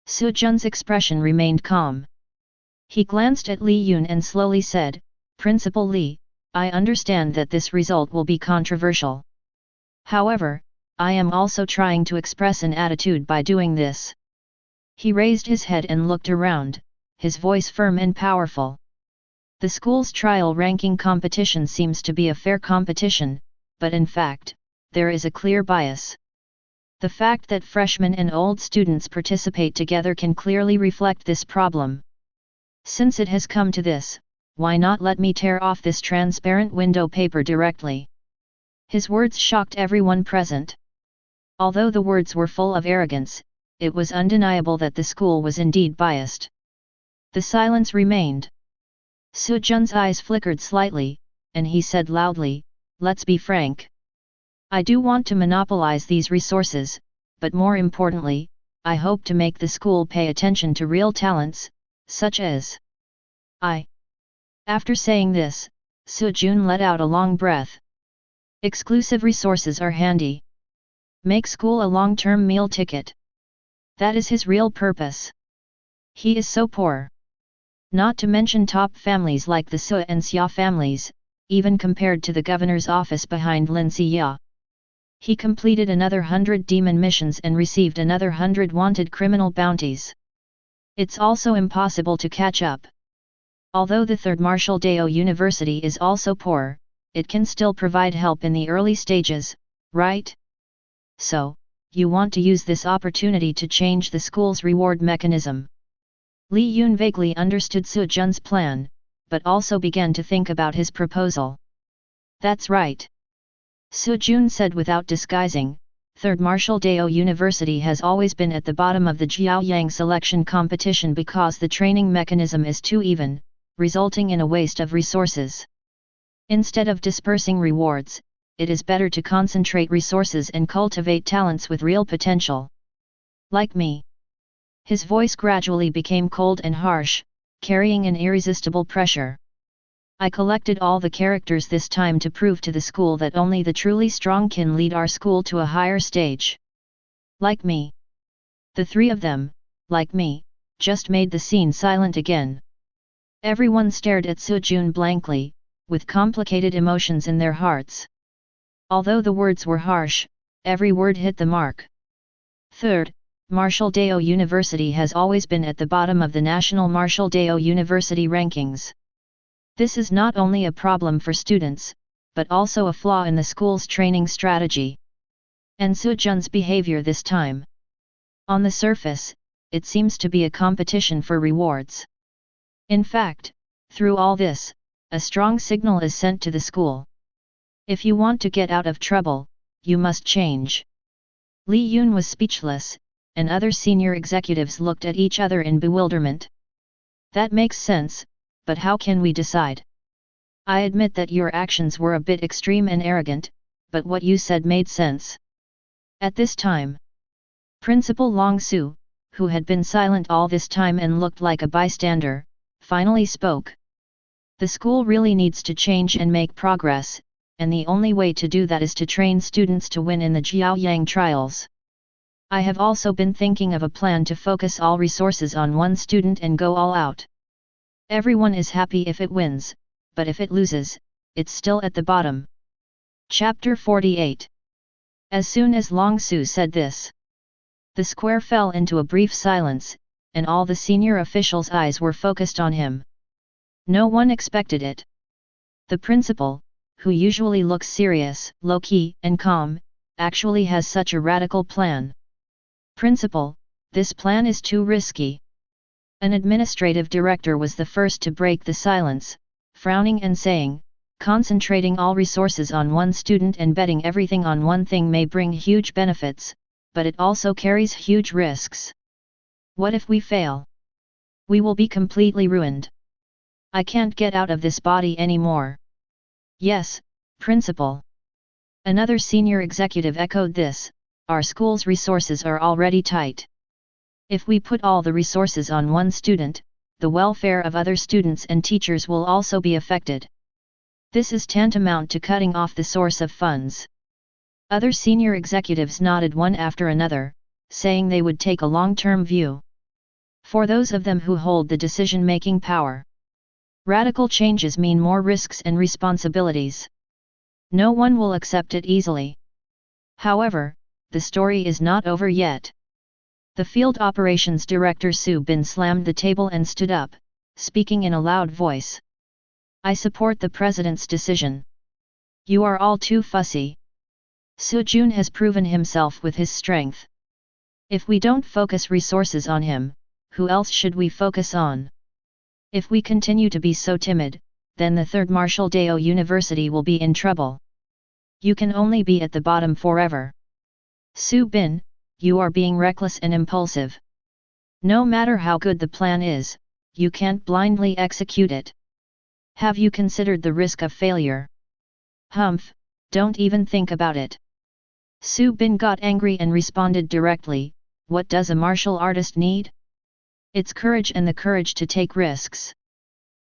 Su Jun's expression remained calm. He glanced at Li Yun and slowly said, Principal Li, I understand that this result will be controversial. However, I am also trying to express an attitude by doing this. He raised his head and looked around, his voice firm and powerful. The school's trial ranking competition seems to be a fair competition, but in fact, there is a clear bias. The fact that freshmen and old students participate together can clearly reflect this problem. Since it has come to this, why not let me tear off this transparent window paper directly? His words shocked everyone present. Although the words were full of arrogance, it was undeniable that the school was indeed biased. The silence remained. Su Jun's eyes flickered slightly, and he said loudly, "Let's be frank. I do want to monopolize these resources, but more importantly, I hope to make the school pay attention to real talents, such as I." After saying this, Su Jun let out a long breath. Exclusive resources are handy. Make school a long-term meal ticket. That is his real purpose. He is so poor. Not to mention top families like the Su and Xia families, even compared to the governor's office behind Lin Xia. He completed another 100 demon missions and received another 100 wanted criminal bounties. It's also impossible to catch up. Although the third Martial Dao University is also poor, it can still provide help in the early stages, right? So, you want to use this opportunity to change the school's reward mechanism. Li Yun vaguely understood Su Jun's plan, but also began to think about his proposal. That's right. Su Jun said without disguising, Third Martial Dao University has always been at the bottom of the Jiaoyang selection competition because the training mechanism is too even, resulting in a waste of resources. Instead of dispersing rewards, it is better to concentrate resources and cultivate talents with real potential. Like me. His voice gradually became cold and harsh, carrying an irresistible pressure. I collected all the characters this time to prove to the school that only the truly strong can lead our school to a higher stage. Like me. The three of them, like me, just made the scene silent again. Everyone stared at Su Jun blankly, with complicated emotions in their hearts. Although the words were harsh, every word hit the mark. Third, Martial Dao University has always been at the bottom of the National Martial Dao University rankings. This is not only a problem for students, but also a flaw in the school's training strategy. And Su Jun's behavior this time. On the surface, it seems to be a competition for rewards. In fact, through all this, a strong signal is sent to the school. If you want to get out of trouble, you must change. Li Yun was speechless, and other senior executives looked at each other in bewilderment. That makes sense, but how can we decide? I admit that your actions were a bit extreme and arrogant, but what you said made sense. At this time, Principal Long Su, who had been silent all this time and looked like a bystander, finally spoke. The school really needs to change and make progress, and the only way to do that is to train students to win in the Jiaoyang trials. I have also been thinking of a plan to focus all resources on one student and go all out. Everyone is happy if it wins, but if it loses, it's still at the bottom. Chapter 48. As soon as Long Su said this, the square fell into a brief silence, and all the senior officials' eyes were focused on him. No one expected it. The principal, who usually looks serious, low-key, and calm, actually has such a radical plan. Principal, this plan is too risky. An administrative director was the first to break the silence, frowning and saying, concentrating all resources on one student and betting everything on one thing may bring huge benefits, but it also carries huge risks. What if we fail? We will be completely ruined. I can't get out of this body anymore. Yes, Principal. Another senior executive echoed this. Our school's resources are already tight. If we put all the resources on one student, the welfare of other students and teachers will also be affected. This is tantamount to cutting off the source of funds. Other senior executives nodded one after another, saying they would take a long-term view. For those of them who hold the decision-making power, radical changes mean more risks and responsibilities. No one will accept it easily. However, the story is not over yet. The field operations director Su Bin slammed the table and stood up, speaking in a loud voice. I support the president's decision. You are all too fussy. Su Jun has proven himself with his strength. If we don't focus resources on him, who else should we focus on? If we continue to be so timid, then the third Martial Dao University will be in trouble. You can only be at the bottom forever. Su Bin, you are being reckless and impulsive. No matter how good the plan is, you can't blindly execute it. Have you considered the risk of failure? Humph, don't even think about it. Su Bin got angry and responded directly, what does a martial artist need? It's courage and the courage to take risks.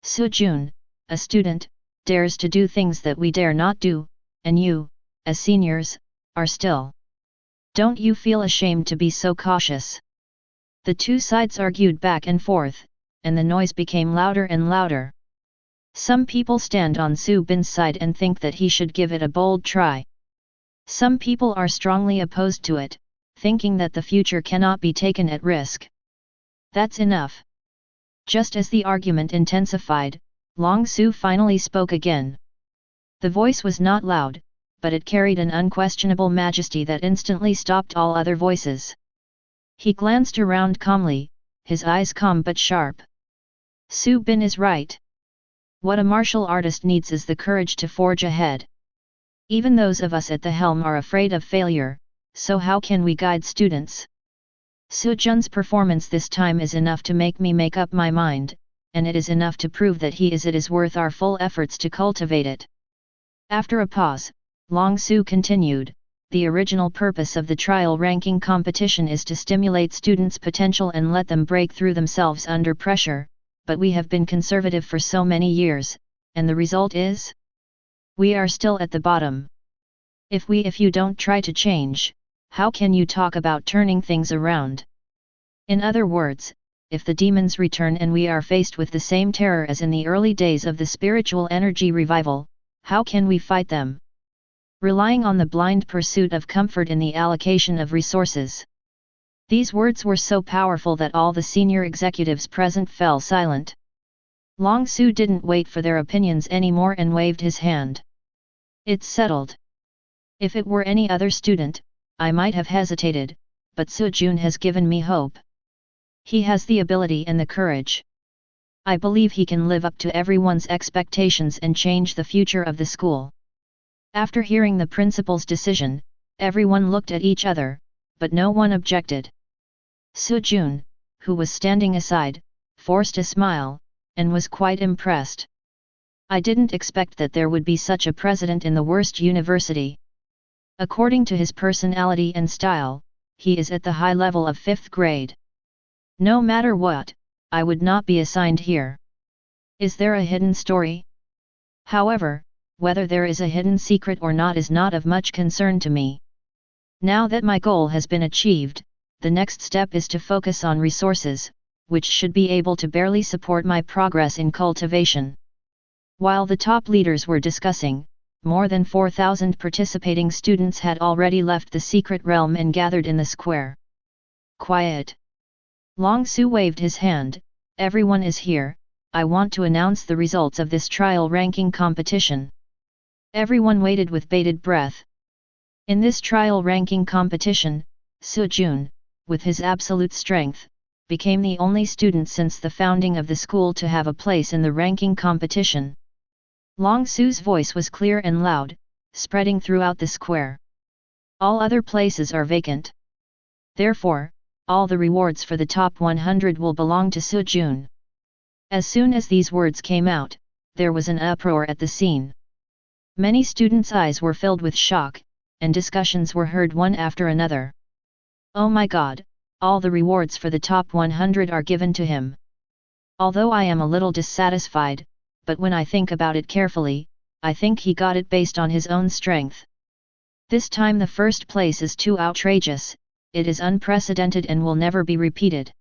Su Jun, a student, dares to do things that we dare not do, and you, as seniors, are still. Don't you feel ashamed to be so cautious? The two sides argued back and forth, and the noise became louder and louder. Some people stand on Su Bin's side and think that he should give it a bold try. Some people are strongly opposed to it, thinking that the future cannot be taken at risk. That's enough. Just as the argument intensified, Long Su finally spoke again. The voice was not loud, but it carried an unquestionable majesty that instantly stopped all other voices. He glanced around calmly, his eyes calm but sharp. Su Bin is right. What a martial artist needs is the courage to forge ahead. Even those of us at the helm are afraid of failure, so how can we guide students? Su Jun's performance this time is enough to make me make up my mind, and it is enough to prove that it is worth our full efforts to cultivate it. After a pause, Long Su continued, the original purpose of the trial ranking competition is to stimulate students' potential and let them break through themselves under pressure, but we have been conservative for so many years, and the result is? We are still at the bottom. If you don't try to change, how can you talk about turning things around? In other words, if the demons return and we are faced with the same terror as in the early days of the spiritual energy revival, how can we fight them? Relying on the blind pursuit of comfort in the allocation of resources. These words were so powerful that all the senior executives present fell silent. Long Su didn't wait for their opinions anymore and waved his hand. It's settled. If it were any other student, I might have hesitated, but Su Jun has given me hope. He has the ability and the courage. I believe he can live up to everyone's expectations and change the future of the school. After hearing the principal's decision, everyone looked at each other, but no one objected. Su Jun, who was standing aside, forced a smile, and was quite impressed. I didn't expect that there would be such a president in the worst university. According to his personality and style, he is at the high level of 5th grade. No matter what, I would not be assigned here. Is there a hidden story? However, whether there is a hidden secret or not is not of much concern to me. Now that my goal has been achieved, the next step is to focus on resources, which should be able to barely support my progress in cultivation. While the top leaders were discussing, more than 4,000 participating students had already left the secret realm and gathered in the square. Quiet. Long Su waved his hand, everyone is here, I want to announce the results of this trial ranking competition. Everyone waited with bated breath. In this trial ranking competition, Su Jun, with his absolute strength, became the only student since the founding of the school to have a place in the ranking competition. Long Su's voice was clear and loud, spreading throughout the square. All other places are vacant. Therefore, all the rewards for the top 100 will belong to Su Jun. As soon as these words came out, there was an uproar at the scene. Many students' eyes were filled with shock, and discussions were heard one after another. Oh my God, all the rewards for the top 100 are given to him. Although I am a little dissatisfied, but when I think about it carefully, I think he got it based on his own strength. This time the first place is too outrageous, it is unprecedented and will never be repeated.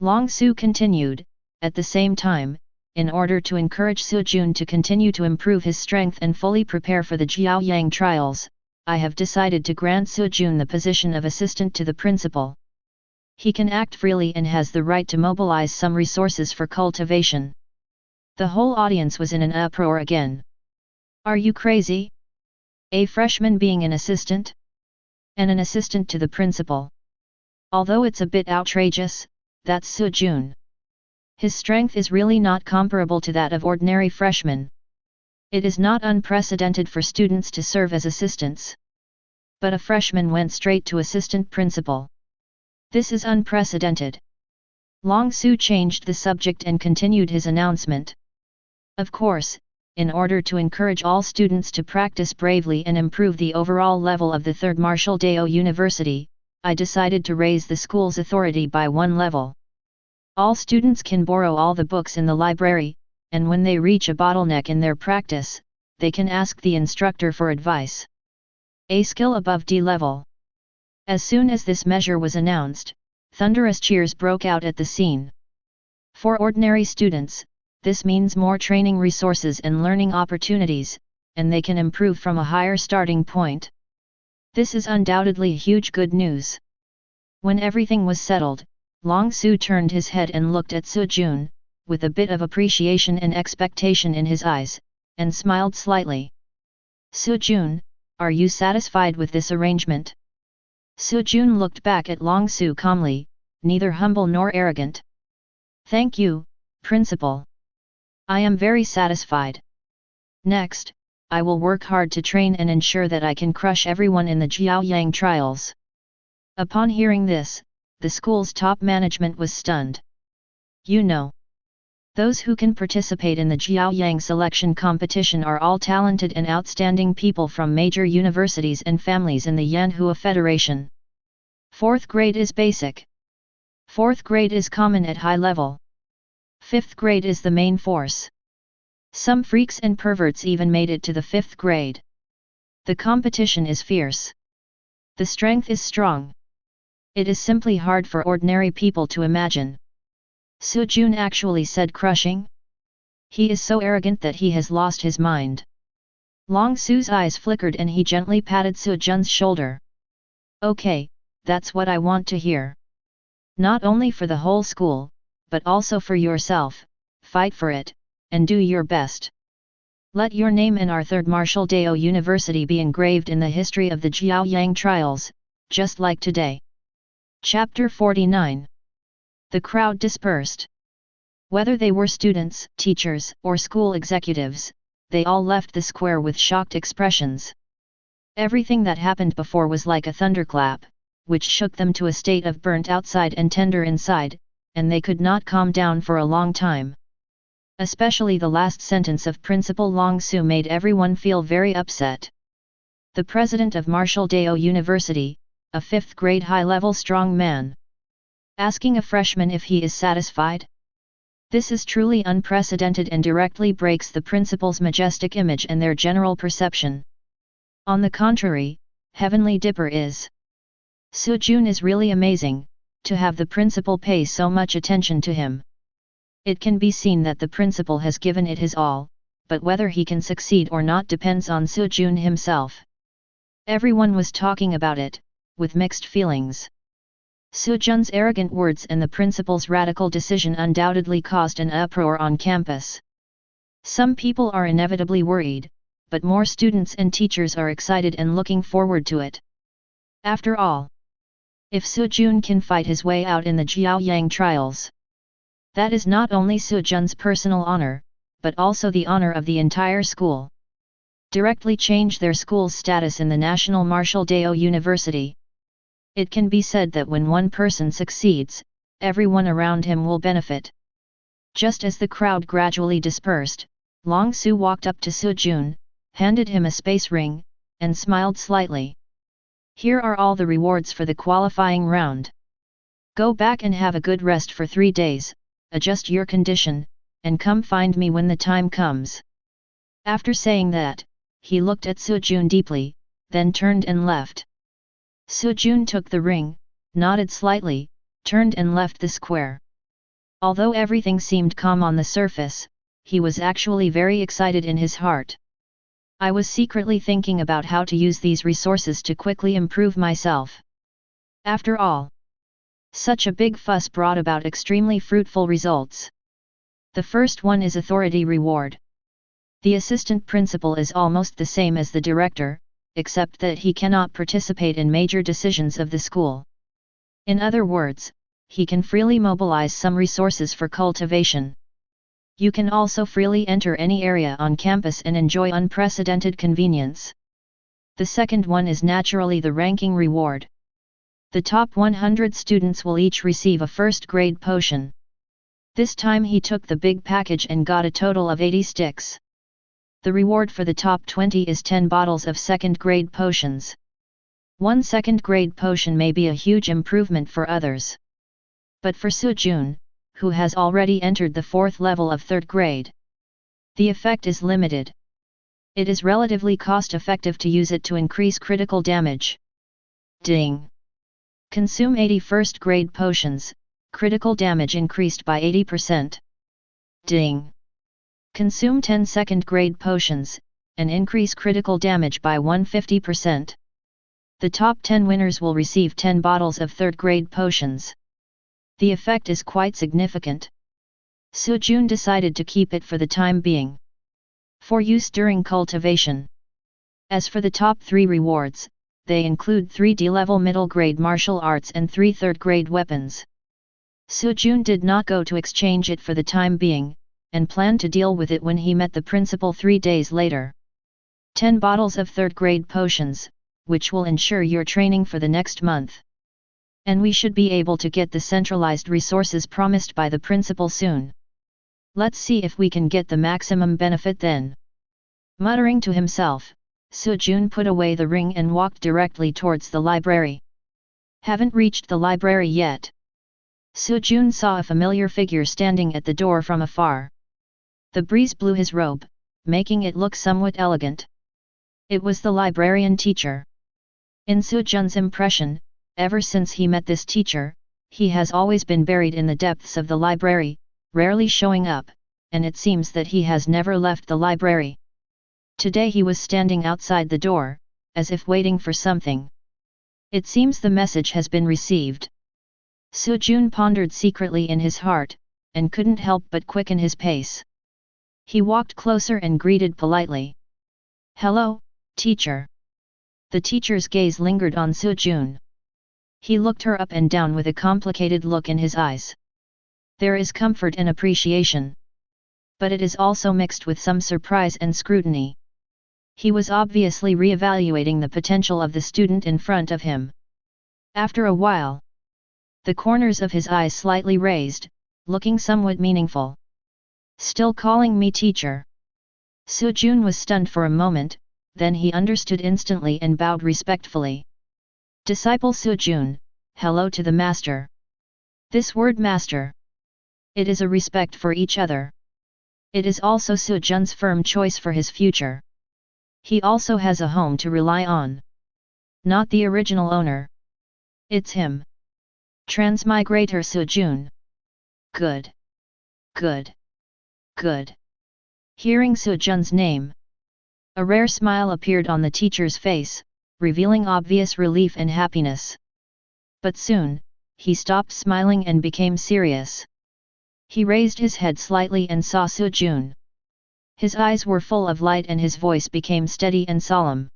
Long Su continued, at the same time, in order to encourage Su Jun to continue to improve his strength and fully prepare for the Jiaoyang trials, I have decided to grant Su Jun the position of assistant to the principal. He can act freely and has the right to mobilize some resources for cultivation. The whole audience was in an uproar again. Are you crazy? A freshman being an assistant? And an assistant to the principal. Although it's a bit outrageous, that's Su Jun. His strength is really not comparable to that of ordinary freshmen. It is not unprecedented for students to serve as assistants. But a freshman went straight to assistant principal. This is unprecedented. Long Su changed the subject and continued his announcement. Of course, in order to encourage all students to practice bravely and improve the overall level of the Third Martial Dao University, I decided to raise the school's authority by one level. All students can borrow all the books in the library, and when they reach a bottleneck in their practice, they can ask the instructor for advice. A skill above D level. As soon as this measure was announced, thunderous cheers broke out at the scene. For ordinary students, this means more training resources and learning opportunities, and they can improve from a higher starting point. This is undoubtedly huge good news. When everything was settled, Long Su turned his head and looked at Su Jun, with a bit of appreciation and expectation in his eyes, and smiled slightly. Su Jun, are you satisfied with this arrangement? Su Jun looked back at Long Su calmly, neither humble nor arrogant. Thank you, Principal. I am very satisfied. Next, I will work hard to train and ensure that I can crush everyone in the Jiaoyang trials. Upon hearing this, the school's top management was stunned. You know, those who can participate in the Jiaoyang selection competition are all talented and outstanding people from major universities and families in the Yanhua Federation. 4th grade is basic. 4th grade is common at high level. 5th grade is the main force. Some freaks and perverts even made it to the 5th grade. The competition is fierce. The strength is strong. It is simply hard for ordinary people to imagine. Su Jun actually said crushing? He is so arrogant that he has lost his mind. Long Su's eyes flickered and he gently patted Su Jun's shoulder. Okay, that's what I want to hear. Not only for the whole school, but also for yourself, fight for it, and do your best. Let your name in our Third Martial Dao University be engraved in the history of the Jiaoyang trials, just like today. Chapter 49. The crowd dispersed. Whether they were students, teachers, or school executives, they all left the square with shocked expressions. Everything that happened before was like a thunderclap, which shook them to a state of burnt outside and tender inside, and they could not calm down for a long time. Especially the last sentence of Principal Long Su made everyone feel very upset. The president of Martial Dao University, a 5th grade high-level strong man, asking a freshman if he is satisfied? This is truly unprecedented and directly breaks the principal's majestic image and their general perception. On the contrary, Heavenly Dipper is. Su Jun is really amazing, to have the principal pay so much attention to him. It can be seen that the principal has given it his all, but whether he can succeed or not depends on Su Jun himself. Everyone was talking about it, with mixed feelings. Su Jun's arrogant words and the principal's radical decision undoubtedly caused an uproar on campus. Some people are inevitably worried, but more students and teachers are excited and looking forward to it. After all, if Su Jun can fight his way out in the Jiaoyang trials, that is not only Su Jun's personal honor, but also the honor of the entire school. Directly change their school's status in the National Martial Dao University. It can be said that when one person succeeds, everyone around him will benefit. Just as the crowd gradually dispersed, Long Su walked up to Su Jun, handed him a space ring, and smiled slightly. Here are all the rewards for the qualifying round. Go back and have a good rest for 3 days, adjust your condition, and come find me when the time comes. After saying that, he looked at Su Jun deeply, then turned and left. Su Jun took the ring, nodded slightly, turned and left the square. Although everything seemed calm on the surface, he was actually very excited in his heart. I was secretly thinking about how to use these resources to quickly improve myself. After all, such a big fuss brought about extremely fruitful results. The first one is authority reward. The assistant principal is almost the same as the director, except that he cannot participate in major decisions of the school. In other words, he can freely mobilize some resources for cultivation. You can also freely enter any area on campus and enjoy unprecedented convenience. The second one is naturally the ranking reward. The top 100 students will each receive a first-grade potion. This time he took the big package and got a total of 80 sticks. The reward for the top 20 is 10 bottles of second-grade potions. One second-grade potion may be a huge improvement for others. But for Sujun, who has already entered the 4th level of 3rd grade, the effect is limited. It is relatively cost-effective to use it to increase critical damage. Ding! Consume 80 first-grade potions, critical damage increased by 80%. Ding! Consume 10 second-grade potions, and increase critical damage by 150%. The top 10 winners will receive 10 bottles of 3rd-grade potions. The effect is quite significant. Sujun decided to keep it for the time being, for use during cultivation. As for the top 3 rewards, they include 3 D-level middle-grade martial arts and 3 3rd-grade weapons. Sujun did not go to exchange it for the time being, and planned to deal with it when he met the principal 3 days later. 10 bottles of 3rd-grade potions, which will ensure your training for the next month. And we should be able to get the centralized resources promised by the principal soon. Let's see if we can get the maximum benefit then. Muttering to himself, Sujun put away the ring and walked directly towards the library. Haven't reached the library yet. Sujun saw a familiar figure standing at the door from afar. The breeze blew his robe, making it look somewhat elegant. It was the librarian teacher. In Sujun's impression, ever since he met this teacher, he has always been buried in the depths of the library, rarely showing up, and it seems that he has never left the library. Today he was standing outside the door, as if waiting for something. It seems the message has been received. Sujun pondered secretly in his heart, and couldn't help but quicken his pace. He walked closer and greeted politely. "Hello, teacher." The teacher's gaze lingered on Sujun. He looked her up and down with a complicated look in his eyes. There is comfort and appreciation. But it is also mixed with some surprise and scrutiny. He was obviously re-evaluating the potential of the student in front of him. After a while, the corners of his eyes slightly raised, looking somewhat meaningful. "Still calling me teacher?" Sujun was stunned for a moment, then he understood instantly and bowed respectfully. "Disciple Sujun, hello to the master." This word master. It is a respect for each other. It is also Sujun's firm choice for his future. He also has a home to rely on. Not the original owner. It's him. Transmigrator Sujun. Good. Good. Good. Hearing Sujun's name, a rare smile appeared on the teacher's face, revealing obvious relief and happiness. But soon, he stopped smiling and became serious. He raised his head slightly and saw Sujun. His eyes were full of light and his voice became steady and solemn.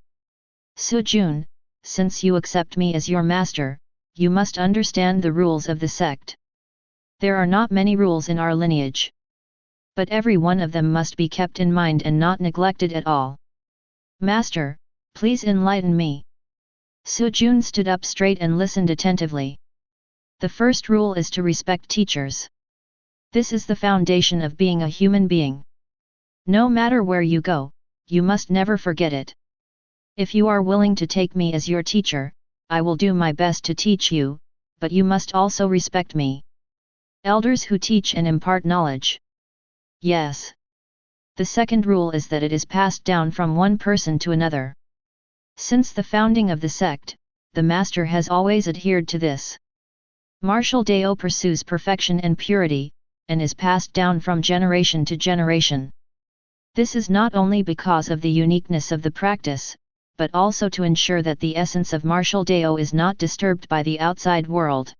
"Sujun, since you accept me as your master, you must understand the rules of the sect. There are not many rules in our lineage. But every one of them must be kept in mind and not neglected at all. Master, please enlighten me." Sujun stood up straight and listened attentively. The first rule is to respect teachers. This is the foundation of being a human being. No matter where you go, you must never forget it. If you are willing to take me as your teacher, I will do my best to teach you, but you must also respect me. Elders who teach and impart knowledge. Yes. The second rule is that it is passed down from one person to another. Since the founding of the sect, the master has always adhered to this. Martial Dao pursues perfection and purity, and is passed down from generation to generation. This is not only because of the uniqueness of the practice, but also to ensure that the essence of martial Dao is not disturbed by the outside world.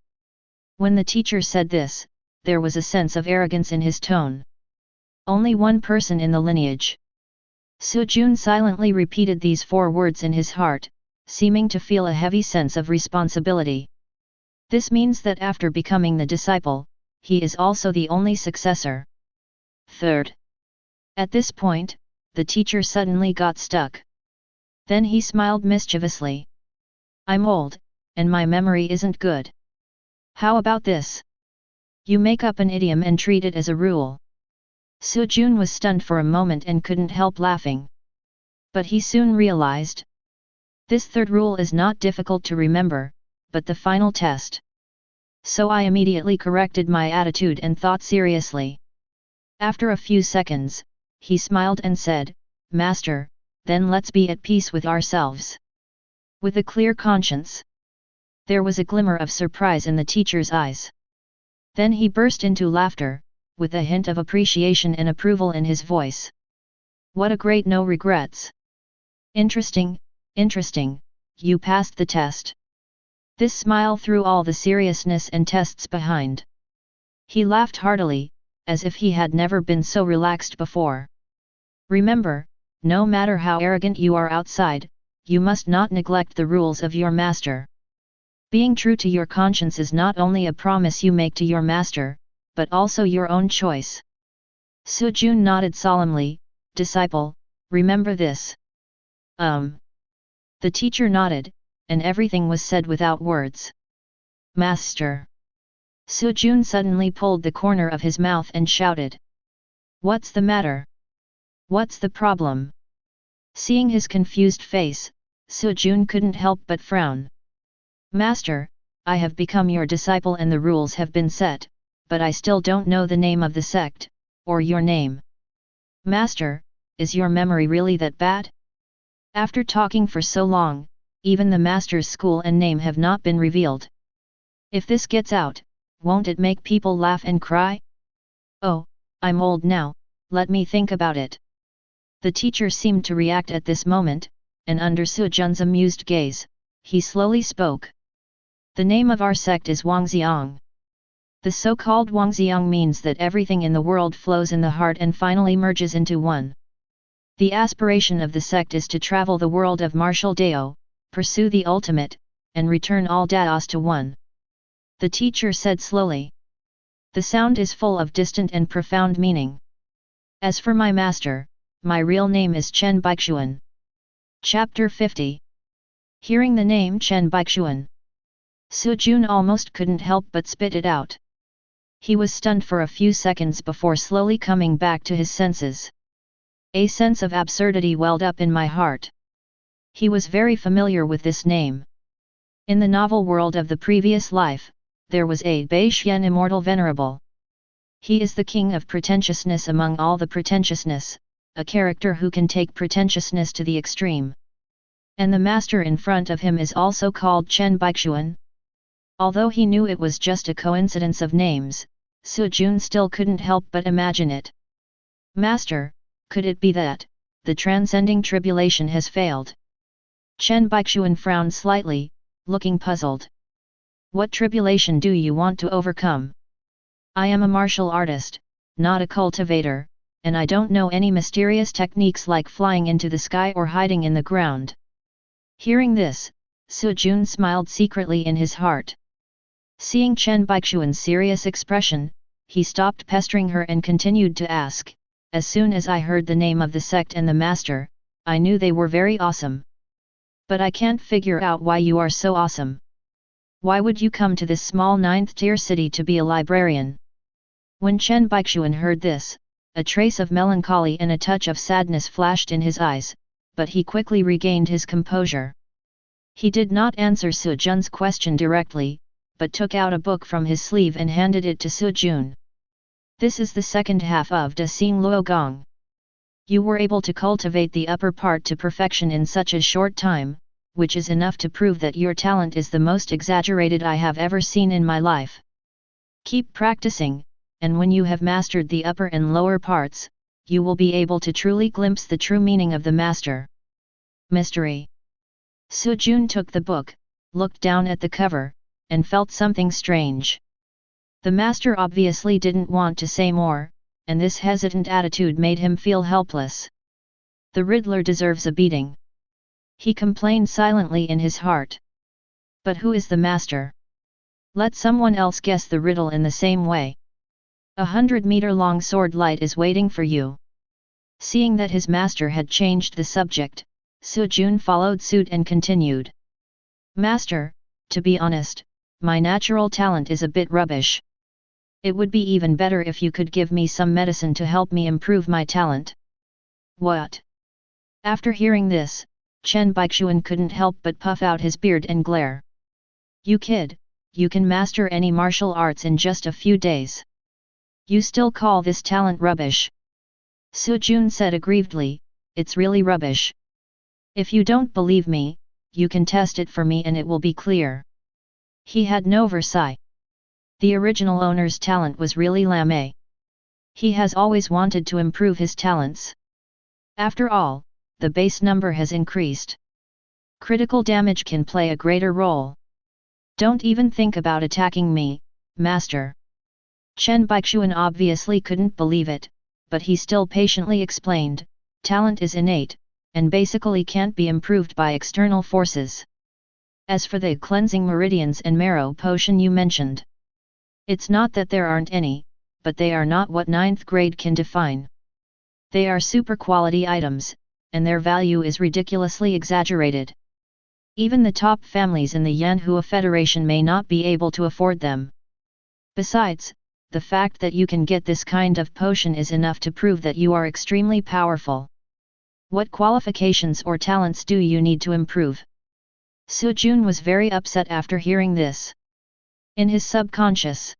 When the teacher said this, there was a sense of arrogance in his tone. Only one person in the lineage. Sujun silently repeated these 4 words in his heart, seeming to feel a heavy sense of responsibility. This means that after becoming the disciple, he is also the only successor. Third. At this point, the teacher suddenly got stuck. Then he smiled mischievously. "I'm old, and my memory isn't good. How about this? You make up an idiom and treat it as a rule. Su Jun was stunned for a moment and couldn't help laughing. But he soon realized. This third rule is not difficult to remember, but the final test. So I immediately corrected my attitude and thought seriously. After a few seconds, he smiled and said, Master, then let's be at peace with ourselves. With a clear conscience. There was a glimmer of surprise in the teacher's eyes. Then he burst into laughter, with a hint of appreciation and approval in his voice. What a great no regrets! Interesting, interesting, you passed the test. This smile threw all the seriousness and tests behind. He laughed heartily, as if he had never been so relaxed before. Remember, no matter how arrogant you are outside, you must not neglect the rules of your master. Being true to your conscience is not only a promise you make to your master, but also your own choice. Su Jun nodded solemnly, disciple, remember this. The teacher nodded, and everything was said without words. Master. Su Jun suddenly pulled the corner of his mouth and shouted. What's the matter? What's the problem? Seeing his confused face, Su Jun couldn't help but frown. Master, I have become your disciple and the rules have been set, but I still don't know the name of the sect, or your name. Master, is your memory really that bad? After talking for so long, even the master's school and name have not been revealed. If this gets out, won't it make people laugh and cry? Oh, I'm old now, let me think about it. The teacher seemed to react at this moment, and under Su Jun's amused gaze, he slowly spoke. The name of our sect is Wangxiang. The so-called Wangxiang means that everything in the world flows in the heart and finally merges into one. The aspiration of the sect is to travel the world of martial Dao, pursue the ultimate, and return all Daos to one. The teacher said slowly. The sound is full of distant and profound meaning. As for my master, my real name is Chen Baixuan. Chapter 50. Hearing the name Chen Baixuan, Su Jun almost couldn't help but spit it out. He was stunned for a few seconds before slowly coming back to his senses. A sense of absurdity welled up in my heart. He was very familiar with this name. In the novel world of the previous life, there was a Baixian immortal venerable. He is the king of pretentiousness among all the pretentiousness, a character who can take pretentiousness to the extreme. And the master in front of him is also called Chen Baixuan. Although he knew it was just a coincidence of names, Su Jun still couldn't help but imagine it. Master, could it be that the transcending tribulation has failed? Chen Baixuan frowned slightly, looking puzzled. What tribulation do you want to overcome? I am a martial artist, not a cultivator, and I don't know any mysterious techniques like flying into the sky or hiding in the ground. Hearing this, Su Jun smiled secretly in his heart. Seeing Chen Baixuan's serious expression, he stopped pestering her and continued to ask, as soon as I heard the name of the sect and the master, I knew they were very awesome. But I can't figure out why you are so awesome. Why would you come to this small 9th-tier city to be a librarian? When Chen Baixuan heard this, a trace of melancholy and a touch of sadness flashed in his eyes, but he quickly regained his composure. He did not answer Su Jun's question directly, but took out a book from his sleeve and handed it to Su Jun. This is the second half of De Xing Luo Gong. You were able to cultivate the upper part to perfection in such a short time, which is enough to prove that your talent is the most exaggerated I have ever seen in my life. Keep practicing, and when you have mastered the upper and lower parts, you will be able to truly glimpse the true meaning of the master. Mystery. Su Jun took the book, looked down at the cover, and felt something strange. The master obviously didn't want to say more, and this hesitant attitude made him feel helpless. The Riddler deserves a beating. He complained silently in his heart. But who is the master? Let someone else guess the riddle in the same way. 100-meter-long sword light is waiting for you. Seeing that his master had changed the subject, Su Jun followed suit and continued. Master, to be honest, my natural talent is a bit rubbish. It would be even better if you could give me some medicine to help me improve my talent. What? After hearing this, Chen Baichuan couldn't help but puff out his beard and glare. You kid, you can master any martial arts in just a few days. You still call this talent rubbish? Su Jun said aggrievedly, it's really rubbish. If you don't believe me, you can test it for me and it will be clear. He had no versailles. The original owner's talent was really lame. He has always wanted to improve his talents. After all, the base number has increased. Critical damage can play a greater role. Don't even think about attacking me, master. Chen Baichuan obviously couldn't believe it, but he still patiently explained, talent is innate, and basically can't be improved by external forces. As for the cleansing meridians and marrow potion you mentioned, it's not that there aren't any, but they are not what 9th grade can define. They are super quality items, and their value is ridiculously exaggerated. Even the top families in the Yanhua Federation may not be able to afford them. Besides, the fact that you can get this kind of potion is enough to prove that you are extremely powerful. What qualifications or talents do you need to improve? Su Jun was very upset after hearing this. In his subconscious,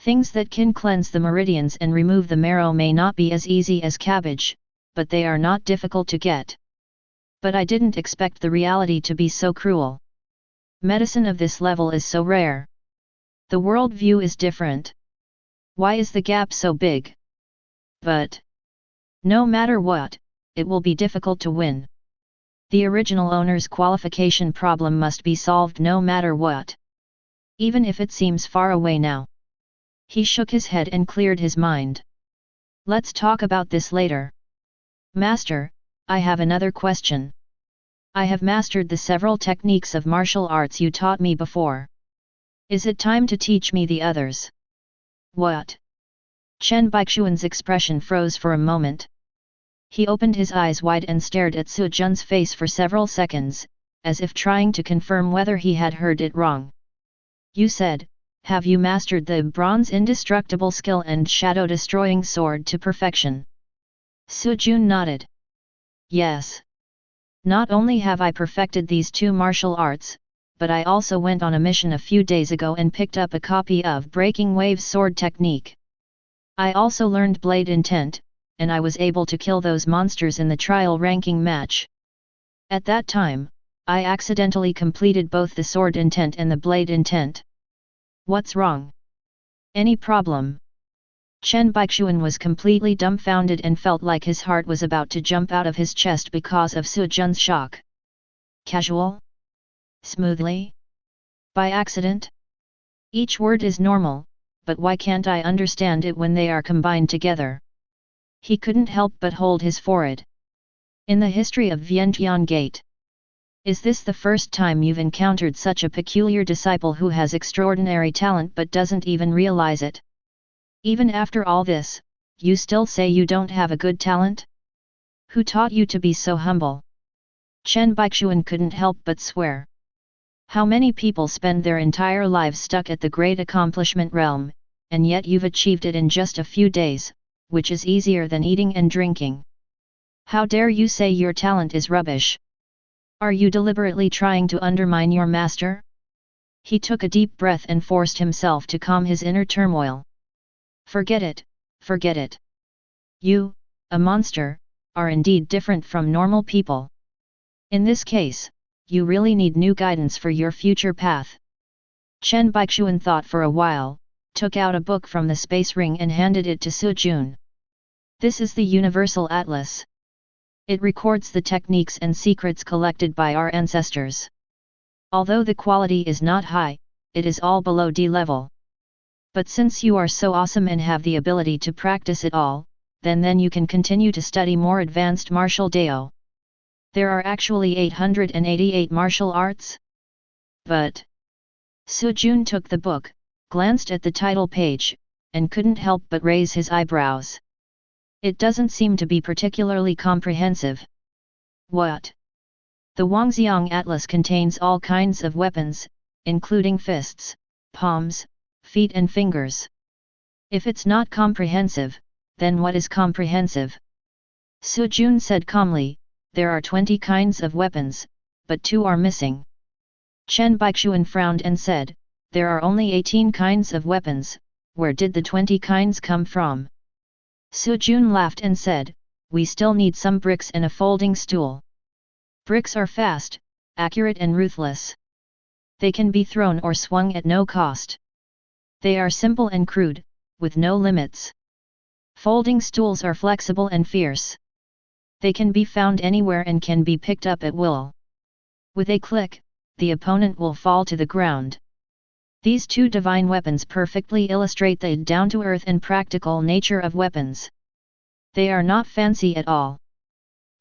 things that can cleanse the meridians and remove the marrow may not be as easy as cabbage, but they are not difficult to get. But I didn't expect the reality to be so cruel. Medicine of this level is so rare. The world view is different. Why is the gap so big? But no matter what, it will be difficult to win. The original owner's qualification problem must be solved no matter what. Even if it seems far away now. He shook his head and cleared his mind. Let's talk about this later. Master, I have another question. I have mastered the several techniques of martial arts you taught me before. Is it time to teach me the others? What? Chen Baichuan's expression froze for a moment. He opened his eyes wide and stared at Su Jun's face for several seconds, as if trying to confirm whether he had heard it wrong. You said, have you mastered the bronze indestructible skill and shadow-destroying sword to perfection? Su Jun nodded. Yes. Not only have I perfected these two martial arts, but I also went on a mission a few days ago and picked up a copy of Breaking Wave's sword technique. I also learned blade intent, and I was able to kill those monsters in the trial ranking match. At that time, I accidentally completed both the sword intent and the blade intent. What's wrong? Any problem? Chen Baichuan was completely dumbfounded and felt like his heart was about to jump out of his chest because of Su Jun's shock. Casual? Smoothly? By accident? Each word is normal, but why can't I understand it when they are combined together? He couldn't help but hold his forehead. In the history of Vientiane Gate, is this the first time you've encountered such a peculiar disciple who has extraordinary talent but doesn't even realize it? Even after all this, you still say you don't have a good talent? Who taught you to be so humble? Chen Baichuan couldn't help but swear. How many people spend their entire lives stuck at the great accomplishment realm, and yet you've achieved it in just a few days, which is easier than eating and drinking. How dare you say your talent is rubbish? Are you deliberately trying to undermine your master? He took a deep breath and forced himself to calm his inner turmoil. Forget it, forget it. You, a monster, are indeed different from normal people. In this case, you really need new guidance for your future path. Chen Baichuan thought for a while, took out a book from the space ring and handed it to Su Jun. This is the Universal Atlas. It records the techniques and secrets collected by our ancestors. Although the quality is not high, it is all below D level. But since you are so awesome and have the ability to practice it all, then you can continue to study more advanced martial Dao. There are actually 888 martial arts? But Su Jun took the book, glanced at the title page, and couldn't help but raise his eyebrows. It doesn't seem to be particularly comprehensive. What? The Wangxiang Atlas contains all kinds of weapons, including fists, palms, feet and fingers. If it's not comprehensive, then what is comprehensive? Su Jun said calmly, there are 20 kinds of weapons, but 2 are missing. Chen Baichuan frowned and said, there are only 18 kinds of weapons, where did the 20 kinds come from? Su Jun laughed and said, we still need some bricks and a folding stool. Bricks are fast, accurate and ruthless. They can be thrown or swung at no cost. They are simple and crude, with no limits. Folding stools are flexible and fierce. They can be found anywhere and can be picked up at will. With a click, the opponent will fall to the ground. These 2 divine weapons perfectly illustrate the down-to-earth and practical nature of weapons. They are not fancy at all.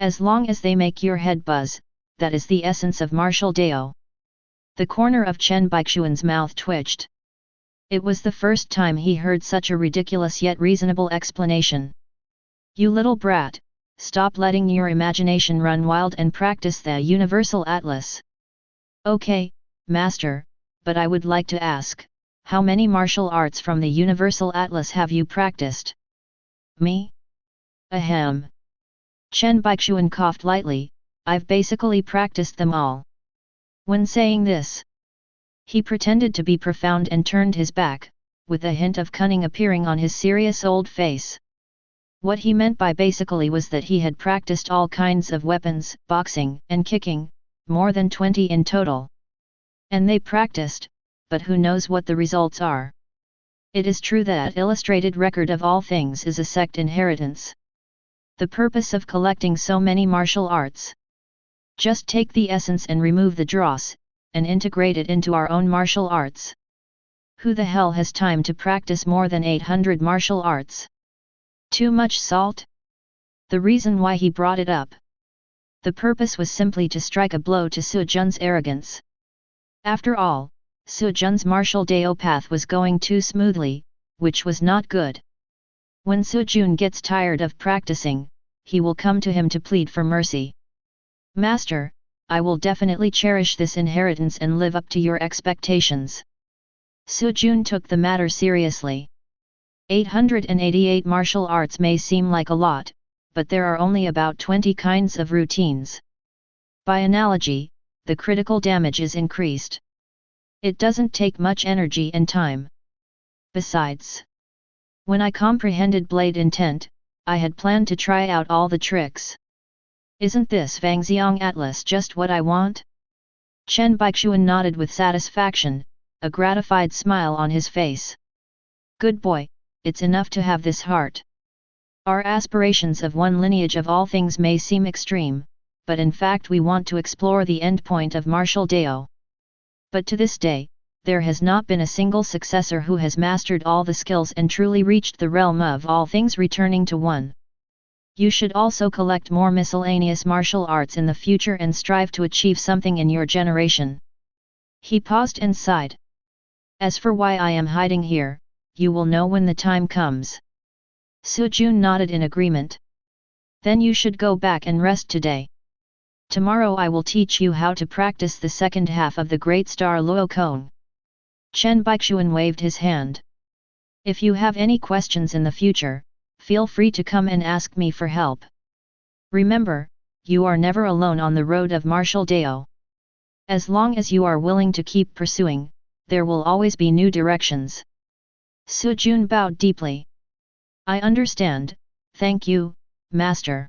As long as they make your head buzz, that is the essence of martial Dao. The corner of Chen Baichuan's mouth twitched. It was the first time he heard such a ridiculous yet reasonable explanation. You little brat, stop letting your imagination run wild and practice the Universal Atlas. Okay, Master, but I would like to ask, how many martial arts from the Universal Atlas have you practiced? Me? Ahem. Chen Baichuan coughed lightly, I've basically practiced them all. When saying this, he pretended to be profound and turned his back, with a hint of cunning appearing on his serious old face. What he meant by basically was that he had practiced all kinds of weapons, boxing and kicking, more than 20 in total. And they practiced, but who knows what the results are. It is true that illustrated record of all things is a sect inheritance. The purpose of collecting so many martial arts. Just take the essence and remove the dross, and integrate it into our own martial arts. Who the hell has time to practice more than 800 martial arts? Too much salt? The reason why he brought it up. The purpose was simply to strike a blow to Su Jun's arrogance. After all, Su Jun's martial Dao path was going too smoothly, which was not good. When Su Jun gets tired of practicing, he will come to him to plead for mercy. Master, I will definitely cherish this inheritance and live up to your expectations. Su Jun took the matter seriously. 888 martial arts may seem like a lot, but there are only about 20 kinds of routines. By analogy, the critical damage is increased. It doesn't take much energy and time. Besides, when I comprehended blade intent, I had planned to try out all the tricks. Isn't this Vangxiang Atlas just what I want? Chen Baichuan nodded with satisfaction, a gratified smile on his face. Good boy, it's enough to have this heart. Our aspirations of one lineage of all things may seem extreme, but in fact we want to explore the endpoint of martial Dao. But to this day, there has not been a single successor who has mastered all the skills and truly reached the realm of all things returning to one. You should also collect more miscellaneous martial arts in the future and strive to achieve something in your generation. He paused and sighed. As for why I am hiding here, you will know when the time comes. Su Jun nodded in agreement. Then you should go back and rest today. Tomorrow I will teach you how to practice the second half of the Great Star Luo Kong. Chen Baichuan waved his hand. If you have any questions in the future, feel free to come and ask me for help. Remember, you are never alone on the road of martial Dao. As long as you are willing to keep pursuing, there will always be new directions. Su Jun bowed deeply. I understand, thank you, Master.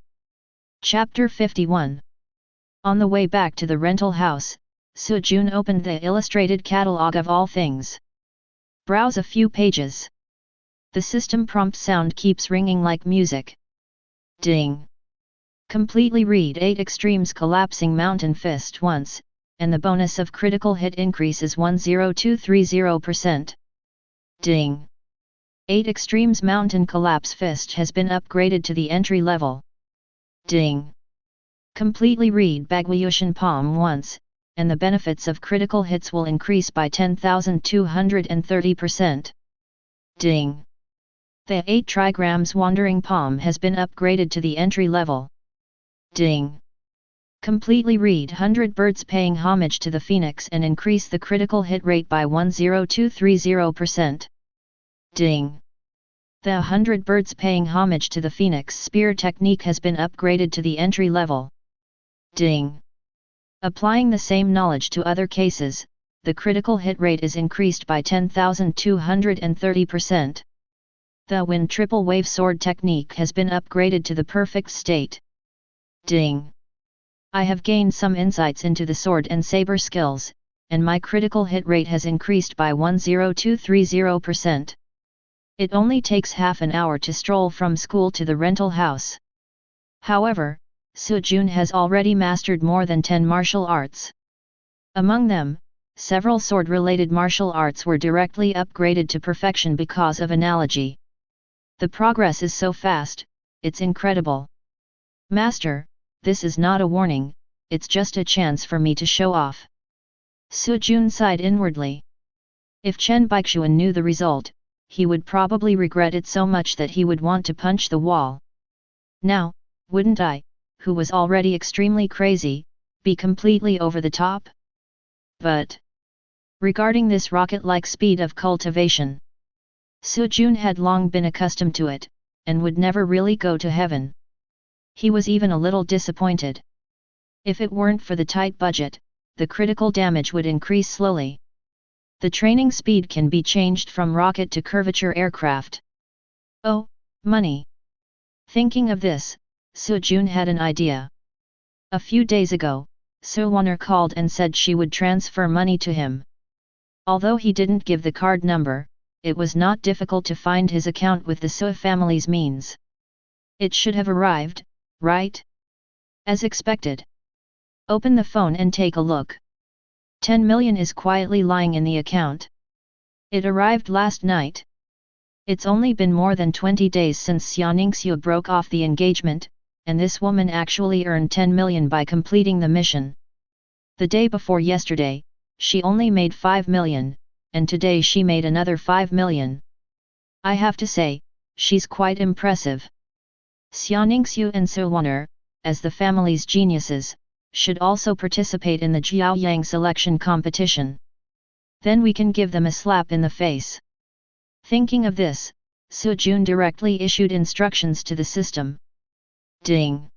Chapter 51. On the way back to the rental house, Su Jun opened the illustrated catalogue of all things. Browse a few pages. The system prompt sound keeps ringing like music. Ding! Completely read 8 extremes collapsing mountain fist once, and the bonus of critical hit increases 10230%. Ding! 8 extremes mountain collapse fist has been upgraded to the entry level. Ding! Completely read Baguiyushan Palm once, and the benefits of critical hits will increase by 10,230%. Ding! The 8 trigrams Wandering Palm has been upgraded to the entry level. Ding! Completely read 100 Birds Paying Homage to the Phoenix and increase the critical hit rate by 10230%. Ding! The 100 birds paying homage to the Phoenix Spear technique has been upgraded to the entry level. Ding! Applying the same knowledge to other cases, the critical hit rate is increased by 10,230%. The Wind Triple Wave Sword technique has been upgraded to the perfect state. Ding! I have gained some insights into the sword and saber skills, and my critical hit rate has increased by 10230%. It only takes half an hour to stroll from school to the rental house. However, Sujun has already mastered more than 10 martial arts. Among them, several sword-related martial arts were directly upgraded to perfection because of analogy. The progress is so fast, it's incredible. Master, this is not a warning, it's just a chance for me to show off. Sujun sighed inwardly. If Chen Baichuan knew the result, he would probably regret it so much that he would want to punch the wall. Now, wouldn't I, who was already extremely crazy, be completely over the top? But regarding this rocket-like speed of cultivation, Sujun had long been accustomed to it, and would never really go to heaven. He was even a little disappointed. If it weren't for the tight budget, the critical damage would increase slowly. The training speed can be changed from rocket to curvature aircraft. Oh, money! Thinking of this, Sujun had an idea. A few days ago, Suwaner called and said she would transfer money to him. Although he didn't give the card number, it was not difficult to find his account with the Su family's means. It should have arrived, right? As expected. Open the phone and take a look. 10 million is quietly lying in the account. It arrived last night. It's only been more than 20 days since Xiaoningsu broke off the engagement, and this woman actually earned 10 million by completing the mission. The day before yesterday, she only made 5 million, and today she made another 5 million. I have to say, she's quite impressive. Xiaoningsu and Suwaner, as the family's geniuses, should also participate in the Jiaoyang selection competition. Then we can give them a slap in the face. Thinking of this, Sujun directly issued instructions to the system. Ding!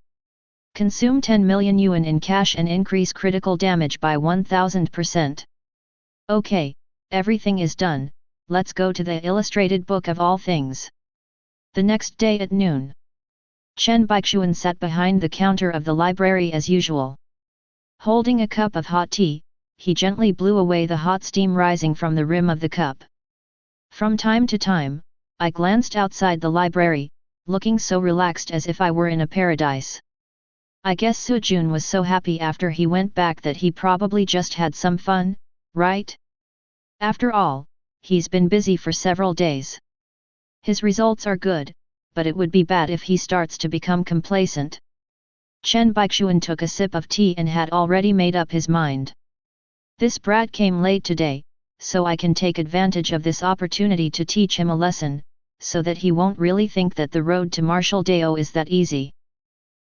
Consume 10 million yuan in cash and increase critical damage by 1000%. Okay, everything is done, let's go to the illustrated book of all things. The next day at noon, Chen Baichuan sat behind the counter of the library as usual. Holding a cup of hot tea, he gently blew away the hot steam rising from the rim of the cup. From time to time, I glanced outside the library, looking so relaxed as if I were in a paradise. I guess Sujun was so happy after he went back that he probably just had some fun, right? After all, he's been busy for several days. His results are good, but it would be bad if he starts to become complacent. Chen Baichuan took a sip of tea and had already made up his mind. This brat came late today, so I can take advantage of this opportunity to teach him a lesson, so that he won't really think that the road to martial Dao is that easy.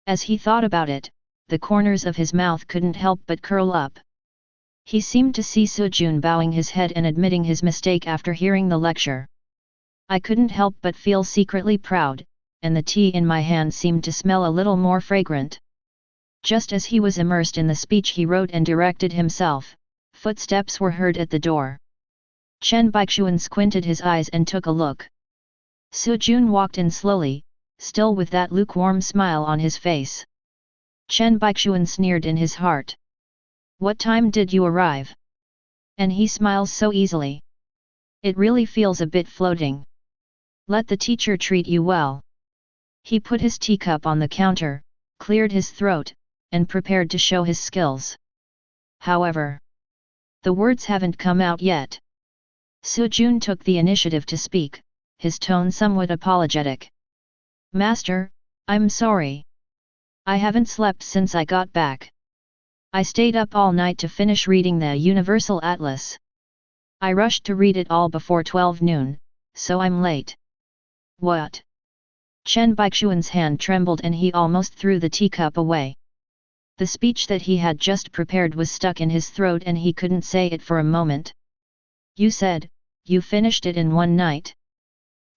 As he thought about it, the corners of his mouth couldn't help but curl up. He seemed to see Sujun bowing his head and admitting his mistake after hearing the lecture. I couldn't help but feel secretly proud, and the tea in my hand seemed to smell a little more fragrant. Just as he was immersed in the speech he wrote and directed himself, footsteps were heard at the door. Chen Baichuan squinted his eyes and took a look. Sujun walked in slowly, still with that lukewarm smile on his face. Chen Baichuan sneered in his heart. What time did you arrive? And he smiles so easily. It really feels a bit floating. Let the teacher treat you well. He put his teacup on the counter, cleared his throat, and prepared to show his skills. However, the words haven't come out yet. Sujun took the initiative to speak, his tone somewhat apologetic. Master, I'm sorry. I haven't slept since I got back. I stayed up all night to finish reading the Universal Atlas. I rushed to read it all before 12 noon, so I'm late. What? Chen Baichuan's hand trembled and he almost threw the teacup away. The speech that he had just prepared was stuck in his throat and he couldn't say it for a moment. You said, you finished it in one night.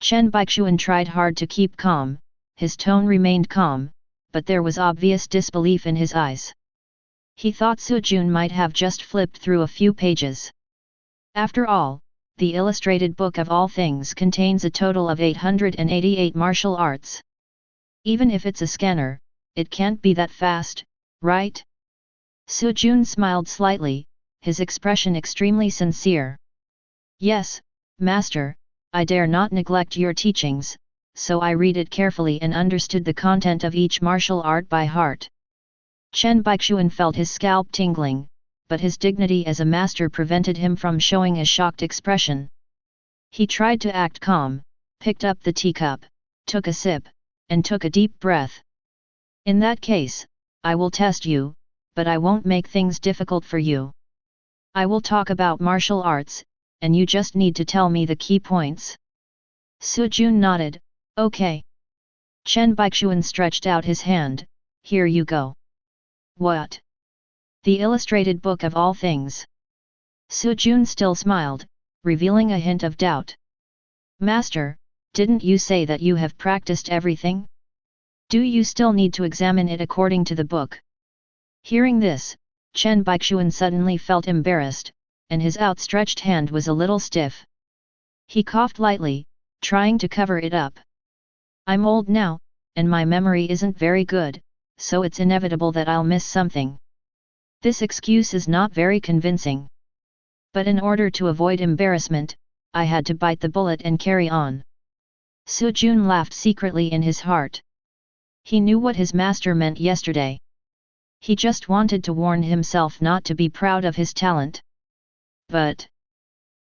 Chen Baichuan tried hard to keep calm, his tone remained calm, but there was obvious disbelief in his eyes. He thought Su Jun might have just flipped through a few pages. After all, the illustrated book of all things contains a total of 888 martial arts. Even if it's a scanner, it can't be that fast, right? Su Jun smiled slightly, his expression extremely sincere. Yes, Master, I dare not neglect your teachings, so I read it carefully and understood the content of each martial art by heart. Chen Baichuan felt his scalp tingling, but his dignity as a master prevented him from showing a shocked expression. He tried to act calm, picked up the teacup, took a sip, and took a deep breath. In that case, I will test you, but I won't make things difficult for you. I will talk about martial arts, and you just need to tell me the key points. Su Jun nodded, okay. Chen Baichuan stretched out his hand, here you go. What? The illustrated book of all things. Su Jun still smiled, revealing a hint of doubt. Master, didn't you say that you have practiced everything? Do you still need to examine it according to the book? Hearing this, Chen Baichuan suddenly felt embarrassed, and his outstretched hand was a little stiff. He coughed lightly, trying to cover it up. I'm old now, and my memory isn't very good, so it's inevitable that I'll miss something. This excuse is not very convincing. But in order to avoid embarrassment, I had to bite the bullet and carry on. Su Jun laughed secretly in his heart. He knew what his master meant yesterday. He just wanted to warn himself not to be proud of his talent. But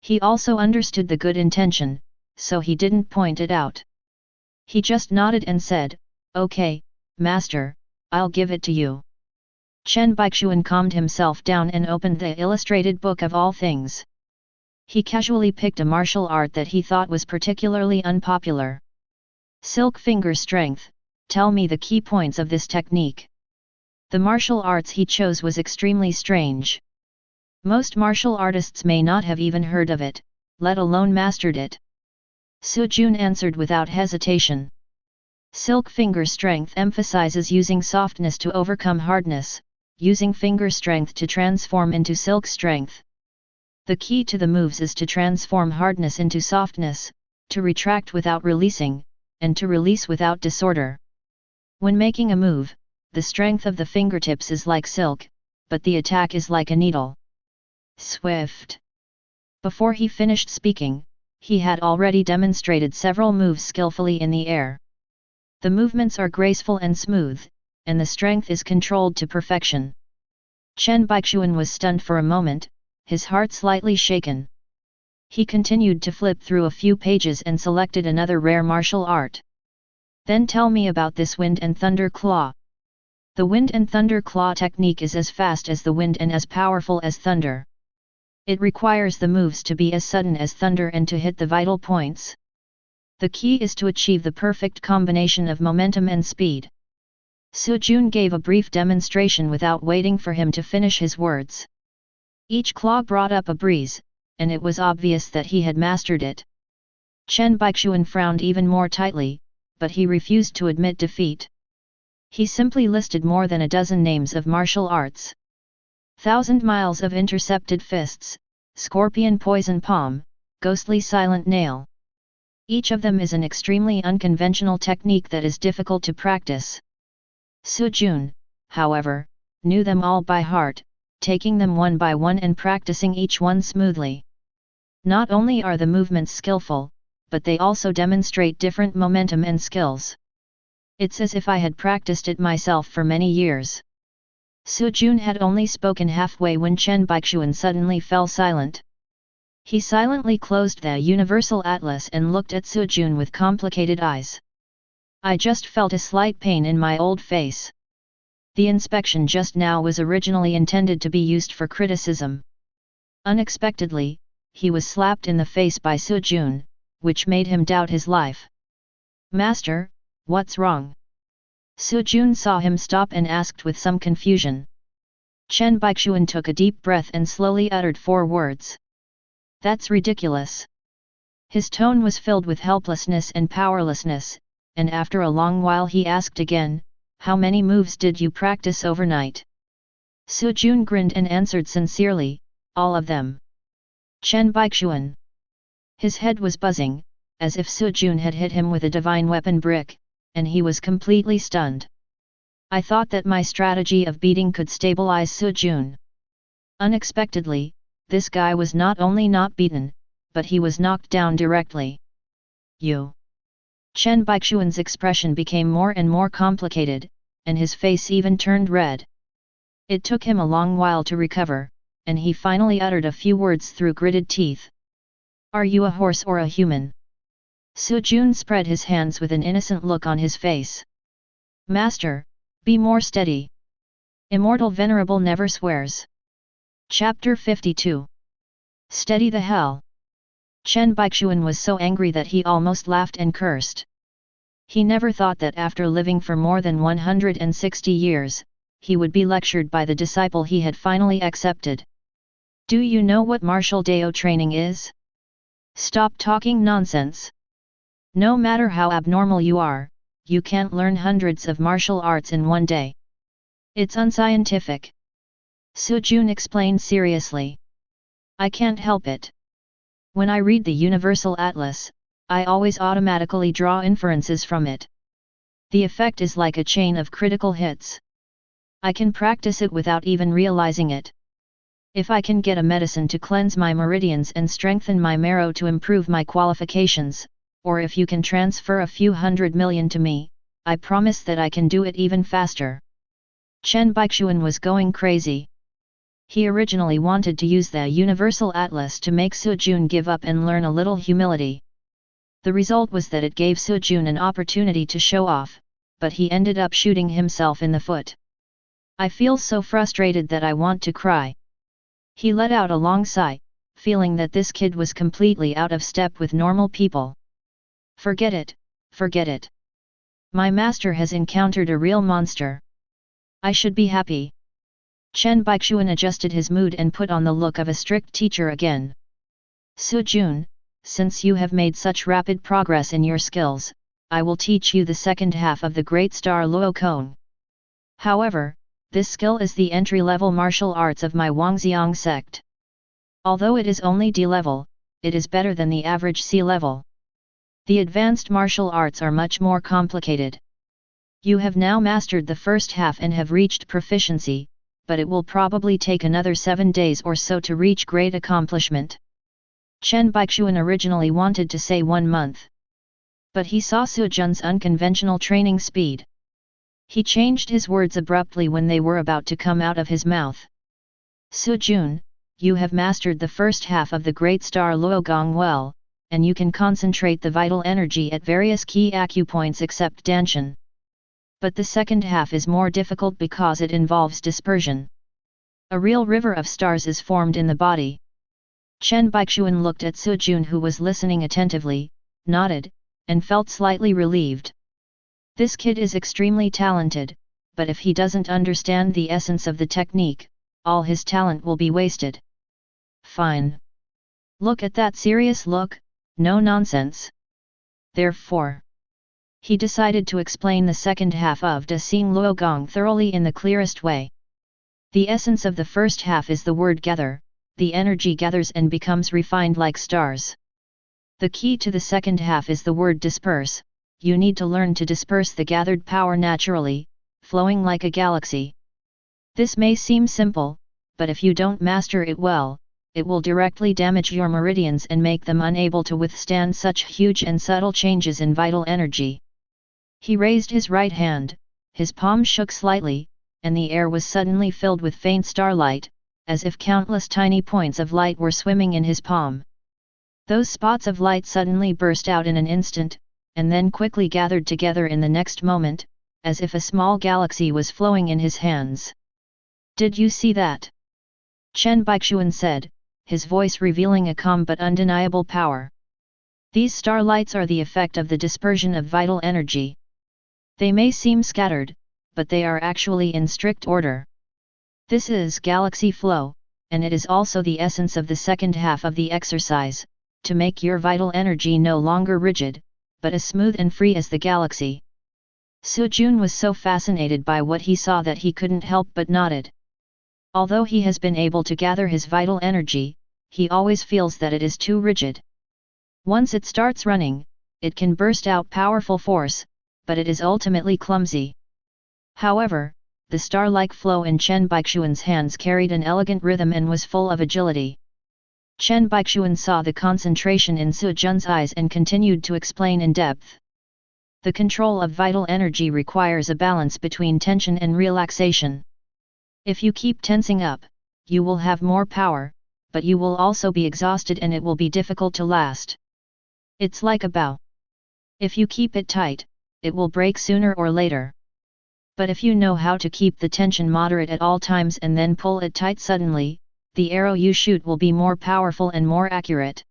he also understood the good intention, so he didn't point it out. He just nodded and said, okay, Master, I'll give it to you. Chen Baichuan calmed himself down and opened the illustrated book of all things. He casually picked a martial art that he thought was particularly unpopular. Silk finger strength, tell me the key points of this technique. The martial arts he chose was extremely strange. Most martial artists may not have even heard of it, let alone mastered it. Su Jun answered without hesitation. Silk finger strength emphasizes using softness to overcome hardness, using finger strength to transform into silk strength. The key to the moves is to transform hardness into softness, to retract without releasing, and to release without disorder. When making a move, the strength of the fingertips is like silk, but the attack is like a needle. Swift. Before he finished speaking, he had already demonstrated several moves skillfully in the air. The movements are graceful and smooth, and the strength is controlled to perfection. Chen Baichuan was stunned for a moment, his heart slightly shaken. He continued to flip through a few pages and selected another rare martial art. Then tell me about this wind and thunder claw. The wind and thunder claw technique is as fast as the wind and as powerful as thunder. It requires the moves to be as sudden as thunder and to hit the vital points. The key is to achieve the perfect combination of momentum and speed. Su Jun gave a brief demonstration without waiting for him to finish his words. Each claw brought up a breeze, and it was obvious that he had mastered it. Chen Baichuan frowned even more tightly, but he refused to admit defeat. He simply listed more than a dozen names of martial arts. 1,000 miles of intercepted fists, scorpion poison palm, ghostly silent nail. Each of them is an extremely unconventional technique that is difficult to practice. Su Jun, however, knew them all by heart, taking them one by one and practicing each one smoothly. Not only are the movements skillful, but they also demonstrate different momentum and skills. It's as if I had practiced it myself for many years. Su Jun had only spoken halfway when Chen Baichuan suddenly fell silent. He silently closed the Universal Atlas and looked at Su Jun with complicated eyes. I just felt a slight pain in my old face. The inspection just now was originally intended to be used for criticism. Unexpectedly, he was slapped in the face by Su Jun, which made him doubt his life. Master, what's wrong? Su Jun saw him stop and asked with some confusion. Chen Baichuan took a deep breath and slowly uttered 4 words. That's ridiculous. His tone was filled with helplessness and powerlessness, and after a long while he asked again, "How many moves did you practice overnight?" Su Jun grinned and answered sincerely, "All of them." Chen Baichuan. His head was buzzing, as if Su Jun had hit him with a divine weapon brick, and he was completely stunned. "I thought that my strategy of beating could stabilize Su Jun." Unexpectedly, this guy was not only not beaten, but he was knocked down directly. "You?" Chen Baichuan's expression became more and more complicated, and his face even turned red. It took him a long while to recover, and he finally uttered a few words through gritted teeth. "Are you a horse or a human?" Su Jun spread his hands with an innocent look on his face. "Master, be more steady. Immortal Venerable never swears." Chapter 52. Steady the hell! Chen Baichuan was so angry that he almost laughed and cursed. He never thought that after living for more than 160 years, he would be lectured by the disciple he had finally accepted. "Do you know what martial Dao training is? Stop talking nonsense. No matter how abnormal you are, you can't learn hundreds of martial arts in one day. It's unscientific." Su Jun explained seriously. "I can't help it. When I read the Universal Atlas, I always automatically draw inferences from it. The effect is like a chain of critical hits. I can practice it without even realizing it. If I can get a medicine to cleanse my meridians and strengthen my marrow to improve my qualifications, or if you can transfer a few 100 million to me, I promise that I can do it even faster." Chen Baichuan was going crazy. He originally wanted to use the Universal Atlas to make Su Jun give up and learn a little humility. The result was that it gave Su Jun an opportunity to show off, but he ended up shooting himself in the foot. "I feel so frustrated that I want to cry." He let out a long sigh, feeling that this kid was completely out of step with normal people. Forget it, forget it. My master has encountered a real monster. I should be happy." Chen Baichuan adjusted his mood and put on the look of a strict teacher again. "Su Jun, since you have made such rapid progress in your skills, I will teach you the second half of the Great Star Luo Kong. However, this skill is the entry-level martial arts of my Wangxiang sect. Although it is only D level, it is better than the average C level. The advanced martial arts are much more complicated. You have now mastered the first half and have reached proficiency, but it will probably take another 7 days or so to reach great accomplishment." Chen Baichuan originally wanted to say 1 month. But he saw Su Jun's unconventional training speed. He changed his words abruptly when they were about to come out of his mouth. "Su Jun, you have mastered the first half of the Great Star Luo Gong well, and you can concentrate the vital energy at various key acupoints except Danshan. But the second half is more difficult because it involves dispersion. A real river of stars is formed in the body." Chen Baichuan looked at Su Jun, who was listening attentively, nodded, and felt slightly relieved. This kid is extremely talented, but if he doesn't understand the essence of the technique, all his talent will be wasted. "Fine. Look at that serious look, no nonsense." Therefore, he decided to explain the second half of De Xing Luo Gong thoroughly in the clearest way. The essence of the first half is the word gather, the energy gathers and becomes refined like stars. The key to the second half is the word disperse, you need to learn to disperse the gathered power naturally, flowing like a galaxy. This may seem simple, but if you don't master it well, it will directly damage your meridians and make them unable to withstand such huge and subtle changes in vital energy. He raised his right hand, his palm shook slightly, and the air was suddenly filled with faint starlight, as if countless tiny points of light were swimming in his palm. Those spots of light suddenly burst out in an instant, and then quickly gathered together in the next moment, as if a small galaxy was flowing in his hands. "Did you see that?" Chen Baichuan said, his voice revealing a calm but undeniable power. "These starlights are the effect of the dispersion of vital energy. They may seem scattered, but they are actually in strict order. This is galaxy flow, and it is also the essence of the second half of the exercise, to make your vital energy no longer rigid, but as smooth and free as the galaxy. Sujun was so fascinated by what he saw that he couldn't help but nodded. Although he has been able to gather his vital energy, he always feels that it is too rigid. Once it starts running, it can burst out powerful force, but it is ultimately clumsy. However, the star-like flow in Chen Baichuan's hands carried an elegant rhythm and was full of agility. Chen Baichuan saw the concentration in Sujun's eyes and continued to explain in depth. The control of vital energy requires a balance between tension and relaxation. If you keep tensing up, you will have more power, but you will also be exhausted and it will be difficult to last. It's like a bow. If you keep it tight, it will break sooner or later. But if you know how to keep the tension moderate at all times and then pull it tight suddenly, the arrow you shoot will be more powerful and more accurate.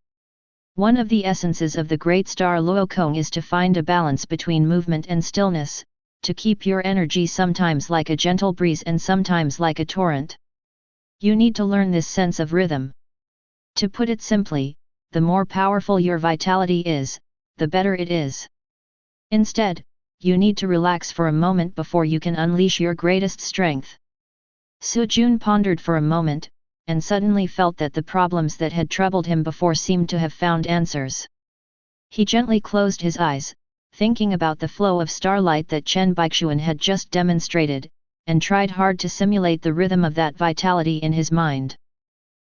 One of the essences of the great star Luokong is to find a balance between movement and stillness, to keep your energy sometimes like a gentle breeze and sometimes like a torrent. You need to learn this sense of rhythm. To put it simply, the more powerful your vitality is, the better it is. Instead, you need to relax for a moment before you can unleash your greatest strength. Sujun pondered for a moment, and suddenly felt that the problems that had troubled him before seemed to have found answers. He gently closed his eyes, thinking about the flow of starlight that Chen Baichuan had just demonstrated, and tried hard to simulate the rhythm of that vitality in his mind.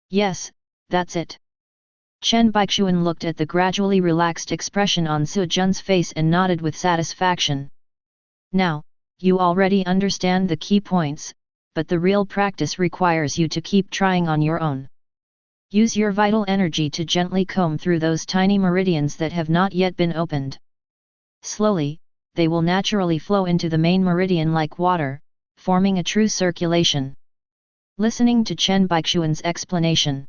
Yes, that's it. Chen Baichuan looked at the gradually relaxed expression on Sujun's face and nodded with satisfaction. Now, you already understand the key points, but the real practice requires you to keep trying on your own. Use your vital energy to gently comb through those tiny meridians that have not yet been opened. Slowly, they will naturally flow into the main meridian like water, forming a true circulation. Listening to Chen Baichuan's explanation,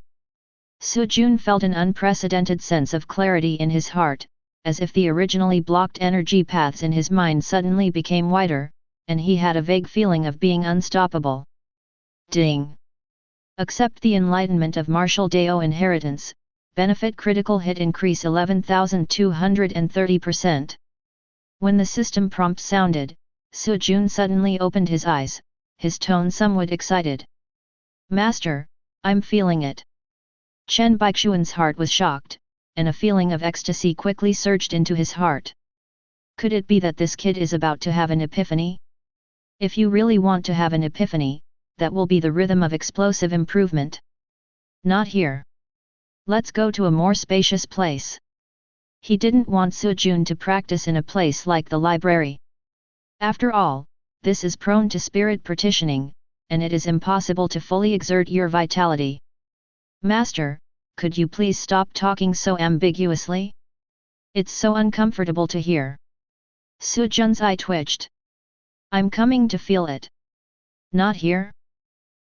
Sujun felt an unprecedented sense of clarity in his heart, as if the originally blocked energy paths in his mind suddenly became wider, and he had a vague feeling of being unstoppable. Ding! Accept the enlightenment of martial Dao inheritance, benefit critical hit increase 11,230%. When the system prompt sounded, Sujun suddenly opened his eyes, his tone somewhat excited. Master, I'm feeling it. Chen Baichuan's heart was shocked, and a feeling of ecstasy quickly surged into his heart. Could it be that this kid is about to have an epiphany? If you really want to have an epiphany, that will be the rhythm of explosive improvement. Not here. Let's go to a more spacious place. He didn't want Sujun to practice in a place like the library. After all, this is prone to spirit partitioning, and it is impossible to fully exert your vitality. Master, could you please stop talking so ambiguously? It's so uncomfortable to hear. Sujun's eye twitched. I'm coming to feel it. Not here?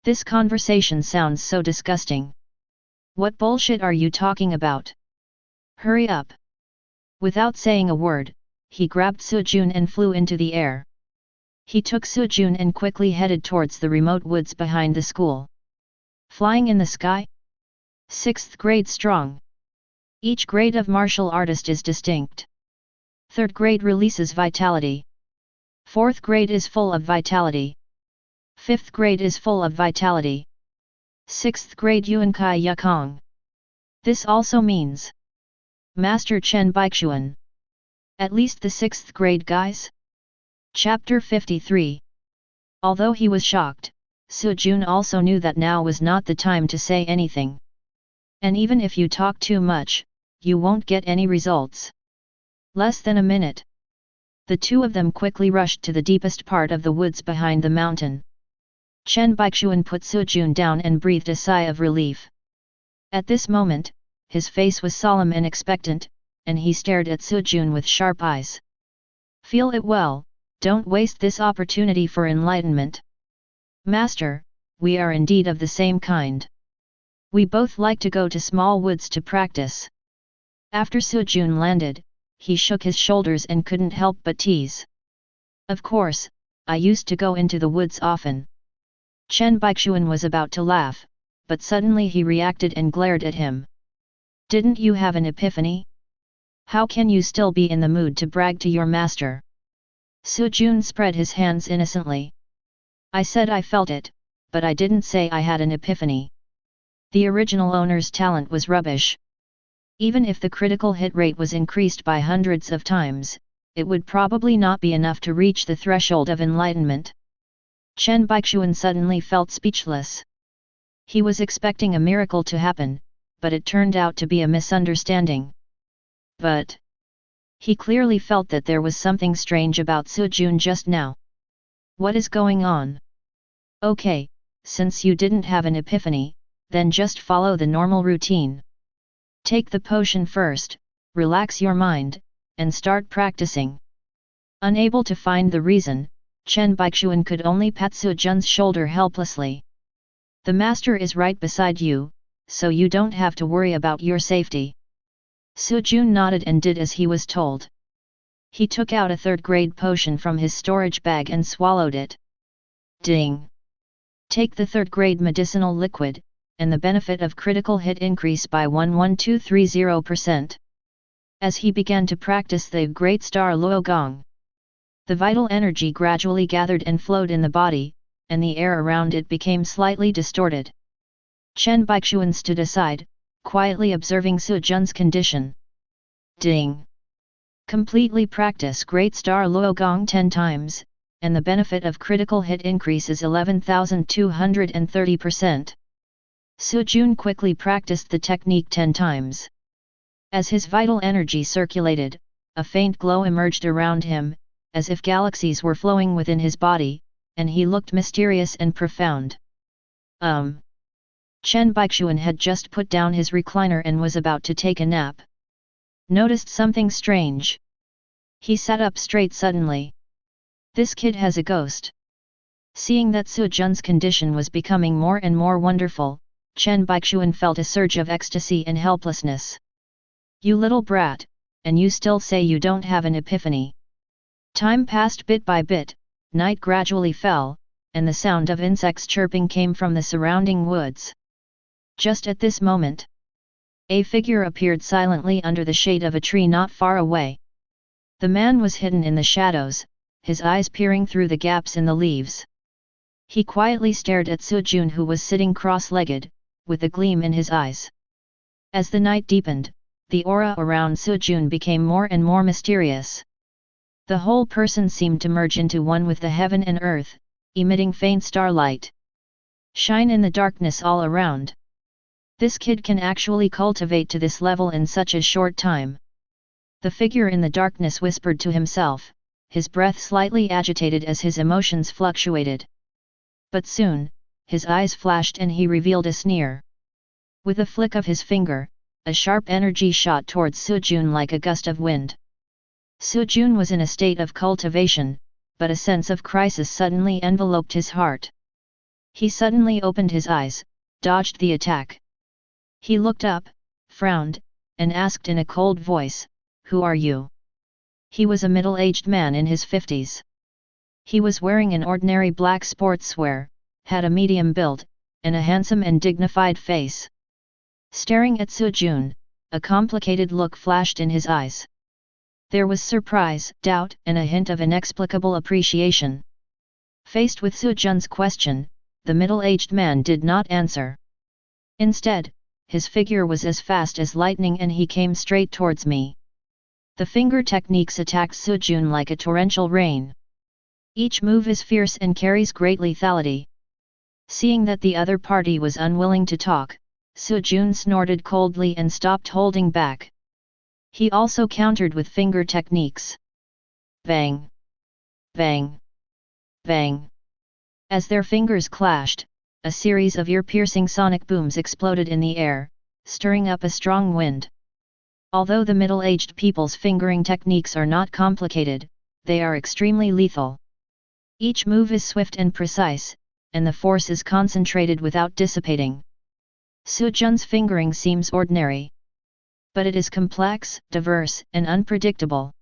This conversation sounds so disgusting. What bullshit are you talking about? Hurry up. Without saying a word, he grabbed Sujun and flew into the air. He took Sujun and quickly headed towards the remote woods behind the school. Flying in the sky? 6th grade strong. Each grade of martial artist is distinct. 3rd grade releases vitality. 4th grade is full of vitality. 5th grade is full of vitality. 6th grade Yuankai Yakong. This also means Master Chen Baichuan. At least the 6th grade guys? Chapter 53. Although he was shocked, Sujun also knew that now was not the time to say anything. And even if you talk too much, you won't get any results. Less than a minute. The two of them quickly rushed to the deepest part of the woods behind the mountain. Chen Baichuan put Sujun down and breathed a sigh of relief. At this moment, his face was solemn and expectant, and he stared at Sujun with sharp eyes. Feel it well, don't waste this opportunity for enlightenment. Master, we are indeed of the same kind. We both like to go to small woods to practice. After Sujun landed, he shook his shoulders and couldn't help but tease. Of course, I used to go into the woods often. Chen Baichuan was about to laugh, but suddenly he reacted and glared at him. Didn't you have an epiphany? How can you still be in the mood to brag to your master? Su Jun spread his hands innocently. I said I felt it, but I didn't say I had an epiphany. The original owner's talent was rubbish. Even if the critical hit rate was increased by hundreds of times, it would probably not be enough to reach the threshold of enlightenment. Chen Baichuan suddenly felt speechless. He was expecting a miracle to happen, but it turned out to be a misunderstanding. But he clearly felt that there was something strange about Su Jun just now. What is going on? Okay, since you didn't have an epiphany, then just follow the normal routine. Take the potion first, relax your mind, and start practicing. Unable to find the reason, Chen Baichuan could only pat Su Jun's shoulder helplessly. The master is right beside you, so you don't have to worry about your safety. Su Jun nodded and did as he was told. He took out a third-grade potion from his storage bag and swallowed it. Ding! Take the third-grade medicinal liquid, and the benefit of critical hit increase by 11230%. As he began to practice the Great Star Luo Gong, the vital energy gradually gathered and flowed in the body, and the air around it became slightly distorted. Chen Baichuan stood aside, quietly observing Su Jun's condition. Ding! Completely practice Great Star Luo Gong 10 times, and the benefit of critical hit increase is 11,230%. Su Jun quickly practiced the technique 10 times. As his vital energy circulated, a faint glow emerged around him, as if galaxies were flowing within his body, and he looked mysterious and profound. Chen Baichuan had just put down his recliner and was about to take a nap. Noticed something strange. He sat up straight suddenly. This kid has a ghost. Seeing that Su Jun's condition was becoming more and more wonderful, Chen Baichuan felt a surge of ecstasy and helplessness. You little brat, and you still say you don't have an epiphany. Time passed bit by bit, night gradually fell, and the sound of insects chirping came from the surrounding woods. Just at this moment, a figure appeared silently under the shade of a tree not far away. The man was hidden in the shadows, his eyes peering through the gaps in the leaves. He quietly stared at Su Jun, who was sitting cross-legged, with a gleam in his eyes. As the night deepened, the aura around Su Jun became more and more mysterious. The whole person seemed to merge into one with the heaven and earth, emitting faint starlight. Shine in the darkness all around. This kid can actually cultivate to this level in such a short time. The figure in the darkness whispered to himself, his breath slightly agitated as his emotions fluctuated. But soon, his eyes flashed and he revealed a sneer. With a flick of his finger, a sharp energy shot towards Su Jun like a gust of wind. Su Jun was in a state of cultivation, but a sense of crisis suddenly enveloped his heart. He suddenly opened his eyes, dodged the attack. He looked up, frowned, and asked in a cold voice, "Who are you?" He was a middle-aged man in his 50s. He was wearing an ordinary black sportswear, had a medium build, and a handsome and dignified face. Staring at Su Jun, a complicated look flashed in his eyes. There was surprise, doubt, and a hint of inexplicable appreciation. Faced with Su Jun's question, the middle-aged man did not answer. Instead, his figure was as fast as lightning and he came straight towards me. The finger techniques attacked Su Jun like a torrential rain. Each move is fierce and carries great lethality. Seeing that the other party was unwilling to talk, Su Jun snorted coldly and stopped holding back. He also countered with finger techniques. Bang! Bang! Bang! As their fingers clashed, a series of ear-piercing sonic booms exploded in the air, stirring up a strong wind. Although the middle-aged people's fingering techniques are not complicated, they are extremely lethal. Each move is swift and precise, and the force is concentrated without dissipating. Su Jun's fingering seems ordinary, but it is complex, diverse, and unpredictable.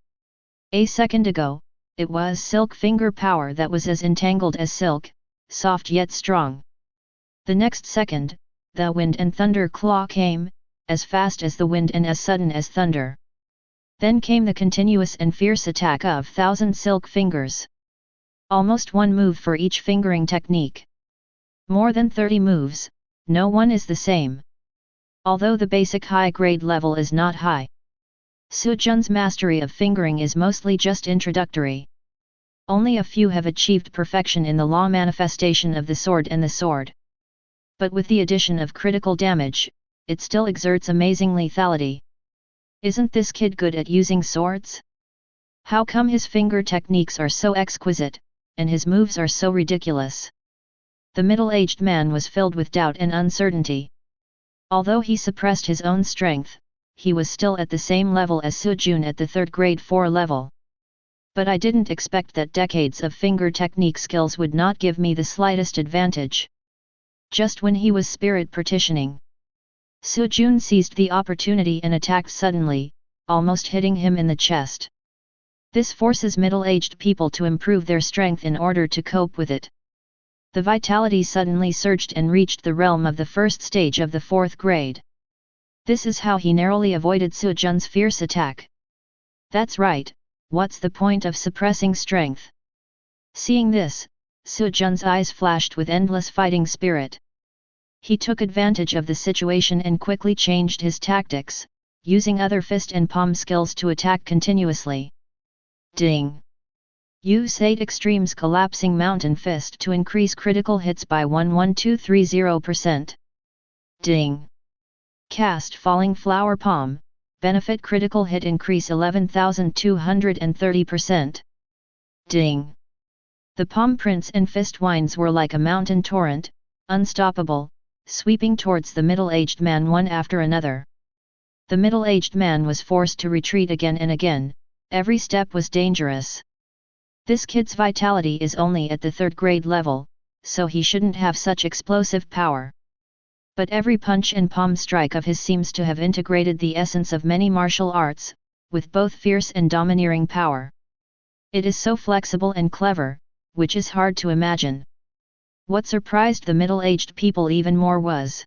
A second ago, it was silk finger power that was as entangled as silk, soft yet strong. The next second, the wind and thunder claw came, as fast as the wind and as sudden as thunder. Then came the continuous and fierce attack of 1,000 silk fingers. Almost one move for each fingering technique. More than 30 moves, no one is the same. Although the basic high-grade level is not high, Su Jun's mastery of fingering is mostly just introductory. Only a few have achieved perfection in the law manifestation of the sword and the sword. But with the addition of critical damage, it still exerts amazing lethality. Isn't this kid good at using swords? How come his finger techniques are so exquisite, and his moves are so ridiculous? The middle-aged man was filled with doubt and uncertainty. Although he suppressed his own strength, he was still at the same level as Su Jun at the 3rd grade 4 level. But I didn't expect that decades of finger technique skills would not give me the slightest advantage. Just when he was spirit partitioning, Su Jun seized the opportunity and attacked suddenly, almost hitting him in the chest. This forces middle-aged people to improve their strength in order to cope with it. The vitality suddenly surged and reached the realm of the 1st stage of the 4th grade. This is how he narrowly avoided Su Jun's fierce attack. That's right, what's the point of suppressing strength? Seeing this, Su Jun's eyes flashed with endless fighting spirit. He took advantage of the situation and quickly changed his tactics, using other fist and palm skills to attack continuously. Ding! Use 8 extremes collapsing mountain fist to increase critical hits by 11230%. Ding! Cast falling flower palm, benefit critical hit increase 11,230%. Ding! The palm prints and fist winds were like a mountain torrent, unstoppable, sweeping towards the middle-aged man one after another. The middle-aged man was forced to retreat again and again, every step was dangerous. This kid's vitality is only at the 3rd grade level, so he shouldn't have such explosive power. But every punch and palm strike of his seems to have integrated the essence of many martial arts, with both fierce and domineering power. It is so flexible and clever, which is hard to imagine. What surprised the middle-aged people even more was,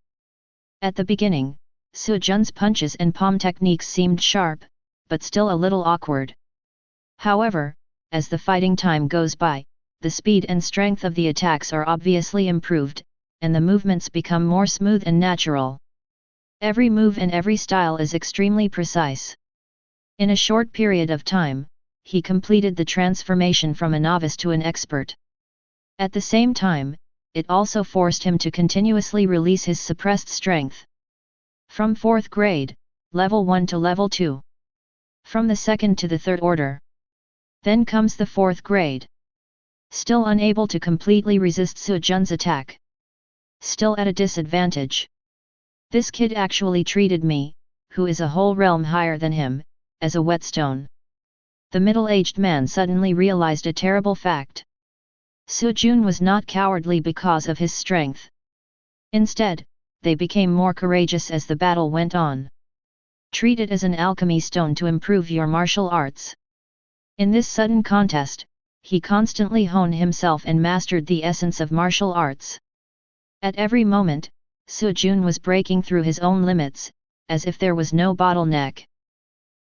at the beginning, Su Jun's punches and palm techniques seemed sharp, but still a little awkward. However, as the fighting time goes by, the speed and strength of the attacks are obviously improved, and the movements become more smooth and natural. Every move and every style is extremely precise. In a short period of time, he completed the transformation from a novice to an expert. At the same time, it also forced him to continuously release his suppressed strength. From 4th grade, level 1 to level 2. From the 2nd to the 3rd order. Then comes the 4th grade. Still unable to completely resist Su Jun's attack. Still at a disadvantage. This kid actually treated me, who is a whole realm higher than him, as a whetstone. The middle-aged man suddenly realized a terrible fact. Su Jun was not cowardly because of his strength. Instead, they became more courageous as the battle went on. Treat it as an alchemy stone to improve your martial arts. In this sudden contest, he constantly honed himself and mastered the essence of martial arts. At every moment, Su Jun was breaking through his own limits, as if there was no bottleneck.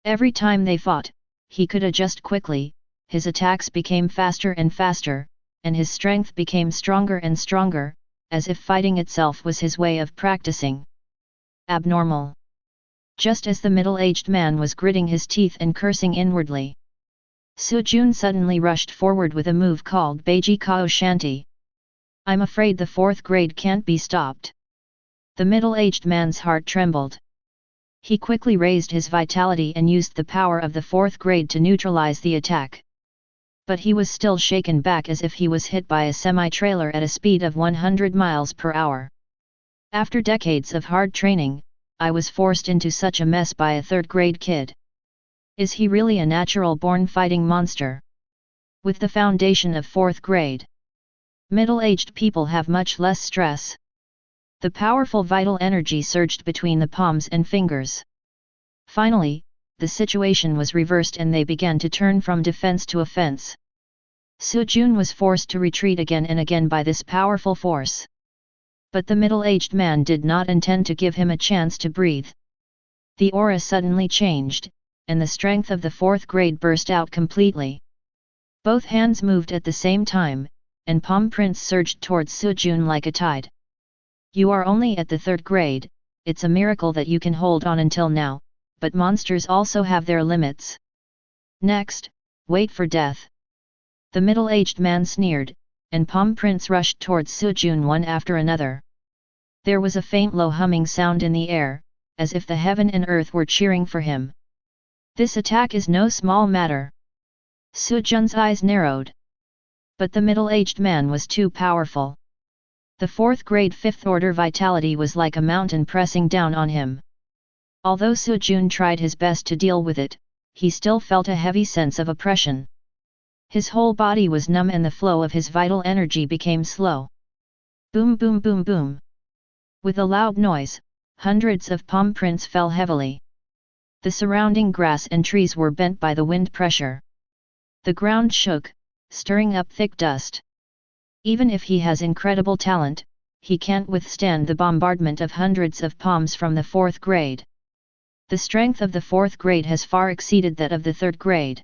Every time they fought, he could adjust quickly, his attacks became faster and faster, and his strength became stronger and stronger, as if fighting itself was his way of practicing. Abnormal. Just as the middle-aged man was gritting his teeth and cursing inwardly, Su Jun suddenly rushed forward with a move called Beiji Kao Shanti. I'm afraid the 4th grade can't be stopped. The middle-aged man's heart trembled. He quickly raised his vitality and used the power of the 4th grade to neutralize the attack. But he was still shaken back as if he was hit by a semi-trailer at a speed of 100 miles per hour. After decades of hard training, I was forced into such a mess by a 3rd grade kid. Is he really a natural-born fighting monster? With the foundation of 4th grade, middle-aged people have much less stress. The powerful vital energy surged between the palms and fingers. Finally, the situation was reversed and they began to turn from defense to offense. Su Jun was forced to retreat again and again by this powerful force. But the middle-aged man did not intend to give him a chance to breathe. The aura suddenly changed, and the strength of the fourth grade burst out completely. Both hands moved at the same time, and palm prints surged towards Sujun like a tide. You are only at the third grade, it's a miracle that you can hold on until now, but monsters also have their limits. Next, wait for death. The middle-aged man sneered, and palm prints rushed towards Sujun one after another. There was a faint low humming sound in the air, as if the heaven and earth were cheering for him. This attack is no small matter. Sujun's eyes narrowed. But the middle-aged man was too powerful. The fourth grade fifth order vitality was like a mountain pressing down on him. Although Sujun tried his best to deal with it, he still felt a heavy sense of oppression. His whole body was numb and the flow of his vital energy became slow. Boom boom boom boom. With a loud noise, hundreds of palm prints fell heavily. The surrounding grass and trees were bent by the wind pressure. The ground shook, stirring up thick dust. Even if he has incredible talent, he can't withstand the bombardment of hundreds of palms from the fourth grade. The strength of the fourth grade has far exceeded that of the third grade.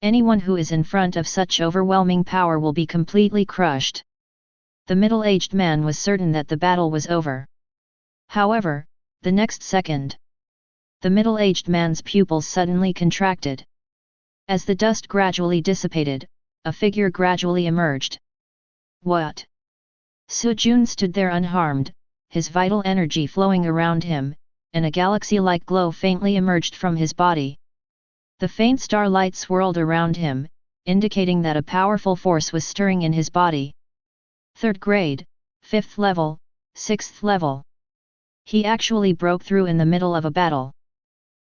Anyone who is in front of such overwhelming power will be completely crushed. The middle-aged man was certain that the battle was over. However, the next second, the middle-aged man's pupils suddenly contracted. As the dust gradually dissipated, a figure gradually emerged. What? Sujun stood there unharmed, his vital energy flowing around him, and a galaxy-like glow faintly emerged from his body. The faint starlight swirled around him, indicating that a powerful force was stirring in his body. Third grade, 5th level, 6th level. He actually broke through in the middle of a battle.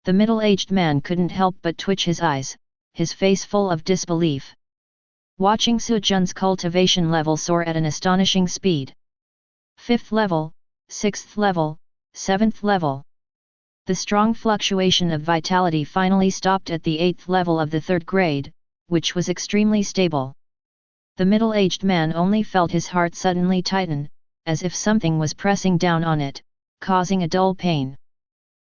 The middle-aged man couldn't help but twitch his eyes, his face full of disbelief. Watching Sujun's cultivation level soar at an astonishing speed. 5th level, 6th level, 7th level. The strong fluctuation of vitality finally stopped at the 8th level of the third grade, which was extremely stable. The middle-aged man only felt his heart suddenly tighten, as if something was pressing down on it, causing a dull pain.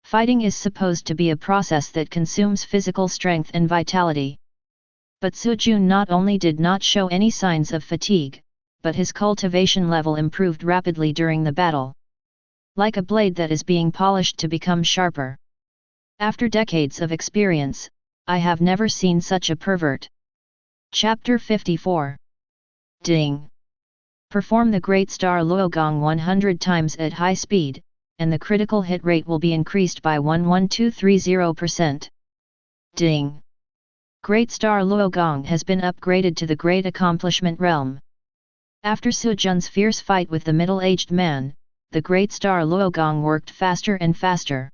Fighting is supposed to be a process that consumes physical strength and vitality. But Sujun not only did not show any signs of fatigue, but his cultivation level improved rapidly during the battle. Like a blade that is being polished to become sharper. After decades of experience, I have never seen such a pervert. Chapter 54. Ding! Perform the Great Star Luogong 100 times at high speed, and the critical hit rate will be increased by 11230%. Ding! Great Star Luogong has been upgraded to the Great Accomplishment realm. After Sujun's fierce fight with the middle-aged man, the Great Star Luogong worked faster and faster.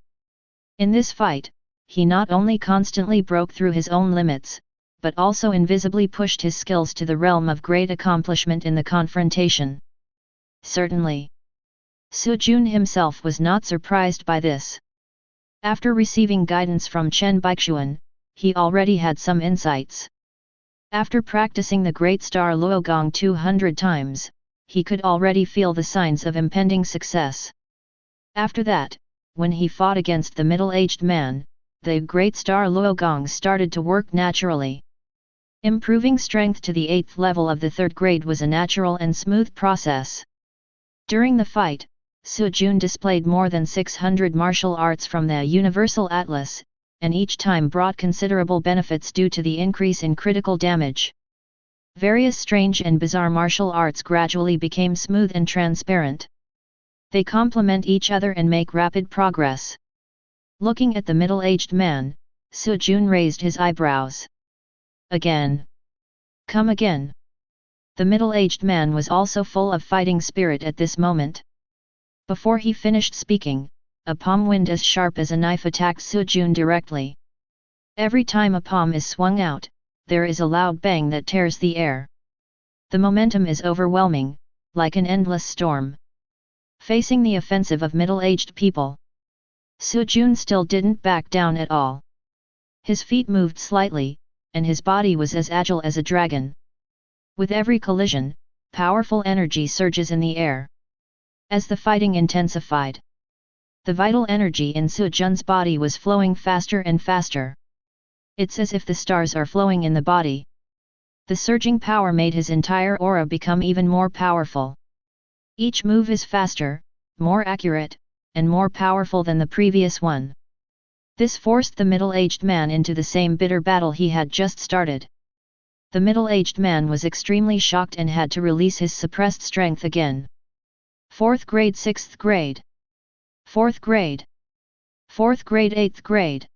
In this fight, he not only constantly broke through his own limits, but also invisibly pushed his skills to the realm of great accomplishment in the confrontation. Certainly, Sujun himself was not surprised by this. After receiving guidance from Chen Baichuan, he already had some insights. After practicing the Great Star Luogong 200 times, he could already feel the signs of impending success. After that, when he fought against the middle-aged man, the Great Star Luogong started to work naturally. Improving strength to the 8th level of the third grade was a natural and smooth process. During the fight, Sujun displayed more than 600 martial arts from the Universal Atlas, and each time brought considerable benefits due to the increase in critical damage. Various strange and bizarre martial arts gradually became smooth and transparent. They complement each other and make rapid progress. Looking at the middle-aged man, Sujun raised his eyebrows. Again. Come again. The middle-aged man was also full of fighting spirit at this moment. Before he finished speaking, a palm wind as sharp as a knife attacked Sujun directly. Every time a palm is swung out, there is a loud bang that tears the air. The momentum is overwhelming, like an endless storm. Facing the offensive of middle-aged people, Sujun still didn't back down at all. His feet moved slightly, and his body was as agile as a dragon. With every collision, powerful energy surges in the air. As the fighting intensified, The vital energy in Su Jun's body was flowing faster and faster. It's as if the stars are flowing in the body. The surging power made his entire aura become even more powerful. Each move is faster, more accurate, and more powerful than the previous one. This forced the middle-aged man into the same bitter battle he had just started. The middle-aged man was extremely shocked and had to release his suppressed strength again. 4th grade, 6th grade. 4th grade. 4th grade, 8th grade.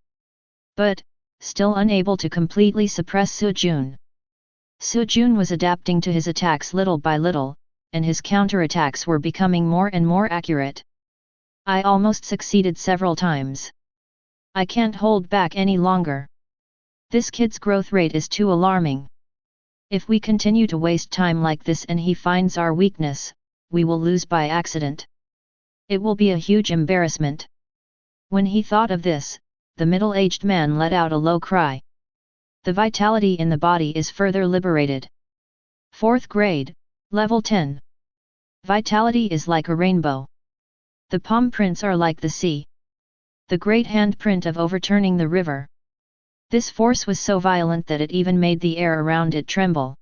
But, still unable to completely suppress Su Jun. Su Jun was adapting to his attacks little by little, and his counterattacks were becoming more and more accurate. I almost succeeded several times. I can't hold back any longer. This kid's growth rate is too alarming. If we continue to waste time like this and he finds our weakness, we will lose by accident. It will be a huge embarrassment. When he thought of this, the middle-aged man let out a low cry. The vitality in the body is further liberated. 4th grade, level 10. Vitality is like a rainbow. The palm prints are like the sea. The great handprint of overturning the river. This force was so violent that it even made the air around it tremble.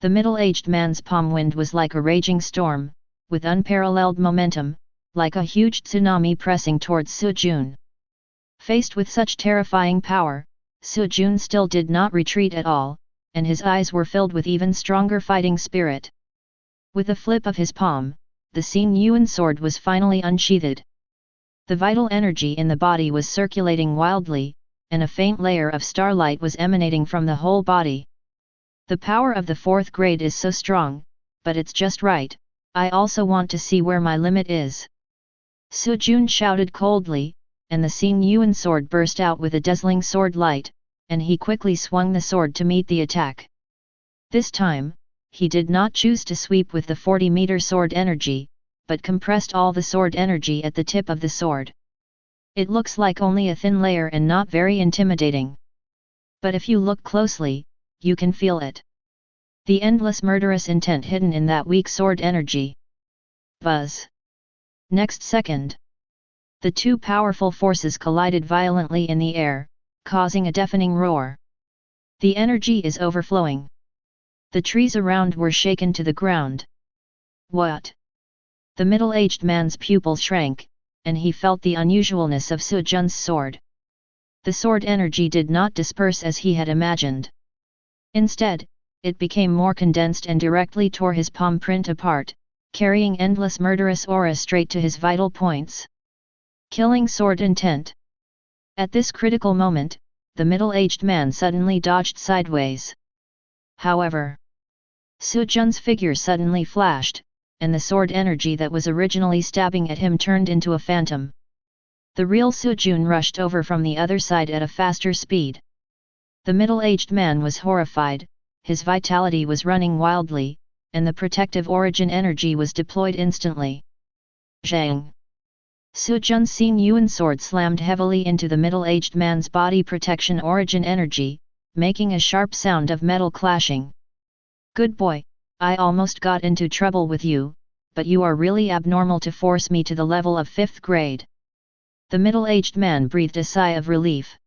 The middle-aged man's palm wind was like a raging storm, with unparalleled momentum, like a huge tsunami pressing towards Su Jun. Faced with such terrifying power, Su Jun still did not retreat at all, and his eyes were filled with even stronger fighting spirit. With a flip of his palm, the Xin Yuan sword was finally unsheathed. The vital energy in the body was circulating wildly, and a faint layer of starlight was emanating from the whole body. The power of the 4th grade is so strong, but it's just right. I also want to see where my limit is. Su Jun shouted coldly, and the Xin Yuan sword burst out with a dazzling sword light, and he quickly swung the sword to meet the attack. This time, he did not choose to sweep with the 40-meter sword energy, but compressed all the sword energy at the tip of the sword. It looks like only a thin layer and not very intimidating. But if you look closely, you can feel it. The endless murderous intent hidden in that weak sword energy. Buzz. Next second, the two powerful forces collided violently in the air, causing a deafening roar. The energy is overflowing. The trees around were shaken to the ground. What? The middle-aged man's pupils shrank, and he felt the unusualness of Su Jun's sword. The sword energy did not disperse as he had imagined. Instead, it became more condensed and directly tore his palm print apart, carrying endless murderous aura straight to his vital points. Killing sword intent. At this critical moment, the middle-aged man suddenly dodged sideways. However, Su Jun's figure suddenly flashed, and the sword energy that was originally stabbing at him turned into a phantom. The real Su Jun rushed over from the other side at a faster speed. The middle-aged man was horrified, his vitality was running wildly, and the protective origin energy was deployed instantly. Zhang! Su Jun's Xin Yuan sword slammed heavily into the middle-aged man's body protection origin energy, making a sharp sound of metal clashing. Good boy, I almost got into trouble with you, but you are really abnormal to force me to the level of 5th grade. The middle-aged man breathed a sigh of relief.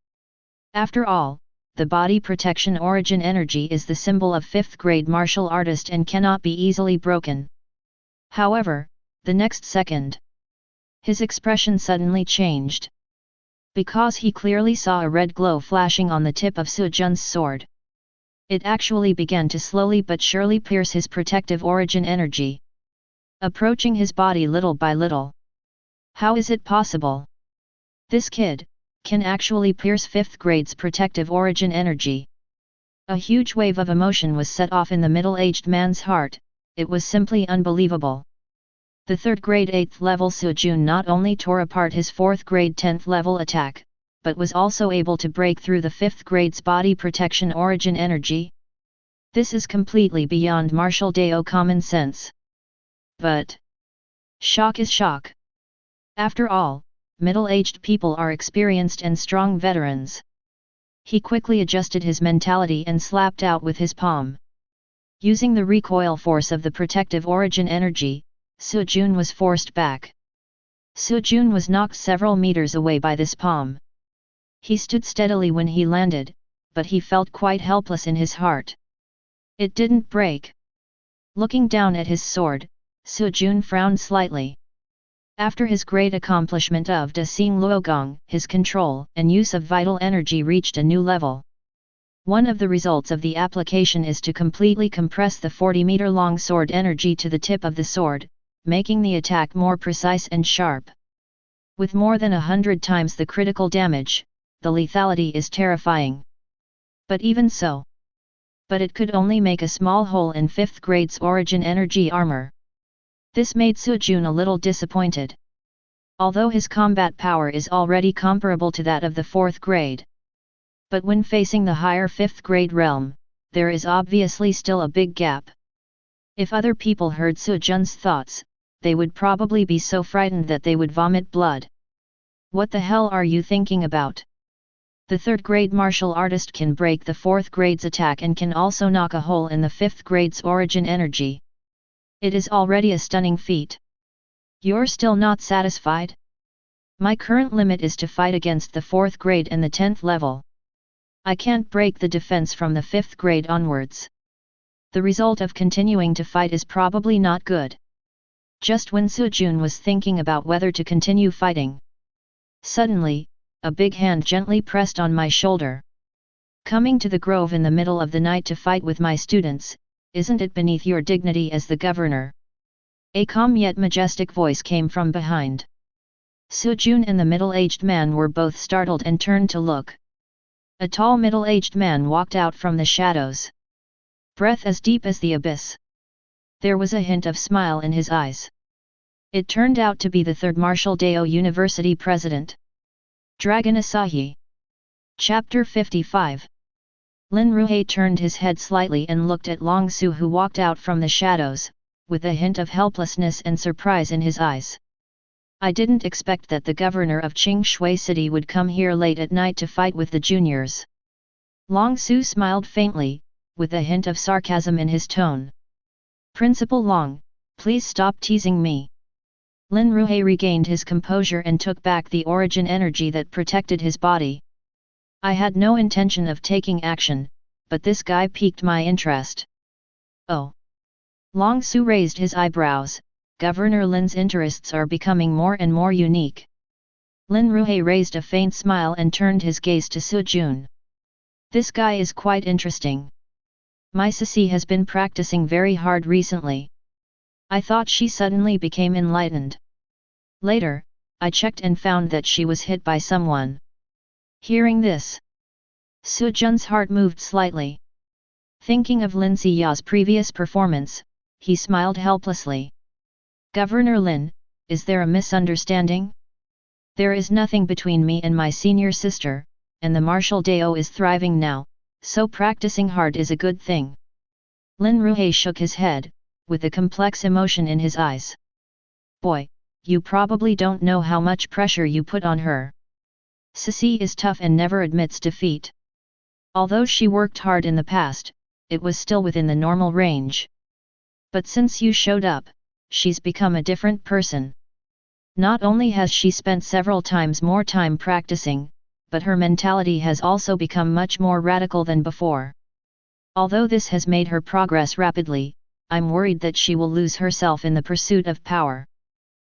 After all, the body protection origin energy is the symbol of 5th grade martial artist and cannot be easily broken. However, the next second, his expression suddenly changed. Because he clearly saw a red glow flashing on the tip of Su Jun's sword. It actually began to slowly but surely pierce his protective origin energy, approaching his body little by little. How is it possible? This kid can actually pierce 5th grade's protective origin energy. A huge wave of emotion was set off in the middle-aged man's heart. It was simply unbelievable. The 3rd grade 8th level Su Jun not only tore apart his 4th grade 10th level attack, but was also able to break through the 5th grade's body protection origin energy. This is completely beyond martial Dao common sense. But shock is shock. After all, middle-aged people are experienced and strong veterans. He quickly adjusted his mentality and slapped out with his palm. Using the recoil force of the protective origin energy, Su Jun was forced back. Su Jun was knocked several meters away by this palm. He stood steadily when he landed, but he felt quite helpless in his heart. It didn't break. Looking down at his sword, Su Jun frowned slightly. After his great accomplishment of De Xing Luogong, his control and use of vital energy reached a new level. One of the results of the application is to completely compress the 40-meter-long sword energy to the tip of the sword, making the attack more precise and sharp. With more than 100 times the critical damage, the lethality is terrifying. But even so. But it could only make a small hole in 5th grade's origin energy armor. This made Su Jun a little disappointed. Although his combat power is already comparable to that of the 4th grade. But when facing the higher 5th grade realm, there is obviously still a big gap. If other people heard Su Jun's thoughts, they would probably be so frightened that they would vomit blood. What the hell are you thinking about? The 3rd grade martial artist can break the 4th grade's attack and can also knock a hole in the 5th grade's origin energy. It is already a stunning feat. You're still not satisfied? My current limit is to fight against the 4th grade and the 10th level. I can't break the defense from the 5th grade onwards. The result of continuing to fight is probably not good. Just when Su Jun was thinking about whether to continue fighting. Suddenly, a big hand gently pressed on my shoulder. Coming to the grove in the middle of the night to fight with my students, isn't it beneath your dignity as the governor? A calm yet majestic voice came from behind. Su Jun and the middle-aged man were both startled and turned to look. A tall middle-aged man walked out from the shadows. Breath as deep as the abyss. There was a hint of smile in his eyes. It turned out to be the 3rd Martial Dao University president. Dragon Asahi. Chapter 55. Lin Ruhe turned his head slightly and looked at Long Su, who walked out from the shadows, with a hint of helplessness and surprise in his eyes. I didn't expect that the governor of Qingshui City would come here late at night to fight with the juniors. Long Su smiled faintly, with a hint of sarcasm in his tone. Principal Long, please stop teasing me. Lin Ruhe regained his composure and took back the origin energy that protected his body. I had no intention of taking action, but this guy piqued my interest. Oh. Long Su raised his eyebrows. Governor Lin's interests are becoming more and more unique. Lin Ruhe raised a faint smile and turned his gaze to Su Jun. This guy is quite interesting. My Sissy has been practicing very hard recently. I thought she suddenly became enlightened. Later, I checked and found that she was hit by someone. Hearing this, Su Jun's heart moved slightly. Thinking of Lin Xiya's previous performance, he smiled helplessly. Governor Lin, is there a misunderstanding? There is nothing between me and my senior sister, and the martial Dao is thriving now, so practicing hard is a good thing. Lin Ruhe shook his head, with a complex emotion in his eyes. Boy, you probably don't know how much pressure you put on her. Sissy is tough and never admits defeat. Although she worked hard in the past, it was still within the normal range. But since you showed up, she's become a different person. Not only has she spent several times more time practicing, but her mentality has also become much more radical than before. Although this has made her progress rapidly, I'm worried that she will lose herself in the pursuit of power.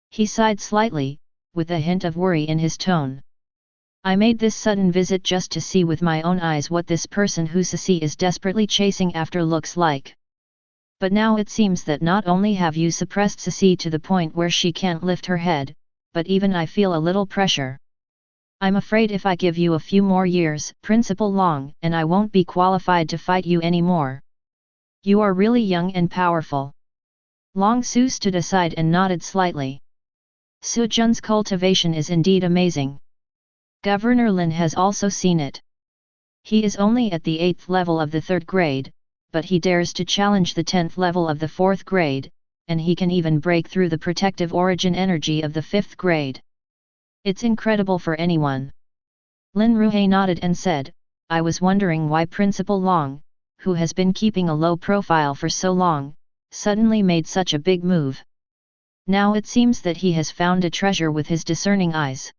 He sighed slightly, with a hint of worry in his tone. I made this sudden visit just to see with my own eyes what this person who Sissy is desperately chasing after looks like. But now it seems that not only have you suppressed Sissy to the point where she can't lift her head, but even I feel a little pressure. I'm afraid if I give you a few more years, Principal Long, and I won't be qualified to fight you anymore. You are really young and powerful. Long Su stood aside and nodded slightly. Su Jun's cultivation is indeed amazing. Governor Lin has also seen it. He is only at the 8th level of the 3rd grade, but he dares to challenge the 10th level of the 4th grade, and he can even break through the protective origin energy of the 5th grade. It's incredible for anyone. Lin Ruhe nodded and said, I was wondering why Principal Long, who has been keeping a low profile for so long, suddenly made such a big move. Now it seems that he has found a treasure with his discerning eyes.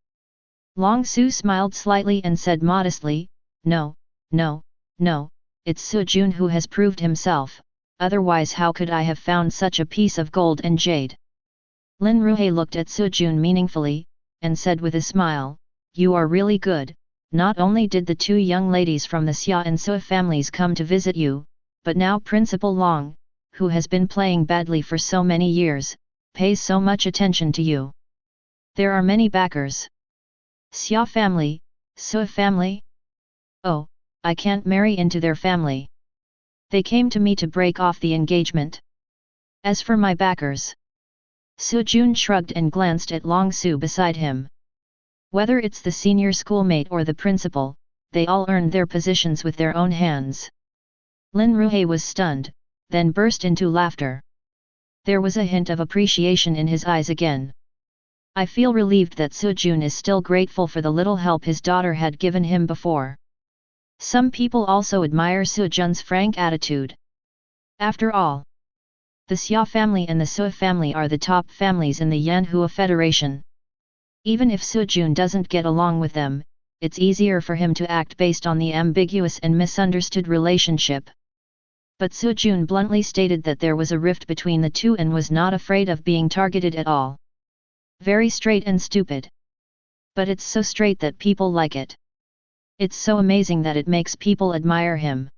Long Su smiled slightly and said modestly, "No, no, no, it's Su Jun who has proved himself, otherwise how could I have found such a piece of gold and jade?" Lin Ruhe looked at Su Jun meaningfully, and said with a smile, "You are really good. Not only did the two young ladies from the Xia and Sui families come to visit you, but now Principal Long, who has been playing badly for so many years, pays so much attention to you. There are many backers. Xia family, Sui family? Oh, I can't marry into their family. They came to me to break off the engagement. As for my backers..." Su Jun shrugged and glanced at Long Su beside him. Whether it's the senior schoolmate or the principal, they all earned their positions with their own hands. Lin Ruhe was stunned, then burst into laughter. There was a hint of appreciation in his eyes again. "I feel relieved that Su Jun is still grateful for the little help his daughter had given him before." Some people also admire Su Jun's frank attitude. After all, the Xia family and the Sui family are the top families in the Yanhua Federation. Even if Su Jun doesn't get along with them, it's easier for him to act based on the ambiguous and misunderstood relationship. But Su Jun bluntly stated that there was a rift between the two and was not afraid of being targeted at all. Very straight and stupid. But it's so straight that people like it. It's so amazing that it makes people admire him.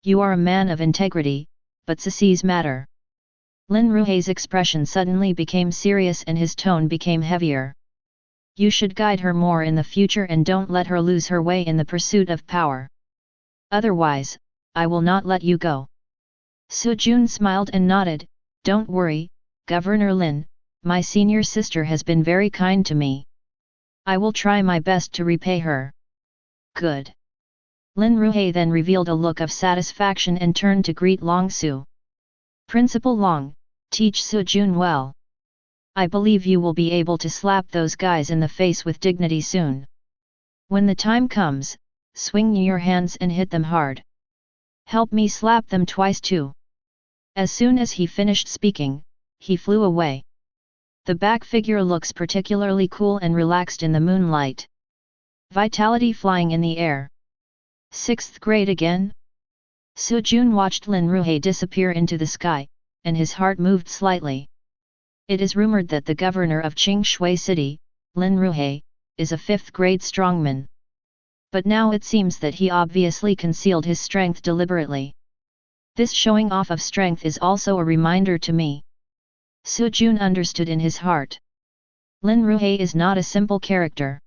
You are a man of integrity, but Ceci's matter. Lin Ruhe's expression suddenly became serious and his tone became heavier. You should guide her more in the future and don't let her lose her way in the pursuit of power. Otherwise, I will not let you go. Su Jun smiled and nodded, "Don't worry, Governor Lin, my senior sister has been very kind to me. I will try my best to repay her." "Good." Lin Ruhe then revealed a look of satisfaction and turned to greet Long Su. "Principal Long, teach Su Jun well. I believe you will be able to slap those guys in the face with dignity soon. When the time comes, swing your hands and hit them hard. Help me slap them twice too." As soon as he finished speaking, he flew away. The back figure looks particularly cool and relaxed in the moonlight. Vitality flying in the air. 6th grade again? Su Jun watched Lin Ruhe disappear into the sky, and his heart moved slightly. It is rumored that the governor of Qingshui City, Lin Ruhe, is a 5th grade strongman. But now it seems that he obviously concealed his strength deliberately. This showing off of strength is also a reminder to me. Su Jun understood in his heart. Lin Ruhe is not a simple character.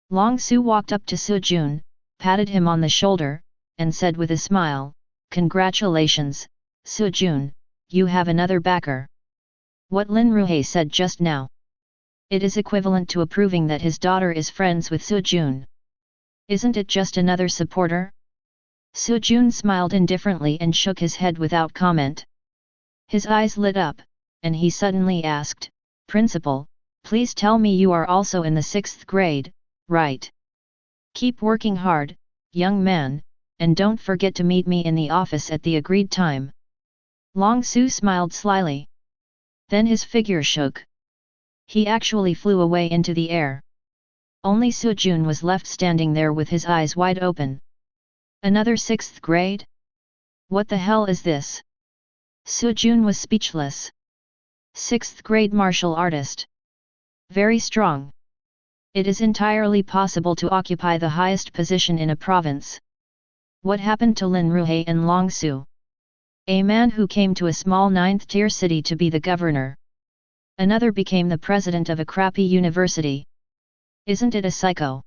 Long Su walked up to Su Jun, patted him on the shoulder, and said with a smile, "Congratulations, Su Jun, you have another backer." What Lin Ruhe said just now. It is equivalent to approving that his daughter is friends with Su Jun. Isn't it just another supporter? Su Jun smiled indifferently and shook his head without comment. His eyes lit up, and he suddenly asked, "Principal, please tell me you are also in the 6th grade, right? Keep working hard, young man, and don't forget to meet me in the office at the agreed time." Long Su smiled slyly. Then his figure shook. He actually flew away into the air. Only Su Jun was left standing there with his eyes wide open. Another 6th grade? What the hell is this? Su Jun was speechless. 6th grade martial artist. Very strong. It is entirely possible to occupy the highest position in a province. What happened to Lin Ruhe and Long Su? A man who came to a small 9th-tier city to be the governor. Another became the president of a crappy university. Isn't it a psycho?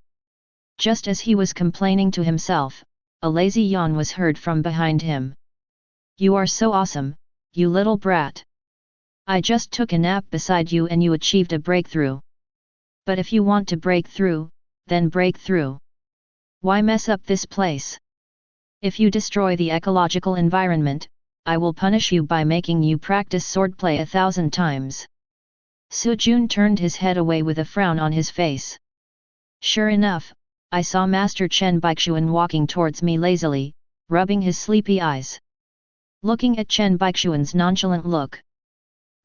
Just as he was complaining to himself, a lazy yawn was heard from behind him. "You are so awesome, you little brat. I just took a nap beside you and you achieved a breakthrough. But if you want to break through, then break through. Why mess up this place? If you destroy the ecological environment, I will punish you by making you practice swordplay 1,000 times." Su Jun turned his head away with a frown on his face. Sure enough, I saw Master Chen Baichuan walking towards me lazily, rubbing his sleepy eyes. Looking at Chen Baichuan's nonchalant look,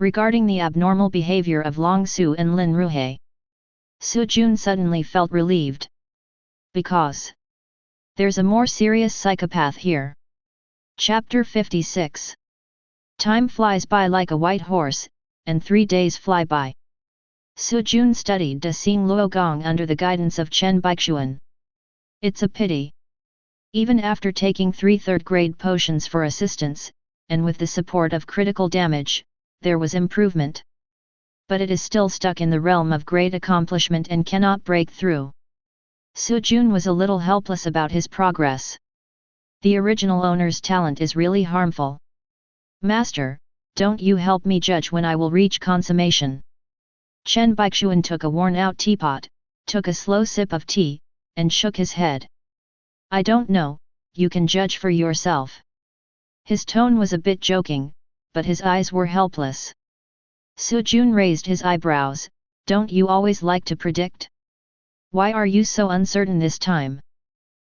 Regarding the abnormal behavior of Long Su and Lin Ruhe, Su Jun suddenly felt relieved. Because there's a more serious psychopath here. Chapter 56. Time flies by like a white horse, and 3 days fly by. Su Jun studied De Xing Luogong under the guidance of Chen Baichuan. It's a pity. Even after taking 3 third-grade potions for assistance, and with the support of critical damage, there was improvement. But it is still stuck in the realm of great accomplishment and cannot break through. Su Jun was a little helpless about his progress. The original owner's talent is really harmful. Master, don't you help me judge when I will reach consummation. Chen Baichuan took a worn-out teapot, took a slow sip of tea, and shook his head. I don't know, you can judge for yourself. His tone was a bit joking, but his eyes were helpless. Su Jun raised his eyebrows. Don't you always like to predict? Why are you so uncertain this time?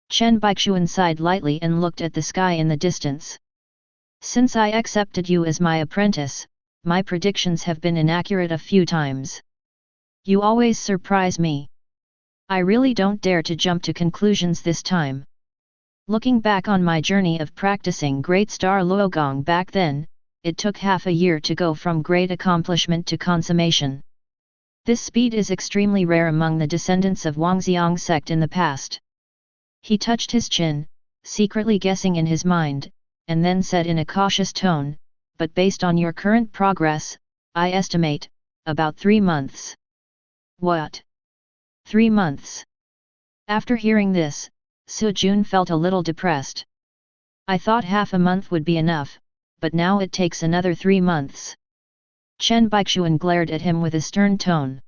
Chen Baichuan sighed lightly and looked at the sky in the distance. Since I accepted you as my apprentice, my predictions have been inaccurate a few times. You always surprise me. I really don't dare to jump to conclusions this time. Looking back on my journey of practicing Great Star Luogong back then, it took half a year to go from great accomplishment to consummation. This speed is extremely rare among the descendants of Wangxiang sect in the past. He touched his chin, secretly guessing in his mind, and then said in a cautious tone, but based on your current progress, I estimate, about 3 months. What? 3 months? After hearing this, Su Jun felt a little depressed. I thought half a month would be enough, but now it takes another 3 months. Chen Baichuan glared at him with a stern tone.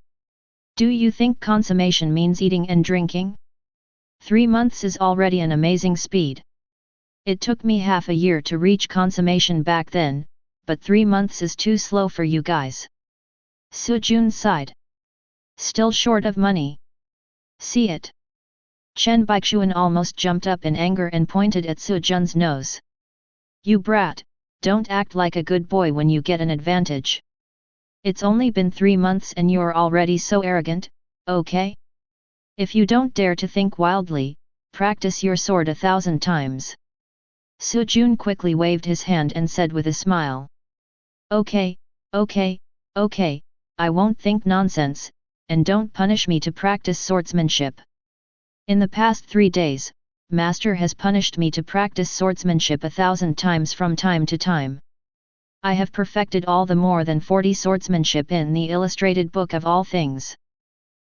Do you think consummation means eating and drinking? 3 months is already an amazing speed. It took me half a year to reach consummation back then, but 3 months is too slow for you guys. Su Jun sighed. Still short of money. See it. Chen Baichuan almost jumped up in anger and pointed at Su Jun's nose. You brat, don't act like a good boy when you get an advantage. It's only been 3 months and you're already so arrogant, okay? If you don't dare to think wildly, practice your sword 1,000 times. Su Jun quickly waved his hand and said with a smile. Okay, I won't think nonsense, and don't punish me to practice swordsmanship. In the past 3 days, Master has punished me to practice swordsmanship 1,000 times from time to time. I have perfected all the more than 40 swordsmanship in the illustrated book of all things.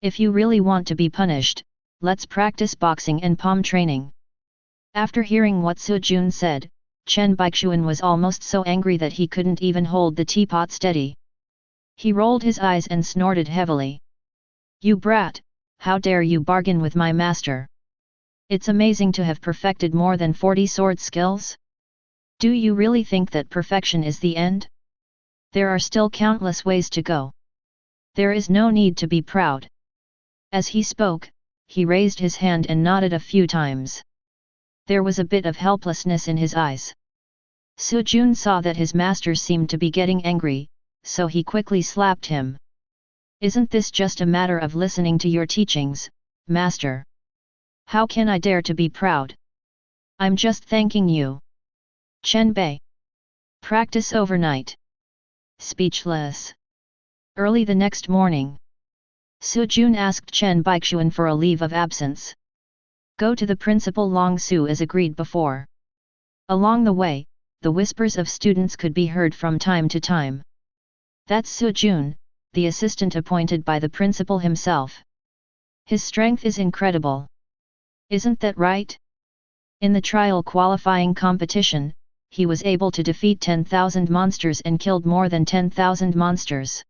If you really want to be punished, let's practice boxing and palm training. After hearing what Su Jun said, Chen Baichuan was almost so angry that he couldn't even hold the teapot steady. He rolled his eyes and snorted heavily. You brat! How dare you bargain with my master? It's amazing to have perfected more than 40 sword skills. Do you really think that perfection is the end? There are still countless ways to go. There is no need to be proud. As he spoke, he raised his hand and nodded a few times. There was a bit of helplessness in his eyes. Su Jun saw that his master seemed to be getting angry, so he quickly slapped him. Isn't this just a matter of listening to your teachings, master? How can I dare to be proud? I'm just thanking you. Chen Bei. Practice overnight. Speechless. Early the next morning, Su Jun asked Chen Baichuan for a leave of absence. Go to the principal Long Su as agreed before. Along the way, the whispers of students could be heard from time to time. That's Su Jun, the assistant appointed by the principal himself. His strength is incredible. Isn't that right? In the trial qualifying competition, he was able to defeat 10,000 monsters and killed more than 10,000 monsters.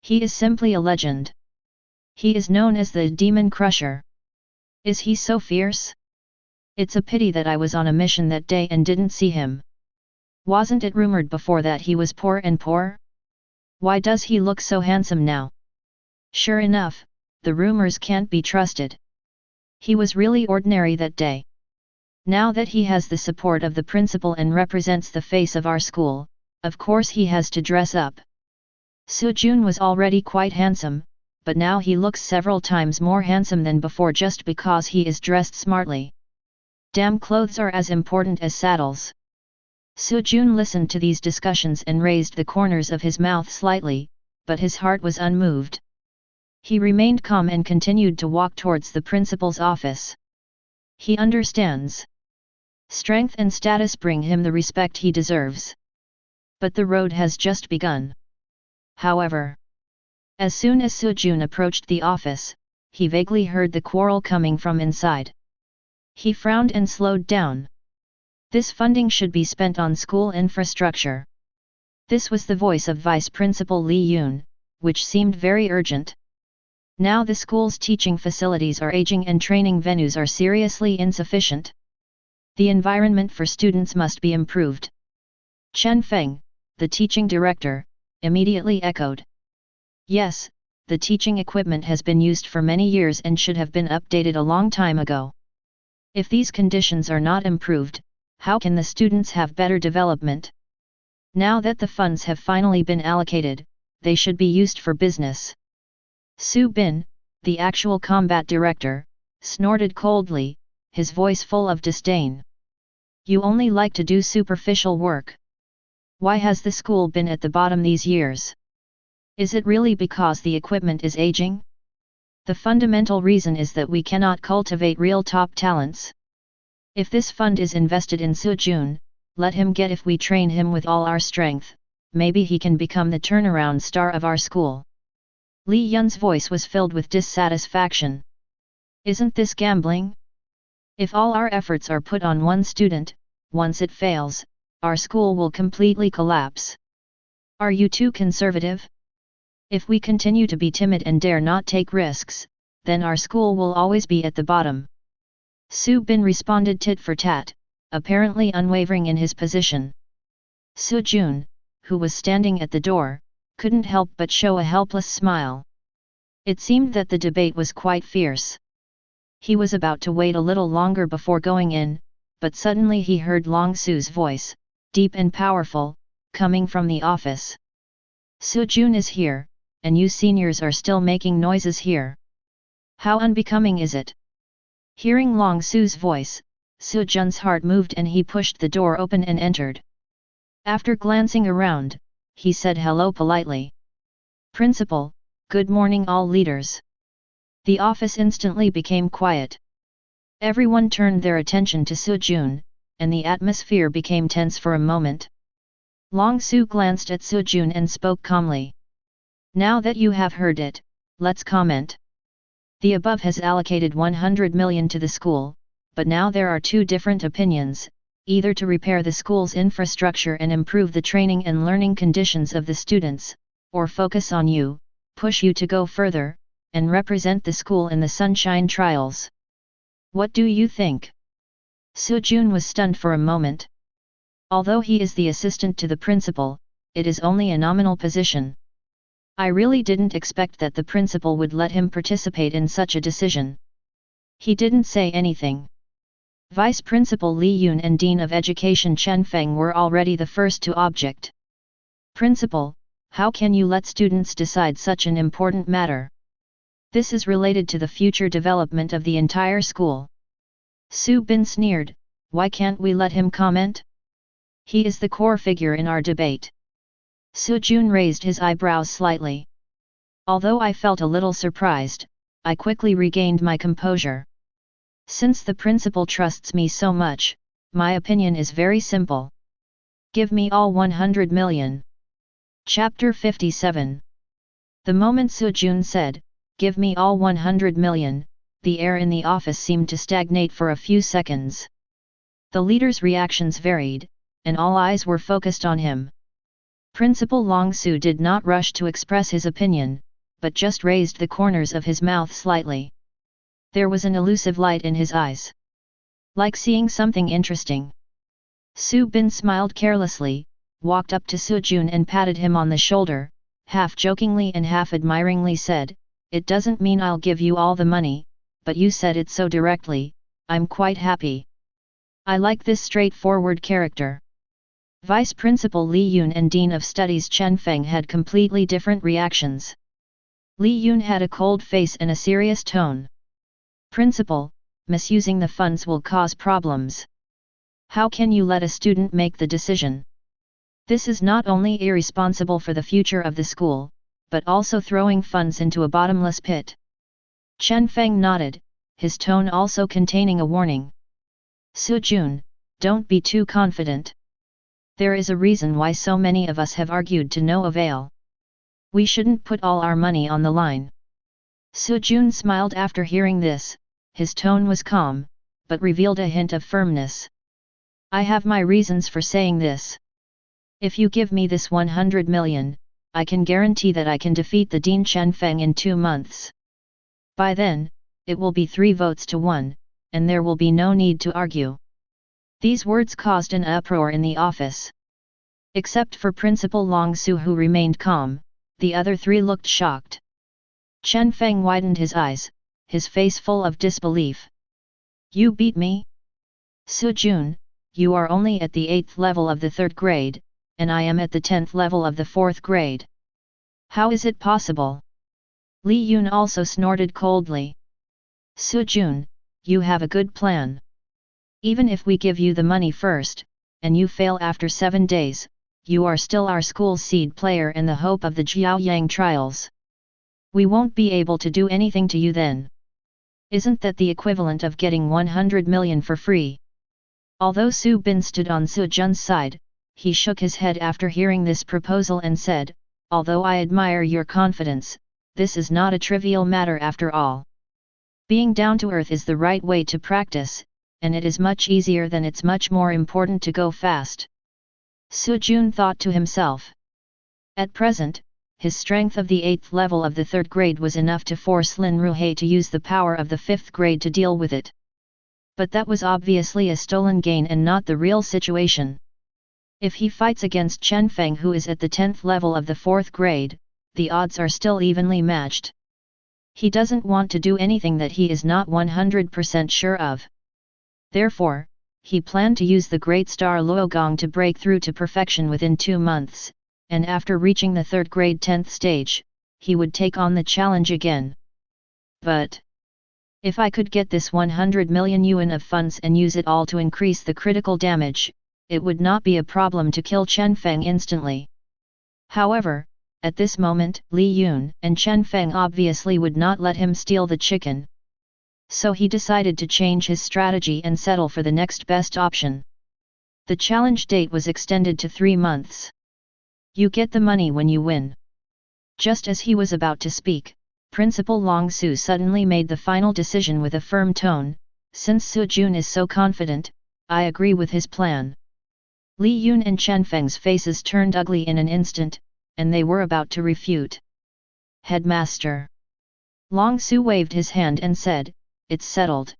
He is simply a legend. He is known as the Demon Crusher. Is he so fierce? It's a pity that I was on a mission that day and didn't see him. Wasn't it rumored before that he was poor and poor? Why does he look so handsome now? Sure enough, the rumors can't be trusted. He was really ordinary that day. Now that he has the support of the principal and represents the face of our school, of course he has to dress up. Su Jun was already quite handsome, but now he looks several times more handsome than before just because he is dressed smartly. Damn, clothes are as important as saddles. Su Jun listened to these discussions and raised the corners of his mouth slightly, but his heart was unmoved. He remained calm and continued to walk towards the principal's office. He understands. Strength and status bring him the respect he deserves. But the road has just begun. However, as soon as Su Jun approached the office, he vaguely heard the quarrel coming from inside. He frowned and slowed down. This funding should be spent on school infrastructure. This was the voice of Vice Principal Li Yun, which seemed very urgent. Now the school's teaching facilities are aging and training venues are seriously insufficient. The environment for students must be improved. Chen Feng, the teaching director, immediately echoed. Yes, the teaching equipment has been used for many years and should have been updated a long time ago. If these conditions are not improved, how can the students have better development? Now that the funds have finally been allocated, they should be used for business. Su Bin, the actual combat director, snorted coldly, his voice full of disdain. You only like to do superficial work. Why has the school been at the bottom these years? Is it really because the equipment is aging? The fundamental reason is that we cannot cultivate real top talents. If this fund is invested in Su Jun, let him get. If we train him with all our strength, maybe he can become the turnaround star of our school. Li Yun's voice was filled with dissatisfaction. Isn't this gambling? If all our efforts are put on one student, once it fails, our school will completely collapse. Are you too conservative? If we continue to be timid and dare not take risks, then our school will always be at the bottom. Su Bin responded tit for tat, apparently unwavering in his position. Su Jun, who was standing at the door, couldn't help but show a helpless smile. It seemed that the debate was quite fierce. He was about to wait a little longer before going in, but suddenly he heard Long Su's voice, deep and powerful, coming from the office. Su Jun is here, and you seniors are still making noises here. How unbecoming is it? Hearing Long Su's voice, Su Jun's heart moved and he pushed the door open and entered. After glancing around, he said hello politely. Principal, good morning all leaders. The office instantly became quiet. Everyone turned their attention to Su Jun, and the atmosphere became tense for a moment. Long Su glanced at Su Jun and spoke calmly. Now that you have heard it, let's comment. The above has allocated 100 million to the school, but now there are two different opinions, either to repair the school's infrastructure and improve the training and learning conditions of the students, or focus on you, push you to go further, and represent the school in the Sunshine Trials. What do you think? Su Jun was stunned for a moment. Although he is the assistant to the principal, it is only a nominal position. I really didn't expect that the principal would let him participate in such a decision. He didn't say anything. Vice Principal Li Yun and Dean of Education Chen Feng were already the first to object. Principal, how can you let students decide such an important matter? This is related to the future development of the entire school. Su Bin sneered, why can't we let him comment? He is the core figure in our debate. Su Jun raised his eyebrows slightly. Although I felt a little surprised, I quickly regained my composure. Since the principal trusts me so much, my opinion is very simple. Give me all 100 million. Chapter 57. The moment Su Jun said, give me all 100 million, the air in the office seemed to stagnate for a few seconds. The leader's reactions varied, and all eyes were focused on him. Principal Long Su did not rush to express his opinion, but just raised the corners of his mouth slightly. There was an elusive light in his eyes. Like seeing something interesting. Su Bin smiled carelessly, walked up to Su Jun and patted him on the shoulder, half jokingly and half admiringly said, it doesn't mean I'll give you all the money, but you said it so directly, I'm quite happy. I like this straightforward character. Vice Principal Li Yun and Dean of Studies Chen Feng had completely different reactions. Li Yun had a cold face and a serious tone. Principal, misusing the funds will cause problems. How can you let a student make the decision? This is not only irresponsible for the future of the school, but also throwing funds into a bottomless pit. Chen Feng nodded, his tone also containing a warning. Su Jun, don't be too confident. There is a reason why so many of us have argued to no avail. We shouldn't put all our money on the line. Su Jun smiled after hearing this, his tone was calm, but revealed a hint of firmness. I have my reasons for saying this. If you give me this 100 million, I can guarantee that I can defeat the Dean Chen Feng in 2 months. By then, it will be 3 votes to 1, and there will be no need to argue. These words caused an uproar in the office. Except for Principal Long Su who remained calm, the other 3 looked shocked. Chen Feng widened his eyes, his face full of disbelief. You beat me? Su Jun, you are only at the 8th level of the 3rd grade, and I am at the 10th level of the 4th grade. How is it possible? Li Yun also snorted coldly. Su Jun, you have a good plan. Even if we give you the money first, and you fail after 7 days, you are still our school's seed player and the hope of the Jiaoyang trials. We won't be able to do anything to you then. Isn't that the equivalent of getting 100 million for free? Although Su Bin stood on Su Jun's side, he shook his head after hearing this proposal and said, although I admire your confidence, this is not a trivial matter after all. Being down to earth is the right way to practice, and it is much easier than it's much more important to go fast. Su Jun thought to himself. At present, his strength of the 8th level of the 3rd grade was enough to force Lin Ruhei to use the power of the 5th grade to deal with it. But that was obviously a stolen gain and not the real situation. If he fights against Chen Feng who is at the 10th level of the 4th grade, the odds are still evenly matched. He doesn't want to do anything that he is not 100% sure of. Therefore, he planned to use the great star Luogong to break through to perfection within 2 months, and after reaching the 3rd grade 10th stage, he would take on the challenge again. But if I could get this 100 million yuan of funds and use it all to increase the critical damage, it would not be a problem to kill Chen Feng instantly. However, at this moment, Li Yun and Chen Feng obviously would not let him steal the chicken. So he decided to change his strategy and settle for the next best option. The challenge date was extended to 3 months. You get the money when you win. Just as he was about to speak, Principal Long Su suddenly made the final decision with a firm tone, since Su Jun is so confident, I agree with his plan. Li Yun and Chen Feng's faces turned ugly in an instant, and they were about to refute. Headmaster. Long Su waved his hand and said, it's settled.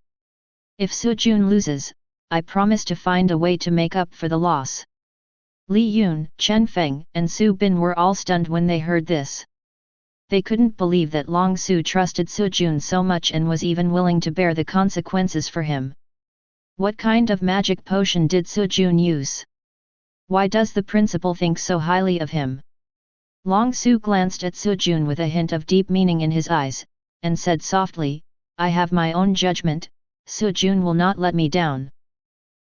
If Su Jun loses, I promise to find a way to make up for the loss. Li Yun, Chen Feng, and Su Bin were all stunned when they heard this. They couldn't believe that Long Su trusted Su Jun so much and was even willing to bear the consequences for him. What kind of magic potion did Su Jun use? Why does the principal think so highly of him? Long Su glanced at Su Jun with a hint of deep meaning in his eyes, and said softly, I have my own judgment, Su Jun will not let me down.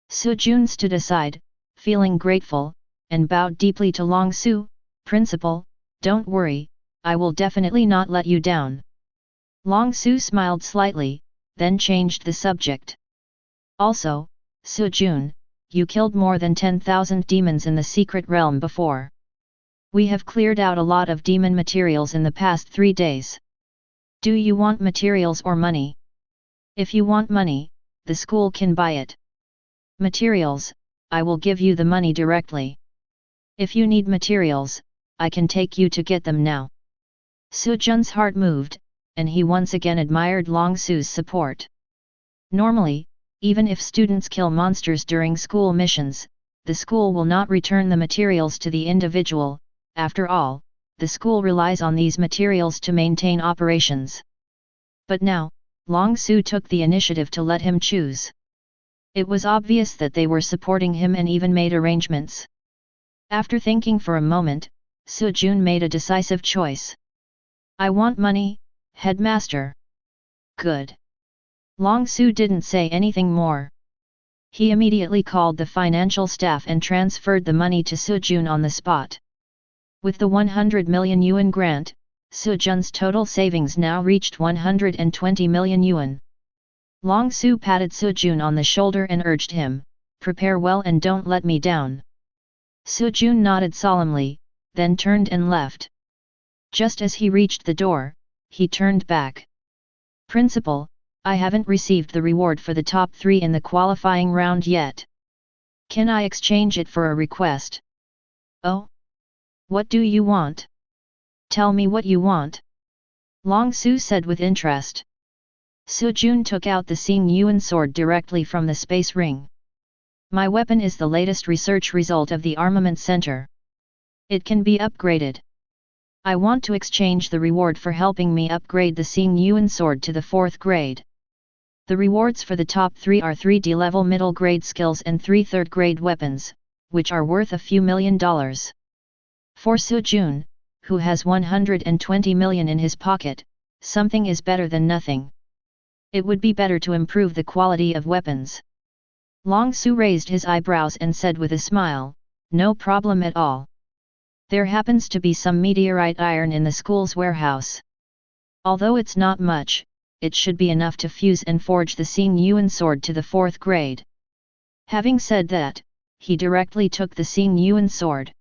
Su Jun stood aside, feeling grateful, and bowed deeply to Long Su, Principal, don't worry, I will definitely not let you down. Long Su smiled slightly, then changed the subject. Also, Su Jun, you killed more than 10,000 demons in the secret realm before. We have cleared out a lot of demon materials in the past 3 days. Do you want materials or money? If you want money, the school can buy it. Materials, I will give you the money directly. If you need materials, I can take you to get them now. Su Jun's heart moved, and he once again admired Long Su's support. Normally, even if students kill monsters during school missions, the school will not return the materials to the individual. After all, the school relies on these materials to maintain operations. But now, Long Su took the initiative to let him choose. It was obvious that they were supporting him and even made arrangements. After thinking for a moment, Su Jun made a decisive choice. I want money, headmaster. Good. Long Su didn't say anything more. He immediately called the financial staff and transferred the money to Su Jun on the spot. With the 100 million yuan grant, Su Jun's total savings now reached 120 million yuan. Long Su patted Su Jun on the shoulder and urged him, prepare well and don't let me down. Su Jun nodded solemnly, then turned and left. Just as he reached the door, he turned back. Principal, I haven't received the reward for the top 3 in the qualifying round yet. Can I exchange it for a request? Oh? What do you want? Tell me what you want. Long Su said with interest. Su Jun took out the Xing Yuan sword directly from the space ring. My weapon is the latest research result of the Armament Center. It can be upgraded. I want to exchange the reward for helping me upgrade the Xing Yuan sword to the 4th grade. The rewards for the top 3 are 3D level middle grade skills and 3 3rd grade weapons, which are worth a few $1,000,000. For Su Jun, who has 120 million in his pocket, something is better than nothing. It would be better to improve the quality of weapons. Long Su raised his eyebrows and said with a smile, no problem at all. There happens to be some meteorite iron in the school's warehouse. Although it's not much, it should be enough to fuse and forge the Xing Yuan sword to the 4th grade. Having said that, he directly took the Xing Yuan sword.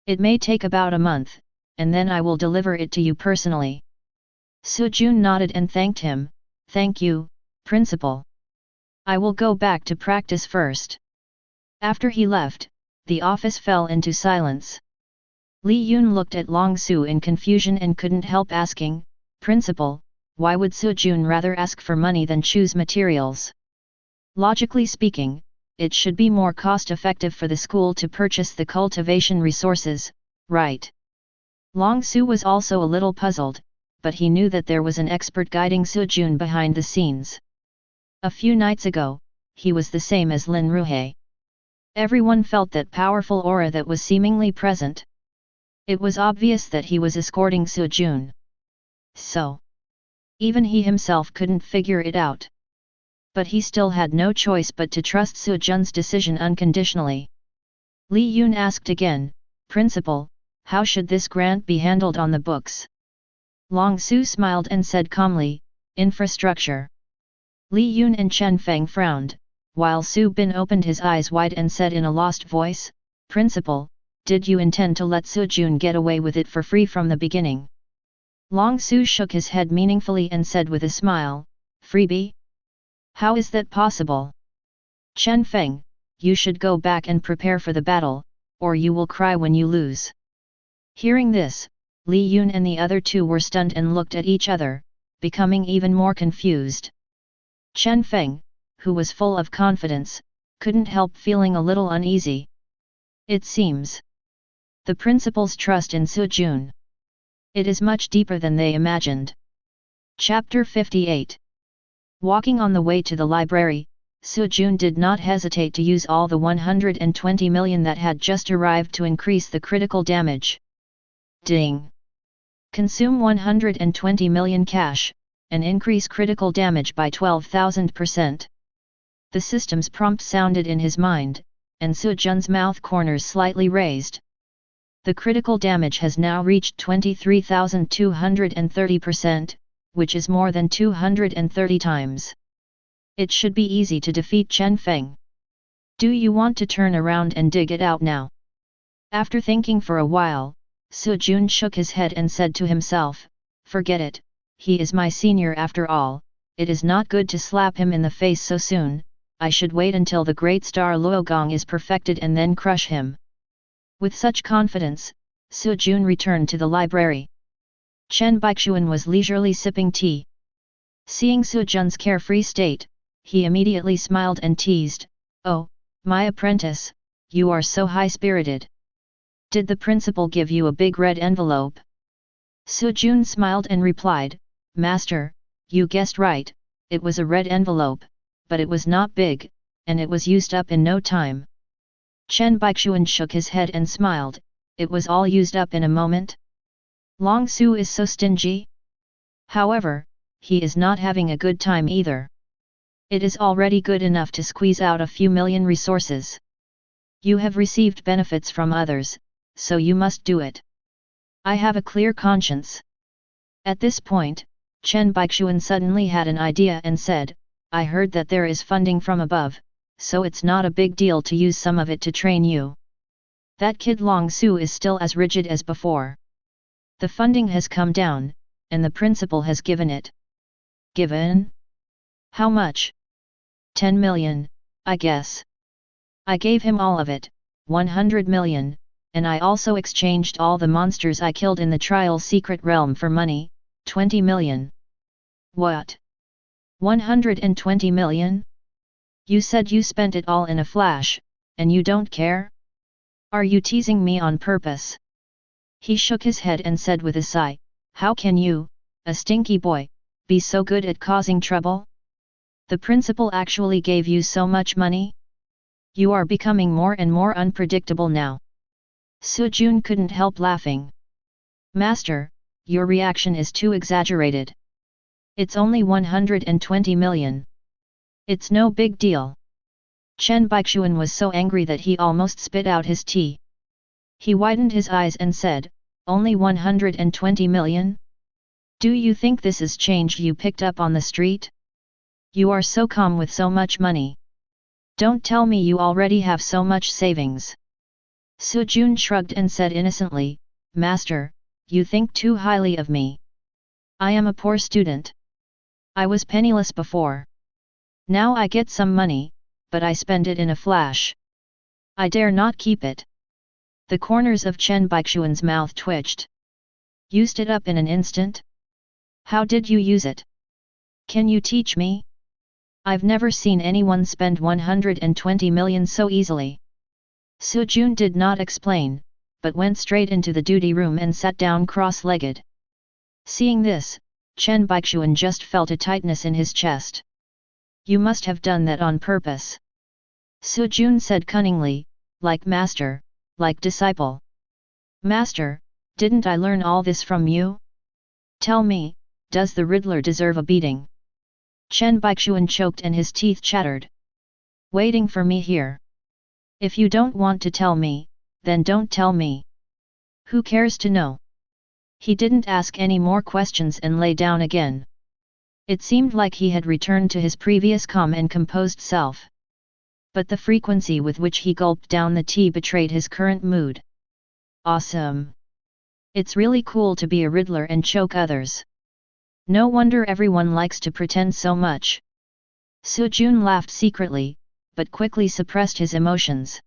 It may take about a month, and then I will deliver it to you personally. Su Jun nodded and thanked him, thank you, Principal. I will go back to practice first. After he left, the office fell into silence. Li Yun looked at Long Su in confusion and couldn't help asking, Principal, why would Su Jun rather ask for money than choose materials? Logically speaking, it should be more cost-effective for the school to purchase the cultivation resources, right? Long Su was also a little puzzled, but he knew that there was an expert guiding Su Jun behind the scenes. A few nights ago, he was the same as Lin Ruhei. Everyone felt that powerful aura that was seemingly present. It was obvious that he was escorting Su Jun. So, even he himself couldn't figure it out. But he still had no choice but to trust Su Jun's decision unconditionally. Li Yun asked again, Principal, how should this grant be handled on the books? Long Su smiled and said calmly, infrastructure. Li Yun and Chen Feng frowned, while Su Bin opened his eyes wide and said in a lost voice, Principal, did you intend to let Su Jun get away with it for free from the beginning? Long Su shook his head meaningfully and said with a smile, freebie? How is that possible? Chen Feng, you should go back and prepare for the battle, or you will cry when you lose. Hearing this, Li Yun and the other two were stunned and looked at each other, becoming even more confused. Chen Feng, who was full of confidence, couldn't help feeling a little uneasy. It seems the principal's trust in Su Jun. It is much deeper than they imagined. Chapter 58. Walking on the way to the library, Su Jun did not hesitate to use all the 120 million that had just arrived to increase the critical damage. Ding! Consume 120 million cash, and increase critical damage by 12,000%. The system's prompt sounded in his mind, and Su Jun's mouth corners slightly raised. The critical damage has now reached 23,230%, which is more than 230 times. It should be easy to defeat Chen Feng. Do you want to turn around and dig it out now? After thinking for a while, Su Jun shook his head and said to himself, forget it, he is my senior after all, it is not good to slap him in the face so soon, I should wait until the great star Luogong is perfected and then crush him. With such confidence, Su Jun returned to the library. Chen Baichuan was leisurely sipping tea. Seeing Su Jun's carefree state, he immediately smiled and teased, oh, my apprentice, you are so high-spirited. Did the principal give you a big red envelope? Su Jun smiled and replied, Master, you guessed right, it was a red envelope, but it was not big, and it was used up in no time. Chen Baichuan shook his head and smiled, it was all used up in a moment. Long Su is so stingy. However, he is not having a good time either. It is already good enough to squeeze out a few million resources. You have received benefits from others, so you must do it. I have a clear conscience. At this point, Chen Baichuan suddenly had an idea and said, I heard that there is funding from above, so it's not a big deal to use some of it to train you. That kid Long Su is still as rigid as before. The funding has come down, and the principal has given it. Given? How much? 10 million, I guess. I gave him all of it, 100 million, and I also exchanged all the monsters I killed in the trial secret realm for money, 20 million. What? 120 million? You said you spent it all in a flash, and you don't care? Are you teasing me on purpose? He shook his head and said with a sigh, how can you, a stinky boy, be so good at causing trouble? The principal actually gave you so much money? You are becoming more and more unpredictable now. Su Jun couldn't help laughing. Master, your reaction is too exaggerated. It's only 120 million. It's no big deal. Chen Baichuan was so angry that he almost spit out his tea. He widened his eyes and said, only 120 million? Do you think this is change you picked up on the street? You are so calm with so much money. Don't tell me you already have so much savings. Su Jun shrugged and said innocently, Master, you think too highly of me. I am a poor student. I was penniless before. Now I get some money, but I spend it in a flash. I dare not keep it. The corners of Chen Baichuan's mouth twitched. Used it up in an instant? How did you use it? Can you teach me? I've never seen anyone spend 120 million so easily. Su Jun did not explain, but went straight into the duty room and sat down cross-legged. Seeing this, Chen Baichuan just felt a tightness in his chest. You must have done that on purpose. Su Jun said cunningly, like master, like disciple. Master, didn't I learn all this from you? Tell me, does the Riddler deserve a beating? Chen Baichuan choked and his teeth chattered. Waiting for me here. If you don't want to tell me, then don't tell me. Who cares to know? He didn't ask any more questions and lay down again. It seemed like he had returned to his previous calm and composed self. But the frequency with which he gulped down the tea betrayed his current mood. Awesome! It's really cool to be a Riddler and choke others. No wonder everyone likes to pretend so much. Su Jun laughed secretly, but quickly suppressed his emotions.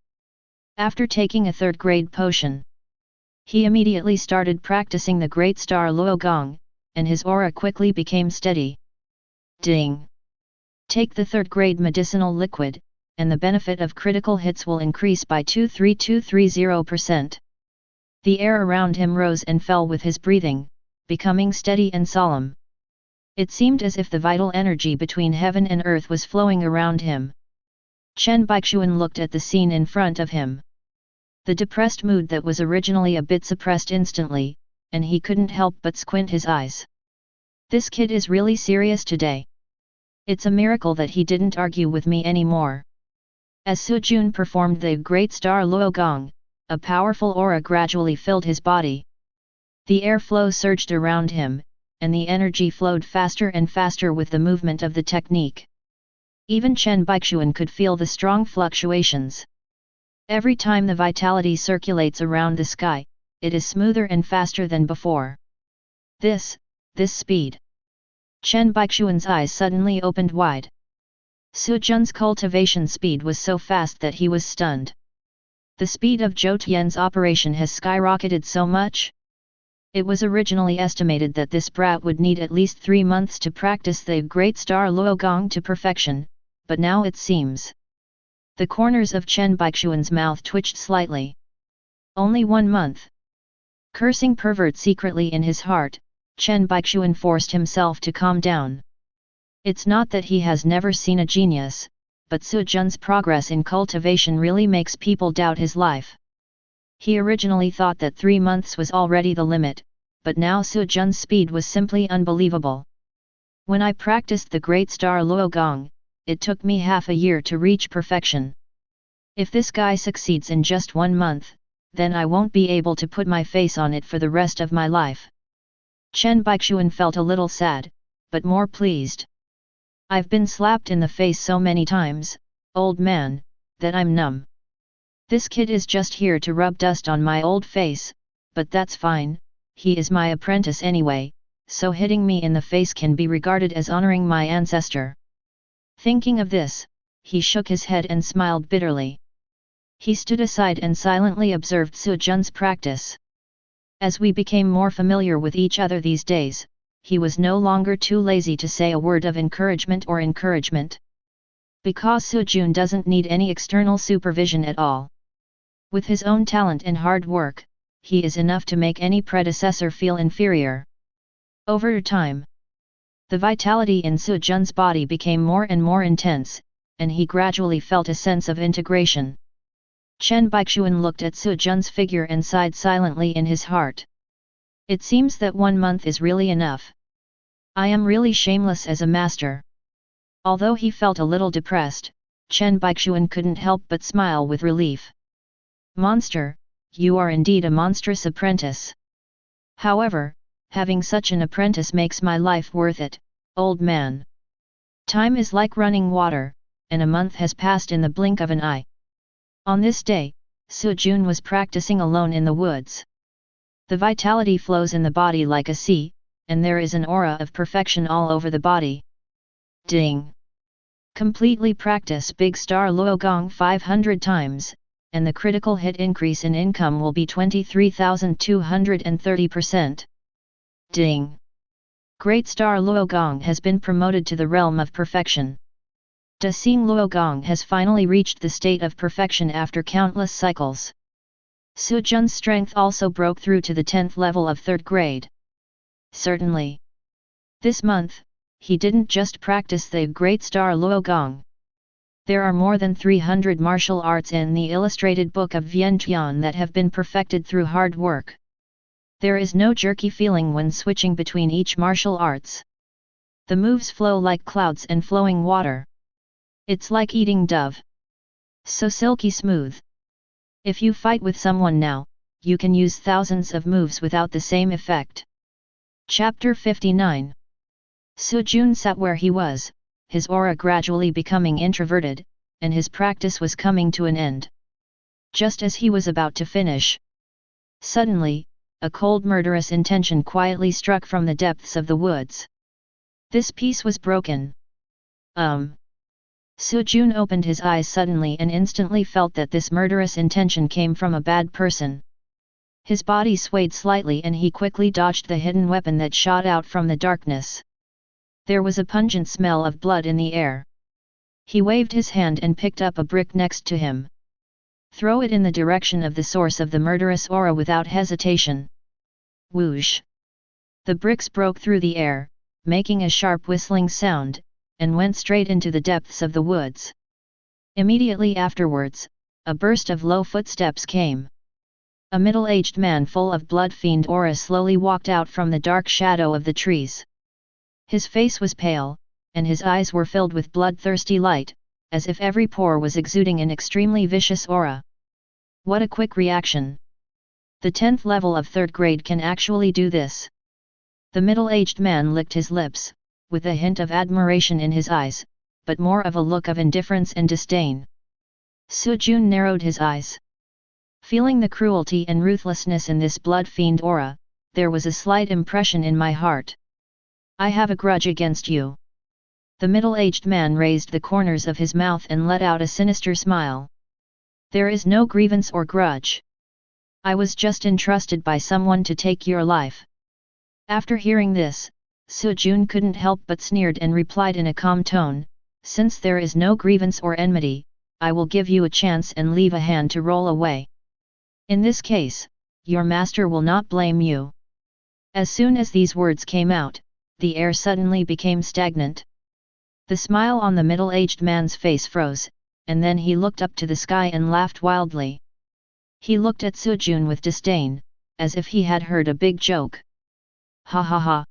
After taking a third-grade potion, he immediately started practicing the Great Star Luo Gong, and his aura quickly became steady. Ding! Take the third-grade medicinal liquid, and the benefit of critical hits will increase by 23230%. The air around him rose and fell with his breathing, becoming steady and solemn. It seemed as if the vital energy between heaven and earth was flowing around him. Chen Baichuan looked at the scene in front of him. The depressed mood that was originally a bit suppressed instantly, and he couldn't help but squint his eyes. This kid is really serious today. It's a miracle that he didn't argue with me anymore. As Su Jun performed the Great Star Luo Gong, a powerful aura gradually filled his body. The airflow surged around him, and the energy flowed faster and faster with the movement of the technique. Even Chen Baichuan could feel the strong fluctuations. Every time the vitality circulates around the sky, it is smoother and faster than before. This speed. Chen Baichuan's eyes suddenly opened wide. Su Jun's cultivation speed was so fast that he was stunned. The speed of Zhou Tian's operation has skyrocketed so much? It was originally estimated that this brat would need at least 3 months to practice the Great Star Luo Gong to perfection, but now it seems. The corners of Chen Baichuan's mouth twitched slightly. Only 1 month. Cursing pervert secretly in his heart, Chen Baichuan forced himself to calm down. It's not that he has never seen a genius, but Su Jun's progress in cultivation really makes people doubt his life. He originally thought that 3 months was already the limit, but now Su Jun's speed was simply unbelievable. When I practiced the Great Star Luogong, it took me half a year to reach perfection. If this guy succeeds in just 1 month, then I won't be able to put my face on it for the rest of my life. Chen Baichuan felt a little sad, but more pleased. I've been slapped in the face so many times, old man, that I'm numb. This kid is just here to rub dust on my old face, but that's fine, he is my apprentice anyway, so hitting me in the face can be regarded as honoring my ancestor. Thinking of this, he shook his head and smiled bitterly. He stood aside and silently observed Su Jun's practice. As we became more familiar with each other these days, he was no longer too lazy to say a word of encouragement. Because Su Jun doesn't need any external supervision at all. With his own talent and hard work, he is enough to make any predecessor feel inferior. Over time, the vitality in Su Jun's body became more and more intense, and he gradually felt a sense of integration. Chen Baichuan looked at Su Jun's figure and sighed silently in his heart. It seems that 1 month is really enough. I am really shameless as a master. Although he felt a little depressed, Chen Baichuan couldn't help but smile with relief. Monster, you are indeed a monstrous apprentice. However, having such an apprentice makes my life worth it, old man. Time is like running water, and a month has passed in the blink of an eye. On this day, Su Jun was practicing alone in the woods. The vitality flows in the body like a sea, and there is an aura of perfection all over the body. Ding! Completely practice Big Star Luogong 500 times, and the critical hit increase in income will be 23,230%. Ding! Great Star Luogong has been promoted to the realm of perfection. Da Xing Luogong has finally reached the state of perfection after countless cycles. Su Jun's strength also broke through to the 10th level of 3rd grade. Certainly. This month, he didn't just practice the Great Star Luogong. There are more than 300 martial arts in the illustrated book of Vientiane that have been perfected through hard work. There is no jerky feeling when switching between each martial arts. The moves flow like clouds and flowing water. It's like eating dove. So silky smooth. If you fight with someone now, you can use thousands of moves without the same effect. Chapter 59. Su Jun sat where he was, his aura gradually becoming introverted, and his practice was coming to an end. Just as he was about to finish, suddenly, a cold murderous intention quietly struck from the depths of the woods. This peace was broken. Su Jun opened his eyes suddenly and instantly felt that this murderous intention came from a bad person. His body swayed slightly and he quickly dodged the hidden weapon that shot out from the darkness. There was a pungent smell of blood in the air. He waved his hand and picked up a brick next to him. Throw it in the direction of the source of the murderous aura without hesitation. Whoosh! The bricks broke through the air, making a sharp whistling sound, and went straight into the depths of the woods. Immediately afterwards, a burst of low footsteps came. A middle-aged man full of blood-fiend aura slowly walked out from the dark shadow of the trees. His face was pale, and his eyes were filled with bloodthirsty light, as if every pore was exuding an extremely vicious aura. What a quick reaction! The 10th level of 3rd grade can actually do this. The middle-aged man licked his lips, with a hint of admiration in his eyes, but more of a look of indifference and disdain. Su Jun narrowed his eyes. Feeling the cruelty and ruthlessness in this blood-fiend aura, there was a slight impression in my heart. I have a grudge against you. The middle-aged man raised the corners of his mouth and let out a sinister smile. There is no grievance or grudge. I was just entrusted by someone to take your life. After hearing this, Su Jun couldn't help but sneered and replied in a calm tone, since there is no grievance or enmity, I will give you a chance and leave a hand to roll away. In this case, your master will not blame you. As soon as these words came out, the air suddenly became stagnant. The smile on the middle-aged man's face froze, and then he looked up to the sky and laughed wildly. He looked at Sujun with disdain, as if he had heard a big joke. Ha ha ha!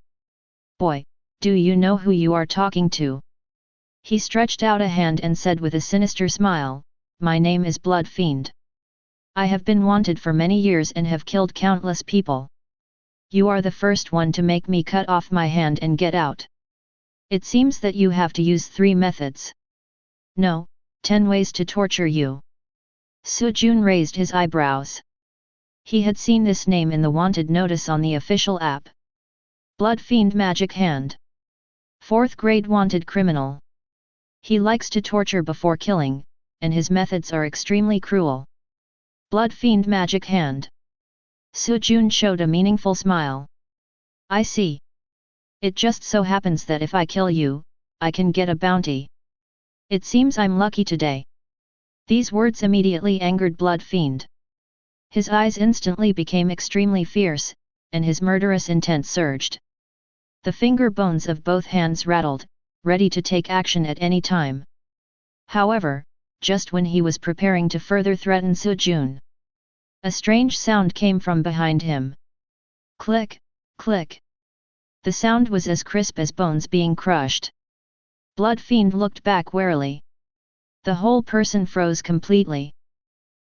Boy, do you know who you are talking to? He stretched out a hand and said with a sinister smile, my name is Blood Fiend. I have been wanted for many years and have killed countless people. You are the first one to make me cut off my hand and get out. It seems that you have to use 3 methods. No, 10 ways to torture you. Sujun raised his eyebrows. He had seen this name in the wanted notice on the official app. Blood Fiend Magic Hand. 4th grade wanted criminal. He likes to torture before killing, and his methods are extremely cruel. Blood Fiend Magic Hand. Sujun showed a meaningful smile. I see. It just so happens that if I kill you, I can get a bounty. It seems I'm lucky today. These words immediately angered Blood Fiend. His eyes instantly became extremely fierce, and his murderous intent surged. The finger bones of both hands rattled, ready to take action at any time. However, just when he was preparing to further threaten Sujun, a strange sound came from behind him. Click, click. The sound was as crisp as bones being crushed. Blood Fiend looked back warily. The whole person froze completely.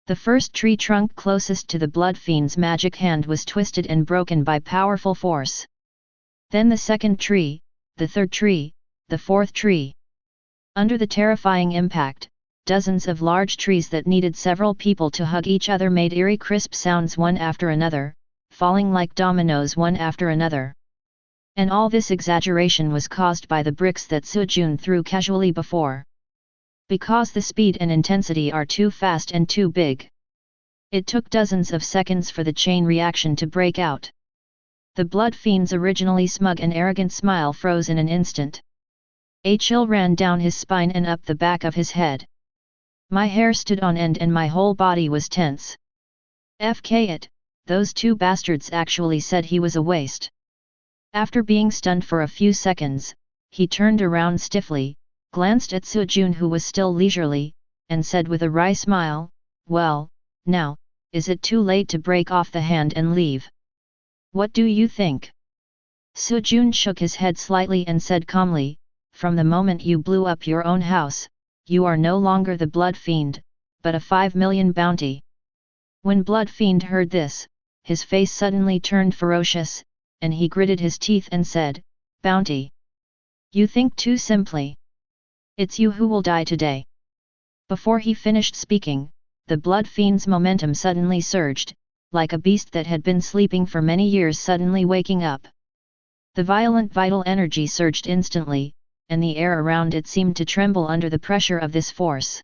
The first tree trunk closest to the Blood Fiend's magic hand was twisted and broken by powerful force. Then the second tree, the third tree, the fourth tree. Under the terrifying impact, dozens of large trees that needed several people to hug each other made eerie crisp sounds one after another, falling like dominoes one after another. And all this exaggeration was caused by the bricks that Sujun threw casually before. Because the speed and intensity are too fast and too big. It took dozens of seconds for the chain reaction to break out. The Blood Fiend's originally smug and arrogant smile froze in an instant. A chill ran down his spine and up the back of his head. My hair stood on end and my whole body was tense. FK it, those 2 bastards actually said he was a waste. After being stunned for a few seconds, he turned around stiffly, glanced at Sujun who was still leisurely, and said with a wry smile, well, now, is it too late to break off the hand and leave? What do you think? Sujun shook his head slightly and said calmly, from the moment you blew up your own house, you are no longer the Blood Fiend, but a 5 million bounty. When Blood Fiend heard this, his face suddenly turned ferocious, and he gritted his teeth and said, bounty. You think too simply. It's you who will die today. Before he finished speaking, the Blood Fiend's momentum suddenly surged, like a beast that had been sleeping for many years suddenly waking up. The violent vital energy surged instantly, and the air around it seemed to tremble under the pressure of this force.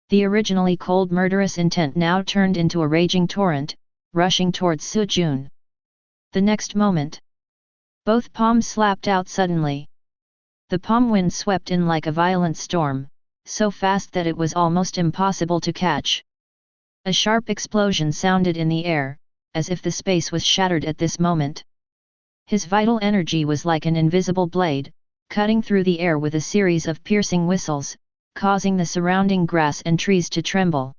The originally cold murderous intent now turned into a raging torrent, rushing towards Sujun. The next moment, both palms slapped out suddenly. The palm wind swept in like a violent storm, so fast that it was almost impossible to catch. A sharp explosion sounded in the air, as if the space was shattered at this moment. His vital energy was like an invisible blade, cutting through the air with a series of piercing whistles, causing the surrounding grass and trees to tremble.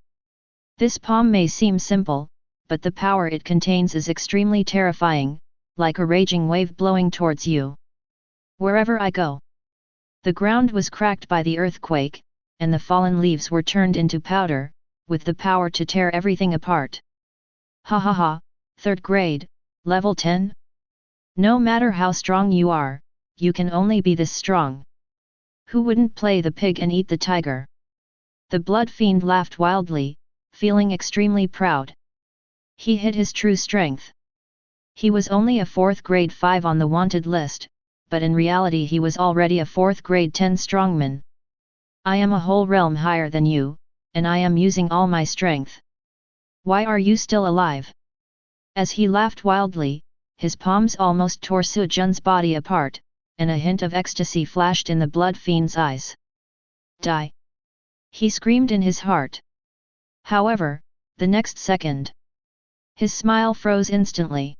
This palm may seem simple, but the power it contains is extremely terrifying, like a raging wave blowing towards you. Wherever I go. The ground was cracked by the earthquake, and the fallen leaves were turned into powder, with the power to tear everything apart. Ha ha ha, 3rd grade, level 10? No matter how strong you are, you can only be this strong. Who wouldn't play the pig and eat the tiger? The Blood Fiend laughed wildly, feeling extremely proud. He hid his true strength. He was only a 4th grade 5 on the wanted list, but in reality he was already a 4th grade 10 strongman. I am a whole realm higher than you, and I am using all my strength. Why are you still alive? As he laughed wildly, his palms almost tore Sujun's body apart, and a hint of ecstasy flashed in the Blood Fiend's eyes. Die! He screamed in his heart. However, the next second, his smile froze instantly.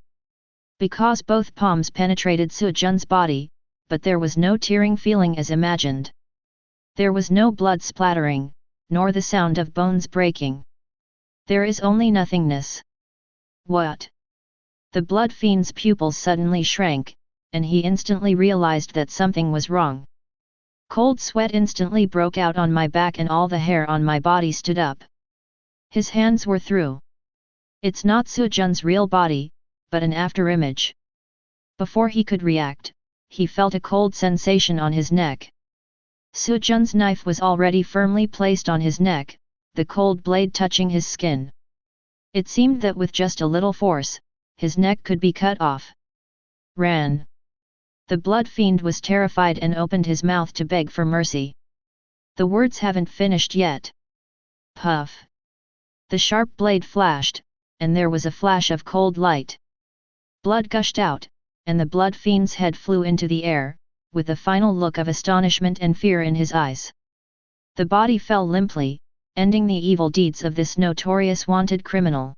Because both palms penetrated Sujun's body, but there was no tearing feeling as imagined. There was no blood splattering, nor the sound of bones breaking. There is only nothingness. What? The blood fiend's pupils suddenly shrank, and he instantly realized that something was wrong. Cold sweat instantly broke out on my back and all the hair on my body stood up. His hands were through. It's not Su Jun's real body, but an afterimage. Before he could react, he felt a cold sensation on his neck. Su Jun's knife was already firmly placed on his neck, the cold blade touching his skin. It seemed that with just a little force, his neck could be cut off. Ran. The blood fiend was terrified and opened his mouth to beg for mercy. The words haven't finished yet. Puff. The sharp blade flashed, and there was a flash of cold light. Blood gushed out, and the blood fiend's head flew into the air, with a final look of astonishment and fear in his eyes. The body fell limply, ending the evil deeds of this notorious wanted criminal.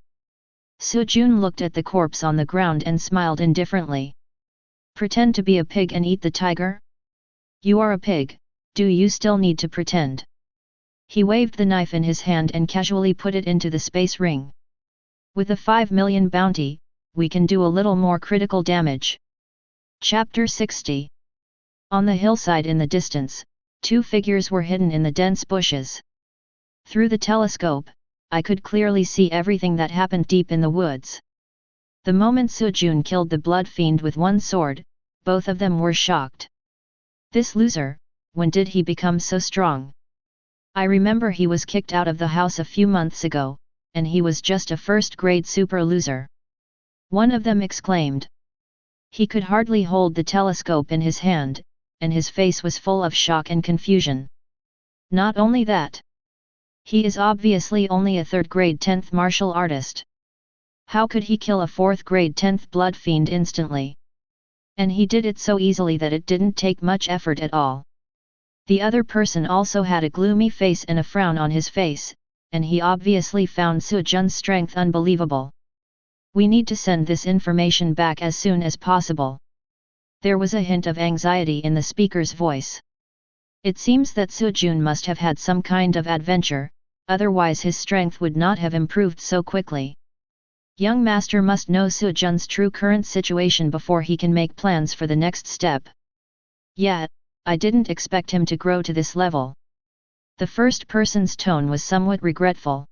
Su Jun looked at the corpse on the ground and smiled indifferently. Pretend to be a pig and eat the tiger? You are a pig, do you still need to pretend? He waved the knife in his hand and casually put it into the space ring. With a 5 million bounty, we can do a little more critical damage. Chapter 60. On the hillside in the distance, two figures were hidden in the dense bushes. Through the telescope, I could clearly see everything that happened deep in the woods. The moment Su Jun killed the blood fiend with one sword, both of them were shocked. This loser, when did he become so strong? I remember he was kicked out of the house a few months ago, and he was just a first-grade super loser. One of them exclaimed. He could hardly hold the telescope in his hand, and his face was full of shock and confusion. Not only that. He is obviously only a third-grade 10th martial artist. How could he kill a 4th-grade 10th blood fiend instantly? And he did it so easily that it didn't take much effort at all. The other person also had a gloomy face and a frown on his face, and he obviously found Su Jun's strength unbelievable. We need to send this information back as soon as possible. There was a hint of anxiety in the speaker's voice. It seems that Su Jun must have had some kind of adventure, otherwise his strength would not have improved so quickly. Young master must know Su Jun's true current situation before he can make plans for the next step. Yet, I didn't expect him to grow to this level. The first person's tone was somewhat regretful.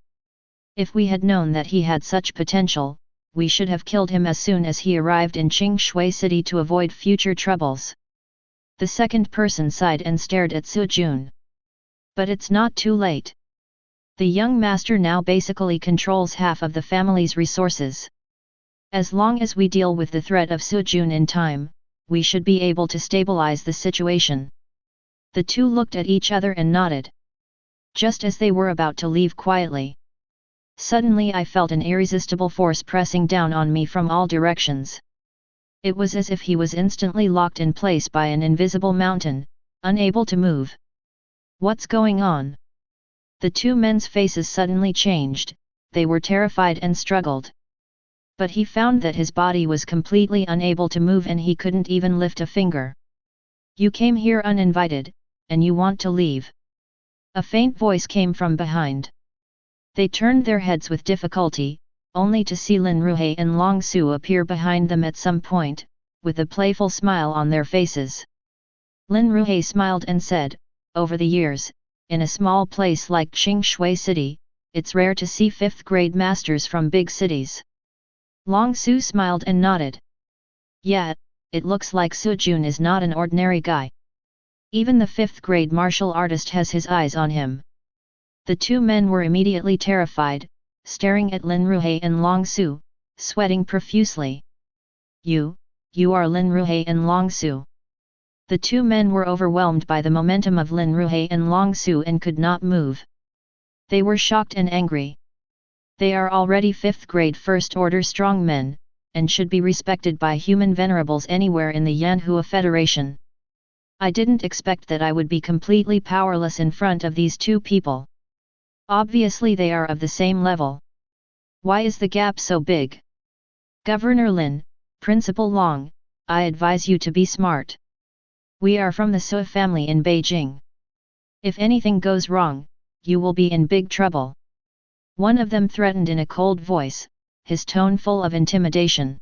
If we had known that he had such potential, we should have killed him as soon as he arrived in Qingshui City to avoid future troubles. The second person sighed and stared at Su Jun. But it's not too late. The young master now basically controls half of the family's resources. As long as we deal with the threat of Su Jun in time, we should be able to stabilize the situation. The two looked at each other and nodded. Just as they were about to leave quietly. Suddenly I felt an irresistible force pressing down on me from all directions. It was as if he was instantly locked in place by an invisible mountain, unable to move. What's going on? The two men's faces suddenly changed, they were terrified and struggled. But he found that his body was completely unable to move and he couldn't even lift a finger. You came here uninvited, and you want to leave. A faint voice came from behind. They turned their heads with difficulty, only to see Lin Ruhei and Long Su appear behind them at some point, with a playful smile on their faces. Lin Ruhei smiled and said, over the years, in a small place like Qingshui City, it's rare to see 5th-grade masters from big cities. Long Su smiled and nodded. Yet, it looks like Su Jun is not an ordinary guy. Even the 5th-grade martial artist has his eyes on him. The two men were immediately terrified, staring at Lin Ruhei and Long Su, sweating profusely. You are Lin Ruhei and Long Su. The two men were overwhelmed by the momentum of Lin Ruhei and Long Su and could not move. They were shocked and angry. They are already 5th-grade first-order strongmen, and should be respected by human venerables anywhere in the Yanhua Federation. I didn't expect that I would be completely powerless in front of these two people. Obviously they are of the same level. Why is the gap so big? Governor Lin, Principal Long, I advise you to be smart. We are from the Sui family in Beijing. If anything goes wrong, you will be in big trouble. One of them threatened in a cold voice, his tone full of intimidation.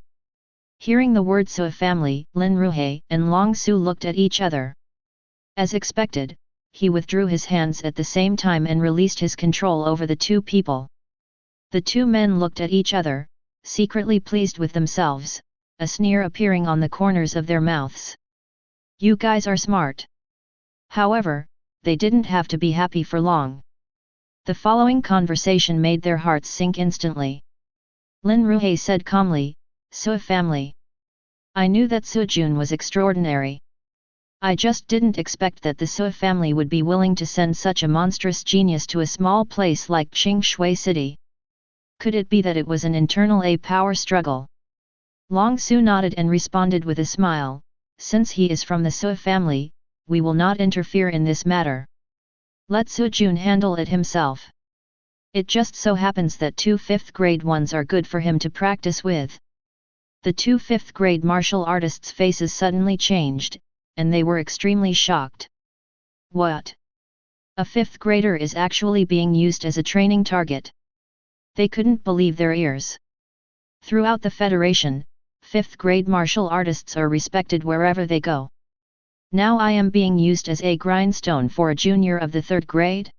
Hearing the word Sui family, Lin Ruhe and Long Su looked at each other. As expected, he withdrew his hands at the same time and released his control over the two people. The two men looked at each other, secretly pleased with themselves, a sneer appearing on the corners of their mouths. You guys are smart. However, they didn't have to be happy for long. The following conversation made their hearts sink instantly. Lin Ruhe said calmly, Sui family. I knew that Sujun was extraordinary. I just didn't expect that the Sui family would be willing to send such a monstrous genius to a small place like Qingshui City. Could it be that it was an internal power struggle? Long Su nodded and responded with a smile, since he is from the Sui family, we will not interfere in this matter. Let Sujun handle it himself. It just so happens that 2 5th grade ones are good for him to practice with. The 2 5th grade martial artists' faces suddenly changed, and they were extremely shocked. What? A 5th grader is actually being used as a training target. They couldn't believe their ears. Throughout the Federation, 5th grade martial artists are respected wherever they go. Now I am being used as a grindstone for a junior of the 3rd grade?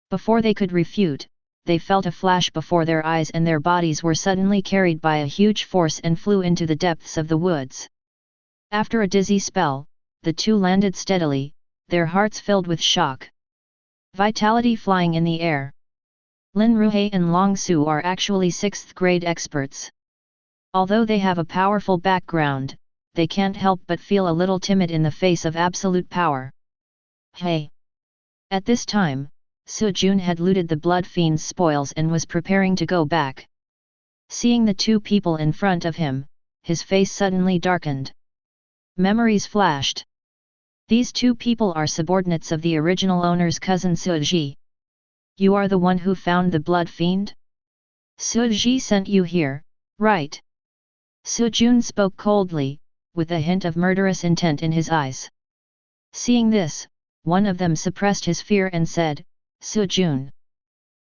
Before they could refute, they felt a flash before their eyes and their bodies were suddenly carried by a huge force and flew into the depths of the woods. After a dizzy spell, the two landed steadily, their hearts filled with shock. Vitality flying in the air. Lin Ruhe and Long Su are actually 6th grade experts. Although they have a powerful background, they can't help but feel a little timid in the face of absolute power. Hey! At this time, Sujun had looted the Blood Fiend's spoils and was preparing to go back. Seeing the two people in front of him, his face suddenly darkened. Memories flashed. These two people are subordinates of the original owner's cousin Suji. You are the one who found the Blood Fiend? Suji sent you here, right? Sujun spoke coldly, with a hint of murderous intent in his eyes. Seeing this, one of them suppressed his fear and said, Sujun.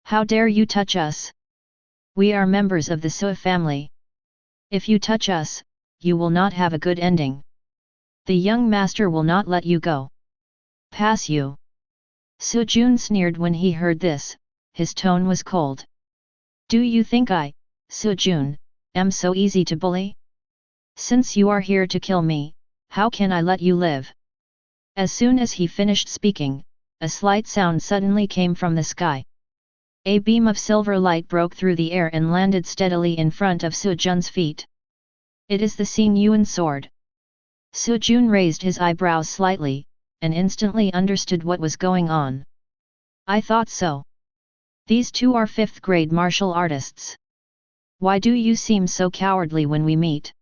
How dare you touch us? We are members of the Sui family. If you touch us, you will not have a good ending. The young master will not let you go. Pass you. Sujun sneered when he heard this, his tone was cold. Do you think I, Sujun, am so easy to bully? Since you are here to kill me, how can I let you live? As soon as he finished speaking, a slight sound suddenly came from the sky. A beam of silver light broke through the air and landed steadily in front of Sujun's feet. It is the Xin Yuan sword. Sujun raised his eyebrows slightly, and instantly understood what was going on. I thought so. These two are 5th grade martial artists. Why do you seem so cowardly when we meet?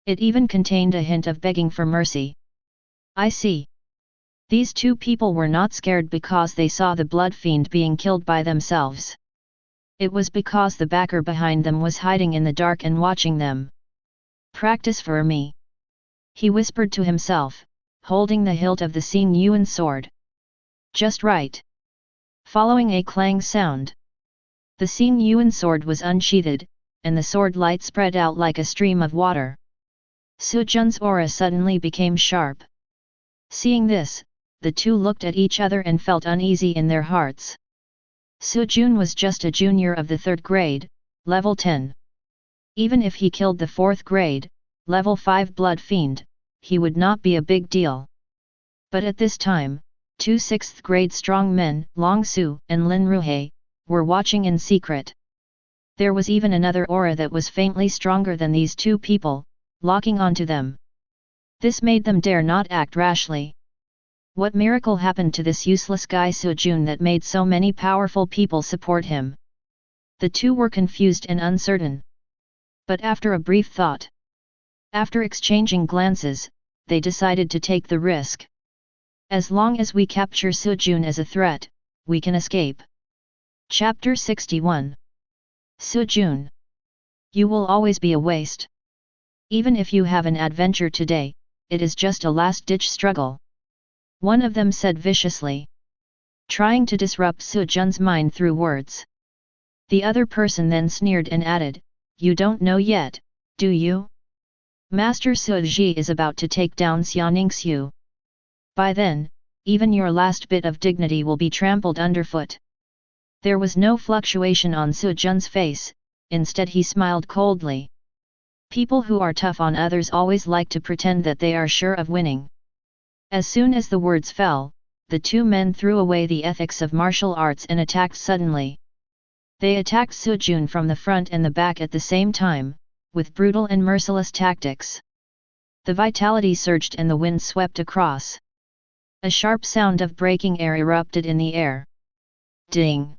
It even contained a hint of begging for mercy. I see. These two people were not scared because they saw the Blood Fiend being killed by themselves. It was because the backer behind them was hiding in the dark and watching them. Practice for me. He whispered to himself, holding the hilt of the Xin Yuan sword. Just right. Following a clang sound, the Xin Yuan sword was unsheathed, and the sword light spread out like a stream of water. Sujun's aura suddenly became sharp. Seeing this, the two looked at each other and felt uneasy in their hearts. Sujun was just a junior of the 3rd grade, level 10. Even if he killed the 4th grade, level 5 Blood Fiend, he would not be a big deal. But at this time, 2 6th grade strong men, Long Su and Lin Ruhe, were watching in secret. There was even another aura that was faintly stronger than these two people, locking onto them. This made them dare not act rashly. What miracle happened to this useless guy Sujun that made so many powerful people support him? The two were confused and uncertain. But after a brief thought, after exchanging glances, they decided to take the risk. As long as we capture Sujun as a threat, we can escape. Chapter 61. Sujun. You will always be a waste. Even if you have an adventure today, it is just a last-ditch struggle. One of them said viciously. trying to disrupt Su Jun's mind through words. The other person then sneered and added, "You don't know yet, do you? Master Su Ji is about to take down Xiaoning Xiu. By then, even your last bit of dignity will be trampled underfoot." There was no fluctuation on Su Jun's face, instead he smiled coldly. People who are tough on others always like to pretend that they are sure of winning. As soon as the words fell, the two men threw away the ethics of martial arts and attacked suddenly. They attacked Su Jun from the front and the back at the same time, with brutal and merciless tactics. The vitality surged and the wind swept across. A sharp sound of breaking air erupted in the air. Ding!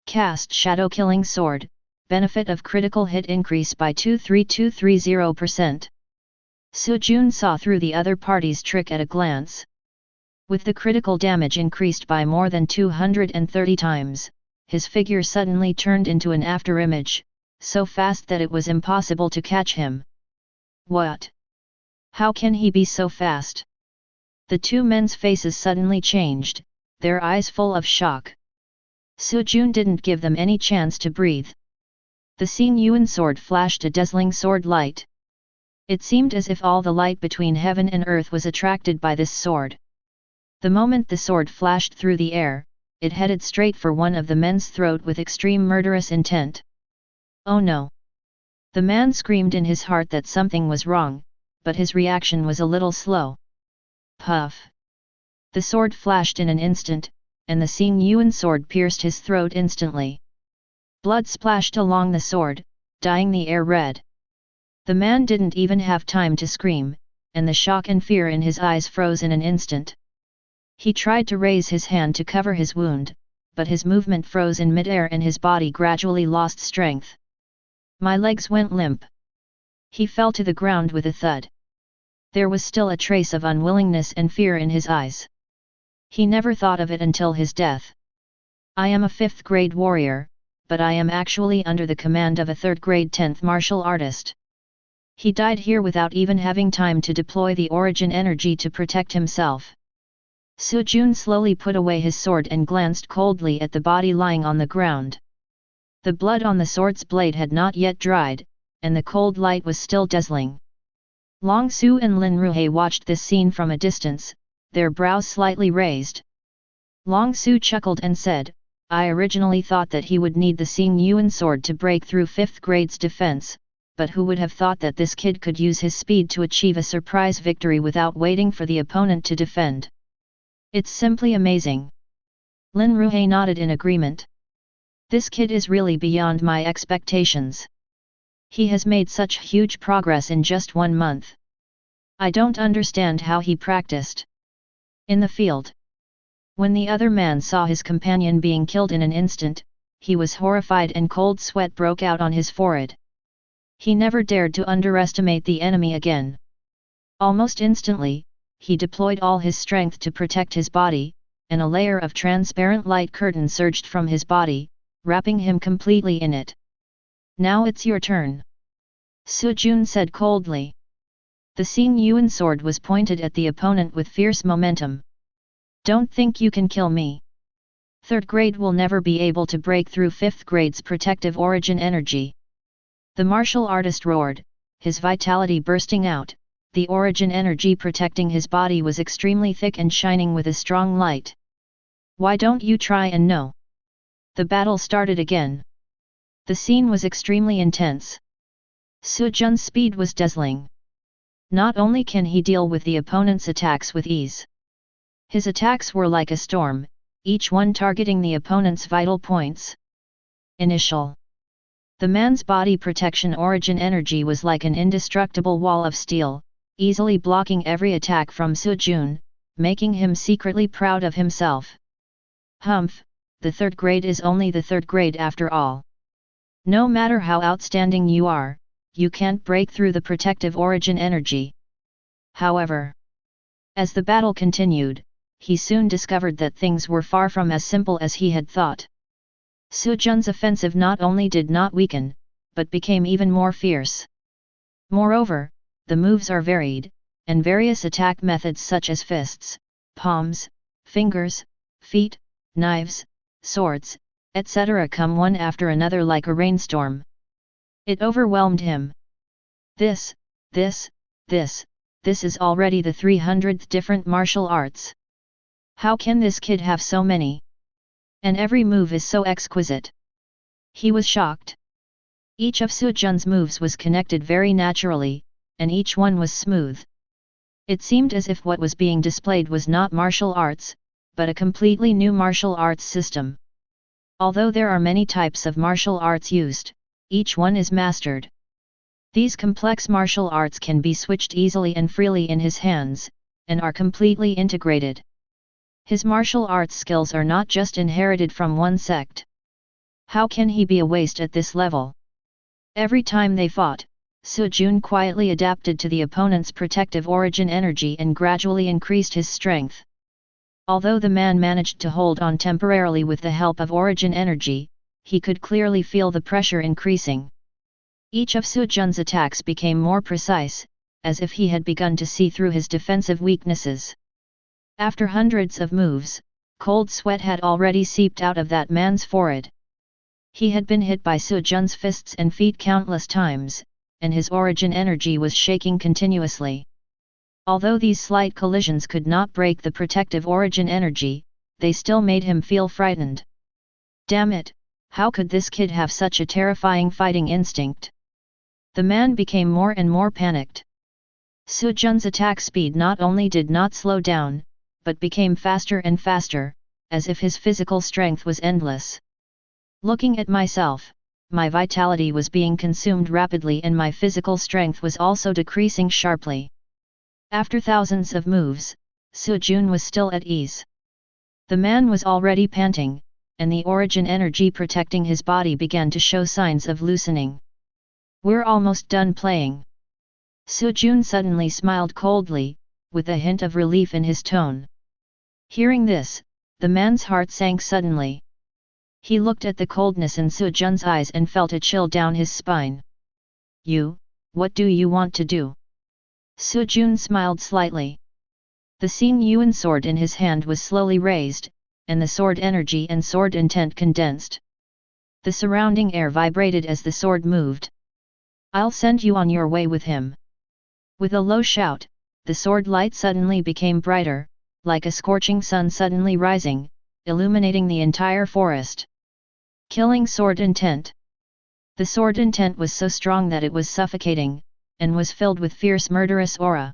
Cast Shadow Killing Sword, benefit of critical hit increase by 23230%. Su Jun saw through the other party's trick at a glance. With the critical damage increased by more than 230 times, his figure suddenly turned into an afterimage, so fast that it was impossible to catch him. What? How can he be so fast? The two men's faces suddenly changed, their eyes full of shock. Su Jun didn't give them any chance to breathe. The Xing Yuan sword flashed a dazzling sword light. It seemed as if all the light between heaven and earth was attracted by this sword. The moment the sword flashed through the air, it headed straight for one of the men's throat with extreme murderous intent. Oh no! The man screamed in his heart that something was wrong, but his reaction was a little slow. Puff! The sword flashed in an instant, and the Xing Yuan sword pierced his throat instantly. Blood splashed along the sword, dyeing the air red. The man didn't even have time to scream, and the shock and fear in his eyes froze in an instant. He tried to raise his hand to cover his wound, but his movement froze in midair and his body gradually lost strength. My legs went limp. He fell to the ground with a thud. There was still a trace of unwillingness and fear in his eyes. He never thought of it until his death. I am a 5th grade warrior, but I am actually under the command of a 3rd grade 10th martial artist. He died here without even having time to deploy the origin energy to protect himself. Su Jun slowly put away his sword and glanced coldly at the body lying on the ground. The blood on the sword's blade had not yet dried, and the cold light was still dazzling. Long Su and Lin Ruhe watched this scene from a distance, their brows slightly raised. Long Su chuckled and said, "I originally thought that he would need the Xing Yuan sword to break through 5th grade's defense, but who would have thought that this kid could use his speed to achieve a surprise victory without waiting for the opponent to defend. It's simply amazing." Lin Ruhe nodded in agreement. "This kid is really beyond my expectations. He has made such huge progress in just 1 month. I don't understand how he practiced." In the field. When the other man saw his companion being killed in an instant, he was horrified and cold sweat broke out on his forehead. He never dared to underestimate the enemy again. Almost instantly, he deployed all his strength to protect his body, and a layer of transparent light curtain surged from his body, wrapping him completely in it. "Now it's your turn," Su Jun said coldly. The Xing Yuan sword was pointed at the opponent with fierce momentum. "Don't think you can kill me. 3rd grade will never be able to break through 5th grade's protective origin energy." The martial artist roared, his vitality bursting out. The origin energy protecting his body was extremely thick and shining with a strong light. "Why don't you try and know?" The battle started again. The scene was extremely intense. Su Jun's speed was dazzling. Not only can he deal with the opponent's attacks with ease. His attacks were like a storm, each one targeting the opponent's vital points. Initial. The man's body protection origin energy was like an indestructible wall of steel, easily blocking every attack from Su Jun, making him secretly proud of himself. Humph, the 3rd grade is only the 3rd grade after all. No matter how outstanding you are, you can't break through the protective origin energy. However, as the battle continued, he soon discovered that things were far from as simple as he had thought. Su Jun's offensive not only did not weaken, but became even more fierce. Moreover, the moves are varied, and various attack methods such as fists, palms, fingers, feet, knives, swords, etc. come one after another like a rainstorm. It overwhelmed him. This is already the 300th different martial arts. How can this kid have so many? And every move is so exquisite. He was shocked. Each of Su Jun's moves was connected very naturally, and each one was smooth. It seemed as if what was being displayed was not martial arts, but a completely new martial arts system. Although there are many types of martial arts used, each one is mastered. These complex martial arts can be switched easily and freely in his hands, and are completely integrated. His martial arts skills are not just inherited from one sect. How can he be a waste at this level? Every time they fought, Su Jun quietly adapted to the opponent's protective origin energy and gradually increased his strength. Although the man managed to hold on temporarily with the help of origin energy, he could clearly feel the pressure increasing. Each of Su Jun's attacks became more precise, as if he had begun to see through his defensive weaknesses. After hundreds of moves, cold sweat had already seeped out of that man's forehead. He had been hit by Su Jun's fists and feet countless times, and his origin energy was shaking continuously. Although these slight collisions could not break the protective origin energy, they still made him feel frightened. Damn it, how could this kid have such a terrifying fighting instinct? The man became more and more panicked. Su Jun's attack speed not only did not slow down, but became faster and faster, as if his physical strength was endless. Looking at myself, my vitality was being consumed rapidly and my physical strength was also decreasing sharply. After thousands of moves, Su Jun was still at ease. The man was already panting, and the origin energy protecting his body began to show signs of loosening. We're almost done playing. Su Jun suddenly smiled coldly, with a hint of relief in his tone. Hearing this, the man's heart sank suddenly. He looked at the coldness in Su Jun's eyes and felt a chill down his spine. What do you want to do? Su Jun smiled slightly. The Xing Yuan sword in his hand was slowly raised, and the sword energy and sword intent condensed. The surrounding air vibrated as the sword moved. I'll send you on your way with him. With a low shout, the sword light suddenly became brighter, like a scorching sun suddenly rising, illuminating the entire forest. Killing sword intent. The sword intent was so strong that it was suffocating, and was filled with fierce murderous aura.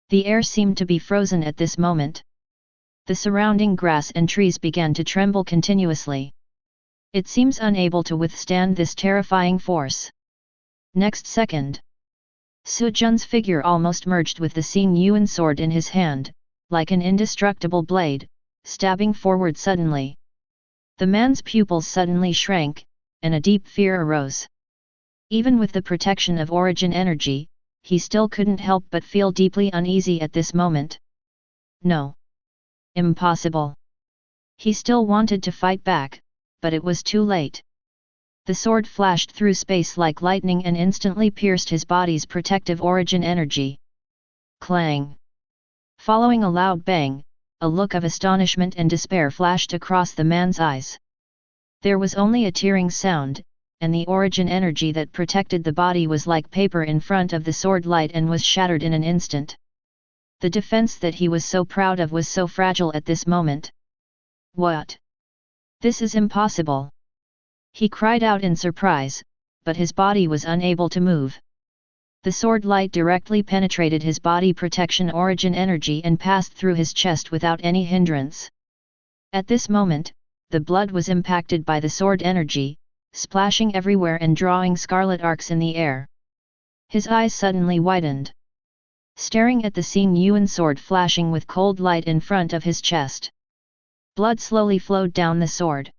The air seemed to be frozen at this moment. The surrounding grass and trees began to tremble continuously. It seems unable to withstand this terrifying force. Next second, Su Jun's figure almost merged with the Xing Yuan sword in his hand, like an indestructible blade, stabbing forward suddenly. The man's pupils suddenly shrank, and a deep fear arose. Even with the protection of origin energy, he still couldn't help but feel deeply uneasy at this moment. No. Impossible. He still wanted to fight back, but it was too late. The sword flashed through space like lightning and instantly pierced his body's protective origin energy. Clang! Following a loud bang, a look of astonishment and despair flashed across the man's eyes. There was only a tearing sound, and the origin energy that protected the body was like paper in front of the sword light and was shattered in an instant. The defense that he was so proud of was so fragile at this moment. What? This is impossible! He cried out in surprise, but his body was unable to move. The sword light directly penetrated his body protection origin energy and passed through his chest without any hindrance. At this moment, the blood was impacted by the sword energy, splashing everywhere and drawing scarlet arcs in the air. His eyes suddenly widened. Staring at the Xing Yuan sword flashing with cold light in front of his chest. Blood slowly flowed down the sword.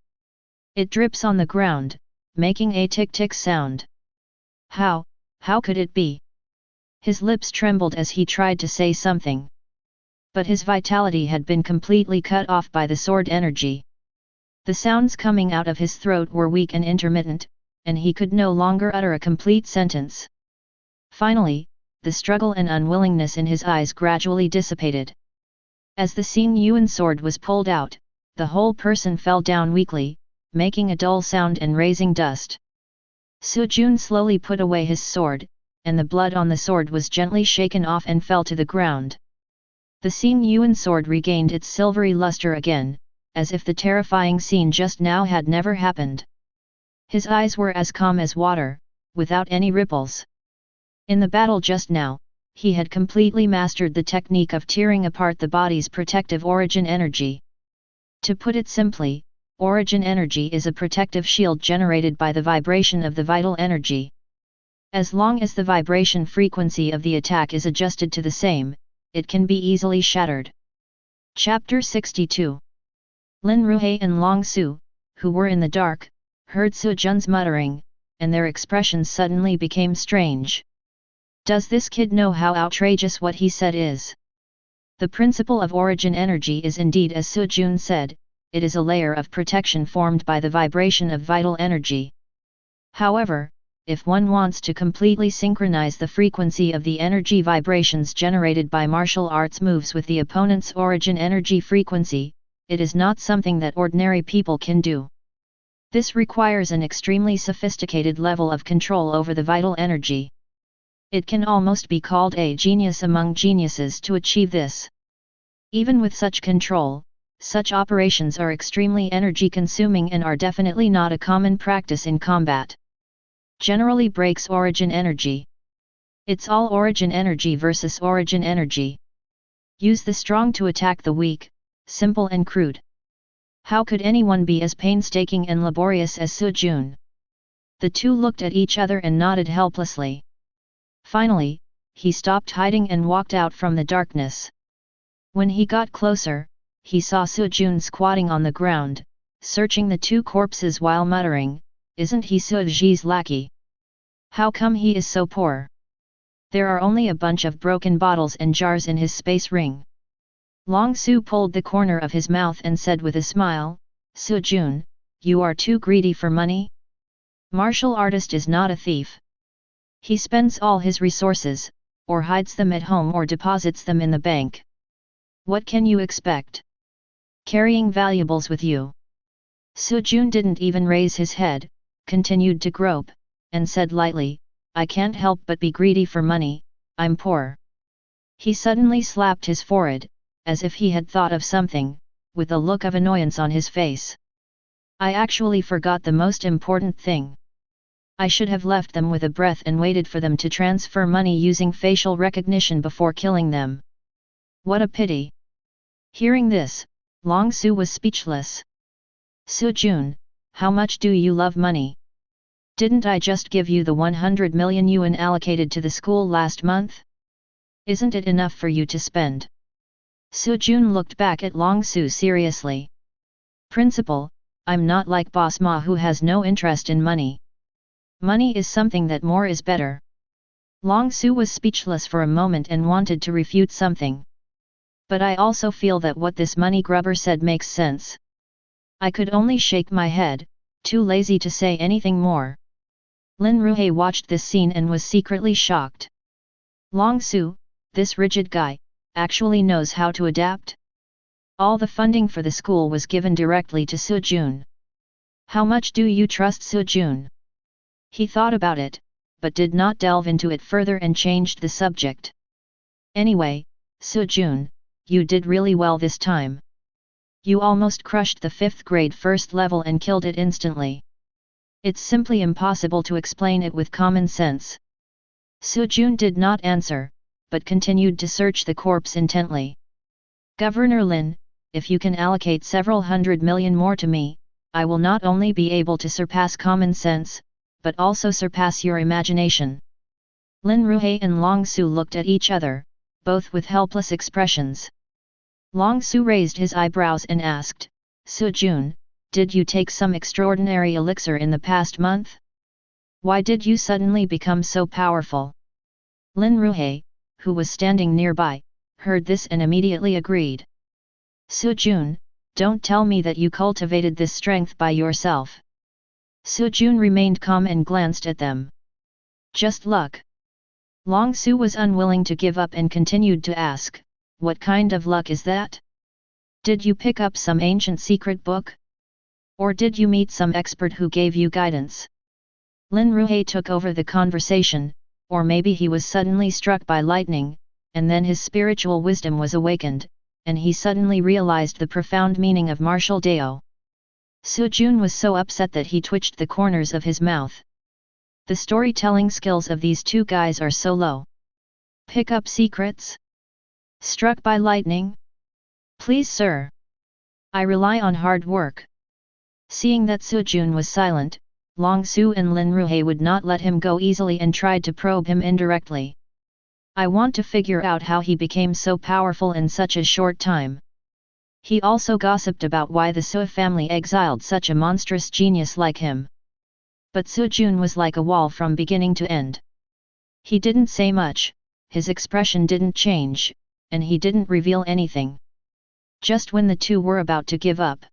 It drips on the ground, making a tick-tick sound. How could it be? His lips trembled as he tried to say something. But his vitality had been completely cut off by the sword energy. The sounds coming out of his throat were weak and intermittent, and he could no longer utter a complete sentence. Finally, the struggle and unwillingness in his eyes gradually dissipated. As the Xing Yuan sword was pulled out, the whole person fell down weakly, making a dull sound and raising dust. Su Jun slowly put away his sword, and the blood on the sword was gently shaken off and fell to the ground. The Xing Yuan sword regained its silvery luster again, as if the terrifying scene just now had never happened. His eyes were as calm as water, without any ripples. In the battle just now, he had completely mastered the technique of tearing apart the body's protective origin energy. To put it simply, origin energy is a protective shield generated by the vibration of the vital energy. As long as the vibration frequency of the attack is adjusted to the same, it can be easily shattered. Chapter 62. Lin Ruhe and Long Su, who were in the dark, heard Su Jun's muttering, and their expressions suddenly became strange. Does this kid know how outrageous what he said is? The principle of origin energy is indeed as Su Jun said, it is a layer of protection formed by the vibration of vital energy. However, if one wants to completely synchronize the frequency of the energy vibrations generated by martial arts moves with the opponent's origin energy frequency, it is not something that ordinary people can do. This requires an extremely sophisticated level of control over the vital energy. It can almost be called a genius among geniuses to achieve this. Even with such control, such operations are extremely energy-consuming and are definitely not a common practice in combat. Generally breaks origin energy. It's all origin energy versus origin energy. Use the strong to attack the weak, simple and crude. How could anyone be as painstaking and laborious as Su Jun? The two looked at each other and nodded helplessly. Finally, he stopped hiding and walked out from the darkness. When he got closer, he saw Su Jun squatting on the ground, searching the two corpses while muttering, "Isn't he Su Ji's lackey? How come he is so poor? There are only a bunch of broken bottles and jars in his space ring." Long Su pulled the corner of his mouth and said with a smile, "Su Jun, you are too greedy for money? Martial artist is not a thief. He spends all his resources, or hides them at home or deposits them in the bank. What can you expect? Carrying valuables with you?" Su Jun didn't even raise his head, continued to grope, and said lightly, "I can't help but be greedy for money, I'm poor." He suddenly slapped his forehead, as if he had thought of something, with a look of annoyance on his face. "I actually forgot the most important thing. I should have left them with a breath and waited for them to transfer money using facial recognition before killing them. What a pity." Hearing this, Long Su was speechless. "Su Jun, how much do you love money? Didn't I just give you the 100 million yuan allocated to the school last month? Isn't it enough for you to spend?" Su Jun looked back at Long Su seriously. "Principal, I'm not like Boss Ma who has no interest in money. Money is something that more is better." Long Su was speechless for a moment and wanted to refute something. "But I also feel that what this money grubber said makes sense." I could only shake my head, too lazy to say anything more. Lin Ruhe watched this scene and was secretly shocked. Long Su, this rigid guy, actually knows how to adapt? All the funding for the school was given directly to Su Jun. How much do you trust Su Jun? He thought about it, but did not delve into it further and changed the subject. "Anyway, Su Jun, you did really well this time. You almost crushed the 5th grade first level and killed it instantly. It's simply impossible to explain it with common sense." Su Jun did not answer, but continued to search the corpse intently. "Governor Lin, if you can allocate several 100 million more to me, I will not only be able to surpass common sense, but also surpass your imagination." Lin Ruhe and Long Su looked at each other, both with helpless expressions. Long Su raised his eyebrows and asked, "Su Jun, did you take some extraordinary elixir in the past month? Why did you suddenly become so powerful?" Lin Ruhe, who was standing nearby, heard this and immediately agreed. "Su Jun, don't tell me that you cultivated this strength by yourself." Su Jun remained calm and glanced at them. "Just luck." Long Su was unwilling to give up and continued to ask, "What kind of luck is that? Did you pick up some ancient secret book? Or did you meet some expert who gave you guidance? Lin Ruhe took over the conversation, or maybe he was suddenly struck by lightning, and then his spiritual wisdom was awakened, and he suddenly realized the profound meaning of martial Dao. Su Jun was so upset that he twitched the corners of his mouth. The storytelling skills of these two guys are so low. Pick up secrets? Struck by lightning? Please sir. I rely on hard work. Seeing that Su Jun was silent, Long Su and Lin Ruhe would not let him go easily and tried to probe him indirectly. I want to figure out how he became so powerful in such a short time. He also gossiped about why the Su family exiled such a monstrous genius like him. But Su Jun was like a wall from beginning to end. He didn't say much, his expression didn't change, and he didn't reveal anything. Just when the two were about to give up,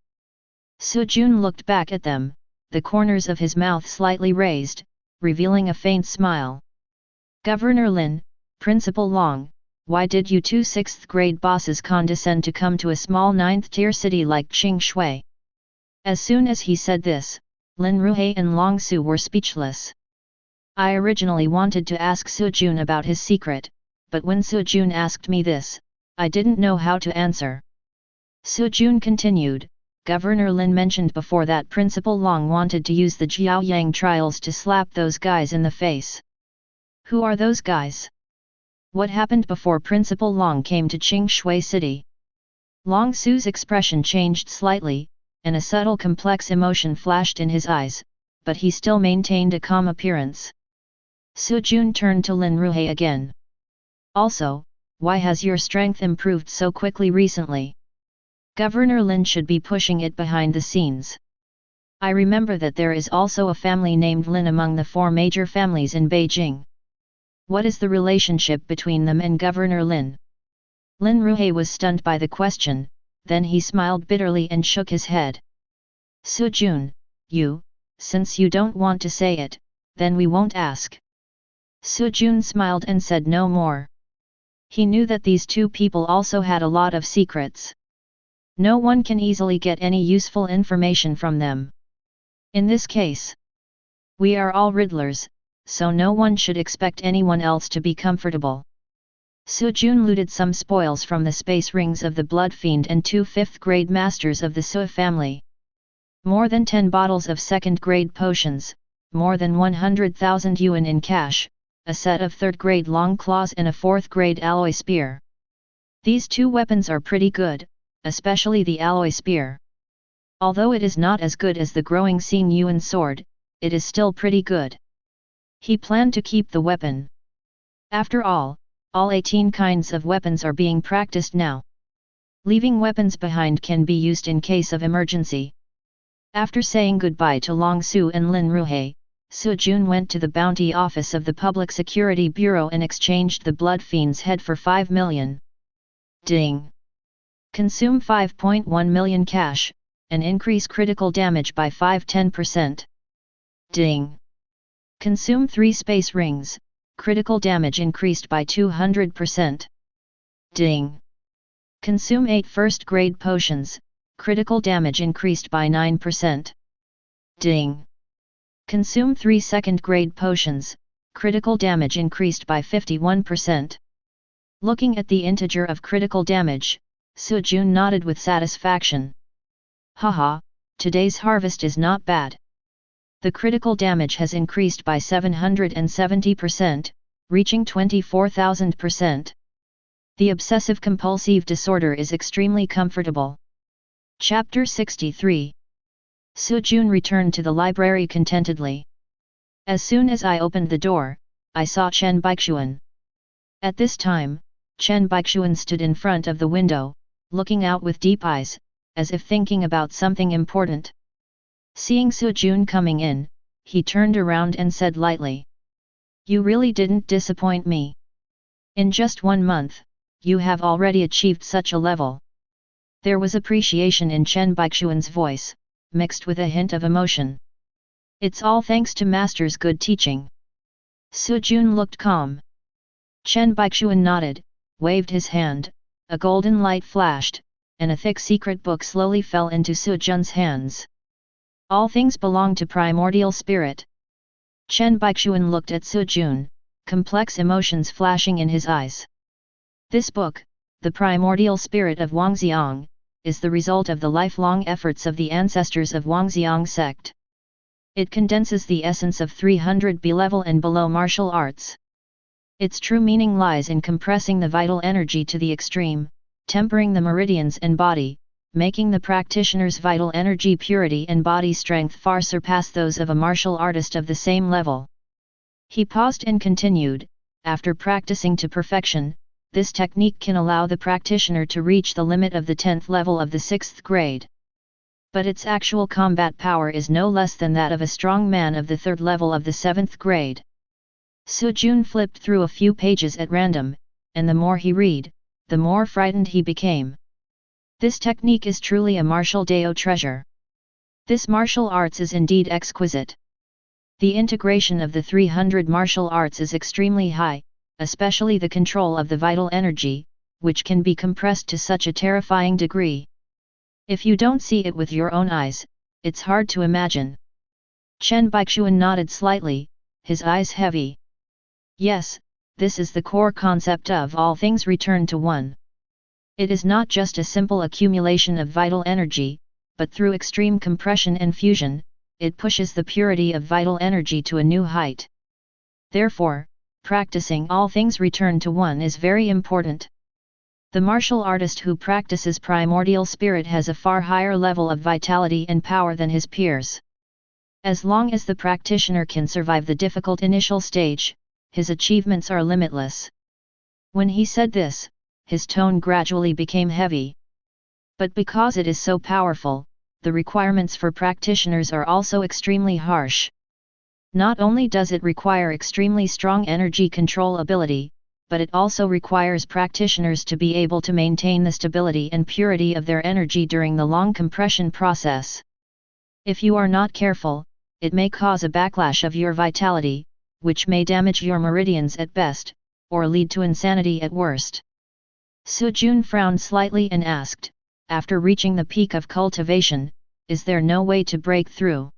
Su Jun looked back at them, the corners of his mouth slightly raised, revealing a faint smile. Governor Lin, Principal Long, why did you two 6th grade bosses condescend to come to a small 9th tier city like Qingshui? As soon as he said this, Lin Ruhe and Long Su were speechless. I originally wanted to ask Su Jun about his secret, but when Su Jun asked me this, I didn't know how to answer. Su Jun continued, Governor Lin mentioned before that Principal Long wanted to use the Jiaoyang trials to slap those guys in the face. Who are those guys? What happened before Principal Long came to Qingshui City? Long Su's expression changed slightly, and a subtle complex emotion flashed in his eyes, but he still maintained a calm appearance. Su Jun turned to Lin Ruhe again. Also, why has your strength improved so quickly recently? Governor Lin should be pushing it behind the scenes. I remember that there is also a family named Lin among the 4 major families in Beijing. What is the relationship between them and Governor Lin? Lin Ruhe was stunned by the question, then he smiled bitterly and shook his head. Su Jun, since you don't want to say it, then we won't ask. Su Jun smiled and said no more. He knew that these two people also had a lot of secrets. No one can easily get any useful information from them. In this case, we are all riddlers, so no one should expect anyone else to be comfortable. Su Jun looted some spoils from the space rings of the Blood Fiend and 2 5th grade masters of the Su family. More than 10 bottles of 2nd grade potions, more than 100,000 yuan in cash, a set of 3rd grade long claws and a 4th grade alloy spear. These 2 weapons are pretty good, especially the alloy spear. Although it is not as good as the growing Xing Yuan sword, it is still pretty good. He planned to keep the weapon. After all 18 kinds of weapons are being practiced now. Leaving weapons behind can be used in case of emergency. After saying goodbye to Long Su and Lin Ruhe, Su Jun went to the bounty office of the Public Security Bureau and exchanged the Blood Fiend's head for 5 million. Ding! Consume 5.1 million cash, and increase critical damage by 5-10%. Ding! Consume 3 space rings, critical damage increased by 200%. Ding! Consume 8 1st grade potions, critical damage increased by 9%. Ding! Consume 3 2nd grade potions, critical damage increased by 51%. Looking at the integer of critical damage, Su Jun nodded with satisfaction. Haha, today's harvest is not bad. The critical damage has increased by 770%, reaching 24,000%. The obsessive-compulsive disorder is extremely comfortable. Chapter 63. Su Jun returned to the library contentedly. As soon as I opened the door, I saw Chen Baixuan. At this time, Chen Baixuan stood in front of the window, looking out with deep eyes, as if thinking about something important. Seeing Su Jun coming in, he turned around and said lightly, "You really didn't disappoint me. In just 1 month, you have already achieved such a level." There was appreciation in Chen Baixuan's voice, mixed with a hint of emotion. "It's all thanks to Master's good teaching." Su Jun looked calm. Chen Baixuan nodded, waved his hand, a golden light flashed, and a thick secret book slowly fell into Su Jun's hands. All things belong to primordial spirit. Chen Baichuan looked at Su Jun, complex emotions flashing in his eyes. This book, The Primordial Spirit of Wangxiang, is the result of the lifelong efforts of the ancestors of Wangxiang sect. It condenses the essence of 300 B-level and below martial arts. Its true meaning lies in compressing the vital energy to the extreme, tempering the meridians and body, making the practitioner's vital energy purity and body strength far surpass those of a martial artist of the same level. He paused and continued, after practicing to perfection, this technique can allow the practitioner to reach the limit of the 10th level of the 6th grade. But its actual combat power is no less than that of a strong man of the 3rd level of the 7th grade. Su Jun flipped through a few pages at random, and the more he read, the more frightened he became. This technique is truly a martial Dao treasure. This martial arts is indeed exquisite. The integration of the 300 martial arts is extremely high, especially the control of the vital energy, which can be compressed to such a terrifying degree. If you don't see it with your own eyes, it's hard to imagine. Chen Baichuan nodded slightly, his eyes heavy. Yes, this is the core concept of all things return to one. It is not just a simple accumulation of vital energy, but through extreme compression and fusion, it pushes the purity of vital energy to a new height. Therefore, practicing all things return to one is very important. The martial artist who practices primordial spirit has a far higher level of vitality and power than his peers. As long as the practitioner can survive the difficult initial stage, his achievements are limitless. When he said this, his tone gradually became heavy. But because it is so powerful, the requirements for practitioners are also extremely harsh. Not only does it require extremely strong energy control ability, but it also requires practitioners to be able to maintain the stability and purity of their energy during the long compression process. If you are not careful, it may cause a backlash of your vitality, which may damage your meridians at best, or lead to insanity at worst. Su Jun frowned slightly and asked, after reaching the peak of cultivation, is there no way to break through?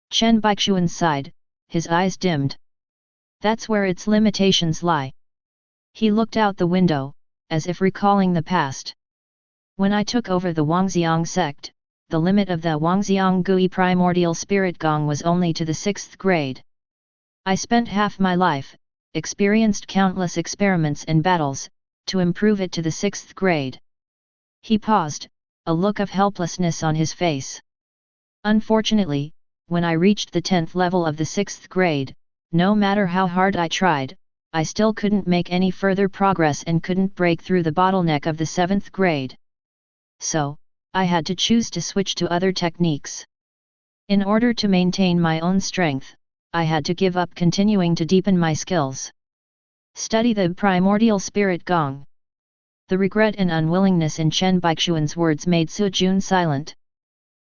Chen Baichuan sighed, his eyes dimmed. That's where its limitations lie. He looked out the window, as if recalling the past. When I took over the Wangxiang sect, the limit of the Wangxiang Gui primordial spirit gong was only to the 6th grade. I spent half my life, experienced countless experiments and battles, to improve it to the 6th grade. He paused, a look of helplessness on his face. Unfortunately, when I reached the 10th level of the 6th grade, no matter how hard I tried, I still couldn't make any further progress and couldn't break through the bottleneck of the 7th grade. So, I had to choose to switch to other techniques. In order to maintain my own strength, I had to give up continuing to deepen my skills. Study the primordial spirit gong. The regret and unwillingness in Chen Baichuan's words made Su Jun silent.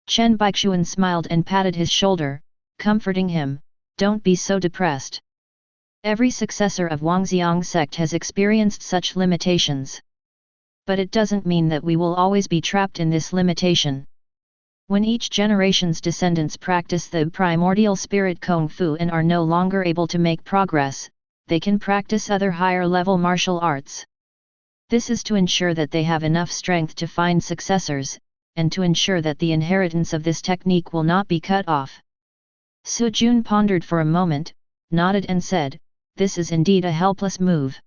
Chen Baichuan smiled and patted his shoulder, comforting him, don't be so depressed. Every successor of Wangxiang sect has experienced such limitations. But it doesn't mean that we will always be trapped in this limitation. When each generation's descendants practice the primordial spirit Kung Fu and are no longer able to make progress, they can practice other higher-level martial arts. This is to ensure that they have enough strength to find successors, and to ensure that the inheritance of this technique will not be cut off. Su Jun pondered for a moment, nodded and said, this is indeed a helpless move.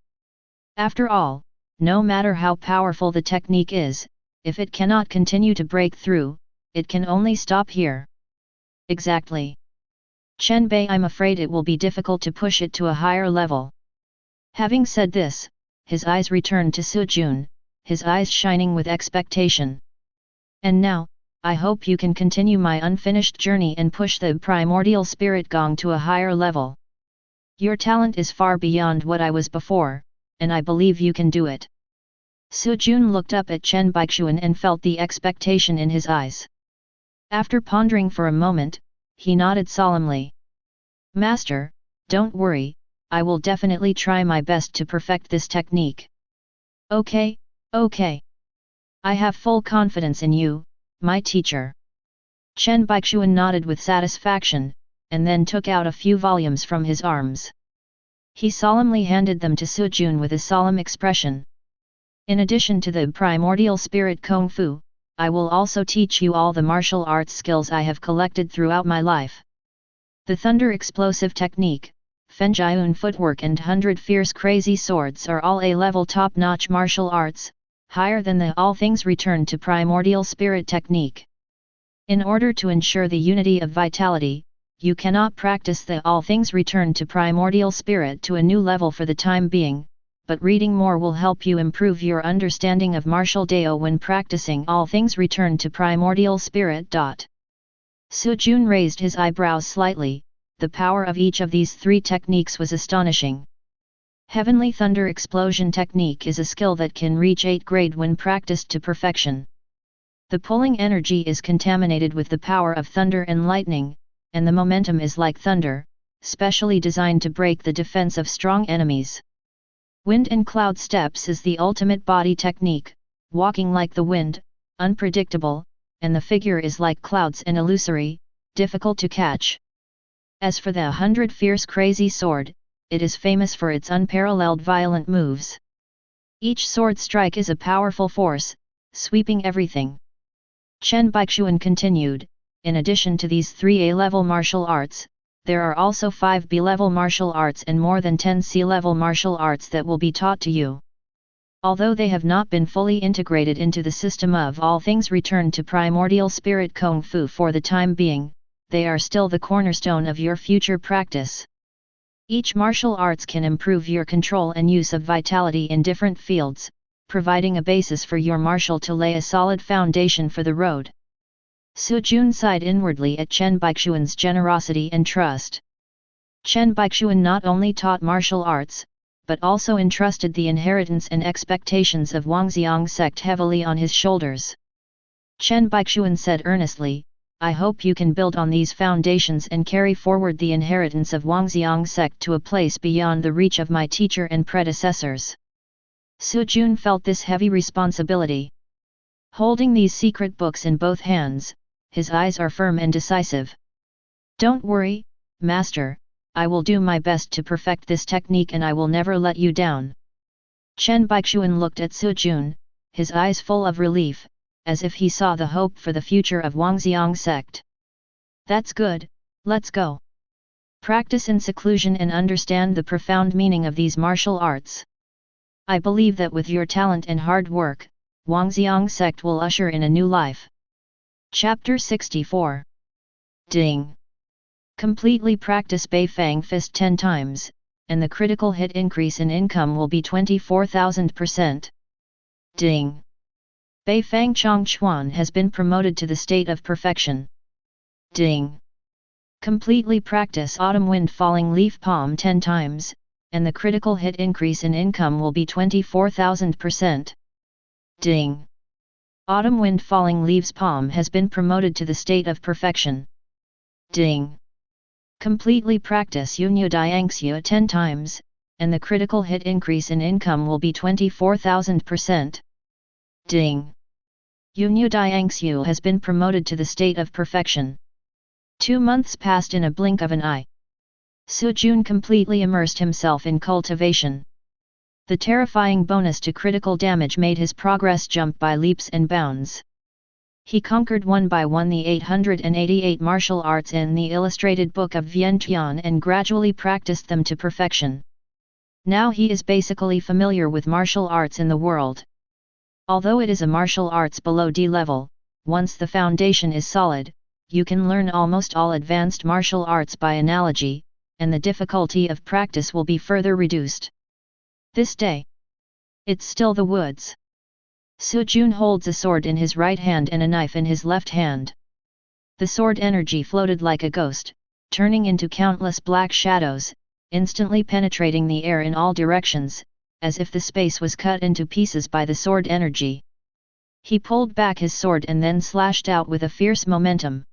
After all, no matter how powerful the technique is, if it cannot continue to break through, it can only stop here. Exactly. Chen Bei, I'm afraid it will be difficult to push it to a higher level. Having said this, his eyes returned to Su Jun, his eyes shining with expectation. And now, I hope you can continue my unfinished journey and push the primordial spirit gong to a higher level. Your talent is far beyond what I was before, and I believe you can do it. Su Jun looked up at Chen Baichuan and felt the expectation in his eyes. After pondering for a moment, he nodded solemnly. Master, don't worry, I will definitely try my best to perfect this technique. Okay, okay. I have full confidence in you, my teacher. Chen Baichuan nodded with satisfaction, and then took out a few volumes from his arms. He solemnly handed them to Su Jun with a solemn expression. In addition to the primordial spirit Kung Fu, I will also teach you all the martial arts skills I have collected throughout my life. The thunder explosive technique, Fenjiun footwork and 100 fierce crazy swords are all A-level top-notch martial arts, higher than the all things return to primordial spirit technique. In order to ensure the unity of vitality, you cannot practice the all things return to primordial spirit to a new level for the time being, but reading more will help you improve your understanding of martial Dao when practicing all things return to primordial spirit. Su Jun raised his eyebrows slightly. The power of each of these three techniques was astonishing. Heavenly Thunder Explosion Technique is a skill that can reach 8th grade when practiced to perfection. The pulling energy is contaminated with the power of thunder and lightning, and the momentum is like thunder, specially designed to break the defense of strong enemies. Wind and Cloud Steps is the ultimate body technique, walking like the wind, unpredictable, and the figure is like clouds and illusory, difficult to catch. As for the 100 fierce crazy sword, it is famous for its unparalleled violent moves. Each sword strike is a powerful force, sweeping everything. Chen Baichuan continued, in addition to these 3 A-level martial arts, there are also 5 B-level martial arts and more than 10 C-level martial arts that will be taught to you. Although they have not been fully integrated into the system of all things returned to primordial spirit Kung Fu for the time being, they are still the cornerstone of your future practice. Each martial arts can improve your control and use of vitality in different fields, providing a basis for your martial to lay a solid foundation for the road. Su Jun sighed inwardly at Chen Baichuan's generosity and trust. Chen Baichuan not only taught martial arts, but also entrusted the inheritance and expectations of Wangxiang sect heavily on his shoulders. Chen Baichuan said earnestly, I hope you can build on these foundations and carry forward the inheritance of Wangxiang sect to a place beyond the reach of my teacher and predecessors. Su Jun felt this heavy responsibility. Holding these secret books in both hands, his eyes are firm and decisive. Don't worry, Master, I will do my best to perfect this technique and I will never let you down. Chen Baichuan looked at Su Jun, his eyes full of relief, as if he saw the hope for the future of Wangxiang sect. That's good, let's go. Practice in seclusion and understand the profound meaning of these martial arts. I believe that with your talent and hard work, Wangxiang sect will usher in a new life. Chapter 64. Ding. Completely practice Beifang Fist 10 times, and the critical hit increase in income will be 24,000%. Ding. Beifang Chongquan has been promoted to the state of perfection. Ding. Completely practice Autumn Wind Falling Leaf Palm 10 times, and the critical hit increase in income will be 24,000%. Ding. Autumn Wind Falling Leaves Palm has been promoted to the state of perfection. Ding. Completely practice Yunyu Diangxia 10 times, and the critical hit increase in income will be 24,000%. Ding. Yunyu Diangxia has been promoted to the state of perfection. 2 months passed in a blink of an eye. Su Jun completely immersed himself in cultivation. The terrifying bonus to critical damage made his progress jump by leaps and bounds. He conquered one by one the 888 martial arts in the illustrated book of Vientiane and gradually practiced them to perfection. Now he is basically familiar with martial arts in the world. Although it is a martial arts below D level, once the foundation is solid, you can learn almost all advanced martial arts by analogy, and the difficulty of practice will be further reduced. This day, it's still the woods. Su Jun holds a sword in his right hand and a knife in his left hand. The sword energy floated like a ghost, turning into countless black shadows, instantly penetrating the air in all directions, as if the space was cut into pieces by the sword energy. He pulled back his sword and then slashed out with a fierce momentum.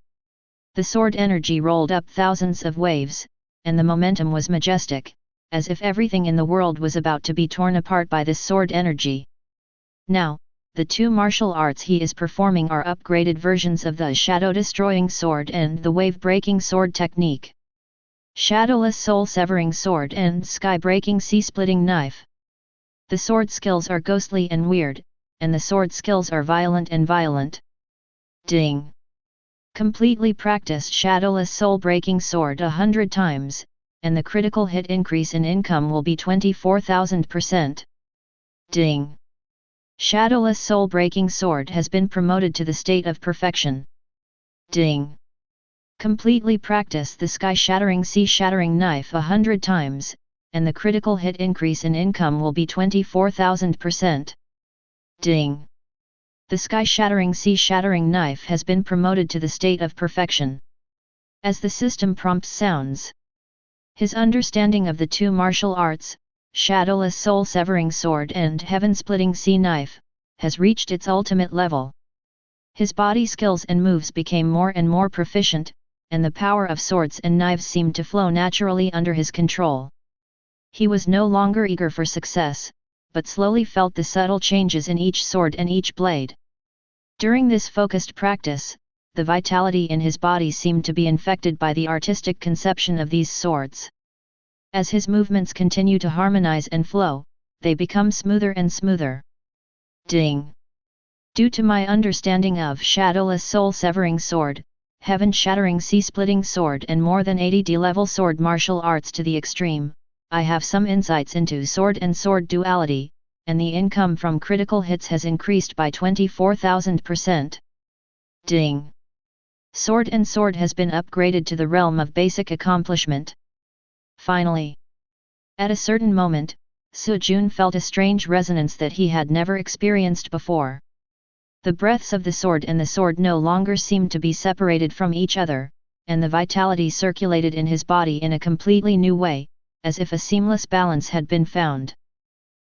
The sword energy rolled up thousands of waves, and the momentum was majestic, as if everything in the world was about to be torn apart by this sword energy. Now, the two martial arts he is performing are upgraded versions of the shadow-destroying sword and the wave-breaking sword technique. Shadowless soul-severing sword and sky-breaking sea-splitting knife. The sword skills are ghostly and weird, and the sword skills are violent and violent. Ding! Completely practice shadowless soul-breaking sword 100 times, and the critical hit increase in income will be 24,000%. Ding! Shadowless soul-breaking sword has been promoted to the state of perfection. Ding! Completely practice the sky-shattering sea-shattering knife 100 times, and the critical hit increase in income will be 24,000%. Ding! The sky-shattering sea-shattering knife has been promoted to the state of perfection. As the system prompt sounds, his understanding of the two martial arts, shadowless soul-severing sword and heaven-splitting sea knife, has reached its ultimate level. His body skills and moves became more and more proficient, and the power of swords and knives seemed to flow naturally under his control. He was no longer eager for success, but slowly felt the subtle changes in each sword and each blade. During this focused practice, the vitality in his body seemed to be infected by the artistic conception of these swords. As his movements continue to harmonize and flow, they become smoother and smoother. Ding! Due to my understanding of shadowless soul-severing sword, heaven-shattering sea-splitting sword and more than 80 D-level sword martial arts to the extreme, I have some insights into sword and sword duality, and the income from critical hits has increased by 24,000%. Ding! Sword and sword has been upgraded to the realm of basic accomplishment. Finally, at a certain moment, Sujun felt a strange resonance that he had never experienced before. The breaths of the sword and the sword no longer seemed to be separated from each other, and the vitality circulated in his body in a completely new way, as if a seamless balance had been found.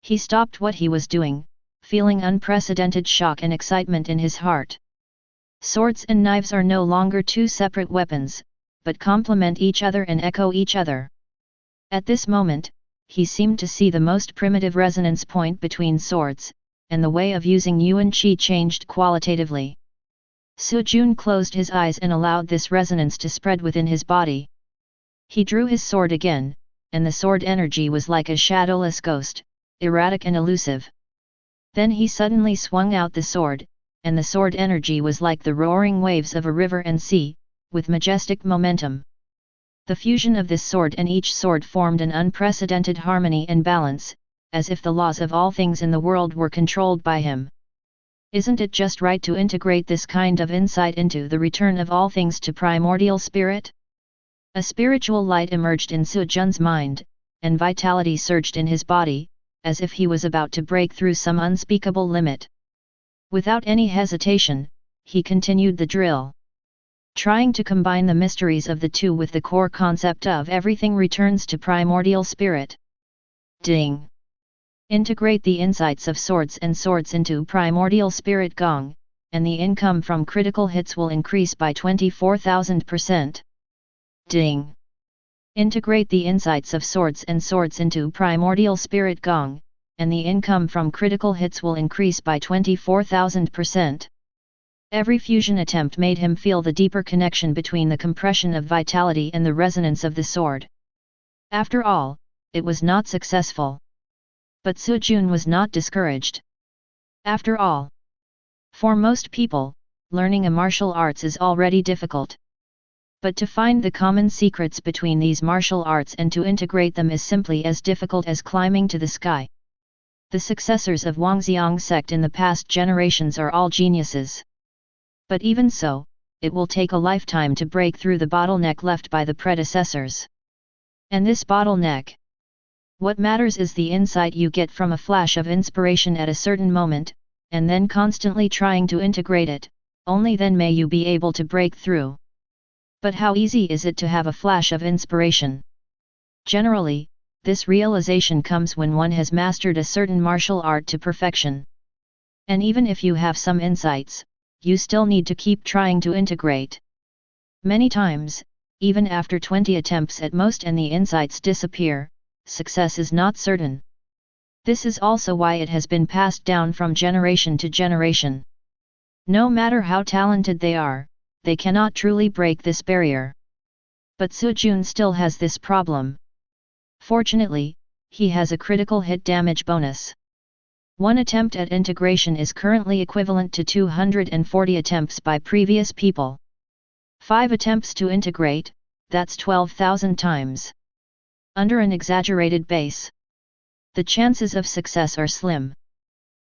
He stopped what he was doing, feeling unprecedented shock and excitement in his heart. Swords and knives are no longer two separate weapons, but complement each other and echo each other. At this moment, he seemed to see the most primitive resonance point between swords, and the way of using yuan qi changed qualitatively. Sujun closed his eyes and allowed this resonance to spread within his body. He drew his sword again, and the sword energy was like a shadowless ghost, erratic and elusive. Then he suddenly swung out the sword, and the sword energy was like the roaring waves of a river and sea, with majestic momentum. The fusion of this sword and each sword formed an unprecedented harmony and balance, as if the laws of all things in the world were controlled by him. Isn't it just right to integrate this kind of insight into the return of all things to primordial spirit? A spiritual light emerged in Sujun's mind, and vitality surged in his body, as if he was about to break through some unspeakable limit. Without any hesitation, he continued the drill. Trying to combine the mysteries of the two with the core concept of everything returns to primordial spirit. Ding! Integrate the insights of swords and swords into primordial spirit gong, and the income from critical hits will increase by 24,000%. Ding! Integrate the insights of swords and swords into primordial spirit gong, and the income from critical hits will increase by 24,000%. Every fusion attempt made him feel the deeper connection between the compression of vitality and the resonance of the sword. After all, it was not successful. But Sujun was not discouraged. After all, for most people, learning a martial arts is already difficult. But to find the common secrets between these martial arts and to integrate them is simply as difficult as climbing to the sky. The successors of Wangxiang sect in the past generations are all geniuses. But even so, it will take a lifetime to break through the bottleneck left by the predecessors. And this bottleneck? What matters is the insight you get from a flash of inspiration at a certain moment, and then constantly trying to integrate it, only then may you be able to break through. But how easy is it to have a flash of inspiration? Generally, this realization comes when one has mastered a certain martial art to perfection. And even if you have some insights, you still need to keep trying to integrate. Many times, even after 20 attempts at most and the insights disappear, success is not certain. This is also why it has been passed down from generation to generation. No matter how talented they are, they cannot truly break this barrier. But Sujun still has this problem. Fortunately, he has a critical hit damage bonus. One attempt at integration is currently equivalent to 240 attempts by previous people. 5 attempts to integrate, that's 12,000 times. Under an exaggerated base, the chances of success are slim.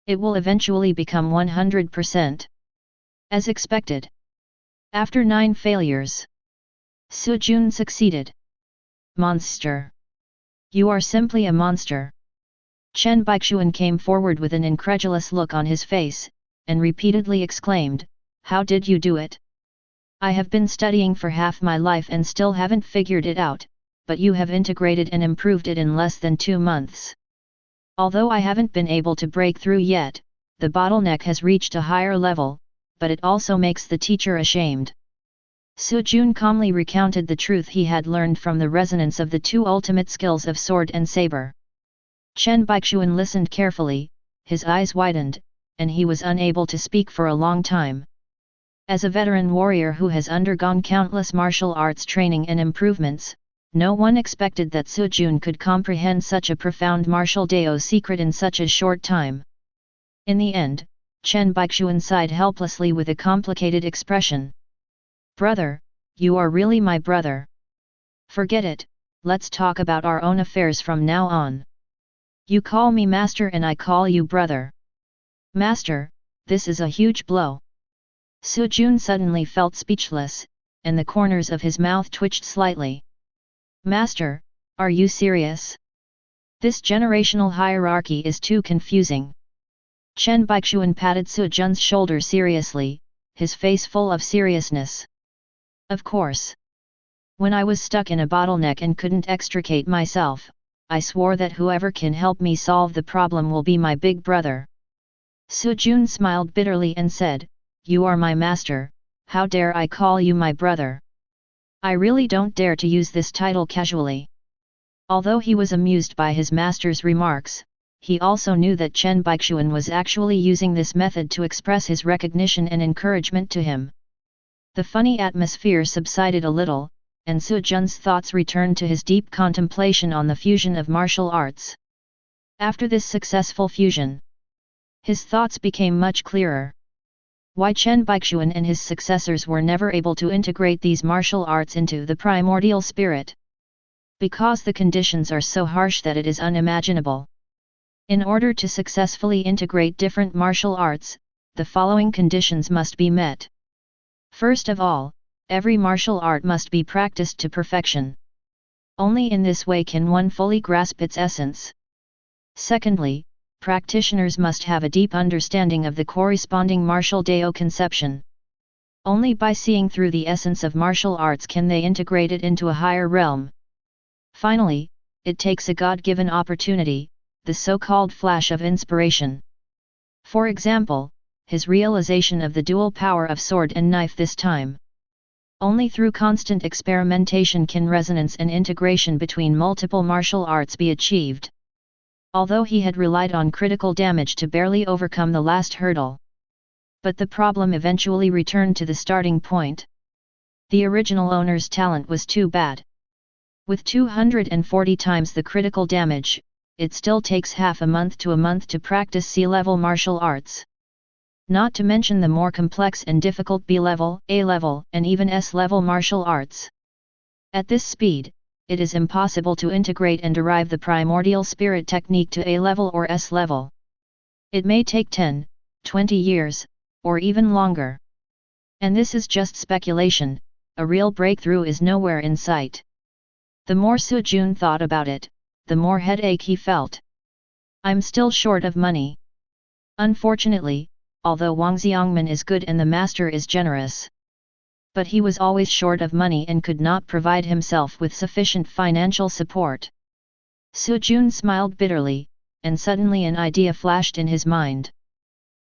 It will eventually become 100%. As expected. After 9 failures, Sujun succeeded. Monster! You are simply a monster. Chen Baichuan came forward with an incredulous look on his face, and repeatedly exclaimed, "How did you do it? I have been studying for half my life and still haven't figured it out, but you have integrated and improved it in less than 2 months. Although I haven't been able to break through yet, the bottleneck has reached a higher level, but it also makes the teacher ashamed." Sujun calmly recounted the truth he had learned from the resonance of the 2 ultimate skills of sword and saber. Chen Baichuan listened carefully, his eyes widened, and he was unable to speak for a long time. As a veteran warrior who has undergone countless martial arts training and improvements, no one expected that Sujun could comprehend such a profound martial Dao secret in such a short time. In the end, Chen Baichuan sighed helplessly with a complicated expression. "Brother, you are really my brother. Forget it, let's talk about our own affairs from now on. You call me master and I call you brother." "Master, this is a huge blow." Sujun suddenly felt speechless, and the corners of his mouth twitched slightly. "Master, are you serious? This generational hierarchy is too confusing." Chen Baichuan patted Sujun's shoulder seriously, his face full of seriousness. "Of course. When I was stuck in a bottleneck and couldn't extricate myself, I swore that whoever can help me solve the problem will be my big brother." Sujun smiled bitterly and said, "You are my master, how dare I call you my brother? I really don't dare to use this title casually." Although he was amused by his master's remarks, he also knew that Chen Baichuan was actually using this method to express his recognition and encouragement to him. The funny atmosphere subsided a little, and Sujun's thoughts returned to his deep contemplation on the fusion of martial arts. After this successful fusion, his thoughts became much clearer. Why Chen Baichuan and his successors were never able to integrate these martial arts into the primordial spirit? Because the conditions are so harsh that it is unimaginable. In order to successfully integrate different martial arts, the following conditions must be met. First of all, every martial art must be practiced to perfection. Only in this way can one fully grasp its essence. Secondly, practitioners must have a deep understanding of the corresponding martial Dao conception. Only by seeing through the essence of martial arts can they integrate it into a higher realm. Finally, it takes a God-given opportunity, the so-called flash of inspiration. For example, his realization of the dual power of sword and knife this time. Only through constant experimentation can resonance and integration between multiple martial arts be achieved. Although he had relied on critical damage to barely overcome the last hurdle. But the problem eventually returned to the starting point. The original owner's talent was too bad. With 240 times the critical damage, it still takes half a month to practice C-level martial arts. Not to mention the more complex and difficult B-level, A-level, and even S-level martial arts. At this speed, it is impossible to integrate and derive the primordial spirit technique to A-level or S-level. It may take 10, 20 years, or even longer. And this is just speculation, a real breakthrough is nowhere in sight. The more Sujun thought about it, the more headache he felt. "I'm still short of money. Unfortunately, although Wang Xiangman is good and the master is generous. But he was always short of money and could not provide himself with sufficient financial support." Sujun smiled bitterly, and suddenly an idea flashed in his mind.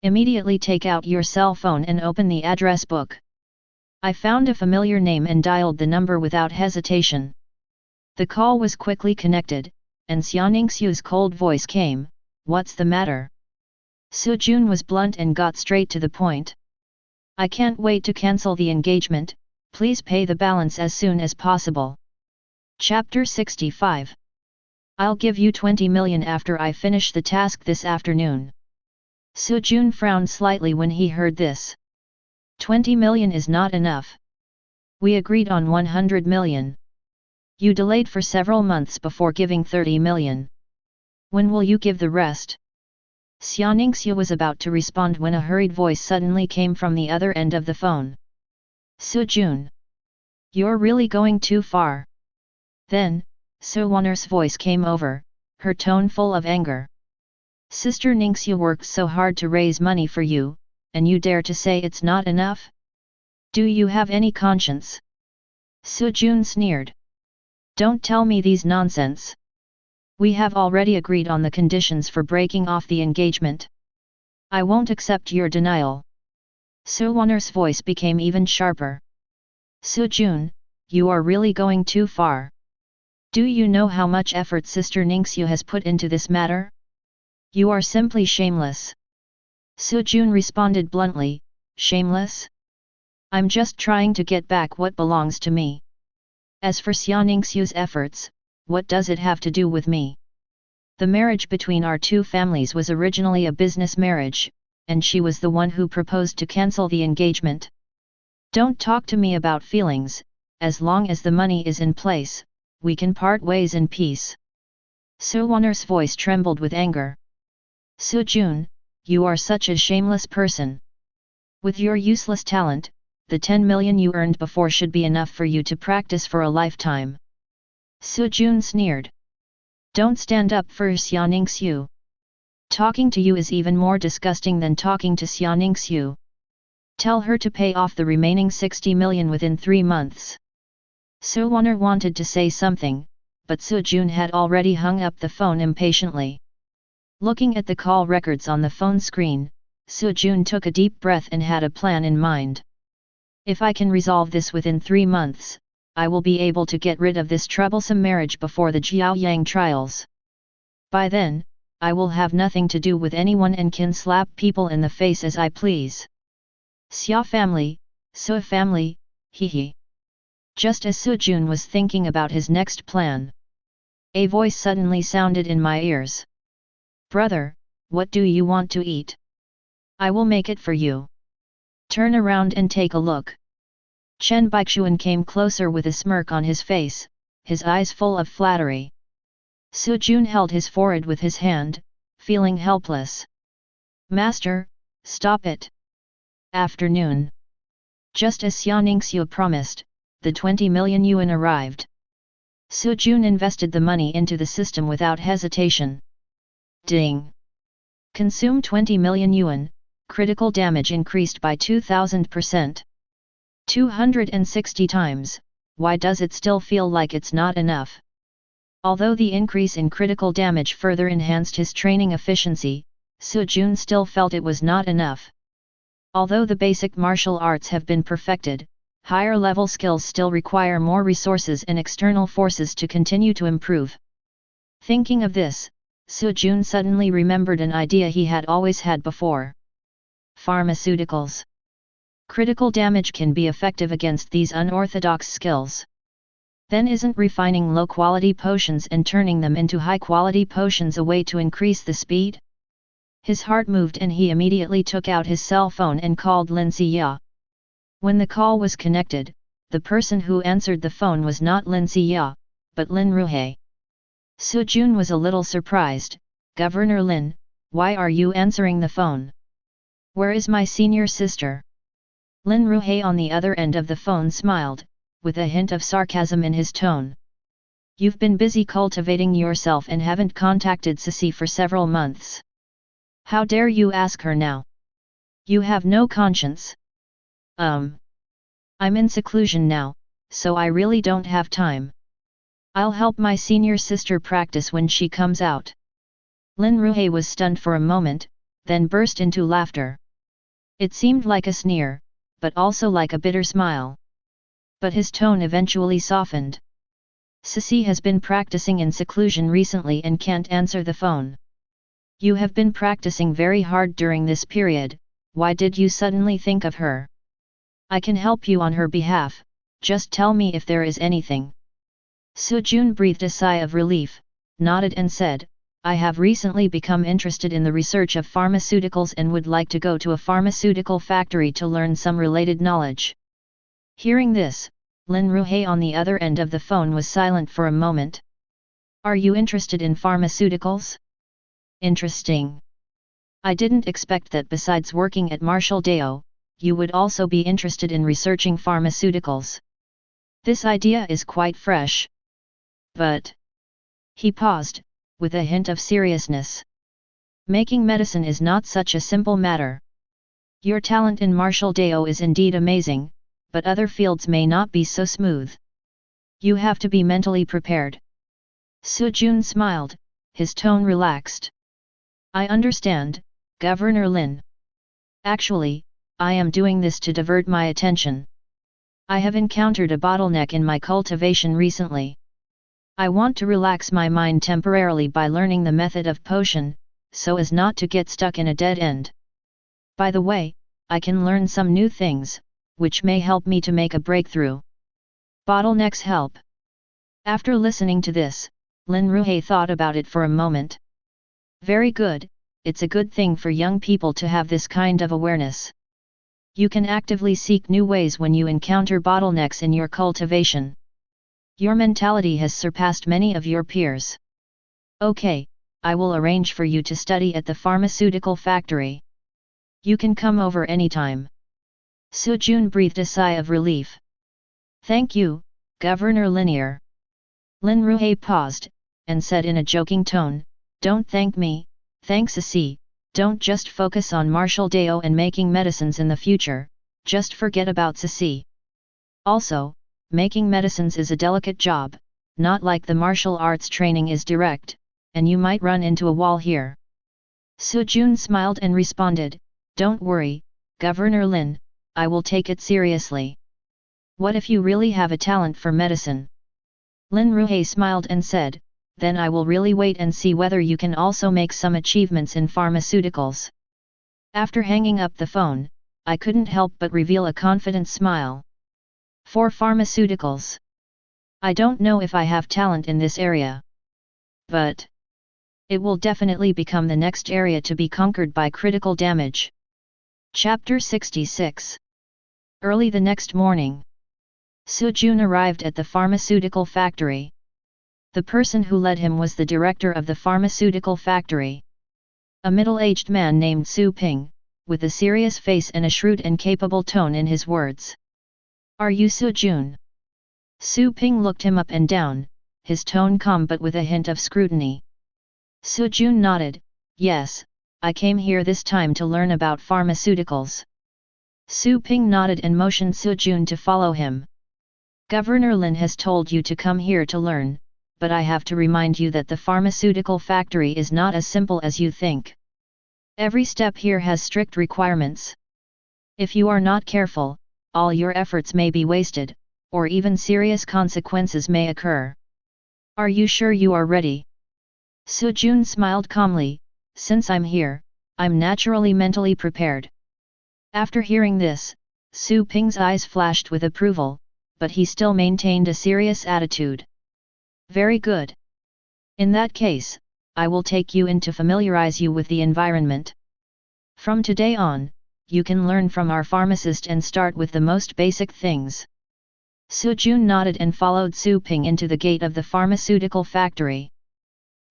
"Immediately take out your cell phone and open the address book." I found a familiar name and dialed the number without hesitation. The call was quickly connected, and Xiaoningsu's cold voice came, what's the matter? Su Jun was blunt and got straight to the point. I can't wait to cancel the engagement, please pay the balance as soon as possible. Chapter 65. I'll give you 20 million after I finish the task this afternoon. Su Jun frowned slightly when he heard this. 20 million is not enough. We agreed on 100 million. You delayed for several months before giving 30 million. When will you give the rest? Xia Ningxia was about to respond when a hurried voice suddenly came from the other end of the phone. Su Jun. You're really going too far. Then, Su Wanner's voice came over, her tone full of anger. Sister Ningxia worked so hard to raise money for you, and you dare to say it's not enough? Do you have any conscience? Su Jun sneered. Don't tell me these nonsense. We have already agreed on the conditions for breaking off the engagement. I won't accept your denial. Su Wanner's voice became even sharper. Su Jun, you are really going too far. Do you know how much effort Sister Ningxia has put into this matter? You are simply shameless. Su Jun responded bluntly, shameless? I'm just trying to get back what belongs to me. As for Xia Ningxia's efforts, what does it have to do with me? The marriage between our two families was originally a business marriage, and she was the one who proposed to cancel the engagement. Don't talk to me about feelings, as long as the money is in place, we can part ways in peace. Su Wanner's voice trembled with anger. Su Jun, you are such a shameless person. With your useless talent, the 10 million you earned before should be enough for you to practice for a lifetime. Su Jun sneered. Don't stand up for Xia Ningxiu. Talking to you is even more disgusting than talking to Xia Ningxiu. Tell her to pay off the remaining 60 million within 3 months. Su Wanner wanted to say something, but Su Jun had already hung up the phone impatiently. Looking at the call records on the phone screen, Su Jun took a deep breath and had a plan in mind. If I can resolve this within 3 months, I will be able to get rid of this troublesome marriage before the Jiaoyang trials. By then, I will have nothing to do with anyone and can slap people in the face as I please. Xia family, Su family, hee. Just as Su Jun was thinking about his next plan, a voice suddenly sounded in my ears. Brother, what do you want to eat? I will make it for you. Turn around and take a look. Chen Baichuan came closer with a smirk on his face, his eyes full of flattery. Su Jun held his forehead with his hand, feeling helpless. Master, stop it. Afternoon. Just as Xia Ningxiu promised, the 20 million yuan arrived. Su Jun invested the money into the system without hesitation. Ding! Consume 20 million yuan, critical damage increased by 2000%. 260 times, why does it still feel like it's not enough? Although the increase in critical damage further enhanced his training efficiency, Su Jun still felt it was not enough. Although the basic martial arts have been perfected, higher level skills still require more resources and external forces to continue to improve. Thinking of this, Su Jun suddenly remembered an idea he had always had before. Pharmaceuticals. Critical damage can be effective against these unorthodox skills. Then isn't refining low-quality potions and turning them into high-quality potions a way to increase the speed? His heart moved and he immediately took out his cell phone and called Lin Xia. When the call was connected, the person who answered the phone was not Lin Xia, but Lin Ruhe. Su Jun was a little surprised. Governor Lin, why are you answering the phone? Where is my senior sister? Lin Ruhe on the other end of the phone smiled, with a hint of sarcasm in his tone. You've been busy cultivating yourself and haven't contacted Sisi for several months. How dare you ask her now? You have no conscience. I'm in seclusion now, so I really don't have time. I'll help my senior sister practice when she comes out. Lin Ruhe was stunned for a moment, then burst into laughter. It seemed like a sneer, but also like a bitter smile. But his tone eventually softened. Sisi has been practicing in seclusion recently and can't answer the phone. You have been practicing very hard during this period, why did you suddenly think of her? I can help you on her behalf, just tell me if there is anything. Sujun breathed a sigh of relief, nodded and said, I have recently become interested in the research of pharmaceuticals and would like to go to a pharmaceutical factory to learn some related knowledge. Hearing this, Lin Ruhei on the other end of the phone was silent for a moment. Are you interested in pharmaceuticals? Interesting. I didn't expect that besides working at Marshall Dao, you would also be interested in researching pharmaceuticals. This idea is quite fresh. But... He paused, with a hint of seriousness. Making medicine is not such a simple matter. Your talent in Marshall Dao is indeed amazing, but other fields may not be so smooth. You have to be mentally prepared. Sujun smiled, his tone relaxed. I understand, Governor Lin. Actually, I am doing this to divert my attention. I have encountered a bottleneck in my cultivation recently. I want to relax my mind temporarily by learning the method of potion, so as not to get stuck in a dead end. By the way, I can learn some new things, which may help me to make a breakthrough. Bottlenecks help. After listening to this, Lin Ruhei thought about it for a moment. Very good, it's a good thing for young people to have this kind of awareness. You can actively seek new ways when you encounter bottlenecks in your cultivation. Your mentality has surpassed many of your peers. Okay, I will arrange for you to study at the pharmaceutical factory. You can come over anytime. Sujun breathed a sigh of relief. Thank you, Governor Linear. Lin Ruhei paused, and said in a joking tone, don't thank me, thanks Ceci, don't just focus on Marshall Dao and making medicines in the future, just forget about Ceci. Also, making medicines is a delicate job, not like the martial arts training is direct, and you might run into a wall here. Sujun smiled and responded, don't worry, Governor Lin, I will take it seriously. What if you really have a talent for medicine? Lin Ruhei smiled and said, then I will really wait and see whether you can also make some achievements in pharmaceuticals. After hanging up the phone, I couldn't help but reveal a confident smile. For pharmaceuticals. I don't know if I have talent in this area. But it will definitely become the next area to be conquered by critical damage. Chapter 66. Early the next morning, Sujun arrived at the pharmaceutical factory. The person who led him was the director of the pharmaceutical factory. A middle-aged man named Su Ping, with a serious face and a shrewd and capable tone in his words. Are you Sujun? Su Ping looked him up and down, his tone calm but with a hint of scrutiny. Sujun nodded, yes, I came here this time to learn about pharmaceuticals. Su Ping nodded and motioned Sujun to follow him. Governor Lin has told you to come here to learn, but I have to remind you that the pharmaceutical factory is not as simple as you think. Every step here has strict requirements. If you are not careful, all your efforts may be wasted, or even serious consequences may occur. Are you sure you are ready? Sujun smiled calmly, since I'm here, I'm naturally mentally prepared. After hearing this, Su Ping's eyes flashed with approval, but he still maintained a serious attitude. Very good. In that case, I will take you in to familiarize you with the environment. From today on, you can learn from our pharmacist and start with the most basic things. Sujun nodded and followed Su Ping into the gate of the pharmaceutical factory.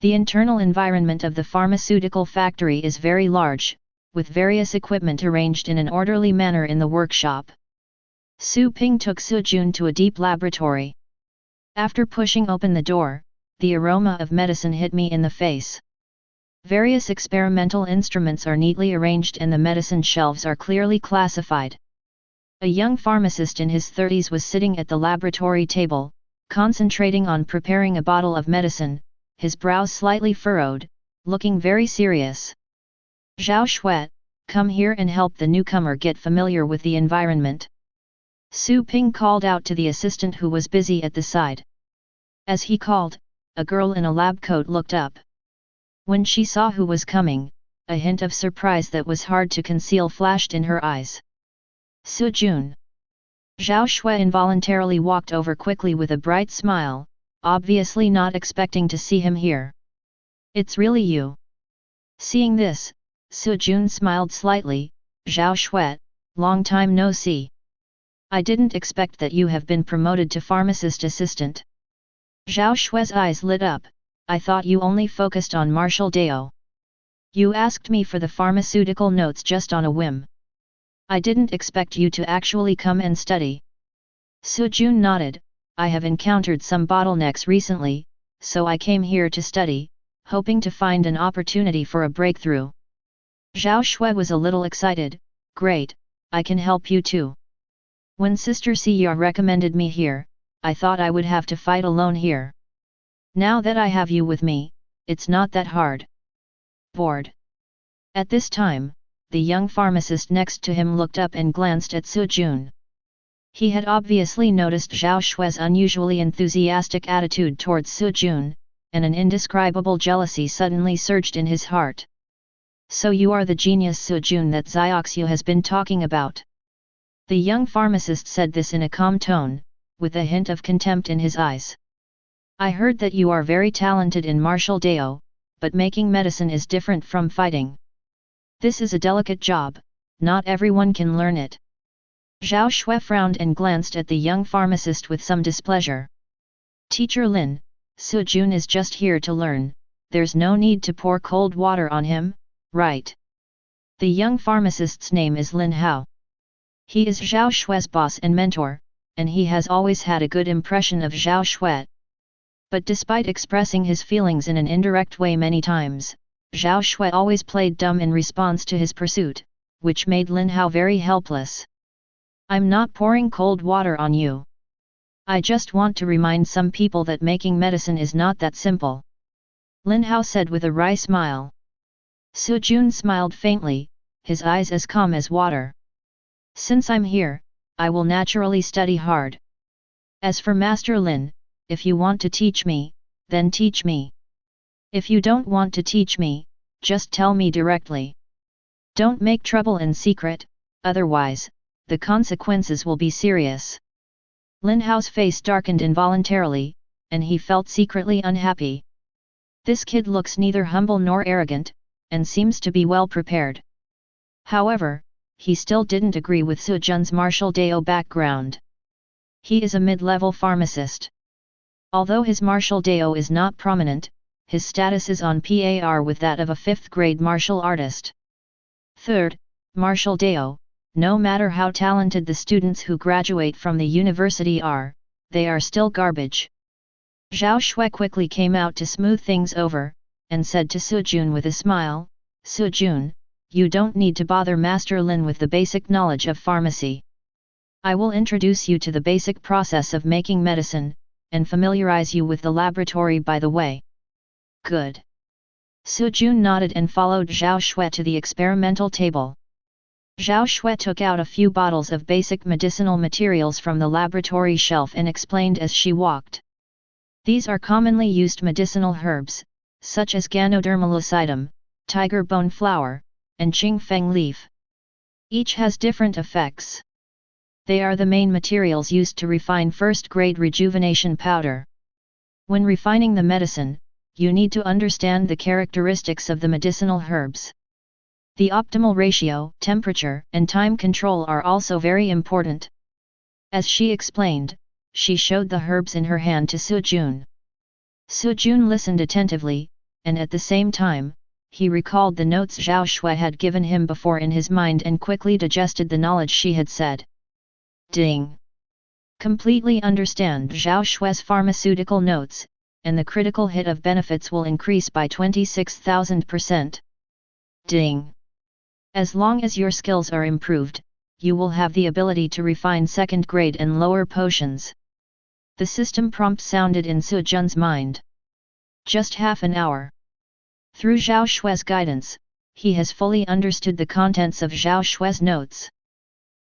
The internal environment of the pharmaceutical factory is very large, with various equipment arranged in an orderly manner in the workshop. Su Ping took Sujun to a deep laboratory. After pushing open the door, the aroma of medicine hit me in the face. Various experimental instruments are neatly arranged and the medicine shelves are clearly classified. A young pharmacist in his 30s was sitting at the laboratory table, concentrating on preparing a bottle of medicine, his brows slightly furrowed, looking very serious. Zhao Xuet, come here and help the newcomer get familiar with the environment. Su Ping called out to the assistant who was busy at the side. As he called, a girl in a lab coat looked up. When she saw who was coming, a hint of surprise that was hard to conceal flashed in her eyes. Su Jun. Zhao Shui involuntarily walked over quickly with a bright smile, obviously not expecting to see him here. It's really you. Seeing this, Su Jun smiled slightly. Zhao Shui, long time no see. I didn't expect that you have been promoted to pharmacist assistant. Zhao Shui's eyes lit up. I thought you only focused on martial dao. You asked me for the pharmaceutical notes just on a whim. I didn't expect you to actually come and study. Su Jun nodded. I have encountered some bottlenecks recently, so I came here to study, hoping to find an opportunity for a breakthrough. Zhao Shui was a little excited. Great, I can help you too. When Sister Xia recommended me here, I thought I would have to fight alone here. Now that I have you with me, it's not that hard. Bored. At this time, the young pharmacist next to him looked up and glanced at Su Jun. He had obviously noticed Zhao Shui's unusually enthusiastic attitude towards Su Jun, and an indescribable jealousy suddenly surged in his heart. So you are the genius Su Jun that Xiaoxiu has been talking about. The young pharmacist said this in a calm tone, with a hint of contempt in his eyes. I heard that you are very talented in martial dao, but making medicine is different from fighting. This is a delicate job, not everyone can learn it. Zhao Shui frowned and glanced at the young pharmacist with some displeasure. Teacher Lin, Su Jun is just here to learn, there's no need to pour cold water on him, right? The young pharmacist's name is Lin Hao. He is Zhao Shui's boss and mentor, and he has always had a good impression of Zhao Shui. But despite expressing his feelings in an indirect way many times, Zhao Shui always played dumb in response to his pursuit, which made Lin Hao very helpless. I'm not pouring cold water on you. I just want to remind some people that making medicine is not that simple. Lin Hao said with a wry smile. Su Jun smiled faintly, his eyes as calm as water. Since I'm here, I will naturally study hard. As for Master Lin, if you want to teach me, then teach me. If you don't want to teach me, just tell me directly. Don't make trouble in secret, otherwise, the consequences will be serious. Lin Hao's face darkened involuntarily, and he felt secretly unhappy. This kid looks neither humble nor arrogant, and seems to be well prepared. However, he still didn't agree with Su Jun's martial dao background. He is a mid-level pharmacist. Although his martial dao is not prominent, his status is on par with that of a 5th-grade martial artist. Third, martial dao, no matter how talented the students who graduate from the university are, they are still garbage. Zhao Shui quickly came out to smooth things over, and said to Su Jun with a smile, Su Jun, you don't need to bother Master Lin with the basic knowledge of pharmacy. I will introduce you to the basic process of making medicine, and familiarize you with the laboratory by the way. Good. Su Jun nodded and followed Zhao Shui to the experimental table. Zhao Shui took out a few bottles of basic medicinal materials from the laboratory shelf and explained as she walked. These are commonly used medicinal herbs, such as Ganoderma lucidum, tiger bone flower, and Qingfeng leaf. Each has different effects. They are the main materials used to refine first-grade rejuvenation powder. When refining the medicine, you need to understand the characteristics of the medicinal herbs. The optimal ratio, temperature, and time control are also very important. As she explained, she showed the herbs in her hand to Su Jun. Su Jun listened attentively, and at the same time, he recalled the notes Zhao Shui had given him before in his mind and quickly digested the knowledge she had said. Ding! Completely understand Zhao Shui's pharmaceutical notes, and the critical hit of benefits will increase by 26,000%. Ding! As long as your skills are improved, you will have the ability to refine second-grade and lower potions. The system prompt sounded in Su Jun's mind. Just half an hour. Through Zhao Shui's guidance, he has fully understood the contents of Zhao Shui's notes.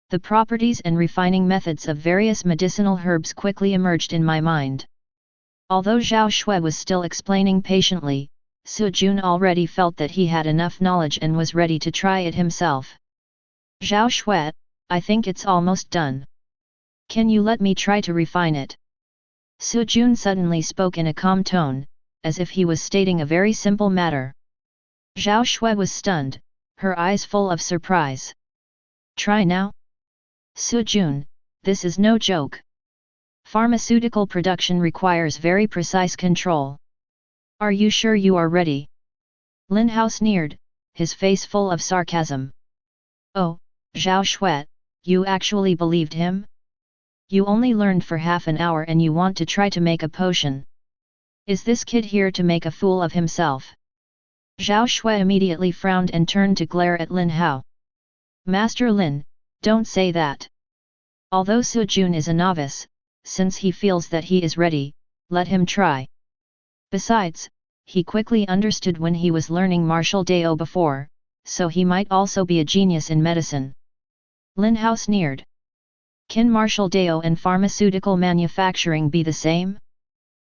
The properties and refining methods of various medicinal herbs quickly emerged in my mind. Although Zhao Shui was still explaining patiently, Su Jun already felt that he had enough knowledge and was ready to try it himself. Zhao Shui, I think it's almost done. Can you let me try to refine it? Su Jun suddenly spoke in a calm tone, as if he was stating a very simple matter. Zhao Shui was stunned, her eyes full of surprise. Try now? Su Jun, this is no joke. Pharmaceutical production requires very precise control. Are you sure you are ready? Lin Hao sneered, his face full of sarcasm. Oh, Zhao Shui, you actually believed him? You only learned for half an hour and you want to try to make a potion. Is this kid here to make a fool of himself? Zhao Shui immediately frowned and turned to glare at Lin Hao. Master Lin, don't say that. Although Su Jun is a novice, since he feels that he is ready, let him try. Besides, he quickly understood when he was learning martial Dao before, so he might also be a genius in medicine. Lin Hao sneered. Can martial Dao and pharmaceutical manufacturing be the same?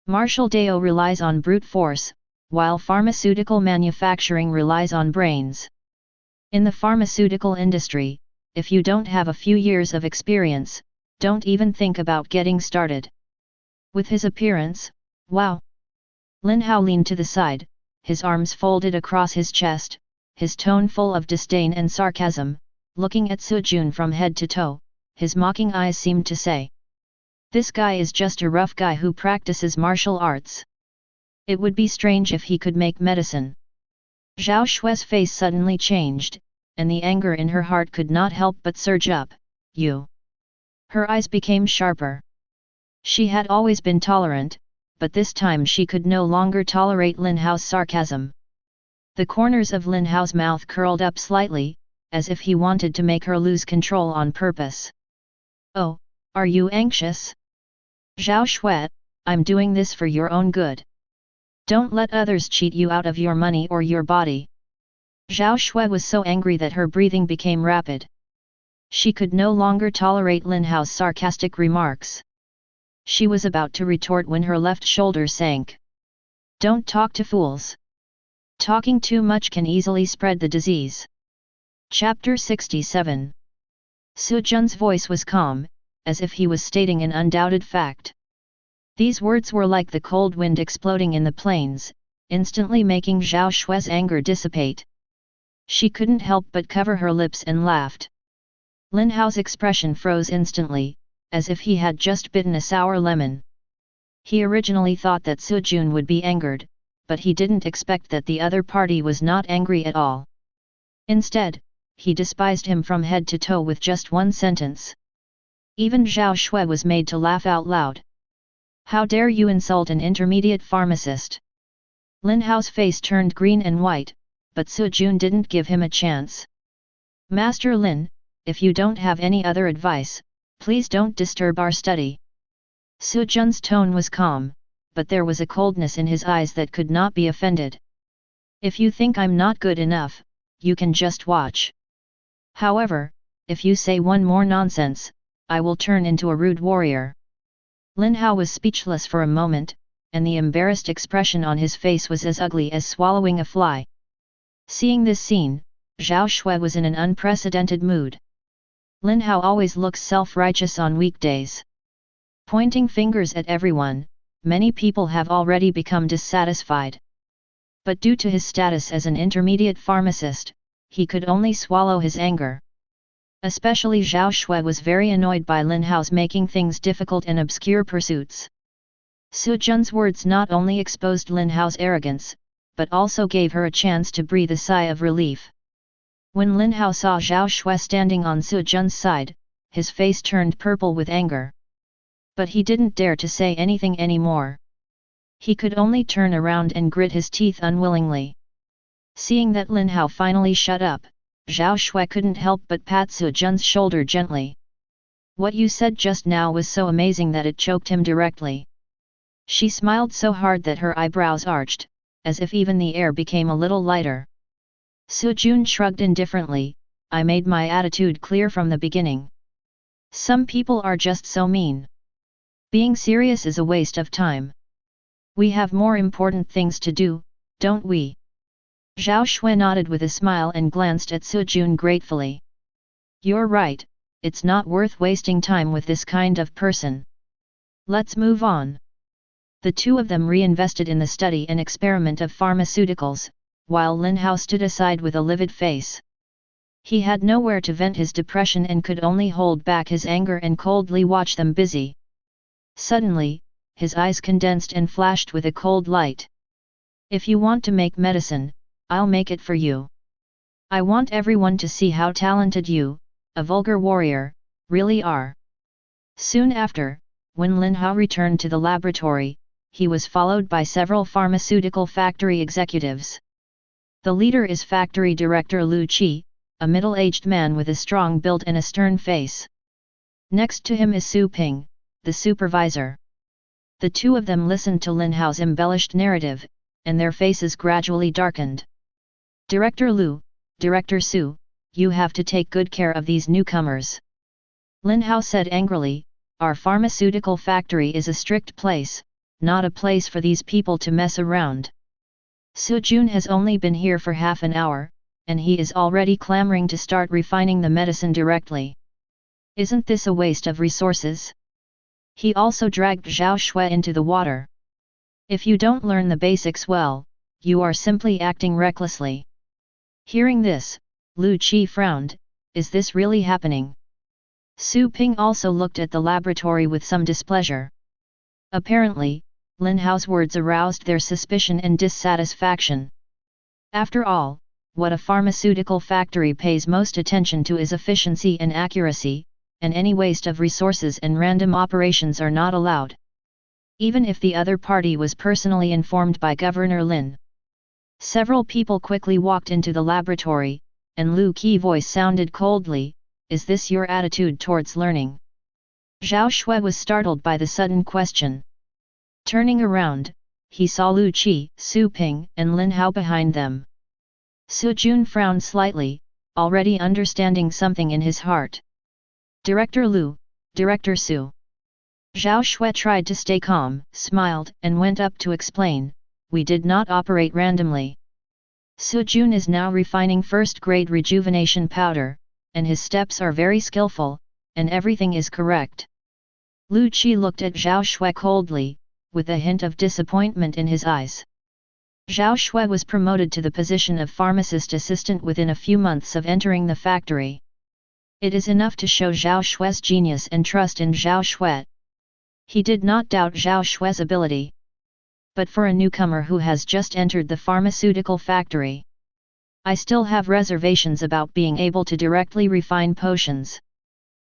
Martial Dao relies on brute force, while pharmaceutical manufacturing relies on brains. In the pharmaceutical industry, if you don't have a few years of experience, don't even think about getting started. With his appearance, wow! Lin Hao leaned to the side, his arms folded across his chest, his tone full of disdain and sarcasm, looking at Su Jun from head to toe, his mocking eyes seemed to say. This guy is just a rough guy who practices martial arts. It would be strange if he could make medicine. Zhao Shui's face suddenly changed, and the anger in her heart could not help but surge up. You! Her eyes became sharper. She had always been tolerant, but this time she could no longer tolerate Lin Hao's sarcasm. The corners of Lin Hao's mouth curled up slightly, as if he wanted to make her lose control on purpose. Oh, are you anxious? Zhao Shui, I'm doing this for your own good. Don't let others cheat you out of your money or your body. Zhao Shui was so angry that her breathing became rapid. She could no longer tolerate Lin Hao's sarcastic remarks. She was about to retort when her left shoulder sank. Don't talk to fools. Talking too much can easily spread the disease. Chapter 67. Su Jun's voice was calm, as if he was stating an undoubted fact. These words were like the cold wind exploding in the plains, instantly making Zhao Shui's anger dissipate. She couldn't help but cover her lips and laughed. Lin Hao's expression froze instantly, as if he had just bitten a sour lemon. He originally thought that Su Jun would be angered, but he didn't expect that the other party was not angry at all. Instead, he despised him from head to toe with just one sentence. Even Zhao Shui was made to laugh out loud. How dare you insult an intermediate pharmacist? Lin Hao's face turned green and white, but Su Jun didn't give him a chance. Master Lin, if you don't have any other advice, please don't disturb our study. Su Jun's tone was calm, but there was a coldness in his eyes that could not be offended. If you think I'm not good enough, you can just watch. However, if you say one more nonsense, I will turn into a rude warrior. Lin Hao was speechless for a moment, and the embarrassed expression on his face was as ugly as swallowing a fly. Seeing this scene, Zhao Shui was in an unprecedented mood. Lin Hao always looks self-righteous on weekdays. Pointing fingers at everyone, many people have already become dissatisfied. But due to his status as an intermediate pharmacist, he could only swallow his anger. Especially Zhao Shui was very annoyed by Lin Hao's making things difficult and obscure pursuits. Su Jun's words not only exposed Lin Hao's arrogance, but also gave her a chance to breathe a sigh of relief. When Lin Hao saw Zhao Shui standing on Su Jun's side, his face turned purple with anger. But he didn't dare to say anything anymore. He could only turn around and grit his teeth unwillingly. Seeing that Lin Hao finally shut up, Zhao Shui couldn't help but pat Su Jun's shoulder gently. What you said just now was so amazing that it choked him directly. She smiled so hard that her eyebrows arched, as if even the air became a little lighter. Su Jun shrugged indifferently, I made my attitude clear from the beginning. Some people are just so mean. Being serious is a waste of time. We have more important things to do, don't we? Zhao Shui nodded with a smile and glanced at Su Jun gratefully. You're right, it's not worth wasting time with this kind of person. Let's move on. The two of them reinvested in the study and experiment of pharmaceuticals, while Lin Hao stood aside with a livid face. He had nowhere to vent his depression and could only hold back his anger and coldly watch them busy. Suddenly, his eyes condensed and flashed with a cold light. If you want to make medicine, I'll make it for you. I want everyone to see how talented you, a vulgar warrior, really are. Soon after, when Lin Hao returned to the laboratory, he was followed by several pharmaceutical factory executives. The leader is Factory Director Lu Qi, a middle-aged man with a strong build and a stern face. Next to him is Su Ping, the supervisor. The two of them listened to Lin Hao's embellished narrative, and their faces gradually darkened. Director Lu, Director Su, you have to take good care of these newcomers. Lin Hao said angrily, our pharmaceutical factory is a strict place, not a place for these people to mess around. Su Jun has only been here for half an hour, and he is already clamoring to start refining the medicine directly. Isn't this a waste of resources? He also dragged Zhao Shui into the water. If you don't learn the basics well, you are simply acting recklessly. Hearing this, Lu Qi frowned, is this really happening? Su Ping also looked at the laboratory with some displeasure. Apparently, Lin Hao's words aroused their suspicion and dissatisfaction. After all, what a pharmaceutical factory pays most attention to is efficiency and accuracy, and any waste of resources and random operations are not allowed. Even if the other party was personally informed by Governor Lin. Several people quickly walked into the laboratory, and Lu Qi's voice sounded coldly, is this your attitude towards learning? Zhao Shui was startled by the sudden question. Turning around, he saw Lu Qi, Su Ping, and Lin Hao behind them. Su Jun frowned slightly, already understanding something in his heart. Director Lu, Director Su. Zhao Shui tried to stay calm, smiled, and went up to explain, we did not operate randomly. Su Jun is now refining first-grade rejuvenation powder, and his steps are very skillful, and everything is correct. Lu Qi looked at Zhao Shui coldly, with a hint of disappointment in his eyes. Zhao Shui was promoted to the position of pharmacist assistant within a few months of entering the factory. It is enough to show Zhao Shui's genius and trust in Zhao Shui. He did not doubt Zhao Shui's ability. But for a newcomer who has just entered the pharmaceutical factory, I still have reservations about being able to directly refine potions.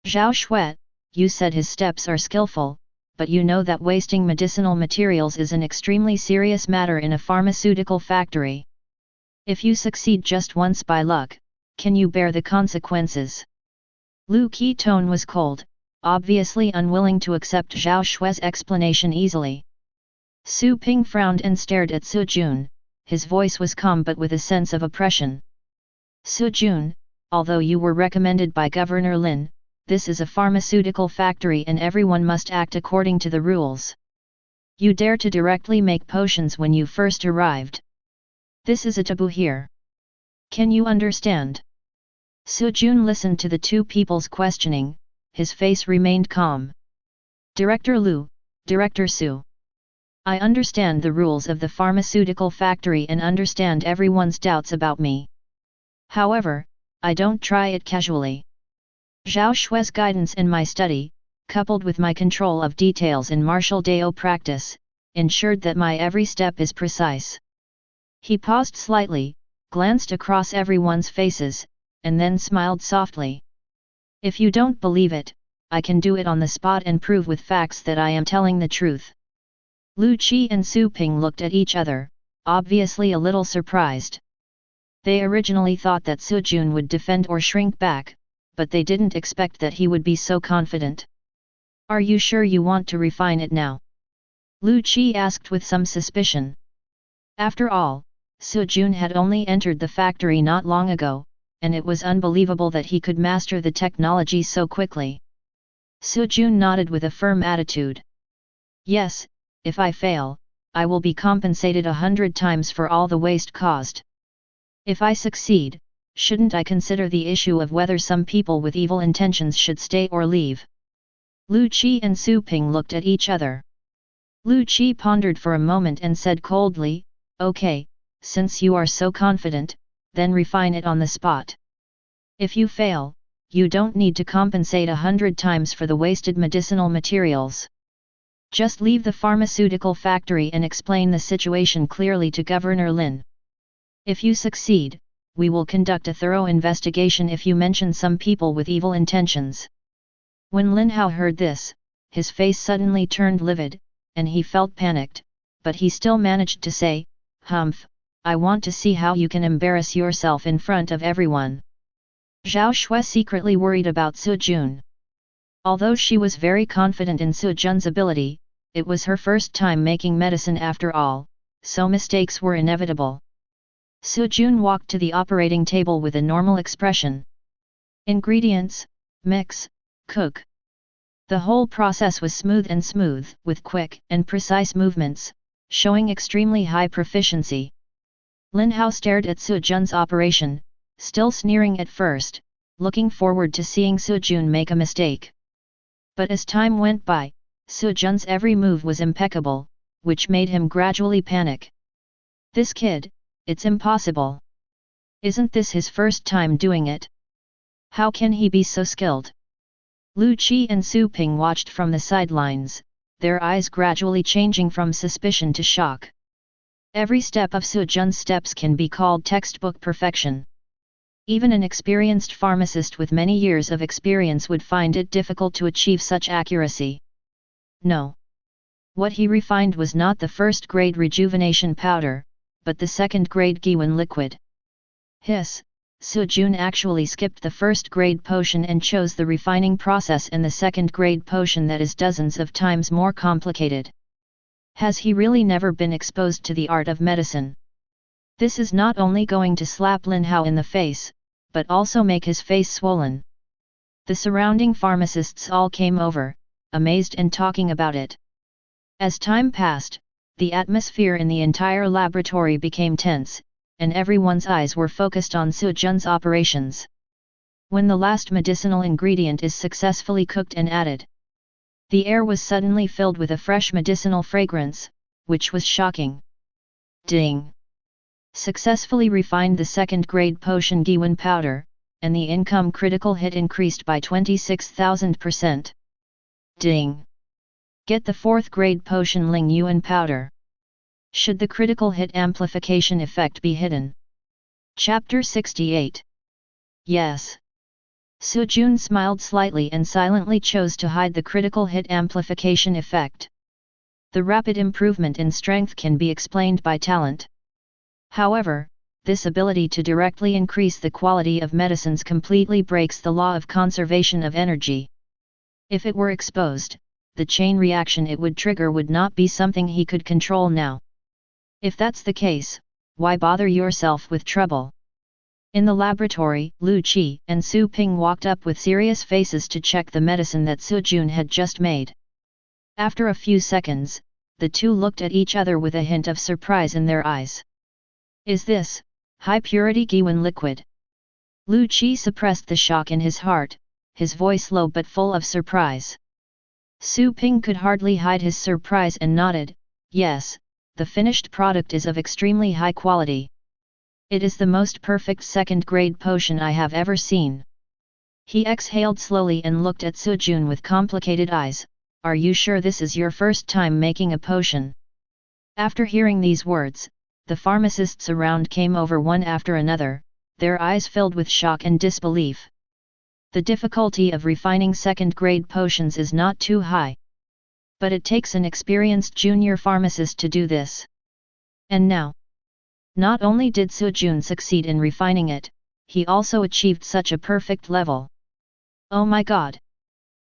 Zhao Shui, you said his steps are skillful, but you know that wasting medicinal materials is an extremely serious matter in a pharmaceutical factory. If you succeed just once by luck, can you bear the consequences? Lu Qi's tone was cold, obviously unwilling to accept Zhao Shui's explanation easily. Su Ping frowned and stared at Su Jun, his voice was calm but with a sense of oppression. Su Jun, although you were recommended by Governor Lin, this is a pharmaceutical factory and everyone must act according to the rules. You dare to directly make potions when you first arrived. This is a taboo here. Can you understand? Su Jun listened to the two people's questioning, his face remained calm. Director Lu, Director Su. I understand the rules of the pharmaceutical factory and understand everyone's doubts about me. However, I don't try it casually. Zhao Shui's guidance in my study, coupled with my control of details in martial Dao practice, ensured that my every step is precise. He paused slightly, glanced across everyone's faces, and then smiled softly. If you don't believe it, I can do it on the spot and prove with facts that I am telling the truth. Lu Qi and Su Ping looked at each other, obviously a little surprised. They originally thought that Su Jun would defend or shrink back, but they didn't expect that he would be so confident. Are you sure you want to refine it now? Lu Qi asked with some suspicion. After all, Su Jun had only entered the factory not long ago, and it was unbelievable that he could master the technology so quickly. Su Jun nodded with a firm attitude. Yes, if I fail, I will be compensated 100 times for all the waste caused. If I succeed, shouldn't I consider the issue of whether some people with evil intentions should stay or leave? Lu Qi and Su Ping looked at each other. Lu Qi pondered for a moment and said coldly, "Okay, since you are so confident, then refine it on the spot. If you fail, you don't need to compensate 100 times for the wasted medicinal materials. Just leave the pharmaceutical factory and explain the situation clearly to Governor Lin. If you succeed, we will conduct a thorough investigation if you mention some people with evil intentions." When Lin Hao heard this, his face suddenly turned livid, and he felt panicked, but he still managed to say, "Humph, I want to see how you can embarrass yourself in front of everyone." Zhao Shui secretly worried about Su Jun. Although she was very confident in Su Jun's ability, it was her first time making medicine after all, so mistakes were inevitable. Su Jun walked to the operating table with a normal expression. Ingredients, mix, cook. The whole process was smooth, with quick and precise movements, showing extremely high proficiency. Lin Hao stared at Su Jun's operation, still sneering at first, looking forward to seeing Su Jun make a mistake. But as time went by, Su Jun's every move was impeccable, which made him gradually panic. This kid, it's impossible. Isn't this his first time doing it? How can he be so skilled? Lu Qi and Su Ping watched from the sidelines, their eyes gradually changing from suspicion to shock. Every step of Su Jun's steps can be called textbook perfection. Even an experienced pharmacist with many years of experience would find it difficult to achieve such accuracy. No. What he refined was not the first-grade rejuvenation powder, but the second-grade Giwen liquid. Hiss, Su Jun actually skipped the first-grade potion and chose the refining process in the second-grade potion that is dozens of times more complicated. Has he really never been exposed to the art of medicine? This is not only going to slap Lin Hao in the face, but also make his face swollen. The surrounding pharmacists all came over, amazed and talking about it. As time passed, the atmosphere in the entire laboratory became tense, and everyone's eyes were focused on Su Jun's operations. When the last medicinal ingredient is successfully cooked and added, the air was suddenly filled with a fresh medicinal fragrance, which was shocking. Ding! Successfully refined the second-grade potion Giwen powder, and the income critical hit increased by 26,000%. Ding! Get the fourth-grade potion Ling Yuan powder. Should the critical hit amplification effect be hidden? Chapter 68. Yes. Su Jun smiled slightly and silently chose to hide the critical hit amplification effect. The rapid improvement in strength can be explained by talent. However, this ability to directly increase the quality of medicines completely breaks the law of conservation of energy. If it were exposed, the chain reaction it would trigger would not be something he could control now. If that's the case, why bother yourself with trouble? In the laboratory, Lu Qi and Su Ping walked up with serious faces to check the medicine that Su Jun had just made. After a few seconds, the two looked at each other with a hint of surprise in their eyes. Is this high-purity Giwen liquid? Lu Qi suppressed the shock in his heart, his voice low but full of surprise. Su Ping could hardly hide his surprise and nodded, yes, the finished product is of extremely high quality. It is the most perfect second-grade potion I have ever seen. He exhaled slowly and looked at Su Jun with complicated eyes. Are you sure this is your first time making a potion? After hearing these words, the pharmacists around came over one after another, their eyes filled with shock and disbelief. The difficulty of refining second-grade potions is not too high. But it takes an experienced junior pharmacist to do this. And now, not only did Su Jun succeed in refining it, he also achieved such a perfect level. Oh my god!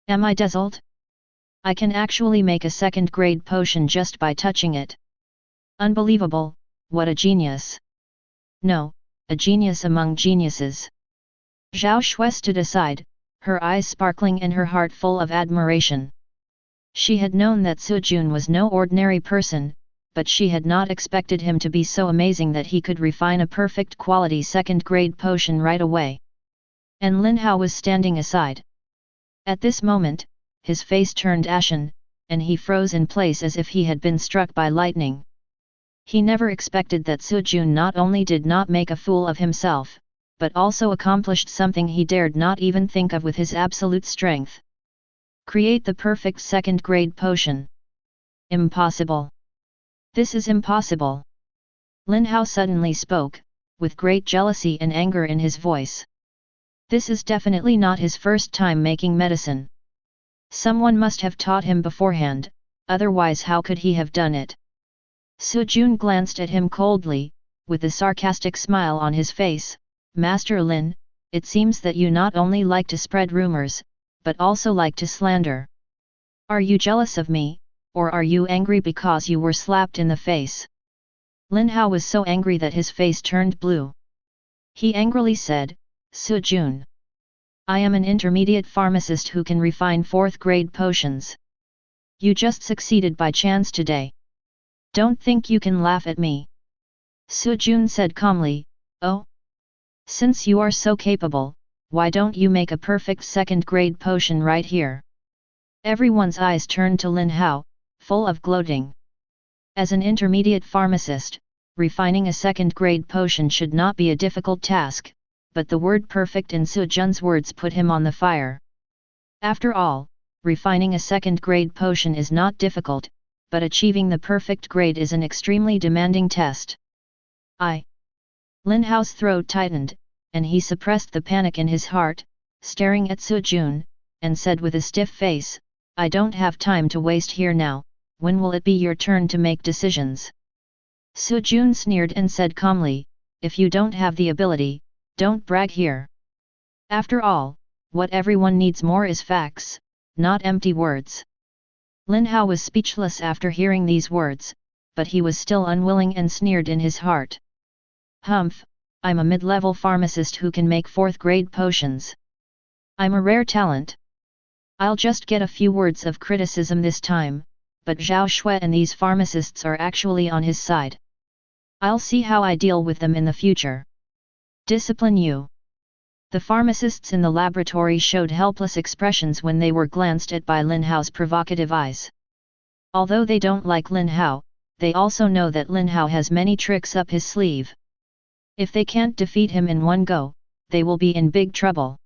Am I dazzled? I can actually make a second-grade potion just by touching it. Unbelievable, what a genius! No, a genius among geniuses. Zhao Shui stood aside, her eyes sparkling and her heart full of admiration. She had known that Su Jun was no ordinary person, but she had not expected him to be so amazing that he could refine a perfect quality second-grade potion right away. And Lin Hao was standing aside. At this moment, his face turned ashen, and he froze in place as if he had been struck by lightning. He never expected that Su Jun not only did not make a fool of himself, but also accomplished something he dared not even think of with his absolute strength. Create the perfect second-grade potion. Impossible. This is impossible. Lin Hao suddenly spoke, with great jealousy and anger in his voice. This is definitely not his first time making medicine. Someone must have taught him beforehand, otherwise how could he have done it? Su Jun glanced at him coldly, with a sarcastic smile on his face. Master Lin, it seems that you not only like to spread rumors, but also like to slander. Are you jealous of me, or are you angry because you were slapped in the face? Lin Hao was so angry that his face turned blue. He angrily said, Su Jun, I am an intermediate pharmacist who can refine fourth-grade potions. You just succeeded by chance today. Don't think you can laugh at me. Su Jun said calmly, Oh? Since you are so capable, why don't you make a perfect second-grade potion right here? Everyone's eyes turned to Lin Hao, full of gloating. As an intermediate pharmacist, refining a second-grade potion should not be a difficult task, but the word perfect in Su Jun's words put him on the fire. After all, refining a second-grade potion is not difficult, but achieving the perfect grade is an extremely demanding test. Lin Hao's throat tightened, and he suppressed the panic in his heart, staring at Su Jun, and said with a stiff face, I don't have time to waste here now, when will it be your turn to make decisions? Su Jun sneered and said calmly, if you don't have the ability, don't brag here. After all, what everyone needs more is facts, not empty words. Lin Hao was speechless after hearing these words, but he was still unwilling and sneered in his heart. Humph, I'm a mid-level pharmacist who can make fourth-grade potions. I'm a rare talent. I'll just get a few words of criticism this time, but Zhao Shui and these pharmacists are actually on his side. I'll see how I deal with them in the future. Discipline you. The pharmacists in the laboratory showed helpless expressions when they were glanced at by Lin Hao's provocative eyes. Although they don't like Lin Hao, they also know that Lin Hao has many tricks up his sleeve. If they can't defeat him in one go, they will be in big trouble.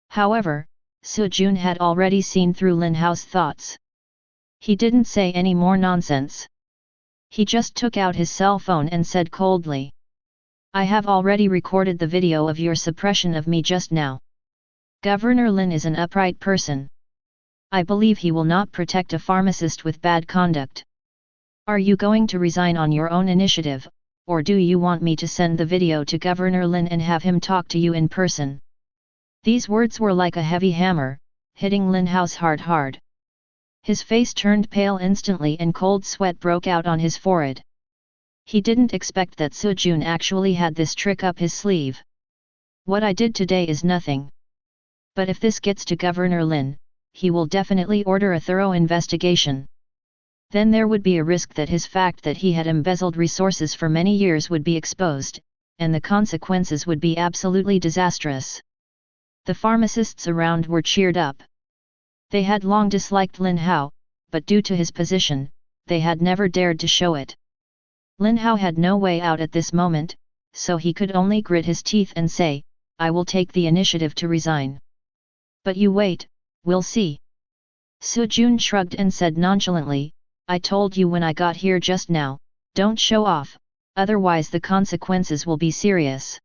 However, Su Jun had already seen through Lin Hao's thoughts. He didn't say any more nonsense. He just took out his cell phone and said coldly, I have already recorded the video of your suppression of me just now. Governor Lin is an upright person. I believe he will not protect a pharmacist with bad conduct. Are you going to resign on your own initiative, or do you want me to send the video to Governor Lin and have him talk to you in person? These words were like a heavy hammer, hitting Lin Hao's heart hard. His face turned pale instantly and cold sweat broke out on his forehead. He didn't expect that Su Jun actually had this trick up his sleeve. What I did today is nothing. But if this gets to Governor Lin, he will definitely order a thorough investigation. Then there would be a risk that his fact that he had embezzled resources for many years would be exposed, and the consequences would be absolutely disastrous. The pharmacists around were cheered up. They had long disliked Lin Hao, but due to his position, they had never dared to show it. Lin Hao had no way out at this moment, so he could only grit his teeth and say, I will take the initiative to resign. But you wait, we'll see. Su Jun shrugged and said nonchalantly, I told you when I got here just now, don't show off, otherwise the consequences will be serious.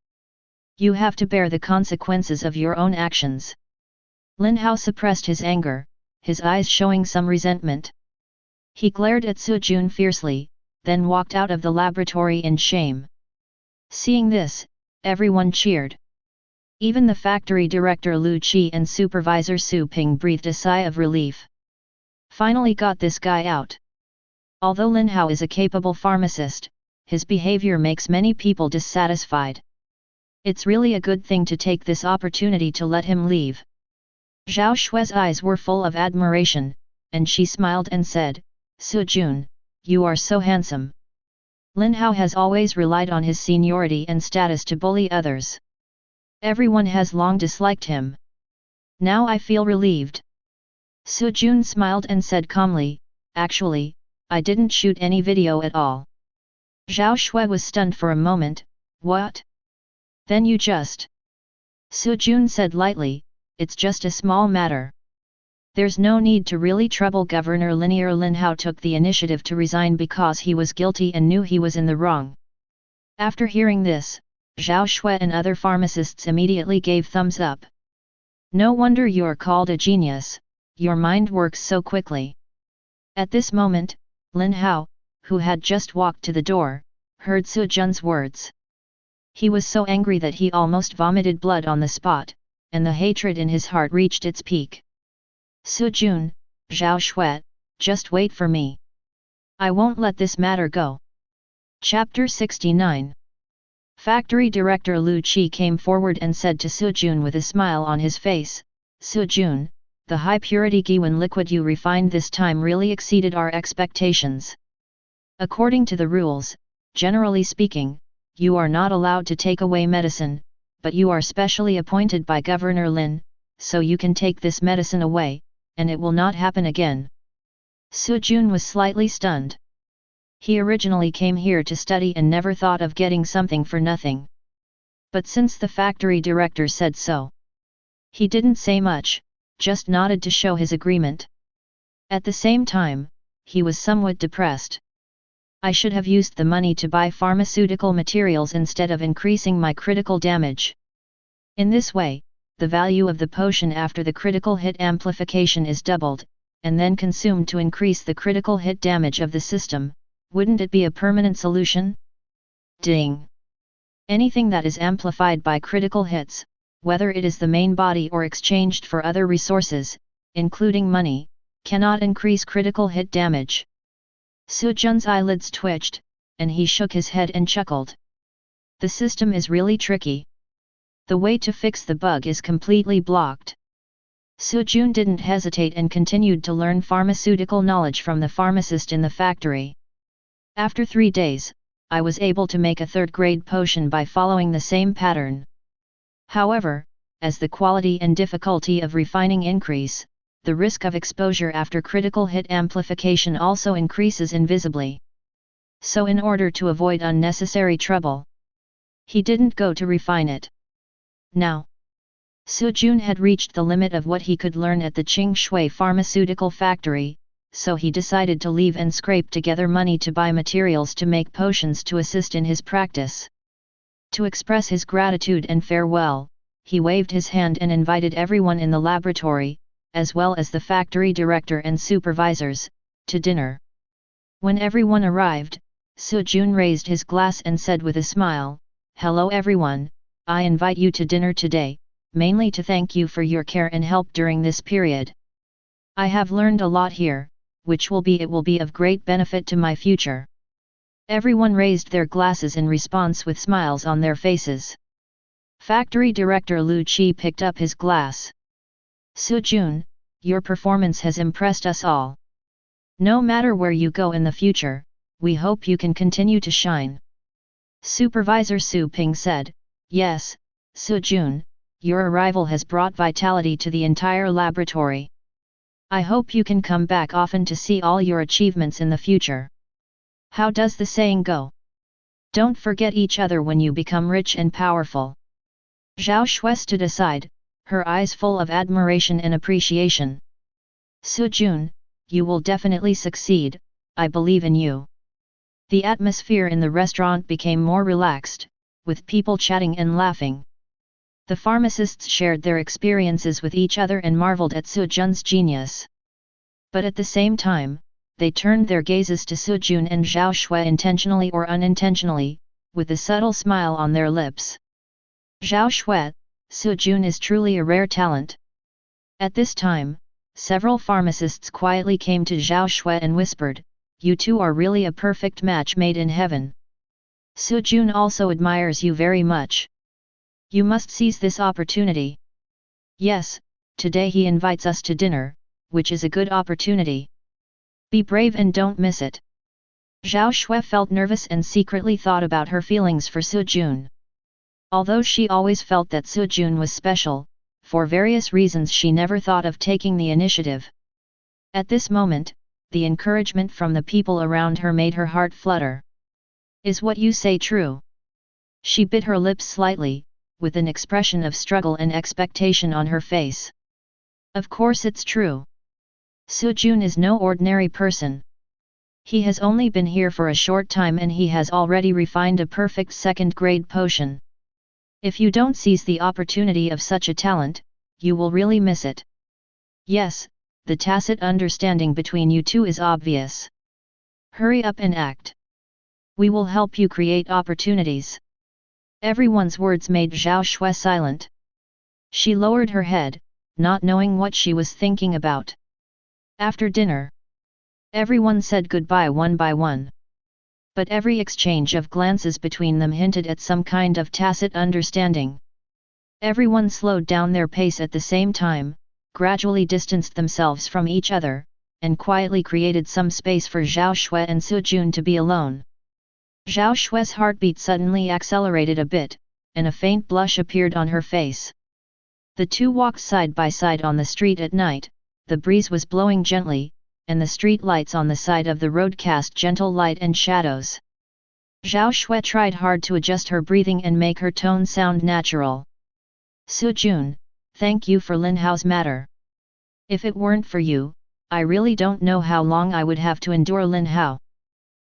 You have to bear the consequences of your own actions. Lin Hao suppressed his anger, his eyes showing some resentment. He glared at Su Jun fiercely, then walked out of the laboratory in shame. Seeing this, everyone cheered. Even the factory director Lu Qi and supervisor Su Ping breathed a sigh of relief. Finally got this guy out. Although Lin Hao is a capable pharmacist, his behavior makes many people dissatisfied. It's really a good thing to take this opportunity to let him leave. Zhao Shui's eyes were full of admiration, and she smiled and said, Su Jun, you are so handsome. Lin Hao has always relied on his seniority and status to bully others. Everyone has long disliked him. Now I feel relieved. Su Jun smiled and said calmly, actually, I didn't shoot any video at all. Zhao Shui was stunned for a moment, what? Then you just... Su Jun said lightly, it's just a small matter. There's no need to really trouble Governor Linear. Lin Hao took the initiative to resign because he was guilty and knew he was in the wrong. After hearing this, Zhao Shui and other pharmacists immediately gave thumbs up. No wonder you're called a genius, your mind works so quickly. At this moment, Lin Hao, who had just walked to the door, heard Su Jun's words. He was so angry that he almost vomited blood on the spot, and the hatred in his heart reached its peak. Su Jun, Zhao Shui, just wait for me. I won't let this matter go. Chapter 69. Factory Director Lu Qi came forward and said to Su Jun with a smile on his face, Su Jun, the high-purity Giwan liquid you refined this time really exceeded our expectations. According to the rules, generally speaking, you are not allowed to take away medicine, but you are specially appointed by Governor Lin, so you can take this medicine away, and it will not happen again. Su Jun was slightly stunned. He originally came here to study and never thought of getting something for nothing. But since the factory director said so, he didn't say much, just nodded to show his agreement. At the same time, he was somewhat depressed. I should have used the money to buy pharmaceutical materials instead of increasing my critical damage. In this way, the value of the potion after the critical hit amplification is doubled, and then consumed to increase the critical hit damage of the system. Wouldn't it be a permanent solution? Ding! Anything that is amplified by critical hits, whether it is the main body or exchanged for other resources, including money, cannot increase critical hit damage. Su Jun's eyelids twitched, and he shook his head and chuckled. The system is really tricky. The way to fix the bug is completely blocked. Su Jun didn't hesitate and continued to learn pharmaceutical knowledge from the pharmacist in the factory. After 3 days, I was able to make a third-grade potion by following the same pattern. However, as the quality and difficulty of refining increase, the risk of exposure after critical hit amplification also increases invisibly. So in order to avoid unnecessary trouble, he didn't go to refine it. Now, Su Jun had reached the limit of what he could learn at the Qingshui pharmaceutical factory, so he decided to leave and scrape together money to buy materials to make potions to assist in his practice. To express his gratitude and farewell, he waved his hand and invited everyone in the laboratory, as well as the factory director and supervisors, to dinner. When everyone arrived, Su Jun raised his glass and said with a smile, "Hello everyone, I invite you to dinner today, mainly to thank you for your care and help during this period. I have learned a lot here, which will be of great benefit to my future." Everyone raised their glasses in response with smiles on their faces. Factory Director Lu Qi picked up his glass. "Su Jun, your performance has impressed us all. No matter where you go in the future, we hope you can continue to shine." Supervisor Su Ping said, "Yes, Su Jun, your arrival has brought vitality to the entire laboratory. I hope you can come back often to see all your achievements in the future. How does the saying go? Don't forget each other when you become rich and powerful." Zhao Shui stood aside, her eyes full of admiration and appreciation. "Su Jun, you will definitely succeed, I believe in you." The atmosphere in the restaurant became more relaxed, with people chatting and laughing. The pharmacists shared their experiences with each other and marveled at Su Jun's genius. But at the same time, they turned their gazes to Su Jun and Zhao Shui intentionally or unintentionally, with a subtle smile on their lips. "Zhao Shui, Su Jun is truly a rare talent." At this time, several pharmacists quietly came to Zhao Shui and whispered, "You two are really a perfect match made in heaven. Su Jun also admires you very much. You must seize this opportunity." "Yes, today he invites us to dinner, which is a good opportunity. Be brave and don't miss it." Zhao Shui felt nervous and secretly thought about her feelings for Su Jun. Although she always felt that Su Jun was special, for various reasons she never thought of taking the initiative. At this moment, the encouragement from the people around her made her heart flutter. Is what you say true? She bit her lips slightly, with an expression of struggle and expectation on her face. Of course it's true. Su Jun is no ordinary person. He has only been here for a short time and he has already refined a perfect second-grade potion. If you don't seize the opportunity of such a talent, you will really miss it. Yes, the tacit understanding between you two is obvious. Hurry up and act. We will help you create opportunities. Everyone's words made Zhao Shui silent. She lowered her head, not knowing what she was thinking about. After dinner, everyone said goodbye one by one. But every exchange of glances between them hinted at some kind of tacit understanding. Everyone slowed down their pace at the same time, gradually distanced themselves from each other, and quietly created some space for Zhao Shui and Su Jun to be alone. Zhao Shui's heartbeat suddenly accelerated a bit, and a faint blush appeared on her face. The two walked side by side on the street at night. The breeze was blowing gently, and the street lights on the side of the road cast gentle light and shadows. Zhao Shui tried hard to adjust her breathing and make her tone sound natural. Su Jun, thank you for Lin Hao's matter. If it weren't for you, I really don't know how long I would have to endure Lin Hao.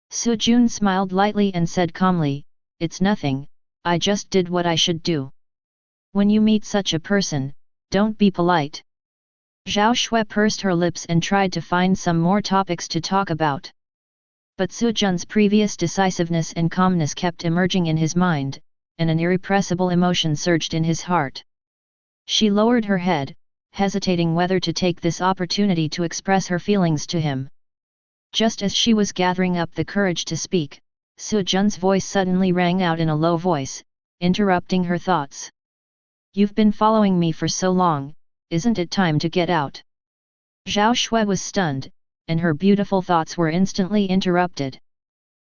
Su Jun smiled lightly and said calmly, it's nothing, I just did what I should do. When you meet such a person, don't be polite. Zhao Shui pursed her lips and tried to find some more topics to talk about. But Su Jun's previous decisiveness and calmness kept emerging in his mind, and an irrepressible emotion surged in his heart. She lowered her head, hesitating whether to take this opportunity to express her feelings to him. Just as she was gathering up the courage to speak, Su Jun's voice suddenly rang out in a low voice, interrupting her thoughts. You've been following me for so long, isn't it time to get out? Zhao Shui was stunned, and her beautiful thoughts were instantly interrupted.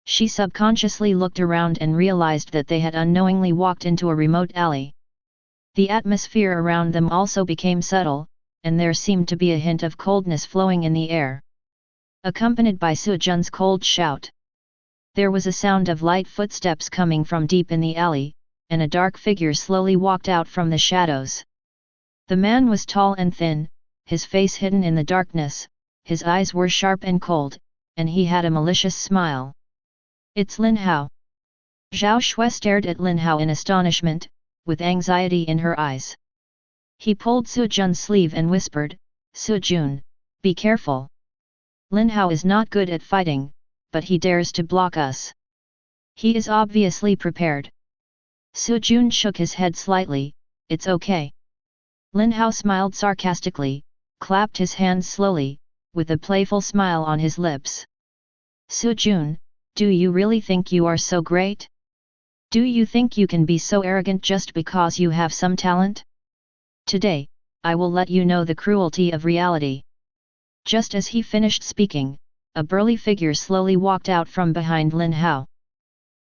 She subconsciously looked around and realized that they had unknowingly walked into a remote alley. The atmosphere around them also became subtle, and there seemed to be a hint of coldness flowing in the air, accompanied by Su Jun's cold shout. There was a sound of light footsteps coming from deep in the alley, and a dark figure slowly walked out from the shadows. The man was tall and thin, his face hidden in the darkness, his eyes were sharp and cold, and he had a malicious smile. It's Lin Hao. Zhao Shui stared at Lin Hao in astonishment, with anxiety in her eyes. He pulled Su Jun's sleeve and whispered, Su Jun, be careful. Lin Hao is not good at fighting, but he dares to block us. He is obviously prepared. Su Jun shook his head slightly, it's okay. Lin Hao smiled sarcastically, clapped his hands slowly, with a playful smile on his lips. Su Jun, do you really think you are so great? Do you think you can be so arrogant just because you have some talent? Today, I will let you know the cruelty of reality. Just as he finished speaking, a burly figure slowly walked out from behind Lin Hao.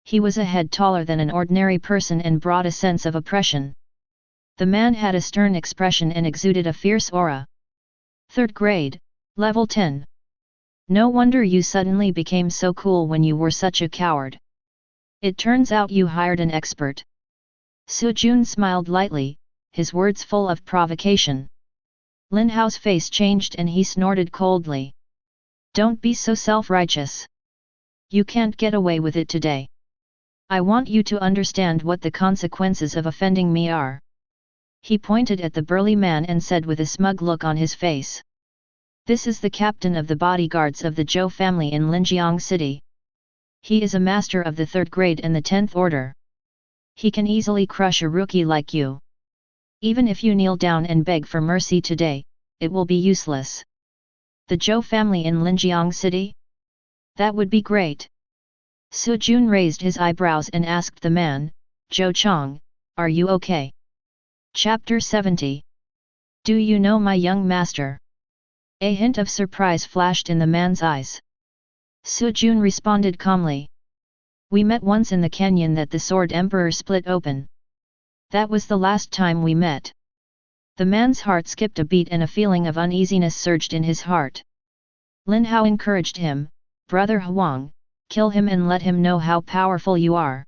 He was a head taller than an ordinary person and brought a sense of oppression. The man had a stern expression and exuded a fierce aura. Third grade, level 10. No wonder you suddenly became so cool when you were such a coward. It turns out you hired an expert. Su Jun smiled lightly, his words full of provocation. Lin Hao's face changed and he snorted coldly. Don't be so self-righteous. You can't get away with it today. I want you to understand what the consequences of offending me are. He pointed at the burly man and said with a smug look on his face. This is the captain of the bodyguards of the Zhou family in Linjiang City. He is a master of the 3rd grade and the 10th order. He can easily crush a rookie like you. Even if you kneel down and beg for mercy today, it will be useless. The Zhou family in Linjiang City? That would be great. Su Jun raised his eyebrows and asked the man, Zhou Chong, are you okay? Chapter 70. Do you know my young master? A hint of surprise flashed in the man's eyes. Su Jun responded calmly. We met once in the canyon that the Sword Emperor split open. That was the last time we met. The man's heart skipped a beat and a feeling of uneasiness surged in his heart. Lin Hao encouraged him, Brother Huang, kill him and let him know how powerful you are.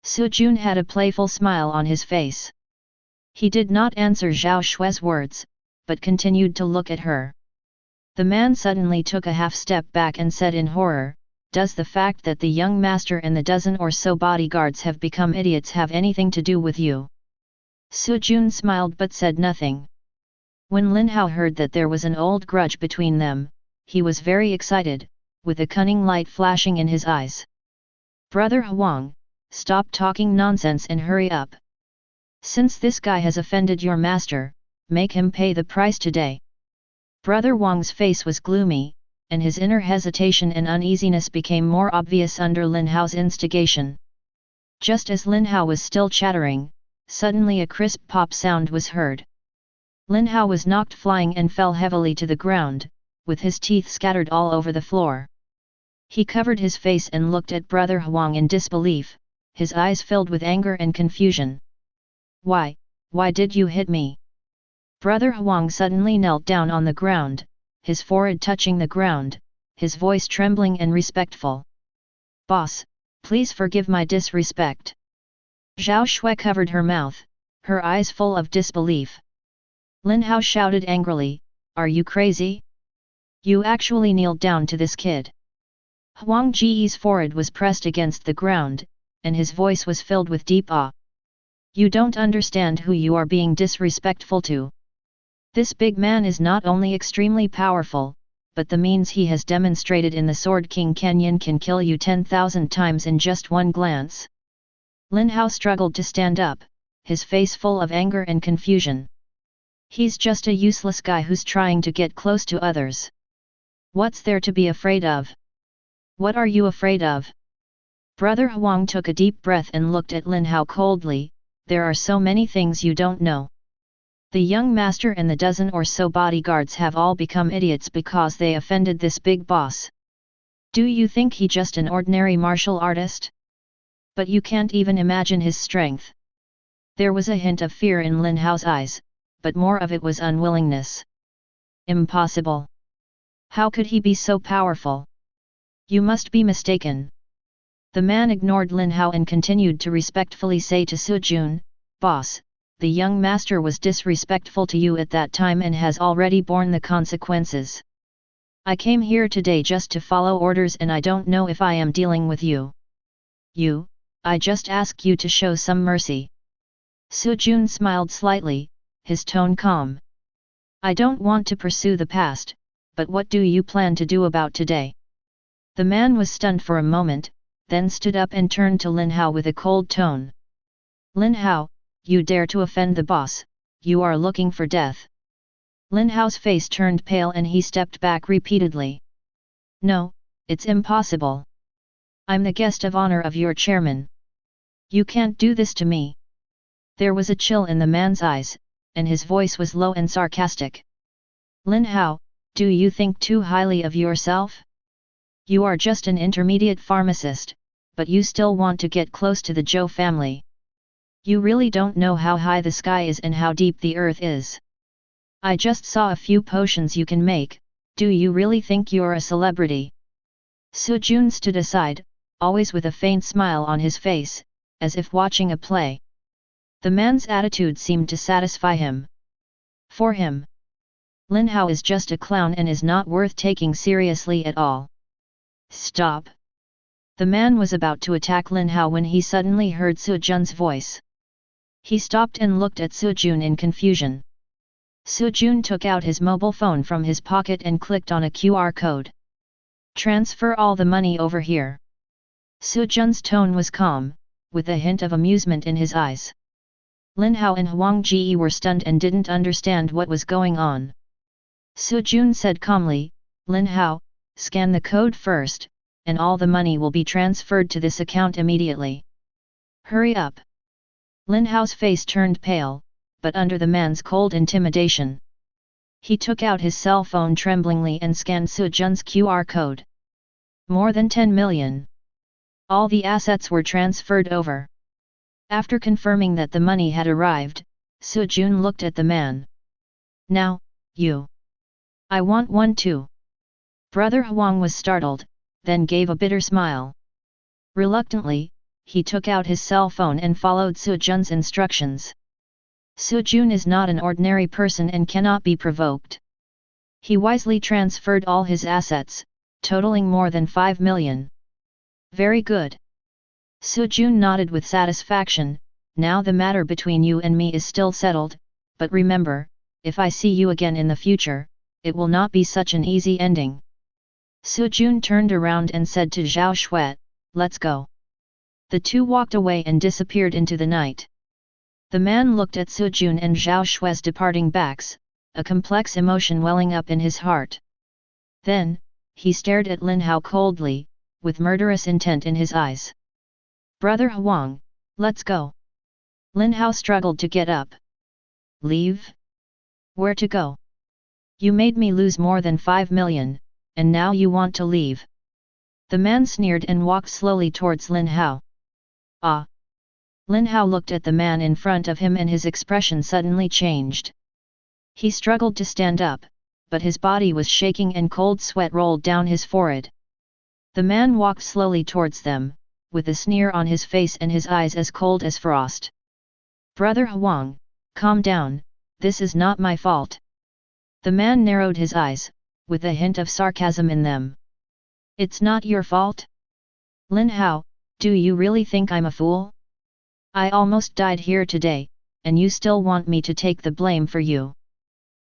Su Jun had a playful smile on his face. He did not answer Zhao Shui's words, but continued to look at her. The man suddenly took a half step back and said in horror, does the fact that the young master and the dozen or so bodyguards have become idiots have anything to do with you? Su Jun smiled but said nothing. When Lin Hao heard that there was an old grudge between them, he was very excited, with a cunning light flashing in his eyes. Brother Huang, stop talking nonsense and hurry up. Since this guy has offended your master, make him pay the price today. Brother Wang's face was gloomy, and his inner hesitation and uneasiness became more obvious under Lin Hao's instigation. Just as Lin Hao was still chattering, suddenly a crisp pop sound was heard. Lin Hao was knocked flying and fell heavily to the ground, with his teeth scattered all over the floor. He covered his face and looked at Brother Huang in disbelief, his eyes filled with anger and confusion. Why did you hit me? Brother Huang suddenly knelt down on the ground, his forehead touching the ground, his voice trembling and respectful. Boss, please forgive my disrespect. Zhao Shui covered her mouth, her eyes full of disbelief. Lin Hao shouted angrily, are you crazy? You actually kneeled down to this kid. Huang Ji's forehead was pressed against the ground, and his voice was filled with deep awe. You don't understand who you are being disrespectful to. This big man is not only extremely powerful, but the means he has demonstrated in the Sword King Canyon can kill you 10,000 times in just one glance. Lin Hao struggled to stand up, his face full of anger and confusion. He's just a useless guy who's trying to get close to others. What's there to be afraid of? What are you afraid of? Brother Huang took a deep breath and looked at Lin Hao coldly, there are so many things you don't know. The young master and the dozen or so bodyguards have all become idiots because they offended this big boss. Do you think he's just an ordinary martial artist? But you can't even imagine his strength. There was a hint of fear in Lin Hao's eyes, but more of it was unwillingness. Impossible. How could he be so powerful? You must be mistaken. The man ignored Lin Hao and continued to respectfully say to Su Jun, Boss, the young master was disrespectful to you at that time and has already borne the consequences. I came here today just to follow orders and I don't know if I am dealing with you. I just ask you to show some mercy. Su Jun smiled slightly, his tone calm. I don't want to pursue the past, but what do you plan to do about today? The man was stunned for a moment, then stood up and turned to Lin Hao with a cold tone. Lin Hao, you dare to offend the boss, you are looking for death. Lin Hao's face turned pale and he stepped back repeatedly. No, it's impossible. I'm the guest of honor of your chairman. You can't do this to me. There was a chill in the man's eyes, and his voice was low and sarcastic. Lin Hao, do you think too highly of yourself? You are just an intermediate pharmacist, but you still want to get close to the Zhou family. You really don't know how high the sky is and how deep the earth is. I just saw a few potions you can make, do you really think you're a celebrity? Su Jun stood aside, always with a faint smile on his face, as if watching a play. The man's attitude seemed to satisfy him. For him, Lin Hao is just a clown and is not worth taking seriously at all. Stop! The man was about to attack Lin Hao when he suddenly heard Su Jun's voice. He stopped and looked at Su Jun in confusion. Su Jun took out his mobile phone from his pocket and clicked on a QR code. Transfer all the money over here. Su Jun's tone was calm, with a hint of amusement in his eyes. Lin Hao and Huang Ji were stunned and didn't understand what was going on. Su Jun said calmly, Lin Hao, scan the code first, and all the money will be transferred to this account immediately. Hurry up! Lin Hao's face turned pale, but under the man's cold intimidation. He took out his cell phone tremblingly and scanned Su Jun's QR code. More than 10 million. All the assets were transferred over. After confirming that the money had arrived, Su Jun looked at the man. Now, you. I want one too. Brother Huang was startled, then gave a bitter smile. Reluctantly, he took out his cell phone and followed Su Jun's instructions. Su Jun is not an ordinary person and cannot be provoked. He wisely transferred all his assets, totaling more than 5 million. Very good. Su Jun nodded with satisfaction. Now the matter between you and me is still settled, but remember, if I see you again in the future, it will not be such an easy ending. Su Jun turned around and said to Zhao Shui, let's go. The two walked away and disappeared into the night. The man looked at Su Jun and Zhao Shui's departing backs, a complex emotion welling up in his heart. Then, he stared at Lin Hao coldly, with murderous intent in his eyes. Brother Huang, let's go. Lin Hao struggled to get up. Leave? Where to go? You made me lose more than 5 million, and now you want to leave. The man sneered and walked slowly towards Lin Hao. Ah! Lin Hao looked at the man in front of him and his expression suddenly changed. He struggled to stand up, but his body was shaking and cold sweat rolled down his forehead. The man walked slowly towards them, with a sneer on his face and his eyes as cold as frost. Brother Huang, calm down, this is not my fault. The man narrowed his eyes, with a hint of sarcasm in them. It's not your fault? Lin Hao, do you really think I'm a fool? I almost died here today, and you still want me to take the blame for you.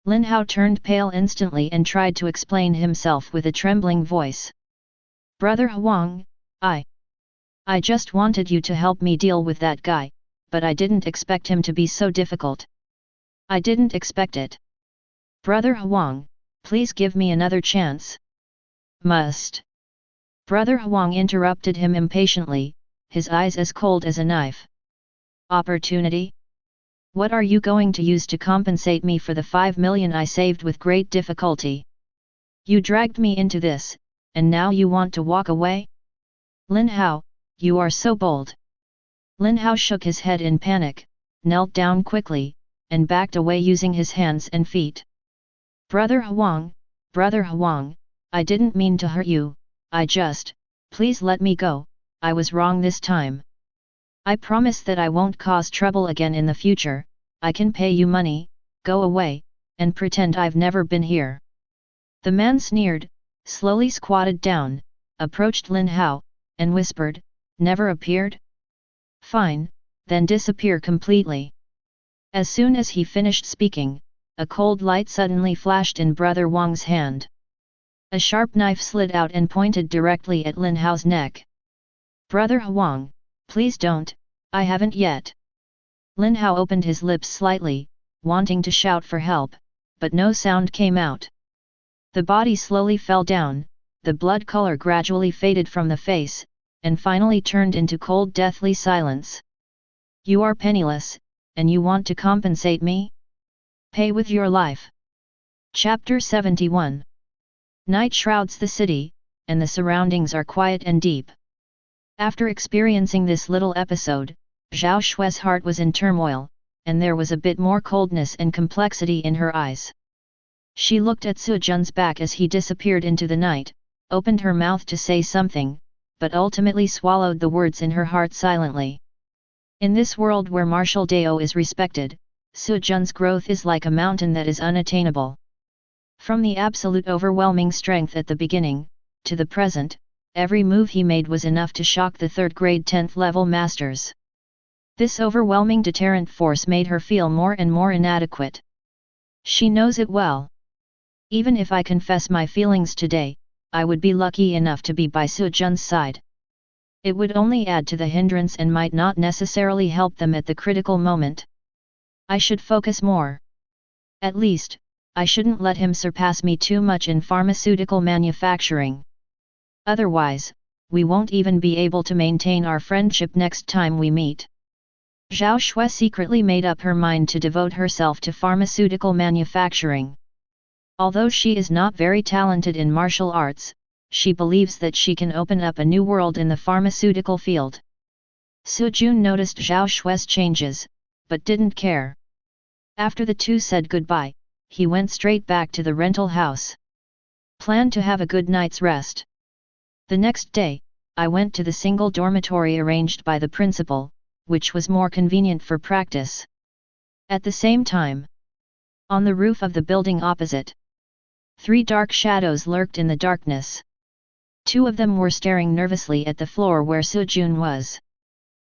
Lin Hao turned pale instantly and tried to explain himself with a trembling voice. Brother Huang, I just wanted you to help me deal with that guy, but I didn't expect him to be so difficult. I didn't expect it. Brother Huang, please give me another chance. Must. Brother Huang interrupted him impatiently, his eyes as cold as a knife. Opportunity? What are you going to use to compensate me for the 5 million I saved with great difficulty? You dragged me into this, and now you want to walk away? Lin Hao, you are so bold. Lin Hao shook his head in panic, knelt down quickly, and backed away using his hands and feet. Brother Huang, I didn't mean to hurt you, please let me go, I was wrong this time. I promise that I won't cause trouble again in the future, I can pay you money, go away, and pretend I've never been here. The man sneered, slowly squatted down, approached Lin Hao, and whispered, never appeared? Fine, then disappear completely. As soon as he finished speaking, a cold light suddenly flashed in Brother Wang's hand. A sharp knife slid out and pointed directly at Lin Hao's neck. Brother Huang, please don't, I haven't yet. Lin Hao opened his lips slightly, wanting to shout for help, but no sound came out. The body slowly fell down, the blood color gradually faded from the face, and finally turned into cold deathly silence. You are penniless, and you want to compensate me? Pay with your life. Chapter 71. Night shrouds the city, and the surroundings are quiet and deep. After experiencing this little episode, Zhao Shui's heart was in turmoil, and there was a bit more coldness and complexity in her eyes. She looked at Su Jun's back as he disappeared into the night, opened her mouth to say something, but ultimately swallowed the words in her heart silently. In this world where martial Dao is respected, Su Jun's growth is like a mountain that is unattainable. From the absolute overwhelming strength at the beginning, to the present, every move he made was enough to shock the third-grade 10th-level masters. This overwhelming deterrent force made her feel more and more inadequate. She knows it well. Even if I confess my feelings today, I would be lucky enough to be by Su Jun's side. It would only add to the hindrance and might not necessarily help them at the critical moment. I should focus more. At least, I shouldn't let him surpass me too much in pharmaceutical manufacturing. Otherwise, we won't even be able to maintain our friendship next time we meet. Zhao Shui secretly made up her mind to devote herself to pharmaceutical manufacturing. Although she is not very talented in martial arts, she believes that she can open up a new world in the pharmaceutical field. Su Jun noticed Zhao Shui's changes, but didn't care. After the two said goodbye, he went straight back to the rental house. Planned to have a good night's rest. The next day, I went to the single dormitory arranged by the principal, which was more convenient for practice. At the same time, on the roof of the building opposite, 3 dark shadows lurked in the darkness. 2 of them were staring nervously at the floor where Su Jun was.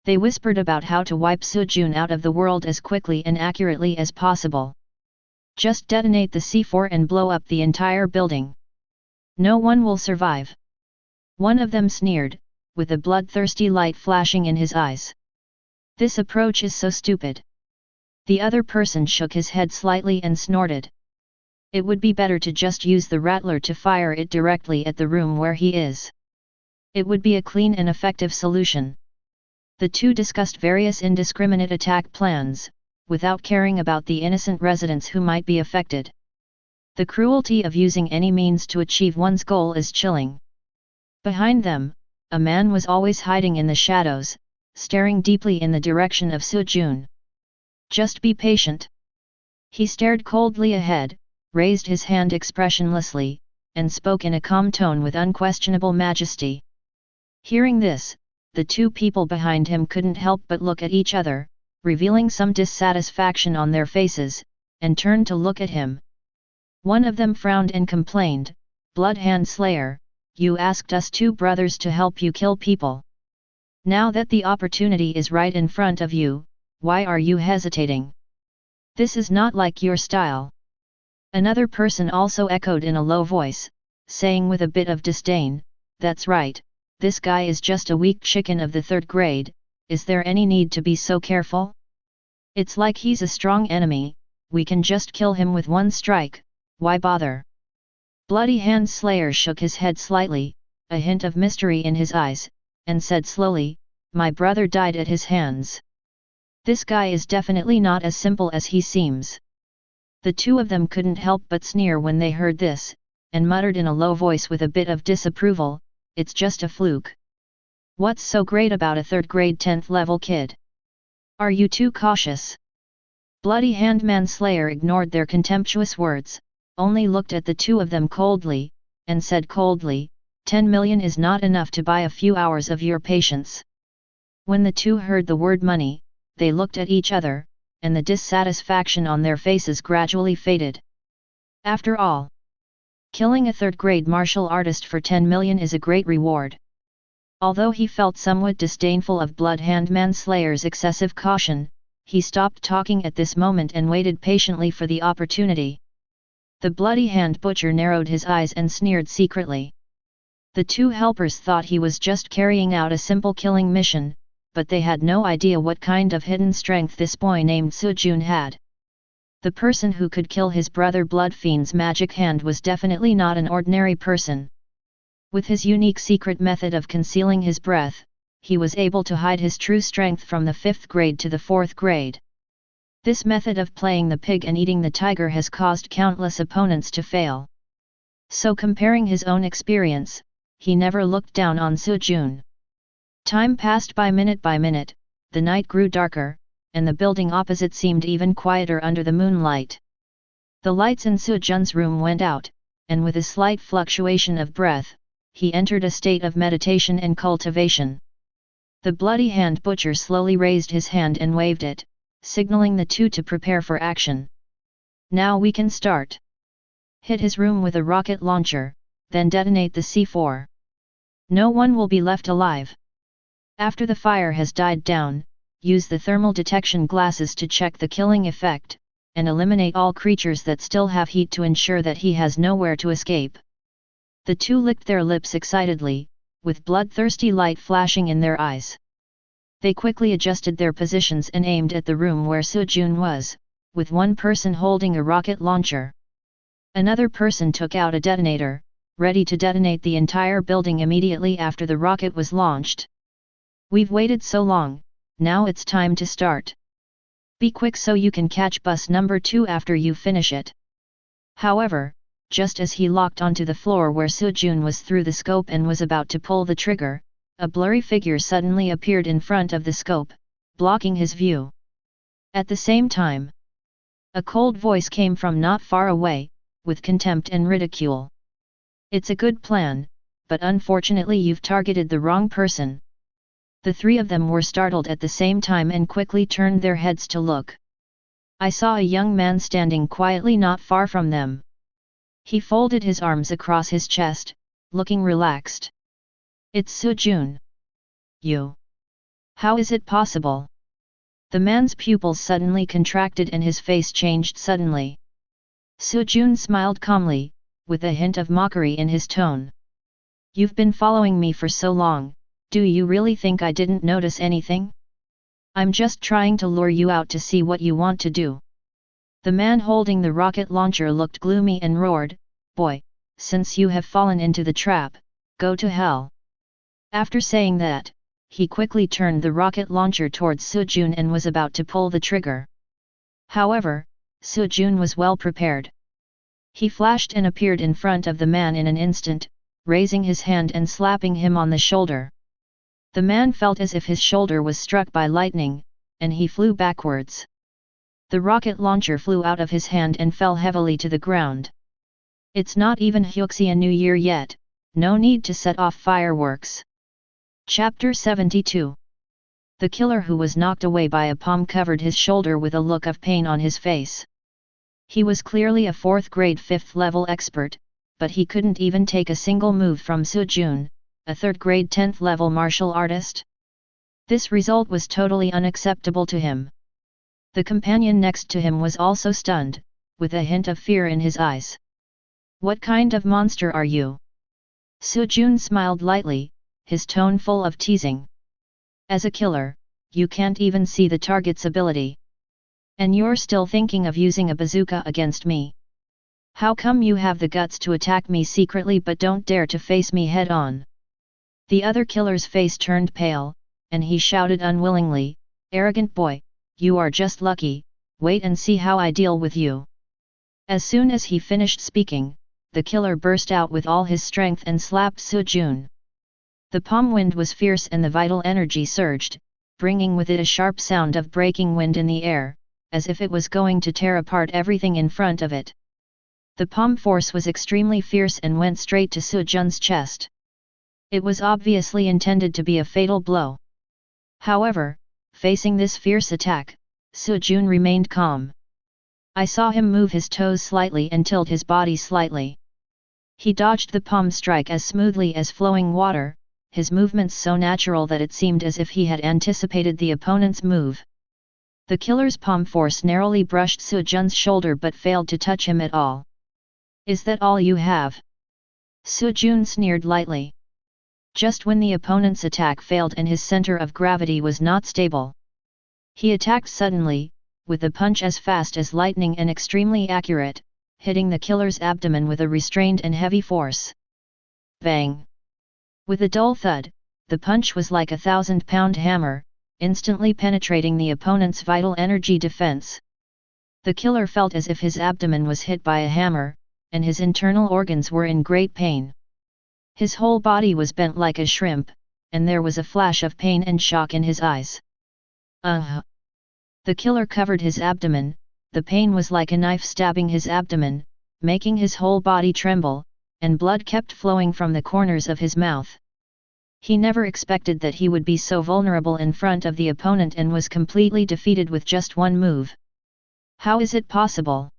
They whispered about how to wipe Su Jun out of the world as quickly and accurately as possible. Just detonate the C4 and blow up the entire building. No one will survive. One of them sneered, with a bloodthirsty light flashing in his eyes. This approach is so stupid. The other person shook his head slightly and snorted. It would be better to just use the rattler to fire it directly at the room where he is. It would be a clean and effective solution. The two discussed various indiscriminate attack plans, without caring about the innocent residents who might be affected. The cruelty of using any means to achieve one's goal is chilling. Behind them, a man was always hiding in the shadows, staring deeply in the direction of Su Jun. Just be patient. He stared coldly ahead, raised his hand expressionlessly, and spoke in a calm tone with unquestionable majesty. Hearing this, the 2 people behind him couldn't help but look at each other, revealing some dissatisfaction on their faces, and turned to look at him. One of them frowned and complained, "Blood Hand Slayer, you asked us 2 brothers to help you kill people. Now that the opportunity is right in front of you, why are you hesitating? This is not like your style." Another person also echoed in a low voice, saying with a bit of disdain, "That's right, this guy is just a weak chicken of the 3rd grade, is there any need to be so careful? It's like he's a strong enemy, we can just kill him with 1 strike, why bother?" Bloody Hand Slayer shook his head slightly, a hint of mystery in his eyes, and said slowly, "My brother died at his hands. This guy is definitely not as simple as he seems." The 2 of them couldn't help but sneer when they heard this, and muttered in a low voice with a bit of disapproval, "It's just a fluke. What's so great about a 3rd grade 10th level kid? Are you too cautious?" Bloody Hand Manslayer ignored their contemptuous words, only looked at the 2 of them coldly, and said coldly, 10 million is not enough to buy a few hours of your patience. When the 2 heard the word money, they looked at each other, and the dissatisfaction on their faces gradually faded. After all, killing a 3rd grade martial artist for 10 million is a great reward. Although he felt somewhat disdainful of Blood Hand Manslayer's excessive caution, he stopped talking at this moment and waited patiently for the opportunity. The Bloody Hand Butcher narrowed his eyes and sneered secretly. The 2 helpers thought he was just carrying out a simple killing mission, but they had no idea what kind of hidden strength this boy named Su Jun had. The person who could kill his brother Bloodfiend's magic hand was definitely not an ordinary person. With his unique secret method of concealing his breath, he was able to hide his true strength from the 5th grade to the 4th grade. This method of playing the pig and eating the tiger has caused countless opponents to fail. So comparing his own experience, he never looked down on Su Jun. Time passed by minute, the night grew darker, and the building opposite seemed even quieter under the moonlight. The lights in Su Jun's room went out, and with a slight fluctuation of breath, he entered a state of meditation and cultivation. The Bloody Hand Butcher slowly raised his hand and waved it, signaling the 2 to prepare for action. "Now we can start. Hit his room with a rocket launcher, then detonate the C4. No one will be left alive. After the fire has died down, use the thermal detection glasses to check the killing effect, and eliminate all creatures that still have heat to ensure that he has nowhere to escape." The 2 licked their lips excitedly, with bloodthirsty light flashing in their eyes. They quickly adjusted their positions and aimed at the room where Su Jun was, with one person holding a rocket launcher. Another person took out a detonator, ready to detonate the entire building immediately after the rocket was launched. "We've waited so long, now it's time to start. Be quick so you can catch bus number 2 after you finish it." However, just as he locked onto the floor where Sujun was through the scope and was about to pull the trigger, a blurry figure suddenly appeared in front of the scope, blocking his view. At the same time, a cold voice came from not far away, with contempt and ridicule. "It's a good plan, but unfortunately you've targeted the wrong person." The three of them were startled at the same time and quickly turned their heads to look. I saw a young man standing quietly not far from them. He folded his arms across his chest, looking relaxed. "It's Sujun. You. How is it possible?" The man's pupils suddenly contracted and his face changed suddenly. Sujun smiled calmly, with a hint of mockery in his tone. "You've been following me for so long, do you really think I didn't notice anything? I'm just trying to lure you out to see what you want to do." The man holding the rocket launcher looked gloomy and roared, "Boy, since you have fallen into the trap, go to hell." After saying that, he quickly turned the rocket launcher towards Sujun and was about to pull the trigger. However, Sujun was well prepared. He flashed and appeared in front of the man in an instant, raising his hand and slapping him on the shoulder. The man felt as if his shoulder was struck by lightning, and he flew backwards. The rocket launcher flew out of his hand and fell heavily to the ground. "It's not even Huxia New Year yet, no need to set off fireworks." Chapter 72. The killer who was knocked away by a palm covered his shoulder with a look of pain on his face. He was clearly a 4th grade 5th level expert, but he couldn't even take a single move from Sujun, a 3rd grade 10th level martial artist. This result was totally unacceptable to him. The companion next to him was also stunned, with a hint of fear in his eyes. "What kind of monster are you?" Sujun smiled lightly, his tone full of teasing. "As a killer, you can't even see the target's ability. And you're still thinking of using a bazooka against me. How come you have the guts to attack me secretly but don't dare to face me head-on?" The other killer's face turned pale, and he shouted unwillingly, "Arrogant boy, you are just lucky, wait and see how I deal with you." As soon as he finished speaking, the killer burst out with all his strength and slapped Sujun. The palm wind was fierce and the vital energy surged, bringing with it a sharp sound of breaking wind in the air, as if it was going to tear apart everything in front of it. The palm force was extremely fierce and went straight to Sujun's chest. It was obviously intended to be a fatal blow. However, facing this fierce attack, Sujun remained calm. I saw him move his toes slightly and tilt his body slightly. He dodged the palm strike as smoothly as flowing water, his movements so natural that it seemed as if he had anticipated the opponent's move. The killer's palm force narrowly brushed Sujun's shoulder but failed to touch him at all. "Is that all you have?" Sujun sneered lightly. Just when the opponent's attack failed and his center of gravity was not stable, he attacked suddenly, with a punch as fast as lightning and extremely accurate, hitting the killer's abdomen with a restrained and heavy force. Bang! With a dull thud, the punch was like a 1,000-pound hammer, instantly penetrating the opponent's vital energy defense. The killer felt as if his abdomen was hit by a hammer, and his internal organs were in great pain. His whole body was bent like a shrimp, and there was a flash of pain and shock in his eyes. The killer covered his abdomen, the pain was like a knife stabbing his abdomen, making his whole body tremble, and blood kept flowing from the corners of his mouth. He never expected that he would be so vulnerable in front of the opponent and was completely defeated with just one move. How is it possible?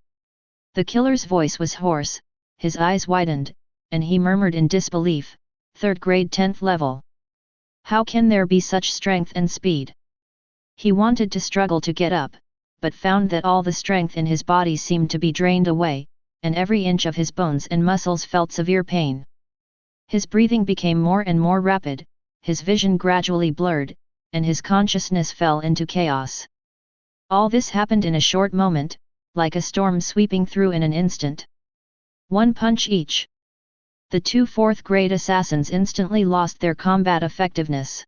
The killer's voice was hoarse, his eyes widened, and he murmured in disbelief, 3rd grade 10th level. How can there be such strength and speed? He wanted to struggle to get up, but found that all the strength in his body seemed to be drained away, and every inch of his bones and muscles felt severe pain. His breathing became more and more rapid, his vision gradually blurred, and his consciousness fell into chaos. All this happened in a short moment, like a storm sweeping through in an instant. One punch each. The two 4th-grade assassins instantly lost their combat effectiveness.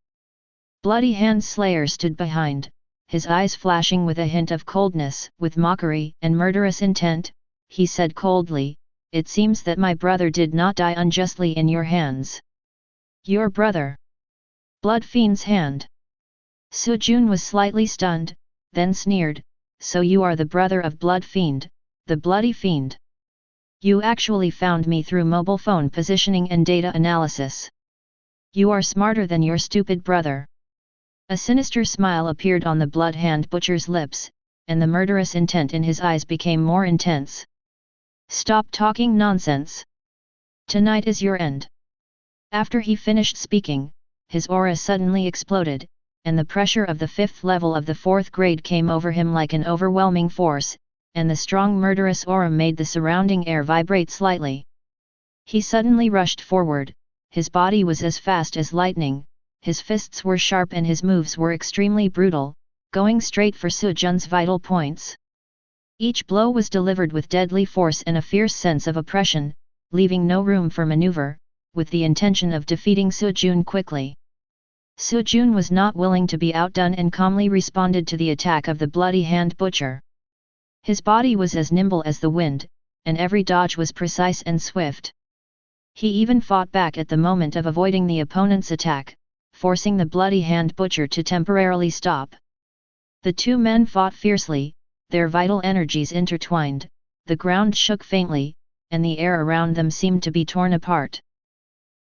Bloody Hand Slayer stood behind, his eyes flashing with a hint of coldness. With mockery and murderous intent, he said coldly, it seems that my brother did not die unjustly in your hands. Your brother? Blood Fiend's hand. Su Jun was slightly stunned, then sneered, so you are the brother of Blood Fiend, the Bloody Fiend. You actually found me through mobile phone positioning and data analysis. You are smarter than your stupid brother. A sinister smile appeared on the Blood Hand Butcher's lips, and the murderous intent in his eyes became more intense. Stop talking nonsense. Tonight is your end. After he finished speaking, his aura suddenly exploded, and the pressure of the 5th level of the 4th grade came over him like an overwhelming force, and the strong murderous aura made the surrounding air vibrate slightly. He suddenly rushed forward, his body was as fast as lightning, his fists were sharp and his moves were extremely brutal, going straight for Su Jun's vital points. Each blow was delivered with deadly force and a fierce sense of oppression, leaving no room for maneuver, with the intention of defeating Su Jun quickly. Su Jun was not willing to be outdone and calmly responded to the attack of the Bloody Hand Butcher. His body was as nimble as the wind, and every dodge was precise and swift. He even fought back at the moment of avoiding the opponent's attack, forcing the Bloody Hand Butcher to temporarily stop. The two men fought fiercely, their vital energies intertwined, the ground shook faintly, and the air around them seemed to be torn apart.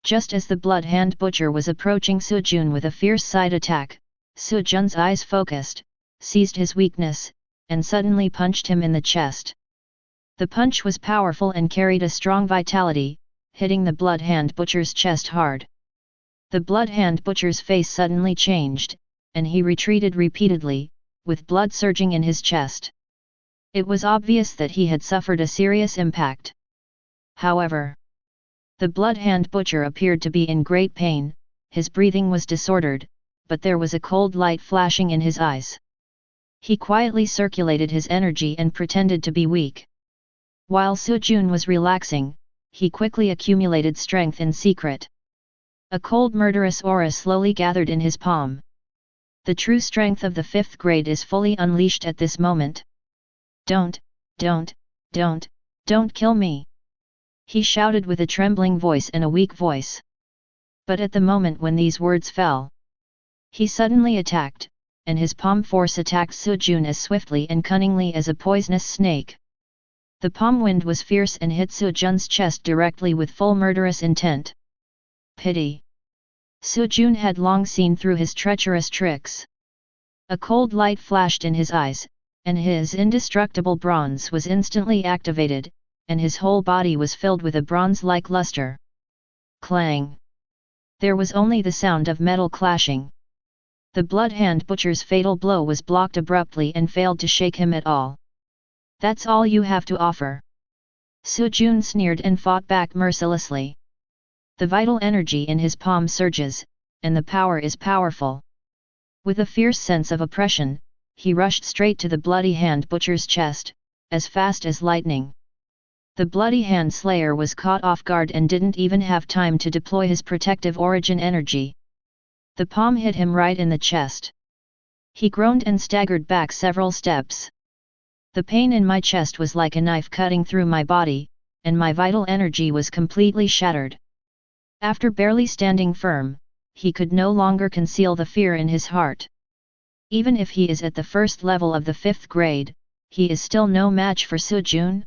Just as the Blood Hand Butcher was approaching Su Jun with a fierce side attack, Su Jun's eyes focused, seized his weakness, and suddenly punched him in the chest. The punch was powerful and carried a strong vitality, hitting the Blood Hand Butcher's chest hard. The Blood Hand Butcher's face suddenly changed, and he retreated repeatedly, with blood surging in his chest. It was obvious that he had suffered a serious impact. However, the Blood Hand Butcher appeared to be in great pain, his breathing was disordered, but there was a cold light flashing in his eyes. He quietly circulated his energy and pretended to be weak. While Su Jun was relaxing, he quickly accumulated strength in secret. A cold murderous aura slowly gathered in his palm. The true strength of the 5th grade is fully unleashed at this moment. Don't kill me! He shouted with a trembling voice and a weak voice. But at the moment when these words fell, he suddenly attacked, and his palm force attacked Su Jun as swiftly and cunningly as a poisonous snake. The palm wind was fierce and hit Su Jun's chest directly with full murderous intent. Pity! Su Jun had long seen through his treacherous tricks. A cold light flashed in his eyes, and his indestructible bronze was instantly activated, and his whole body was filled with a bronze-like luster. Clang! There was only the sound of metal clashing. The Blood Hand Butcher's fatal blow was blocked abruptly and failed to shake him at all. That's all you have to offer. Su Jun sneered and fought back mercilessly. The vital energy in his palm surges, and the power is powerful. With a fierce sense of oppression, he rushed straight to the Bloody Hand Butcher's chest, as fast as lightning. The Bloody Hand Slayer was caught off guard and didn't even have time to deploy his protective origin energy. The palm hit him right in the chest. He groaned and staggered back several steps. The pain in my chest was like a knife cutting through my body, and my vital energy was completely shattered. After barely standing firm, he could no longer conceal the fear in his heart. Even if he is at the 1st level of the 5th grade, he is still no match for Su Jun.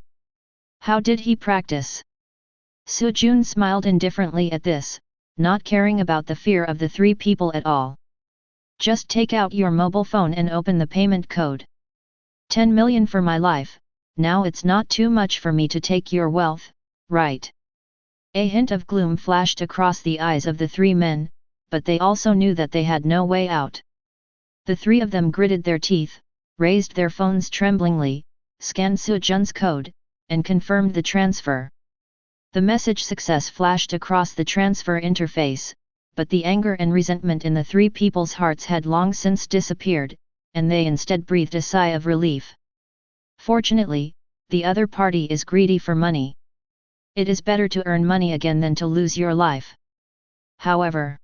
How did he practice? Su Jun smiled indifferently at this, not caring about the fear of the three people at all. Just take out your mobile phone and open the payment code. 10 million for my life, now it's not too much for me to take your wealth, right? A hint of gloom flashed across the eyes of the three men, but they also knew that they had no way out. The three of them gritted their teeth, raised their phones tremblingly, scanned Su Jun's code, and confirmed the transfer. The message success flashed across the transfer interface, but the anger and resentment in the three people's hearts had long since disappeared, and they instead breathed a sigh of relief. Fortunately, the other party is greedy for money. It is better to earn money again than to lose your life. However,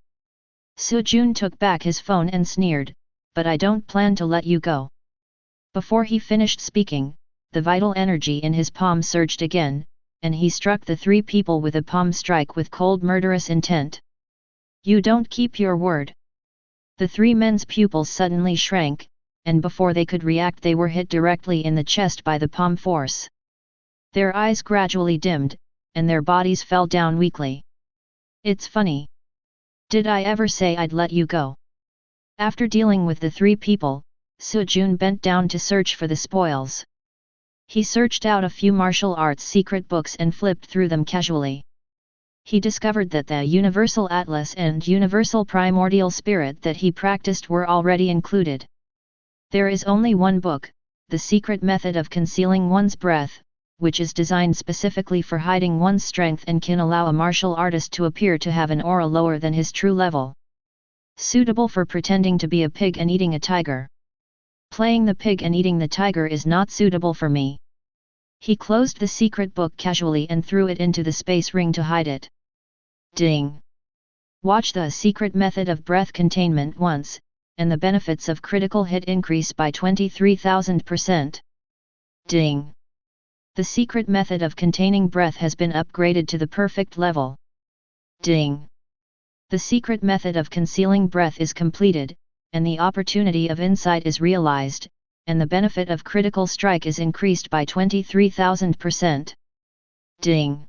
Su Jun took back his phone and sneered, but I don't plan to let you go. Before he finished speaking, the vital energy in his palm surged again, and he struck the three people with a palm strike with cold murderous intent. You don't keep your word. The three men's pupils suddenly shrank, and before they could react they were hit directly in the chest by the palm force. Their eyes gradually dimmed, and their bodies fell down weakly. It's funny. Did I ever say I'd let you go? After dealing with the three people, Su Jun bent down to search for the spoils. He searched out a few martial arts secret books and flipped through them casually. He discovered that the Universal Atlas and Universal Primordial Spirit that he practiced were already included. There is only one book, The Secret Method of Concealing One's Breath, which is designed specifically for hiding one's strength and can allow a martial artist to appear to have an aura lower than his true level. Suitable for pretending to be a pig and eating a tiger. Playing the pig and eating the tiger is not suitable for me. He closed the secret book casually and threw it into the space ring to hide it. Ding! Watch The Secret Method of Breath Containment once, and the benefits of critical hit increase by 23,000%. Ding! The secret method of containing breath has been upgraded to the perfect level. Ding! The secret method of concealing breath is completed, and the opportunity of insight is realized, and the benefit of critical strike is increased by 23,000%. Ding!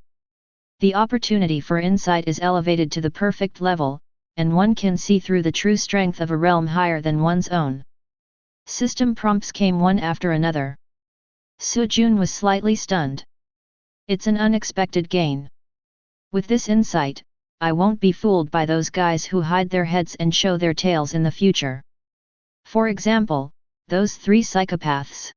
The opportunity for insight is elevated to the perfect level, and one can see through the true strength of a realm higher than one's own. System prompts came one after another. Su Jun was slightly stunned. It's an unexpected gain. With this insight, I won't be fooled by those guys who hide their heads and show their tails in the future. For example, those three psychopaths.